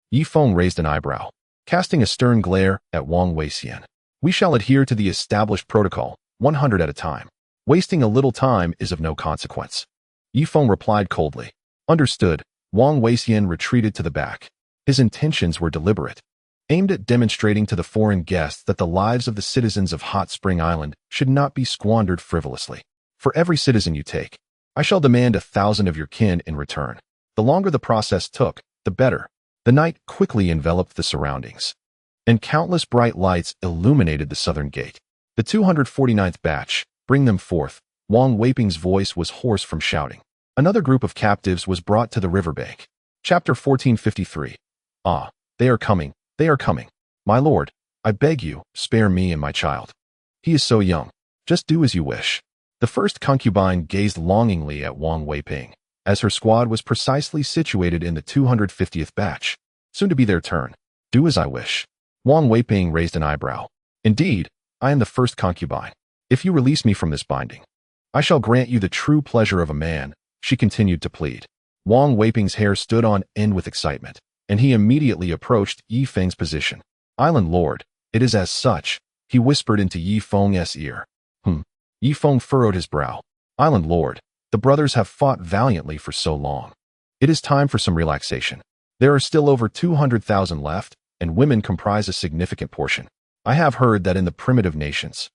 Ye Feng raised an eyebrow, casting a stern glare at Huang Yueya. "We shall adhere to the established protocol, 100 at a time. Wasting a little time is of no consequence." Ye Feng replied coldly. "Understood." Huang Yueya retreated to the back. His intentions were deliberate, aimed at demonstrating to the foreign guests that the lives of the citizens of Hot Spring Island should not be squandered frivolously. "For every citizen you take, I shall demand 1,000 of your kin in return." The longer the process took, the better. The night quickly enveloped the surroundings, and countless bright lights illuminated the southern gate. "The 249th batch, bring them forth." Huang Yueya's voice was hoarse from shouting. Another group of captives was brought to the riverbank. Chapter 1453. "Ah, they are coming, they are coming. My lord, I beg you, spare me and my child. He is so young. Just do as you wish." The first concubine gazed longingly at Huang Yueya, as her squad was precisely situated in the 250th batch. Soon to be their turn. "Do as I wish." Huang Yueya raised an eyebrow. "Indeed, I am the first concubine. If you release me from this binding, I shall grant you the true pleasure of a man," she continued to plead. Huang Yueya's hair stood on end with excitement, and he immediately approached Ye Feng's position. "Island Lord, it is as such," he whispered into Ye Feng's ear. Ye Feng furrowed his brow. "Island Lord, the brothers have fought valiantly for so long. It is time for some relaxation. There are still over 200,000 left, and women comprise a significant portion. I have heard that in the primitive nations,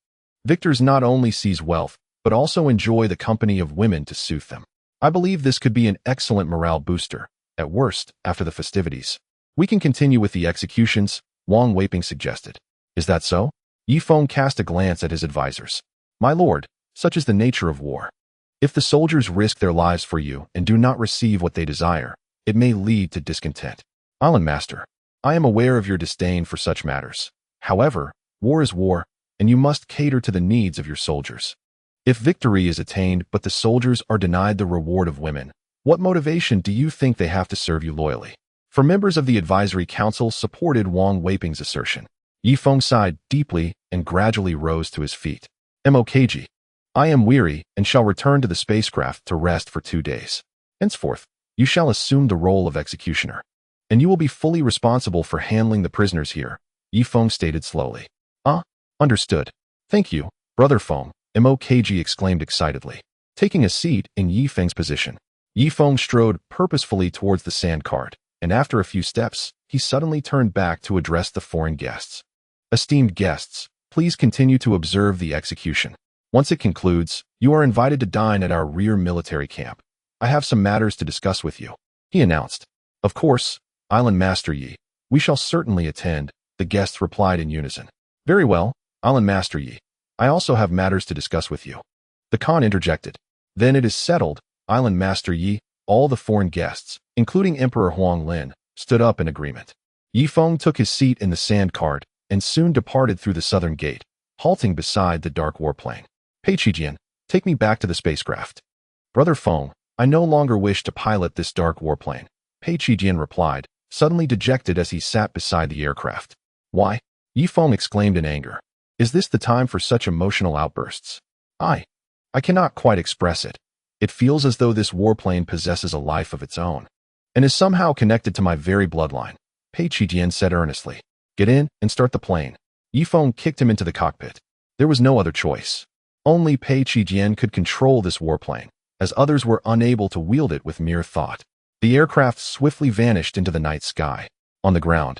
victors not only seize wealth, but also enjoy the company of women to soothe them. I believe this could be an excellent morale booster. At worst, after the festivities, we can continue with the executions," Huang Yueya suggested. "Is that so?" Ye Feng cast a glance at his advisors. "My lord, such is the nature of war. If the soldiers risk their lives for you and do not receive what they desire, it may lead to discontent. Island Master, I am aware of your disdain for such matters. However, War is war, and you must cater to the needs of your soldiers. If victory is attained but the soldiers are denied the reward of women, what motivation do you think they have to serve you loyally? For members of the advisory council supported Huang Yueya's assertion. Ye Feng sighed deeply and gradually rose to his feet. Mokg. I am weary and shall return to the spacecraft to rest for 2 days. Henceforth, you shall assume the role of executioner. And you will be fully responsible for handling the prisoners here, Ye Feng stated slowly. Understood. Thank you, Brother Feng, Mokg exclaimed excitedly. Taking a seat in Ye Feng's position, Ye Feng strode purposefully towards the sand cart, and after a few steps, he suddenly turned back to address the foreign guests. Esteemed guests, please continue to observe the execution. Once it concludes, you are invited to dine at our rear military camp. I have some matters to discuss with you, he announced. Of course, Island Master Yi. We shall certainly attend, the guests replied in unison. Very well, Island Master Yi. I also have matters to discuss with you. The Khan interjected. Then it is settled, Island Master Yi. All the foreign guests, including Emperor Huang Lin, stood up in agreement. Ye Feng took his seat in the sand cart and soon departed through the southern gate, halting beside the dark warplane. Peiqijian, take me back to the spacecraft. Brother Feng, I no longer wish to pilot this dark warplane, Peiqijian replied, suddenly dejected as he sat beside the aircraft. Why? Ye Feng exclaimed in anger. Is this the time for such emotional outbursts? I cannot quite express it. It feels as though this warplane possesses a life of its own, and is somehow connected to my very bloodline, Peiqijian said earnestly. Get in and start the plane. Ye Feng kicked him into the cockpit. There was no other choice. Only Peiqijian could control this warplane, as others were unable to wield it with mere thought. The aircraft swiftly vanished into the night sky. On the ground,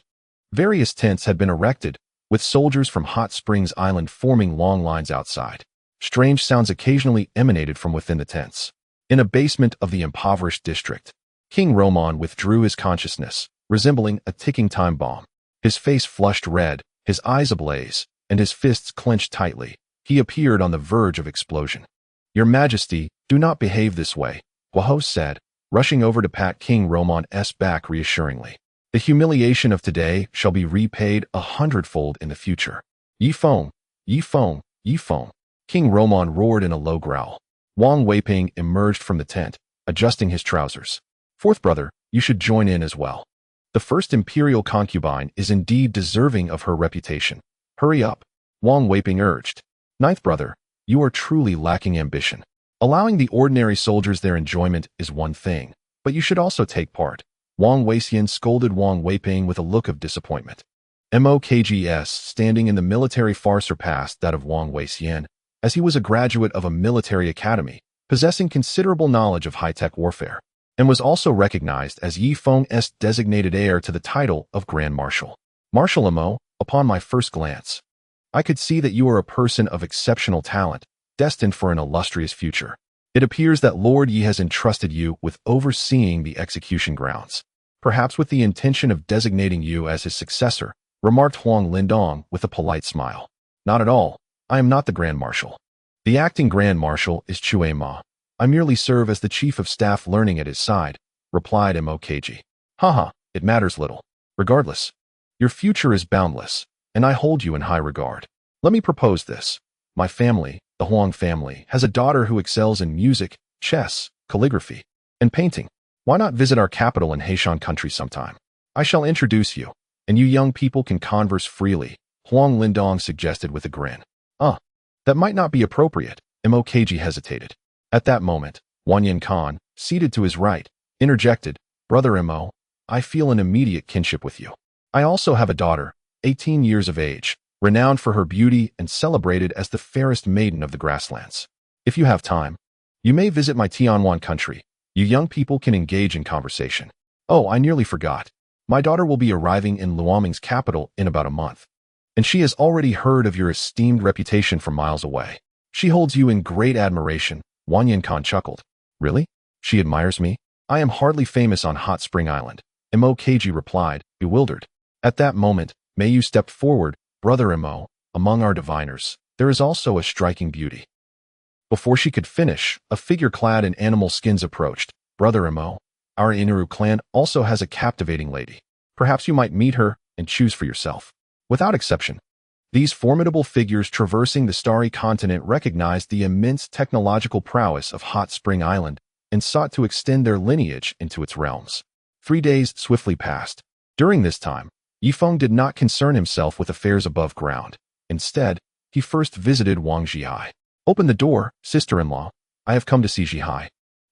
various tents had been erected, with soldiers from Hot Springs Island forming long lines outside. Strange sounds occasionally emanated from within the tents. In a basement of the impoverished district, King Roman withdrew his consciousness, resembling a ticking time bomb. His face flushed red, his eyes ablaze, and his fists clenched tightly. He appeared on the verge of explosion. Your Majesty, do not behave this way, Guo said, rushing over to pat King Roman's back reassuringly. The humiliation of today shall be repaid 100-fold in the future. Ye Feng, Ye Feng, Ye Feng. King Roman roared in a low growl. Huang Yueya emerged from the tent, adjusting his trousers. Fourth brother, you should join in as well. The first imperial concubine is indeed deserving of her reputation. Hurry up, Huang Yueya urged. Ninth brother, you are truly lacking ambition. Allowing the ordinary soldiers their enjoyment is one thing, but you should also take part. Huang Yueya scolded Huang Yueya with a look of disappointment. Mokg's standing in the military far surpassed that of Huang Yueya, as he was a graduate of a military academy, possessing considerable knowledge of high-tech warfare, and was also recognized as Ye Feng's designated heir to the title of Grand Marshal. Marshal Mo, upon my first glance, I could see that you are a person of exceptional talent, destined for an illustrious future. It appears that Lord Yi has entrusted you with overseeing the execution grounds, perhaps with the intention of designating you as his successor, remarked Huang Lindong with a polite smile. Not at all. I am not the Grand Marshal. The acting Grand Marshal is Chue Ma. I merely serve as the Chief of Staff learning at his side, replied Mokg. Haha, it matters little. Regardless, your future is boundless, and I hold you in high regard. Let me propose this. My family, the Huang family, has a daughter who excels in music, chess, calligraphy, and painting. Why not visit our capital in Heishan country sometime? I shall introduce you, and you young people can converse freely, Huang Lindong suggested with a grin. That might not be appropriate, Mokg hesitated. At that moment, Wanyan Khan, seated to his right, interjected, Brother Mo, I feel an immediate kinship with you. I also have a daughter, 18 years of age, renowned for her beauty and celebrated as the fairest maiden of the grasslands. If you have time, you may visit my Tianwan country. You young people can engage in conversation. Oh, I nearly forgot. My daughter will be arriving in Luoming's capital in about a month, and she has already heard of your esteemed reputation from miles away. She holds you in great admiration, Wanyan Khan chuckled. Really? She admires me? I am hardly famous on Hot Spring Island, Mokg replied, bewildered. At that moment, Mayu stepped forward, Brother Mo, among our diviners, there is also a striking beauty. Before she could finish, a figure clad in animal skins approached. Brother Mo, our Inaru clan also has a captivating lady. Perhaps you might meet her and choose for yourself. Without exception, These formidable figures traversing the starry continent recognized the immense technological prowess of Hot Spring Island and sought to extend their lineage into its realms. 3 days swiftly passed. During this time, Ye Feng did not concern himself with affairs above ground. Instead, he first visited Wang Zhihai. "Open the door, sister-in-law. I have come to see Zhihai,"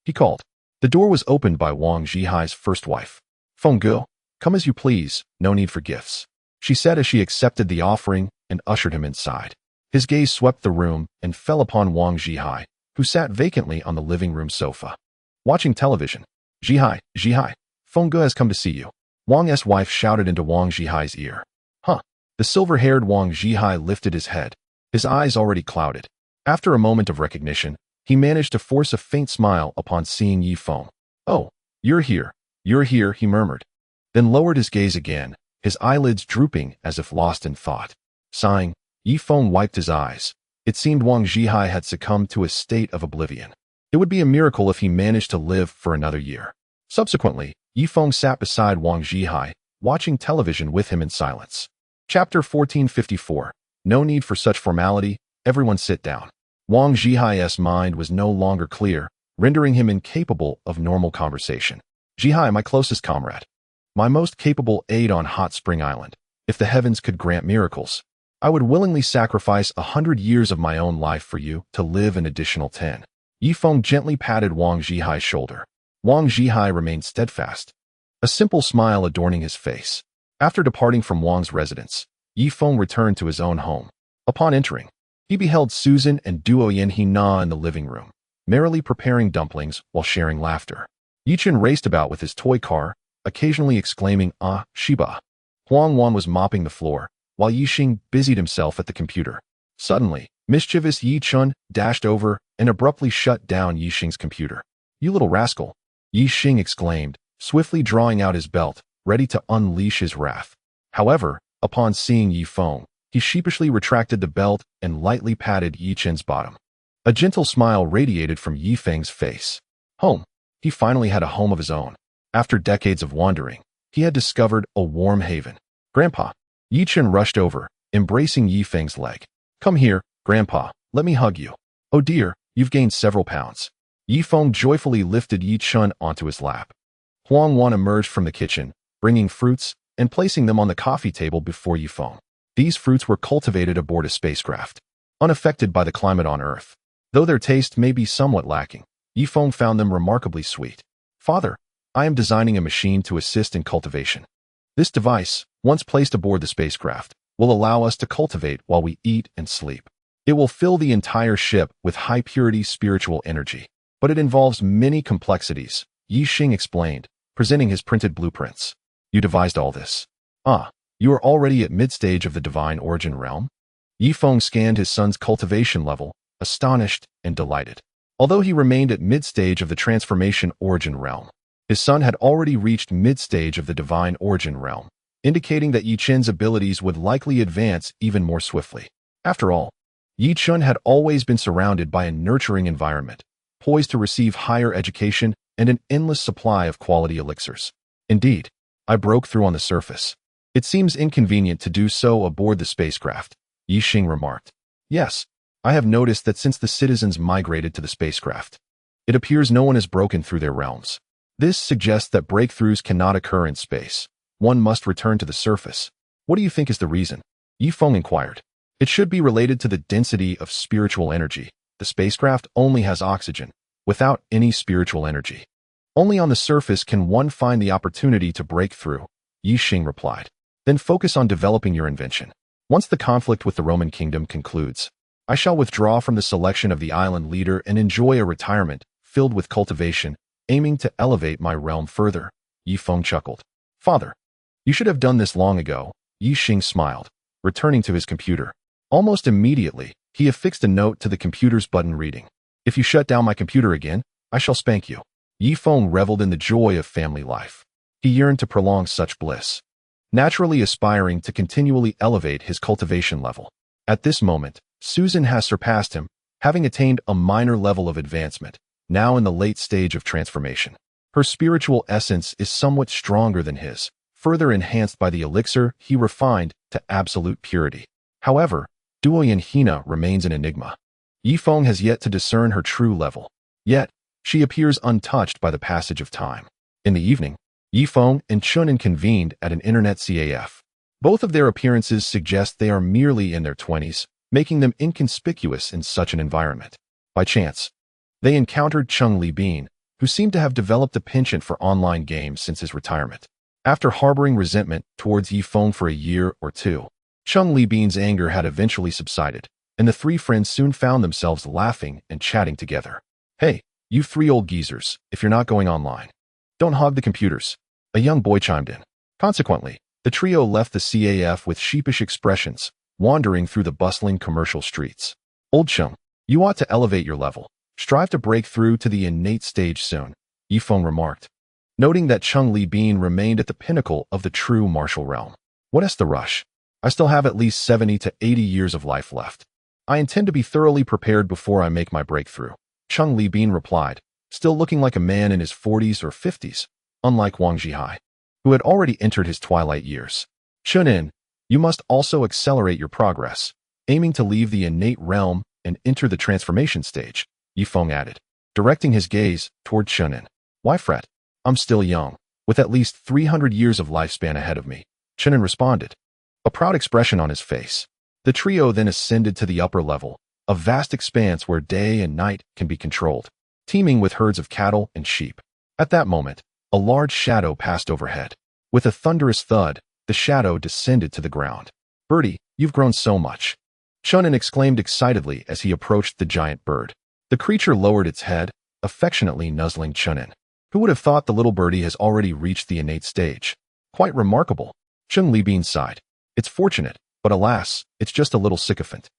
he called. The door was opened by Wang Zhihai's first wife. "Feng Ge, come as you please, no need for gifts," she said as she accepted the offering and ushered him inside. His gaze swept the room and fell upon Wang Zhihai, who sat vacantly on the living room sofa, watching television. Zhihai, Feng Ge has come to see you," Wang's wife shouted into Wang Zhihai's ear. "Huh." The silver-haired Wang Zhihai lifted his head, his eyes already clouded. After a moment of recognition, he managed to force a faint smile upon seeing Ye Feng. "Oh, you're here, he murmured, then lowered his gaze again, his eyelids drooping as if lost in thought. Sighing, Ye Feng wiped his eyes. It seemed Wang Zhihai had succumbed to a state of oblivion. It would be a miracle if he managed to live for another year. Subsequently, Ye Feng sat beside Wang Zhihai, watching television with him in silence. Chapter 1454. No need for such formality, everyone sit down. Wang Zhihai's mind was no longer clear, rendering him incapable of normal conversation. "Zhihai, my closest comrade. My most capable aide on Hot Spring Island. If the heavens could grant miracles, I would willingly sacrifice 100 years of my own life for you to live an additional 10. Ye Feng gently patted Wang Zhihai's shoulder. Wang Zhihai remained steadfast, a simple smile adorning his face. After departing from Wang's residence, Ye Feng returned to his own home. Upon entering, he beheld Susan and Duo Yanhina in the living room, merrily preparing dumplings while sharing laughter. Yichen raced about with his toy car, occasionally exclaiming, "Ah, Shiba." Huang Wan was mopping the floor, while Yixing busied himself at the computer. Suddenly, mischievous Yi Chun dashed over and abruptly shut down Yixing's computer. "You little rascal," Yixing exclaimed, swiftly drawing out his belt, ready to unleash his wrath. However, upon seeing Ye Feng, he sheepishly retracted the belt and lightly patted Yi Chen's bottom. A gentle smile radiated from Ye Feng's face. Home. He finally had a home of his own. After decades of wandering, he had discovered a warm haven. "Grandpa." Yi Chen rushed over, embracing Ye Feng's leg. "Come here, Grandpa, let me hug you." "Oh dear, you've gained several pounds." Ye Feng joyfully lifted Yi Chen onto his lap. Huang Wan emerged from the kitchen, bringing fruits and placing them on the coffee table before Ye Feng. These fruits were cultivated aboard a spacecraft, unaffected by the climate on Earth. Though their taste may be somewhat lacking, Ye Feng found them remarkably sweet. "Father, I am designing a machine to assist in cultivation. This device, once placed aboard the spacecraft, will allow us to cultivate while we eat and sleep. It will fill the entire ship with high-purity spiritual energy. But it involves many complexities," Yi Xing explained, presenting his printed blueprints. "You devised all this. Ah, you are already at mid-stage of the divine origin realm?" Ye Feng scanned his son's cultivation level, astonished and delighted. Although he remained at mid-stage of the transformation origin realm, his son had already reached mid-stage of the divine origin realm, indicating that Yi Chen's abilities would likely advance even more swiftly. After all, Yi Chen had always been surrounded by a nurturing environment, poised to receive higher education and an endless supply of quality elixirs. "Indeed, I broke through on the surface. It seems inconvenient to do so aboard the spacecraft," Yi Xing remarked. "Yes, I have noticed that since the citizens migrated to the spacecraft, it appears no one has broken through their realms. This suggests that breakthroughs cannot occur in space. One must return to the surface. What do you think is the reason?" Ye Feng inquired. "It should be related to the density of spiritual energy. The spacecraft only has oxygen, without any spiritual energy. Only on the surface can one find the opportunity to break through," Yi Xing replied. "Then focus on developing your invention. Once the conflict with the Roman kingdom concludes, I shall withdraw from the selection of the island leader and enjoy a retirement filled with cultivation, aiming to elevate my realm further." Ye Feng chuckled. "Father, you should have done this long ago," Yi Xing smiled, returning to his computer. Almost immediately, he affixed a note to the computer's button reading, "If you shut down my computer again, I shall spank you." Ye Feng reveled in the joy of family life. He yearned to prolong such bliss, naturally aspiring to continually elevate his cultivation level. At this moment, Susan has surpassed him, having attained a minor level of advancement, now in the late stage of transformation. Her spiritual essence is somewhat stronger than his, further enhanced by the elixir he refined to absolute purity. However, Hina remains an enigma. Ye Feng has yet to discern her true level. Yet, she appears untouched by the passage of time. In the evening, Ye Feng and Chunin convened at an internet CAF. Both of their appearances suggest they are merely in their 20s, making them inconspicuous in such an environment. By chance, they encountered Chung Li Bin, who seemed to have developed a penchant for online games since his retirement. After harboring resentment towards Ye Feng for a year or two, Chung Li Bin's anger had eventually subsided, and the three friends soon found themselves laughing and chatting together. "Hey, you three old geezers, if you're not going online, don't hog the computers," a young boy chimed in. Consequently, the trio left the CAF with sheepish expressions, wandering through the bustling commercial streets. "Old Chung, you ought to elevate your level. Strive to break through to the innate stage soon," Ye Feng remarked, noting that Chung Li Bin remained at the pinnacle of the true martial realm. "What's the rush? I still have at least 70 to 80 years of life left. I intend to be thoroughly prepared before I make my breakthrough," Chung Li Bin replied, still looking like a man in his 40s or 50s, unlike Wang Zhihai, who had already entered his twilight years. "Chunin, you must also accelerate your progress, aiming to leave the innate realm and enter the transformation stage," Ye Feng added, directing his gaze toward Chunin. "Why fret? I'm still young, with at least 300 years of lifespan ahead of me," Chunin responded, a proud expression on his face. The trio then ascended to the upper level, a vast expanse where day and night can be controlled, teeming with herds of cattle and sheep. At that moment, a large shadow passed overhead. With a thunderous thud, the shadow descended to the ground. "Birdie, you've grown so much," Chunin exclaimed excitedly as he approached the giant bird. The creature lowered its head, affectionately nuzzling Chunin. "Who would have thought the little birdie has already reached the innate stage? Quite remarkable," Chung Li Bin sighed. "It's fortunate, but alas, it's just a little sycophant."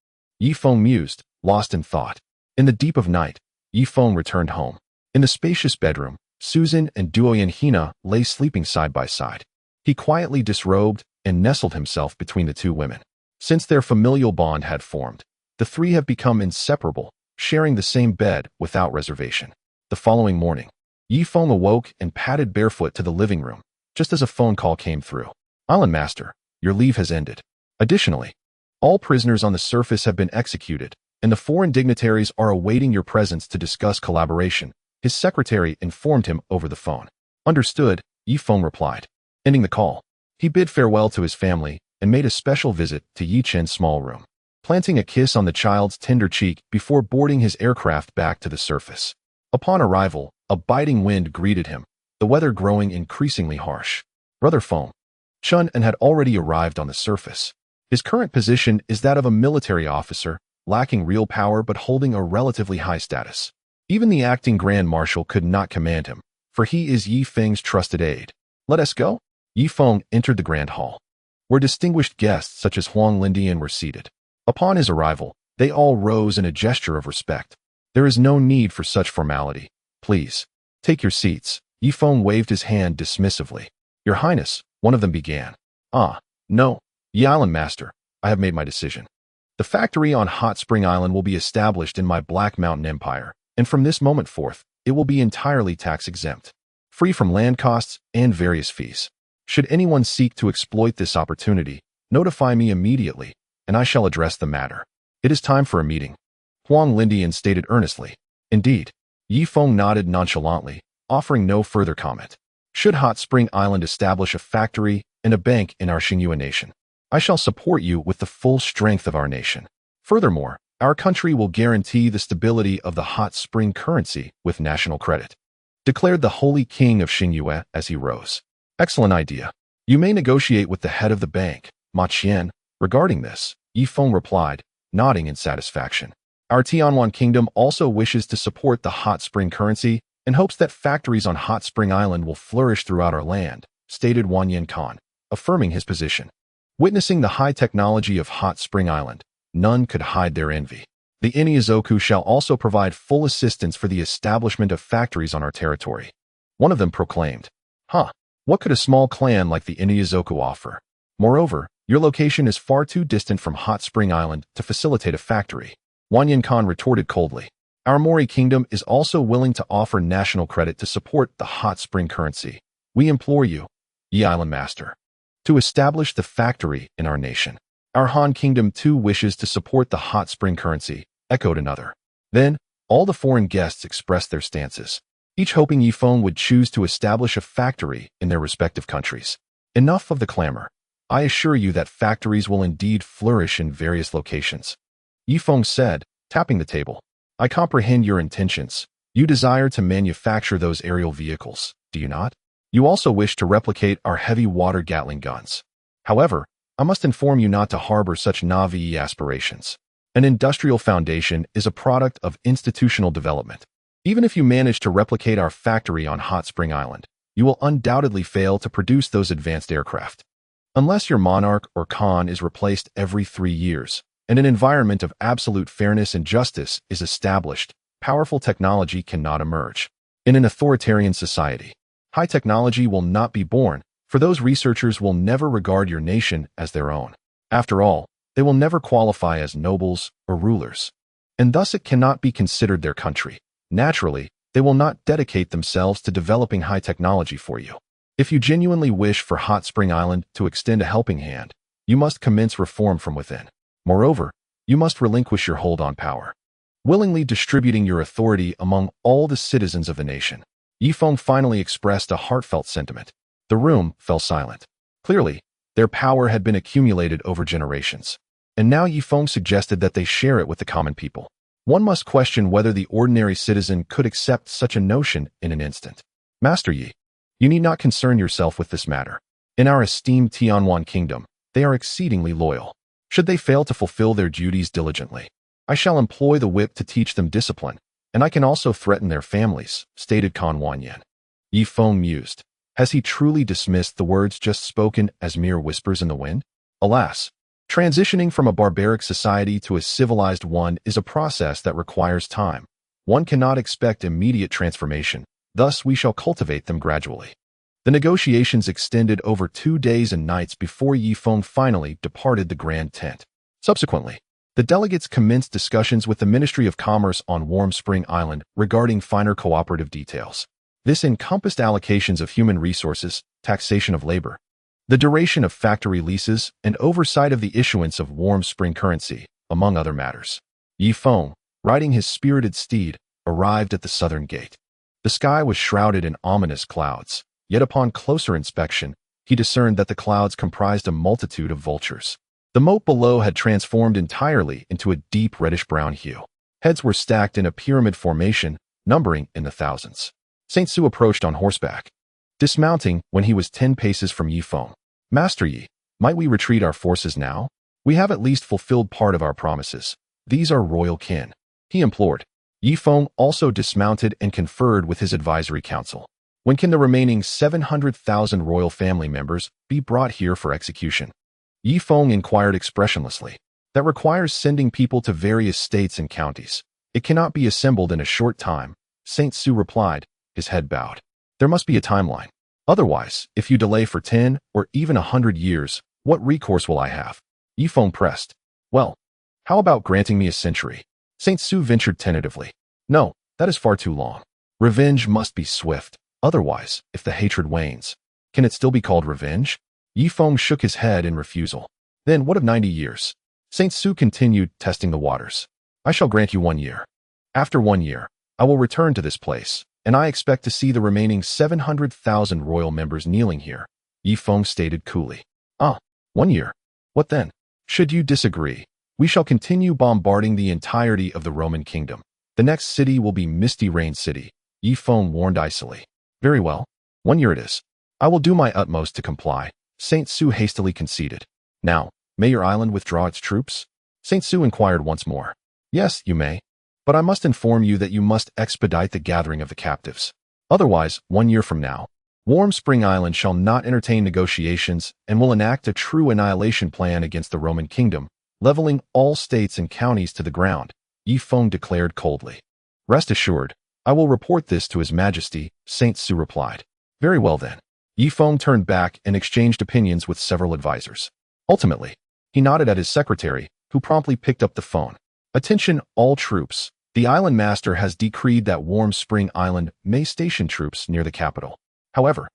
Ye Feng mused, lost in thought. In the deep of night, Ye Feng returned home. In the spacious bedroom, Susan and Hina lay sleeping side by side. He quietly disrobed and nestled himself between the two women. Since their familial bond had formed, the three have become inseparable, sharing the same bed without reservation. The following morning, Ye Feng awoke and padded barefoot to the living room, just as a phone call came through. "Island Master, your leave has ended. Additionally, all prisoners on the surface have been executed, and the foreign dignitaries are awaiting your presence to discuss collaboration," his secretary informed him over the phone. "Understood," Ye Feng replied. Ending the call, he bid farewell to his family and made a special visit to Yi Chen's small room, planting a kiss on the child's tender cheek before boarding his aircraft back to the surface. Upon arrival, a biting wind greeted him, the weather growing increasingly harsh. Brother Feng, Chunin had already arrived on the surface. His current position is that of a military officer, lacking real power but holding a relatively high status. Even the acting Grand Marshal could not command him, for he is Ye Feng's trusted aide. "Let us go?" Ye Feng entered the grand hall, where distinguished guests such as Huang Lindian were seated. Upon his arrival, they all rose in a gesture of respect. "There is no need for such formality. Please, take your seats." Ye Feng waved his hand dismissively. "Your Highness," one of them began. "Ah, no, Ye Island Master, I have made my decision. The factory on Hot Spring Island will be established in my Black Mountain Empire, and from this moment forth, it will be entirely tax-exempt, free from land costs and various fees. Should anyone seek to exploit this opportunity, notify me immediately, and I shall address the matter. It is time for a meeting," Huang Lindian stated earnestly. "Indeed," Ye Feng nodded nonchalantly, offering no further comment. "Should Hot Spring Island establish a factory and a bank in our Xingyue nation, I shall support you with the full strength of our nation. Furthermore, our country will guarantee the stability of the Hot Spring currency with national credit," declared the Holy King of Xingyue as he rose. "Excellent idea. You may negotiate with the head of the bank, Ma Qian, regarding this," Ye Feng replied, nodding in satisfaction. "Our Tianwan Kingdom also wishes to support the Hot Spring currency and hopes that factories on Hot Spring Island will flourish throughout our land," stated Wanyan Khan, affirming his position. Witnessing the high technology of Hot Spring Island, none could hide their envy. "The Iniazoku shall also provide full assistance for the establishment of factories on our territory," one of them proclaimed. What could a small clan like the Iniazoku offer? Moreover, your location is far too distant from Hot Spring Island to facilitate a factory," Wanyan Khan retorted coldly. "Our Mori Kingdom is also willing to offer national credit to support the Hot Spring currency. We implore you, Ye Island Master, to establish the factory in our nation." Our Han Kingdom too wishes to support the hot spring currency, echoed another. Then, all the foreign guests expressed their stances, each hoping Ye Feng would choose to establish a factory in their respective countries. Enough of the clamor. I assure you that factories will indeed flourish in various locations. Ye Feng said, tapping the table. I comprehend your intentions. You desire to manufacture those aerial vehicles, do you not? You also wish to replicate our heavy water Gatling guns. However, I must inform you not to harbor such naive aspirations. An industrial foundation is a product of institutional development. Even if you manage to replicate our factory on Hot Spring Island, you will undoubtedly fail to produce those advanced aircraft. Unless your monarch or Khan is replaced every 3 years, and an environment of absolute fairness and justice is established, powerful technology cannot emerge. In an authoritarian society, high technology will not be born, for those researchers will never regard your nation as their own. After all, they will never qualify as nobles or rulers, and thus it cannot be considered their country. Naturally, they will not dedicate themselves to developing high technology for you. If you genuinely wish for Hot Spring Island to extend a helping hand, you must commence reform from within. Moreover, you must relinquish your hold on power, willingly distributing your authority among all the citizens of the nation. Ye Feng finally expressed a heartfelt sentiment. The room fell silent. Clearly, their power had been accumulated over generations, and now Ye Feng suggested that they share it with the common people. One must question whether the ordinary citizen could accept such a notion in an instant. Master Yi, you need not concern yourself with this matter. In our esteemed Tianwan Kingdom, they are exceedingly loyal. Should they fail to fulfill their duties diligently, I shall employ the whip to teach them discipline, and I can also threaten their families, stated Khan Wanyan. Ye Feng mused. Has he truly dismissed the words just spoken as mere whispers in the wind? Alas, transitioning from a barbaric society to a civilized one is a process that requires time. One cannot expect immediate transformation, thus we shall cultivate them gradually. The negotiations extended over 2 days and nights before Ye Feng finally departed the grand tent. Subsequently, the delegates commenced discussions with the Ministry of Commerce on Warm Spring Island regarding finer cooperative details. This encompassed allocations of human resources, taxation of labor, the duration of factory leases, and oversight of the issuance of warm spring currency, among other matters. Ye Feng, riding his spirited steed, arrived at the southern gate. The sky was shrouded in ominous clouds, yet upon closer inspection, he discerned that the clouds comprised a multitude of vultures. The moat below had transformed entirely into a deep reddish-brown hue. Heads were stacked in a pyramid formation, numbering in the thousands. Saint Su approached on horseback, dismounting when he was 10 paces from Ye Feng. Master Yi, might we retreat our forces now? We have at least fulfilled part of our promises. These are royal kin, he implored. Ye Feng also dismounted and conferred with his advisory council. When can the remaining 700,000 royal family members be brought here for execution? Ye Feng inquired expressionlessly. That requires sending people to various states and counties. It cannot be assembled in a short time, Saint Su replied, his head bowed. There must be a timeline. Otherwise, if you delay for 10 or even 100 years, what recourse will I have? Ye Feng pressed. Well, how about granting me a century? Saint Su ventured tentatively. No, that is far too long. Revenge must be swift. Otherwise, if the hatred wanes, can it still be called revenge? Ye Feng shook his head in refusal. Then what of 90 years? Saint Su continued, testing the waters. I shall grant you 1 year. After 1 year, I will return to this place, and I expect to see the remaining 700,000 royal members kneeling here, Ye Feng stated coolly. 1 year. What then? Should you disagree, we shall continue bombarding the entirety of the Roman kingdom. The next city will be Misty Rain City, Ye Feng warned icily. Very well. 1 year it is. I will do my utmost to comply, Saint Su hastily conceded. Now, may your island withdraw its troops? Saint Su inquired once more. Yes, you may. But I must inform you that you must expedite the gathering of the captives. Otherwise, 1 year from now, Warm Spring Island shall not entertain negotiations and will enact a true annihilation plan against the Roman kingdom, leveling all states and counties to the ground, Ye Feng declared coldly. Rest assured, I will report this to His Majesty, Saint Su replied. Very well then. Ye Feng turned back and exchanged opinions with several advisors. Ultimately, he nodded at his secretary, who promptly picked up the phone. Attention, all troops. The island master has decreed that Warm Spring Island may station troops near the capital. However,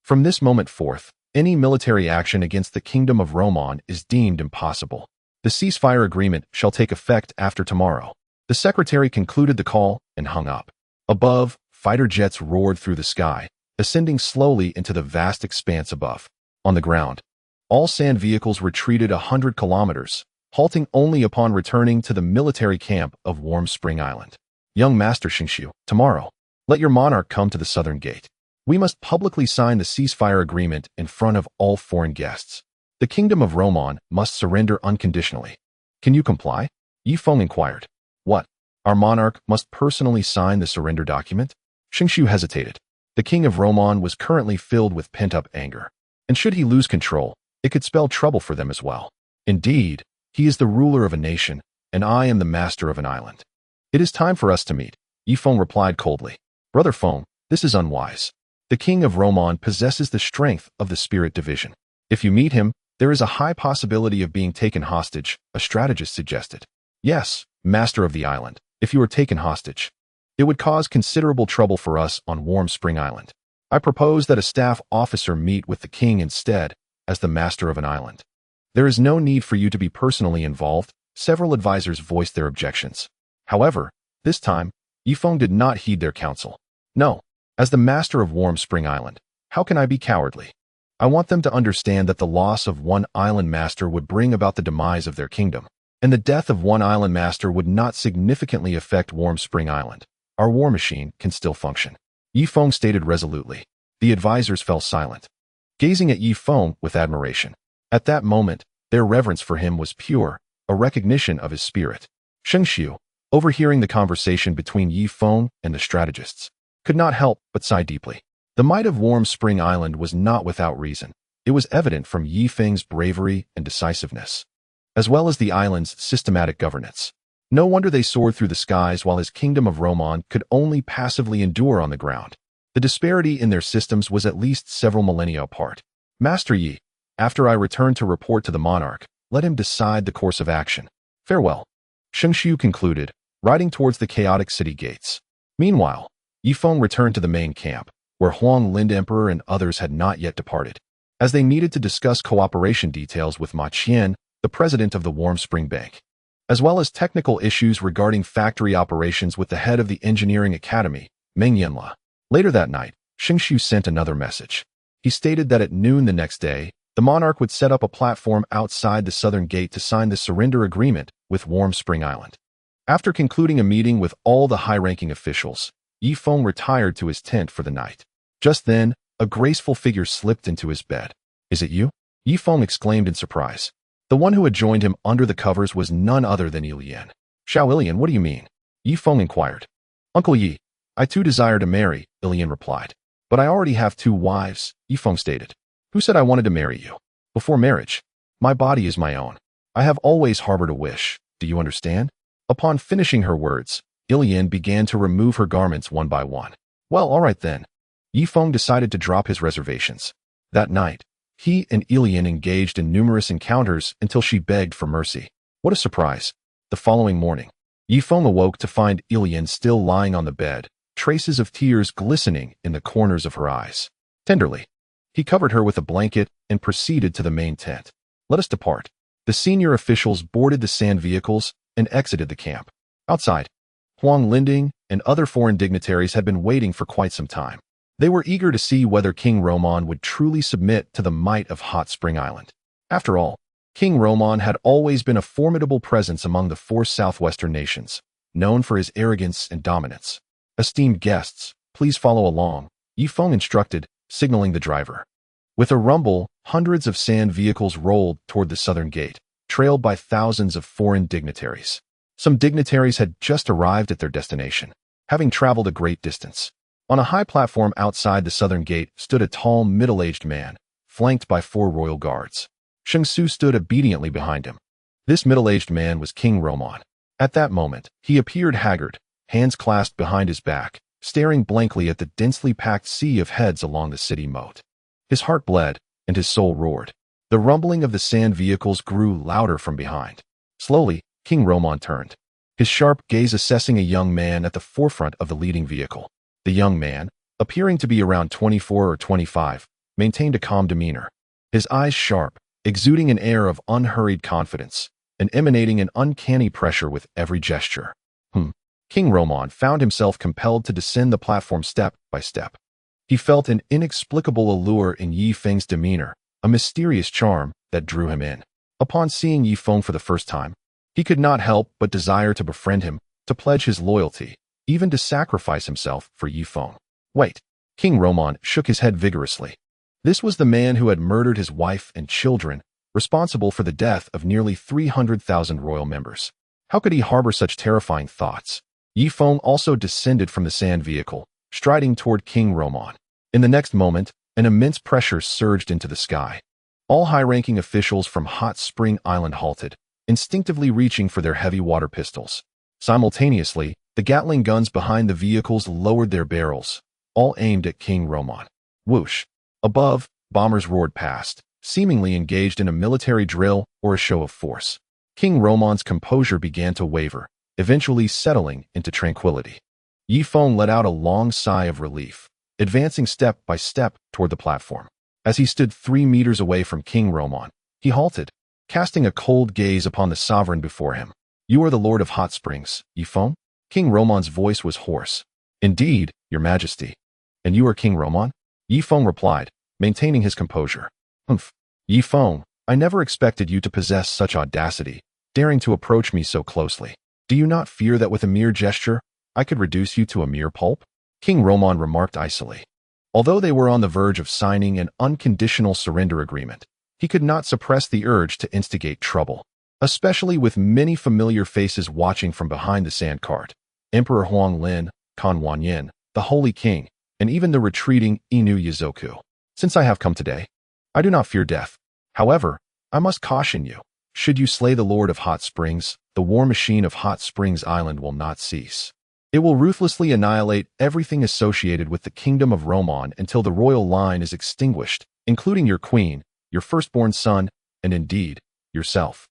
from this moment forth, Any military action against the Kingdom of Roman is deemed impossible. The ceasefire agreement shall take effect after tomorrow. The secretary concluded the call and hung up. Above, fighter jets roared through the sky, ascending slowly into the vast expanse above. On the ground, all sand vehicles retreated 100 kilometers, halting only upon returning to the military camp of Warm Spring Island. Young Master Hmph, tomorrow, let your monarch come to the southern gate. We must publicly sign the ceasefire agreement in front of all foreign guests. The Kingdom of Roman must surrender unconditionally. Can you comply? Ye Feng inquired. What? Our monarch must personally sign the surrender document? Hmph hesitated. The King of Roman was currently filled with pent-up anger, and should he lose control, it could spell trouble for them as well. Indeed, he is the ruler of a nation, and I am the master of an island. It is time for us to meet, Ye Feng replied coldly. Brother Feng, this is unwise. The King of Roman possesses the strength of the spirit division. If you meet him, there is a high possibility of being taken hostage, a strategist suggested. Yes, master of the island, if you are taken hostage, it would cause considerable trouble for us on Warm Spring Island. I propose that a staff officer meet with the king instead, as the master of an island. There is no need for you to be personally involved. Several advisors voiced their objections. However, this time, Ye Feng did not heed their counsel. No, as the master of Warm Spring Island, how can I be cowardly? I want them to understand that the loss of one island master would bring about the demise of their kingdom, and the death of one island master would not significantly affect Warm Spring Island. Our war machine can still function. Ye Feng stated resolutely. The advisors fell silent, gazing at Ye Feng with admiration. At that moment, their reverence for him was pure, a recognition of his spirit. Hmph, overhearing the conversation between Ye Feng and the strategists, could not help but sigh deeply. The might of Warm Spring Island was not without reason. It was evident from Ye Feng's bravery and decisiveness, as well as the island's systematic governance. No wonder they soared through the skies while his Kingdom of Roman could only passively endure on the ground. The disparity in their systems was at least several millennia apart. Master Yi, after I return to report to the monarch, let him decide the course of action. Farewell. Hmph concluded, riding towards the chaotic city gates. Meanwhile, Ye Feng returned to the main camp, where Huang Yueya Emperor and others had not yet departed, as they needed to discuss cooperation details with Ma Qian, the president of the Warm Spring Bank, as well as technical issues regarding factory operations with the head of the Engineering Academy, Meng Yanla. Later that night, Hmph sent another message. He stated that at noon the next day, the monarch would set up a platform outside the southern gate to sign the surrender agreement with Warm Spring Island. After concluding a meeting with all the high-ranking officials, Ye Feng retired to his tent for the night. Just then, a graceful figure slipped into his bed. Is it you? Ye Feng exclaimed in surprise. The one who had joined him under the covers was none other than Ilian. Xiao Ilian, what do you mean? Ye Feng inquired. Uncle Yi, I too desire to marry, Ilian replied. But I already have 2 wives, Ye Feng stated. Who said I wanted to marry you? Before marriage, my body is my own. I have always harbored a wish, do you understand? Upon finishing her words, Ilian began to remove her garments one by one. Well, all right then. Ye Feng decided to drop his reservations. That night, he and Ilian engaged in numerous encounters until she begged for mercy. What a surprise. The following morning, Ye Feng awoke to find Ilian still lying on the bed, traces of tears glistening in the corners of her eyes. Tenderly, he covered her with a blanket and proceeded to the main tent. Let us depart. The senior officials boarded the sand vehicles and exited the camp. Outside, Huang Yueya and other foreign dignitaries had been waiting for quite some time. They were eager to see whether King Roman would truly submit to the might of Hot Spring Island. After all, King Roman had always been a formidable presence among the 4 southwestern nations, known for his arrogance and dominance. Esteemed guests, please follow along, Ye Feng instructed, signaling the driver. With a rumble, hundreds of sand vehicles rolled toward the southern gate, trailed by thousands of foreign dignitaries. Some dignitaries had just arrived at their destination, having traveled a great distance. On a high platform outside the southern gate stood a tall, middle-aged man, flanked by 4 royal guards. Hmph stood obediently behind him. This middle-aged man was King Roman. At that moment, he appeared haggard, hands clasped behind his back, staring blankly at the densely packed sea of heads along the city moat. His heart bled, and his soul roared. The rumbling of the sand vehicles grew louder from behind. Slowly, King Roman turned, his sharp gaze assessing a young man at the forefront of the leading vehicle. The young man, appearing to be around 24 or 25, maintained a calm demeanor. his eyes sharp, exuding an air of unhurried confidence, and emanating an uncanny pressure with every gesture. King Roman found himself compelled to descend the platform step by step. He felt an inexplicable allure in Ye Feng's demeanor, a mysterious charm that drew him in. Upon seeing Ye Feng for the first time, he could not help but desire to befriend him, to pledge his loyalty, even to sacrifice himself for Ye Feng. Wait. King Roman shook his head vigorously. This was the man who had murdered his wife and children, responsible for the death of nearly 300,000 royal members. How could he harbor such terrifying thoughts? Ye Feng also descended from the sand vehicle, striding toward King Roman. In the next moment, an immense pressure surged into the sky. All high-ranking officials from Hot Spring Island halted, instinctively reaching for their heavy water pistols. Simultaneously, the Gatling guns behind the vehicles lowered their barrels, all aimed at King Roman. Whoosh! Above, bombers roared past, seemingly engaged in a military drill or a show of force. King Roman's composure began to waver, eventually settling into tranquility. Ye Feng let out a long sigh of relief, advancing step by step toward the platform. As he stood 3 meters away from King Roman, he halted, casting a cold gaze upon the sovereign before him. "You are the Lord of Hot Springs, Ye Feng?" King Roman's voice was hoarse. "Indeed, Your Majesty." "And you are King Roman?" Ye Feng replied, maintaining his composure. "Hmph. Ye Feng, I never expected you to possess such audacity, daring to approach me so closely. Do you not fear that with a mere gesture, I could reduce you to a mere pulp?" King Roman remarked icily. Although they were on the verge of signing an unconditional surrender agreement, he could not suppress the urge to instigate trouble, especially with many familiar faces watching from behind the sand cart. Emperor Huang Lin, Kan Wanyin, the Holy King, and even the retreating Inu Yizoku. "Since I have come today, I do not fear death. However, I must caution you. Should you slay the Lord of Hot Springs, the war machine of Hot Springs Island will not cease. It will ruthlessly annihilate everything associated with the Kingdom of Roman until the royal line is extinguished, including your queen, your firstborn son, and indeed, yourself."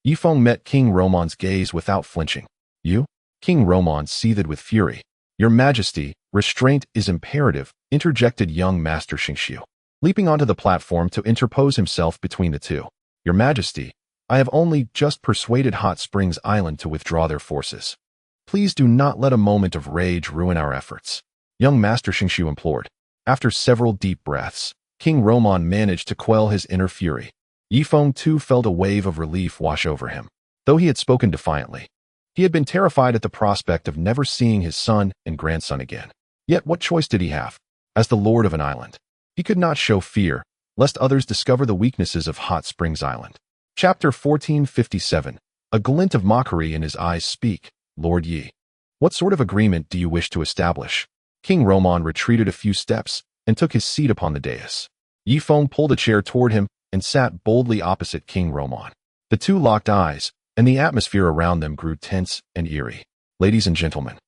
Ye Feng met King Roman's gaze without flinching. "You?" King Roman seethed with fury. "Your Majesty, restraint is imperative," interjected young Master Xingqiu, leaping onto the platform to interpose himself between the two. "Your Majesty, I have only just persuaded Hot Springs Island to withdraw their forces. Please do not let a moment of rage ruin our efforts," young Master Xingqiu implored. After several deep breaths, King Roman managed to quell his inner fury. Ye Feng too felt a wave of relief wash over him. Though he had spoken defiantly, he had been terrified at the prospect of never seeing his son and grandson again. Yet what choice did he have? As the lord of an island, he could not show fear, lest others discover the weaknesses of Hot Springs Island. Chapter 1457. A glint of mockery in his eyes. "Speak, Lord Yi. What sort of agreement do you wish to establish?" King Roman retreated a few steps and took his seat upon the dais. Ye Feng pulled a chair toward him and sat boldly opposite King Roman. The two locked eyes, and the atmosphere around them grew tense and eerie. "Ladies and gentlemen,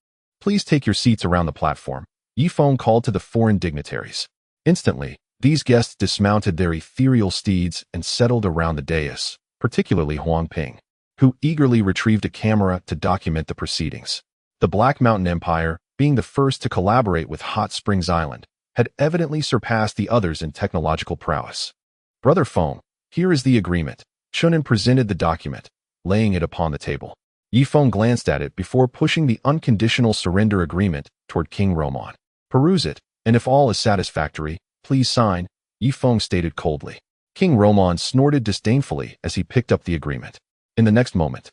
please take your seats around the platform," Ye Feng called to the foreign dignitaries. Instantly, these guests dismounted their ethereal steeds and settled around the dais, particularly Huang Ping, who eagerly retrieved a camera to document the proceedings. The Black Mountain Empire, being the first to collaborate with Hot Springs Island, had evidently surpassed the others in technological prowess. "Brother Feng, here is the agreement." Shunan presented the document, laying it upon the table. Ye Feng glanced at it before pushing the unconditional surrender agreement toward King Roman. "Peruse it, and if all is satisfactory, please sign," Ye Feng stated coldly. King Roman snorted disdainfully as he picked up the agreement. In the next moment,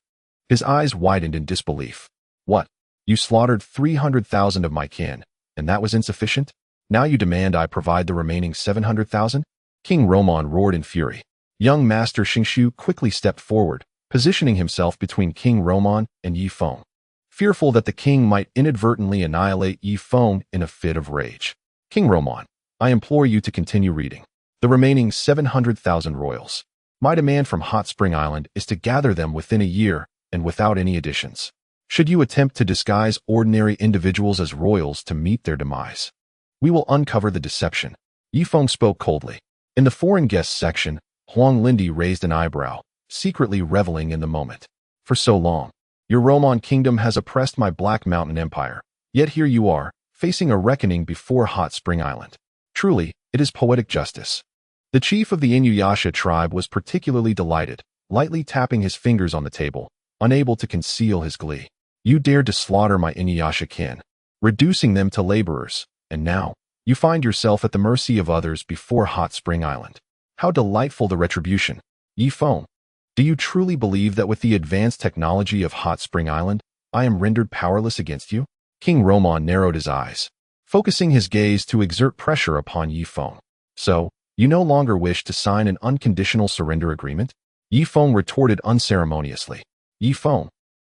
his eyes widened in disbelief. "What? You slaughtered 300,000 of my kin, and that was insufficient? Now you demand I provide the remaining 700,000? King Roman roared in fury. Young Master Xingqiu quickly stepped forward, positioning himself between King Roman and Ye Feng, fearful that the king might inadvertently annihilate Ye Feng in a fit of rage. "King Roman, I implore you to continue reading. The remaining 700,000 royals. My demand from Hot Spring Island is to gather them within a year and without any additions. Should you attempt to disguise ordinary individuals as royals to meet their demise, we will uncover the deception." Ye Feng spoke coldly. In the foreign guests section, Huang Lindi raised an eyebrow, secretly reveling in the moment. "For so long, your Roman kingdom has oppressed my Black Mountain Empire, yet here you are, facing a reckoning before Hot Spring Island. Truly, it is poetic justice." The chief of the Inuyasha tribe was particularly delighted, lightly tapping his fingers on the table, unable to conceal his glee. You dared to slaughter my Inuyasha kin, reducing them to laborers, and now, you find yourself at the mercy of others before Hot Spring Island. How delightful the retribution. Ye Feng, do you truly believe that with the advanced technology of Hot Spring Island, I am rendered powerless against you? King Romon narrowed his eyes, focusing his gaze to exert pressure upon Ye Feng. So, you no longer wish to sign an unconditional surrender agreement? Ye Feng retorted unceremoniously. Ye Feng,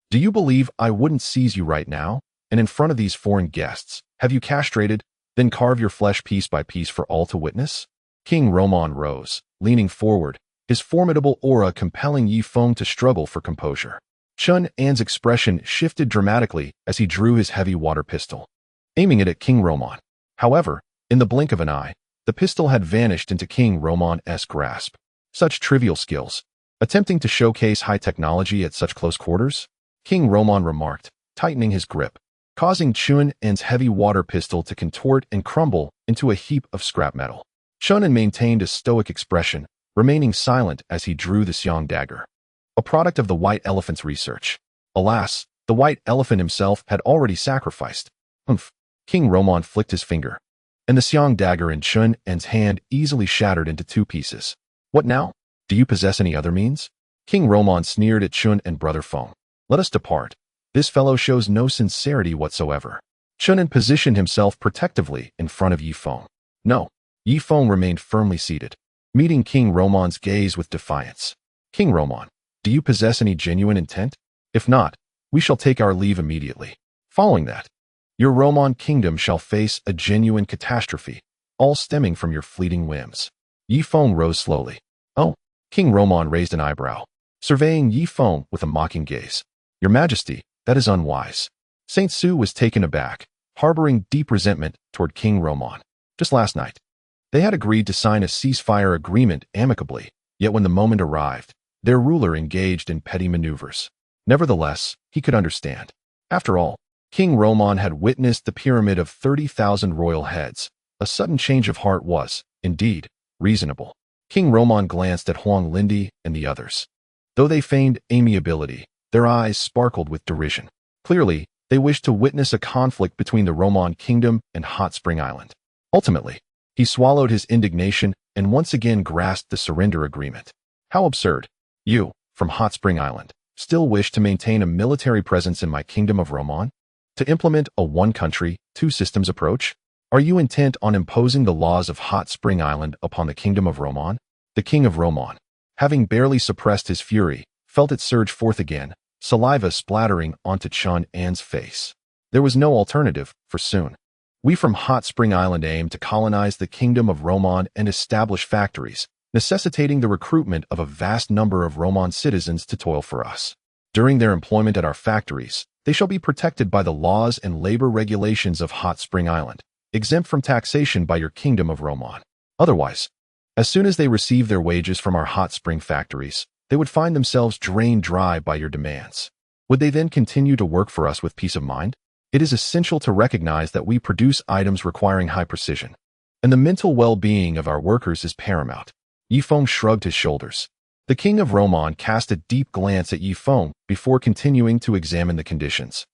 do you believe I wouldn't seize you right now, and in front of these foreign guests, have you castrated, then carve your flesh piece by piece for all to witness? King Romon rose, leaning forward, his formidable aura compelling Ye Feng to struggle for composure. Chun An's expression shifted dramatically as he drew his heavy water pistol, aiming it at King Romon. However, in the blink of an eye, the pistol had vanished into King Romon's grasp. Such trivial skills. Attempting to showcase high technology at such close quarters? King Romon remarked, tightening his grip, causing Chun An's heavy water pistol to contort and crumble into a heap of scrap metal. Chun An maintained a stoic expression, remaining silent as he drew the Xiang dagger. A product of the White Elephant's research. Alas, the White Elephant himself had already sacrificed. Hmph. King Romon flicked his finger, and the Xiang dagger in Chun An's hand easily shattered into 2 pieces. What now? Do you possess any other means? King Romon sneered at Chun and Brother Feng. Let us depart. This fellow shows no sincerity whatsoever. Chun An positioned himself protectively in front of Ye Feng. No. Ye Feng remained firmly seated, meeting King Romon's gaze with defiance. King Romon, do you possess any genuine intent? If not, we shall take our leave immediately. Following that, your Romon kingdom shall face a genuine catastrophe, all stemming from your fleeting whims. Ye Feng rose slowly. Oh, King Romon raised an eyebrow, surveying Ye Feng with a mocking gaze. Your Majesty, that is unwise. Saint Su was taken aback, harboring deep resentment toward King Romon. Just last night, they had agreed to sign a ceasefire agreement amicably, yet when the moment arrived, their ruler engaged in petty maneuvers. Nevertheless, he could understand. After all, King Romon had witnessed the pyramid of 30,000 royal heads. A sudden change of heart was, indeed, reasonable. King Romon glanced at Huang Yueya and the others. Though they feigned amiability, their eyes sparkled with derision. Clearly, they wished to witness a conflict between the Romon kingdom and Hot Spring Island. Ultimately, he swallowed his indignation and once again grasped the surrender agreement. How absurd. You, from Hot Spring Island, still wish to maintain a military presence in my kingdom of Romon? To implement a one-country, two-systems approach? Are you intent on imposing the laws of Hot Spring Island upon the kingdom of Romon? The king of Romon, having barely suppressed his fury, felt it surge forth again, saliva splattering onto Chun An's face. There was no alternative, for soon. We from Hot Spring Island aim to colonize the kingdom of Romon and establish factories, necessitating the recruitment of a vast number of Romon citizens to toil for us. During their employment at our factories, they shall be protected by the laws and labor regulations of Hot Spring Island, exempt from taxation by your kingdom of Romon. Otherwise, as soon as they receive their wages from our hot spring factories, they would find themselves drained dry by your demands. Would they then continue to work for us with peace of mind? It is essential to recognize that we produce items requiring high precision, and the mental well-being of our workers is paramount. Ye Feng shrugged his shoulders. The king of Romon cast a deep glance at Ye Feng before continuing to examine the conditions.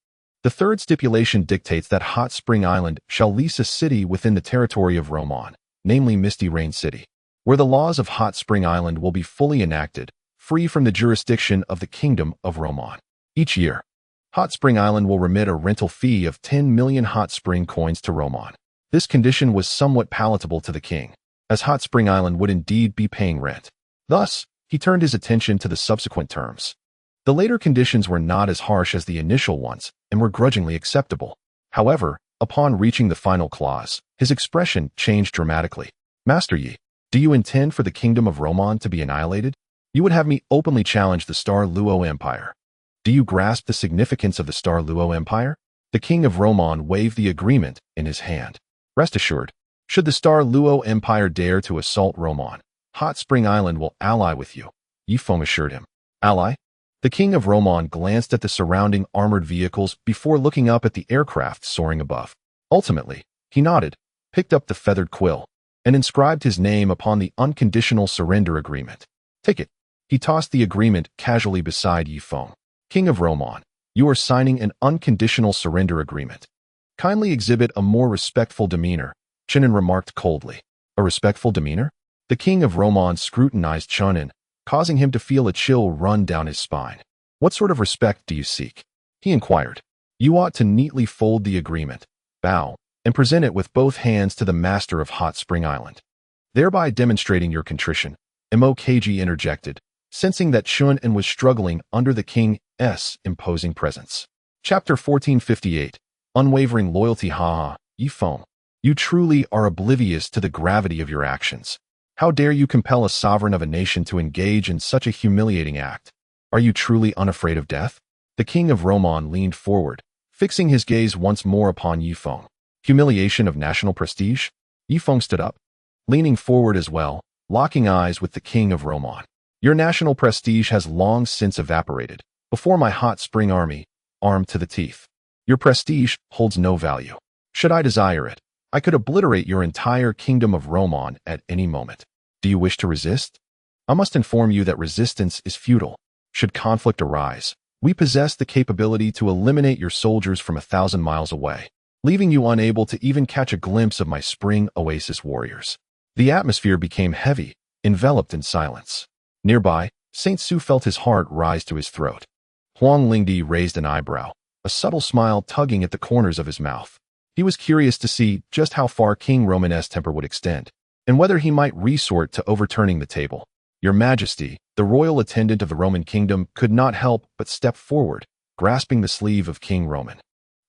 The third stipulation dictates that Hot Spring Island shall lease a city within the territory of Romon, namely Misty Rain City, where the laws of Hot Spring Island will be fully enacted, free from the jurisdiction of the kingdom of Romon. Each year, Hot Spring Island will remit a rental fee of 10 million hot spring coins to Romon. This condition was somewhat palatable to the king, as Hot Spring Island would indeed be paying rent. Thus, he turned his attention to the subsequent terms. The later conditions were not as harsh as the initial ones and were grudgingly acceptable. However, upon reaching the final clause, his expression changed dramatically. Master Yi, do you intend for the kingdom of Romon to be annihilated? You would have me openly challenge the Star Luo Empire. Do you grasp the significance of the Star Luo Empire? The king of Romon waved the agreement in his hand. Rest assured, should the Star Luo Empire dare to assault Romon, Hot Spring Island will ally with you, Ye Feng assured him. Ally? The king of Romon glanced at the surrounding armored vehicles before looking up at the aircraft soaring above. Ultimately, he nodded, picked up the feathered quill, and inscribed his name upon the unconditional surrender agreement. Take it. He tossed the agreement casually beside Ye Feng. King of Roman, you are signing an unconditional surrender agreement. Kindly exhibit a more respectful demeanor, Chunin remarked coldly. A respectful demeanor? The king of Roman scrutinized Chunin, causing him to feel a chill run down his spine. What sort of respect do you seek? He inquired. You ought to neatly fold the agreement, bow, and present it with both hands to the master of Hot Spring Island. Thereby demonstrating your contrition, Mokg interjected, sensing that Chunin was struggling under the king's imposing presence. Chapter 1458. Unwavering loyalty. Haha, Ye Feng. You truly are oblivious to the gravity of your actions. How dare you compel a sovereign of a nation to engage in such a humiliating act? Are you truly unafraid of death? The king of Roman leaned forward, fixing his gaze once more upon Ye Feng. Humiliation of national prestige? Ye Feng stood up, leaning forward as well, locking eyes with the king of Roman. Your national prestige has long since evaporated before my hot spring army, armed to the teeth. Your prestige holds no value. Should I desire it, I could obliterate your entire kingdom of Roman at any moment. Do you wish to resist? I must inform you that resistance is futile. Should conflict arise, we possess the capability to eliminate your soldiers from 1,000 miles away, leaving you unable to even catch a glimpse of my spring oasis warriors. The atmosphere became heavy, enveloped in silence. Nearby, Saint Su felt his heart rise to his throat. Huang Lingdi raised an eyebrow, a subtle smile tugging at the corners of his mouth. He was curious to see just how far King Roman's temper would extend, and whether he might resort to overturning the table. Your Majesty, the royal attendant of the Roman kingdom, could not help but step forward, grasping the sleeve of King Roman.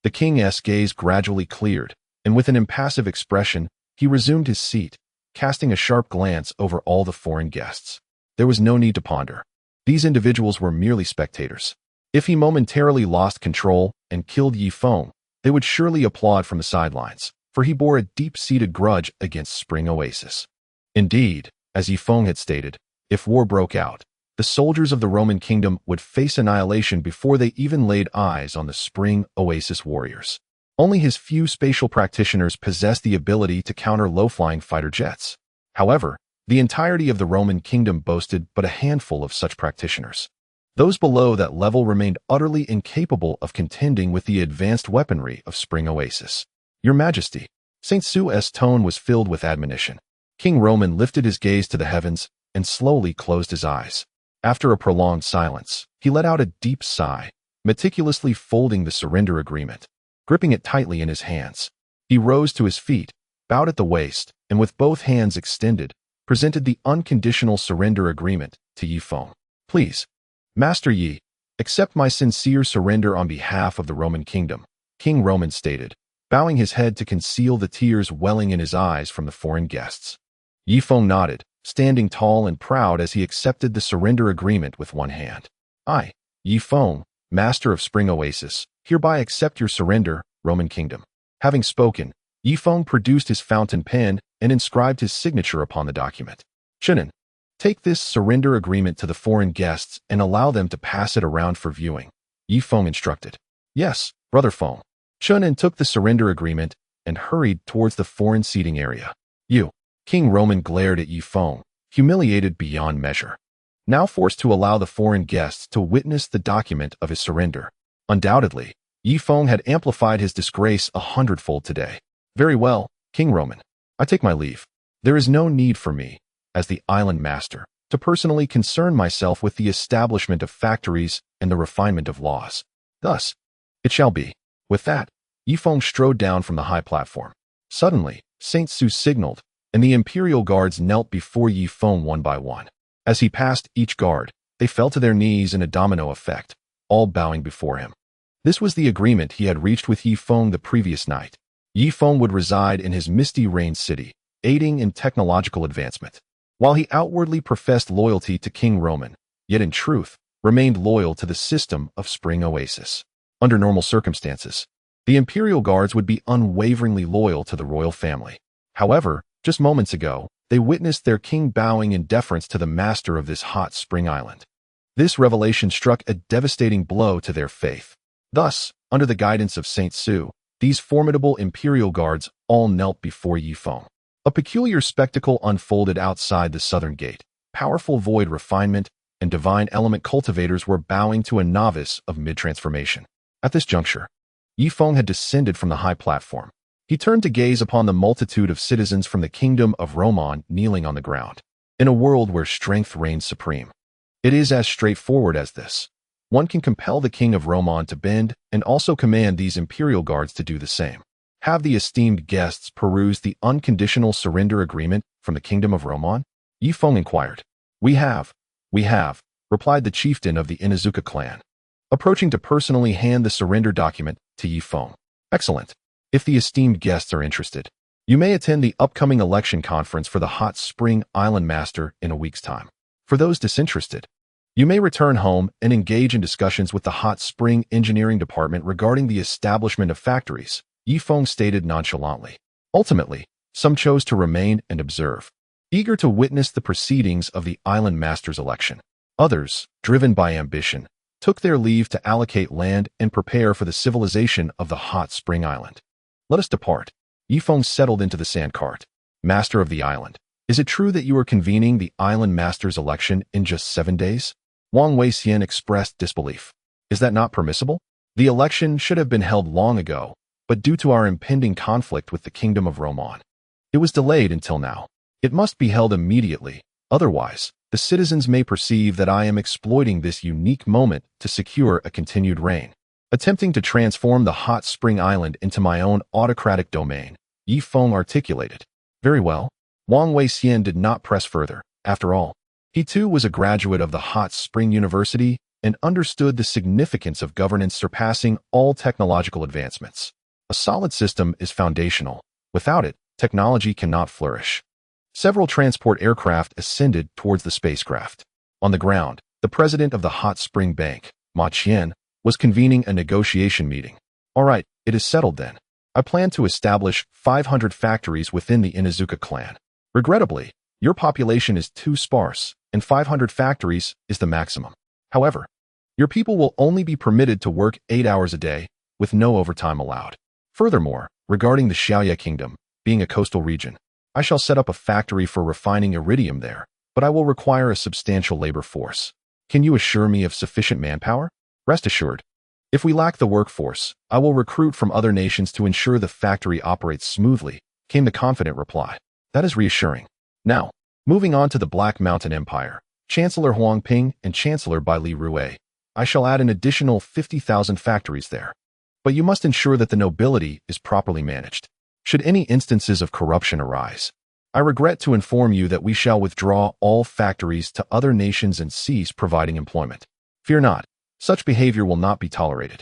The king's gaze gradually cleared, and with an impassive expression, he resumed his seat, casting a sharp glance over all the foreign guests. There was no need to ponder. These individuals were merely spectators. If he momentarily lost control and killed Ye Feng, they would surely applaud from the sidelines, for he bore a deep-seated grudge against Spring Oasis. Indeed, as Ye Feng had stated, if war broke out, the soldiers of the Roman kingdom would face annihilation before they even laid eyes on the Spring Oasis warriors. Only his few spatial practitioners possessed the ability to counter low-flying fighter jets. However, the entirety of the Roman kingdom boasted but a handful of such practitioners. Those below that level remained utterly incapable of contending with the advanced weaponry of Spring Oasis. Your Majesty. Saint Su's tone was filled with admonition. King Roman lifted his gaze to the heavens and slowly closed his eyes. After a prolonged silence, he let out a deep sigh, meticulously folding the surrender agreement, gripping it tightly in his hands. He rose to his feet, bowed at the waist, and with both hands extended, presented the unconditional surrender agreement to Ye Feng. Please, Master Yi, accept my sincere surrender on behalf of the Roman kingdom, King Roman stated, bowing his head to conceal the tears welling in his eyes from the foreign guests. Ye Feng nodded, standing tall and proud as he accepted the surrender agreement with one hand. I, Ye Feng, Master of Spring Oasis, hereby accept your surrender, Roman kingdom. Having spoken, Ye Feng produced his fountain pen and inscribed his signature upon the document. Chunin, take this surrender agreement to the foreign guests and allow them to pass it around for viewing, Ye Feng instructed. Yes, Brother Feng. Chunin took the surrender agreement and hurried towards the foreign seating area. You, King Roman glared at Ye Feng, humiliated beyond measure. Now forced to allow the foreign guests to witness the document of his surrender. Undoubtedly, Ye Feng had amplified his disgrace 100-fold today. Very well, King Roman. I take my leave. There is no need for me, as the island master, to personally concern myself with the establishment of factories and the refinement of laws. Thus, it shall be. With that, Ye Feng strode down from the high platform. Suddenly, Saint Su signaled, and the imperial guards knelt before Ye Feng one by one. As he passed each guard, they fell to their knees in a domino effect, all bowing before him. This was the agreement he had reached with Ye Feng the previous night. Ye Feng would reside in his misty rain city, aiding in technological advancement. While he outwardly professed loyalty to King Roman, yet in truth, remained loyal to the system of Spring Oasis. Under normal circumstances, the imperial guards would be unwaveringly loyal to the royal family. However, just moments ago, they witnessed their king bowing in deference to the master of this hot spring island. This revelation struck a devastating blow to their faith. Thus, under the guidance of Saint Su, these formidable imperial guards all knelt before Ye Feng. A peculiar spectacle unfolded outside the southern gate. Powerful void refinement and divine element cultivators were bowing to a novice of mid-transformation. At this juncture, Ye Feng had descended from the high platform. He turned to gaze upon the multitude of citizens from the kingdom of Roman kneeling on the ground. In a world where strength reigns supreme, it is as straightforward as this. One can compel the king of Roman to bend and also command these imperial guards to do the same. Have the esteemed guests perused the unconditional surrender agreement from the kingdom of Roman? Ye Feng inquired. We have, replied the chieftain of the Inuzuka clan, approaching to personally hand the surrender document to Ye Feng. Excellent. If the esteemed guests are interested, you may attend the upcoming election conference for the Hot Spring Island Master in a week's time. For those disinterested, you may return home and engage in discussions with the Hot Spring Engineering Department regarding the establishment of factories, Ye Feng stated nonchalantly. Ultimately, some chose to remain and observe, eager to witness the proceedings of the Island Master's election. Others, driven by ambition, took their leave to allocate land and prepare for the civilization of the Hot Spring Island. Let us depart. Ye Feng settled into the sandcart. Master of the island, is it true that you are convening the Island Master's election in just 7 days? Huang Yueya expressed disbelief. Is that not permissible? The election should have been held long ago, but due to our impending conflict with the kingdom of Roman, it was delayed until now. It must be held immediately, otherwise, the citizens may perceive that I am exploiting this unique moment to secure a continued reign. Attempting to transform the Hot Spring Island into my own autocratic domain, Ye Feng articulated. Very well. Huang Yueya did not press further. After all, he too was a graduate of the Hot Spring University and understood the significance of governance surpassing all technological advancements. A solid system is foundational. Without it, technology cannot flourish. Several transport aircraft ascended towards the spacecraft. On the ground, the president of the Hot Spring Bank, Ma Qian, was convening a negotiation meeting. All right, it is settled then. I plan to establish 500 factories within the Inuzuka clan. Regrettably, your population is too sparse, and 500 factories is the maximum. However, your people will only be permitted to work 8 hours a day, with no overtime allowed. Furthermore, regarding the Xiaoya kingdom, being a coastal region, I shall set up a factory for refining iridium there, but I will require a substantial labor force. Can you assure me of sufficient manpower? Rest assured, if we lack the workforce, I will recruit from other nations to ensure the factory operates smoothly, came the confident reply. That is reassuring. Now, moving on to the Black Mountain Empire, Chancellor Huang Ping and Chancellor Bai Li Rui, I shall add an additional 50,000 factories there. But you must ensure that the nobility is properly managed. Should any instances of corruption arise, I regret to inform you that we shall withdraw all factories to other nations and cease providing employment. Fear not. Such behavior will not be tolerated.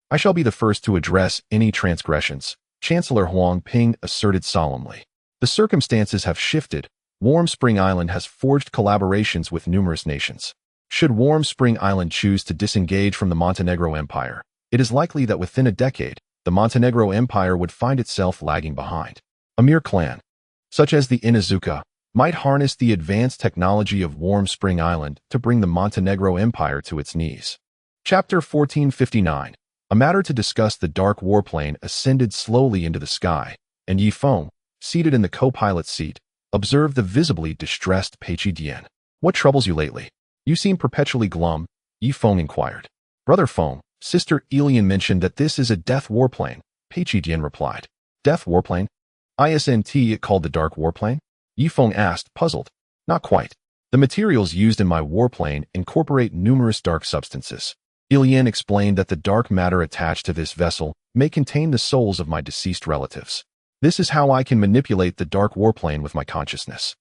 I shall be the first to address any transgressions, Chancellor Huang Ping asserted solemnly. The circumstances have shifted. Warm Spring Island has forged collaborations with numerous nations. Should Warm Spring Island choose to disengage from the Montenegro Empire, it is likely that within a decade, the Montenegro Empire would find itself lagging behind. A mere clan, such as the Inuzuka, might harness the advanced technology of Warm Spring Island to bring the Montenegro Empire to its knees. Chapter 1459. A matter to discuss. The dark warplane ascended slowly into the sky, and Ye Feng, seated in the co-pilot's seat, observed the visibly distressed Peiqi Dian. What troubles you lately? You seem perpetually glum, Ye Feng inquired. Brother Feng, Sister Elian mentioned that this is a death warplane, Peiqi Dian replied. Death warplane? Isn't it called the dark warplane? Ye Feng asked, puzzled. Not quite. The materials used in my warplane incorporate numerous dark substances. Elian explained that the dark matter attached to this vessel may contain the souls of my deceased relatives. This is how I can manipulate the dark warplane with my consciousness.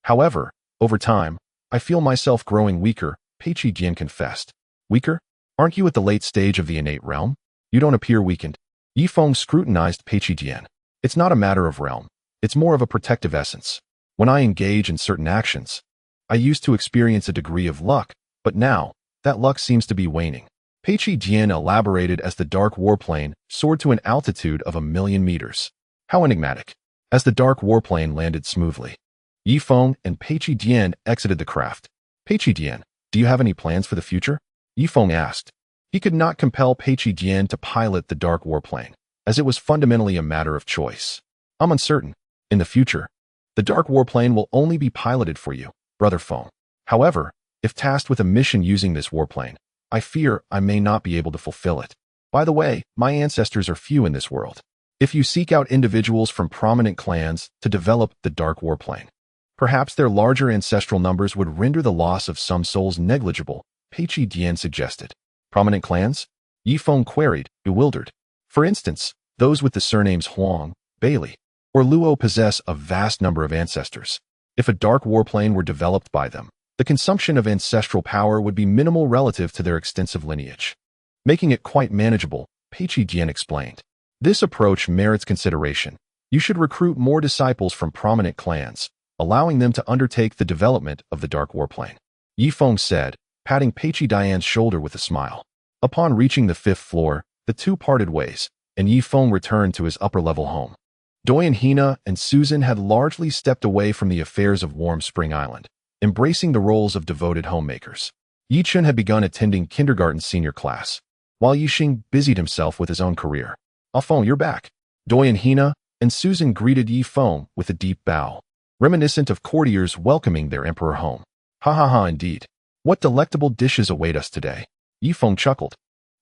However, over time, I feel myself growing weaker, Peiqi Dian confessed. Weaker? Aren't you at the late stage of the innate realm? You don't appear weakened. Ye Feng scrutinized Peiqi Dian. It's not a matter of realm. It's more of a protective essence. When I engage in certain actions, I used to experience a degree of luck, but now, that luck seems to be waning. Peiqi Dian elaborated as the dark warplane soared to an altitude of 1,000,000 meters. How enigmatic. As the dark warplane landed smoothly, Ye Feng and Peiqi Dian exited the craft. Peiqi Dian, do you have any plans for the future? Ye Feng asked. He could not compel Peiqi Dian to pilot the dark warplane, as it was fundamentally a matter of choice. I'm uncertain. In the future, The dark warplane will only be piloted for you, Brother Feng. However, if tasked with a mission using this warplane, I fear I may not be able to fulfill it. By the way, my ancestors are few in this world. If you seek out individuals from prominent clans to develop the dark warplane, perhaps their larger ancestral numbers would render the loss of some souls negligible, Peichi Dian suggested. Prominent clans? Ye Feng queried, bewildered. For instance, those with the surnames Huang, Bailey, or Luo possess a vast number of ancestors. If a dark warplane were developed by them, the consumption of ancestral power would be minimal relative to their extensive lineage, making it quite manageable, Peichi Dian explained. This approach merits consideration. You should recruit more disciples from prominent clans, allowing them to undertake the development of the dark warplane. Ye Feng said, patting Peichi Dian's shoulder with a smile. Upon reaching the 5th floor, the two parted ways, and Ye Feng returned to his upper-level home. Hmph and Susan had largely stepped away from the affairs of Warm Spring Island, embracing the roles of devoted homemakers. Yichun had begun attending kindergarten senior class, while Yixing busied himself with his own career. "Ah Feng, you're back." Hmph and Susan greeted Ye Feng with a deep bow, reminiscent of courtiers welcoming their emperor home. "Ha ha ha, indeed. What delectable dishes await us today?" Ye Feng chuckled.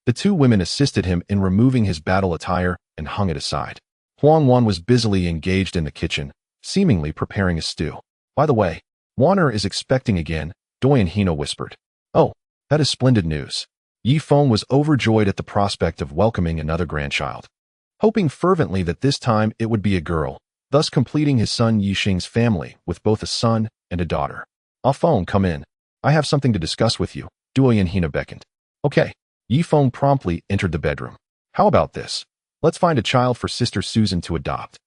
The two women assisted him in removing his battle attire and hung it aside. Huang Wan was busily engaged in the kitchen, seemingly preparing a stew. "By the way, Wanner is expecting again," Hmph whispered. "Oh, that is splendid news." Ye Feng was overjoyed at the prospect of welcoming another grandchild, hoping fervently that this time it would be a girl, thus completing his son Yixing's family with both a son and a daughter. "Ah Feng, come in. I have something to discuss with you," Hmph beckoned. "Okay." Ye Feng promptly entered the bedroom. "How about this? Let's find a child for Sister Susan to adopt.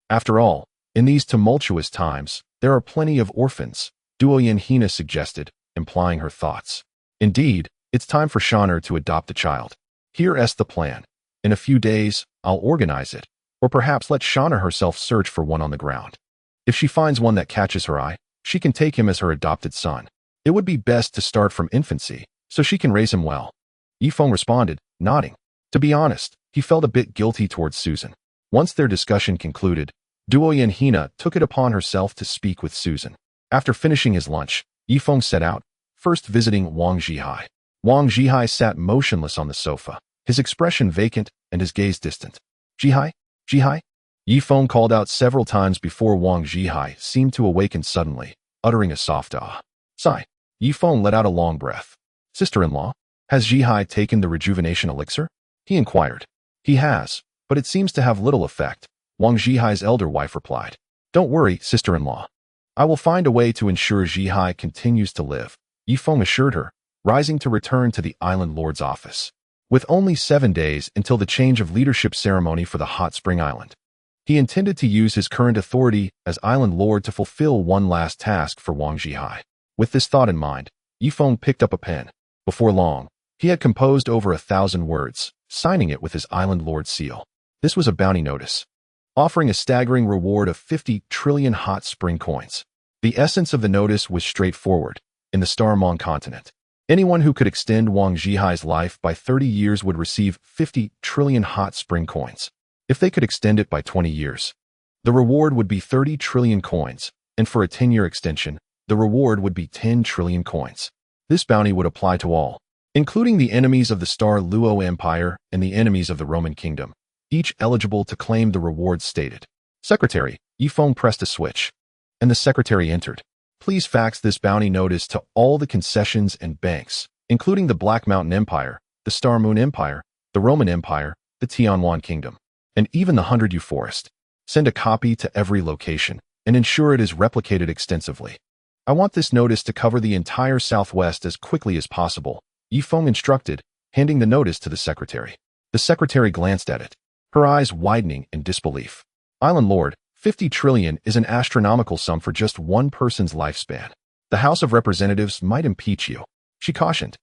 After all, in these tumultuous times, there are plenty of orphans," Hmph suggested, implying her thoughts. "Indeed, it's time for Shaner to adopt a child. Here's the plan. In a few days, I'll organize it, or perhaps let Shaner herself search for one on the ground. If she finds one that catches her eye, she can take him as her adopted son. It would be best to start from infancy, so she can raise him well." Ye Feng responded, nodding. To be honest, he felt a bit guilty towards Susan. Once their discussion concluded, Hmph took it upon herself to speak with Susan. After finishing his lunch, Ye Feng set out, first visiting Wang Zhihai. Wang Zhihai sat motionless on the sofa, his expression vacant and his gaze distant. "Zhihai? Zhihai?" Ye Feng called out several times before Wang Zhihai seemed to awaken suddenly, uttering a soft ah. Sigh. Ye Feng let out a long breath. "Sister-in-law, has Zhihai taken the rejuvenation elixir?" he inquired. "He has, but it seems to have little effect," Wang Zhihai's elder wife replied. "Don't worry, sister-in-law. I will find a way to ensure Zhihai continues to live," Ye Feng assured her, rising to return to the island lord's office. With only 7 days until the change of leadership ceremony for the Hot Spring Island, he intended to use his current authority as island lord to fulfill one last task for Wang Zhihai. With this thought in mind, Ye Feng picked up a pen. Before long, he had composed over 1,000 words, signing it with his island lord seal. This was a bounty notice, offering a staggering reward of 50 trillion hot spring coins. The essence of the notice was straightforward. In the Starmong continent, anyone who could extend Wang Zhihai's life by 30 years would receive 50 trillion hot spring coins. If they could extend it by 20 years, the reward would be 30 trillion coins, and for a 10-year extension, the reward would be 10 trillion coins. This bounty would apply to all, including the enemies of the Star Luo Empire and the enemies of the Roman Kingdom, each eligible to claim the rewards stated. "Secretary," Ye Feng pressed a switch, and the secretary entered. "Please fax this bounty notice to all the concessions and banks, including the Black Mountain Empire, the Star Moon Empire, the Roman Empire, the Tianwan Kingdom, and even the 100U Forest. Send a copy to every location and ensure it is replicated extensively. I want this notice to cover the entire Southwest as quickly as possible," Ye Feng instructed, handing the notice to the secretary. The secretary glanced at it, her eyes widening in disbelief. "Island Lord, 50 trillion is an astronomical sum for just one person's lifespan. The House of Representatives might impeach you," she cautioned.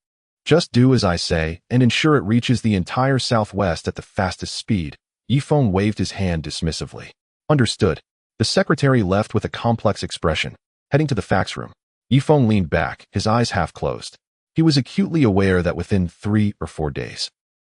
"Just do as I say and ensure it reaches the entire Southwest at the fastest speed." Ye Feng waved his hand dismissively. "Understood." The secretary left with a complex expression, heading to the fax room. Ye Feng leaned back, his eyes half closed. He was acutely aware that within 3 or 4 days,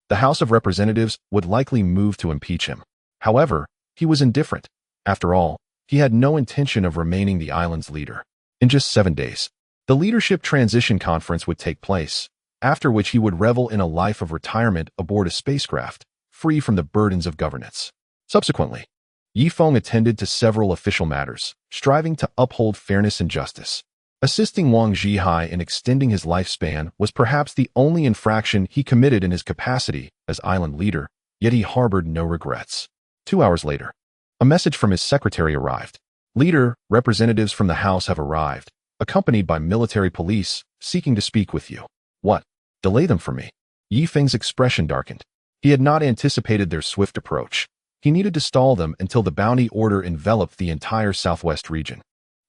the House of Representatives would likely move to impeach him. However, he was indifferent. After all, he had no intention of remaining the island's leader. In just 7 days, the leadership transition conference would take place, after which he would revel in a life of retirement aboard a spacecraft, free from the burdens of governance. Subsequently, Ye Feng attended to several official matters, striving to uphold fairness and justice. Assisting Wang Zhihai in extending his lifespan was perhaps the only infraction he committed in his capacity as island leader, yet he harbored no regrets. 2 hours later, a message from his secretary arrived. Leader, representatives from the house have arrived, accompanied by military police, seeking to speak with you. What? Delay them for me. Ye Feng's expression darkened. He had not anticipated their swift approach. He needed to stall them until the bounty order enveloped the entire southwest region.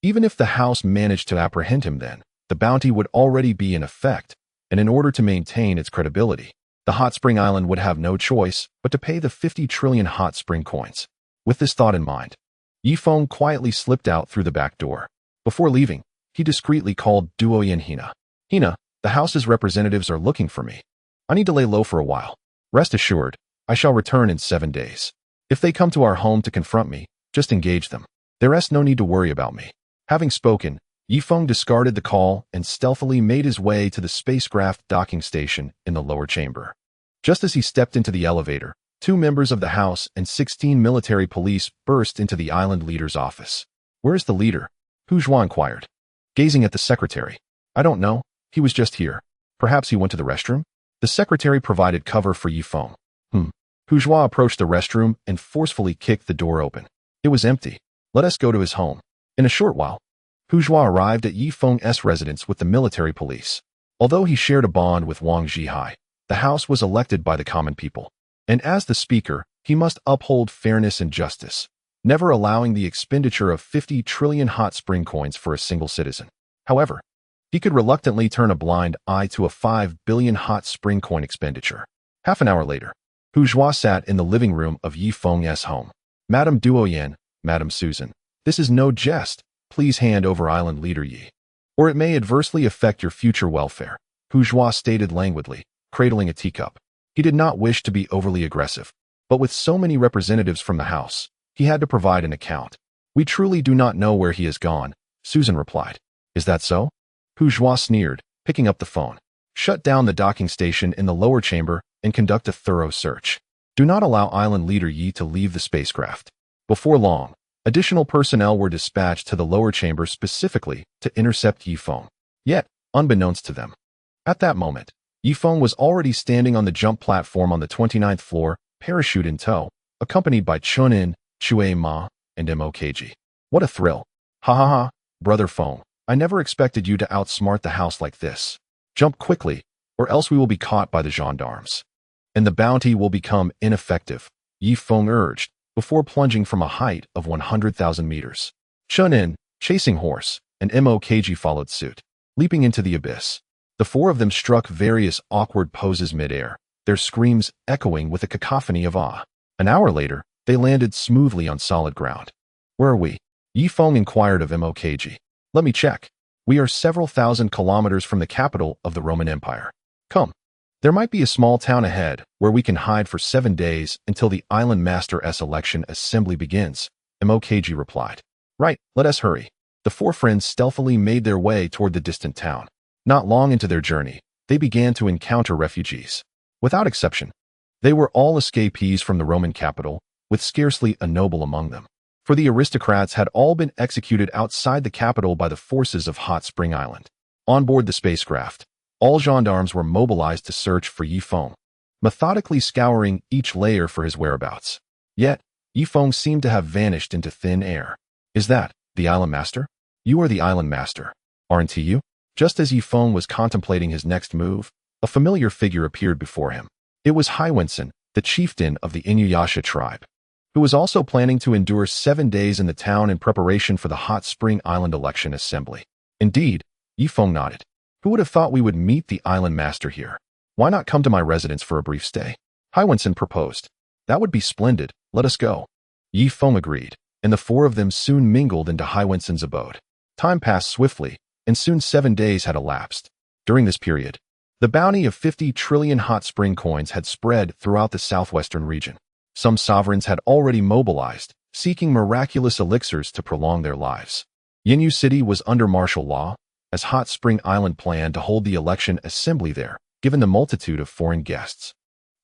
Even if the house managed to apprehend him then, the bounty would already be in effect, and in order to maintain its credibility, the hot spring island would have no choice but to pay the 50 trillion hot spring coins. With this thought in mind, Ye Feng quietly slipped out through the back door. Before leaving, he discreetly called Duoyan Hina. Hina, the house's representatives are looking for me. I need to lay low for a while. Rest assured, I shall return in 7 days. If they come to our home to confront me, just engage them. There is no need to worry about me. Having spoken, Ye Feng discarded the call and stealthily made his way to the spacecraft docking station in the lower chamber. Just as he stepped into the elevator, 2 members of the house and 16 military police burst into the island leader's office. Where is the leader? Huzhua inquired, gazing at the secretary. I don't know. He was just here. Perhaps he went to the restroom? The secretary provided cover for Ye Feng. Huzhua approached the restroom and forcefully kicked the door open. It was empty. Let us go to his home. In a short while, Huzhua arrived at Ye Feng's residence with the military police. Although he shared a bond with Wang Zhihai, the house was elected by the common people, and as the speaker, he must uphold fairness and justice, never allowing the expenditure of 50 trillion hot spring coins for a single citizen. However, he could reluctantly turn a blind eye to a 5 billion hot spring coin expenditure. Half an hour later, Huzhua sat in the living room of Ye Feng's home. Madame Duoyan, Madame Susan, this is no jest. Please hand over island leader Ye, or it may adversely affect your future welfare, Huzhua stated languidly, cradling a teacup. He did not wish to be overly aggressive, but with so many representatives from the house, he had to provide an account. We truly do not know where he has gone, Susan replied. Is that so? Huzhua sneered, picking up the phone. Shut down the docking station in the lower chamber and conduct a thorough search. Do not allow island leader Ye to leave the spacecraft. Before long, additional personnel were dispatched to the lower chamber specifically to intercept Ye Feng. Yet, unbeknownst to them, at that moment, Ye Feng was already standing on the jump platform on the 29th floor, parachute in tow, accompanied by Chunin, Chue Ma, and Mokg. What a thrill. Ha ha ha, brother Feng, I never expected you to outsmart the house like this. Jump quickly, or else we will be caught by the gendarmes. And the bounty will become ineffective, Ye Feng urged, before plunging from a height of 100,000 meters. Chunin, Chasing Horse, and Mokg followed suit, leaping into the abyss. The 4 of them struck various awkward poses mid-air, their screams echoing with a cacophony of awe. An hour later, they landed smoothly on solid ground. Where are we? Ye Feng inquired of Mokg. Let me check. We are several thousand kilometers from the capital of the Roman Empire. Come. There might be a small town ahead where we can hide for 7 days until the Island Master's election assembly begins, Mokg replied. Right, let us hurry. The 4 friends stealthily made their way toward the distant town. Not long into their journey, they began to encounter refugees. Without exception, they were all escapees from the Roman capital, with scarcely a noble among them. For the aristocrats had all been executed outside the capital by the forces of Hot Spring Island. On board the spacecraft, all gendarmes were mobilized to search for Ye Feng, methodically scouring each layer for his whereabouts. Yet, Ye Feng seemed to have vanished into thin air. Is that the island master? You are the island master, aren't you? Just as Ye Feng was contemplating his next move, a familiar figure appeared before him. It was Haiwensen, the chieftain of the Inuyasha tribe, who was also planning to endure 7 days in the town in preparation for the Hot Spring Island election assembly. Indeed, Ye Feng nodded. Who would have thought we would meet the island master here? Why not come to my residence for a brief stay? Haiwensen proposed. That would be splendid. Let us go. Ye Feng agreed, and the 4 of them soon mingled into Haiwensen's abode. Time passed swiftly, and soon 7 days had elapsed. During this period, the bounty of 50 trillion hot spring coins had spread throughout the southwestern region. Some sovereigns had already mobilized, seeking miraculous elixirs to prolong their lives. Yenyu City was under martial law, as Hot Spring Island planned to hold the election assembly there, given the multitude of foreign guests.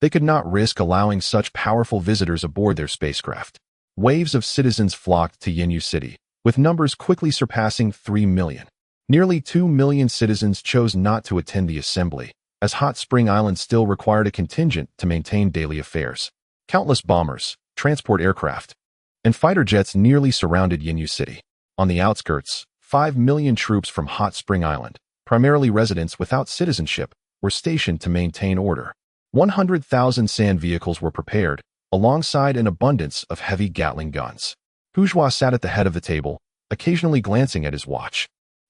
They could not risk allowing such powerful visitors aboard their spacecraft. Waves of citizens flocked to Yenyu City, with numbers quickly surpassing 3 million. Nearly 2 million citizens chose not to attend the assembly, as Hot Spring Island still required a contingent to maintain daily affairs. Countless bombers, transport aircraft, and fighter jets nearly surrounded Yenyu City. On the outskirts, 5 million troops from Hot Spring Island, primarily residents without citizenship, were stationed to maintain order. 100,000 sand vehicles were prepared, alongside an abundance of heavy Gatling guns. Bourgeois sat at the head of the table, occasionally glancing at his watch.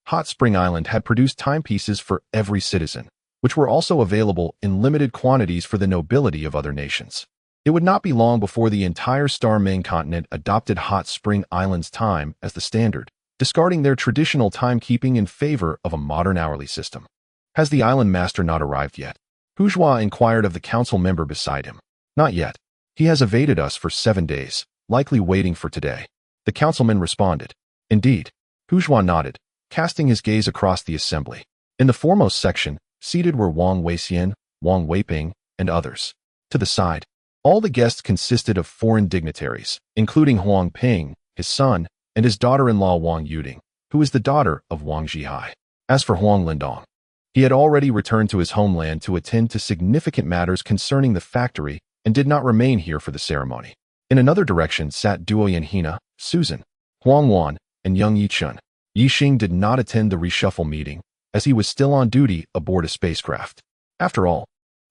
Hot Spring Island had produced timepieces for every citizen, which were also available in limited quantities for the nobility of other nations. It would not be long before the entire Star Main continent adopted Hot Spring Island's time as the standard, discarding their traditional timekeeping in favor of a modern hourly system. Has the island master not arrived yet? Bourgeois inquired of the council member beside him. Not yet. He has evaded us for 7 days, likely waiting for today. The councilman responded. Indeed. Bourgeois nodded, casting his gaze across the assembly. In the foremost section, seated were Wang Weixian, Wang Weiping, and others. To the side, all the guests consisted of foreign dignitaries, including Huang Ping, his son, and his daughter-in-law Wang Yuding, who is the daughter of Wang Zhihai. As for Huang Lindong, he had already returned to his homeland to attend to significant matters concerning the factory and did not remain here for the ceremony. In another direction sat Duoyan Hina, Susan, Huang Wan, and Young Yichun. Yixing did not attend the reshuffle meeting, as he was still on duty aboard a spacecraft. After all,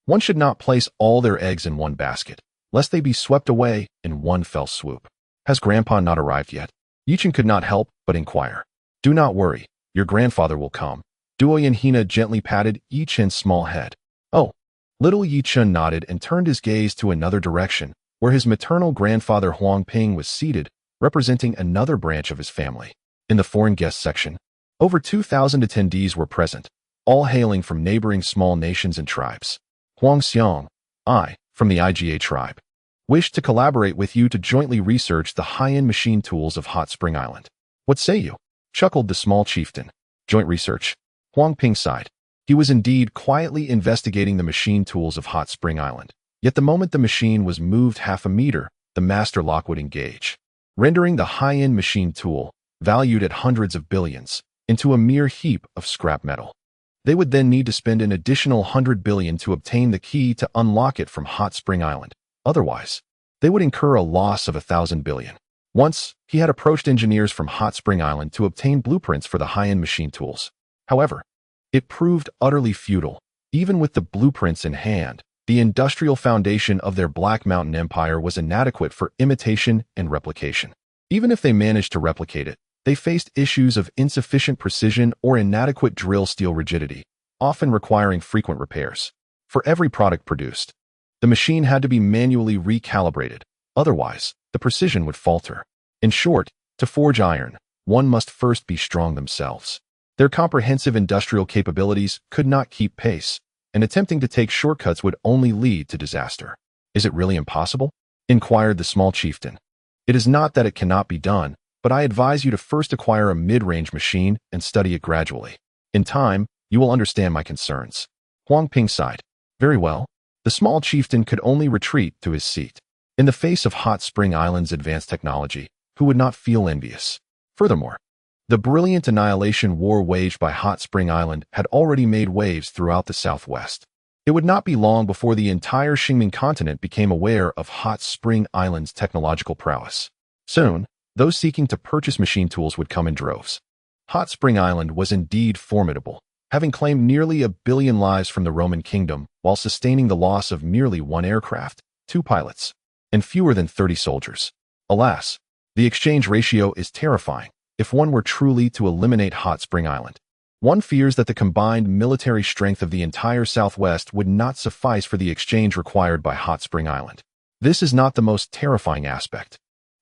one should not place all their eggs in one basket, lest they be swept away in one fell swoop. Has Grandpa not arrived yet? Yichun could not help but inquire. Do not worry, your grandfather will come. Duoyan Hina gently patted Yichun's small head. Oh. Little Yichun nodded and turned his gaze to another direction, where his maternal grandfather Huang Ping was seated, representing another branch of his family. In the foreign guest section, over 2,000 attendees were present, all hailing from neighboring small nations and tribes. Huang Xiong, I, from the IGA tribe, wish to collaborate with you to jointly research the high-end machine tools of Hot Spring Island. What say you? Chuckled the small chieftain. Joint research. Huang Ping sighed. He was indeed quietly investigating the machine tools of Hot Spring Island. Yet the moment the machine was moved half a meter, the master lock would engage, rendering the high-end machine tool, valued at hundreds of billions, into a mere heap of scrap metal. They would then need to spend an additional 100 billion to obtain the key to unlock it from Hot Spring Island. Otherwise, they would incur a loss of 1,000 billion. Once, he had approached engineers from Hot Spring Island to obtain blueprints for the high-end machine tools. However, it proved utterly futile. Even with the blueprints in hand, the industrial foundation of their Black Mountain Empire was inadequate for imitation and replication. Even if they managed to replicate it, they faced issues of insufficient precision or inadequate drill steel rigidity, often requiring frequent repairs. For every product produced, the machine had to be manually recalibrated, otherwise, the precision would falter. In short, to forge iron, one must first be strong themselves. Their comprehensive industrial capabilities could not keep pace, and attempting to take shortcuts would only lead to disaster. Is it really impossible? Inquired the small chieftain. It is not that it cannot be done, but I advise you to first acquire a mid-range machine and study it gradually. In time, you will understand my concerns. Huang Ping sighed. Very well. The small chieftain could only retreat to his seat. In the face of Hot Spring Island's advanced technology, who would not feel envious? Furthermore, the brilliant annihilation war waged by Hot Spring Island had already made waves throughout the southwest. It would not be long before the entire Xingming continent became aware of Hot Spring Island's technological prowess. Soon, those seeking to purchase machine tools would come in droves. Hot Spring Island was indeed formidable, having claimed nearly 1 billion lives from the Roman kingdom while sustaining the loss of merely 1 aircraft, 2 pilots, and fewer than 30 soldiers. Alas, the exchange ratio is terrifying if one were truly to eliminate Hot Spring Island. One fears that the combined military strength of the entire Southwest would not suffice for the exchange required by Hot Spring Island. This is not the most terrifying aspect.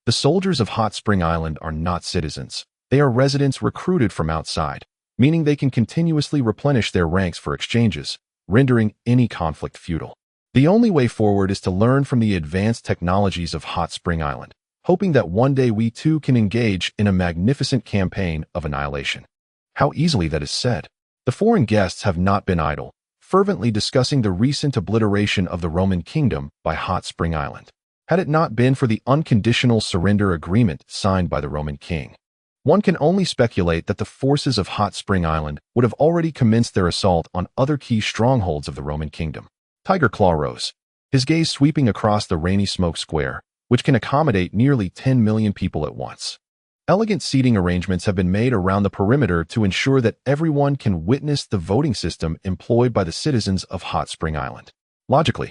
The soldiers of Hot Spring Island are not citizens. They are residents recruited from outside, meaning they can continuously replenish their ranks for exchanges, rendering any conflict futile. The only way forward is to learn from the advanced technologies of Hot Spring Island, hoping that one day we too can engage in a magnificent campaign of annihilation. How easily that is said. The foreign guests have not been idle, fervently discussing the recent obliteration of the Roman kingdom by Hot Spring Island. Had it not been for the unconditional surrender agreement signed by the Roman king, one can only speculate that the forces of Hot Spring Island would have already commenced their assault on other key strongholds of the Roman kingdom. Tiger Claw rose, his gaze sweeping across the rainy smoke square, which can accommodate nearly 10 million people at once. Elegant seating arrangements have been made around the perimeter to ensure that everyone can witness the voting system employed by the citizens of Hot Spring Island. Logically,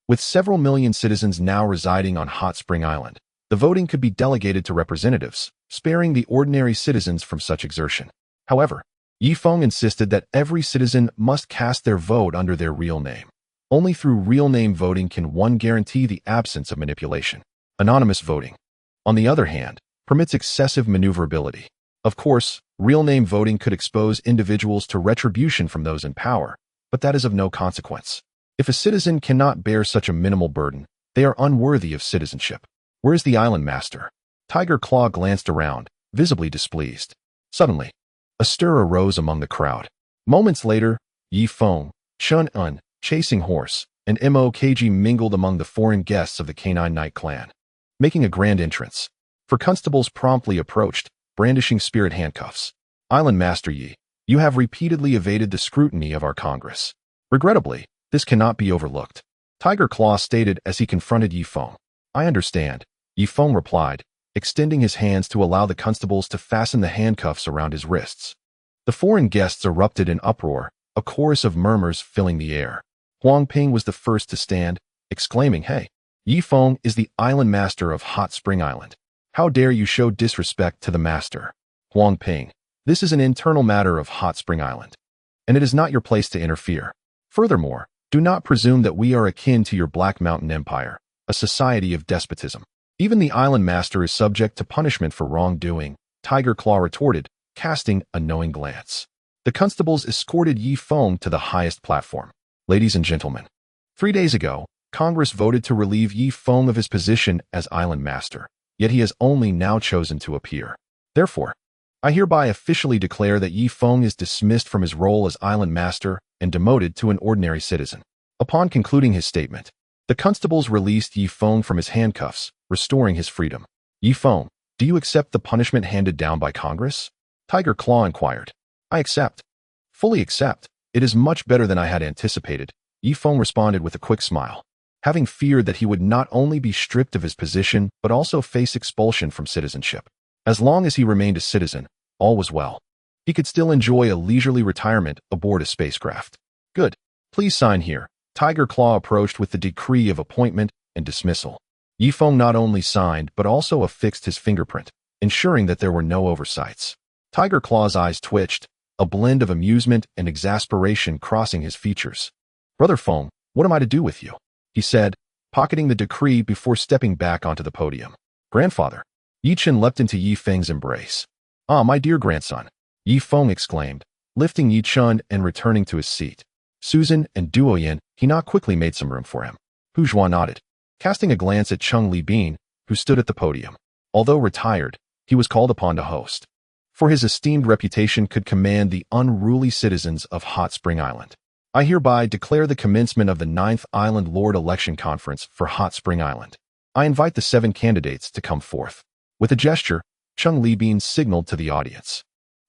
with several million citizens now residing on Hot Spring Island, the voting could be delegated to representatives, sparing the ordinary citizens from such exertion. However, Ye Feng insisted that every citizen must cast their vote under their real name. Only through real name voting can one guarantee the absence of manipulation. Anonymous voting, on the other hand, permits excessive maneuverability. Of course, real name voting could expose individuals to retribution from those in power, but that is of no consequence. If a citizen cannot bear such a minimal burden, they are unworthy of citizenship. Where is the island master? Tiger Claw glanced around, visibly displeased. Suddenly, a stir arose among the crowd. Moments later, Ye Feng, Chun Un, Chasing Horse, and Mokg mingled among the foreign guests of the Canine Knight clan, making a grand entrance. For constables promptly approached, brandishing spirit handcuffs. Island Master Ye, you have repeatedly evaded the scrutiny of our Congress. Regrettably, this cannot be overlooked. Tiger Claw stated as he confronted Ye Feng. I understand, Ye Feng replied, extending his hands to allow the constables to fasten the handcuffs around his wrists. The foreign guests erupted in uproar, a chorus of murmurs filling the air. Hmph was the first to stand, exclaiming, Hey, Ye Feng is the island master of Hot Spring Island. How dare you show disrespect to the master? Hmph, this is an internal matter of Hot Spring Island, and it is not your place to interfere. Furthermore, do not presume that we are akin to your Black Mountain Empire, a society of despotism. Even the island master is subject to punishment for wrongdoing, Tiger Claw retorted, casting a knowing glance. The constables escorted Ye Feng to the highest platform. Ladies and gentlemen, 3 days ago, Congress voted to relieve Ye Feng of his position as island master, yet he has only now chosen to appear. Therefore, I hereby officially declare that Ye Feng is dismissed from his role as island master and demoted to an ordinary citizen. Upon concluding his statement, the constables released Ye Feng from his handcuffs, restoring his freedom. Ye Feng, do you accept the punishment handed down by Congress? Tiger Claw inquired. I accept. Fully accept. It is much better than I had anticipated, Ye Feng responded with a quick smile. Having feared that he would not only be stripped of his position, but also face expulsion from citizenship. As long as he remained a citizen, all was well. He could still enjoy a leisurely retirement aboard a spacecraft. Good. Please sign here. Tiger Claw approached with the decree of appointment and dismissal. Ye Feng not only signed, but also affixed his fingerprint, ensuring that there were no oversights. Tiger Claw's eyes twitched, a blend of amusement and exasperation crossing his features. Brother Feng, what am I to do with you? He said, pocketing the decree before stepping back onto the podium. Grandfather. Yi Chen leapt into Ye Feng's embrace. Ah, my dear grandson, Ye Feng exclaimed, lifting Yi Chen and returning to his seat. Susan and Duoyen, he not quickly made some room for him. Hu Zhuan nodded, casting a glance at Cheng Li Bin, who stood at the podium. Although retired, he was called upon to host. For his esteemed reputation could command the unruly citizens of Hot Spring Island. I hereby declare the commencement of the 9th Island Lord Election Conference for Hot Spring Island. I invite the 7 candidates to come forth. With a gesture, Cheng Li Bin signaled to the audience.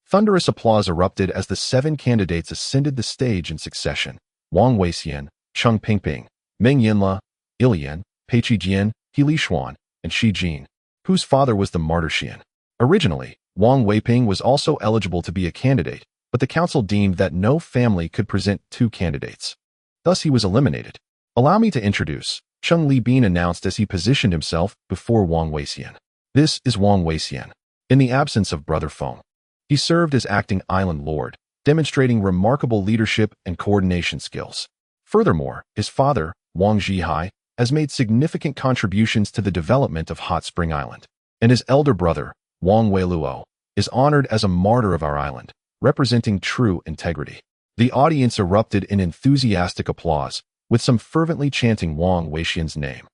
Thunderous applause erupted as the 7 candidates ascended the stage in succession. Wang Weixian, Cheng Pingping, Meng Yinla, Ilian, Pei Jian, He Li Xuan, and Shi Jin, whose father was the martyr Xian. Originally, Wang Weiping was also eligible to be a candidate, but the council deemed that no family could present 2 candidates. Thus he was eliminated. Allow me to introduce, Cheng Li Bin announced as he positioned himself before Wang Weixian. This is Wang Weixian. In the absence of Brother Feng, he served as acting island lord, demonstrating remarkable leadership and coordination skills. Furthermore, his father, Wang Zhihai, has made significant contributions to the development of Hot Spring Island, and his elder brother, Wang Weiluo, is honored as a martyr of our island, representing true integrity. The audience erupted in enthusiastic applause, with some fervently chanting Wang Weixian's name.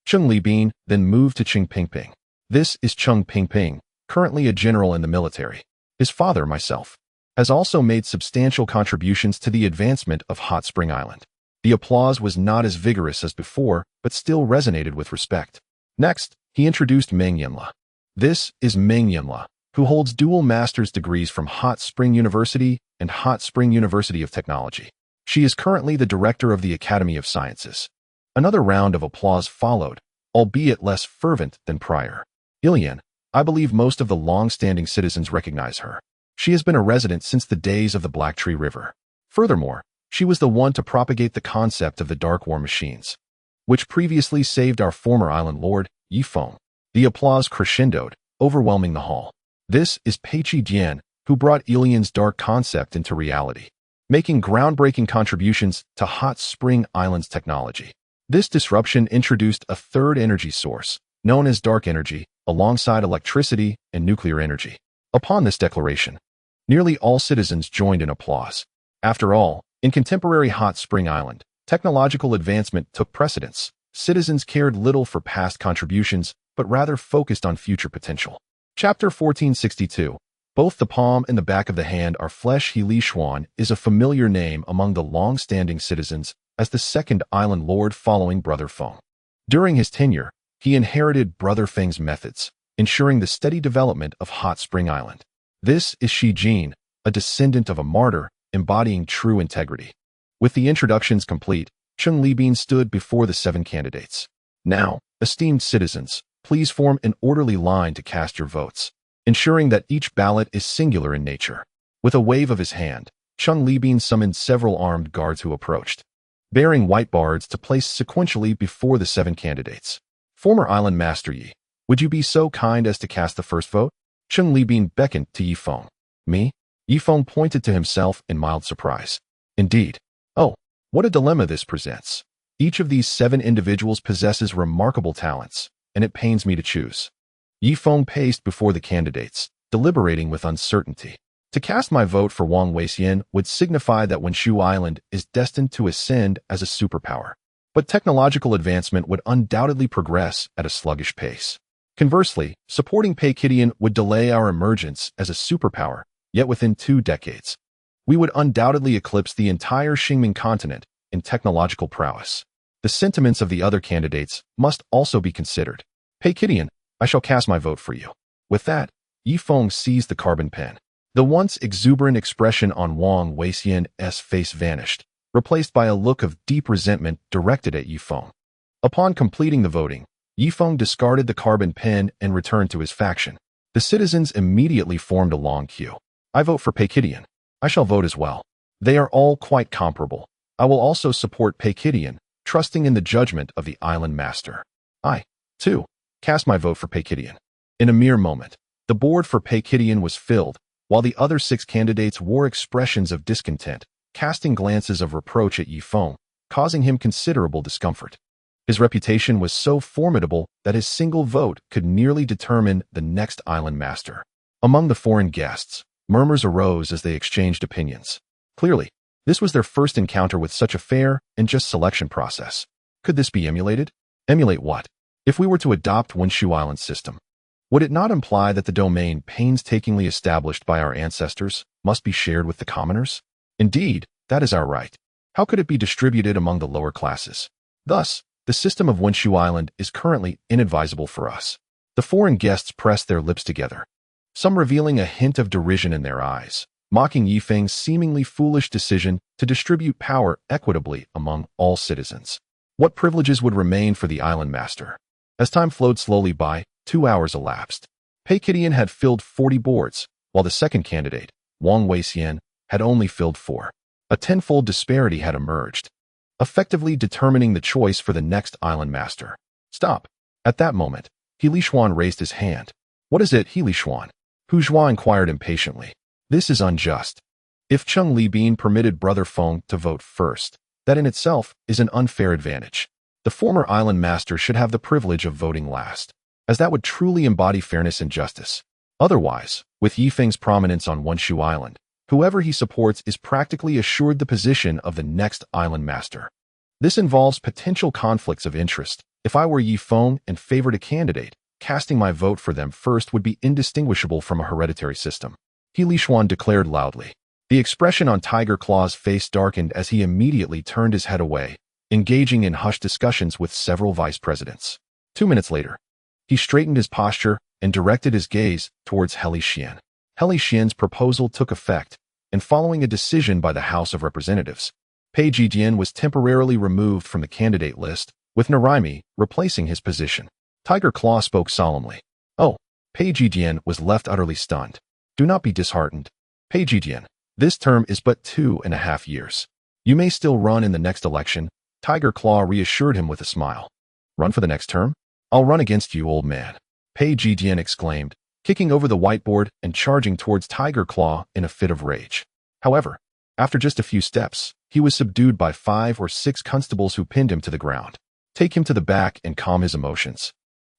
Cheng Li Bin then moved to Qing Pingping. This is Hmph, currently a general in the military. His father, myself, has also made substantial contributions to the advancement of Hot Spring Island. The applause was not as vigorous as before, but still resonated with respect. Next, he introduced Meng Yanla. This is Meng Yanla, who holds dual master's degrees from Hot Spring University and Hot Spring University of Technology. She is currently the director of the Academy of Sciences. Another round of applause followed, albeit less fervent than prior. Ilian, I believe most of the long-standing citizens recognize her. She has been a resident since the days of the Black Tree River. Furthermore, she was the one to propagate the concept of the Dark War machines, which previously saved our former island lord, Ye Feng. The applause crescendoed, overwhelming the hall. This is Peiqi Dian, who brought Ilian's dark concept into reality, making groundbreaking contributions to Hot Spring Island's technology. This disruption introduced a third energy source, known as dark energy, alongside electricity and nuclear energy. Upon this declaration, nearly all citizens joined in applause. After all, in contemporary Hot Spring Island, technological advancement took precedence. Citizens cared little for past contributions, but rather focused on future potential. Chapter 1462. Both the palm and the back of the hand are flesh. He Lishuan is a familiar name among the long-standing citizens as the second island lord following Brother Feng. During his tenure, he inherited Brother Feng's methods, ensuring the steady development of Hot Spring Island. This is Shi Jin, a descendant of a martyr, embodying true integrity. With the introductions complete, Cheng Libin stood before the 7 candidates. Now, esteemed citizens, please form an orderly line to cast your votes, ensuring that each ballot is singular in nature. With a wave of his hand, Cheng Libin summoned several armed guards who approached, bearing white bards to place sequentially before the 7 candidates. Former Island Master Yi, would you be so kind as to cast the first vote? Cheng Libin beckoned to Ye Feng. Me? Ye Feng pointed to himself in mild surprise. Indeed. Oh, what a dilemma this presents. Each of these 7 individuals possesses remarkable talents, and it pains me to choose. Ye Feng paced before the candidates, deliberating with uncertainty. To cast my vote for Wang Weixian would signify that Wenshu Island is destined to ascend as a superpower. But technological advancement would undoubtedly progress at a sluggish pace. Conversely, supporting Peiqidian would delay our emergence as a superpower, yet within 2 decades, we would undoubtedly eclipse the entire Xingming continent in technological prowess. The sentiments of the other candidates must also be considered. Peiqidian, I shall cast my vote for you. With that, Ye Feng seized the carbon pen. The once exuberant expression on Wang Weixian's face vanished, replaced by a look of deep resentment directed at Ye Feng. Upon completing the voting, Ye Feng discarded the carbon pen and returned to his faction. The citizens immediately formed a long queue. I vote for Peiqidian. I shall vote as well. They are all quite comparable. I will also support Peiqidian, trusting in the judgment of the island master. I, too, cast my vote for Peiqidian. In a mere moment, the board for Peiqidian was filled, while the other 6 candidates wore expressions of discontent, casting glances of reproach at Ye Feng, causing him considerable discomfort. His reputation was so formidable that his single vote could nearly determine the next island master. Among the foreign guests, murmurs arose as they exchanged opinions. Clearly, this was their first encounter with such a fair and just selection process. Could this be emulated? Emulate what? If we were to adopt Wenshu Island's system, would it not imply that the domain painstakingly established by our ancestors must be shared with the commoners? Indeed, that is our right. How could it be distributed among the lower classes? Thus, the system of Wenshu Island is currently inadvisable for us. The foreign guests pressed their lips together, some revealing a hint of derision in their eyes, mocking Ye Feng's seemingly foolish decision to distribute power equitably among all citizens. What privileges would remain for the island master? As time flowed slowly by, 2 hours elapsed. Peiqidian had filled 40 boards, while the second candidate, Wang Weixian, had only filled 4. A tenfold disparity had emerged, effectively determining the choice for the next island master. Stop. At that moment, He Lishuan raised his hand. What is it, He Lishuan? Hu Zhua inquired impatiently. This is unjust. If Cheng Libin permitted Brother Feng to vote first, that in itself is an unfair advantage. The former island master should have the privilege of voting last, as that would truly embody fairness and justice. Otherwise, with Ye Feng's prominence on Wenshu Island, whoever he supports is practically assured the position of the next island master. This involves potential conflicts of interest. If I were Ye Feng and favored a candidate, casting my vote for them first would be indistinguishable from a hereditary system. He Lishuan declared loudly. The expression on Tiger Claw's face darkened as he immediately turned his head away, engaging in hushed discussions with several vice presidents. 2 minutes later, he straightened his posture and directed his gaze towards He Xian. He Xian's proposal took effect, and following a decision by the House of Representatives, Pei Jidian was temporarily removed from the candidate list, with Naraimi replacing his position. Tiger Claw spoke solemnly. Oh, Pei Jidian was left utterly stunned. Do not be disheartened. Pei Jidian, this term is but 2.5 years. You may still run in the next election, Tiger Claw reassured him with a smile. Run for the next term? I'll run against you, old man. Pei Jidian exclaimed, kicking over the whiteboard and charging towards Tiger Claw in a fit of rage. However, after just a few steps, he was subdued by 5 or 6 constables who pinned him to the ground. Take him to the back and calm his emotions,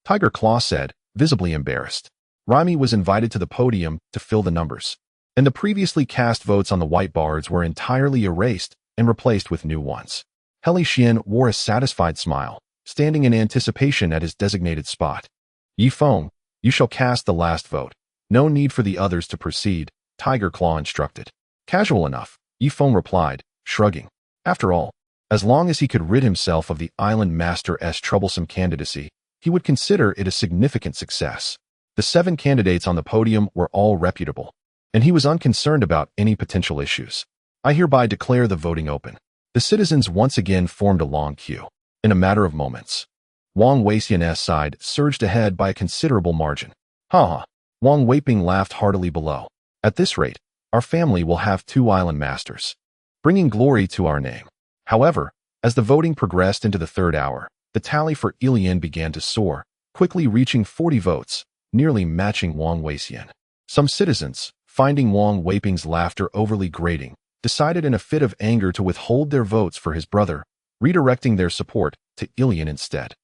Tiger Claw said, visibly embarrassed. Raimi was invited to the podium to fill the numbers, and the previously cast votes on the whiteboards were entirely erased and replaced with new ones. He Xian wore a satisfied smile, standing in anticipation at his designated spot. Ye Feng, you shall cast the last vote. No need for the others to proceed, Tiger Claw instructed. Casual enough, Ye Feng replied, shrugging. After all, as long as he could rid himself of the island master's troublesome candidacy, he would consider it a significant success. The 7 candidates on the podium were all reputable, and he was unconcerned about any potential issues. I hereby declare the voting open. The citizens once again formed a long queue. In a matter of moments, Huang Yueya's side surged ahead by a considerable margin. Ha! Huang Weiping laughed heartily below. At this rate, our family will have 2 island masters, bringing glory to our name. However, as the voting progressed into the 3rd hour, the tally for Ilian began to soar, quickly reaching 40 votes, nearly matching Huang Yueya. Some citizens, finding Huang Weiping's laughter overly grating, decided in a fit of anger to withhold their votes for his brother, redirecting their support to Ilian instead.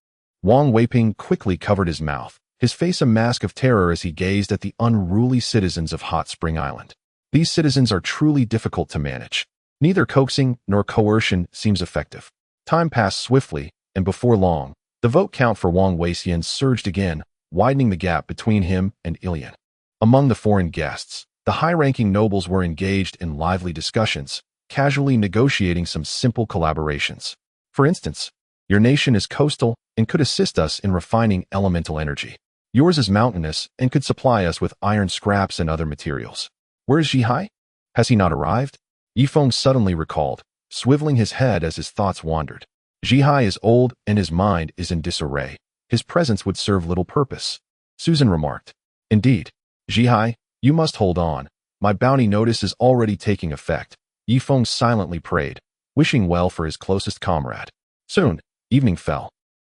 Huang Weiping quickly covered his mouth, his face a mask of terror as he gazed at the unruly citizens of Hot Spring Island. These citizens are truly difficult to manage. Neither coaxing nor coercion seems effective. Time passed swiftly, and before long, the vote count for Huang Yueya surged again, widening the gap between him and Ilian. Among the foreign guests, the high-ranking nobles were engaged in lively discussions, casually negotiating some simple collaborations. For instance, your nation is coastal and could assist us in refining elemental energy. Yours is mountainous and could supply us with iron scraps and other materials. Where is Zhihai? Has he not arrived? Ye Feng suddenly recalled, swiveling his head as his thoughts wandered. Zhihai is old and his mind is in disarray. His presence would serve little purpose. Susan remarked. Indeed. Zhihai, you must hold on. My bounty notice is already taking effect. Ye Feng silently prayed, wishing well for his closest comrade. Soon, evening fell,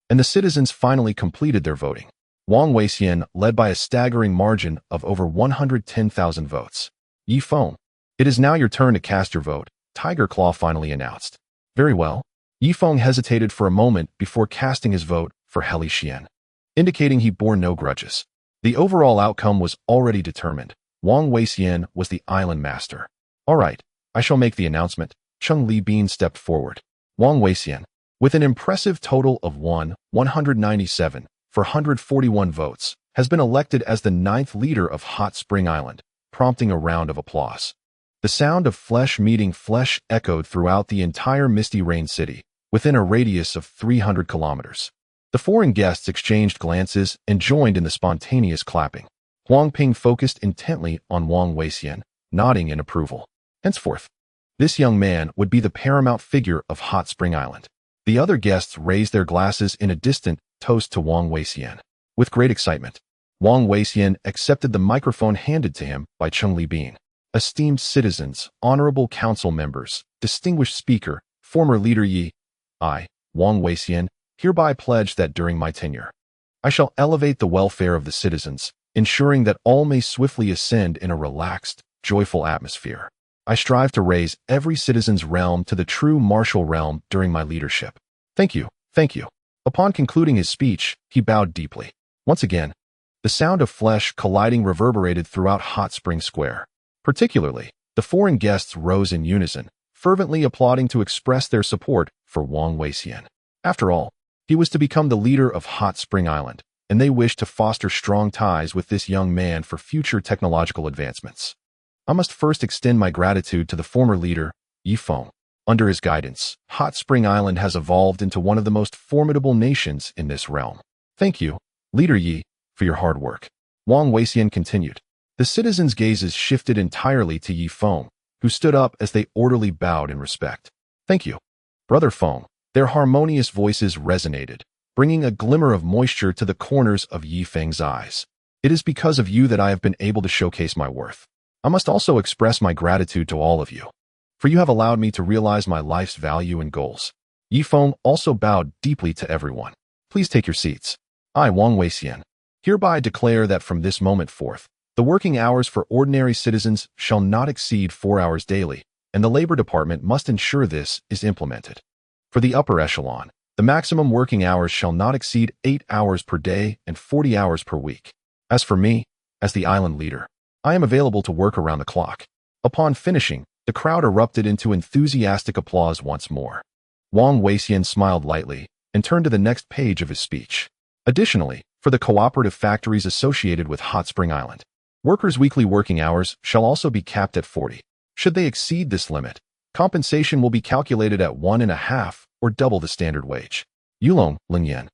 and the citizens finally completed their voting. Huang Yueya led by a staggering margin of over 110,000 votes. Ye Feng, it is now your turn to cast your vote, Tiger Claw finally announced. Very well. Ye Feng hesitated for a moment before casting his vote for He Xian, indicating he bore no grudges. The overall outcome was already determined. Huang Yueya was the island master. All right, I shall make the announcement. Cheng Li Bean stepped forward. Huang Yueya, with an impressive total of 197 for 141 votes, has been elected as the 9th leader of Hot Spring Island, prompting a round of applause. The sound of flesh meeting flesh echoed throughout the entire Misty Rain City, within a radius of 300 kilometers. The foreign guests exchanged glances and joined in the spontaneous clapping. Huang Ping focused intently on Huang Yueya, nodding in approval. Henceforth, this young man would be the paramount figure of Hot Spring Island. The other guests raised their glasses in a distant toast to Huang Yueya. With great excitement, Huang Yueya accepted the microphone handed to him by Cheng Li Bean. Esteemed citizens, honorable council members, distinguished speaker, former leader Yi, I, Huang Yueya, hereby pledge that during my tenure, I shall elevate the welfare of the citizens, ensuring that all may swiftly ascend in a relaxed, joyful atmosphere. I strive to raise every citizen's realm to the true martial realm during my leadership. Thank you, thank you. Upon concluding his speech, he bowed deeply. Once again, the sound of flesh colliding reverberated throughout Hot Spring Square. Particularly, the foreign guests rose in unison, fervently applauding to express their support for Huang Yueya. After all, he was to become the leader of Hot Spring Island, and they wish to foster strong ties with this young man for future technological advancements. I must first extend my gratitude to the former leader, Ye Feng. Under his guidance, Hot Spring Island has evolved into one of the most formidable nations in this realm. Thank you, Leader Yi, for your hard work. Huang Yueya continued. The citizens' gazes shifted entirely to Ye Feng, who stood up as they orderly bowed in respect. Thank you, Brother Feng. Their harmonious voices resonated, bringing a glimmer of moisture to the corners of Ye Feng's eyes. It is because of you that I have been able to showcase my worth. I must also express my gratitude to all of you, for you have allowed me to realize my life's value and goals. Ye Feng also bowed deeply to everyone. Please take your seats. I, Huang Yueya, hereby declare that from this moment forth, the working hours for ordinary citizens shall not exceed 4 hours daily, and the Labor Department must ensure this is implemented. For the upper echelon, the maximum working hours shall not exceed 8 hours per day and 40 hours per week. As for me, as the island leader, I am available to work around the clock. Upon finishing, the crowd erupted into enthusiastic applause once more. Huang Yueya smiled lightly and turned to the next page of his speech. Additionally, for the cooperative factories associated with Hot Spring Island, workers' weekly working hours shall also be capped at 40. Should they exceed this limit, compensation will be calculated at 1.5 or double the standard wage. Yulong, Lingyan,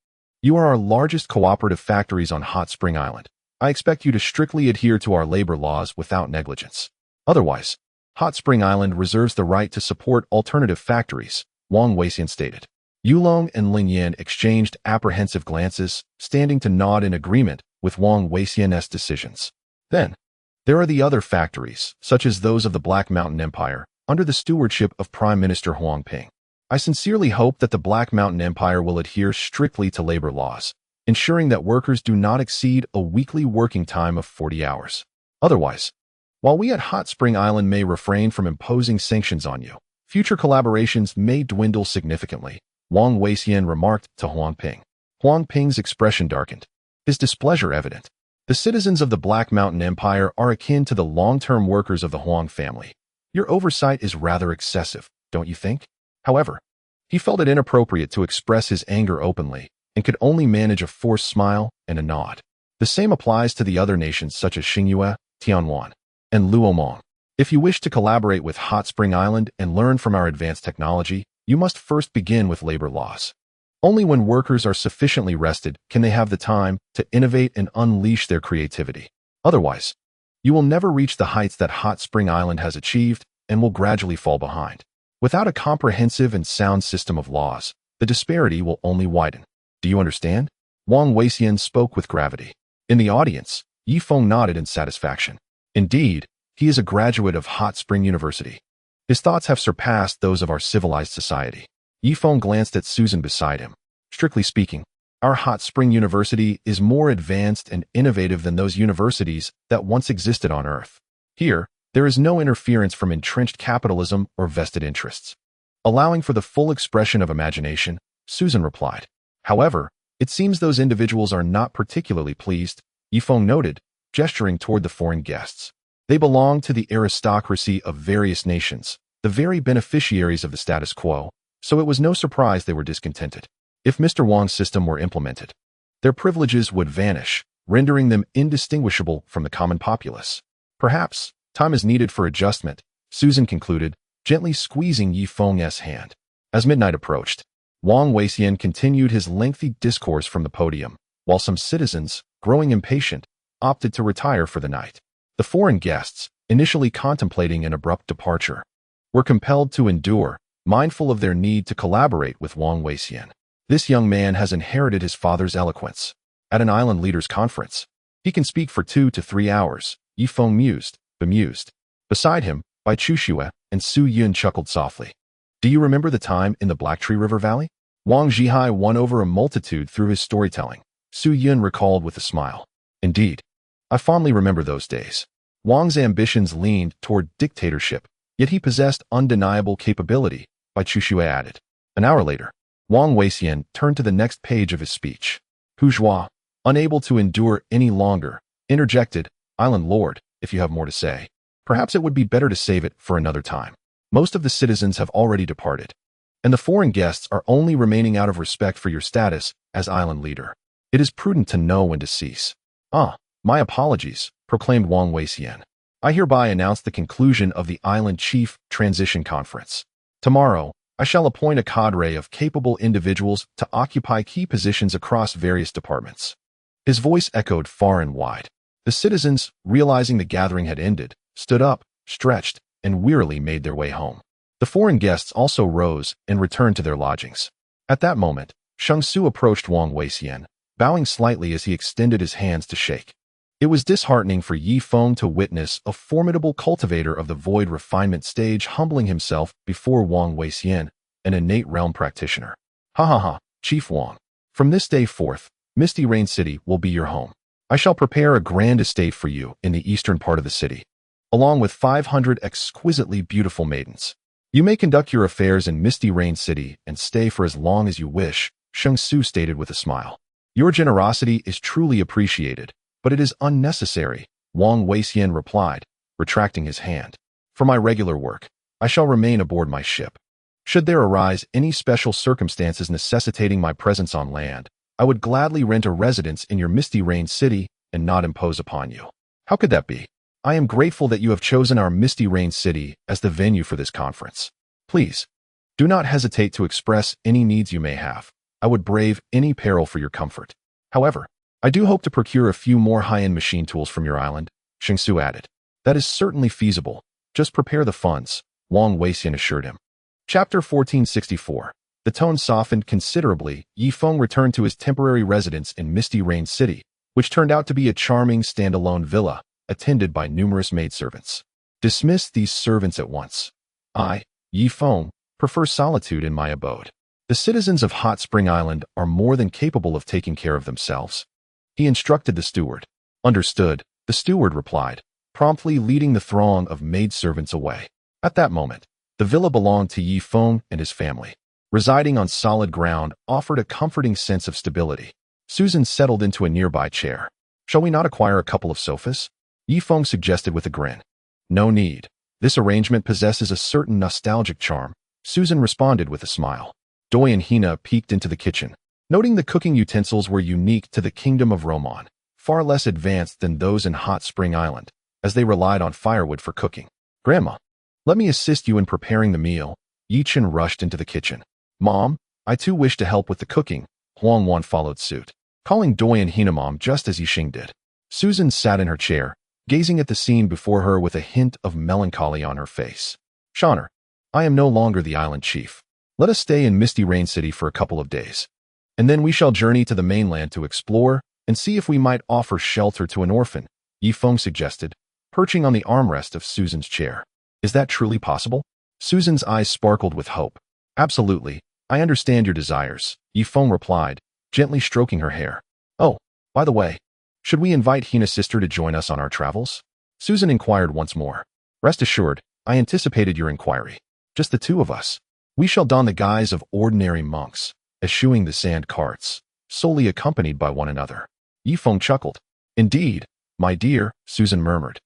you are our largest cooperative factories on Hot Spring Island. I expect you to strictly adhere to our labor laws without negligence. Otherwise, Hot Spring Island reserves the right to support alternative factories, Huang Yueya stated. Yulong and Lingyan exchanged apprehensive glances, standing to nod in agreement with Huang Yueya's decisions. Then, there are the other factories, such as those of the Black Mountain Empire, under the stewardship of Prime Minister Hmph. I sincerely hope that the Black Mountain Empire will adhere strictly to labor laws, ensuring that workers do not exceed a weekly working time of 40 hours. Otherwise, while we at Hot Spring Island may refrain from imposing sanctions on you, future collaborations may dwindle significantly, Huang Yueya remarked to Hmph. Hmph's expression darkened, his displeasure evident. The citizens of the Black Mountain Empire are akin to the long-term workers of the Huang family. Your oversight is rather excessive, don't you think? However, he felt it inappropriate to express his anger openly and could only manage a forced smile and a nod. The same applies to the other nations such as Xingyue, Tianwan, and Luomong. If you wish to collaborate with Hot Spring Island and learn from our advanced technology, you must first begin with labor laws. Only when workers are sufficiently rested can they have the time to innovate and unleash their creativity. Otherwise, you will never reach the heights that Hot Spring Island has achieved and will gradually fall behind. Without a comprehensive and sound system of laws, the disparity will only widen. Do you understand? Huang Yueya spoke with gravity. In the audience, Ye Feng nodded in satisfaction. Indeed, he is a graduate of Hot Spring University. His thoughts have surpassed those of our civilized society. Ye Feng glanced at Susan beside him. Strictly speaking, our Hot Spring University is more advanced and innovative than those universities that once existed on Earth. Here, there is no interference from entrenched capitalism or vested interests, allowing for the full expression of imagination, Susan replied. However, it seems those individuals are not particularly pleased, Ye Feng noted, gesturing toward the foreign guests. They belong to the aristocracy of various nations, the very beneficiaries of the status quo, so it was no surprise they were discontented. If Mr. Wang's system were implemented, their privileges would vanish, rendering them indistinguishable from the common populace. Perhaps time is needed for adjustment, Susan concluded, gently squeezing Ye Feng's hand. As midnight approached, Huang Yueya continued his lengthy discourse from the podium, while some citizens, growing impatient, opted to retire for the night. The foreign guests, initially contemplating an abrupt departure, were compelled to endure, mindful of their need to collaborate with Huang Yueya. This young man has inherited his father's eloquence. At an island leaders' conference, he can speak for 2 to 3 hours, Ye Feng mused, bemused. Beside him, Bai Chuxue and Su Yun chuckled softly. Do you remember the time in the Blacktree River Valley? Wang Zhihai won over a multitude through his storytelling, Su Yun recalled with a smile. Indeed, I fondly remember those days. Wang's ambitions leaned toward dictatorship, yet he possessed undeniable capability, Bai Chuxue added. An hour later, Huang Yueya turned to the next page of his speech. Hu Zhua, unable to endure any longer, interjected, Island Lord, if you have more to say, perhaps it would be better to save it for another time. Most of the citizens have already departed, and the foreign guests are only remaining out of respect for your status as island leader. It is prudent to know when to cease. Ah, my apologies, proclaimed Huang Yueya. I hereby announce the conclusion of the Island Chief Transition Conference. Tomorrow, I shall appoint a cadre of capable individuals to occupy key positions across various departments. His voice echoed far and wide. The citizens, realizing the gathering had ended, stood up, stretched, and wearily made their way home. The foreign guests also rose and returned to their lodgings. At that moment, Shang Su approached Huang Yueya, bowing slightly as he extended his hands to shake. It was disheartening for Ye Feng to witness a formidable cultivator of the Void Refinement stage humbling himself before Huang Yueya, an innate realm practitioner. Ha ha ha, Chief Huang. From this day forth, Misty Rain City will be your home. I shall prepare a grand estate for you in the eastern part of the city, along with 500 exquisitely beautiful maidens. You may conduct your affairs in Misty Rain City and stay for as long as you wish, Shang Su stated with a smile. Your generosity is truly appreciated, but it is unnecessary, Huang Yueya replied, retracting his hand. For my regular work, I shall remain aboard my ship. Should there arise any special circumstances necessitating my presence on land, I would gladly rent a residence in your Misty Rain City and not impose upon you. How could that be? I am grateful that you have chosen our Misty Rain City as the venue for this conference. Please, do not hesitate to express any needs you may have. I would brave any peril for your comfort. However, I do hope to procure a few more high-end machine tools from your island, Shang Su added. That is certainly feasible. Just prepare the funds, Huang Yueya assured him. Chapter 1464. The tone softened considerably. Ye Feng returned to his temporary residence in Misty Rain City, which turned out to be a charming standalone villa, attended by numerous maidservants. Dismiss these servants at once. I, Ye Feng, prefer solitude in my abode. The citizens of Hot Spring Island are more than capable of taking care of themselves. He instructed the steward. Understood, the steward replied, promptly leading the throng of maidservants away. At that moment, the villa belonged to Ye Feng and his family. Residing on solid ground offered a comforting sense of stability. Susan settled into a nearby chair. Shall we not acquire a couple of sofas? Ye Feng suggested with a grin. No need. This arrangement possesses a certain nostalgic charm, Susan responded with a smile. Doi and Hina peeked into the kitchen, noting the cooking utensils were unique to the kingdom of Roman, far less advanced than those in Hot Spring Island, as they relied on firewood for cooking. Grandma, let me assist you in preparing the meal. Yi Chen rushed into the kitchen. Mom, I too wish to help with the cooking. Huang Wan followed suit, calling Doi and Hina Mom just as Yixing did. Susan sat in her chair, gazing at the scene before her with a hint of melancholy on her face. Shaner, I am no longer the island chief. Let us stay in Misty Rain City for a couple of days, and then we shall journey to the mainland to explore and see if we might offer shelter to an orphan, Ye Feng suggested, perching on the armrest of Susan's chair. Is that truly possible? Susan's eyes sparkled with hope. Absolutely. I understand your desires, Ye Feng replied, gently stroking her hair. Oh, by the way, should we invite Hina's sister to join us on our travels? Susan inquired once more. Rest assured, I anticipated your inquiry. Just the two of us. We shall don the guise of ordinary monks, eschewing the sand carts, solely accompanied by one another. Ye Feng chuckled. Indeed, my dear, Susan murmured,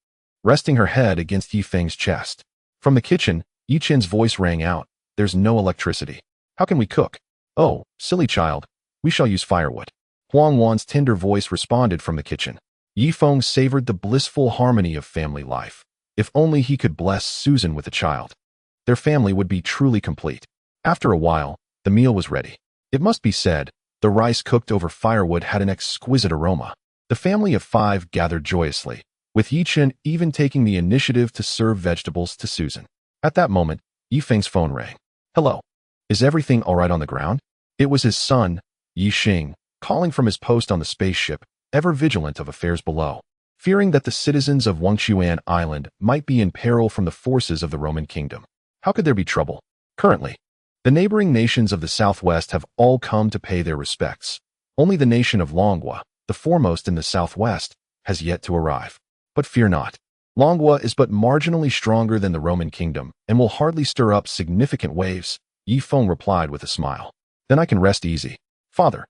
resting her head against Ye Feng's chest. From the kitchen, Yi Chen's voice rang out. There's no electricity. How can we cook? Oh, silly child, we shall use firewood. Huang Wan's tender voice responded from the kitchen. Ye Feng savored the blissful harmony of family life. If only he could bless Susan with a child. Their family would be truly complete. After a while, the meal was ready. It must be said, the rice cooked over firewood had an exquisite aroma. The family of 5 gathered joyously, with Yi Chen even taking the initiative to serve vegetables to Susan. At that moment, Yi Feng's phone rang. Hello. Is everything all right on the ground? It was his son, Yi Xing, calling from his post on the spaceship, ever vigilant of affairs below, fearing that the citizens of Wangshuan Island might be in peril from the forces of the Roman kingdom. How could there be trouble? Currently, the neighboring nations of the southwest have all come to pay their respects. Only the nation of Longwa, the foremost in the southwest, has yet to arrive. But fear not. Longwa is but marginally stronger than the Roman kingdom and will hardly stir up significant waves, Yi Feng replied with a smile. Then I can rest easy. Father,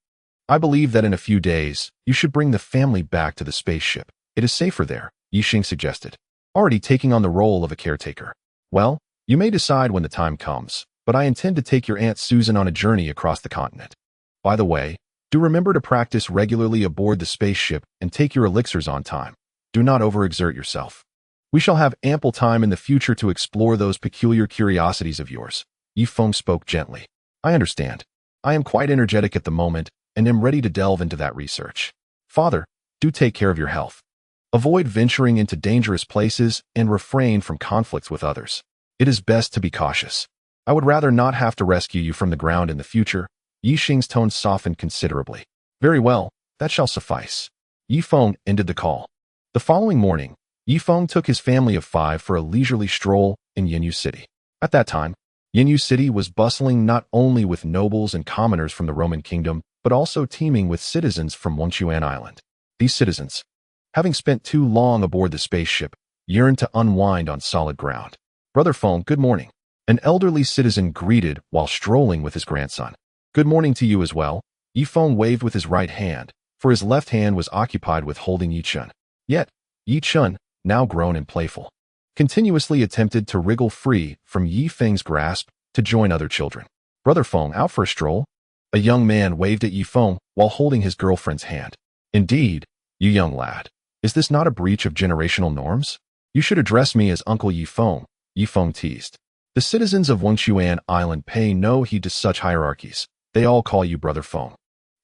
I believe that in a few days, you should bring the family back to the spaceship. It is safer there, Yi Xing suggested, already taking on the role of a caretaker. Well, you may decide when the time comes, but I intend to take your Aunt Susan on a journey across the continent. By the way, Do remember to practice regularly aboard the spaceship and take your elixirs on time. Do not overexert yourself. We shall have ample time in the future to explore those peculiar curiosities of yours. Ye Feng spoke gently. I understand. I am quite energetic at the moment and am ready to delve into that research. Father, do take care of your health. Avoid venturing into dangerous places and refrain from conflicts with others. It is best to be cautious. I would rather not have to rescue you from the ground in the future. Yi Xing's tone softened considerably. Very well, that shall suffice. Ye Feng ended the call. The following morning, Ye Feng took his family of 5 for a leisurely stroll in Yenyu City. At that time, Yenyu City was bustling not only with nobles and commoners from the Roman kingdom, but also teeming with citizens from Huang Island. These citizens, having spent too long aboard the spaceship, yearned to unwind on solid ground. Brother Feng, good morning. An elderly citizen greeted while strolling with his grandson. Good morning to you as well. Ye Feng waved with his right hand, for his left hand was occupied with holding Yi Chun. Yet, Yi Chun, now grown and playful, continuously attempted to wriggle free from Ye Feng's grasp to join other children. Brother Feng, out for a stroll? A young man waved at Ye Feng while holding his girlfriend's hand. Indeed, you young lad. Is this not a breach of generational norms? You should address me as Uncle Ye Feng teased. The citizens of Huang Island pay no heed to such hierarchies. They all call you Brother Feng.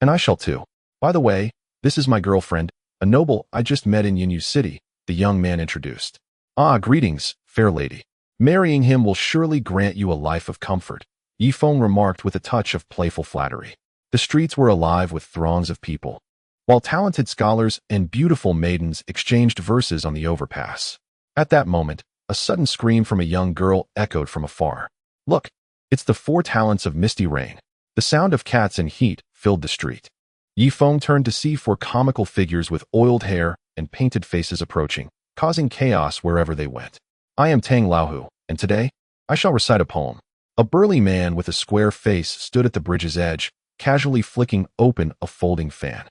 And I shall too. By the way, this is my girlfriend, a noble I just met in Yenyu City, the young man introduced. Ah, greetings, fair lady. Marrying him will surely grant you a life of comfort, Ye Feng remarked with a touch of playful flattery. The streets were alive with throngs of people, while talented scholars and beautiful maidens exchanged verses on the overpass. At that moment, a sudden scream from a young girl echoed from afar. Look, it's the 4 talents of misty rain. The sound of cats and heat filled the street. Ye Feng turned to see 4 comical figures with oiled hair and painted faces approaching, causing chaos wherever they went. I am Tang Laohu, and today, I shall recite a poem. A burly man with a square face stood at the bridge's edge, casually flicking open a folding fan.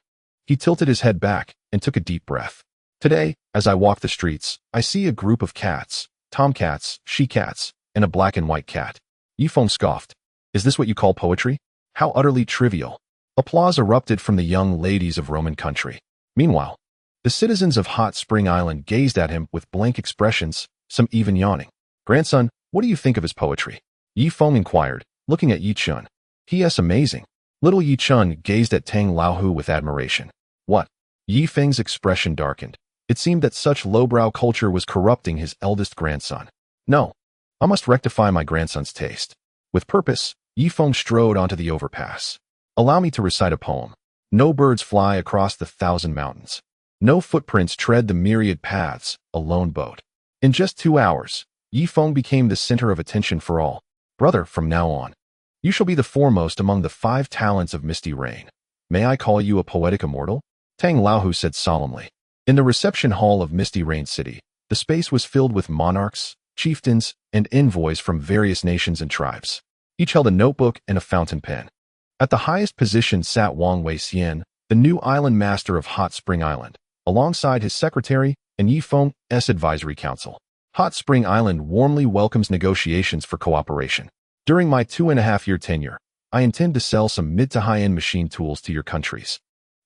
He tilted his head back and took a deep breath. Today, as I walk the streets, I see a group of cats, tomcats, she-cats, and a black and white cat. Ye Feng scoffed. Is this what you call poetry? How utterly trivial. Applause erupted from the young ladies of Roman country. Meanwhile, the citizens of Hot Spring Island gazed at him with blank expressions, some even yawning. Grandson, what do you think of his poetry? Ye Feng inquired, looking at Yi Chun. P.S. Amazing. Little Yi Chun gazed at Tang Laohu with admiration. What? Yi Feng's expression darkened. It seemed that such lowbrow culture was corrupting his eldest grandson. No, I must rectify my grandson's taste. With purpose, Ye Feng strode onto the overpass. Allow me to recite a poem. No birds fly across the 1,000 mountains. No footprints tread the myriad paths, a lone boat. In just 2 hours, Ye Feng became the center of attention for all. Brother, from now on, you shall be the foremost among the 5 talents of misty rain. May I call you a poetic immortal? Tang Laohu said solemnly. In the reception hall of Misty Rain City, the space was filled with monarchs, chieftains, and envoys from various nations and tribes. Each held a notebook and a fountain pen. At the highest position sat Wang Yueya, the new island master of Hot Spring Island, alongside his secretary and Ye Feng's advisory council. Hot Spring Island warmly welcomes negotiations for cooperation. During my 2.5-year tenure, I intend to sell some mid to high-end machine tools to your countries,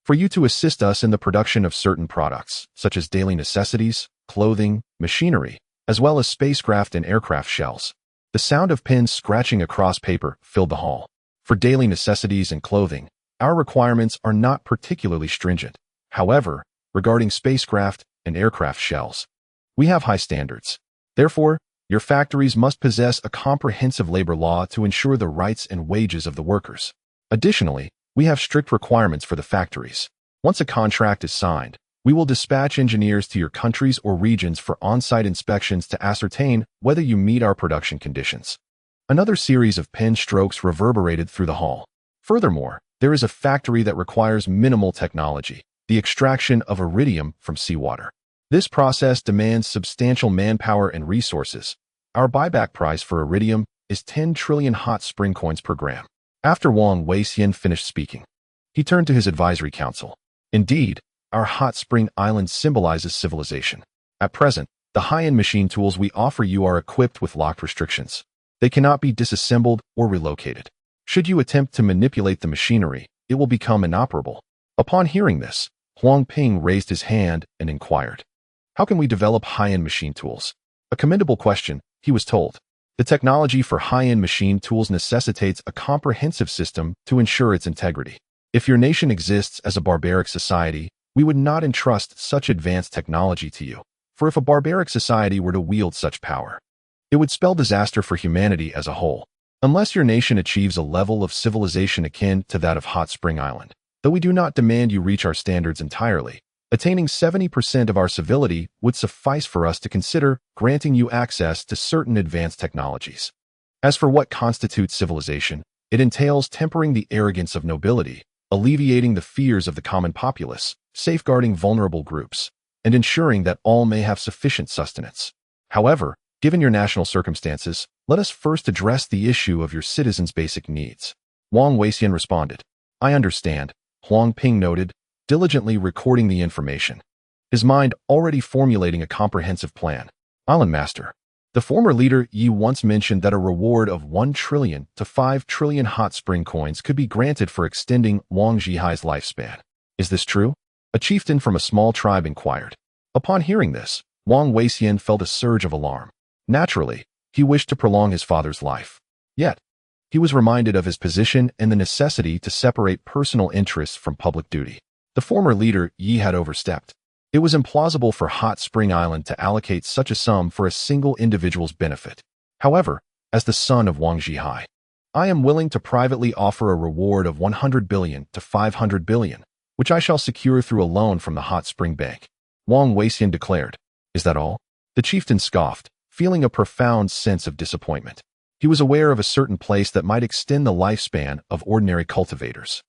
for you to assist us in the production of certain products, such as daily necessities, clothing, machinery, as well as spacecraft and aircraft shells. The sound of pens scratching across paper filled the hall. For daily necessities and clothing, our requirements are not particularly stringent. However, regarding spacecraft and aircraft shells, we have high standards. Therefore, your factories must possess a comprehensive labor law to ensure the rights and wages of the workers. Additionally, we have strict requirements for the factories. Once a contract is signed, we will dispatch engineers to your countries or regions for on-site inspections to ascertain whether you meet our production conditions. Another series of pen strokes reverberated through the hall. Furthermore, there is a factory that requires minimal technology, the extraction of iridium from seawater. This process demands substantial manpower and resources. Our buyback price for iridium is 10 trillion hot spring coins per gram. After Wang Yueya finished speaking, he turned to his advisory council. Indeed, our hot spring island symbolizes civilization. At present, the high-end machine tools we offer you are equipped with locked restrictions. They cannot be disassembled or relocated. Should you attempt to manipulate the machinery, it will become inoperable. Upon hearing this, Huang Ping raised his hand and inquired, "How can we develop high-end machine tools?" A commendable question, he was told. The technology for high-end machine tools necessitates a comprehensive system to ensure its integrity. If your nation exists as a barbaric society, we would not entrust such advanced technology to you. For if a barbaric society were to wield such power, it would spell disaster for humanity as a whole. Unless your nation achieves a level of civilization akin to that of Hot Spring Island, though we do not demand you reach our standards entirely, attaining 70% of our civility would suffice for us to consider granting you access to certain advanced technologies. As for what constitutes civilization, it entails tempering the arrogance of nobility, alleviating the fears of the common populace, safeguarding vulnerable groups, and ensuring that all may have sufficient sustenance. However, given your national circumstances, let us first address the issue of your citizens' basic needs. Wang Weixian responded. I understand, Huang Ping noted, diligently recording the information, his mind already formulating a comprehensive plan. Island Master. The former leader Yi once mentioned that a reward of 1 trillion to 5 trillion hot spring coins could be granted for extending Wang Zhihai's lifespan. Is this true? A chieftain from a small tribe inquired. Upon hearing this, Wang Weixian felt a surge of alarm. Naturally, he wished to prolong his father's life. Yet, he was reminded of his position and the necessity to separate personal interests from public duty. The former leader Yi had overstepped. It was implausible for Hot Spring Island to allocate such a sum for a single individual's benefit. However, as the son of Wang Zhihai, I am willing to privately offer a reward of 100 billion to 500 billion, which I shall secure through a loan from the Hot Spring Bank. Wang Weixian declared. Is that all? The chieftain scoffed, feeling a profound sense of disappointment. He was aware of a certain place that might extend the lifespan of ordinary cultivators.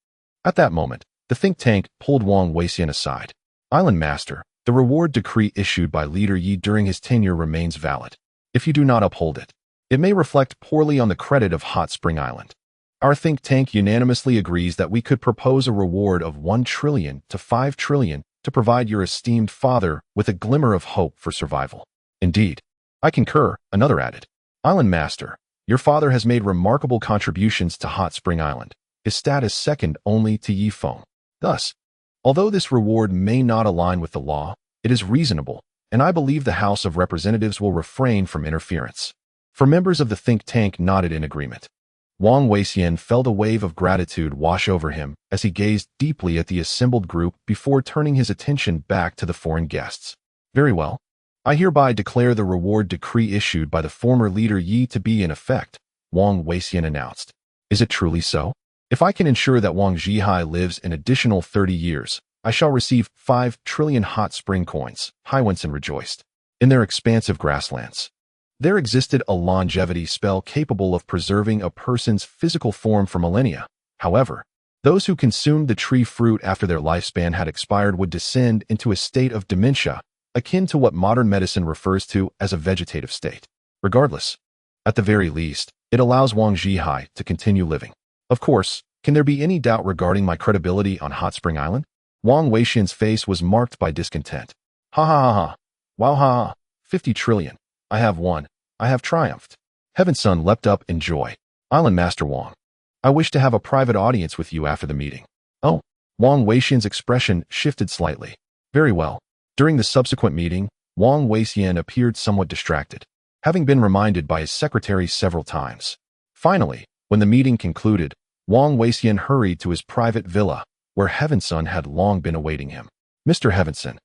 At that moment, the think tank pulled Wang Weixian aside. Island Master, the reward decree issued by Leader Yi during his tenure remains valid. If you do not uphold it, it may reflect poorly on the credit of Hot Spring Island. Our think tank unanimously agrees that we could propose a reward of 1 trillion to 5 trillion to provide your esteemed father with a glimmer of hope for survival. Indeed, I concur, another added. Island Master, your father has made remarkable contributions to Hot Spring Island, his status second only to Ye Feng. Thus, although this reward may not align with the law, it is reasonable, and I believe the House of Representatives will refrain from interference. For members of the think tank nodded in agreement. Wang Weixian felt a wave of gratitude wash over him as he gazed deeply at the assembled group before turning his attention back to the foreign guests. Very well. I hereby declare the reward decree issued by the former leader Yi to be in effect, Wang Weixian announced. Is it truly so? If I can ensure that Wang Zhihai lives an additional 30 years, I shall receive 5 trillion hot spring coins, Haiwensen rejoiced. In their expansive grasslands, there existed a longevity spell capable of preserving a person's physical form for millennia. However, those who consumed the tree fruit after their lifespan had expired would descend into a state of dementia, akin to what modern medicine refers to as a vegetative state. Regardless, at the very least, it allows Wang Zhihai to continue living. Of course, can there be any doubt regarding my credibility on Hot Spring Island? Wang Weixian's face was marked by discontent. Ha ha ha ha. Wow ha ha. 50 trillion. I have won. I have triumphed. Heaven's Son leapt up in joy. Island Master Wang, I wish to have a private audience with you after the meeting. Oh. Wang Weixian's expression shifted slightly. Very well. During the subsequent meeting, Wang Weixian appeared somewhat distracted, having been reminded by his secretary several times. Finally, when the meeting concluded, Wang Weixian hurried to his private villa, where Heaven's Son had long been awaiting him. Mr. Heaven's Son,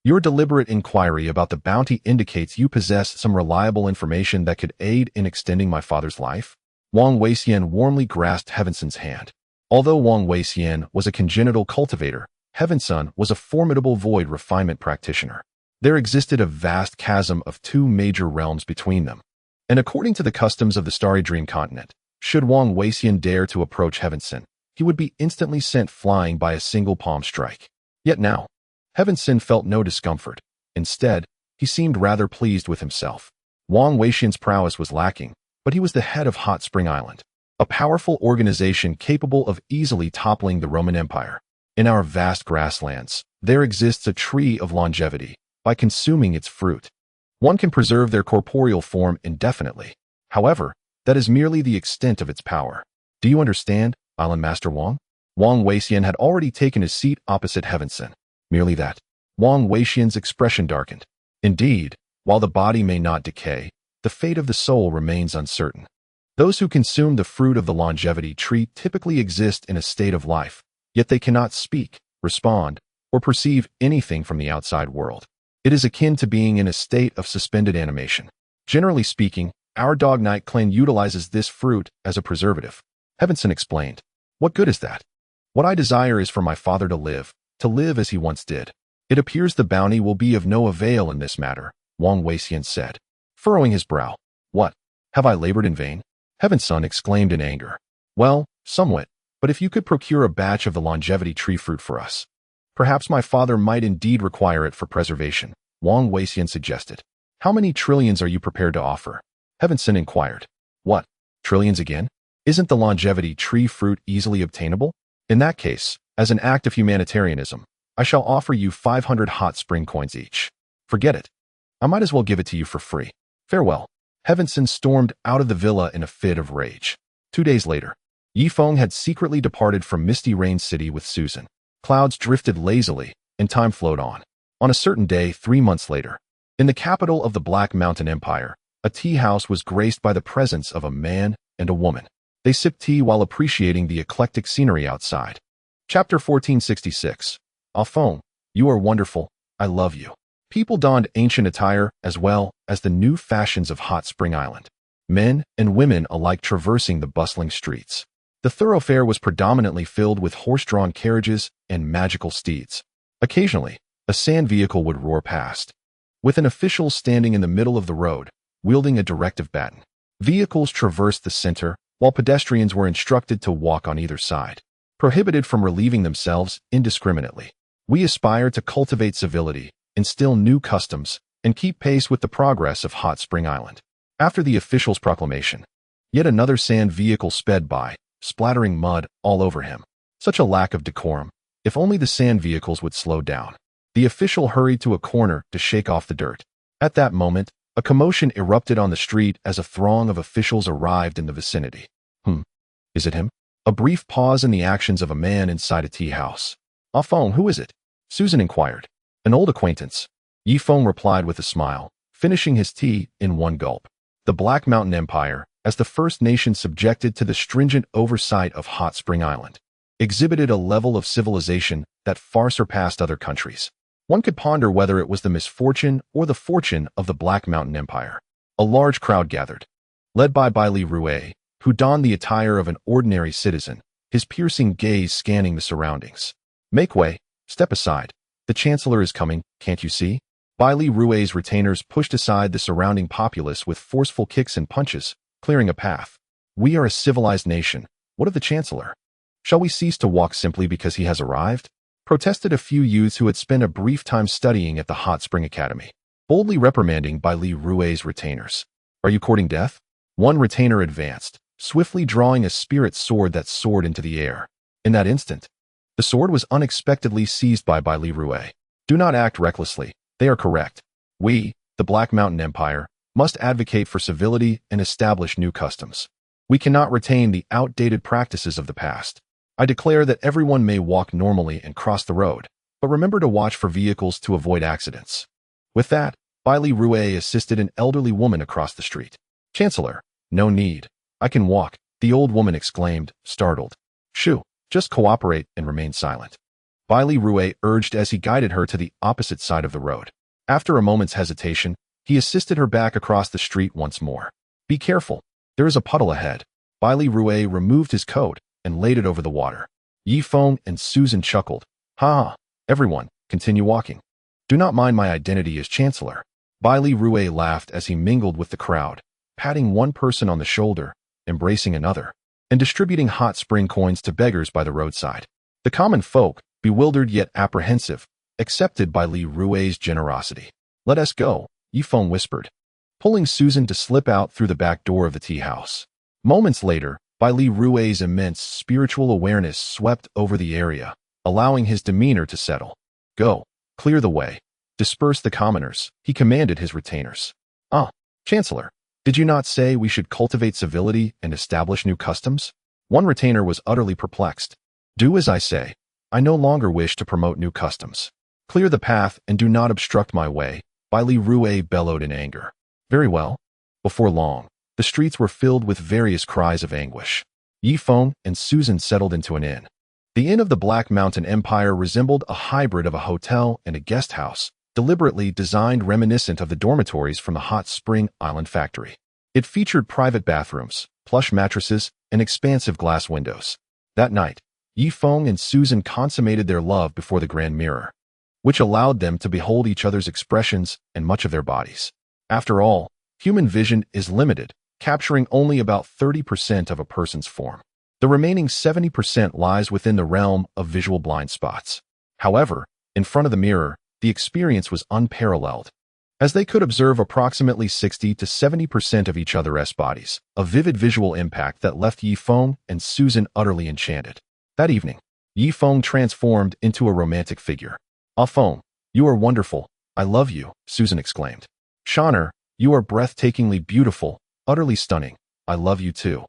your deliberate inquiry about the bounty indicates you possess some reliable information that could aid in extending my father's life. Wang Weixian warmly grasped Heaven's Son's hand. Although Wang Weixian was a congenital cultivator, Heaven's Son was a formidable void refinement practitioner. There existed a vast chasm of 2 major realms between them. And according to the customs of the Starry Dream continent, should Wang Weixian dare to approach Heaven's Son, he would be instantly sent flying by a single palm strike. Yet now, Heaven's Son felt no discomfort. Instead, he seemed rather pleased with himself. Wang Weixian's prowess was lacking, but he was the head of Hot Spring Island, a powerful organization capable of easily toppling the Roman Empire. In our vast grasslands, there exists a tree of longevity. By consuming its fruit, one can preserve their corporeal form indefinitely. However, that is merely the extent of its power. Do you understand, Island Master Wang? Huang Yueya had already taken his seat opposite Hmph. Merely that. Huang Yueya's expression darkened. Indeed, while the body may not decay, the fate of the soul remains uncertain. Those who consume the fruit of the longevity tree typically exist in a state of life, yet they cannot speak, respond, or perceive anything from the outside world. It is akin to being in a state of suspended animation. Generally speaking, our dog night clan utilizes this fruit as a preservative. Hmph explained. What good is that? What I desire is for my father to live as he once did. It appears the bounty will be of no avail in this matter, Huang Yueya said, furrowing his brow. What? Have I labored in vain? Hmph exclaimed in anger. Well, somewhat, but if you could procure a batch of the longevity tree fruit for us. Perhaps my father might indeed require it for preservation, Huang Yueya suggested. How many trillions are you prepared to offer? Hmph inquired. What? Trillions again? Isn't the longevity tree fruit easily obtainable? In that case, as an act of humanitarianism, I shall offer you 500 hot spring coins each. Forget it. I might as well give it to you for free. Farewell. Hmph stormed out of the villa in a fit of rage. 2 days later, Ye Feng had secretly departed from Misty Rain City with Susan. Clouds drifted lazily, and time flowed on. On a certain day 3 months later, in the capital of the Black Mountain Empire, a tea house was graced by the presence of a man and a woman. They sipped tea while appreciating the eclectic scenery outside. Chapter 1466. Ah Feng, you are wonderful. I love you. People donned ancient attire as well as the new fashions of Hot Spring Island. Men and women alike traversing the bustling streets. The thoroughfare was predominantly filled with horse-drawn carriages and magical steeds. Occasionally, a sand vehicle would roar past, with an official standing in the middle of the road, wielding a directive baton. Vehicles traversed the center, while pedestrians were instructed to walk on either side, prohibited from relieving themselves indiscriminately. We aspire to cultivate civility, instill new customs, and keep pace with the progress of Hot Spring Island. After the official's proclamation, yet another sand vehicle sped by, splattering mud all over him. Such a lack of decorum. If only the sand vehicles would slow down. The official hurried to a corner to shake off the dirt. At that moment, a commotion erupted on the street as a throng of officials arrived in the vicinity. Is it him? A brief pause in the actions of a man inside a tea house. Ah Feng, who is it? Susan inquired. An old acquaintance. Ye Feng replied with a smile, finishing his tea in one gulp. The Black Mountain Empire, as the first nation subjected to the stringent oversight of Hot Spring Island, exhibited a level of civilization that far surpassed other countries. One could ponder whether it was the misfortune or the fortune of the Black Mountain Empire. A large crowd gathered, led by Baili Rue, who donned the attire of an ordinary citizen, his piercing gaze scanning the surroundings. Make way, step aside. The Chancellor is coming, can't you see? Baili Rue's retainers pushed aside the surrounding populace with forceful kicks and punches, clearing a path. We are a civilized nation. What of the Chancellor? Shall we cease to walk simply because he has arrived? Protested a few youths who had spent a brief time studying at the Hot Spring Academy, boldly reprimanding Baili Rue's retainers. Are you courting death? One retainer advanced, swiftly drawing a spirit sword that soared into the air. In that instant, the sword was unexpectedly seized by Baili Rue. Do not act recklessly. They are correct. We, the Black Mountain Empire, must advocate for civility and establish new customs. We cannot retain the outdated practices of the past. I declare that everyone may walk normally and cross the road, but remember to watch for vehicles to avoid accidents. With that, Baili Rue assisted an elderly woman across the street. Chancellor, no need. I can walk, the old woman exclaimed, startled. Shoo, just cooperate and remain silent. Baili Rue urged as he guided her to the opposite side of the road. After a moment's hesitation, he assisted her back across the street once more. Be careful, there is a puddle ahead. Baili Rue removed his coat and laid it over the water. Ye Feng and Susan chuckled. Ha! Everyone, continue walking. Do not mind my identity as Chancellor. Baili Rue laughed as he mingled with the crowd, patting one person on the shoulder, embracing another, and distributing hot spring coins to beggars by the roadside. The common folk, bewildered yet apprehensive, accepted Baili Rue's generosity. Let us go, Ye Feng whispered, pulling Susan to slip out through the back door of the tea house. Moments later, Baili Rue's immense spiritual awareness swept over the area, allowing his demeanor to settle. Go, clear the way, disperse the commoners, he commanded his retainers. Ah, Chancellor, did you not say we should cultivate civility and establish new customs? One retainer was utterly perplexed. Do as I say. I no longer wish to promote new customs. Clear the path and do not obstruct my way, Li Rue bellowed in anger. Very well. Before long, the streets were filled with various cries of anguish. Ye Feng and Susan settled into an inn. The Inn of the Black Mountain Empire resembled a hybrid of a hotel and a guest house, deliberately designed reminiscent of the dormitories from the Hot Spring Island factory. It featured private bathrooms, plush mattresses, and expansive glass windows. That night, Ye Feng and Susan consummated their love before the grand mirror, which allowed them to behold each other's expressions and much of their bodies. After all, human vision is limited, capturing only about 30% of a person's form. The remaining 70% lies within the realm of visual blind spots. However, in front of the mirror, the experience was unparalleled, as they could observe approximately 60 to 70% of each other's bodies, a vivid visual impact that left Ye Feng and Susan utterly enchanted. That evening, Ye Feng transformed into a romantic figure. Ah Feng, you are wonderful. I love you, Susan exclaimed. Shaner, you are breathtakingly beautiful, utterly stunning. I love you too.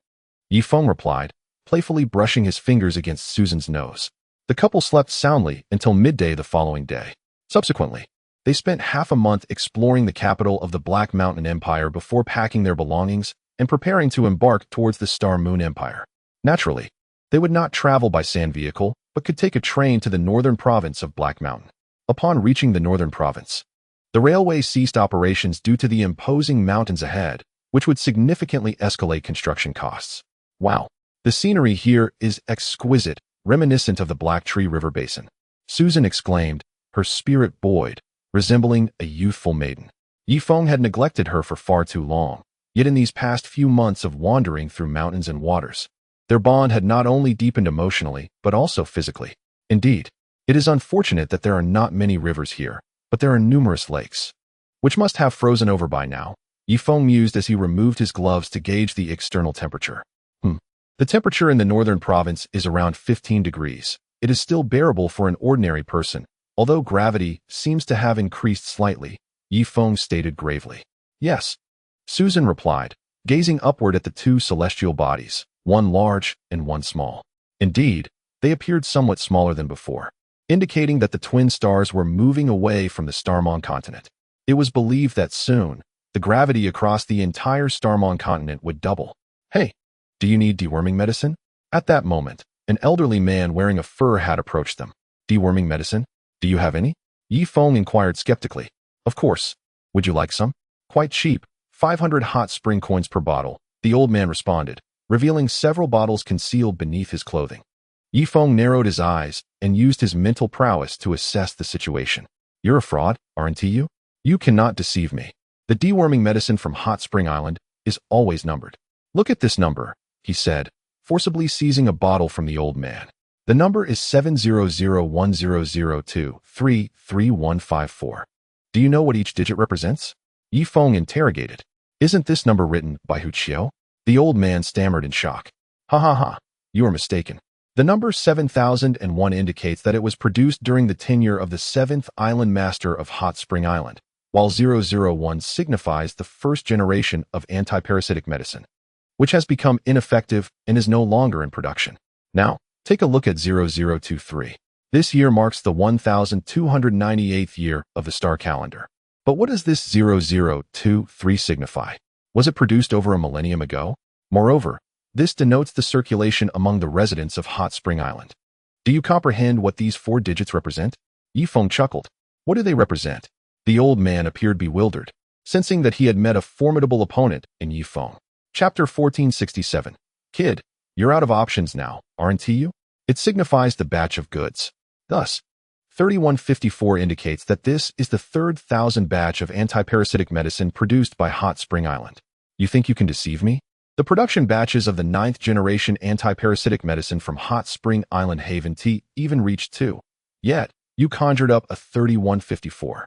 Ye Feng replied, playfully brushing his fingers against Susan's nose. The couple slept soundly until midday the following day. Subsequently, they spent half a month exploring the capital of the Black Mountain Empire before packing their belongings and preparing to embark towards the Star Moon Empire. Naturally, they would not travel by sand vehicle, but could take a train to the northern province of Black Mountain. Upon reaching the northern province, the railway ceased operations due to the imposing mountains ahead, which would significantly escalate construction costs. Wow, the scenery here is exquisite, reminiscent of the Black Tree River Basin, Susan exclaimed, her spirit buoyed, resembling a youthful maiden. Ye Feng had neglected her for far too long, yet in these past few months of wandering through mountains and waters, their bond had not only deepened emotionally, but also physically. Indeed, it is unfortunate that there are not many rivers here, but there are numerous lakes, which must have frozen over by now, Ye Feng mused as he removed his gloves to gauge the external temperature. The temperature in the northern province is around 15 degrees. It is still bearable for an ordinary person, although gravity seems to have increased slightly, Ye Feng stated gravely. Yes, Susan replied, gazing upward at the two celestial bodies, one large and one small. Indeed, they appeared somewhat smaller than before, indicating that the twin stars were moving away from the Starmon continent. It was believed that soon, the gravity across the entire Starmon continent would double. Hey, do you need deworming medicine? At that moment, an elderly man wearing a fur hat approached them. Deworming medicine? Do you have any? Ye Feng inquired skeptically. Of course. Would you like some? Quite cheap, 500 hot spring coins per bottle, the old man responded, revealing several bottles concealed beneath his clothing. Ye Feng narrowed his eyes and used his mental prowess to assess the situation. You're a fraud, aren't you? You cannot deceive me. The deworming medicine from Hot Spring Island is always numbered. Look at this number, he said, forcibly seizing a bottle from the old man. The number is 7001002333154. Do you know what each digit represents? Ye Feng interrogated. Isn't this number written by Hu Qiu? The old man stammered in shock. Ha ha ha, you are mistaken. The number 7001 indicates that it was produced during the tenure of the 7th Island Master of Hot Spring Island, while 001 signifies the first generation of antiparasitic medicine, which has become ineffective and is no longer in production. Now, take a look at 0023. This year marks the 1298th year of the star calendar. But what does this 0023 signify? Was it produced over a millennium ago? Moreover, this denotes the circulation among the residents of Hot Spring Island. Do you comprehend what these 4 digits represent? Ye Feng chuckled. What do they represent? The old man appeared bewildered, sensing that he had met a formidable opponent in Ye Feng. Chapter 1467. Kid, you're out of options now, aren't you? It signifies the batch of goods. Thus, 3154 indicates that this is the 3,000th batch of antiparasitic medicine produced by Hot Spring Island. You think you can deceive me? The production batches of the 9th generation antiparasitic medicine from Hot Spring Island Haven Tea even reached 2. Yet, you conjured up a 3154.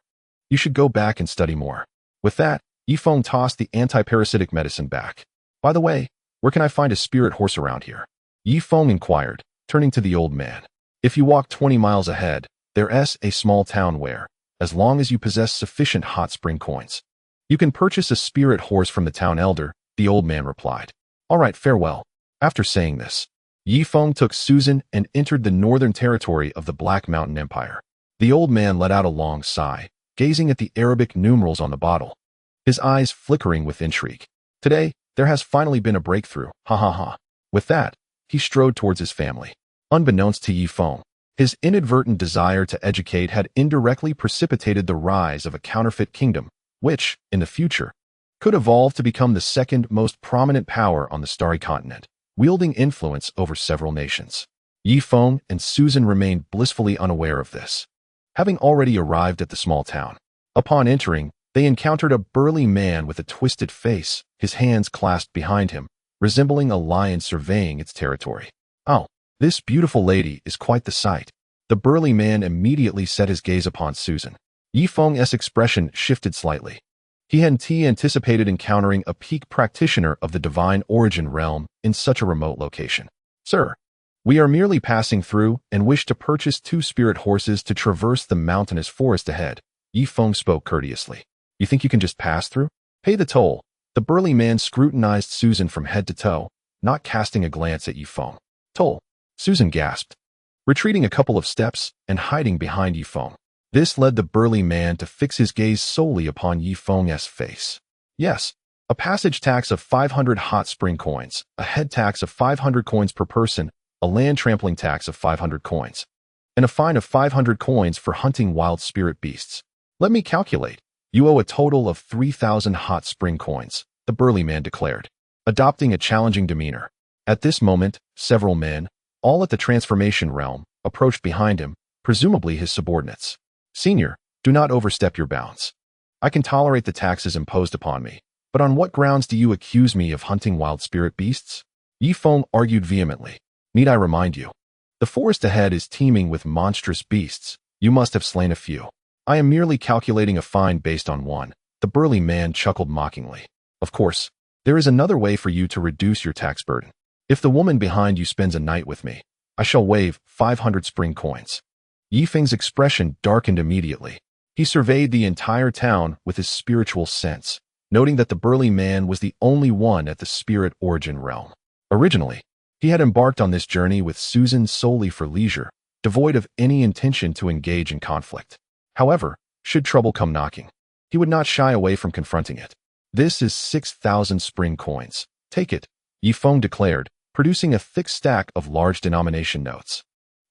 You should go back and study more. With that, Ye Feng tossed the antiparasitic medicine back. By the way, where can I find a spirit horse around here? Ye Feng inquired, turning to the old man. If you walk 20 miles ahead, there's a small town where, as long as you possess sufficient hot spring coins, you can purchase a spirit horse from the town elder, the old man replied. All right, farewell. After saying this, Ye Feng took Susan and entered the northern territory of the Black Mountain Empire. The old man let out a long sigh, gazing at the Arabic numerals on the bottle, his eyes flickering with intrigue. Today, there has finally been a breakthrough, ha ha ha. With that, he strode towards his family. Unbeknownst to Ye Feng, his inadvertent desire to educate had indirectly precipitated the rise of a counterfeit kingdom, which, in the future, could evolve to become the second most prominent power on the starry continent, wielding influence over several nations. Ye Feng and Susan remained blissfully unaware of this. Having already arrived at the small town, upon entering, they encountered a burly man with a twisted face, his hands clasped behind him, resembling a lion surveying its territory. Oh, this beautiful lady is quite the sight. The burly man immediately set his gaze upon Susan. Ye Feng's expression shifted slightly. He hadn't anticipated encountering a peak practitioner of the divine origin realm in such a remote location. Sir, we are merely passing through and wish to purchase 2 spirit horses to traverse the mountainous forest ahead. Ye Feng spoke courteously. You think you can just pass through? Pay the toll. The burly man scrutinized Susan from head to toe, not casting a glance at Ye Feng. Toll. Susan gasped, retreating a couple of steps and hiding behind Ye Feng. This led the burly man to fix his gaze solely upon Ye Feng's face. Yes, a passage tax of 500 hot spring coins, a head tax of 500 coins per person, a land trampling tax of 500 coins, and a fine of 500 coins for hunting wild spirit beasts. Let me calculate. You owe a total of 3,000 hot spring coins, the burly man declared, adopting a challenging demeanor. At this moment, several men, all at the transformation realm, approached behind him, presumably his subordinates. Senior, do not overstep your bounds. I can tolerate the taxes imposed upon me, but on what grounds do you accuse me of hunting wild spirit beasts? Ye Feng argued vehemently. Need I remind you? The forest ahead is teeming with monstrous beasts. You must have slain a few. I am merely calculating a fine based on one. The burly man chuckled mockingly. Of course, there is another way for you to reduce your tax burden. If the woman behind you spends a night with me, I shall waive 500 spring coins. Ye Feng's expression darkened immediately. He surveyed the entire town with his spiritual sense, noting that the burly man was the only one at the spirit origin realm. Originally, he had embarked on this journey with Susan solely for leisure, devoid of any intention to engage in conflict. However, should trouble come knocking, he would not shy away from confronting it. This is 6,000 spring coins. Take it, Ye Feng declared, producing a thick stack of large denomination notes,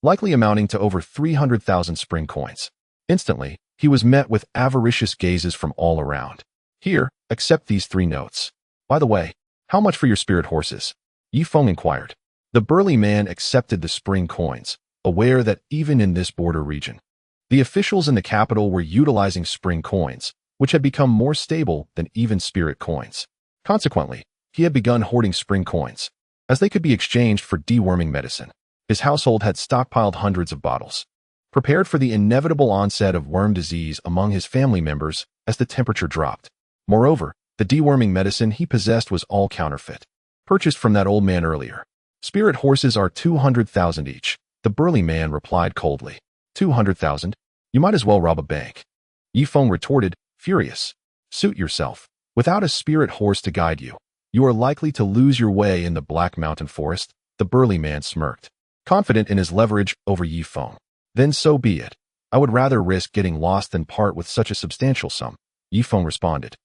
likely amounting to over 300,000 spring coins. Instantly, he was met with avaricious gazes from all around. Here, accept these 3 notes. By the way, how much for your spirit horses? Ye Feng inquired. The burly man accepted the spring coins, aware that even in this border region, the officials in the capital were utilizing spring coins, which had become more stable than even spirit coins. Consequently, he had begun hoarding spring coins, as they could be exchanged for deworming medicine. His household had stockpiled hundreds of bottles, prepared for the inevitable onset of worm disease among his family members as the temperature dropped. Moreover, the deworming medicine he possessed was all counterfeit, purchased from that old man earlier. Spirit horses are 200,000 each, the burly man replied coldly. 200,000? You might as well rob a bank. Ye Feng retorted, furious. Suit yourself. Without a spirit horse to guide you, you are likely to lose your way in the Black Mountain Forest, the burly man smirked, confident in his leverage over Ye Feng. Then so be it. I would rather risk getting lost than part with such a substantial sum, Ye Feng responded,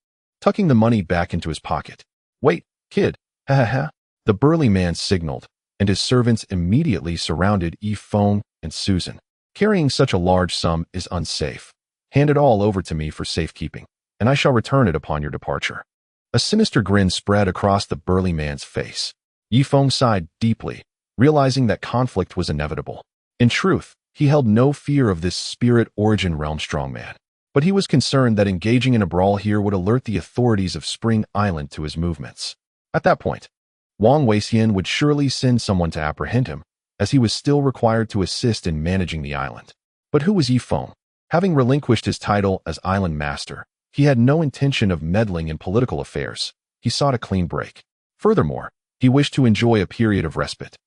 tucking the money back into his pocket. Wait, kid, ha ha ha. The burly man signaled, and his servants immediately surrounded Ye Feng and Susan. Carrying such a large sum is unsafe. Hand it all over to me for safekeeping, and I shall return it upon your departure. A sinister grin spread across the burly man's face. Ye Feng sighed deeply, realizing that conflict was inevitable. In truth, he held no fear of this spirit origin realm strongman, but he was concerned that engaging in a brawl here would alert the authorities of Spring Island to his movements. At that point, Huang Yueya would surely send someone to apprehend him, as he was still required to assist in managing the island. But who was Ye Feng? Having relinquished his title as island master, he had no intention of meddling in political affairs. He sought a clean break. Furthermore, he wished to enjoy a period of respite.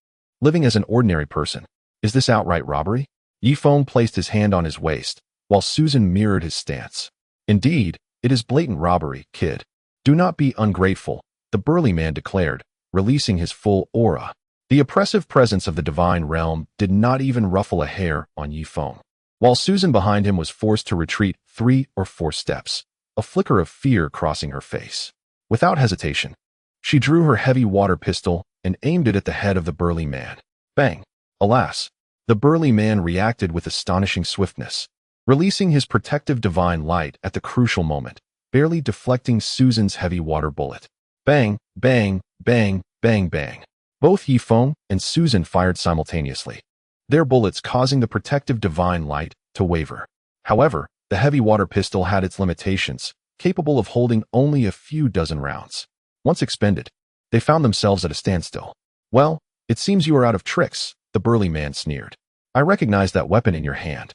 Living as an ordinary person. Is this outright robbery? Ye Feng placed his hand on his waist, while Susan mirrored his stance. Indeed, it is blatant robbery, kid. Do not be ungrateful, the burly man declared, releasing his full aura. The oppressive presence of the divine realm did not even ruffle a hair on Ye Feng. While Susan behind him was forced to retreat 3 or 4 steps, a flicker of fear crossing her face. Without hesitation, she drew her heavy water pistol and aimed it at the head of the burly man. Bang! Alas, the burly man reacted with astonishing swiftness, releasing his protective divine light at the crucial moment, barely deflecting Susan's heavy water bullet. Bang, bang, bang, bang, bang. Both Ye Feng and Susan fired simultaneously, their bullets causing the protective divine light to waver. However, the heavy water pistol had its limitations, capable of holding only a few dozen rounds. Once expended, they found themselves at a standstill. Well, it seems you are out of tricks, the burly man sneered. I recognize that weapon in your hand.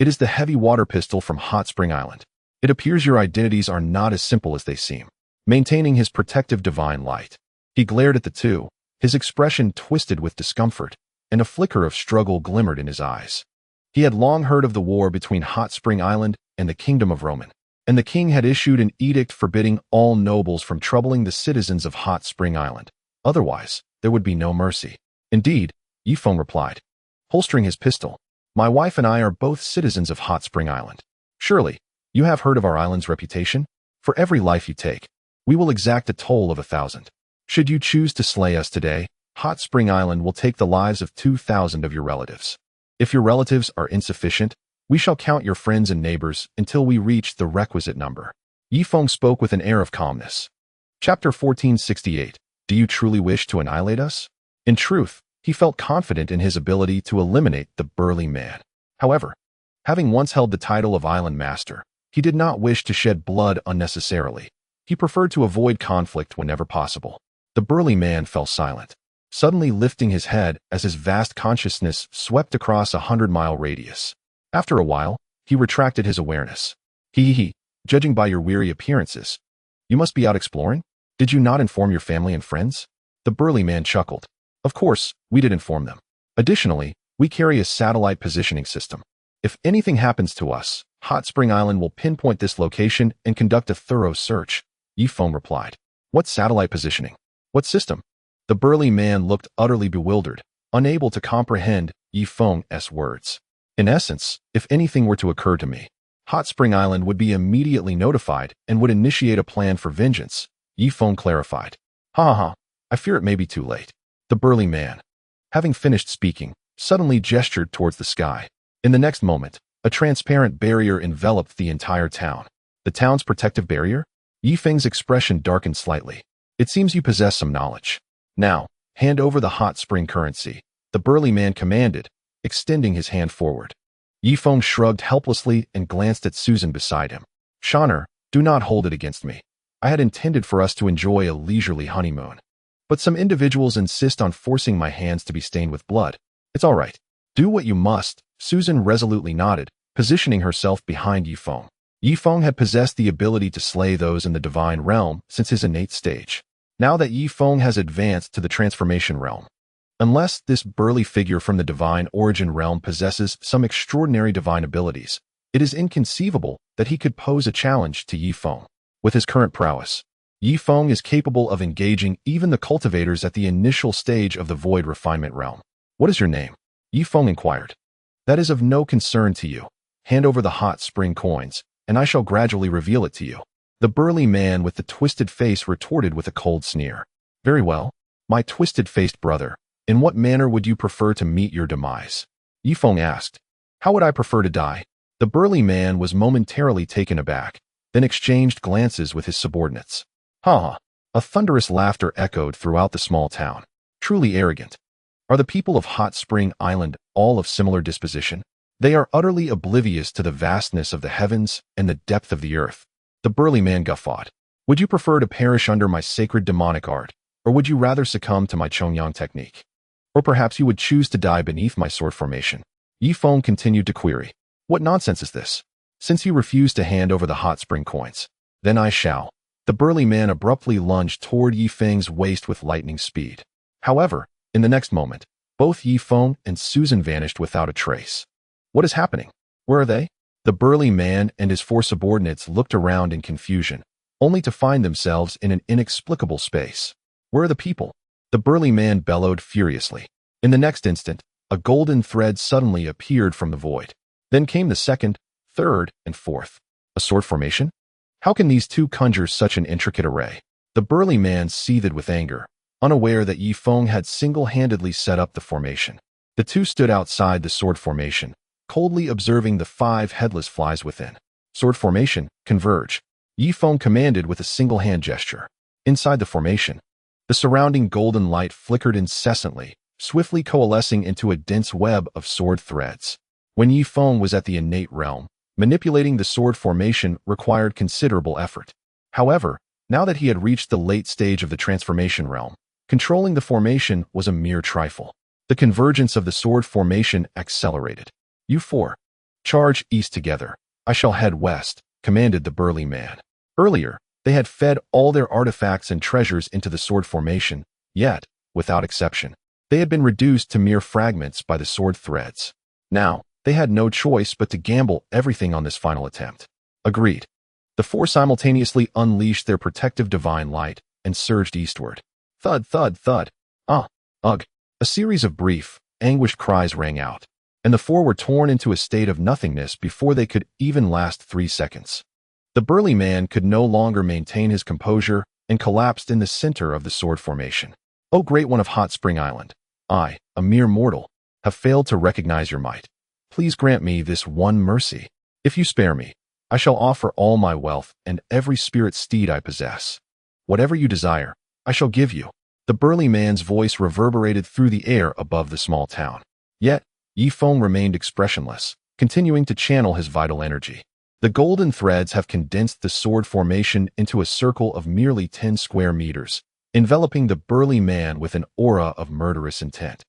It is the heavy water pistol from Hot Spring Island. It appears your identities are not as simple as they seem. Maintaining his protective divine light, he glared at the two, his expression twisted with discomfort, and a flicker of struggle glimmered in his eyes. He had long heard of the war between Hot Spring Island and the Kingdom of Roman, and the king had issued an edict forbidding all nobles from troubling the citizens of Hot Spring Island. Otherwise, there would be no mercy. Indeed, Ye Feng replied, holstering his pistol. My wife and I are both citizens of Hot Spring Island. Surely, you have heard of our island's reputation? For every life you take, we will exact a toll of 1,000. Should you choose to slay us today, Hot Spring Island will take the lives of 2,000 of your relatives. If your relatives are insufficient, we shall count your friends and neighbors until we reach the requisite number. Ye Feng spoke with an air of calmness. Chapter 1468. Do you truly wish to annihilate us? In truth, he felt confident in his ability to eliminate the burly man. However, having once held the title of Island Master, he did not wish to shed blood unnecessarily. He preferred to avoid conflict whenever possible. The burly man fell silent, suddenly lifting his head as his vast consciousness swept across a 100-mile radius. After a while, he retracted his awareness. Judging by your weary appearances, you must be out exploring? Did you not inform your family and friends? The burly man chuckled. Of course, we did inform them. Additionally, we carry a satellite positioning system. If anything happens to us, Hot Spring Island will pinpoint this location and conduct a thorough search, Ye Feng replied. What satellite positioning? What system? The burly man looked utterly bewildered, unable to comprehend Ye Feng's words. In essence, if anything were to occur to me, Hot Spring Island would be immediately notified and would initiate a plan for vengeance, Ye Feng clarified. I fear it may be too late. The burly man, having finished speaking, suddenly gestured towards the sky. In the next moment, a transparent barrier enveloped the entire town. The town's protective barrier? Ye Feng's expression darkened slightly. It seems you possess some knowledge. Now, hand over the hot spring currency, the burly man commanded, extending his hand forward. Ye Feng shrugged helplessly and glanced at Susan beside him. Shaner, do not hold it against me. I had intended for us to enjoy a leisurely honeymoon. But some individuals insist on forcing my hands to be stained with blood. It's all right. Do what you must, Susan resolutely nodded, positioning herself behind Ye Feng. Ye Feng had possessed the ability to slay those in the divine realm since his innate stage. Now that Ye Feng has advanced to the transformation realm, unless this burly figure from the divine origin realm possesses some extraordinary divine abilities, it is inconceivable that he could pose a challenge to Ye Feng. With his current prowess, Ye Feng is capable of engaging even the cultivators at the initial stage of the Void Refinement realm. What is your name? Ye Feng inquired. That is of no concern to you. Hand over the hot spring coins, and I shall gradually reveal it to you. The burly man with the twisted face retorted with a cold sneer. Very well, my twisted-faced brother. In what manner would you prefer to meet your demise? Ye Feng asked. How would I prefer to die? The burly man was momentarily taken aback, then exchanged glances with his subordinates. A thunderous laughter echoed throughout the small town. Truly arrogant. Are the people of Hot Spring Island all of similar disposition? They are utterly oblivious to the vastness of the heavens and the depth of the earth. The burly man guffawed. Would you prefer to perish under my sacred demonic art, or would you rather succumb to my Chongyang technique? Or perhaps you would choose to die beneath my sword formation. Ye Feng continued to query. What nonsense is this? Since you refuse to hand over the hot spring coins, then I shall. The burly man abruptly lunged toward Ye Feng's waist with lightning speed. However, in the next moment, both Ye Feng and Susan vanished without a trace. What is happening? Where are they? The burly man and his 4 subordinates looked around in confusion, only to find themselves in an inexplicable space. Where are the people? The burly man bellowed furiously. In the next instant, a golden thread suddenly appeared from the void. Then came the second, third, and fourth. A sword formation? How can these two conjure such an intricate array? The burly man seethed with anger, unaware that Ye Feng had single-handedly set up the formation. The two stood outside the sword formation, coldly observing the 5 headless flies within. Sword formation, converge. Ye Feng commanded with a single hand gesture. Inside the formation, the surrounding golden light flickered incessantly, swiftly coalescing into a dense web of sword threads. When Ye Feng was at the innate realm, manipulating the sword formation required considerable effort. However, now that he had reached the late stage of the transformation realm, controlling the formation was a mere trifle. The convergence of the sword formation accelerated. You four, charge east together. I shall head west, commanded the burly man. Earlier, they had fed all their artifacts and treasures into the sword formation, yet, without exception, they had been reduced to mere fragments by the sword threads. Now, they had no choice but to gamble everything on this final attempt. Agreed. The four simultaneously unleashed their protective divine light and surged eastward. Thud, thud, thud. Ugh. A series of brief, anguished cries rang out, and the four were torn into a state of nothingness before they could even last 3 seconds. The burly man could no longer maintain his composure and collapsed in the center of the sword formation. O great one of Hot Spring Island, I, a mere mortal, have failed to recognize your might. Please grant me this one mercy. If you spare me, I shall offer all my wealth and every spirit steed I possess. Whatever you desire, I shall give you. The burly man's voice reverberated through the air above the small town. Yet, Ye Feng remained expressionless, continuing to channel his vital energy. The golden threads have condensed the sword formation into a circle of merely 10 square meters, enveloping the burly man with an aura of murderous intent,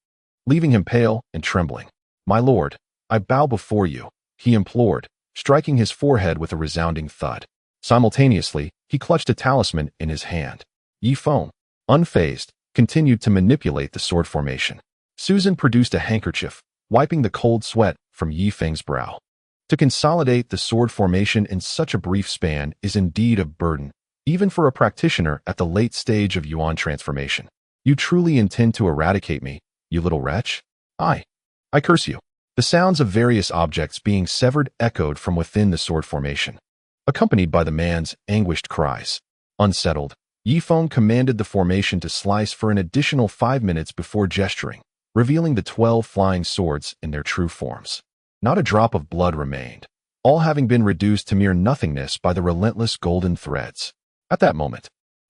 leaving him pale and trembling. My lord, I bow before you, he implored, striking his forehead with a resounding thud. Simultaneously, he clutched a talisman in his hand. Ye Feng, unfazed, continued to manipulate the sword formation. Susan produced a handkerchief, wiping the cold sweat from Ye Feng's brow. To consolidate the sword formation in such a brief span is indeed a burden, even for a practitioner at the late stage of Yuan transformation. You truly intend to eradicate me, you little wretch? I curse you. The sounds of various objects being severed echoed from within the sword formation, accompanied by the man's anguished cries. Unsettled, Ye Feng commanded the formation to slice for an additional 5 minutes before gesturing, revealing the 12 flying swords in their true forms. Not a drop of blood remained, all having been reduced to mere nothingness by the relentless golden threads. At that moment,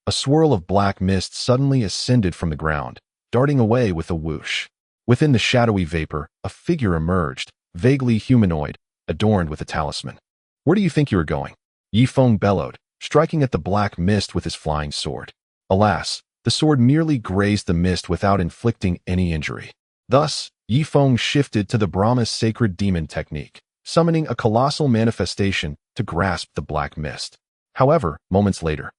a swirl of black mist suddenly ascended from the ground, darting away with a whoosh. Within the shadowy vapor, a figure emerged, vaguely humanoid, adorned with a talisman. Where do you think you are going? Ye Feng bellowed, striking at the black mist with his flying sword. Alas, the sword merely grazed the mist without inflicting any injury. Thus, Ye Feng shifted to the Brahma's sacred demon technique, summoning a colossal manifestation to grasp the black mist. However, moments later,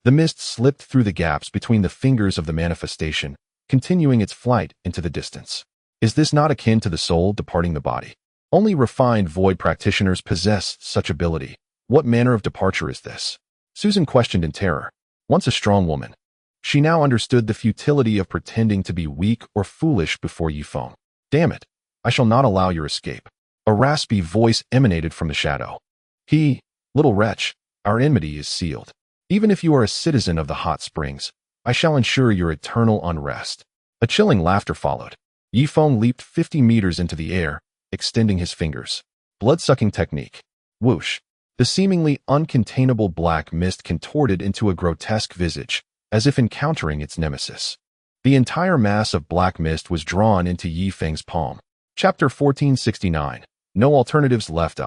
the mist slipped through the gaps between the fingers of the manifestation, continuing its flight into the distance. Is this not akin to the soul departing the body? Only refined void practitioners possess such ability. What manner of departure is this? Susan questioned in terror. Once a strong woman, she now understood the futility of pretending to be weak or foolish before Ye Feng. Damn it, I shall not allow your escape. A raspy voice emanated from the shadow. Little wretch, our enmity is sealed. Even if you are a citizen of the hot springs, I shall ensure your eternal unrest. A chilling laughter followed. Ye Feng leaped 50 meters into the air, extending his fingers. Blood-sucking technique. Whoosh. The seemingly uncontainable black mist contorted into a grotesque visage, as if encountering its nemesis. The entire mass of black mist was drawn into Ye Feng's palm. Chapter 1469. No alternatives left.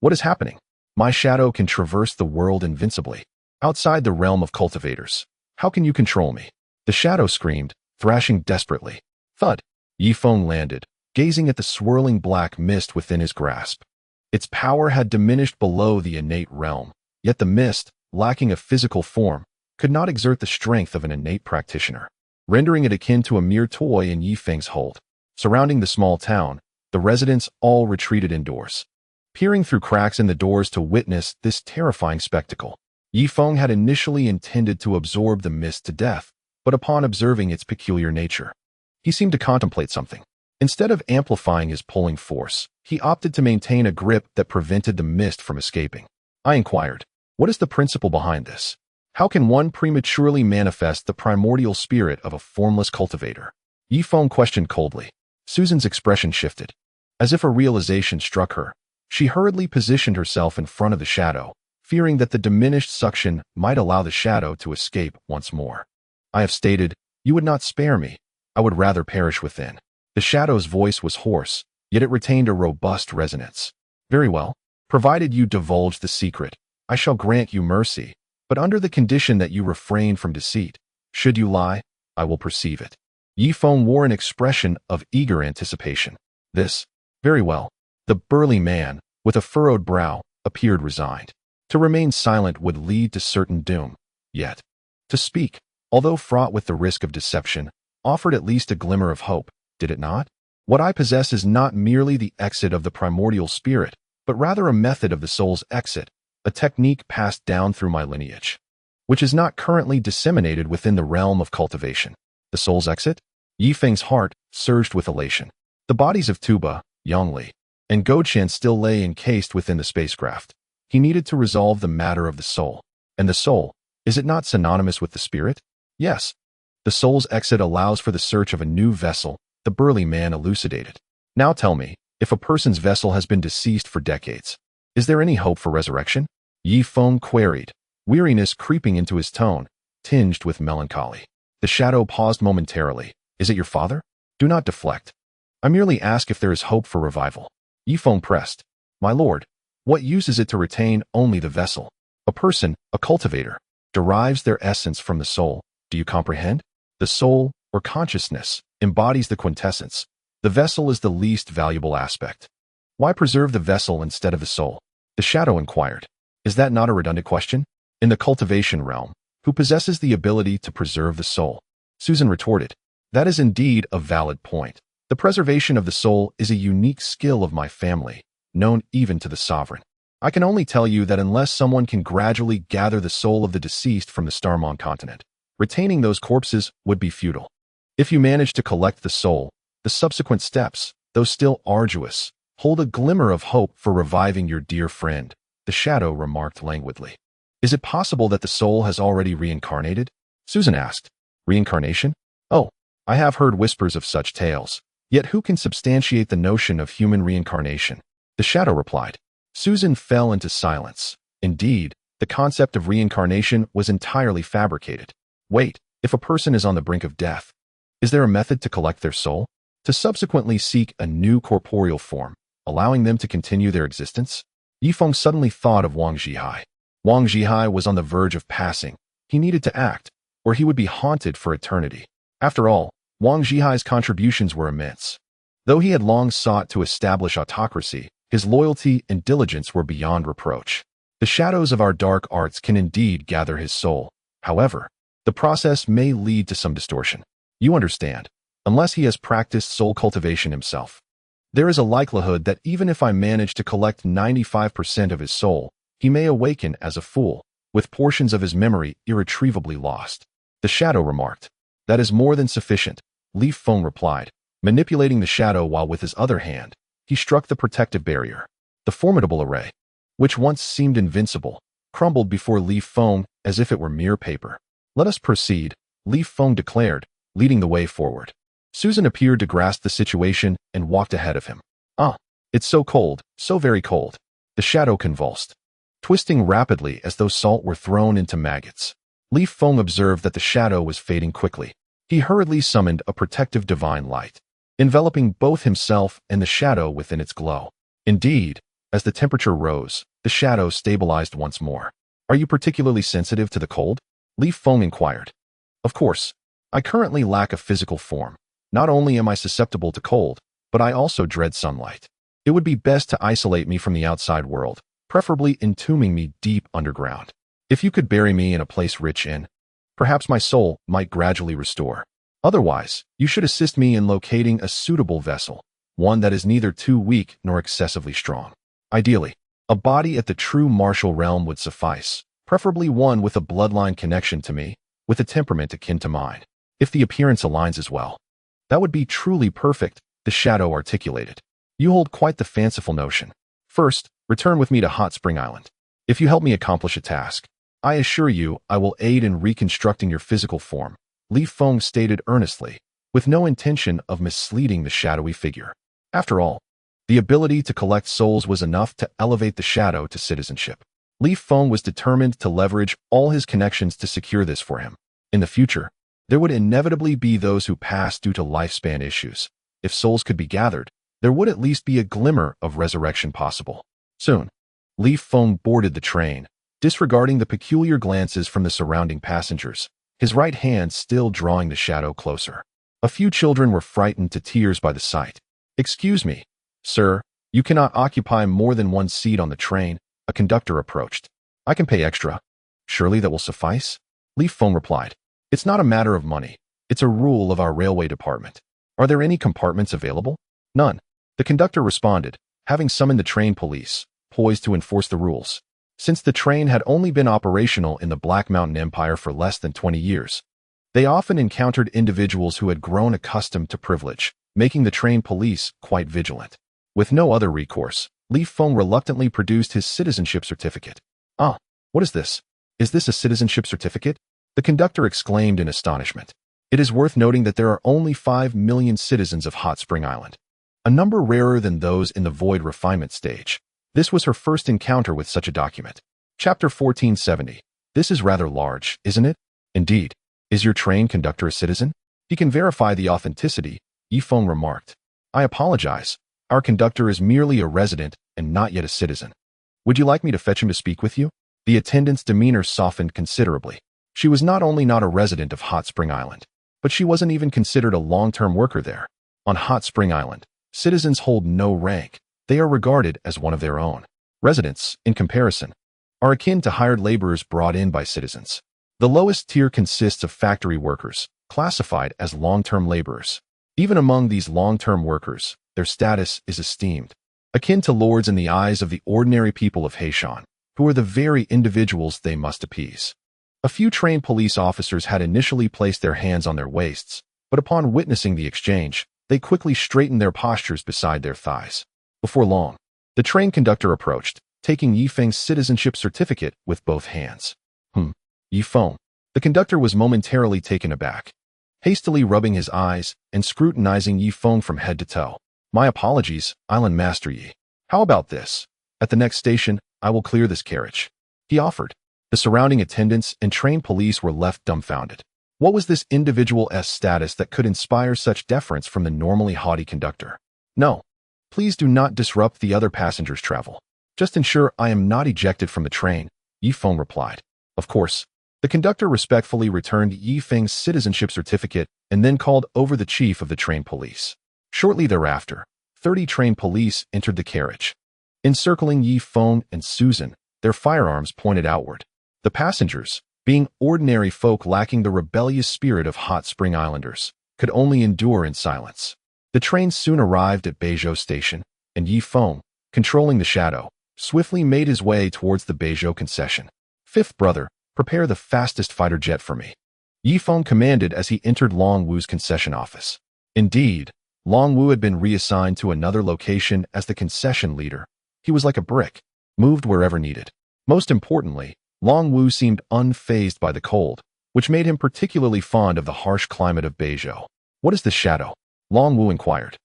What is happening? My shadow can traverse the world invincibly. Outside the realm of cultivators. How can you control me? The shadow screamed, thrashing desperately. Thud. Ye Feng landed, gazing at the swirling black mist within his grasp. Its power had diminished below the innate realm, yet the mist, lacking a physical form, could not exert the strength of an innate practitioner, rendering it akin to a mere toy in Ye Feng's hold. Surrounding the small town, the residents all retreated indoors, peering through cracks in the doors to witness this terrifying spectacle. Ye Feng had initially intended to absorb the mist to death, but upon observing its peculiar nature, he seemed to contemplate something. Instead of amplifying his pulling force, he opted to maintain a grip that prevented the mist from escaping. I inquired, "What is the principle behind this? How can one prematurely manifest the primordial spirit of a formless cultivator?" Ye Feng questioned coldly. Susan's expression shifted. As if a realization struck her, she hurriedly positioned herself in front of the shadow, fearing that the diminished suction might allow the shadow to escape once more. "I have stated, you would not spare me. I would rather perish within." The shadow's voice was hoarse, yet it retained a robust resonance. "Very well. Provided you divulge the secret, I shall grant you mercy, but under the condition that you refrain from deceit. Should you lie, I will perceive it." Ye Feng wore an expression of eager anticipation. This, "Very well." The burly man, with a furrowed brow, appeared resigned. To remain silent would lead to certain doom, yet to speak, although fraught with the risk of deception, offered at least a glimmer of hope, did it not? "What I possess is not merely the exit of the primordial spirit, but rather a method of the soul's exit, a technique passed down through my lineage, which is not currently disseminated within the realm of cultivation." The soul's exit? Ye Feng's heart surged with elation. The bodies of Tuba, Yongli, and Gochen still lay encased within the spacecraft. He needed to resolve the matter of the soul. And the soul, is it not synonymous with the spirit? Yes. The soul's exit allows for the search of a new vessel, the burly man elucidated. "Now tell me, if a person's vessel has been deceased for decades, is there any hope for resurrection?" Ye Feng queried, weariness creeping into his tone, tinged with melancholy. The shadow paused momentarily. "Is it your father? Do not deflect. I merely ask if there is hope for revival." Ye Feng pressed, "My lord, what use is it to retain only the vessel? A person, a cultivator, derives their essence from the soul. Do you comprehend? The soul, or consciousness, embodies the quintessence. The vessel is the least valuable aspect. Why preserve the vessel instead of the soul?" The shadow inquired. "Is that not a redundant question? In the cultivation realm, who possesses the ability to preserve the soul?" Susan retorted, "That is indeed a valid point. The preservation of the soul is a unique skill of my family, known even to the sovereign. I can only tell you that unless someone can gradually gather the soul of the deceased from the Starmon continent, retaining those corpses would be futile. If you manage to collect the soul, the subsequent steps, though still arduous, hold a glimmer of hope for reviving your dear friend," the shadow remarked languidly. "Is it possible that the soul has already reincarnated?" Susan asked. "Reincarnation? Oh, I have heard whispers of such tales. Yet who can substantiate the notion of human reincarnation?" The shadow replied. Susan fell into silence. Indeed, the concept of reincarnation was entirely fabricated. Wait, if a person is on the brink of death, is there a method to collect their soul, to subsequently seek a new corporeal form, allowing them to continue their existence? Ye Feng suddenly thought of Wang Zhihai. Wang Zhihai was on the verge of passing. He needed to act, or he would be haunted for eternity. After all, Wang Zhihai's contributions were immense. Though he had long sought to establish autocracy, his loyalty and diligence were beyond reproach. The shadows of our dark arts can indeed gather his soul. However, the process may lead to some distortion. You understand, unless he has practiced soul cultivation himself. There is a likelihood that even if I manage to collect 95% of his soul, he may awaken as a fool, with portions of his memory irretrievably lost. The shadow remarked. That is more than sufficient, Ye Feng replied, manipulating the shadow while with his other hand, he struck the protective barrier. The formidable array, which once seemed invincible, crumbled before Ye Feng as if it were mere paper. Let us proceed, Ye Feng declared, leading the way forward. Susan appeared to grasp the situation and walked ahead of him. Ah, it's so cold, so very cold. The shadow convulsed, twisting rapidly as though salt were thrown into maggots. Ye Feng observed that the shadow was fading quickly. He hurriedly summoned a protective divine light, enveloping both himself and the shadow within its glow. Indeed, as the temperature rose, the shadow stabilized once more. Are you particularly sensitive to the cold? Ye Feng inquired. Of course. I currently lack a physical form. Not only am I susceptible to cold, but I also dread sunlight. It would be best to isolate me from the outside world, preferably entombing me deep underground. If you could bury me in a place rich in, perhaps my soul might gradually restore. Otherwise, you should assist me in locating a suitable vessel, one that is neither too weak nor excessively strong. Ideally, a body at the true martial realm would suffice, preferably one with a bloodline connection to me, with a temperament akin to mine. If the appearance aligns as well. That would be truly perfect, the shadow articulated. You hold quite the fanciful notion. First, return with me to Hot Spring Island. If you help me accomplish a task, I assure you I will aid in reconstructing your physical form, Ye Feng stated earnestly, with no intention of misleading the shadowy figure. After all, the ability to collect souls was enough to elevate the shadow to citizenship. Ye Feng was determined to leverage all his connections to secure this for him. In the future, there would inevitably be those who passed due to lifespan issues. If souls could be gathered, there would at least be a glimmer of resurrection possible. Soon, Ye Feng boarded the train, disregarding the peculiar glances from the surrounding passengers, his right hand still drawing the shadow closer. A few children were frightened to tears by the sight. "Excuse me, sir, you cannot occupy more than one seat on the train," a conductor approached. "I can pay extra. Surely that will suffice?" Ye Feng replied. "It's not a matter of money. It's a rule of our railway department. Are there any compartments available?" "None." The conductor responded, having summoned the train police, poised to enforce the rules. Since the train had only been operational in the Black Mountain Empire for less than 20 years, they often encountered individuals who had grown accustomed to privilege, making the train police quite vigilant. With no other recourse, Ye Feng reluctantly produced his citizenship certificate. "Ah, what is this? Is this a citizenship certificate?" the conductor exclaimed in astonishment. It is worth noting that there are only 5 million citizens of Hot Spring Island, a number rarer than those in the Void Refinement stage. This was her first encounter with such a document. Chapter 1470. This is rather large, isn't it? Indeed. Is your train conductor a citizen? He can verify the authenticity, Ye Feng remarked. "I apologize. Our conductor is merely a resident and not yet a citizen. Would you like me to fetch him to speak with you?" The attendant's demeanor softened considerably. She was not only not a resident of Hot Spring Island, but she wasn't even considered a long-term worker there. On Hot Spring Island, citizens hold no rank. They are regarded as one of their own. Residents, in comparison, are akin to hired laborers brought in by citizens. The lowest tier consists of factory workers, classified as long-term laborers. Even among these long-term workers, their status is esteemed, akin to lords in the eyes of the ordinary people of Haishan, who are the very individuals they must appease. A few trained police officers had initially placed their hands on their waists, but upon witnessing the exchange, they quickly straightened their postures beside their thighs. Before long, the train conductor approached, taking Ye Feng's citizenship certificate with both hands. Ye Feng. The conductor was momentarily taken aback, hastily rubbing his eyes and scrutinizing Ye Feng from head to toe. "My apologies, Island Master Yi. How about this? At the next station, I will clear this carriage," he offered. The surrounding attendants and trained police were left dumbfounded. What was this individual's status that could inspire such deference from the normally haughty conductor? "No. Please do not disrupt the other passengers' travel. Just ensure I am not ejected from the train," Ye Feng replied. Of course, the conductor respectfully returned Ye Feng's citizenship certificate and then called over the chief of the train police. Shortly thereafter, 30 train police entered the carriage. Encircling Ye Feng and Susan, their firearms pointed outward. The passengers, being ordinary folk lacking the rebellious spirit of Hot Spring Islanders, could only endure in silence. The train soon arrived at Beizhou Station, and Ye Feng, controlling the shadow, swiftly made his way towards the Beizhou concession. "Fifth brother, prepare the fastest fighter jet for me," Ye Feng commanded as he entered Long Wu's concession office. Indeed, Long Wu had been reassigned to another location as the concession leader. He was like a brick, moved wherever needed. Most importantly, Long Wu seemed unfazed by the cold, which made him particularly fond of the harsh climate of Beizhou. "What is this shadow?" Long Wu inquired,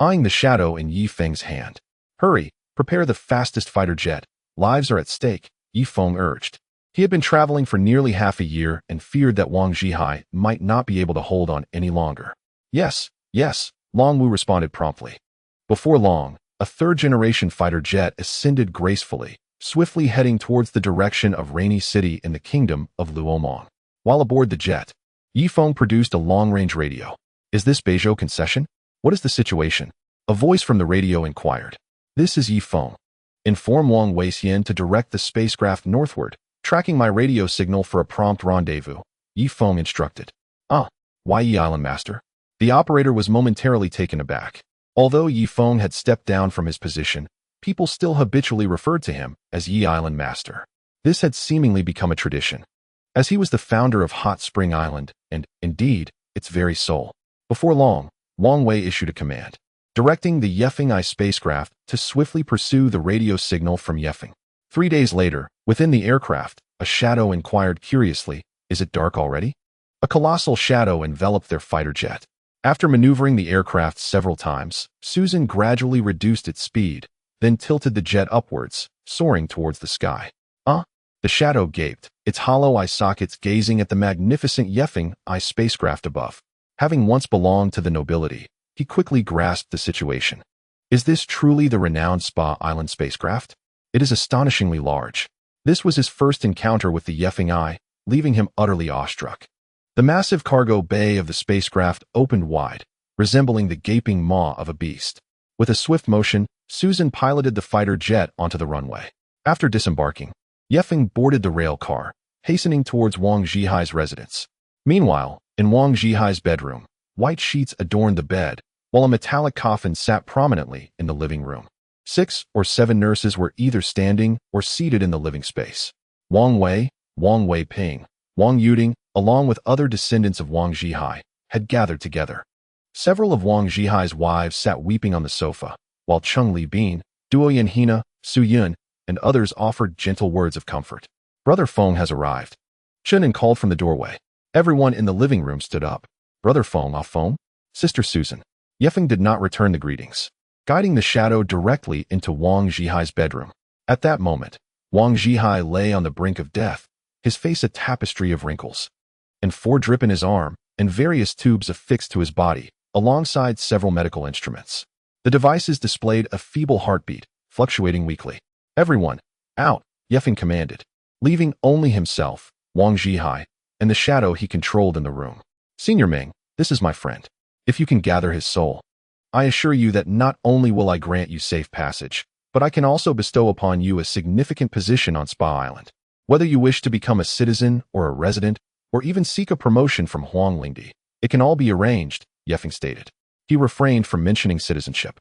eyeing the shadow in Ye Feng's hand. "Hurry, prepare the fastest fighter jet. Lives are at stake," Ye Feng urged. He had been traveling for nearly half a year and feared that Wang Zhihai might not be able to hold on any longer. Yes, Long Wu responded promptly. Before long, a third-generation fighter jet ascended gracefully, swiftly heading towards the direction of Rainy City in the kingdom of Luomong. While aboard the jet, Ye Feng produced a long-range radio. "Is this Beizhou concession? What is the situation?" a voice from the radio inquired. "This is Ye Feng. Inform Wang Weixian to direct the spacecraft northward, tracking my radio signal for a prompt rendezvous," Ye Feng instructed. "Ah, why Ye Island Master?" The operator was momentarily taken aback. Although Ye Feng had stepped down from his position, people still habitually referred to him as Ye Island Master. This had seemingly become a tradition. As he was the founder of Hot Spring Island and, indeed, its very soul. Before long, Huang Yueya issued a command, directing the Ye Feng spacecraft to swiftly pursue the radio signal from Ye Feng. 3 days later, within the aircraft, a shadow inquired curiously, "Is it dark already?" A colossal shadow enveloped their fighter jet. After maneuvering the aircraft several times, Susan gradually reduced its speed, then tilted the jet upwards, soaring towards the sky. The shadow gaped, its hollow eye sockets gazing at the magnificent Ye Feng spacecraft above. Having once belonged to the nobility, he quickly grasped the situation. Is this truly the renowned Spa Island spacecraft? It is astonishingly large. This was his first encounter with the Ye Feng, leaving him utterly awestruck. The massive cargo bay of the spacecraft opened wide, resembling the gaping maw of a beast. With a swift motion, Susan piloted the fighter jet onto the runway. After disembarking, Ye Feng boarded the rail car, hastening towards Huang Yueya's residence. Meanwhile, in Huang Yueya's bedroom, white sheets adorned the bed, while a metallic coffin sat prominently in the living room. 6 or 7 nurses were either standing or seated in the living space. Huang Yueya, Huang Weiping, Huang Yuting, along with other descendants of Huang Yueya, had gathered together. Several of Huang Yueya's wives sat weeping on the sofa, while Cheng Li Bin, Duo Yanhina, Su Yun, and others offered gentle words of comfort. Brother Feng has arrived. Chen called from the doorway. Everyone in the living room stood up. Brother Feng, Feng? Sister Susan. Ye Feng did not return the greetings, guiding the shadow directly into Huang Yueya's bedroom. At that moment, Huang Yueya lay on the brink of death, his face a tapestry of wrinkles, and 4 drip in his arm, and various tubes affixed to his body, alongside several medical instruments. The devices displayed a feeble heartbeat, fluctuating weakly. Everyone, out, Ye Feng commanded, leaving only himself, Huang Yueya, and the shadow he controlled in the room. Senior Ming, this is my friend. If you can gather his soul, I assure you that not only will I grant you safe passage, but I can also bestow upon you a significant position on Spa Island. Whether you wish to become a citizen or a resident, or even seek a promotion from Huang Lingdi, it can all be arranged, Ye Feng stated. He refrained from mentioning citizenship,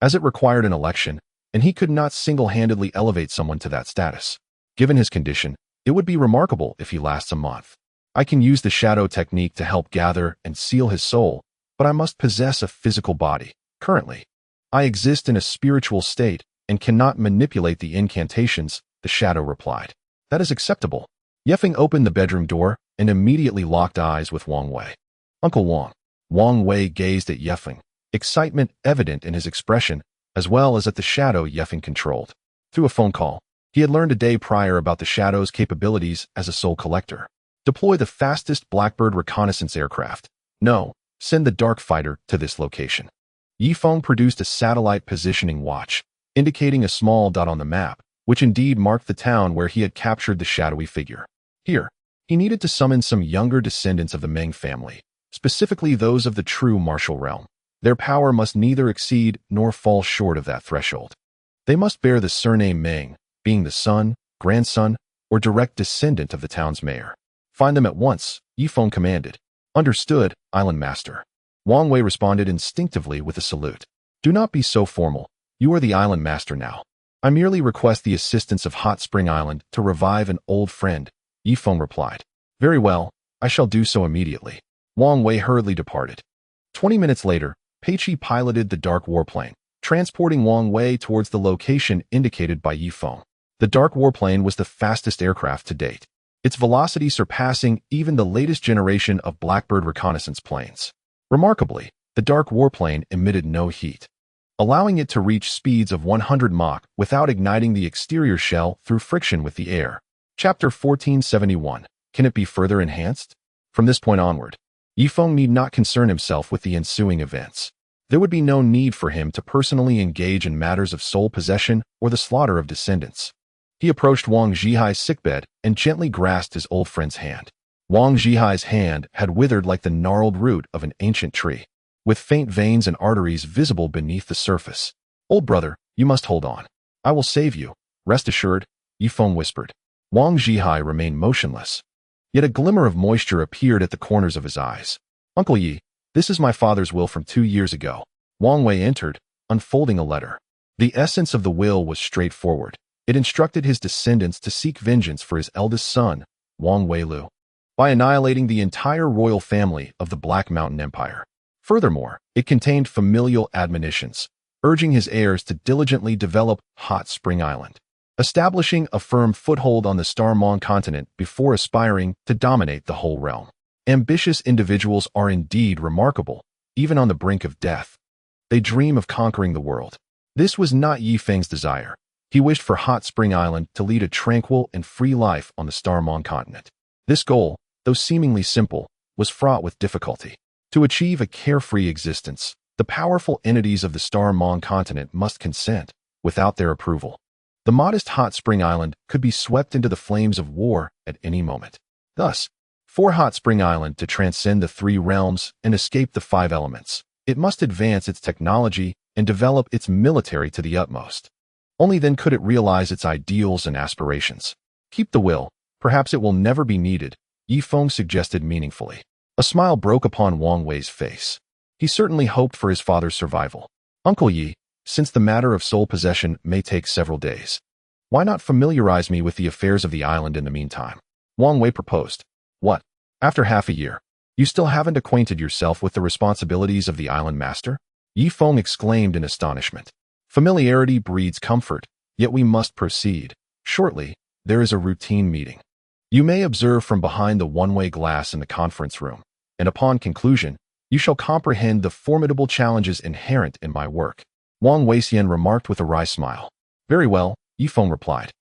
as it required an election, and he could not single-handedly elevate someone to that status. Given his condition, it would be remarkable if he lasts a month. I can use the shadow technique to help gather and seal his soul, but I must possess a physical body. Currently, I exist in a spiritual state and cannot manipulate the incantations, the shadow replied. That is acceptable. Ye Feng opened the bedroom door and immediately locked eyes with Huang Yueya. Uncle Huang. Huang Yueya gazed at Ye Feng, excitement evident in his expression, as well as at the shadow Ye Feng controlled. Through a phone call, he had learned a day prior about the shadow's capabilities as a soul collector. Deploy the fastest Blackbird reconnaissance aircraft. No, send the Dark Fighter to this location. Ye Feng produced a satellite positioning watch, indicating a small dot on the map, which indeed marked the town where he had captured the shadowy figure. Here, he needed to summon some younger descendants of the Meng family, specifically those of the true martial realm. Their power must neither exceed nor fall short of that threshold. They must bear the surname Meng, being the son, grandson, or direct descendant of the town's mayor. Find them at once, Ye Feng commanded. Understood, Island Master. Huang Yueya responded instinctively with a salute. Do not be so formal. You are the Island Master now. I merely request the assistance of Hot Spring Island to revive an old friend, Ye Feng replied. Very well, I shall do so immediately. Huang Yueya hurriedly departed. 20 minutes later, Peiqi piloted the dark warplane, transporting Huang Yueya towards the location indicated by Ye Feng. The dark warplane was the fastest aircraft to date, its velocity surpassing even the latest generation of Blackbird reconnaissance planes. Remarkably, the dark warplane emitted no heat, allowing it to reach speeds of 100 Mach without igniting the exterior shell through friction with the air. Chapter 1471. Can it be further enhanced? From this point onward, Ye Feng need not concern himself with the ensuing events. There would be no need for him to personally engage in matters of soul possession or the slaughter of descendants. He approached Huang Yueya's sickbed and gently grasped his old friend's hand. Huang Yueya's hand had withered like the gnarled root of an ancient tree, with faint veins and arteries visible beneath the surface. Old brother, you must hold on. I will save you. Rest assured, Ye Feng whispered. Huang Yueya remained motionless, yet a glimmer of moisture appeared at the corners of his eyes. Uncle Yi, this is my father's will from 2 years ago. Huang Yueya entered, unfolding a letter. The essence of the will was straightforward. It instructed his descendants to seek vengeance for his eldest son, Huang Yueya. by annihilating the entire royal family of the Black Mountain Empire. Furthermore, it contained familial admonitions, urging his heirs to diligently develop Hot Spring Island, establishing a firm foothold on the Star Mon continent before aspiring to dominate the whole realm. Ambitious individuals are indeed remarkable, even on the brink of death. They dream of conquering the world. This was not Ye Feng's desire. He wished for Hot Spring Island to lead a tranquil and free life on the Star Mon continent. This goal, though seemingly simple, was fraught with difficulty. To achieve a carefree existence, the powerful entities of the Star Mon continent must consent, without their approval. The modest Hot Spring Island could be swept into the flames of war at any moment. Thus, for Hot Spring Island to transcend the three realms and escape the five elements, it must advance its technology and develop its military to the utmost. Only then could it realize its ideals and aspirations. Keep the will, perhaps it will never be needed, Ye Feng suggested meaningfully. A smile broke upon Huang Yueya's face. He certainly hoped for his father's survival. Uncle Yi, since the matter of soul possession may take several days, why not familiarize me with the affairs of the island in the meantime? Huang Yueya proposed. What? After half a year, you still haven't acquainted yourself with the responsibilities of the island master? Ye Feng exclaimed in astonishment. Familiarity breeds comfort, yet we must proceed. Shortly, there is a routine meeting. You may observe from behind the one-way glass in the conference room, and upon conclusion, you shall comprehend the formidable challenges inherent in my work. Wang Weixian remarked with a wry smile. Very well, Ye Feng replied,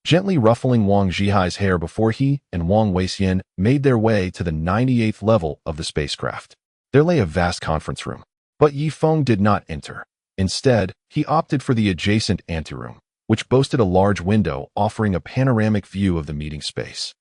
gently ruffling Wang Zhihai's hair before he and Wang Weixian made their way to the 98th level of the spacecraft. There lay a vast conference room, but Ye Feng did not enter. Instead, he opted for the adjacent anteroom, which boasted a large window offering a panoramic view of the meeting space,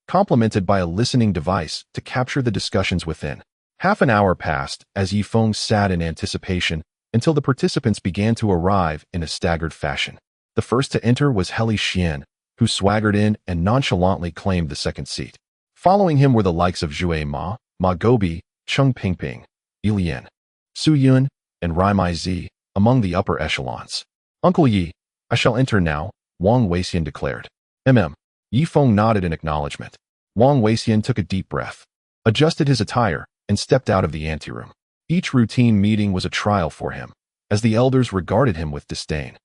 complemented by a listening device to capture the discussions within. Half an hour passed as Ye Feng sat in anticipation until the participants began to arrive in a staggered fashion. The first to enter was Heli Xian, who swaggered in and nonchalantly claimed the second seat. Following him were the likes of Zhui Ma, Ma Gobi, Cheng Pingping, Ilian, Su Yun, and Rai Mai Zi, among the upper echelons. Uncle Yi, I shall enter now, Wang Weixian declared. Ye Feng nodded in acknowledgement. Wang Weixian took a deep breath, adjusted his attire, and stepped out of the anteroom. Each routine meeting was a trial for him, as the elders regarded him with disdain.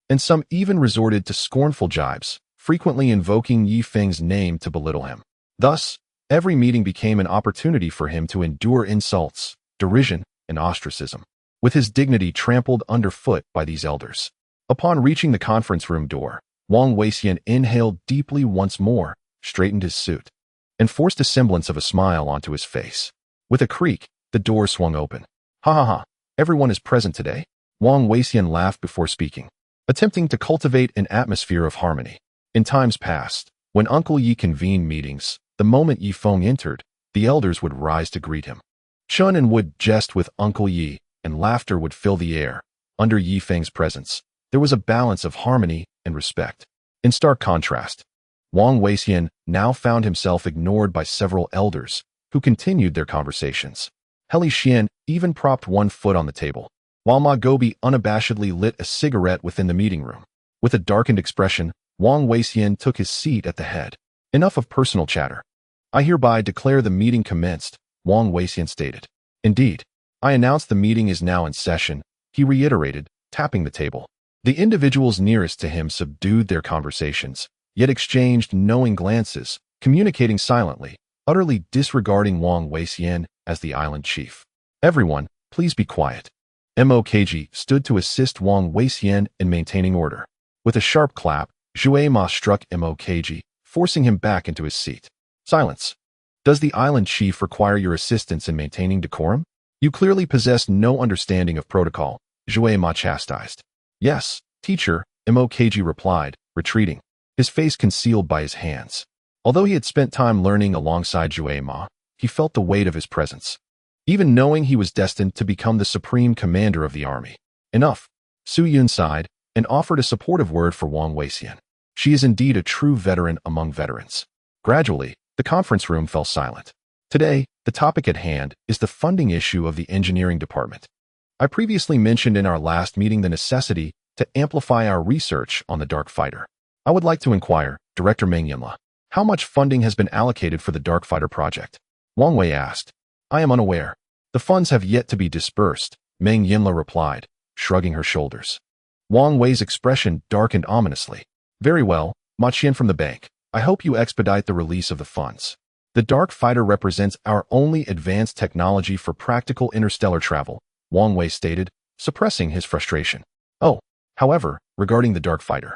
And some even resorted to scornful jibes, frequently invoking Ye Feng's name to belittle him. Thus, every meeting became an opportunity for him to endure insults, derision, and ostracism, with his dignity trampled underfoot by these elders. Upon reaching the conference room door, Wang Weixian inhaled deeply once more, straightened his suit, and forced a semblance of a smile onto his face. With a creak, the door swung open. Ha ha ha, everyone is present today? Wang Weixian laughed before speaking, attempting to cultivate an atmosphere of harmony. In times past, when Uncle Yi convened meetings, the moment Ye Feng entered, the elders would rise to greet him. Chun and would jest with Uncle Yi, and laughter would fill the air. Under Ye Feng's presence, there was a balance of harmony and respect. In stark contrast, Wang Weixian now found himself ignored by several elders, who continued their conversations. Heli Xian even propped one foot on the table, while Ma Gobi unabashedly lit a cigarette within the meeting room. With a darkened expression, Wang Weixian took his seat at the head. Enough of personal chatter. I hereby declare the meeting commenced, Wang Weixian stated. Indeed, I announce the meeting is now in session, he reiterated, tapping the table. The individuals nearest to him subdued their conversations, yet exchanged knowing glances, communicating silently, utterly disregarding Wang Weixian as the island chief. Everyone, please be quiet. Mokg stood to assist Wang Weixian in maintaining order. With a sharp clap, Zhui Ma struck Mokg, forcing him back into his seat. Silence. Does the island chief require your assistance in maintaining decorum? You clearly possess no understanding of protocol, Zhui Ma chastised. Yes, teacher, Mokg replied, retreating, his face concealed by his hands. Although he had spent time learning alongside Zhui Ma, he felt the weight of his presence, even knowing he was destined to become the supreme commander of the army. Enough. Su Yun sighed and offered a supportive word for Wang Weixian. She is indeed a true veteran among veterans. Gradually, the conference room fell silent. Today, the topic at hand is the funding issue of the engineering department. I previously mentioned in our last meeting the necessity to amplify our research on the Dark Fighter. I would like to inquire, Director Meng Yanla, How much funding has been allocated for the Darkfighter project? Wang Wei asked. I am unaware. The funds have yet to be dispersed, Meng Yinla replied, shrugging her shoulders. Wang Wei's expression darkened ominously. Very well, Ma Qian from the bank. I hope you expedite the release of the funds. The Darkfighter represents our only advanced technology for practical interstellar travel, Wang Wei stated, suppressing his frustration. Oh, however, regarding the Darkfighter,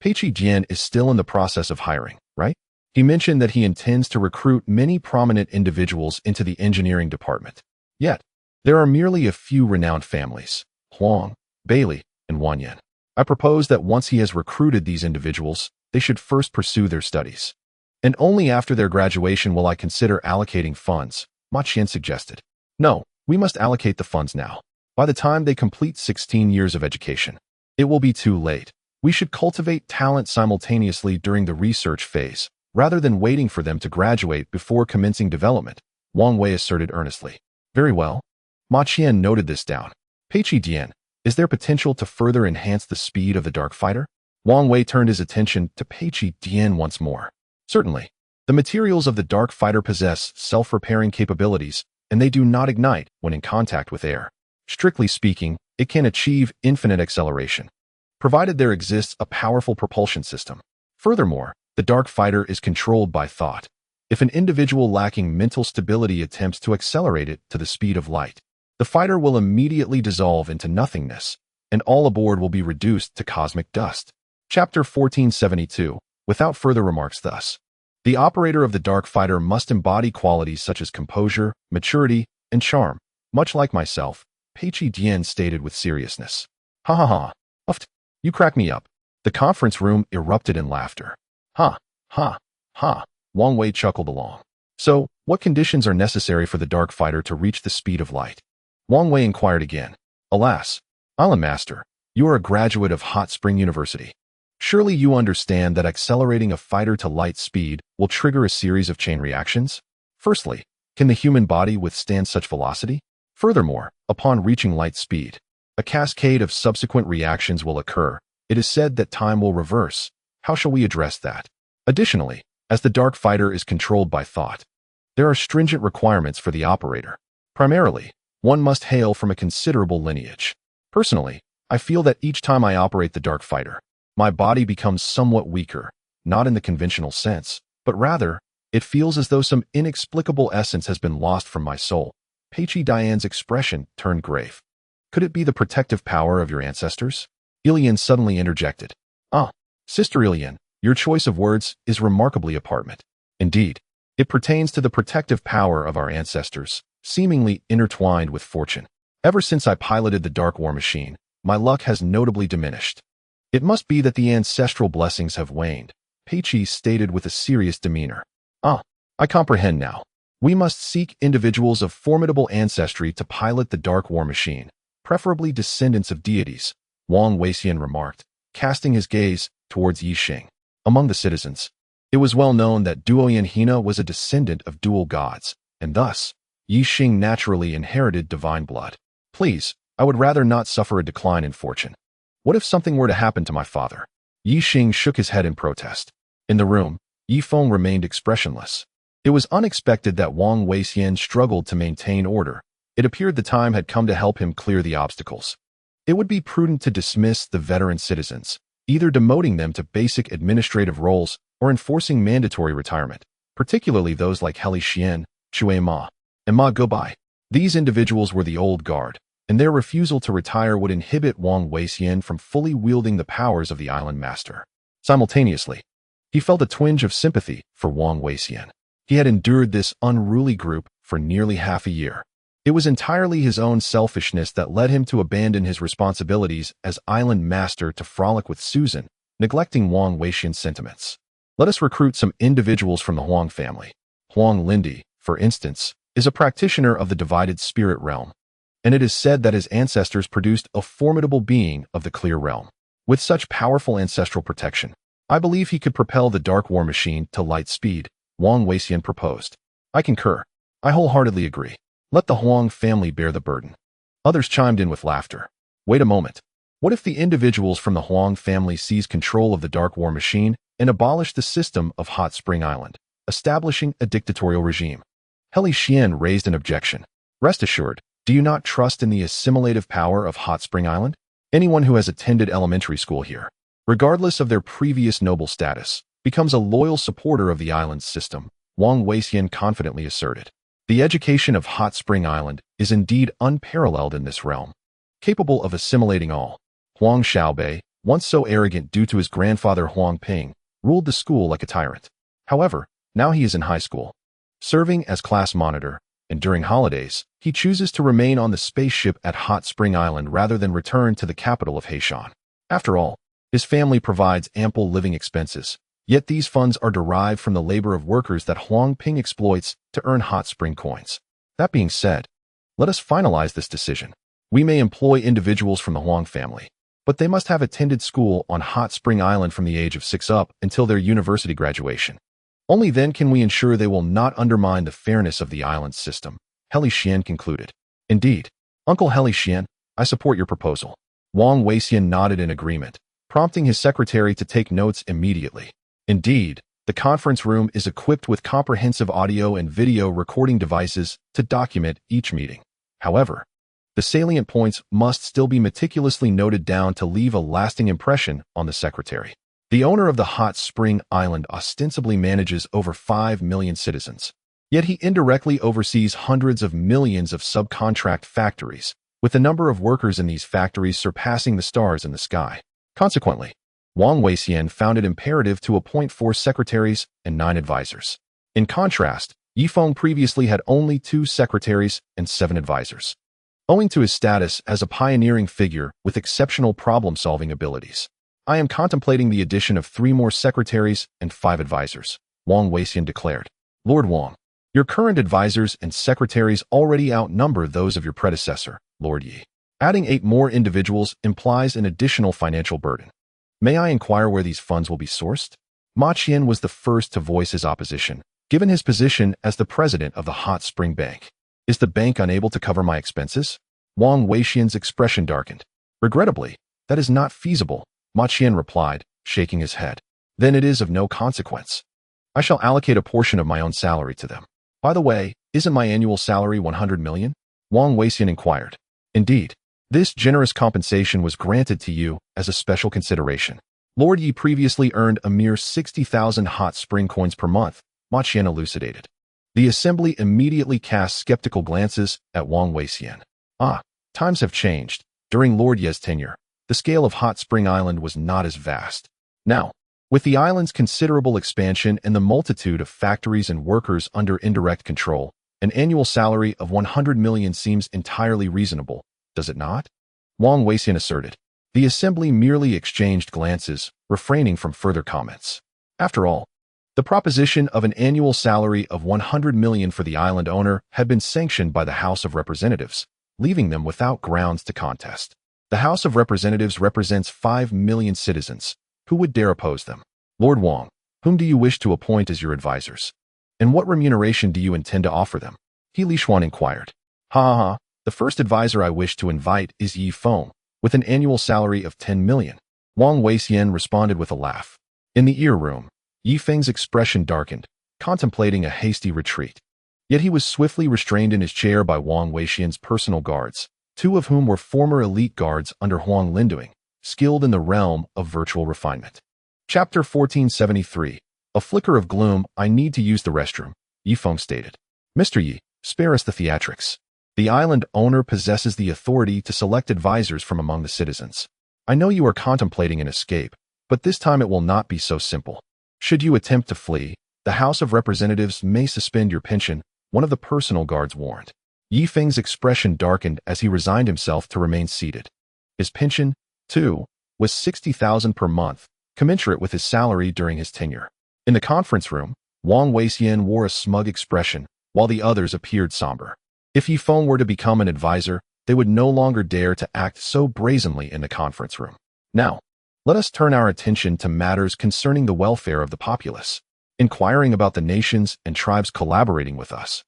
Peiqi Jian is still in the process of hiring, right? He mentioned that he intends to recruit many prominent individuals into the engineering department. Yet, there are merely a few renowned families, Huang, Bailey, and Wanyan. I propose that once he has recruited these individuals, they should first pursue their studies. And only after their graduation will I consider allocating funds, Ma Qian suggested. No, we must allocate the funds now. By the time they complete 16 years of education, it will be too late. We should cultivate talent simultaneously during the research phase, rather than waiting for them to graduate before commencing development, Wang Wei asserted earnestly. Very well. Ma Qian noted this down. Peiqi Dian, is there potential to further enhance the speed of the Darkfighter? Wang Wei turned his attention to Peiqi Dian once more. Certainly. The materials of the Darkfighter possess self-repairing capabilities, and they do not ignite when in contact with air. Strictly speaking, it can achieve infinite acceleration, provided there exists a powerful propulsion system. Furthermore, the Darkfighter is controlled by thought. If an individual lacking mental stability attempts to accelerate it to the speed of light, the fighter will immediately dissolve into nothingness, and all aboard will be reduced to cosmic dust. Chapter 1472. Without further remarks thus. The operator of the Darkfighter must embody qualities such as composure, maturity, and charm, much like myself, Peiqi Dian stated with seriousness. Ha ha ha. Uft. You crack me up. The conference room erupted in laughter. Ha, ha, ha. Wang Wei chuckled along. So, what conditions are necessary for the Darkfighter to reach the speed of light? Wang Wei inquired again. Alas, Island Master, you are a graduate of Hot Spring University. Surely you understand that accelerating a fighter to light speed will trigger a series of chain reactions? Firstly, can the human body withstand such velocity? Furthermore, upon reaching light speed, a cascade of subsequent reactions will occur. It is said that time will reverse. How shall we address that? Additionally, as the Darkfighter is controlled by thought, there are stringent requirements for the operator. Primarily, one must hail from a considerable lineage. Personally, I feel that each time I operate the Darkfighter, my body becomes somewhat weaker, not in the conventional sense, but rather, it feels as though some inexplicable essence has been lost from my soul. Peiqi Dian's expression turned grave. Could it be the protective power of your ancestors? Ilian suddenly interjected. Ah, Sister Ilian, your choice of words is remarkably apparent. Indeed, it pertains to the protective power of our ancestors, seemingly intertwined with fortune. Ever since I piloted the Dark War machine, my luck has notably diminished. It must be that the ancestral blessings have waned, Peiqi stated with a serious demeanor. Ah, I comprehend now. We must seek individuals of formidable ancestry to pilot the Dark War machine, preferably descendants of deities, Wang Weixian remarked, casting his gaze towards Ye Feng. Among the citizens, it was well known that Duoyan Hina was a descendant of dual gods, and thus, Ye Feng naturally inherited divine blood. Please, I would rather not suffer a decline in fortune. What if something were to happen to my father? Ye Feng shook his head in protest. In the room, Ye Feng remained expressionless. It was unexpected that Wang Weixian struggled to maintain order. It appeared the time had come to help him clear the obstacles. It would be prudent to dismiss the veteran citizens, either demoting them to basic administrative roles or enforcing mandatory retirement, particularly those like Heli Xian, Chui Ma, and Ma Gobai. These individuals were the old guard, and their refusal to retire would inhibit Wang Weixian from fully wielding the powers of the Island Master. Simultaneously, he felt a twinge of sympathy for Wang Weixian. He had endured this unruly group for nearly half a year. It was entirely his own selfishness that led him to abandon his responsibilities as Island Master to frolic with Susan, neglecting Wang Weixian's sentiments. Let us recruit some individuals from the Huang family. Huang Lindi, for instance, is a practitioner of the divided spirit realm, and it is said that his ancestors produced a formidable being of the clear realm. With such powerful ancestral protection, I believe he could propel the Dark War machine to light speed, Wang Weixian proposed. I concur. I wholeheartedly agree. Let the Huang family bear the burden. Others chimed in with laughter. Wait a moment. What if the individuals from the Huang family seize control of the Dark War machine and abolished the system of Hot Spring Island, establishing a dictatorial regime. Heli Xian raised an objection. Rest assured, do you not trust in the assimilative power of Hot Spring Island? Anyone who has attended elementary school here, regardless of their previous noble status, becomes a loyal supporter of the island's system, Huang Yueya confidently asserted. The education of Hot Spring Island is indeed unparalleled in this realm, capable of assimilating all. Huang Xiaobei, once so arrogant due to his grandfather Huang Ping, ruled the school like a tyrant. However, now he is in high school, serving as class monitor, and during holidays, he chooses to remain on the spaceship at Hot Spring Island rather than return to the capital of Heishan. After all, his family provides ample living expenses, yet these funds are derived from the labor of workers that Huang Ping exploits to earn Hot Spring coins. That being said, let us finalize this decision. We may employ individuals from the Huang family, but they must have attended school on Hot Spring Island from the age of 6 up until their university graduation. Only then can we ensure they will not undermine the fairness of the island's system, Heli Xian concluded. Indeed, Uncle Heli Xian, I support your proposal. Huang Yueya nodded in agreement, prompting his secretary to take notes immediately. Indeed, the conference room is equipped with comprehensive audio and video recording devices to document each meeting. However, the salient points must still be meticulously noted down to leave a lasting impression on the secretary. The owner of the Hot Spring Island ostensibly manages over 5 million citizens, yet he indirectly oversees hundreds of millions of subcontract factories, with the number of workers in these factories surpassing the stars in the sky. Consequently, Huang Yueya found it imperative to appoint 4 secretaries and 9 advisors. In contrast, Ye Feng previously had only 2 secretaries and 7 advisors. Owing to his status as a pioneering figure with exceptional problem-solving abilities, I am contemplating the addition of 3 more secretaries and 5 advisors, Huang Yueya declared. Lord Huang, your current advisors and secretaries already outnumber those of your predecessor, Lord Yi. Adding 8 more individuals implies an additional financial burden. May I inquire where these funds will be sourced? Ma Qian was the first to voice his opposition, given his position as the president of the Hot Spring Bank. Is the bank unable to cover my expenses? Huang Yueya's expression darkened. Regrettably, that is not feasible, Ma Qian replied, shaking his head. Then it is of no consequence. I shall allocate a portion of my own salary to them. By the way, isn't my annual salary 100 million? Huang Yueya inquired. Indeed, this generous compensation was granted to you as a special consideration. Lord Yi previously earned a mere 60,000 Hot Spring coins per month, Ma Qian elucidated. The assembly immediately cast skeptical glances at Huang Yueya. Times have changed. During Lord Ye's tenure, the scale of Hot Spring Island was not as vast. Now, with the island's considerable expansion and the multitude of factories and workers under indirect control, an annual salary of 100 million seems entirely reasonable, does it not? Huang Yueya asserted. The assembly merely exchanged glances, refraining from further comments. After all, the proposition of an annual salary of 100 million for the island owner had been sanctioned by the House of Representatives, leaving them without grounds to contest. The House of Representatives represents 5 million citizens. Who would dare oppose them? Lord Huang, whom do you wish to appoint as your advisors? And what remuneration do you intend to offer them? He Lishuan inquired. The first advisor I wish to invite is Ye Feng, with an annual salary of 10 million. Huang Yueya responded with a laugh. In the ear room, Ye Feng's expression darkened, contemplating a hasty retreat. Yet he was swiftly restrained in his chair by Huang Yueya's personal guards, 2 of whom were former elite guards under Huang Linduing, skilled in the realm of virtual refinement. Chapter 1473. A flicker of gloom. I need to use the restroom, Ye Feng stated. Mr. Yi, spare us the theatrics. The island owner possesses the authority to select advisors from among the citizens. I know you are contemplating an escape, but this time it will not be so simple. Should you attempt to flee, the House of Representatives may suspend your pension, one of the personal guards warned. Ye Feng's expression darkened as he resigned himself to remain seated. His pension, too, was 60,000 per month, commensurate with his salary during his tenure. In the conference room, Huang Yueya wore a smug expression, while the others appeared somber. If Ye Feng were to become an advisor, they would no longer dare to act so brazenly in the conference room. Now, let us turn our attention to matters concerning the welfare of the populace, inquiring about the nations and tribes collaborating with us.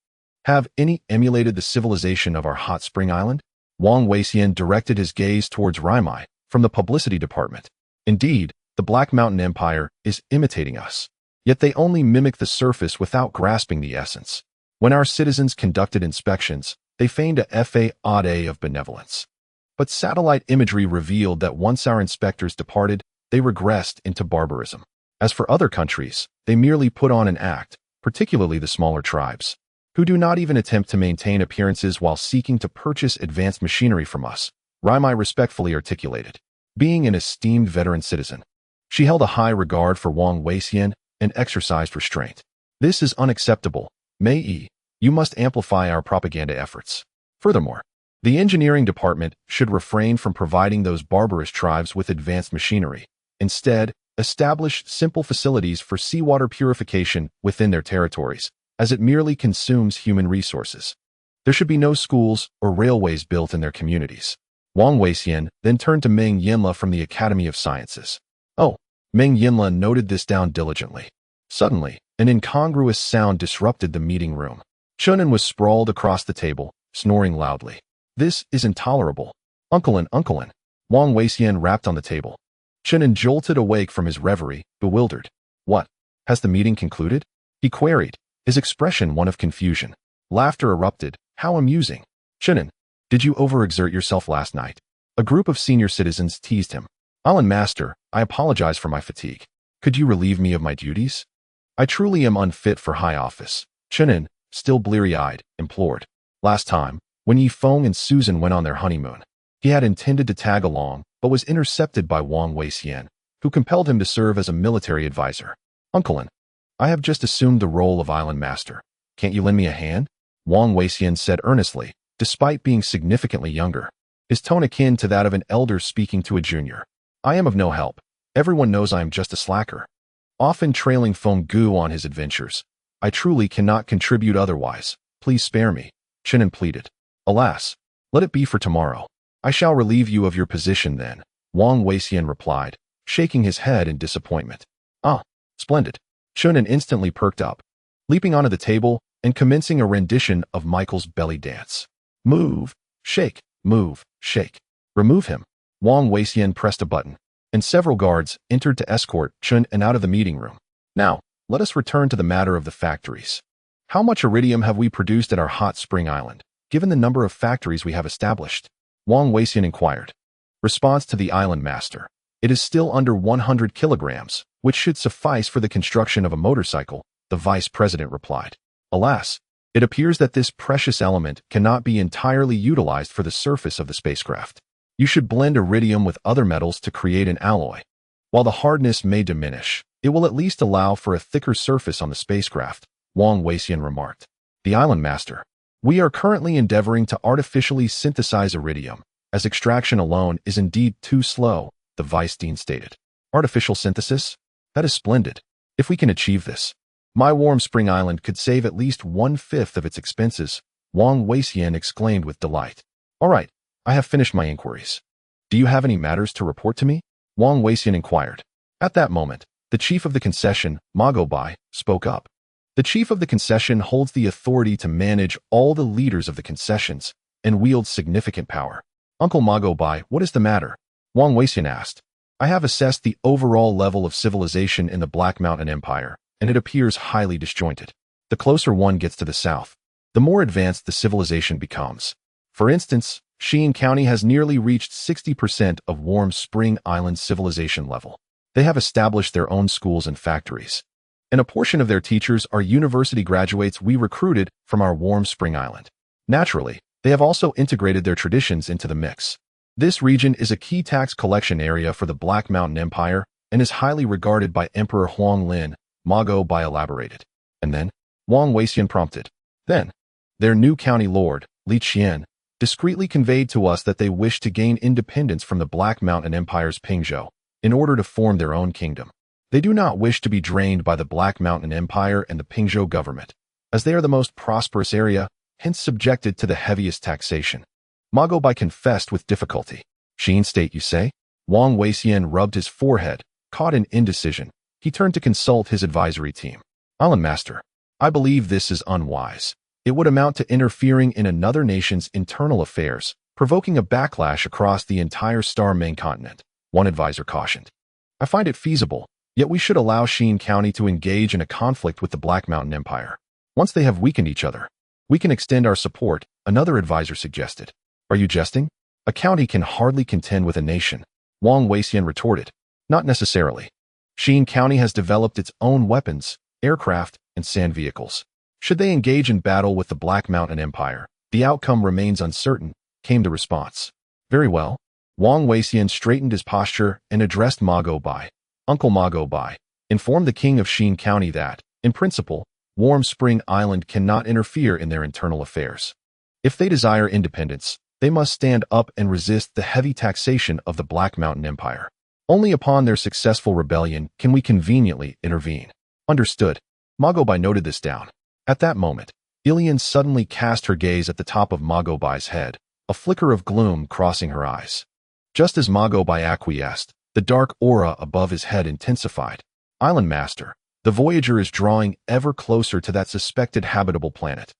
Have any emulated the civilization of our Hot Spring Island? Huang Yueya directed his gaze towards Raimai from the publicity department. Indeed, The Black Mountain Empire is imitating us. Yet they only mimic the surface without grasping the essence. When our citizens conducted inspections, they feigned a facade of benevolence. But satellite imagery revealed that once our inspectors departed, they regressed into barbarism. As for other countries, they merely put on an act, particularly the smaller tribes, who do not even attempt to maintain appearances while seeking to purchase advanced machinery from us, Raimai respectfully articulated. Being an esteemed veteran citizen, she held a high regard for Huang Yueya and exercised restraint. This is unacceptable. Mei, you must amplify our propaganda efforts. Furthermore, the engineering department should refrain from providing those barbarous tribes with advanced machinery. Instead, establish simple facilities for seawater purification within their territories, as it merely consumes human resources. There should be no schools or railways built in their communities. Huang Yueya then turned to Meng Yanla from the Academy of Sciences. Oh, Meng Yanla noted this down diligently. Suddenly, an incongruous sound disrupted the meeting room. Chunin was sprawled across the table, snoring loudly. This is intolerable. Unclein. Huang Yueya rapped on the table. Chunin jolted awake from his reverie, bewildered. What? Has the meeting concluded? He queried, his expression one of confusion. Laughter erupted. How amusing. Chunin, did you overexert yourself last night? A group of senior citizens teased him. Island Master, I apologize for my fatigue. Could you relieve me of my duties? I truly am unfit for high office. Chunin, still bleary-eyed, implored. Last time, when Ye Feng and Susan went on their honeymoon, he had intended to tag along, but was intercepted by Huang Yueya, who compelled him to serve as a military advisor. Unclein, I have just assumed the role of Island Master. Can't you lend me a hand? Huang Yueya said earnestly, despite being significantly younger, his tone akin to that of an elder speaking to a junior. I am of no help. Everyone knows I am just a slacker, often trailing Feng Gu on his adventures. I truly cannot contribute otherwise. Please spare me, Chunin pleaded. Alas, let it be for tomorrow. I shall relieve you of your position then, Huang Yueya replied, shaking his head in disappointment. Ah, splendid. Chunin instantly perked up, leaping onto the table and commencing a rendition of Michael's belly dance. Move, shake, move, shake. Remove him. Huang Yueya pressed a button, and several guards entered to escort Chunin out of the meeting room. Now, let us return to the matter of the factories. How much iridium have we produced at our hot spring island, given the number of factories we have established? Huang Yueya inquired. Response to the island master. It is still under 100 kilograms, which should suffice for the construction of a motorcycle, the vice president replied. Alas, it appears that this precious element cannot be entirely utilized for the surface of the spacecraft. You should blend iridium with other metals to create an alloy. While the hardness may diminish, it will at least allow for a thicker surface on the spacecraft, Huang Yueya remarked. The island master. We are currently endeavoring to artificially synthesize iridium, as extraction alone is indeed too slow, the vice dean stated. Artificial synthesis? That is splendid. If we can achieve this, my warm spring island could save at least 1/5 of its expenses, Huang Yueya exclaimed with delight. All right, I have finished my inquiries. Do you have any matters to report to me? Huang Yueya inquired. At that moment, the chief of the concession, Magobai, spoke up. The chief of the concession holds the authority to manage all the leaders of the concessions and wields significant power. Uncle Magobai, what is the matter? Huang Yueya asked. I have assessed the overall level of civilization in the Black Mountain Empire, and it appears highly disjointed. The closer one gets to the south, the more advanced the civilization becomes. For instance, Xi'an County has nearly reached 60% of Warm Spring Island's civilization level. They have established their own schools and factories, and a portion of their teachers are university graduates we recruited from our Warm Spring Island. Naturally, they have also integrated their traditions into the mix. This region is a key tax collection area for the Black Mountain Empire and is highly regarded by Emperor Huanglin, Magobai elaborated. And then, Huang Yueya prompted. Then, their new county lord, Li Qian, discreetly conveyed to us that they wish to gain independence from the Black Mountain Empire's Pingzhou in order to form their own kingdom. They do not wish to be drained by the Black Mountain Empire and the Pingzhou government, as they are the most prosperous area, hence subjected to the heaviest taxation. Magobai confessed with difficulty. Xi'an state, you say? Huang Yueya rubbed his forehead, caught in indecision. He turned to consult his advisory team. Island Master, I believe this is unwise. It would amount to interfering in another nation's internal affairs, provoking a backlash across the entire Star main continent, one advisor cautioned. I find it feasible, yet we should allow Xin County to engage in a conflict with the Black Mountain Empire. Once they have weakened each other, we can extend our support, another advisor suggested. Are you jesting? A county can hardly contend with a nation, Huang Yueya retorted. Not necessarily. Xin County has developed its own weapons, aircraft, and sand vehicles. Should they engage in battle with the Black Mountain Empire, the outcome remains uncertain, came the response. Very well. Huang Yueya straightened his posture and addressed Ma Goubai. Uncle Ma Goubai, informed the king of Xin County that, in principle, Warm Spring Island cannot interfere in their internal affairs. If they desire independence, they must stand up and resist the heavy taxation of the Black Mountain Empire. Only upon their successful rebellion can we conveniently intervene. Understood. Ma Goubai noted this down. At that moment, Ilian suddenly cast her gaze at the top of Ma Goubai's head, a flicker of gloom crossing her eyes. Just as Ma Goubai acquiesced, the dark aura above his head intensified. Island Master, the Voyager is drawing ever closer to that suspected habitable planet,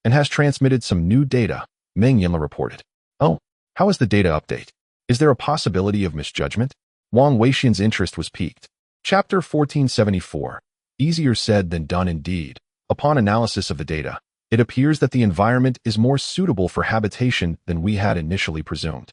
and has transmitted some new data, Meng Yinla reported. Oh, how is the data update? Is there a possibility of misjudgment? Huang Yueya's interest was piqued. Chapter 1474. Easier said than done indeed. Upon analysis of the data, it appears that the environment is more suitable for habitation than we had initially presumed.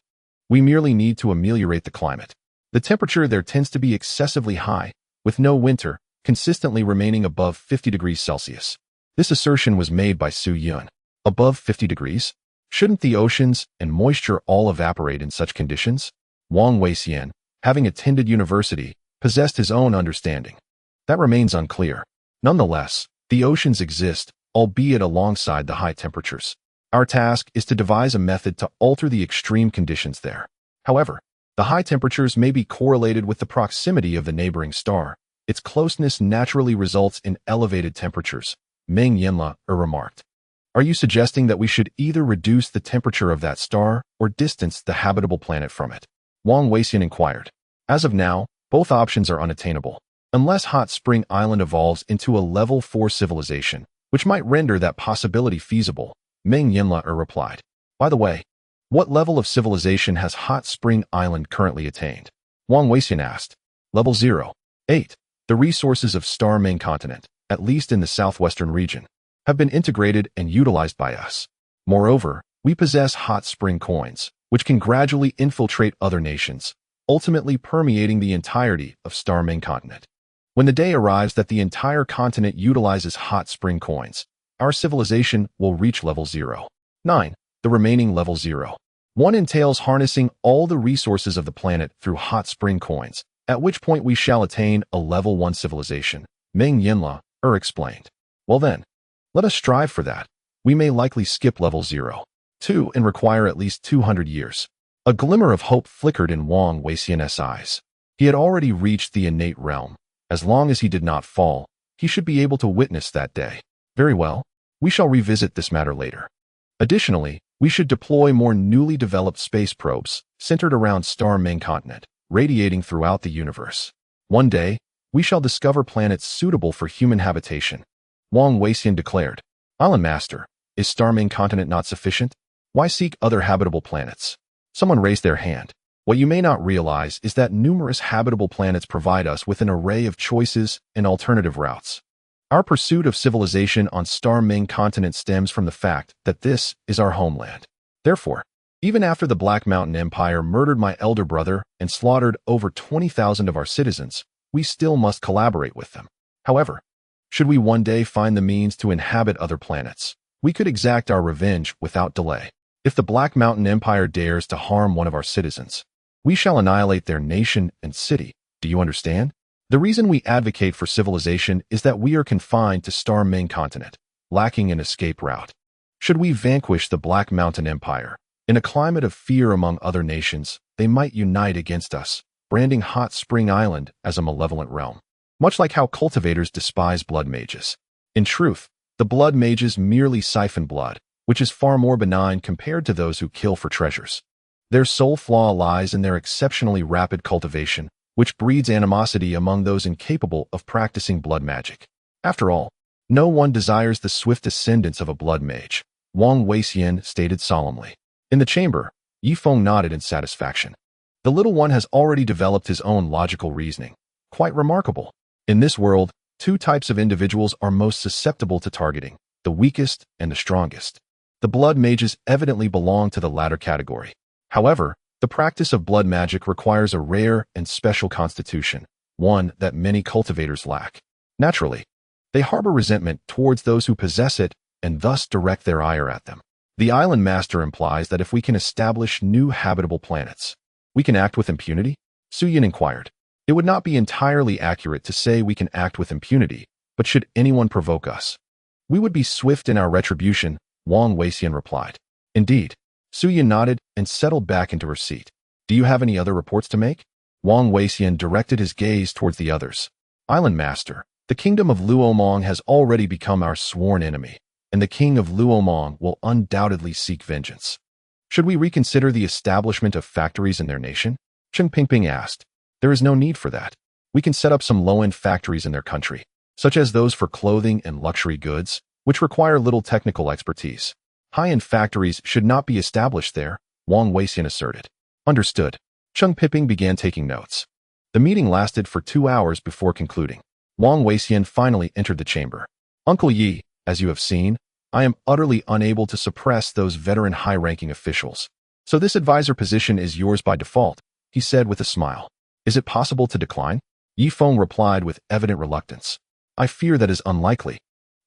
We merely need to ameliorate the climate. The temperature there tends to be excessively high, with no winter, consistently remaining above 50 degrees Celsius. This assertion was made by Su Yun. Above 50 degrees? Shouldn't the oceans and moisture all evaporate in such conditions? Huang Yueya, having attended university, possessed his own understanding. That remains unclear. Nonetheless, the oceans exist, albeit alongside the high temperatures. Our task is to devise a method to alter the extreme conditions there. However, the high temperatures may be correlated with the proximity of the neighboring star. Its closeness naturally results in elevated temperatures, Meng Yinla remarked. Are you suggesting that we should either reduce the temperature of that star or distance the habitable planet from it? Huang Yueya inquired. As of now, both options are unattainable, unless Hot Spring Island evolves into a level 4 civilization, which might render that possibility feasible, Meng Yinla replied. By the way, what level of civilization has Hot Spring Island currently attained? Huang Yueya asked. Level 0. 8. The resources of Star Main Continent, at least in the southwestern region, have been integrated and utilized by us. Moreover, we possess hot spring coins, which can gradually infiltrate other nations, ultimately permeating the entirety of Star Main Continent. When the day arrives that the entire continent utilizes hot spring coins, our civilization will reach level 0. 9. The remaining level 0. 1 entails harnessing all the resources of the planet through hot spring coins, at which point we shall attain a level 1 civilization, Meng Yinla explained. Well then, let us strive for that. We may likely skip level 0. 2 and require at least 200 years. A glimmer of hope flickered in Huang Yueya's eyes. He had already reached the innate realm. As long as he did not fall, he should be able to witness that day. Very well, we shall revisit this matter later. Additionally, we should deploy more newly developed space probes, centered around Star Main Continent, radiating throughout the universe. One day, we shall discover planets suitable for human habitation. Huang Yueya declared. Island Master, is Star Main Continent not sufficient? Why seek other habitable planets? Someone raised their hand. What you may not realize is that numerous habitable planets provide us with an array of choices and alternative routes. Our pursuit of civilization on Star Main Continent stems from the fact that this is our homeland. Therefore, even after the Black Mountain Empire murdered my elder brother and slaughtered over 20,000 of our citizens, we still must collaborate with them. However, should we one day find the means to inhabit other planets, we could exact our revenge without delay. If the Black Mountain Empire dares to harm one of our citizens, we shall annihilate their nation and city. Do you understand? The reason we advocate for civilization is that we are confined to Star Main Continent, lacking an escape route. Should we vanquish the Black Mountain Empire, in a climate of fear among other nations, they might unite against us, branding Hot Spring Island as a malevolent realm. Much like how cultivators despise blood mages. In truth, the blood mages merely siphon blood, which is far more benign compared to those who kill for treasures. Their sole flaw lies in their exceptionally rapid cultivation, which breeds animosity among those incapable of practicing blood magic. After all, no one desires the swift ascendance of a blood mage, Huang Yueya stated solemnly. In the chamber, Ye Feng nodded in satisfaction. The little one has already developed his own logical reasoning. Quite remarkable. In this world, two types of individuals are most susceptible to targeting, the weakest and the strongest. The blood mages evidently belong to the latter category. However, the practice of blood magic requires a rare and special constitution, one that many cultivators lack. Naturally, they harbor resentment towards those who possess it and thus direct their ire at them. The island master implies that if we can establish new habitable planets, we can act with impunity? Suyin inquired. It would not be entirely accurate to say we can act with impunity, but should anyone provoke us, we would be swift in our retribution, Huang Yueya replied. Indeed. Suyin nodded and settled back into her seat. Do you have any other reports to make? Huang Yueya directed his gaze towards the others. Island master, the kingdom of Luomong has already become our sworn enemy, and the king of Luomong will undoubtedly seek vengeance. Should we reconsider the establishment of factories in their nation? Hmph asked. There is no need for that. We can set up some low-end factories in their country, such as those for clothing and luxury goods, which require little technical expertise. High-end factories should not be established there, Huang Yueya asserted. Understood. Hmph began taking notes. The meeting lasted for 2 hours before concluding. Huang Yueya finally entered the chamber. Uncle Yi, as you have seen, I am utterly unable to suppress those veteran high-ranking officials. So this advisor position is yours by default, he said with a smile. Is it possible to decline? Ye Feng replied with evident reluctance. I fear that is unlikely.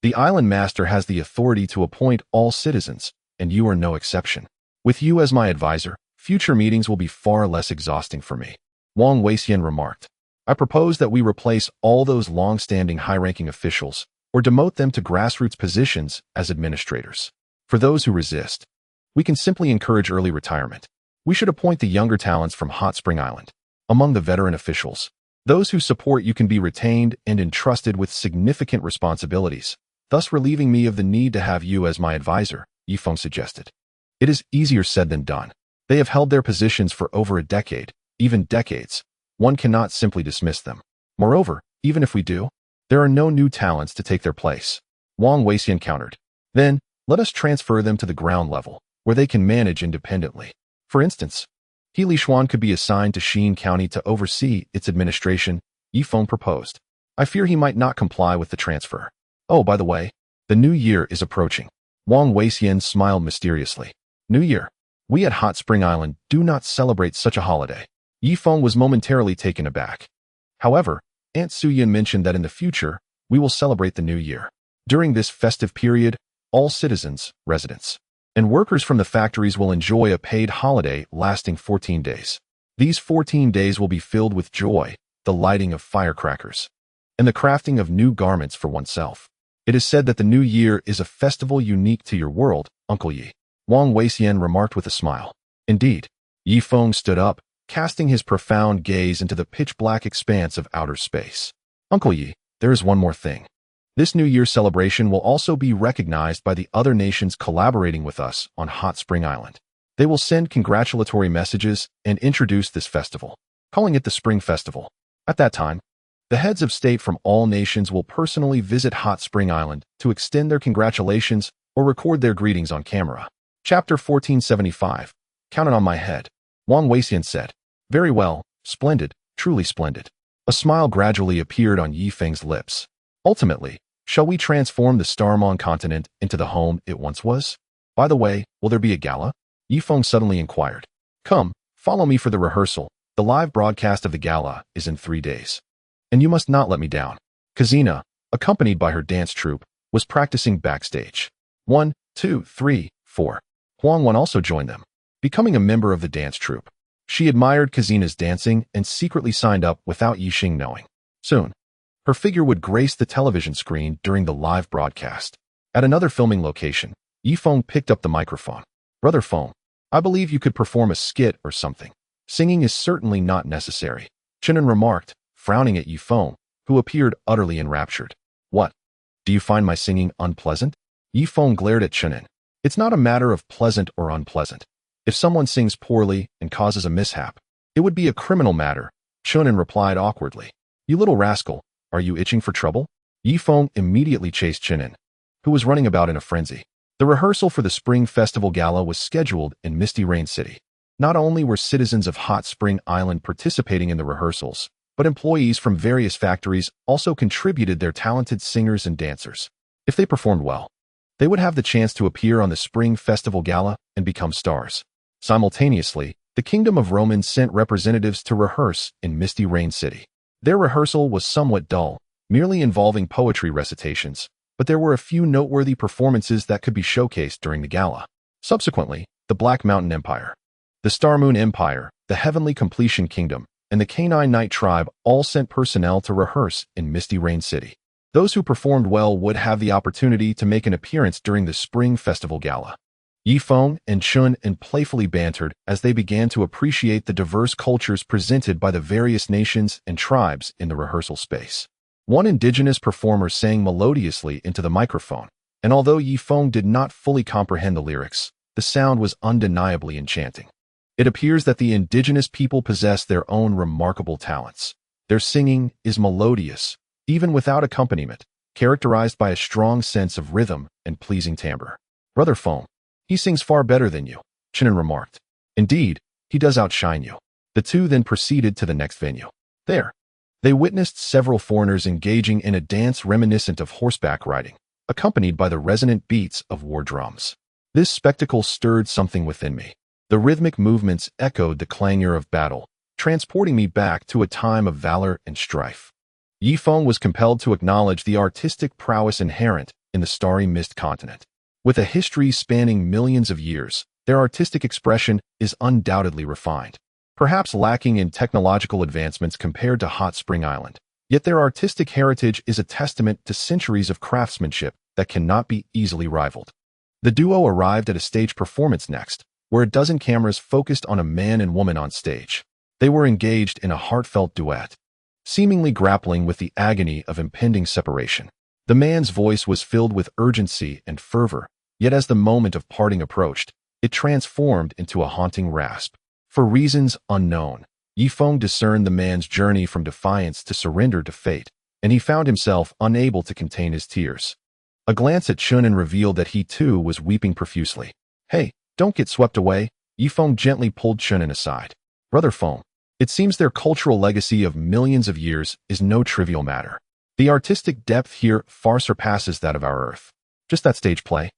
The island master has the authority to appoint all citizens, and you are no exception. With you as my advisor, future meetings will be far less exhausting for me. Huang Yueya remarked. I propose that we replace all those long-standing high-ranking officials, or demote them to grassroots positions as administrators. For those who resist, we can simply encourage early retirement. We should appoint the younger talents from Hot Spring Island. Among the veteran officials, those who support you can be retained and entrusted with significant responsibilities, thus relieving me of the need to have you as my advisor, Ye Feng suggested. It is easier said than done. They have held their positions for over a decade, even decades. One cannot simply dismiss them. Moreover, even if we do, there are no new talents to take their place. Huang Yueya countered. Then, let us transfer them to the ground level, where they can manage independently. For instance, He Lishuan could be assigned to Xin County to oversee its administration, Ye Feng proposed. I fear he might not comply with the transfer. Oh, by the way, the new year is approaching. Huang Yueya smiled mysteriously. New Year. We at Hot Spring Island do not celebrate such a holiday. Ye Feng was momentarily taken aback. However, Aunt Suyin mentioned that in the future, we will celebrate the new year. During this festive period, all citizens, residents, and workers from the factories will enjoy a paid holiday lasting 14 days. These 14 days will be filled with joy, the lighting of firecrackers, and the crafting of new garments for oneself. It is said that the new year is a festival unique to your world, Uncle Yi. Huang Yueya remarked with a smile. Indeed. Ye Feng stood up, casting his profound gaze into the pitch-black expanse of outer space. Uncle Yi, there is one more thing. This New Year celebration will also be recognized by the other nations collaborating with us on Hot Spring Island. They will send congratulatory messages and introduce this festival, calling it the Spring Festival. At that time, the heads of state from all nations will personally visit Hot Spring Island to extend their congratulations or record their greetings on camera. Chapter 1475. Count it on my head. Huang Yueya said. Very well, splendid, truly splendid. A smile gradually appeared on Ye Feng's lips. Ultimately, shall we transform the Starmon continent into the home it once was? By the way, will there be a gala? Ye Feng suddenly inquired. Come, follow me for the rehearsal. The live broadcast of the gala is in 3 days. And you must not let me down. Kazina, accompanied by her dance troupe, was practicing backstage. 1, 2, 3, 4. Huang Wan also joined them, becoming a member of the dance troupe. She admired Kazina's dancing and secretly signed up without Yixing knowing. Soon, her figure would grace the television screen during the live broadcast. At another filming location, Ye Feng picked up the microphone. Brother Feng, I believe you could perform a skit or something. Singing is certainly not necessary, Chenin remarked, frowning at Ye Feng, who appeared utterly enraptured. What? Do you find my singing unpleasant? Ye Feng glared at Chenin. It's not a matter of pleasant or unpleasant. If someone sings poorly and causes a mishap, it would be a criminal matter, Chenin replied awkwardly. You little rascal, are you itching for trouble? Ye Feng immediately chased Chenin, who was running about in a frenzy. The rehearsal for the Spring Festival Gala was scheduled in Misty Rain City. Not only were citizens of Hot Spring Island participating in the rehearsals, but employees from various factories also contributed their talented singers and dancers. If they performed well, they would have the chance to appear on the Spring Festival Gala and become stars. Simultaneously, the Kingdom of Roman sent representatives to rehearse in Misty Rain City. Their rehearsal was somewhat dull, merely involving poetry recitations, but there were a few noteworthy performances that could be showcased during the gala. Subsequently, the Black Mountain Empire, the Star Moon Empire, the Heavenly Completion Kingdom, and the Canine Knight Tribe all sent personnel to rehearse in Misty Rain City. Those who performed well would have the opportunity to make an appearance during the Spring Festival Gala. Ye Feng and Chun and playfully bantered as they began to appreciate the diverse cultures presented by the various nations and tribes in the rehearsal space. One indigenous performer sang melodiously into the microphone, and although Ye Feng did not fully comprehend the lyrics, the sound was undeniably enchanting. It appears that the indigenous people possess their own remarkable talents. Their singing is melodious, even without accompaniment, characterized by a strong sense of rhythm and pleasing timbre. Brother Feng, he sings far better than you, Chinen remarked. Indeed, he does outshine you. The two then proceeded to the next venue. There, they witnessed several foreigners engaging in a dance reminiscent of horseback riding, accompanied by the resonant beats of war drums. This spectacle stirred something within me. The rhythmic movements echoed the clangor of battle, transporting me back to a time of valor and strife. Ye Feng was compelled to acknowledge the artistic prowess inherent in the Starry Mist continent. With a history spanning millions of years, their artistic expression is undoubtedly refined, perhaps lacking in technological advancements compared to Hot Spring Island. Yet their artistic heritage is a testament to centuries of craftsmanship that cannot be easily rivaled. The duo arrived at a stage performance next, where a dozen cameras focused on a man and woman on stage. They were engaged in a heartfelt duet, seemingly grappling with the agony of impending separation. The man's voice was filled with urgency and fervor, yet as the moment of parting approached, it transformed into a haunting rasp. For reasons unknown, Ye Feng discerned the man's journey from defiance to surrender to fate, and he found himself unable to contain his tears. A glance at Chunin revealed that he too was weeping profusely. Hey, don't get swept away, Ye Feng gently pulled Chunin aside. Brother Feng, it seems their cultural legacy of millions of years is no trivial matter. The artistic depth here far surpasses that of our Earth. Just that stage play,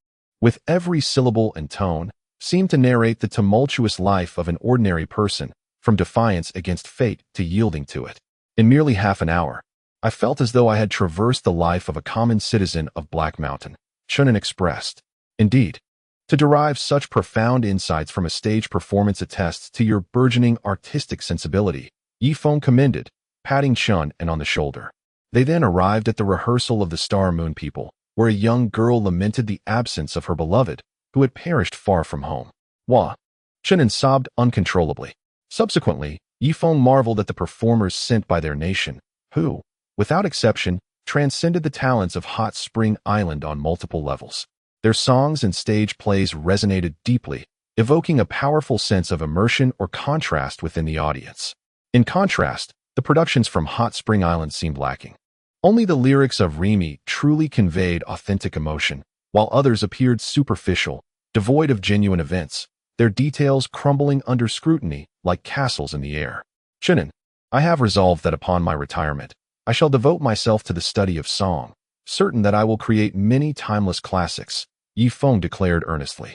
with every syllable and tone, seemed to narrate the tumultuous life of an ordinary person, from defiance against fate to yielding to it. In merely half an hour, I felt as though I had traversed the life of a common citizen of Black Mountain, Chunin expressed. Indeed, to derive such profound insights from a stage performance attests to your burgeoning artistic sensibility, Ye Feng commended, patting Chun on the shoulder. They then arrived at the rehearsal of the Star Moon People, where a young girl lamented the absence of her beloved, who had perished far from home. Wah! Chunin sobbed uncontrollably. Subsequently, Ye Feng marveled at the performers sent by their nation, who, without exception, transcended the talents of Hot Spring Island on multiple levels. Their songs and stage plays resonated deeply, evoking a powerful sense of immersion or contrast within the audience. In contrast, the productions from Hot Spring Island seemed lacking. Only the lyrics of Remy truly conveyed authentic emotion, while others appeared superficial, devoid of genuine events, their details crumbling under scrutiny like castles in the air. Chunin, I have resolved that upon my retirement, I shall devote myself to the study of song, certain that I will create many timeless classics, Ye Feng declared earnestly.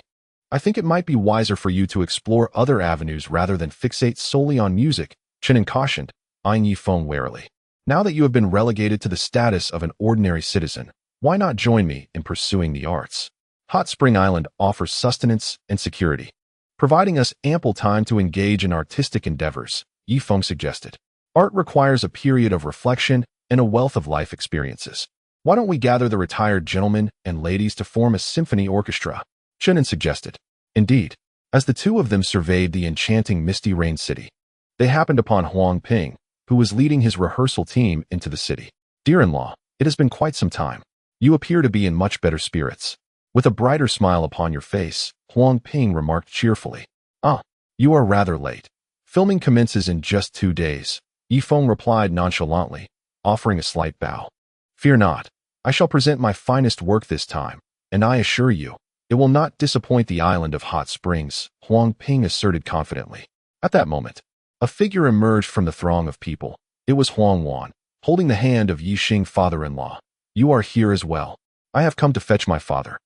I think it might be wiser for you to explore other avenues rather than fixate solely on music, Chunin cautioned, eyeing Ye Feng warily. Now that you have been relegated to the status of an ordinary citizen, why not join me in pursuing the arts? Hot Spring Island offers sustenance and security, providing us ample time to engage in artistic endeavors, Ye Feng suggested. Art requires a period of reflection and a wealth of life experiences. Why don't we gather the retired gentlemen and ladies to form a symphony orchestra? Chunin suggested. Indeed, as the two of them surveyed the enchanting Misty Rain City, they happened upon Huang Ping, who was leading his rehearsal team into the city. Dear-in-law, it has been quite some time. You appear to be in much better spirits. With a brighter smile upon your face, Huang Ping remarked cheerfully. Ah, you are rather late. Filming commences in just 2 days, Ye Feng replied nonchalantly, offering a slight bow. Fear not, I shall present my finest work this time, and I assure you, It will not disappoint the island of hot springs, Huang Ping asserted confidently. At that moment, a figure emerged from the throng of people. It was Huang Wan, holding the hand of Yi Xing father-in-law. You are here as well. I have come to fetch my father,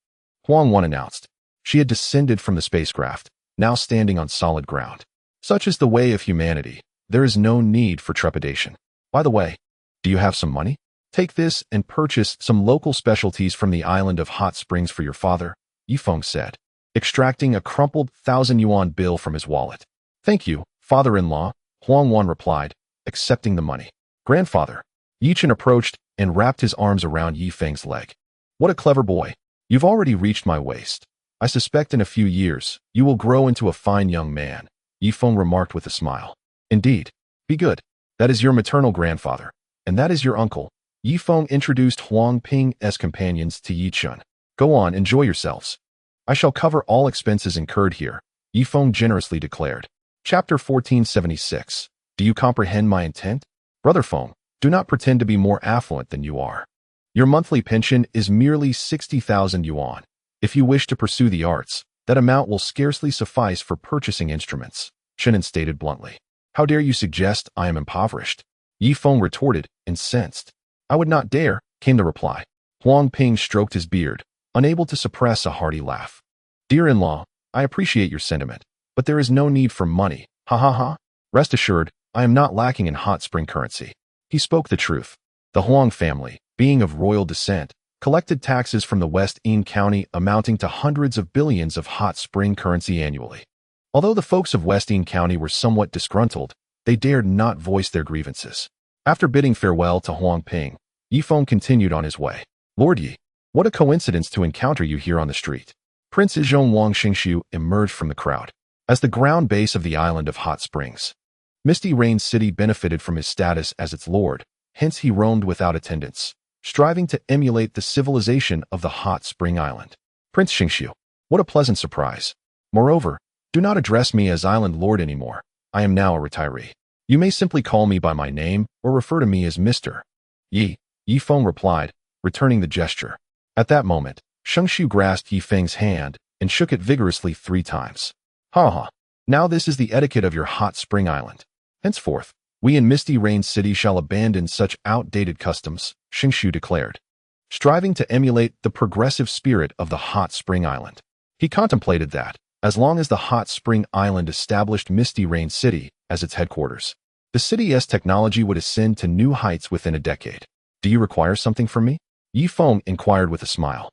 Huang Wan announced. She had descended from the spacecraft, now standing on solid ground. Such is the way of humanity. There is no need for trepidation. By the way, do you have some money? Take this and purchase some local specialties from the island of hot springs for your father, Ye Feng said, extracting a crumpled 1,000 yuan bill from his wallet. Thank you, father-in-law, Huang Wan replied, accepting the money. Grandfather. Yi Chen approached and wrapped his arms around Ye Feng's leg. What a clever boy. You've already reached my waist. I suspect in a few years, you will grow into a fine young man, Ye Feng remarked with a smile. Indeed. Be good. That is your maternal grandfather, and that is your uncle. Ye Feng introduced Huang Ping's companions to Yi Chen. Go on, enjoy yourselves. I shall cover all expenses incurred here, Ye Feng generously declared. Chapter 1476. Do you comprehend my intent? Brother Feng, do not pretend to be more affluent than you are. Your monthly pension is merely 60,000 yuan. If you wish to pursue the arts, that amount will scarcely suffice for purchasing instruments, Chen stated bluntly. How dare you suggest I am impoverished? Ye Feng retorted, incensed. I would not dare, came the reply. Huang Ping stroked his beard, unable to suppress a hearty laugh. Dear-in-law, I appreciate your sentiment, but there is no need for money, ha ha ha. Rest assured, I am not lacking in hot spring currency. He spoke the truth. The Huang family, being of royal descent, collected taxes from the West Yin County amounting to hundreds of billions of hot spring currency annually. Although the folks of West Yin County were somewhat disgruntled, they dared not voice their grievances. After bidding farewell to Huang Ping, Ye Feng continued on his way. Lord Yi, what a coincidence to encounter you here on the street. Prince Izhong Wang Xingshu emerged from the crowd. As the ground base of the island of hot springs, Misty Rain City benefited from his status as its lord, hence he roamed without attendance, striving to emulate the civilization of the hot spring island. Prince Xingshu, what a pleasant surprise. Moreover, do not address me as island lord anymore. I am now a retiree. You may simply call me by my name or refer to me as Mr. Yi Feng replied, returning the gesture. At that moment, Xingshu grasped Ye Feng's hand and shook it vigorously 3 times. Ha ha. Now this is the etiquette of your hot spring island. Henceforth, we in Misty Rain City shall abandon such outdated customs, Xingshu declared, striving to emulate the progressive spirit of the hot spring island. He contemplated that, as long as the hot spring island established Misty Rain City as its headquarters, the city's technology would ascend to new heights within a decade. Do you require something from me? Ye Feng inquired with a smile.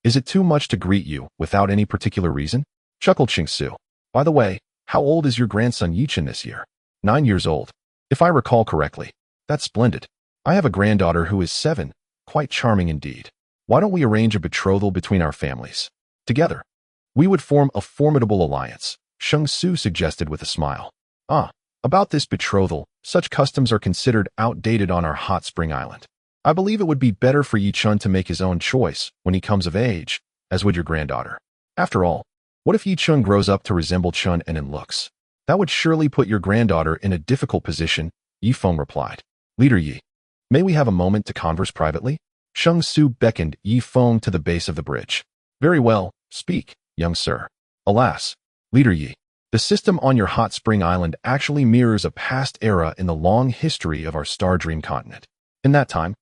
Is it too much to greet you without any particular reason? Chuckled Xingshu. By the way, how old is your grandson Yi Chen this year? 9 years old. If I recall correctly. That's splendid. I have a granddaughter who is 7, quite charming indeed. Why don't we arrange a betrothal between our families? Together, we would form a formidable alliance, Xingshu suggested with a smile. About this betrothal, such customs are considered outdated on our hot spring island. I believe it would be better for Yi Chen to make his own choice when he comes of age, as would your granddaughter. After all, what if Yi Chen grows up to resemble Chen and in looks? That would surely put your granddaughter in a difficult position, Ye Feng replied. Leader Yi, may we have a moment to converse privately? Xingshu beckoned Ye Feng to the base of the bridge. Very well, speak, young sir. Alas, Leader Yi, the system on your hot spring island actually mirrors a past era in the long history of our star dream continent. In that time,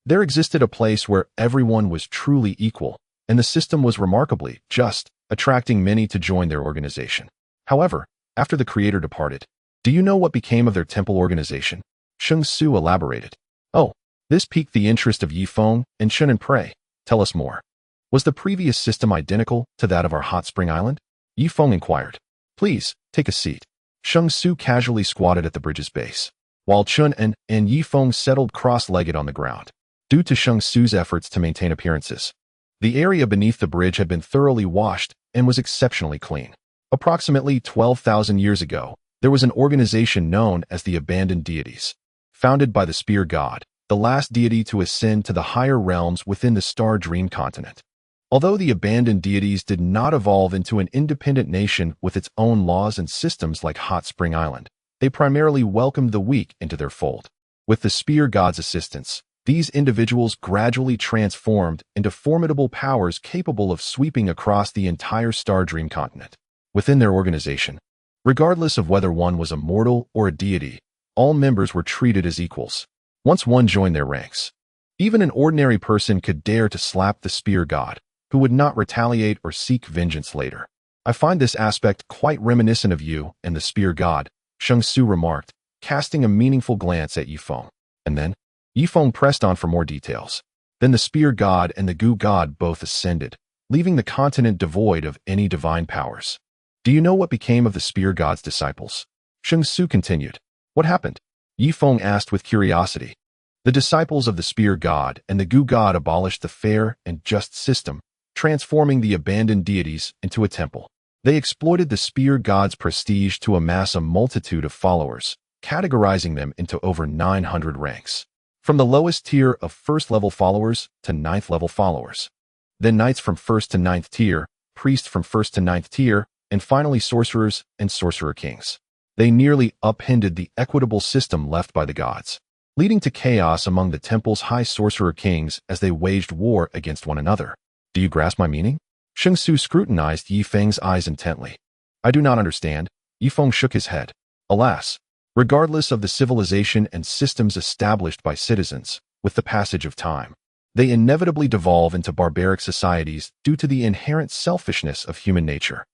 there existed a place where everyone was truly equal, and the system was remarkably just, attracting many to join their organization. However, after the creator departed, do you know what became of their temple organization? Xingshu elaborated. Oh, this piqued the interest of Ye Feng and Chen and Pray. Tell us more. Was the previous system identical to that of our hot spring island? Ye Feng inquired. Please, take a seat. Xingshu casually squatted at the bridge's base, while Chen and Ye Feng settled cross-legged on the ground. Due to Xingshu's efforts to maintain appearances, the area beneath the bridge had been thoroughly washed and was exceptionally clean. Approximately 12,000 years ago, there was an organization known as the Abandoned Deities, founded by the Spear God, the last deity to ascend to the higher realms within the Star Dream continent. Although the Abandoned Deities did not evolve into an independent nation with its own laws and systems like Hot Spring Island, they primarily welcomed the weak into their fold. With the Spear God's assistance, These individuals gradually transformed into formidable powers capable of sweeping across the entire Star Dream continent. Within their organization, regardless of whether one was a mortal or a deity, all members were treated as equals. Once one joined their ranks, even an ordinary person could dare to slap the spear god, who would not retaliate or seek vengeance later. I find this aspect quite reminiscent of you and the spear god, Shang Su remarked, casting a meaningful glance at Ye Feng. And then, Ye Feng pressed on for more details. Then the spear god and the goo god both ascended, leaving the continent devoid of any divine powers. Do you know what became of the spear god's disciples? Shang Su continued. What happened? Ye Feng asked with curiosity. The disciples of the spear god and the goo god abolished the fair and just system, transforming the abandoned deities into a temple. They exploited the spear god's prestige to amass a multitude of followers, categorizing them into over 900 ranks. From the lowest tier of first-level followers to ninth-level followers. Then knights from first to ninth tier, priests from first to ninth tier, and finally sorcerers and sorcerer kings. They nearly upended the equitable system left by the gods, leading to chaos among the temple's high sorcerer kings as they waged war against one another. Do you grasp my meaning? Shang Su scrutinized Ye Feng's eyes intently. I do not understand. Ye Feng shook his head. Alas, regardless of the civilization and systems established by citizens, with the passage of time, they inevitably devolve into barbaric societies due to the inherent selfishness of human nature.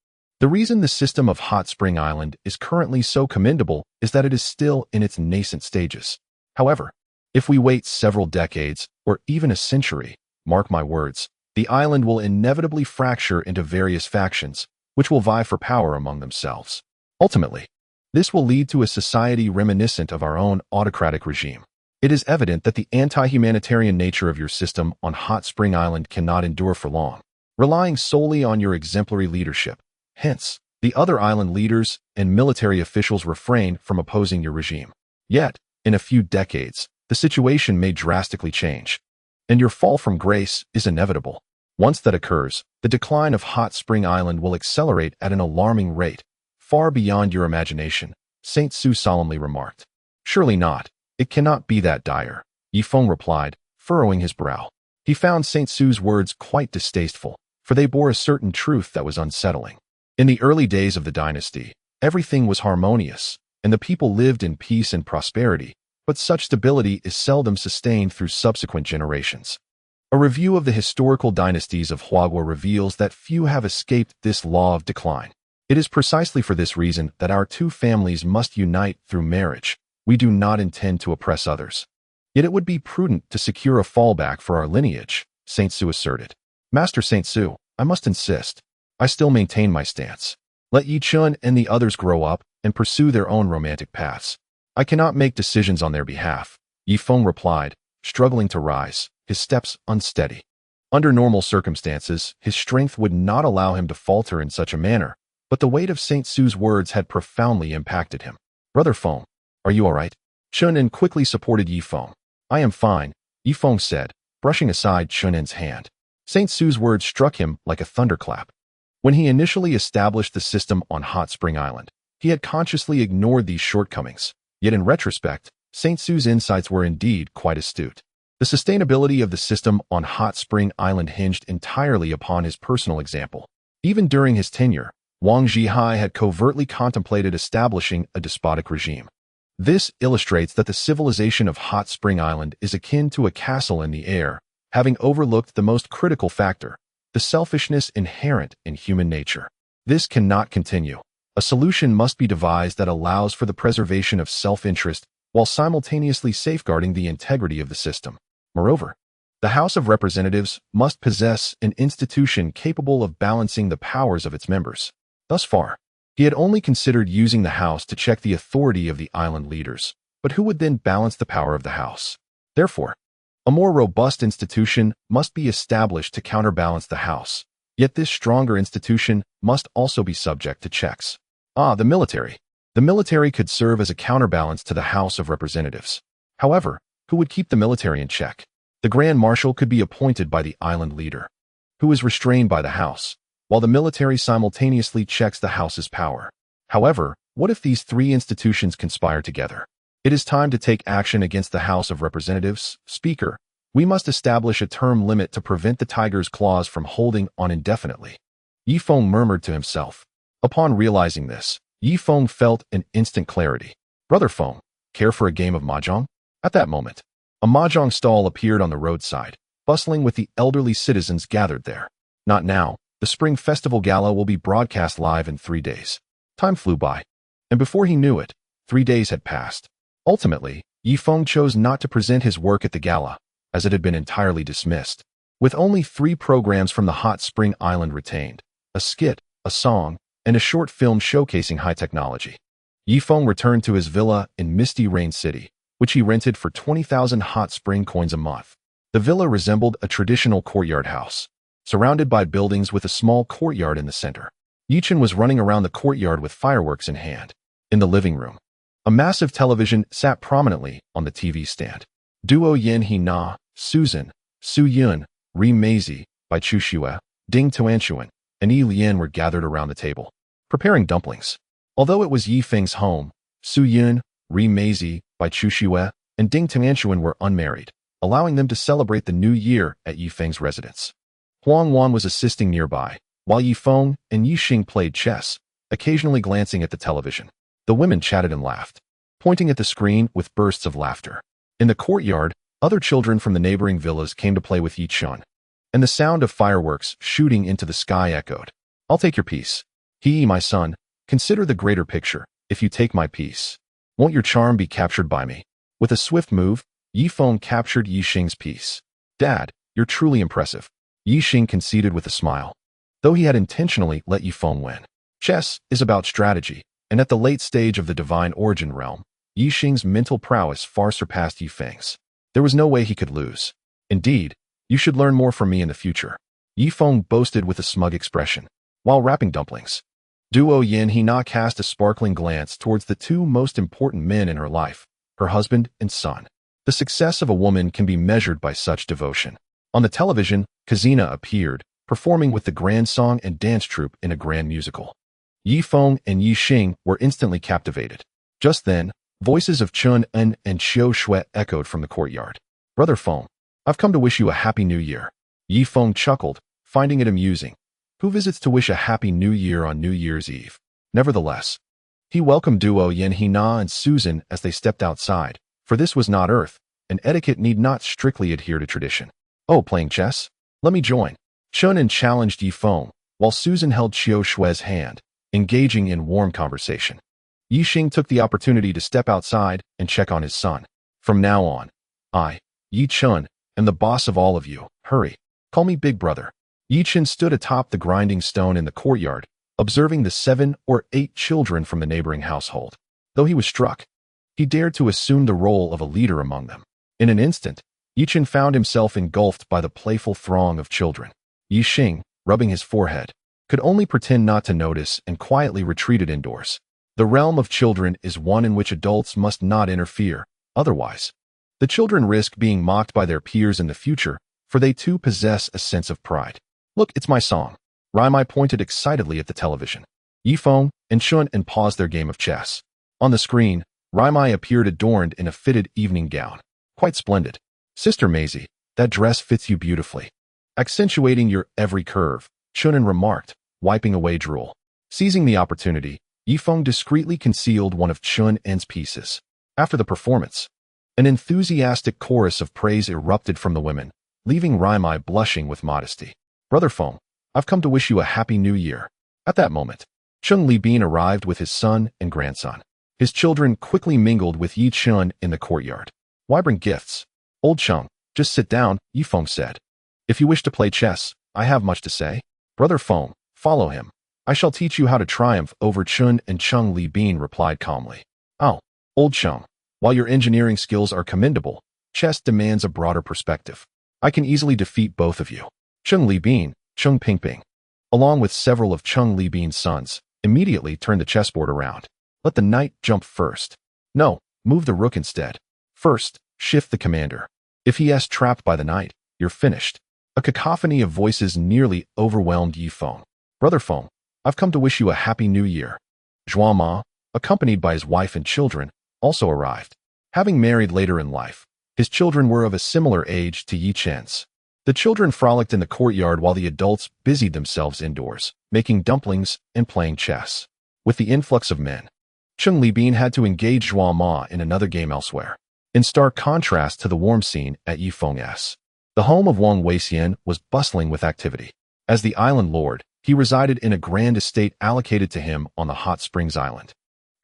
The reason the system of Hot Spring Island is currently so commendable is that it is still in its nascent stages. However, if we wait several decades, or even a century, mark my words, the island will inevitably fracture into various factions, which will vie for power among themselves. Ultimately, this will lead to a society reminiscent of our own autocratic regime. It is evident that the anti-humanitarian nature of your system on Hot Spring Island cannot endure for long, relying solely on your exemplary leadership. Hence, the other island leaders and military officials refrain from opposing your regime. Yet, in a few decades, the situation may drastically change, and your fall from grace is inevitable. Once that occurs, the decline of Hot Spring Island will accelerate at an alarming rate, far beyond your imagination, Saint Su solemnly remarked. Surely not. It cannot be that dire, Ye Feng replied, furrowing his brow. He found Saint Su's words quite distasteful, for they bore a certain truth that was unsettling. In the early days of the dynasty, everything was harmonious, and the people lived in peace and prosperity, but such stability is seldom sustained through subsequent generations. A review of the historical dynasties of Huang reveals that few have escaped this law of decline. It is precisely for this reason that our two families must unite through marriage. We do not intend to oppress others. Yet it would be prudent to secure a fallback for our lineage, Saint Su asserted. Master Saint Su, I must insist. I still maintain my stance. Let Yi Chun and the others grow up and pursue their own romantic paths. I cannot make decisions on their behalf, Ye Feng replied, struggling to rise, his steps unsteady. Under normal circumstances, his strength would not allow him to falter in such a manner, but the weight of Saint Su's words had profoundly impacted him. Brother Feng, are you all right? Chun-en quickly supported Ye Feng. I am fine, Ye Feng said, brushing aside Chun-en's hand. Saint Su's words struck him like a thunderclap. When he initially established the system on Hot Spring Island, he had consciously ignored these shortcomings. Yet in retrospect, Saint Su's insights were indeed quite astute. The sustainability of the system on Hot Spring Island hinged entirely upon his personal example. Even during his tenure, Wang Zhihai had covertly contemplated establishing a despotic regime. This illustrates that the civilization of Hot Spring Island is akin to a castle in the air, having overlooked the most critical factor, the selfishness inherent in human nature. This cannot continue. A solution must be devised that allows for the preservation of self-interest while simultaneously safeguarding the integrity of the system. Moreover, the House of Representatives must possess an institution capable of balancing the powers of its members. Thus far, he had only considered using the House to check the authority of the island leaders, but who would then balance the power of the House? Therefore, a more robust institution must be established to counterbalance the House, yet this stronger institution must also be subject to checks. The military. The military could serve as a counterbalance to the House of Representatives. However, who would keep the military in check? The Grand Marshal could be appointed by the island leader, who is restrained by the House, while the military simultaneously checks the House's power. However, what if these three institutions conspire together? It is time to take action against the House of Representatives, Speaker, We must establish a term limit to prevent the tiger's claws from holding on indefinitely. Ye Feng murmured to himself. Upon realizing this, Ye Feng felt an instant clarity. Brother Feng, care for a game of mahjong? At that moment, a mahjong stall appeared on the roadside, bustling with the elderly citizens gathered there. Not now. The Spring Festival Gala will be broadcast live in 3 days. Time flew by, and before he knew it, 3 days had passed. Ultimately, Ye Feng chose not to present his work at the gala, as it had been entirely dismissed. With only 3 programs from the hot spring island retained, a skit, a song, and a short film showcasing high technology, Ye Feng returned to his villa in Misty Rain City, which he rented for 20,000 hot spring coins a month. The villa resembled a traditional courtyard house, surrounded by buildings with a small courtyard in the center. Yichen was running around the courtyard with fireworks in hand. In the living room, a massive television sat prominently on the TV stand. Duo Yin He Na, Susan, Su Yun, Ri Meizi, Bai Chu Xue, Ding Tuanshuan, and Yi Lian were gathered around the table, preparing dumplings. Although it was Yi Feng's home, Su Yun, Ri Meizi, Bai Chu Xue, and Ding Tuanshuan were unmarried, allowing them to celebrate the new year at Yi Feng's residence. Huang Wan was assisting nearby, while Ye Feng and Yi Xing played chess, occasionally glancing at the television. The women chatted and laughed, pointing at the screen with bursts of laughter. In the courtyard, other children from the neighboring villas came to play with Yi Chun, and the sound of fireworks shooting into the sky echoed. I'll take your piece. My son, consider the greater picture. If you take my piece, won't your charm be captured by me? With a swift move, Ye Feng captured Yi Xing's piece. Dad, you're truly impressive. Yi Xing conceded with a smile, though he had intentionally let Ye Feng win. Chess is about strategy, and at the late stage of the divine origin realm, Yi Xing's mental prowess far surpassed Ye Feng's. There was no way he could lose. Indeed, you should learn more from me in the future, Ye Feng boasted with a smug expression, while wrapping dumplings. Duo Yin He Na cast a sparkling glance towards the 2 most important men in her life, her husband and son. The success of a woman can be measured by such devotion. On the television, Kazina appeared, performing with the grand song and dance troupe in a grand musical. Ye Feng and Yi Xing were instantly captivated. Just then, voices of Chun En and Xiao Shui echoed from the courtyard. Brother Feng, I've come to wish you a happy new year. Ye Feng chuckled, finding it amusing. Who visits to wish a happy new year on New Year's Eve? Nevertheless, he welcomed Duo Yin He Na and Susan as they stepped outside, for this was not Earth, and etiquette need not strictly adhere to tradition. Oh, playing chess? Let me join. Chun En challenged Ye Feng, while Susan held Xiao Shui's hand, engaging in warm conversation. Yi Xing took the opportunity to step outside and check on his son. From now on, I, Yi Chun, am the boss of all of you. Hurry. Call me Big Brother. Yi Chun stood atop the grinding stone in the courtyard, observing the 7 or 8 children from the neighboring household. Though he was struck, he dared to assume the role of a leader among them. In an instant, Yi Chun found himself engulfed by the playful throng of children. Yi Xing, rubbing his forehead, could only pretend not to notice and quietly retreated indoors. The realm of children is one in which adults must not interfere, otherwise, the children risk being mocked by their peers in the future, for they too possess a sense of pride. Look, it's my song. Raimai pointed excitedly at the television. Ye Feng and Chun En paused their game of chess. On the screen, Raimai appeared adorned in a fitted evening gown. Quite splendid. Sister Maisie, that dress fits you beautifully. Accentuating your every curve, Chun En remarked, wiping away drool. Seizing the opportunity, Ye Feng discreetly concealed one of Chun En's pieces. After the performance, an enthusiastic chorus of praise erupted from the women, leaving Raimai blushing with modesty. Brother Feng, I've come to wish you a happy new year. At that moment, Chung Li Bin arrived with his son and grandson. His children quickly mingled with Yi Chun in the courtyard. Why bring gifts? Old Chung, just sit down, Ye Feng said. If you wish to play chess, I have much to say. Brother Feng, follow him. I shall teach you how to triumph over Chun and Chung Li Bin replied calmly. Oh, Old Chung, while your engineering skills are commendable, chess demands a broader perspective. I can easily defeat both of you. Chung Li Bin, Chung Pingping, along with several of Chung Li Bin's sons, immediately turned the chessboard around. Let the knight jump first. No, move the rook instead. First, shift the commander. If he is trapped by the knight, you're finished. A cacophony of voices nearly overwhelmed Ye Feng. Brother Feng, I've come to wish you a happy new year. Zhuang Ma, accompanied by his wife and children, also arrived. Having married later in life, His children were of a similar age to Ye Feng's. The children frolicked in the courtyard while the adults busied themselves indoors, making dumplings and playing chess. With the influx of men, Cheng Libin had to engage Zhuo Ma in another game elsewhere. In stark contrast to the warm scene at Ye Feng's, the home of Huang Yueya was bustling with activity. As the island lord, he resided in a grand estate allocated to him on the Hot Springs Island,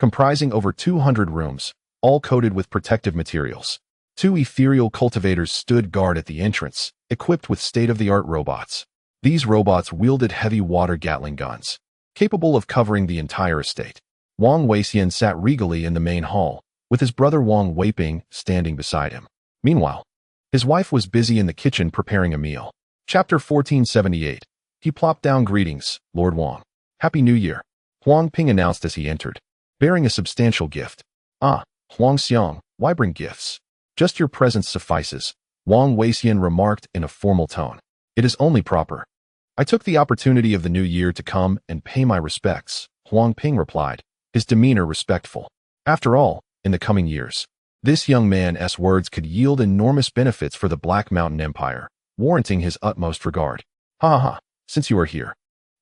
comprising over 200 rooms, all coated with protective materials. 2 ethereal cultivators stood guard at the entrance, equipped with state-of-the-art robots. These robots wielded heavy water Gatling guns, capable of covering the entire estate. Huang Yueya sat regally in the main hall, with his brother Huang Weiping standing beside him. Meanwhile, his wife was busy in the kitchen preparing a meal. Chapter 1478. He plopped down. Greetings, Lord Huang. Happy New Year, Huang Ping announced as he entered, bearing a substantial gift. Ah, Huang Xiang, why bring gifts? Just your presence suffices, Huang Yueya remarked in a formal tone. It is only proper. I took the opportunity of the new year to come and pay my respects, Huang Ping replied, his demeanor respectful. After all, in the coming years, this young man's words could yield enormous benefits for the Black Mountain Empire, warranting his utmost regard. Ha ha, since you are here,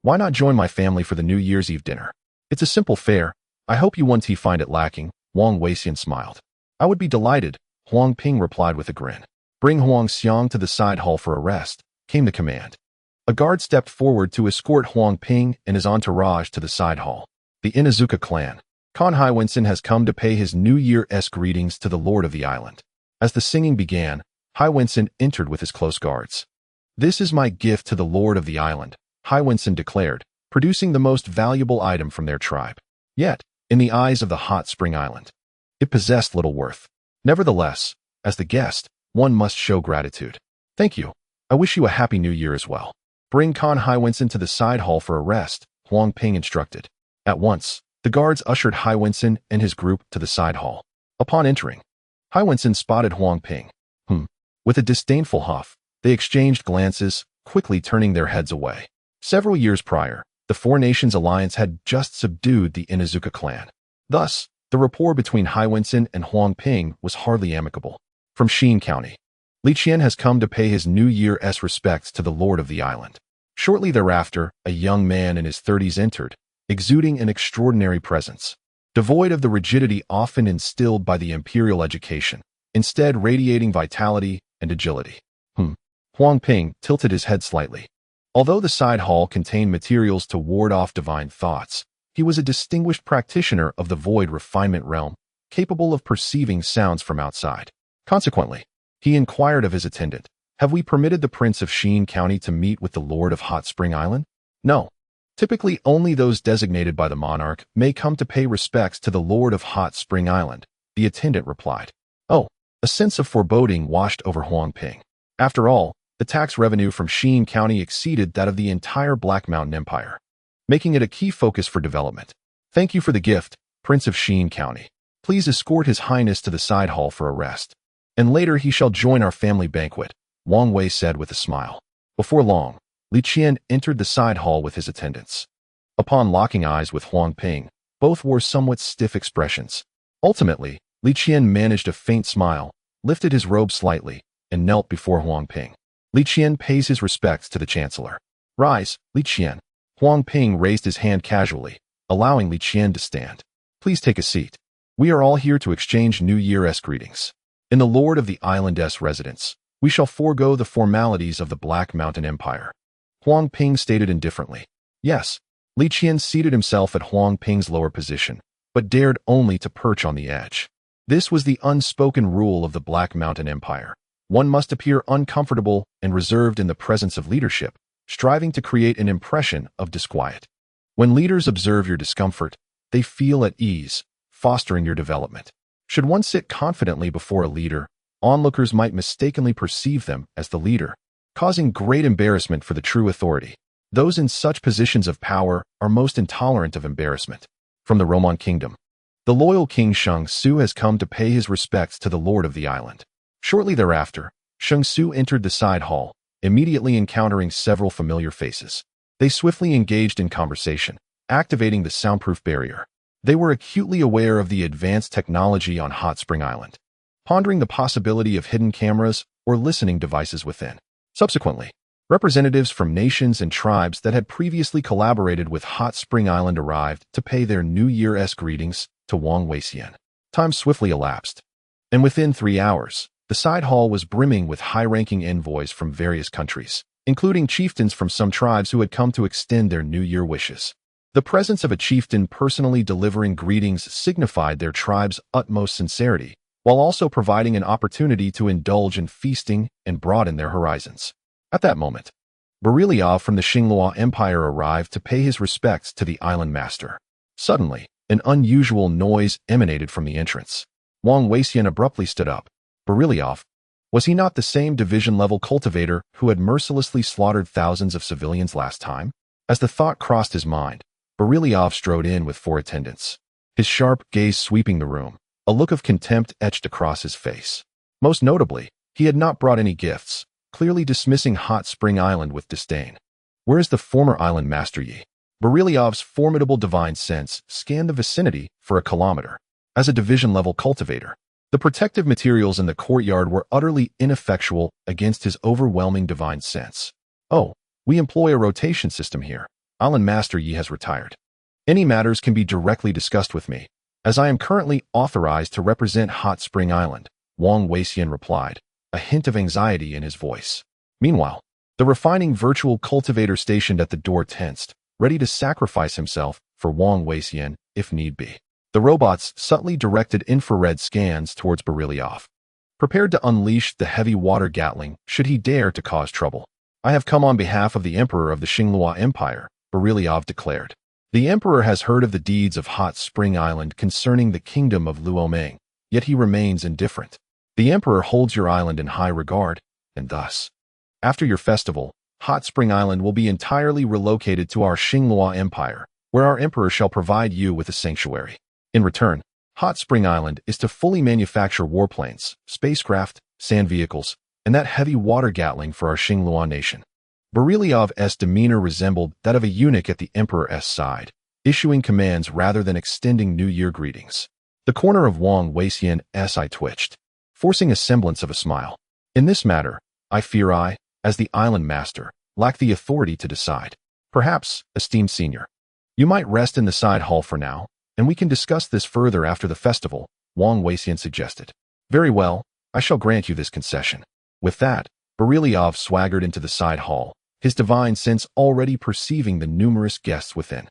why not join my family for the New Year's Eve dinner? It's a simple fare. I hope you won't find it lacking, Huang Yueya smiled. I would be delighted, Huang Ping replied with a grin. Bring Huang Xiang to the side hall for arrest, came the command. A guard stepped forward to escort Huang Ping and his entourage to the side hall. The Inuzuka clan. Khan Haiwensen has come to pay his New Year-esque greetings to the lord of the island. As the singing began, Haiwensen entered with his close guards. This is my gift to the lord of the island, Haiwensen declared, producing the most valuable item from their tribe. Yet, in the eyes of the Hot Spring Island, it possessed little worth. Nevertheless, as the guest, one must show gratitude. Thank you. I wish you a happy new year as well. Bring Khan Haiwensen to the side hall for arrest, Huang Ping instructed. At once, the guards ushered Haiwensen and his group to the side hall. Upon entering, Haiwensen spotted Huang Ping. With a disdainful huff, they exchanged glances, quickly turning their heads away. Several years prior, the Four Nations Alliance had just subdued the Inuzuka clan. Thus, the rapport between Haiwensen and Huang Ping was hardly amicable. From Xin County, Li Qian has come to pay his New Year's respects to the lord of the island. Shortly thereafter, a young man in his 30s entered, exuding an extraordinary presence, devoid of the rigidity often instilled by the imperial education, instead radiating vitality and agility. Huang Ping tilted his head slightly. Although the side hall contained materials to ward off divine thoughts, he was a distinguished practitioner of the Void Refinement realm, capable of perceiving sounds from outside. Consequently, he inquired of his attendant, have we permitted the Prince of Xin County to meet with the Lord of Hot Spring Island? No. Typically, only those designated by the monarch may come to pay respects to the Lord of Hot Spring Island, the attendant replied. Oh, a sense of foreboding washed over Huang Ping. After all, the tax revenue from Xin County exceeded that of the entire Black Mountain Empire, making it a key focus for development. Thank you for the gift, Prince of Xin County. Please escort His Highness to the side hall for a rest, and later he shall join our family banquet, Wang Wei said with a smile. Before long, Li Qian entered the side hall with his attendants. Upon locking eyes with Huang Ping, both wore somewhat stiff expressions. Ultimately, Li Qian managed a faint smile, lifted his robe slightly, and knelt before Huang Ping. Li Qian pays his respects to the Chancellor. Rise, Li Qian. Huang Ping raised his hand casually, allowing Li Qian to stand. Please take a seat. We are all here to exchange New Year's greetings. In the Lord of the Island's residence, we shall forego the formalities of the Black Mountain Empire. Huang Ping stated indifferently. Yes, Li Qian seated himself at Huang Ping's lower position, but dared only to perch on the edge. This was the unspoken rule of the Black Mountain Empire. One must appear uncomfortable and reserved in the presence of leadership, striving to create an impression of disquiet. When leaders observe your discomfort, they feel at ease, fostering your development. Should one sit confidently before a leader, onlookers might mistakenly perceive them as the leader, causing great embarrassment for the true authority. Those in such positions of power are most intolerant of embarrassment. From the Roman kingdom, the loyal King Shang Su has come to pay his respects to the lord of the island. Shortly thereafter, Shang Su entered the side hall, immediately encountering several familiar faces. They swiftly engaged in conversation, activating the soundproof barrier. They were acutely aware of the advanced technology on Hot Spring Island. pondering the possibility of hidden cameras or listening devices within. Subsequently, representatives from nations and tribes that had previously collaborated with Hot Spring Island arrived to pay their New Year's greetings to Huang Yueya. Time swiftly elapsed, and within 3 hours, the side hall was brimming with high-ranking envoys from various countries, including chieftains from some tribes who had come to extend their New Year wishes. The presence of a chieftain personally delivering greetings signified their tribe's utmost sincerity, while also providing an opportunity to indulge in feasting and broaden their horizons. At that moment, Beryliev from the Xinghua Empire arrived to pay his respects to the island master. Suddenly, an unusual noise emanated from the entrance. Huang Yueya abruptly stood up. Beryliev, was he not the same division-level cultivator who had mercilessly slaughtered thousands of civilians last time? As the thought crossed his mind, Beryliev strode in with 4 attendants, his sharp gaze sweeping the room, a look of contempt etched across his face. Most notably, he had not brought any gifts, clearly dismissing Hot Spring Island with disdain. Where is the former island master Ye? Berylliev's formidable divine sense scanned the vicinity for a kilometer. As a division-level cultivator, the protective materials in the courtyard were utterly ineffectual against his overwhelming divine sense. Oh, we employ a rotation system here. Island Master Ye has retired. Any matters can be directly discussed with me, as I am currently authorized to represent Hot Spring Island, Huang Yueya replied, a hint of anxiety in his voice. Meanwhile, the refining virtual cultivator stationed at the door tensed, ready to sacrifice himself for Huang Yueya if need be. The robots subtly directed infrared scans towards Beryliev, prepared to unleash the heavy water gatling should he dare to cause trouble. I have come on behalf of the Emperor of the Xinghua Empire, Beryliev declared. The Emperor has heard of the deeds of Hot Spring Island concerning the kingdom of Luoming, yet he remains indifferent. The Emperor holds your island in high regard, and thus, after your festival, Hot Spring Island will be entirely relocated to our Xinghua Empire, where our Emperor shall provide you with a sanctuary. In return, Hot Spring Island is to fully manufacture warplanes, spacecraft, sand vehicles, and that heavy water gatling for our Xinghua nation. Berylliev's demeanor resembled that of a eunuch at the Emperor's side, issuing commands rather than extending New Year greetings. The corner of Huang Yueya's eye twitched, forcing a semblance of a smile. In this matter, I fear I, as the island master, lack the authority to decide. Perhaps, esteemed senior, you might rest in the side hall for now, and we can discuss this further after the festival, Huang Yueya suggested. Very well, I shall grant you this concession. With that, Beryliev swaggered into the side hall, his divine sense already perceiving the numerous guests within.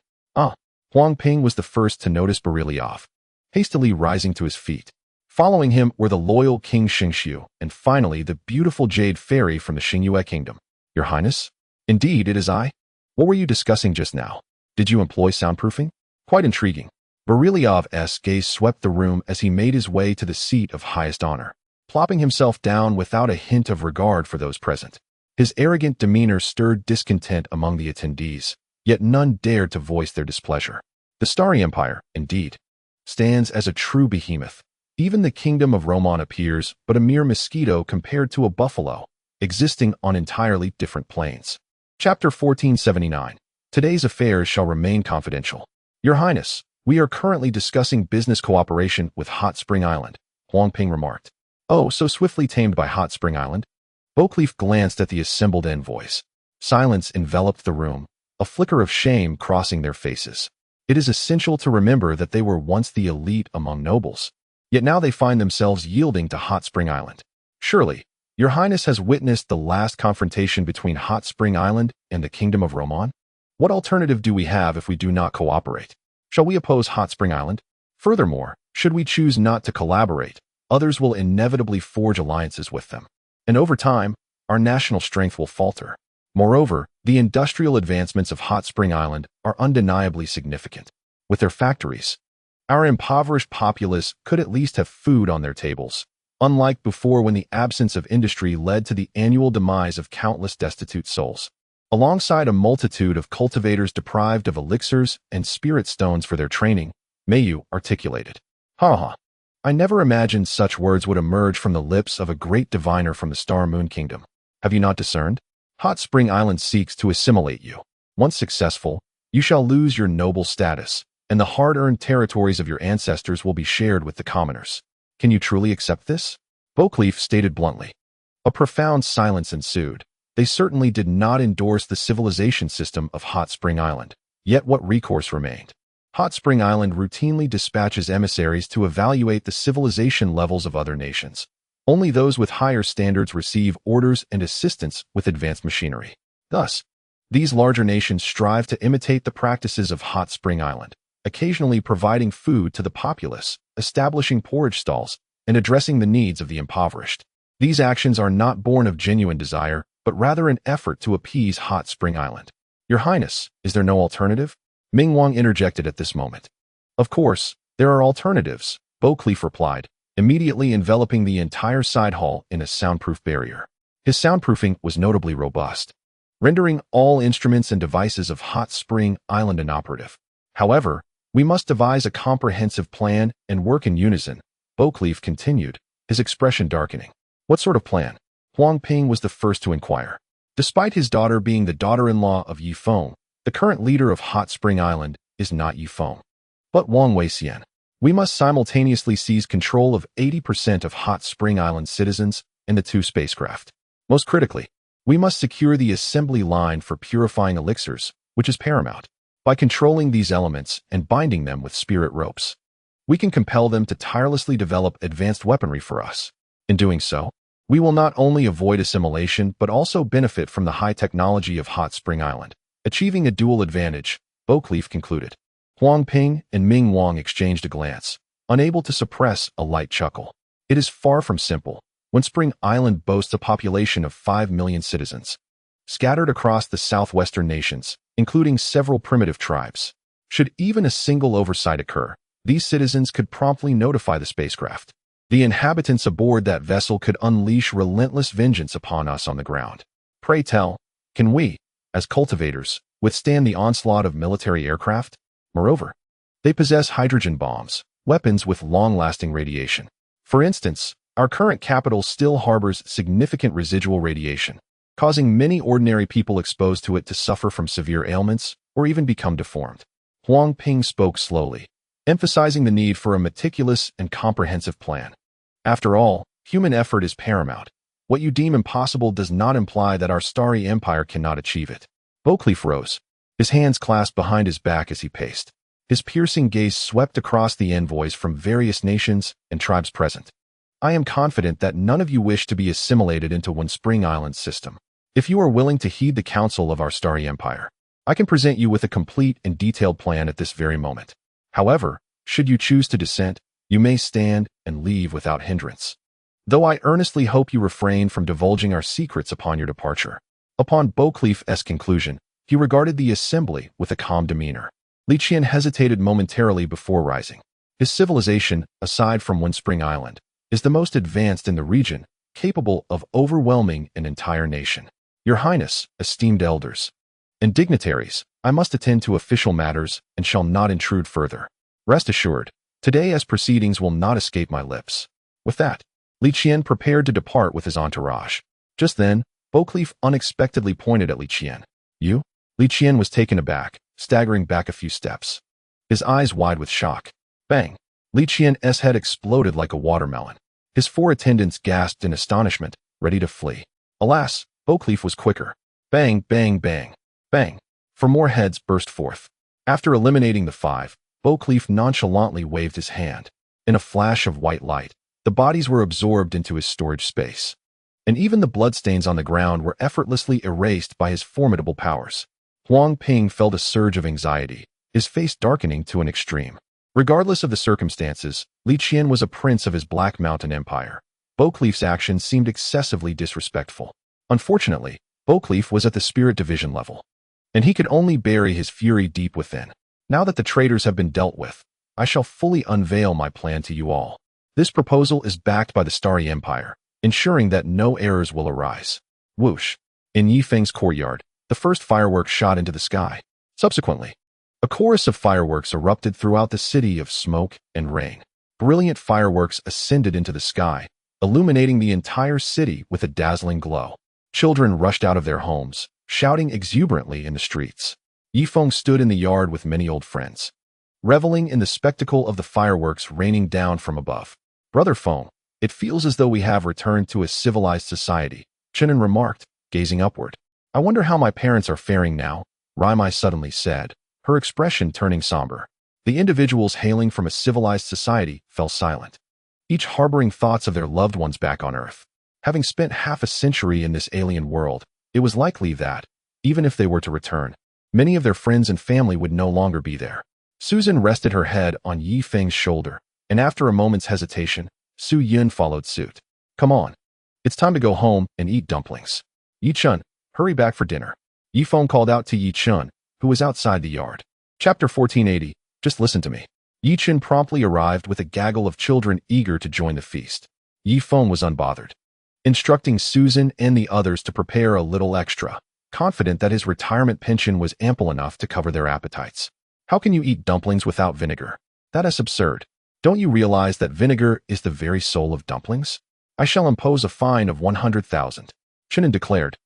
Huang Ping was the first to notice Beryliev, hastily rising to his feet. Following him were the loyal King Xingxiu, and finally the beautiful Jade Fairy from the Xingyue Kingdom. Your Highness? Indeed, it is I. What were you discussing just now? Did you employ soundproofing? Quite intriguing. Berylliev's gaze swept the room as he made his way to the seat of highest honor, plopping himself down without a hint of regard for those present. His arrogant demeanor stirred discontent among the attendees, yet none dared to voice their displeasure. The Starry Empire, indeed, stands as a true behemoth. Even the kingdom of Roman appears but a mere mosquito compared to a buffalo, existing on entirely different planes. Chapter 1479. Today's affairs shall remain confidential. Your Highness, we are currently discussing business cooperation with Hot Spring Island, Huang Ping remarked. Oh, so swiftly tamed by Hot Spring Island? Beauclerc glanced at the assembled envoys. Silence enveloped the room, a flicker of shame crossing their faces. It is essential to remember that they were once the elite among nobles, yet now they find themselves yielding to Hot Spring Island. Surely, Your Highness has witnessed the last confrontation between Hot Spring Island and the Kingdom of Roman? What alternative do we have if we do not cooperate? Shall we oppose Hot Spring Island? Furthermore, should we choose not to collaborate, others will inevitably forge alliances with them. And over time, our national strength will falter. Moreover, the industrial advancements of Hot Spring Island are undeniably significant. With their factories, our impoverished populace could at least have food on their tables, unlike before when the absence of industry led to the annual demise of countless destitute souls. Alongside a multitude of cultivators deprived of elixirs and spirit stones for their training, Mayu articulated. I never imagined such words would emerge from the lips of a great diviner from the Star Moon Kingdom. Have you not discerned? Hot Spring Island seeks to assimilate you. Once successful, you shall lose your noble status, and the hard-earned territories of your ancestors will be shared with the commoners. Can you truly accept this? Beauclerc stated bluntly. A profound silence ensued. They certainly did not endorse the civilization system of Hot Spring Island. Yet what recourse remained? Hot Spring Island routinely dispatches emissaries to evaluate the civilization levels of other nations. Only those with higher standards receive orders and assistance with advanced machinery. Thus, these larger nations strive to imitate the practices of Hot Spring Island, occasionally providing food to the populace, establishing porridge stalls, and addressing the needs of the impoverished. These actions are not born of genuine desire, but rather an effort to appease Hot Spring Island. Your Highness, is there no alternative? Ming Wang interjected at this moment. Of course, there are alternatives, Beauclerc replied, immediately enveloping the entire side hall in a soundproof barrier. His soundproofing was notably robust, rendering all instruments and devices of Hot Spring Island inoperative. However, we must devise a comprehensive plan and work in unison, Beauclerc continued, his expression darkening. What sort of plan? Huang Ping was the first to inquire. Despite his daughter being the daughter-in-law of Ye Feng, the current leader of Hot Spring Island is not Ye Feng, but Wang Weixian. We must simultaneously seize control of 80% of Hot Spring Island citizens and the 2 spacecraft. Most critically, we must secure the assembly line for purifying elixirs, which is paramount. By controlling these elements and binding them with spirit ropes, we can compel them to tirelessly develop advanced weaponry for us. In doing so, we will not only avoid assimilation but also benefit from the high technology of Hot Spring Island, achieving a dual advantage, Beauclerc concluded. Huang Ping and Ming Wang exchanged a glance, unable to suppress a light chuckle. It is far from simple, when Spring Island boasts a population of 5 million citizens, scattered across the southwestern nations, including several primitive tribes. Should even a single oversight occur, these citizens could promptly notify the spacecraft. The inhabitants aboard that vessel could unleash relentless vengeance upon us on the ground. Pray tell, can we, as cultivators, withstand the onslaught of military aircraft? Moreover, they possess hydrogen bombs, weapons with long-lasting radiation. For instance, our current capital still harbors significant residual radiation, causing many ordinary people exposed to it to suffer from severe ailments or even become deformed. Huang Ping spoke slowly, emphasizing the need for a meticulous and comprehensive plan. After all, human effort is paramount. What you deem impossible does not imply that our starry empire cannot achieve it. Beauclerc rose, his hands clasped behind his back as he paced. His piercing gaze swept across the envoys from various nations and tribes present. I am confident that none of you wish to be assimilated into One Spring Island's system. If you are willing to heed the counsel of our starry empire, I can present you with a complete and detailed plan at this very moment. However, should you choose to dissent, you may stand and leave without hindrance. Though I earnestly hope you refrain from divulging our secrets upon your departure. Upon Beauclerc's conclusion, he regarded the assembly with a calm demeanor. Li Qian hesitated momentarily before rising. His civilization, aside from One Spring Island, is the most advanced in the region, capable of overwhelming an entire nation. Your Highness, esteemed elders and dignitaries, I must attend to official matters and shall not intrude further. Rest assured, today as proceedings will not escape my lips. With that, Li Qian prepared to depart with his entourage. Just then, Beauclerc unexpectedly pointed at Li Qian. You? Li Qian was taken aback, staggering back a few steps, his eyes wide with shock. Bang! Li Qian's head exploded like a watermelon. His 4 attendants gasped in astonishment, ready to flee. Alas, Beauclerc was quicker. Bang, bang, bang, bang. 4 more heads burst forth. After eliminating the 5, Beauclerc nonchalantly waved his hand. In a flash of white light, the bodies were absorbed into his storage space, and even the bloodstains on the ground were effortlessly erased by his formidable powers. Huang Ping felt a surge of anxiety, his face darkening to an extreme. Regardless of the circumstances, Li Qian was a prince of his Black Mountain Empire. Beauclerc's actions seemed excessively disrespectful. Unfortunately, Beauclerc was at the spirit division level, and he could only bury his fury deep within. Now that the traitors have been dealt with, I shall fully unveil my plan to you all. This proposal is backed by the Starry Empire, ensuring that no errors will arise. Whoosh! In Ye Feng's courtyard, the first fireworks shot into the sky. Subsequently, a chorus of fireworks erupted throughout the city of smoke and rain. Brilliant fireworks ascended into the sky, illuminating the entire city with a dazzling glow. Children rushed out of their homes, shouting exuberantly in the streets. Ye Feng stood in the yard with many old friends, reveling in the spectacle of the fireworks raining down from above. Brother Feng, It feels as though we have returned to a civilized society, Chen remarked, gazing upward. I wonder how my parents are faring now, Raimai suddenly said, her expression turning somber. The individuals hailing from a civilized society fell silent, each harboring thoughts of their loved ones back on Earth. Having spent half a century in this alien world, it was likely that, even if they were to return, many of their friends and family would no longer be there. Susan rested her head on Ye Feng's shoulder, and after a moment's hesitation, Su Yun followed suit. Come on. It's time to go home and eat dumplings. Yi Chun, hurry back for dinner. Ye Feng called out to Yi Chun, who was outside the yard. Chapter 1480, just listen to me. Yi Chun promptly arrived with a gaggle of children eager to join the feast. Yi Feng was unbothered, instructing Susan and the others to prepare a little extra, confident that his retirement pension was ample enough to cover their appetites. How can you eat dumplings without vinegar? That is absurd. Don't you realize that vinegar is the very soul of dumplings? I shall impose a fine of 100,000, Chen declared,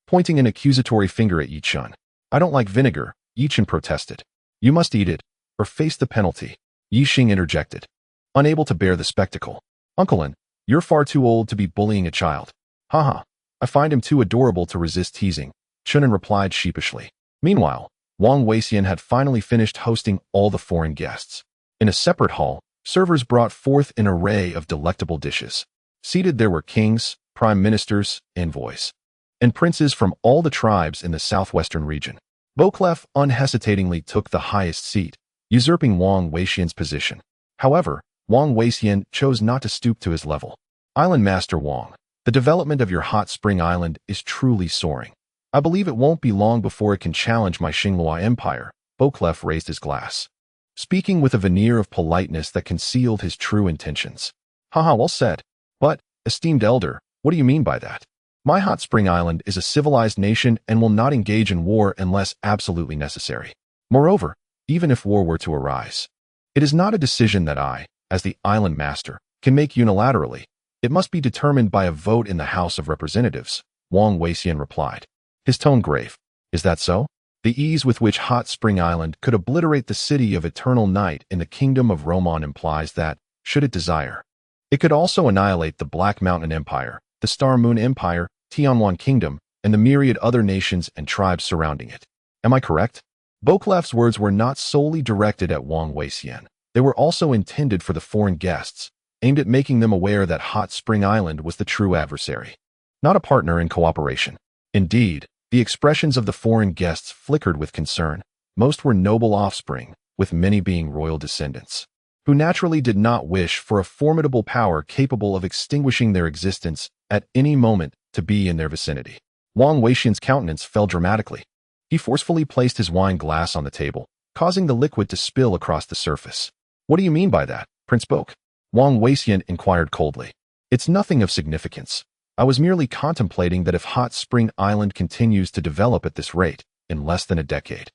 pointing an accusatory finger at Yi Chun. I don't like vinegar, Yi Chun protested. You must eat it, or face the penalty, Yi Xing interjected, unable to bear the spectacle. Uncle, you're far too old to be bullying a child. Haha, I find him too adorable to resist teasing, Chen replied sheepishly. Meanwhile, Wang Weixian had finally finished hosting all the foreign guests. In a separate hall, servers brought forth an array of delectable dishes. Seated there were kings, prime ministers, envoys, and princes from all the tribes in the southwestern region. Beauclerc unhesitatingly took the highest seat, usurping Wang Weixian's position. However, Wang Weixian chose not to stoop to his level. Island Master Wang, the development of your hot spring island is truly soaring. I believe it won't be long before it can challenge my Xinghua Empire. Beauclerc raised his glass, speaking with a veneer of politeness that concealed his true intentions. Haha, well said. But, esteemed elder, what do you mean by that? My hot spring island is a civilized nation and will not engage in war unless absolutely necessary. Moreover, even if war were to arise, it is not a decision that I, as the island master, can make unilaterally. It must be determined by a vote in the House of Representatives, Wang Weixian replied, his tone grave. Is that so? The ease with which Hot Spring Island could obliterate the city of eternal night in the kingdom of Roman implies that, should it desire, it could also annihilate the Black Mountain Empire, the Star Moon Empire, Tianwan Kingdom, and the myriad other nations and tribes surrounding it. Am I correct? Beauclerc's words were not solely directed at Wang Weixian. They were also intended for the foreign guests, aimed at making them aware that Hot Spring Island was the true adversary, not a partner in cooperation. Indeed, the expressions of the foreign guests flickered with concern. Most were noble offspring, with many being royal descendants, who naturally did not wish for a formidable power capable of extinguishing their existence at any moment to be in their vicinity. Wang Weixian's countenance fell dramatically. He forcefully placed his wine glass on the table, causing the liquid to spill across the surface. What do you mean by that, Prince Boke? Wang Weixian inquired coldly. It's nothing of significance. I was merely contemplating that if Hot Spring Island continues to develop at this rate, in less than a decade,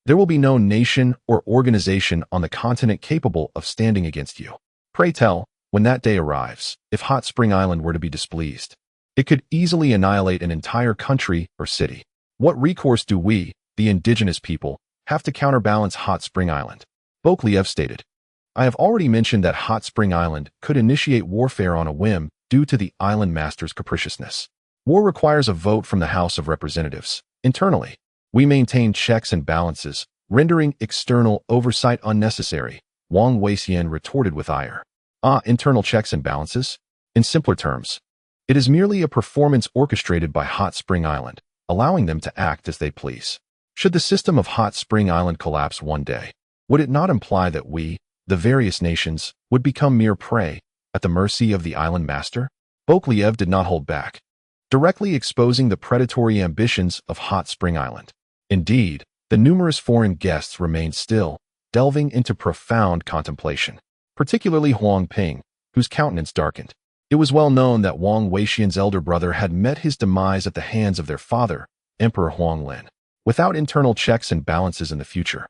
there will be no nation or organization on the continent capable of standing against you. Pray tell, when that day arrives, if Hot Spring Island were to be displeased, it could easily annihilate an entire country or city. What recourse do we, the indigenous people, have to counterbalance Hot Spring Island? Bokliev stated. I have already mentioned that Hot Spring Island could initiate warfare on a whim due to the island master's capriciousness. War requires a vote from the House of Representatives. Internally, we maintain checks and balances, rendering external oversight unnecessary, Wang Weixian retorted with ire. Internal checks and balances? In simpler terms, it is merely a performance orchestrated by Hot Spring Island, allowing them to act as they please. Should the system of Hot Spring Island collapse one day, would it not imply that we, the various nations, would become mere prey, at the mercy of the island master? Bokliev did not hold back, directly exposing the predatory ambitions of Hot Spring Island. Indeed, the numerous foreign guests remained still, delving into profound contemplation, particularly Huang Ping, whose countenance darkened. It was well known that Wang Weixian's elder brother had met his demise at the hands of their father, Emperor Huang Lin. Without internal checks and balances in the future,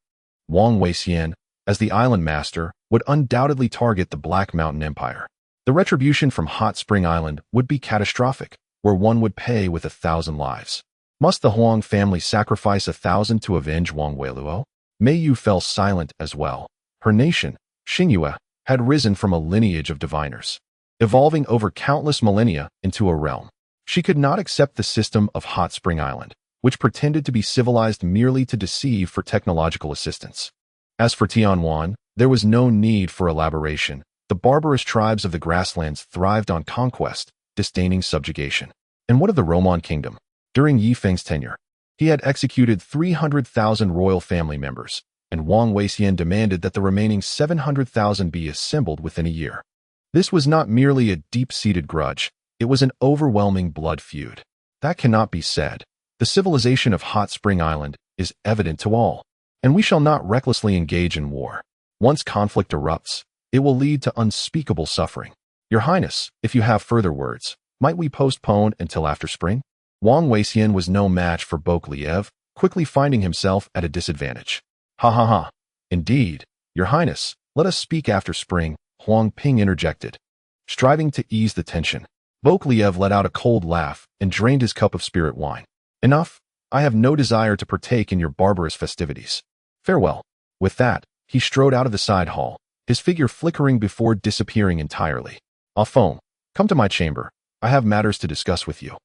Wang Weixian, as the island master, would undoubtedly target the Black Mountain Empire. The retribution from Hot Spring Island would be catastrophic, where one would pay with 1,000 lives. Must the Huang family sacrifice 1,000 to avenge Wang Weiluo? Mei Yu fell silent as well. Her nation, Xinghua, had risen from a lineage of diviners. evolving over countless millennia into a realm. She could not accept the system of Hot Spring Island, which pretended to be civilized merely to deceive for technological assistance. As for Tianwan, there was no need for elaboration. The barbarous tribes of the grasslands thrived on conquest, disdaining subjugation. And what of the Roman kingdom? During Ye Feng's tenure, he had executed 300,000 royal family members, and Huang Yueya demanded that the remaining 700,000 be assembled within a year. This was not merely a deep-seated grudge, it was an overwhelming blood feud. That cannot be said. The civilization of Hot Spring Island is evident to all, and we shall not recklessly engage in war. Once conflict erupts, it will lead to unspeakable suffering. Your Highness, if you have further words, might we postpone until after spring? Huang Yueya was no match for Bokliev, quickly finding himself at a disadvantage. Ha ha ha. Indeed, Your Highness, let us speak after spring, Huang Ping interjected. Striving to ease the tension, Bokliev let out a cold laugh and drained his cup of spirit wine. Enough, I have no desire to partake in your barbarous festivities. Farewell. With that, he strode out of the side hall, his figure flickering before disappearing entirely. Hmph, come to my chamber. I have matters to discuss with you.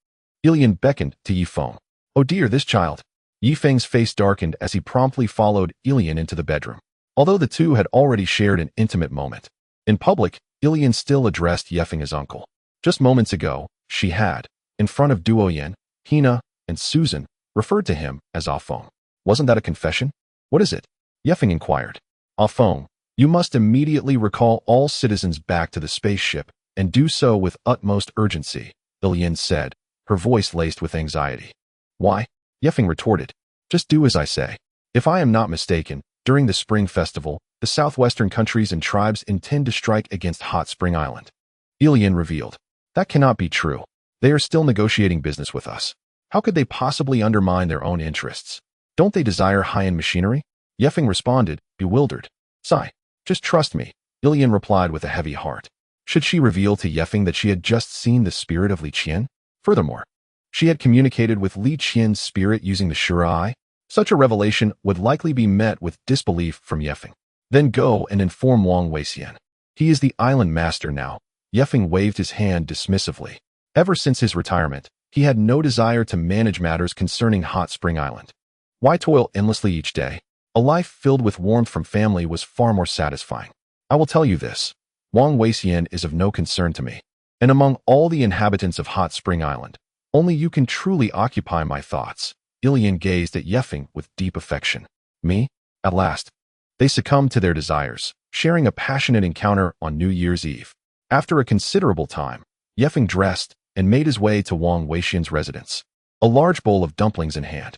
Ilian beckoned to Ye Feng. Oh dear, this child. Ye Feng's face darkened as he promptly followed Ilian into the bedroom. Although the two had already shared an intimate moment. In public, Ilian still addressed Ye Feng as uncle. Just moments ago, she had, in front of Duoyen, Hina, and Susan, referred to him as Hmph. Wasn't that a confession? What is it? Ye Feng inquired. Hmph, you must immediately recall all citizens back to the spaceship, and do so with utmost urgency, Ilian said, her voice laced with anxiety. Why? Ye Feng retorted. Just do as I say. If I am not mistaken, during the Spring Festival, the southwestern countries and tribes intend to strike against Hot Spring Island. Ilian revealed. That cannot be true. They are still negotiating business with us. How could they possibly undermine their own interests? Don't they desire high-end machinery? Ye Feng responded, bewildered. Sigh. Just trust me, Ilian replied with a heavy heart. Should she reveal to Ye Feng that she had just seen the spirit of Li Qian? Furthermore, she had communicated with Li Qian's spirit using the Shura Eye. Such a revelation would likely be met with disbelief from Ye Feng. Then go and inform Huang Yueya. He is the island master now. Ye Feng waved his hand dismissively. Ever since his retirement, he had no desire to manage matters concerning Hot Spring Island. Why toil endlessly each day? A life filled with warmth from family was far more satisfying. I will tell you this. Huang Yueya is of no concern to me. And among all the inhabitants of Hot Spring Island, only you can truly occupy my thoughts. Ilian gazed at Ye Feng with deep affection. Me? At last. They succumbed to their desires, sharing a passionate encounter on New Year's Eve. After a considerable time, Ye Feng dressed and made his way to Huang Yueya's residence. A large bowl of dumplings in hand,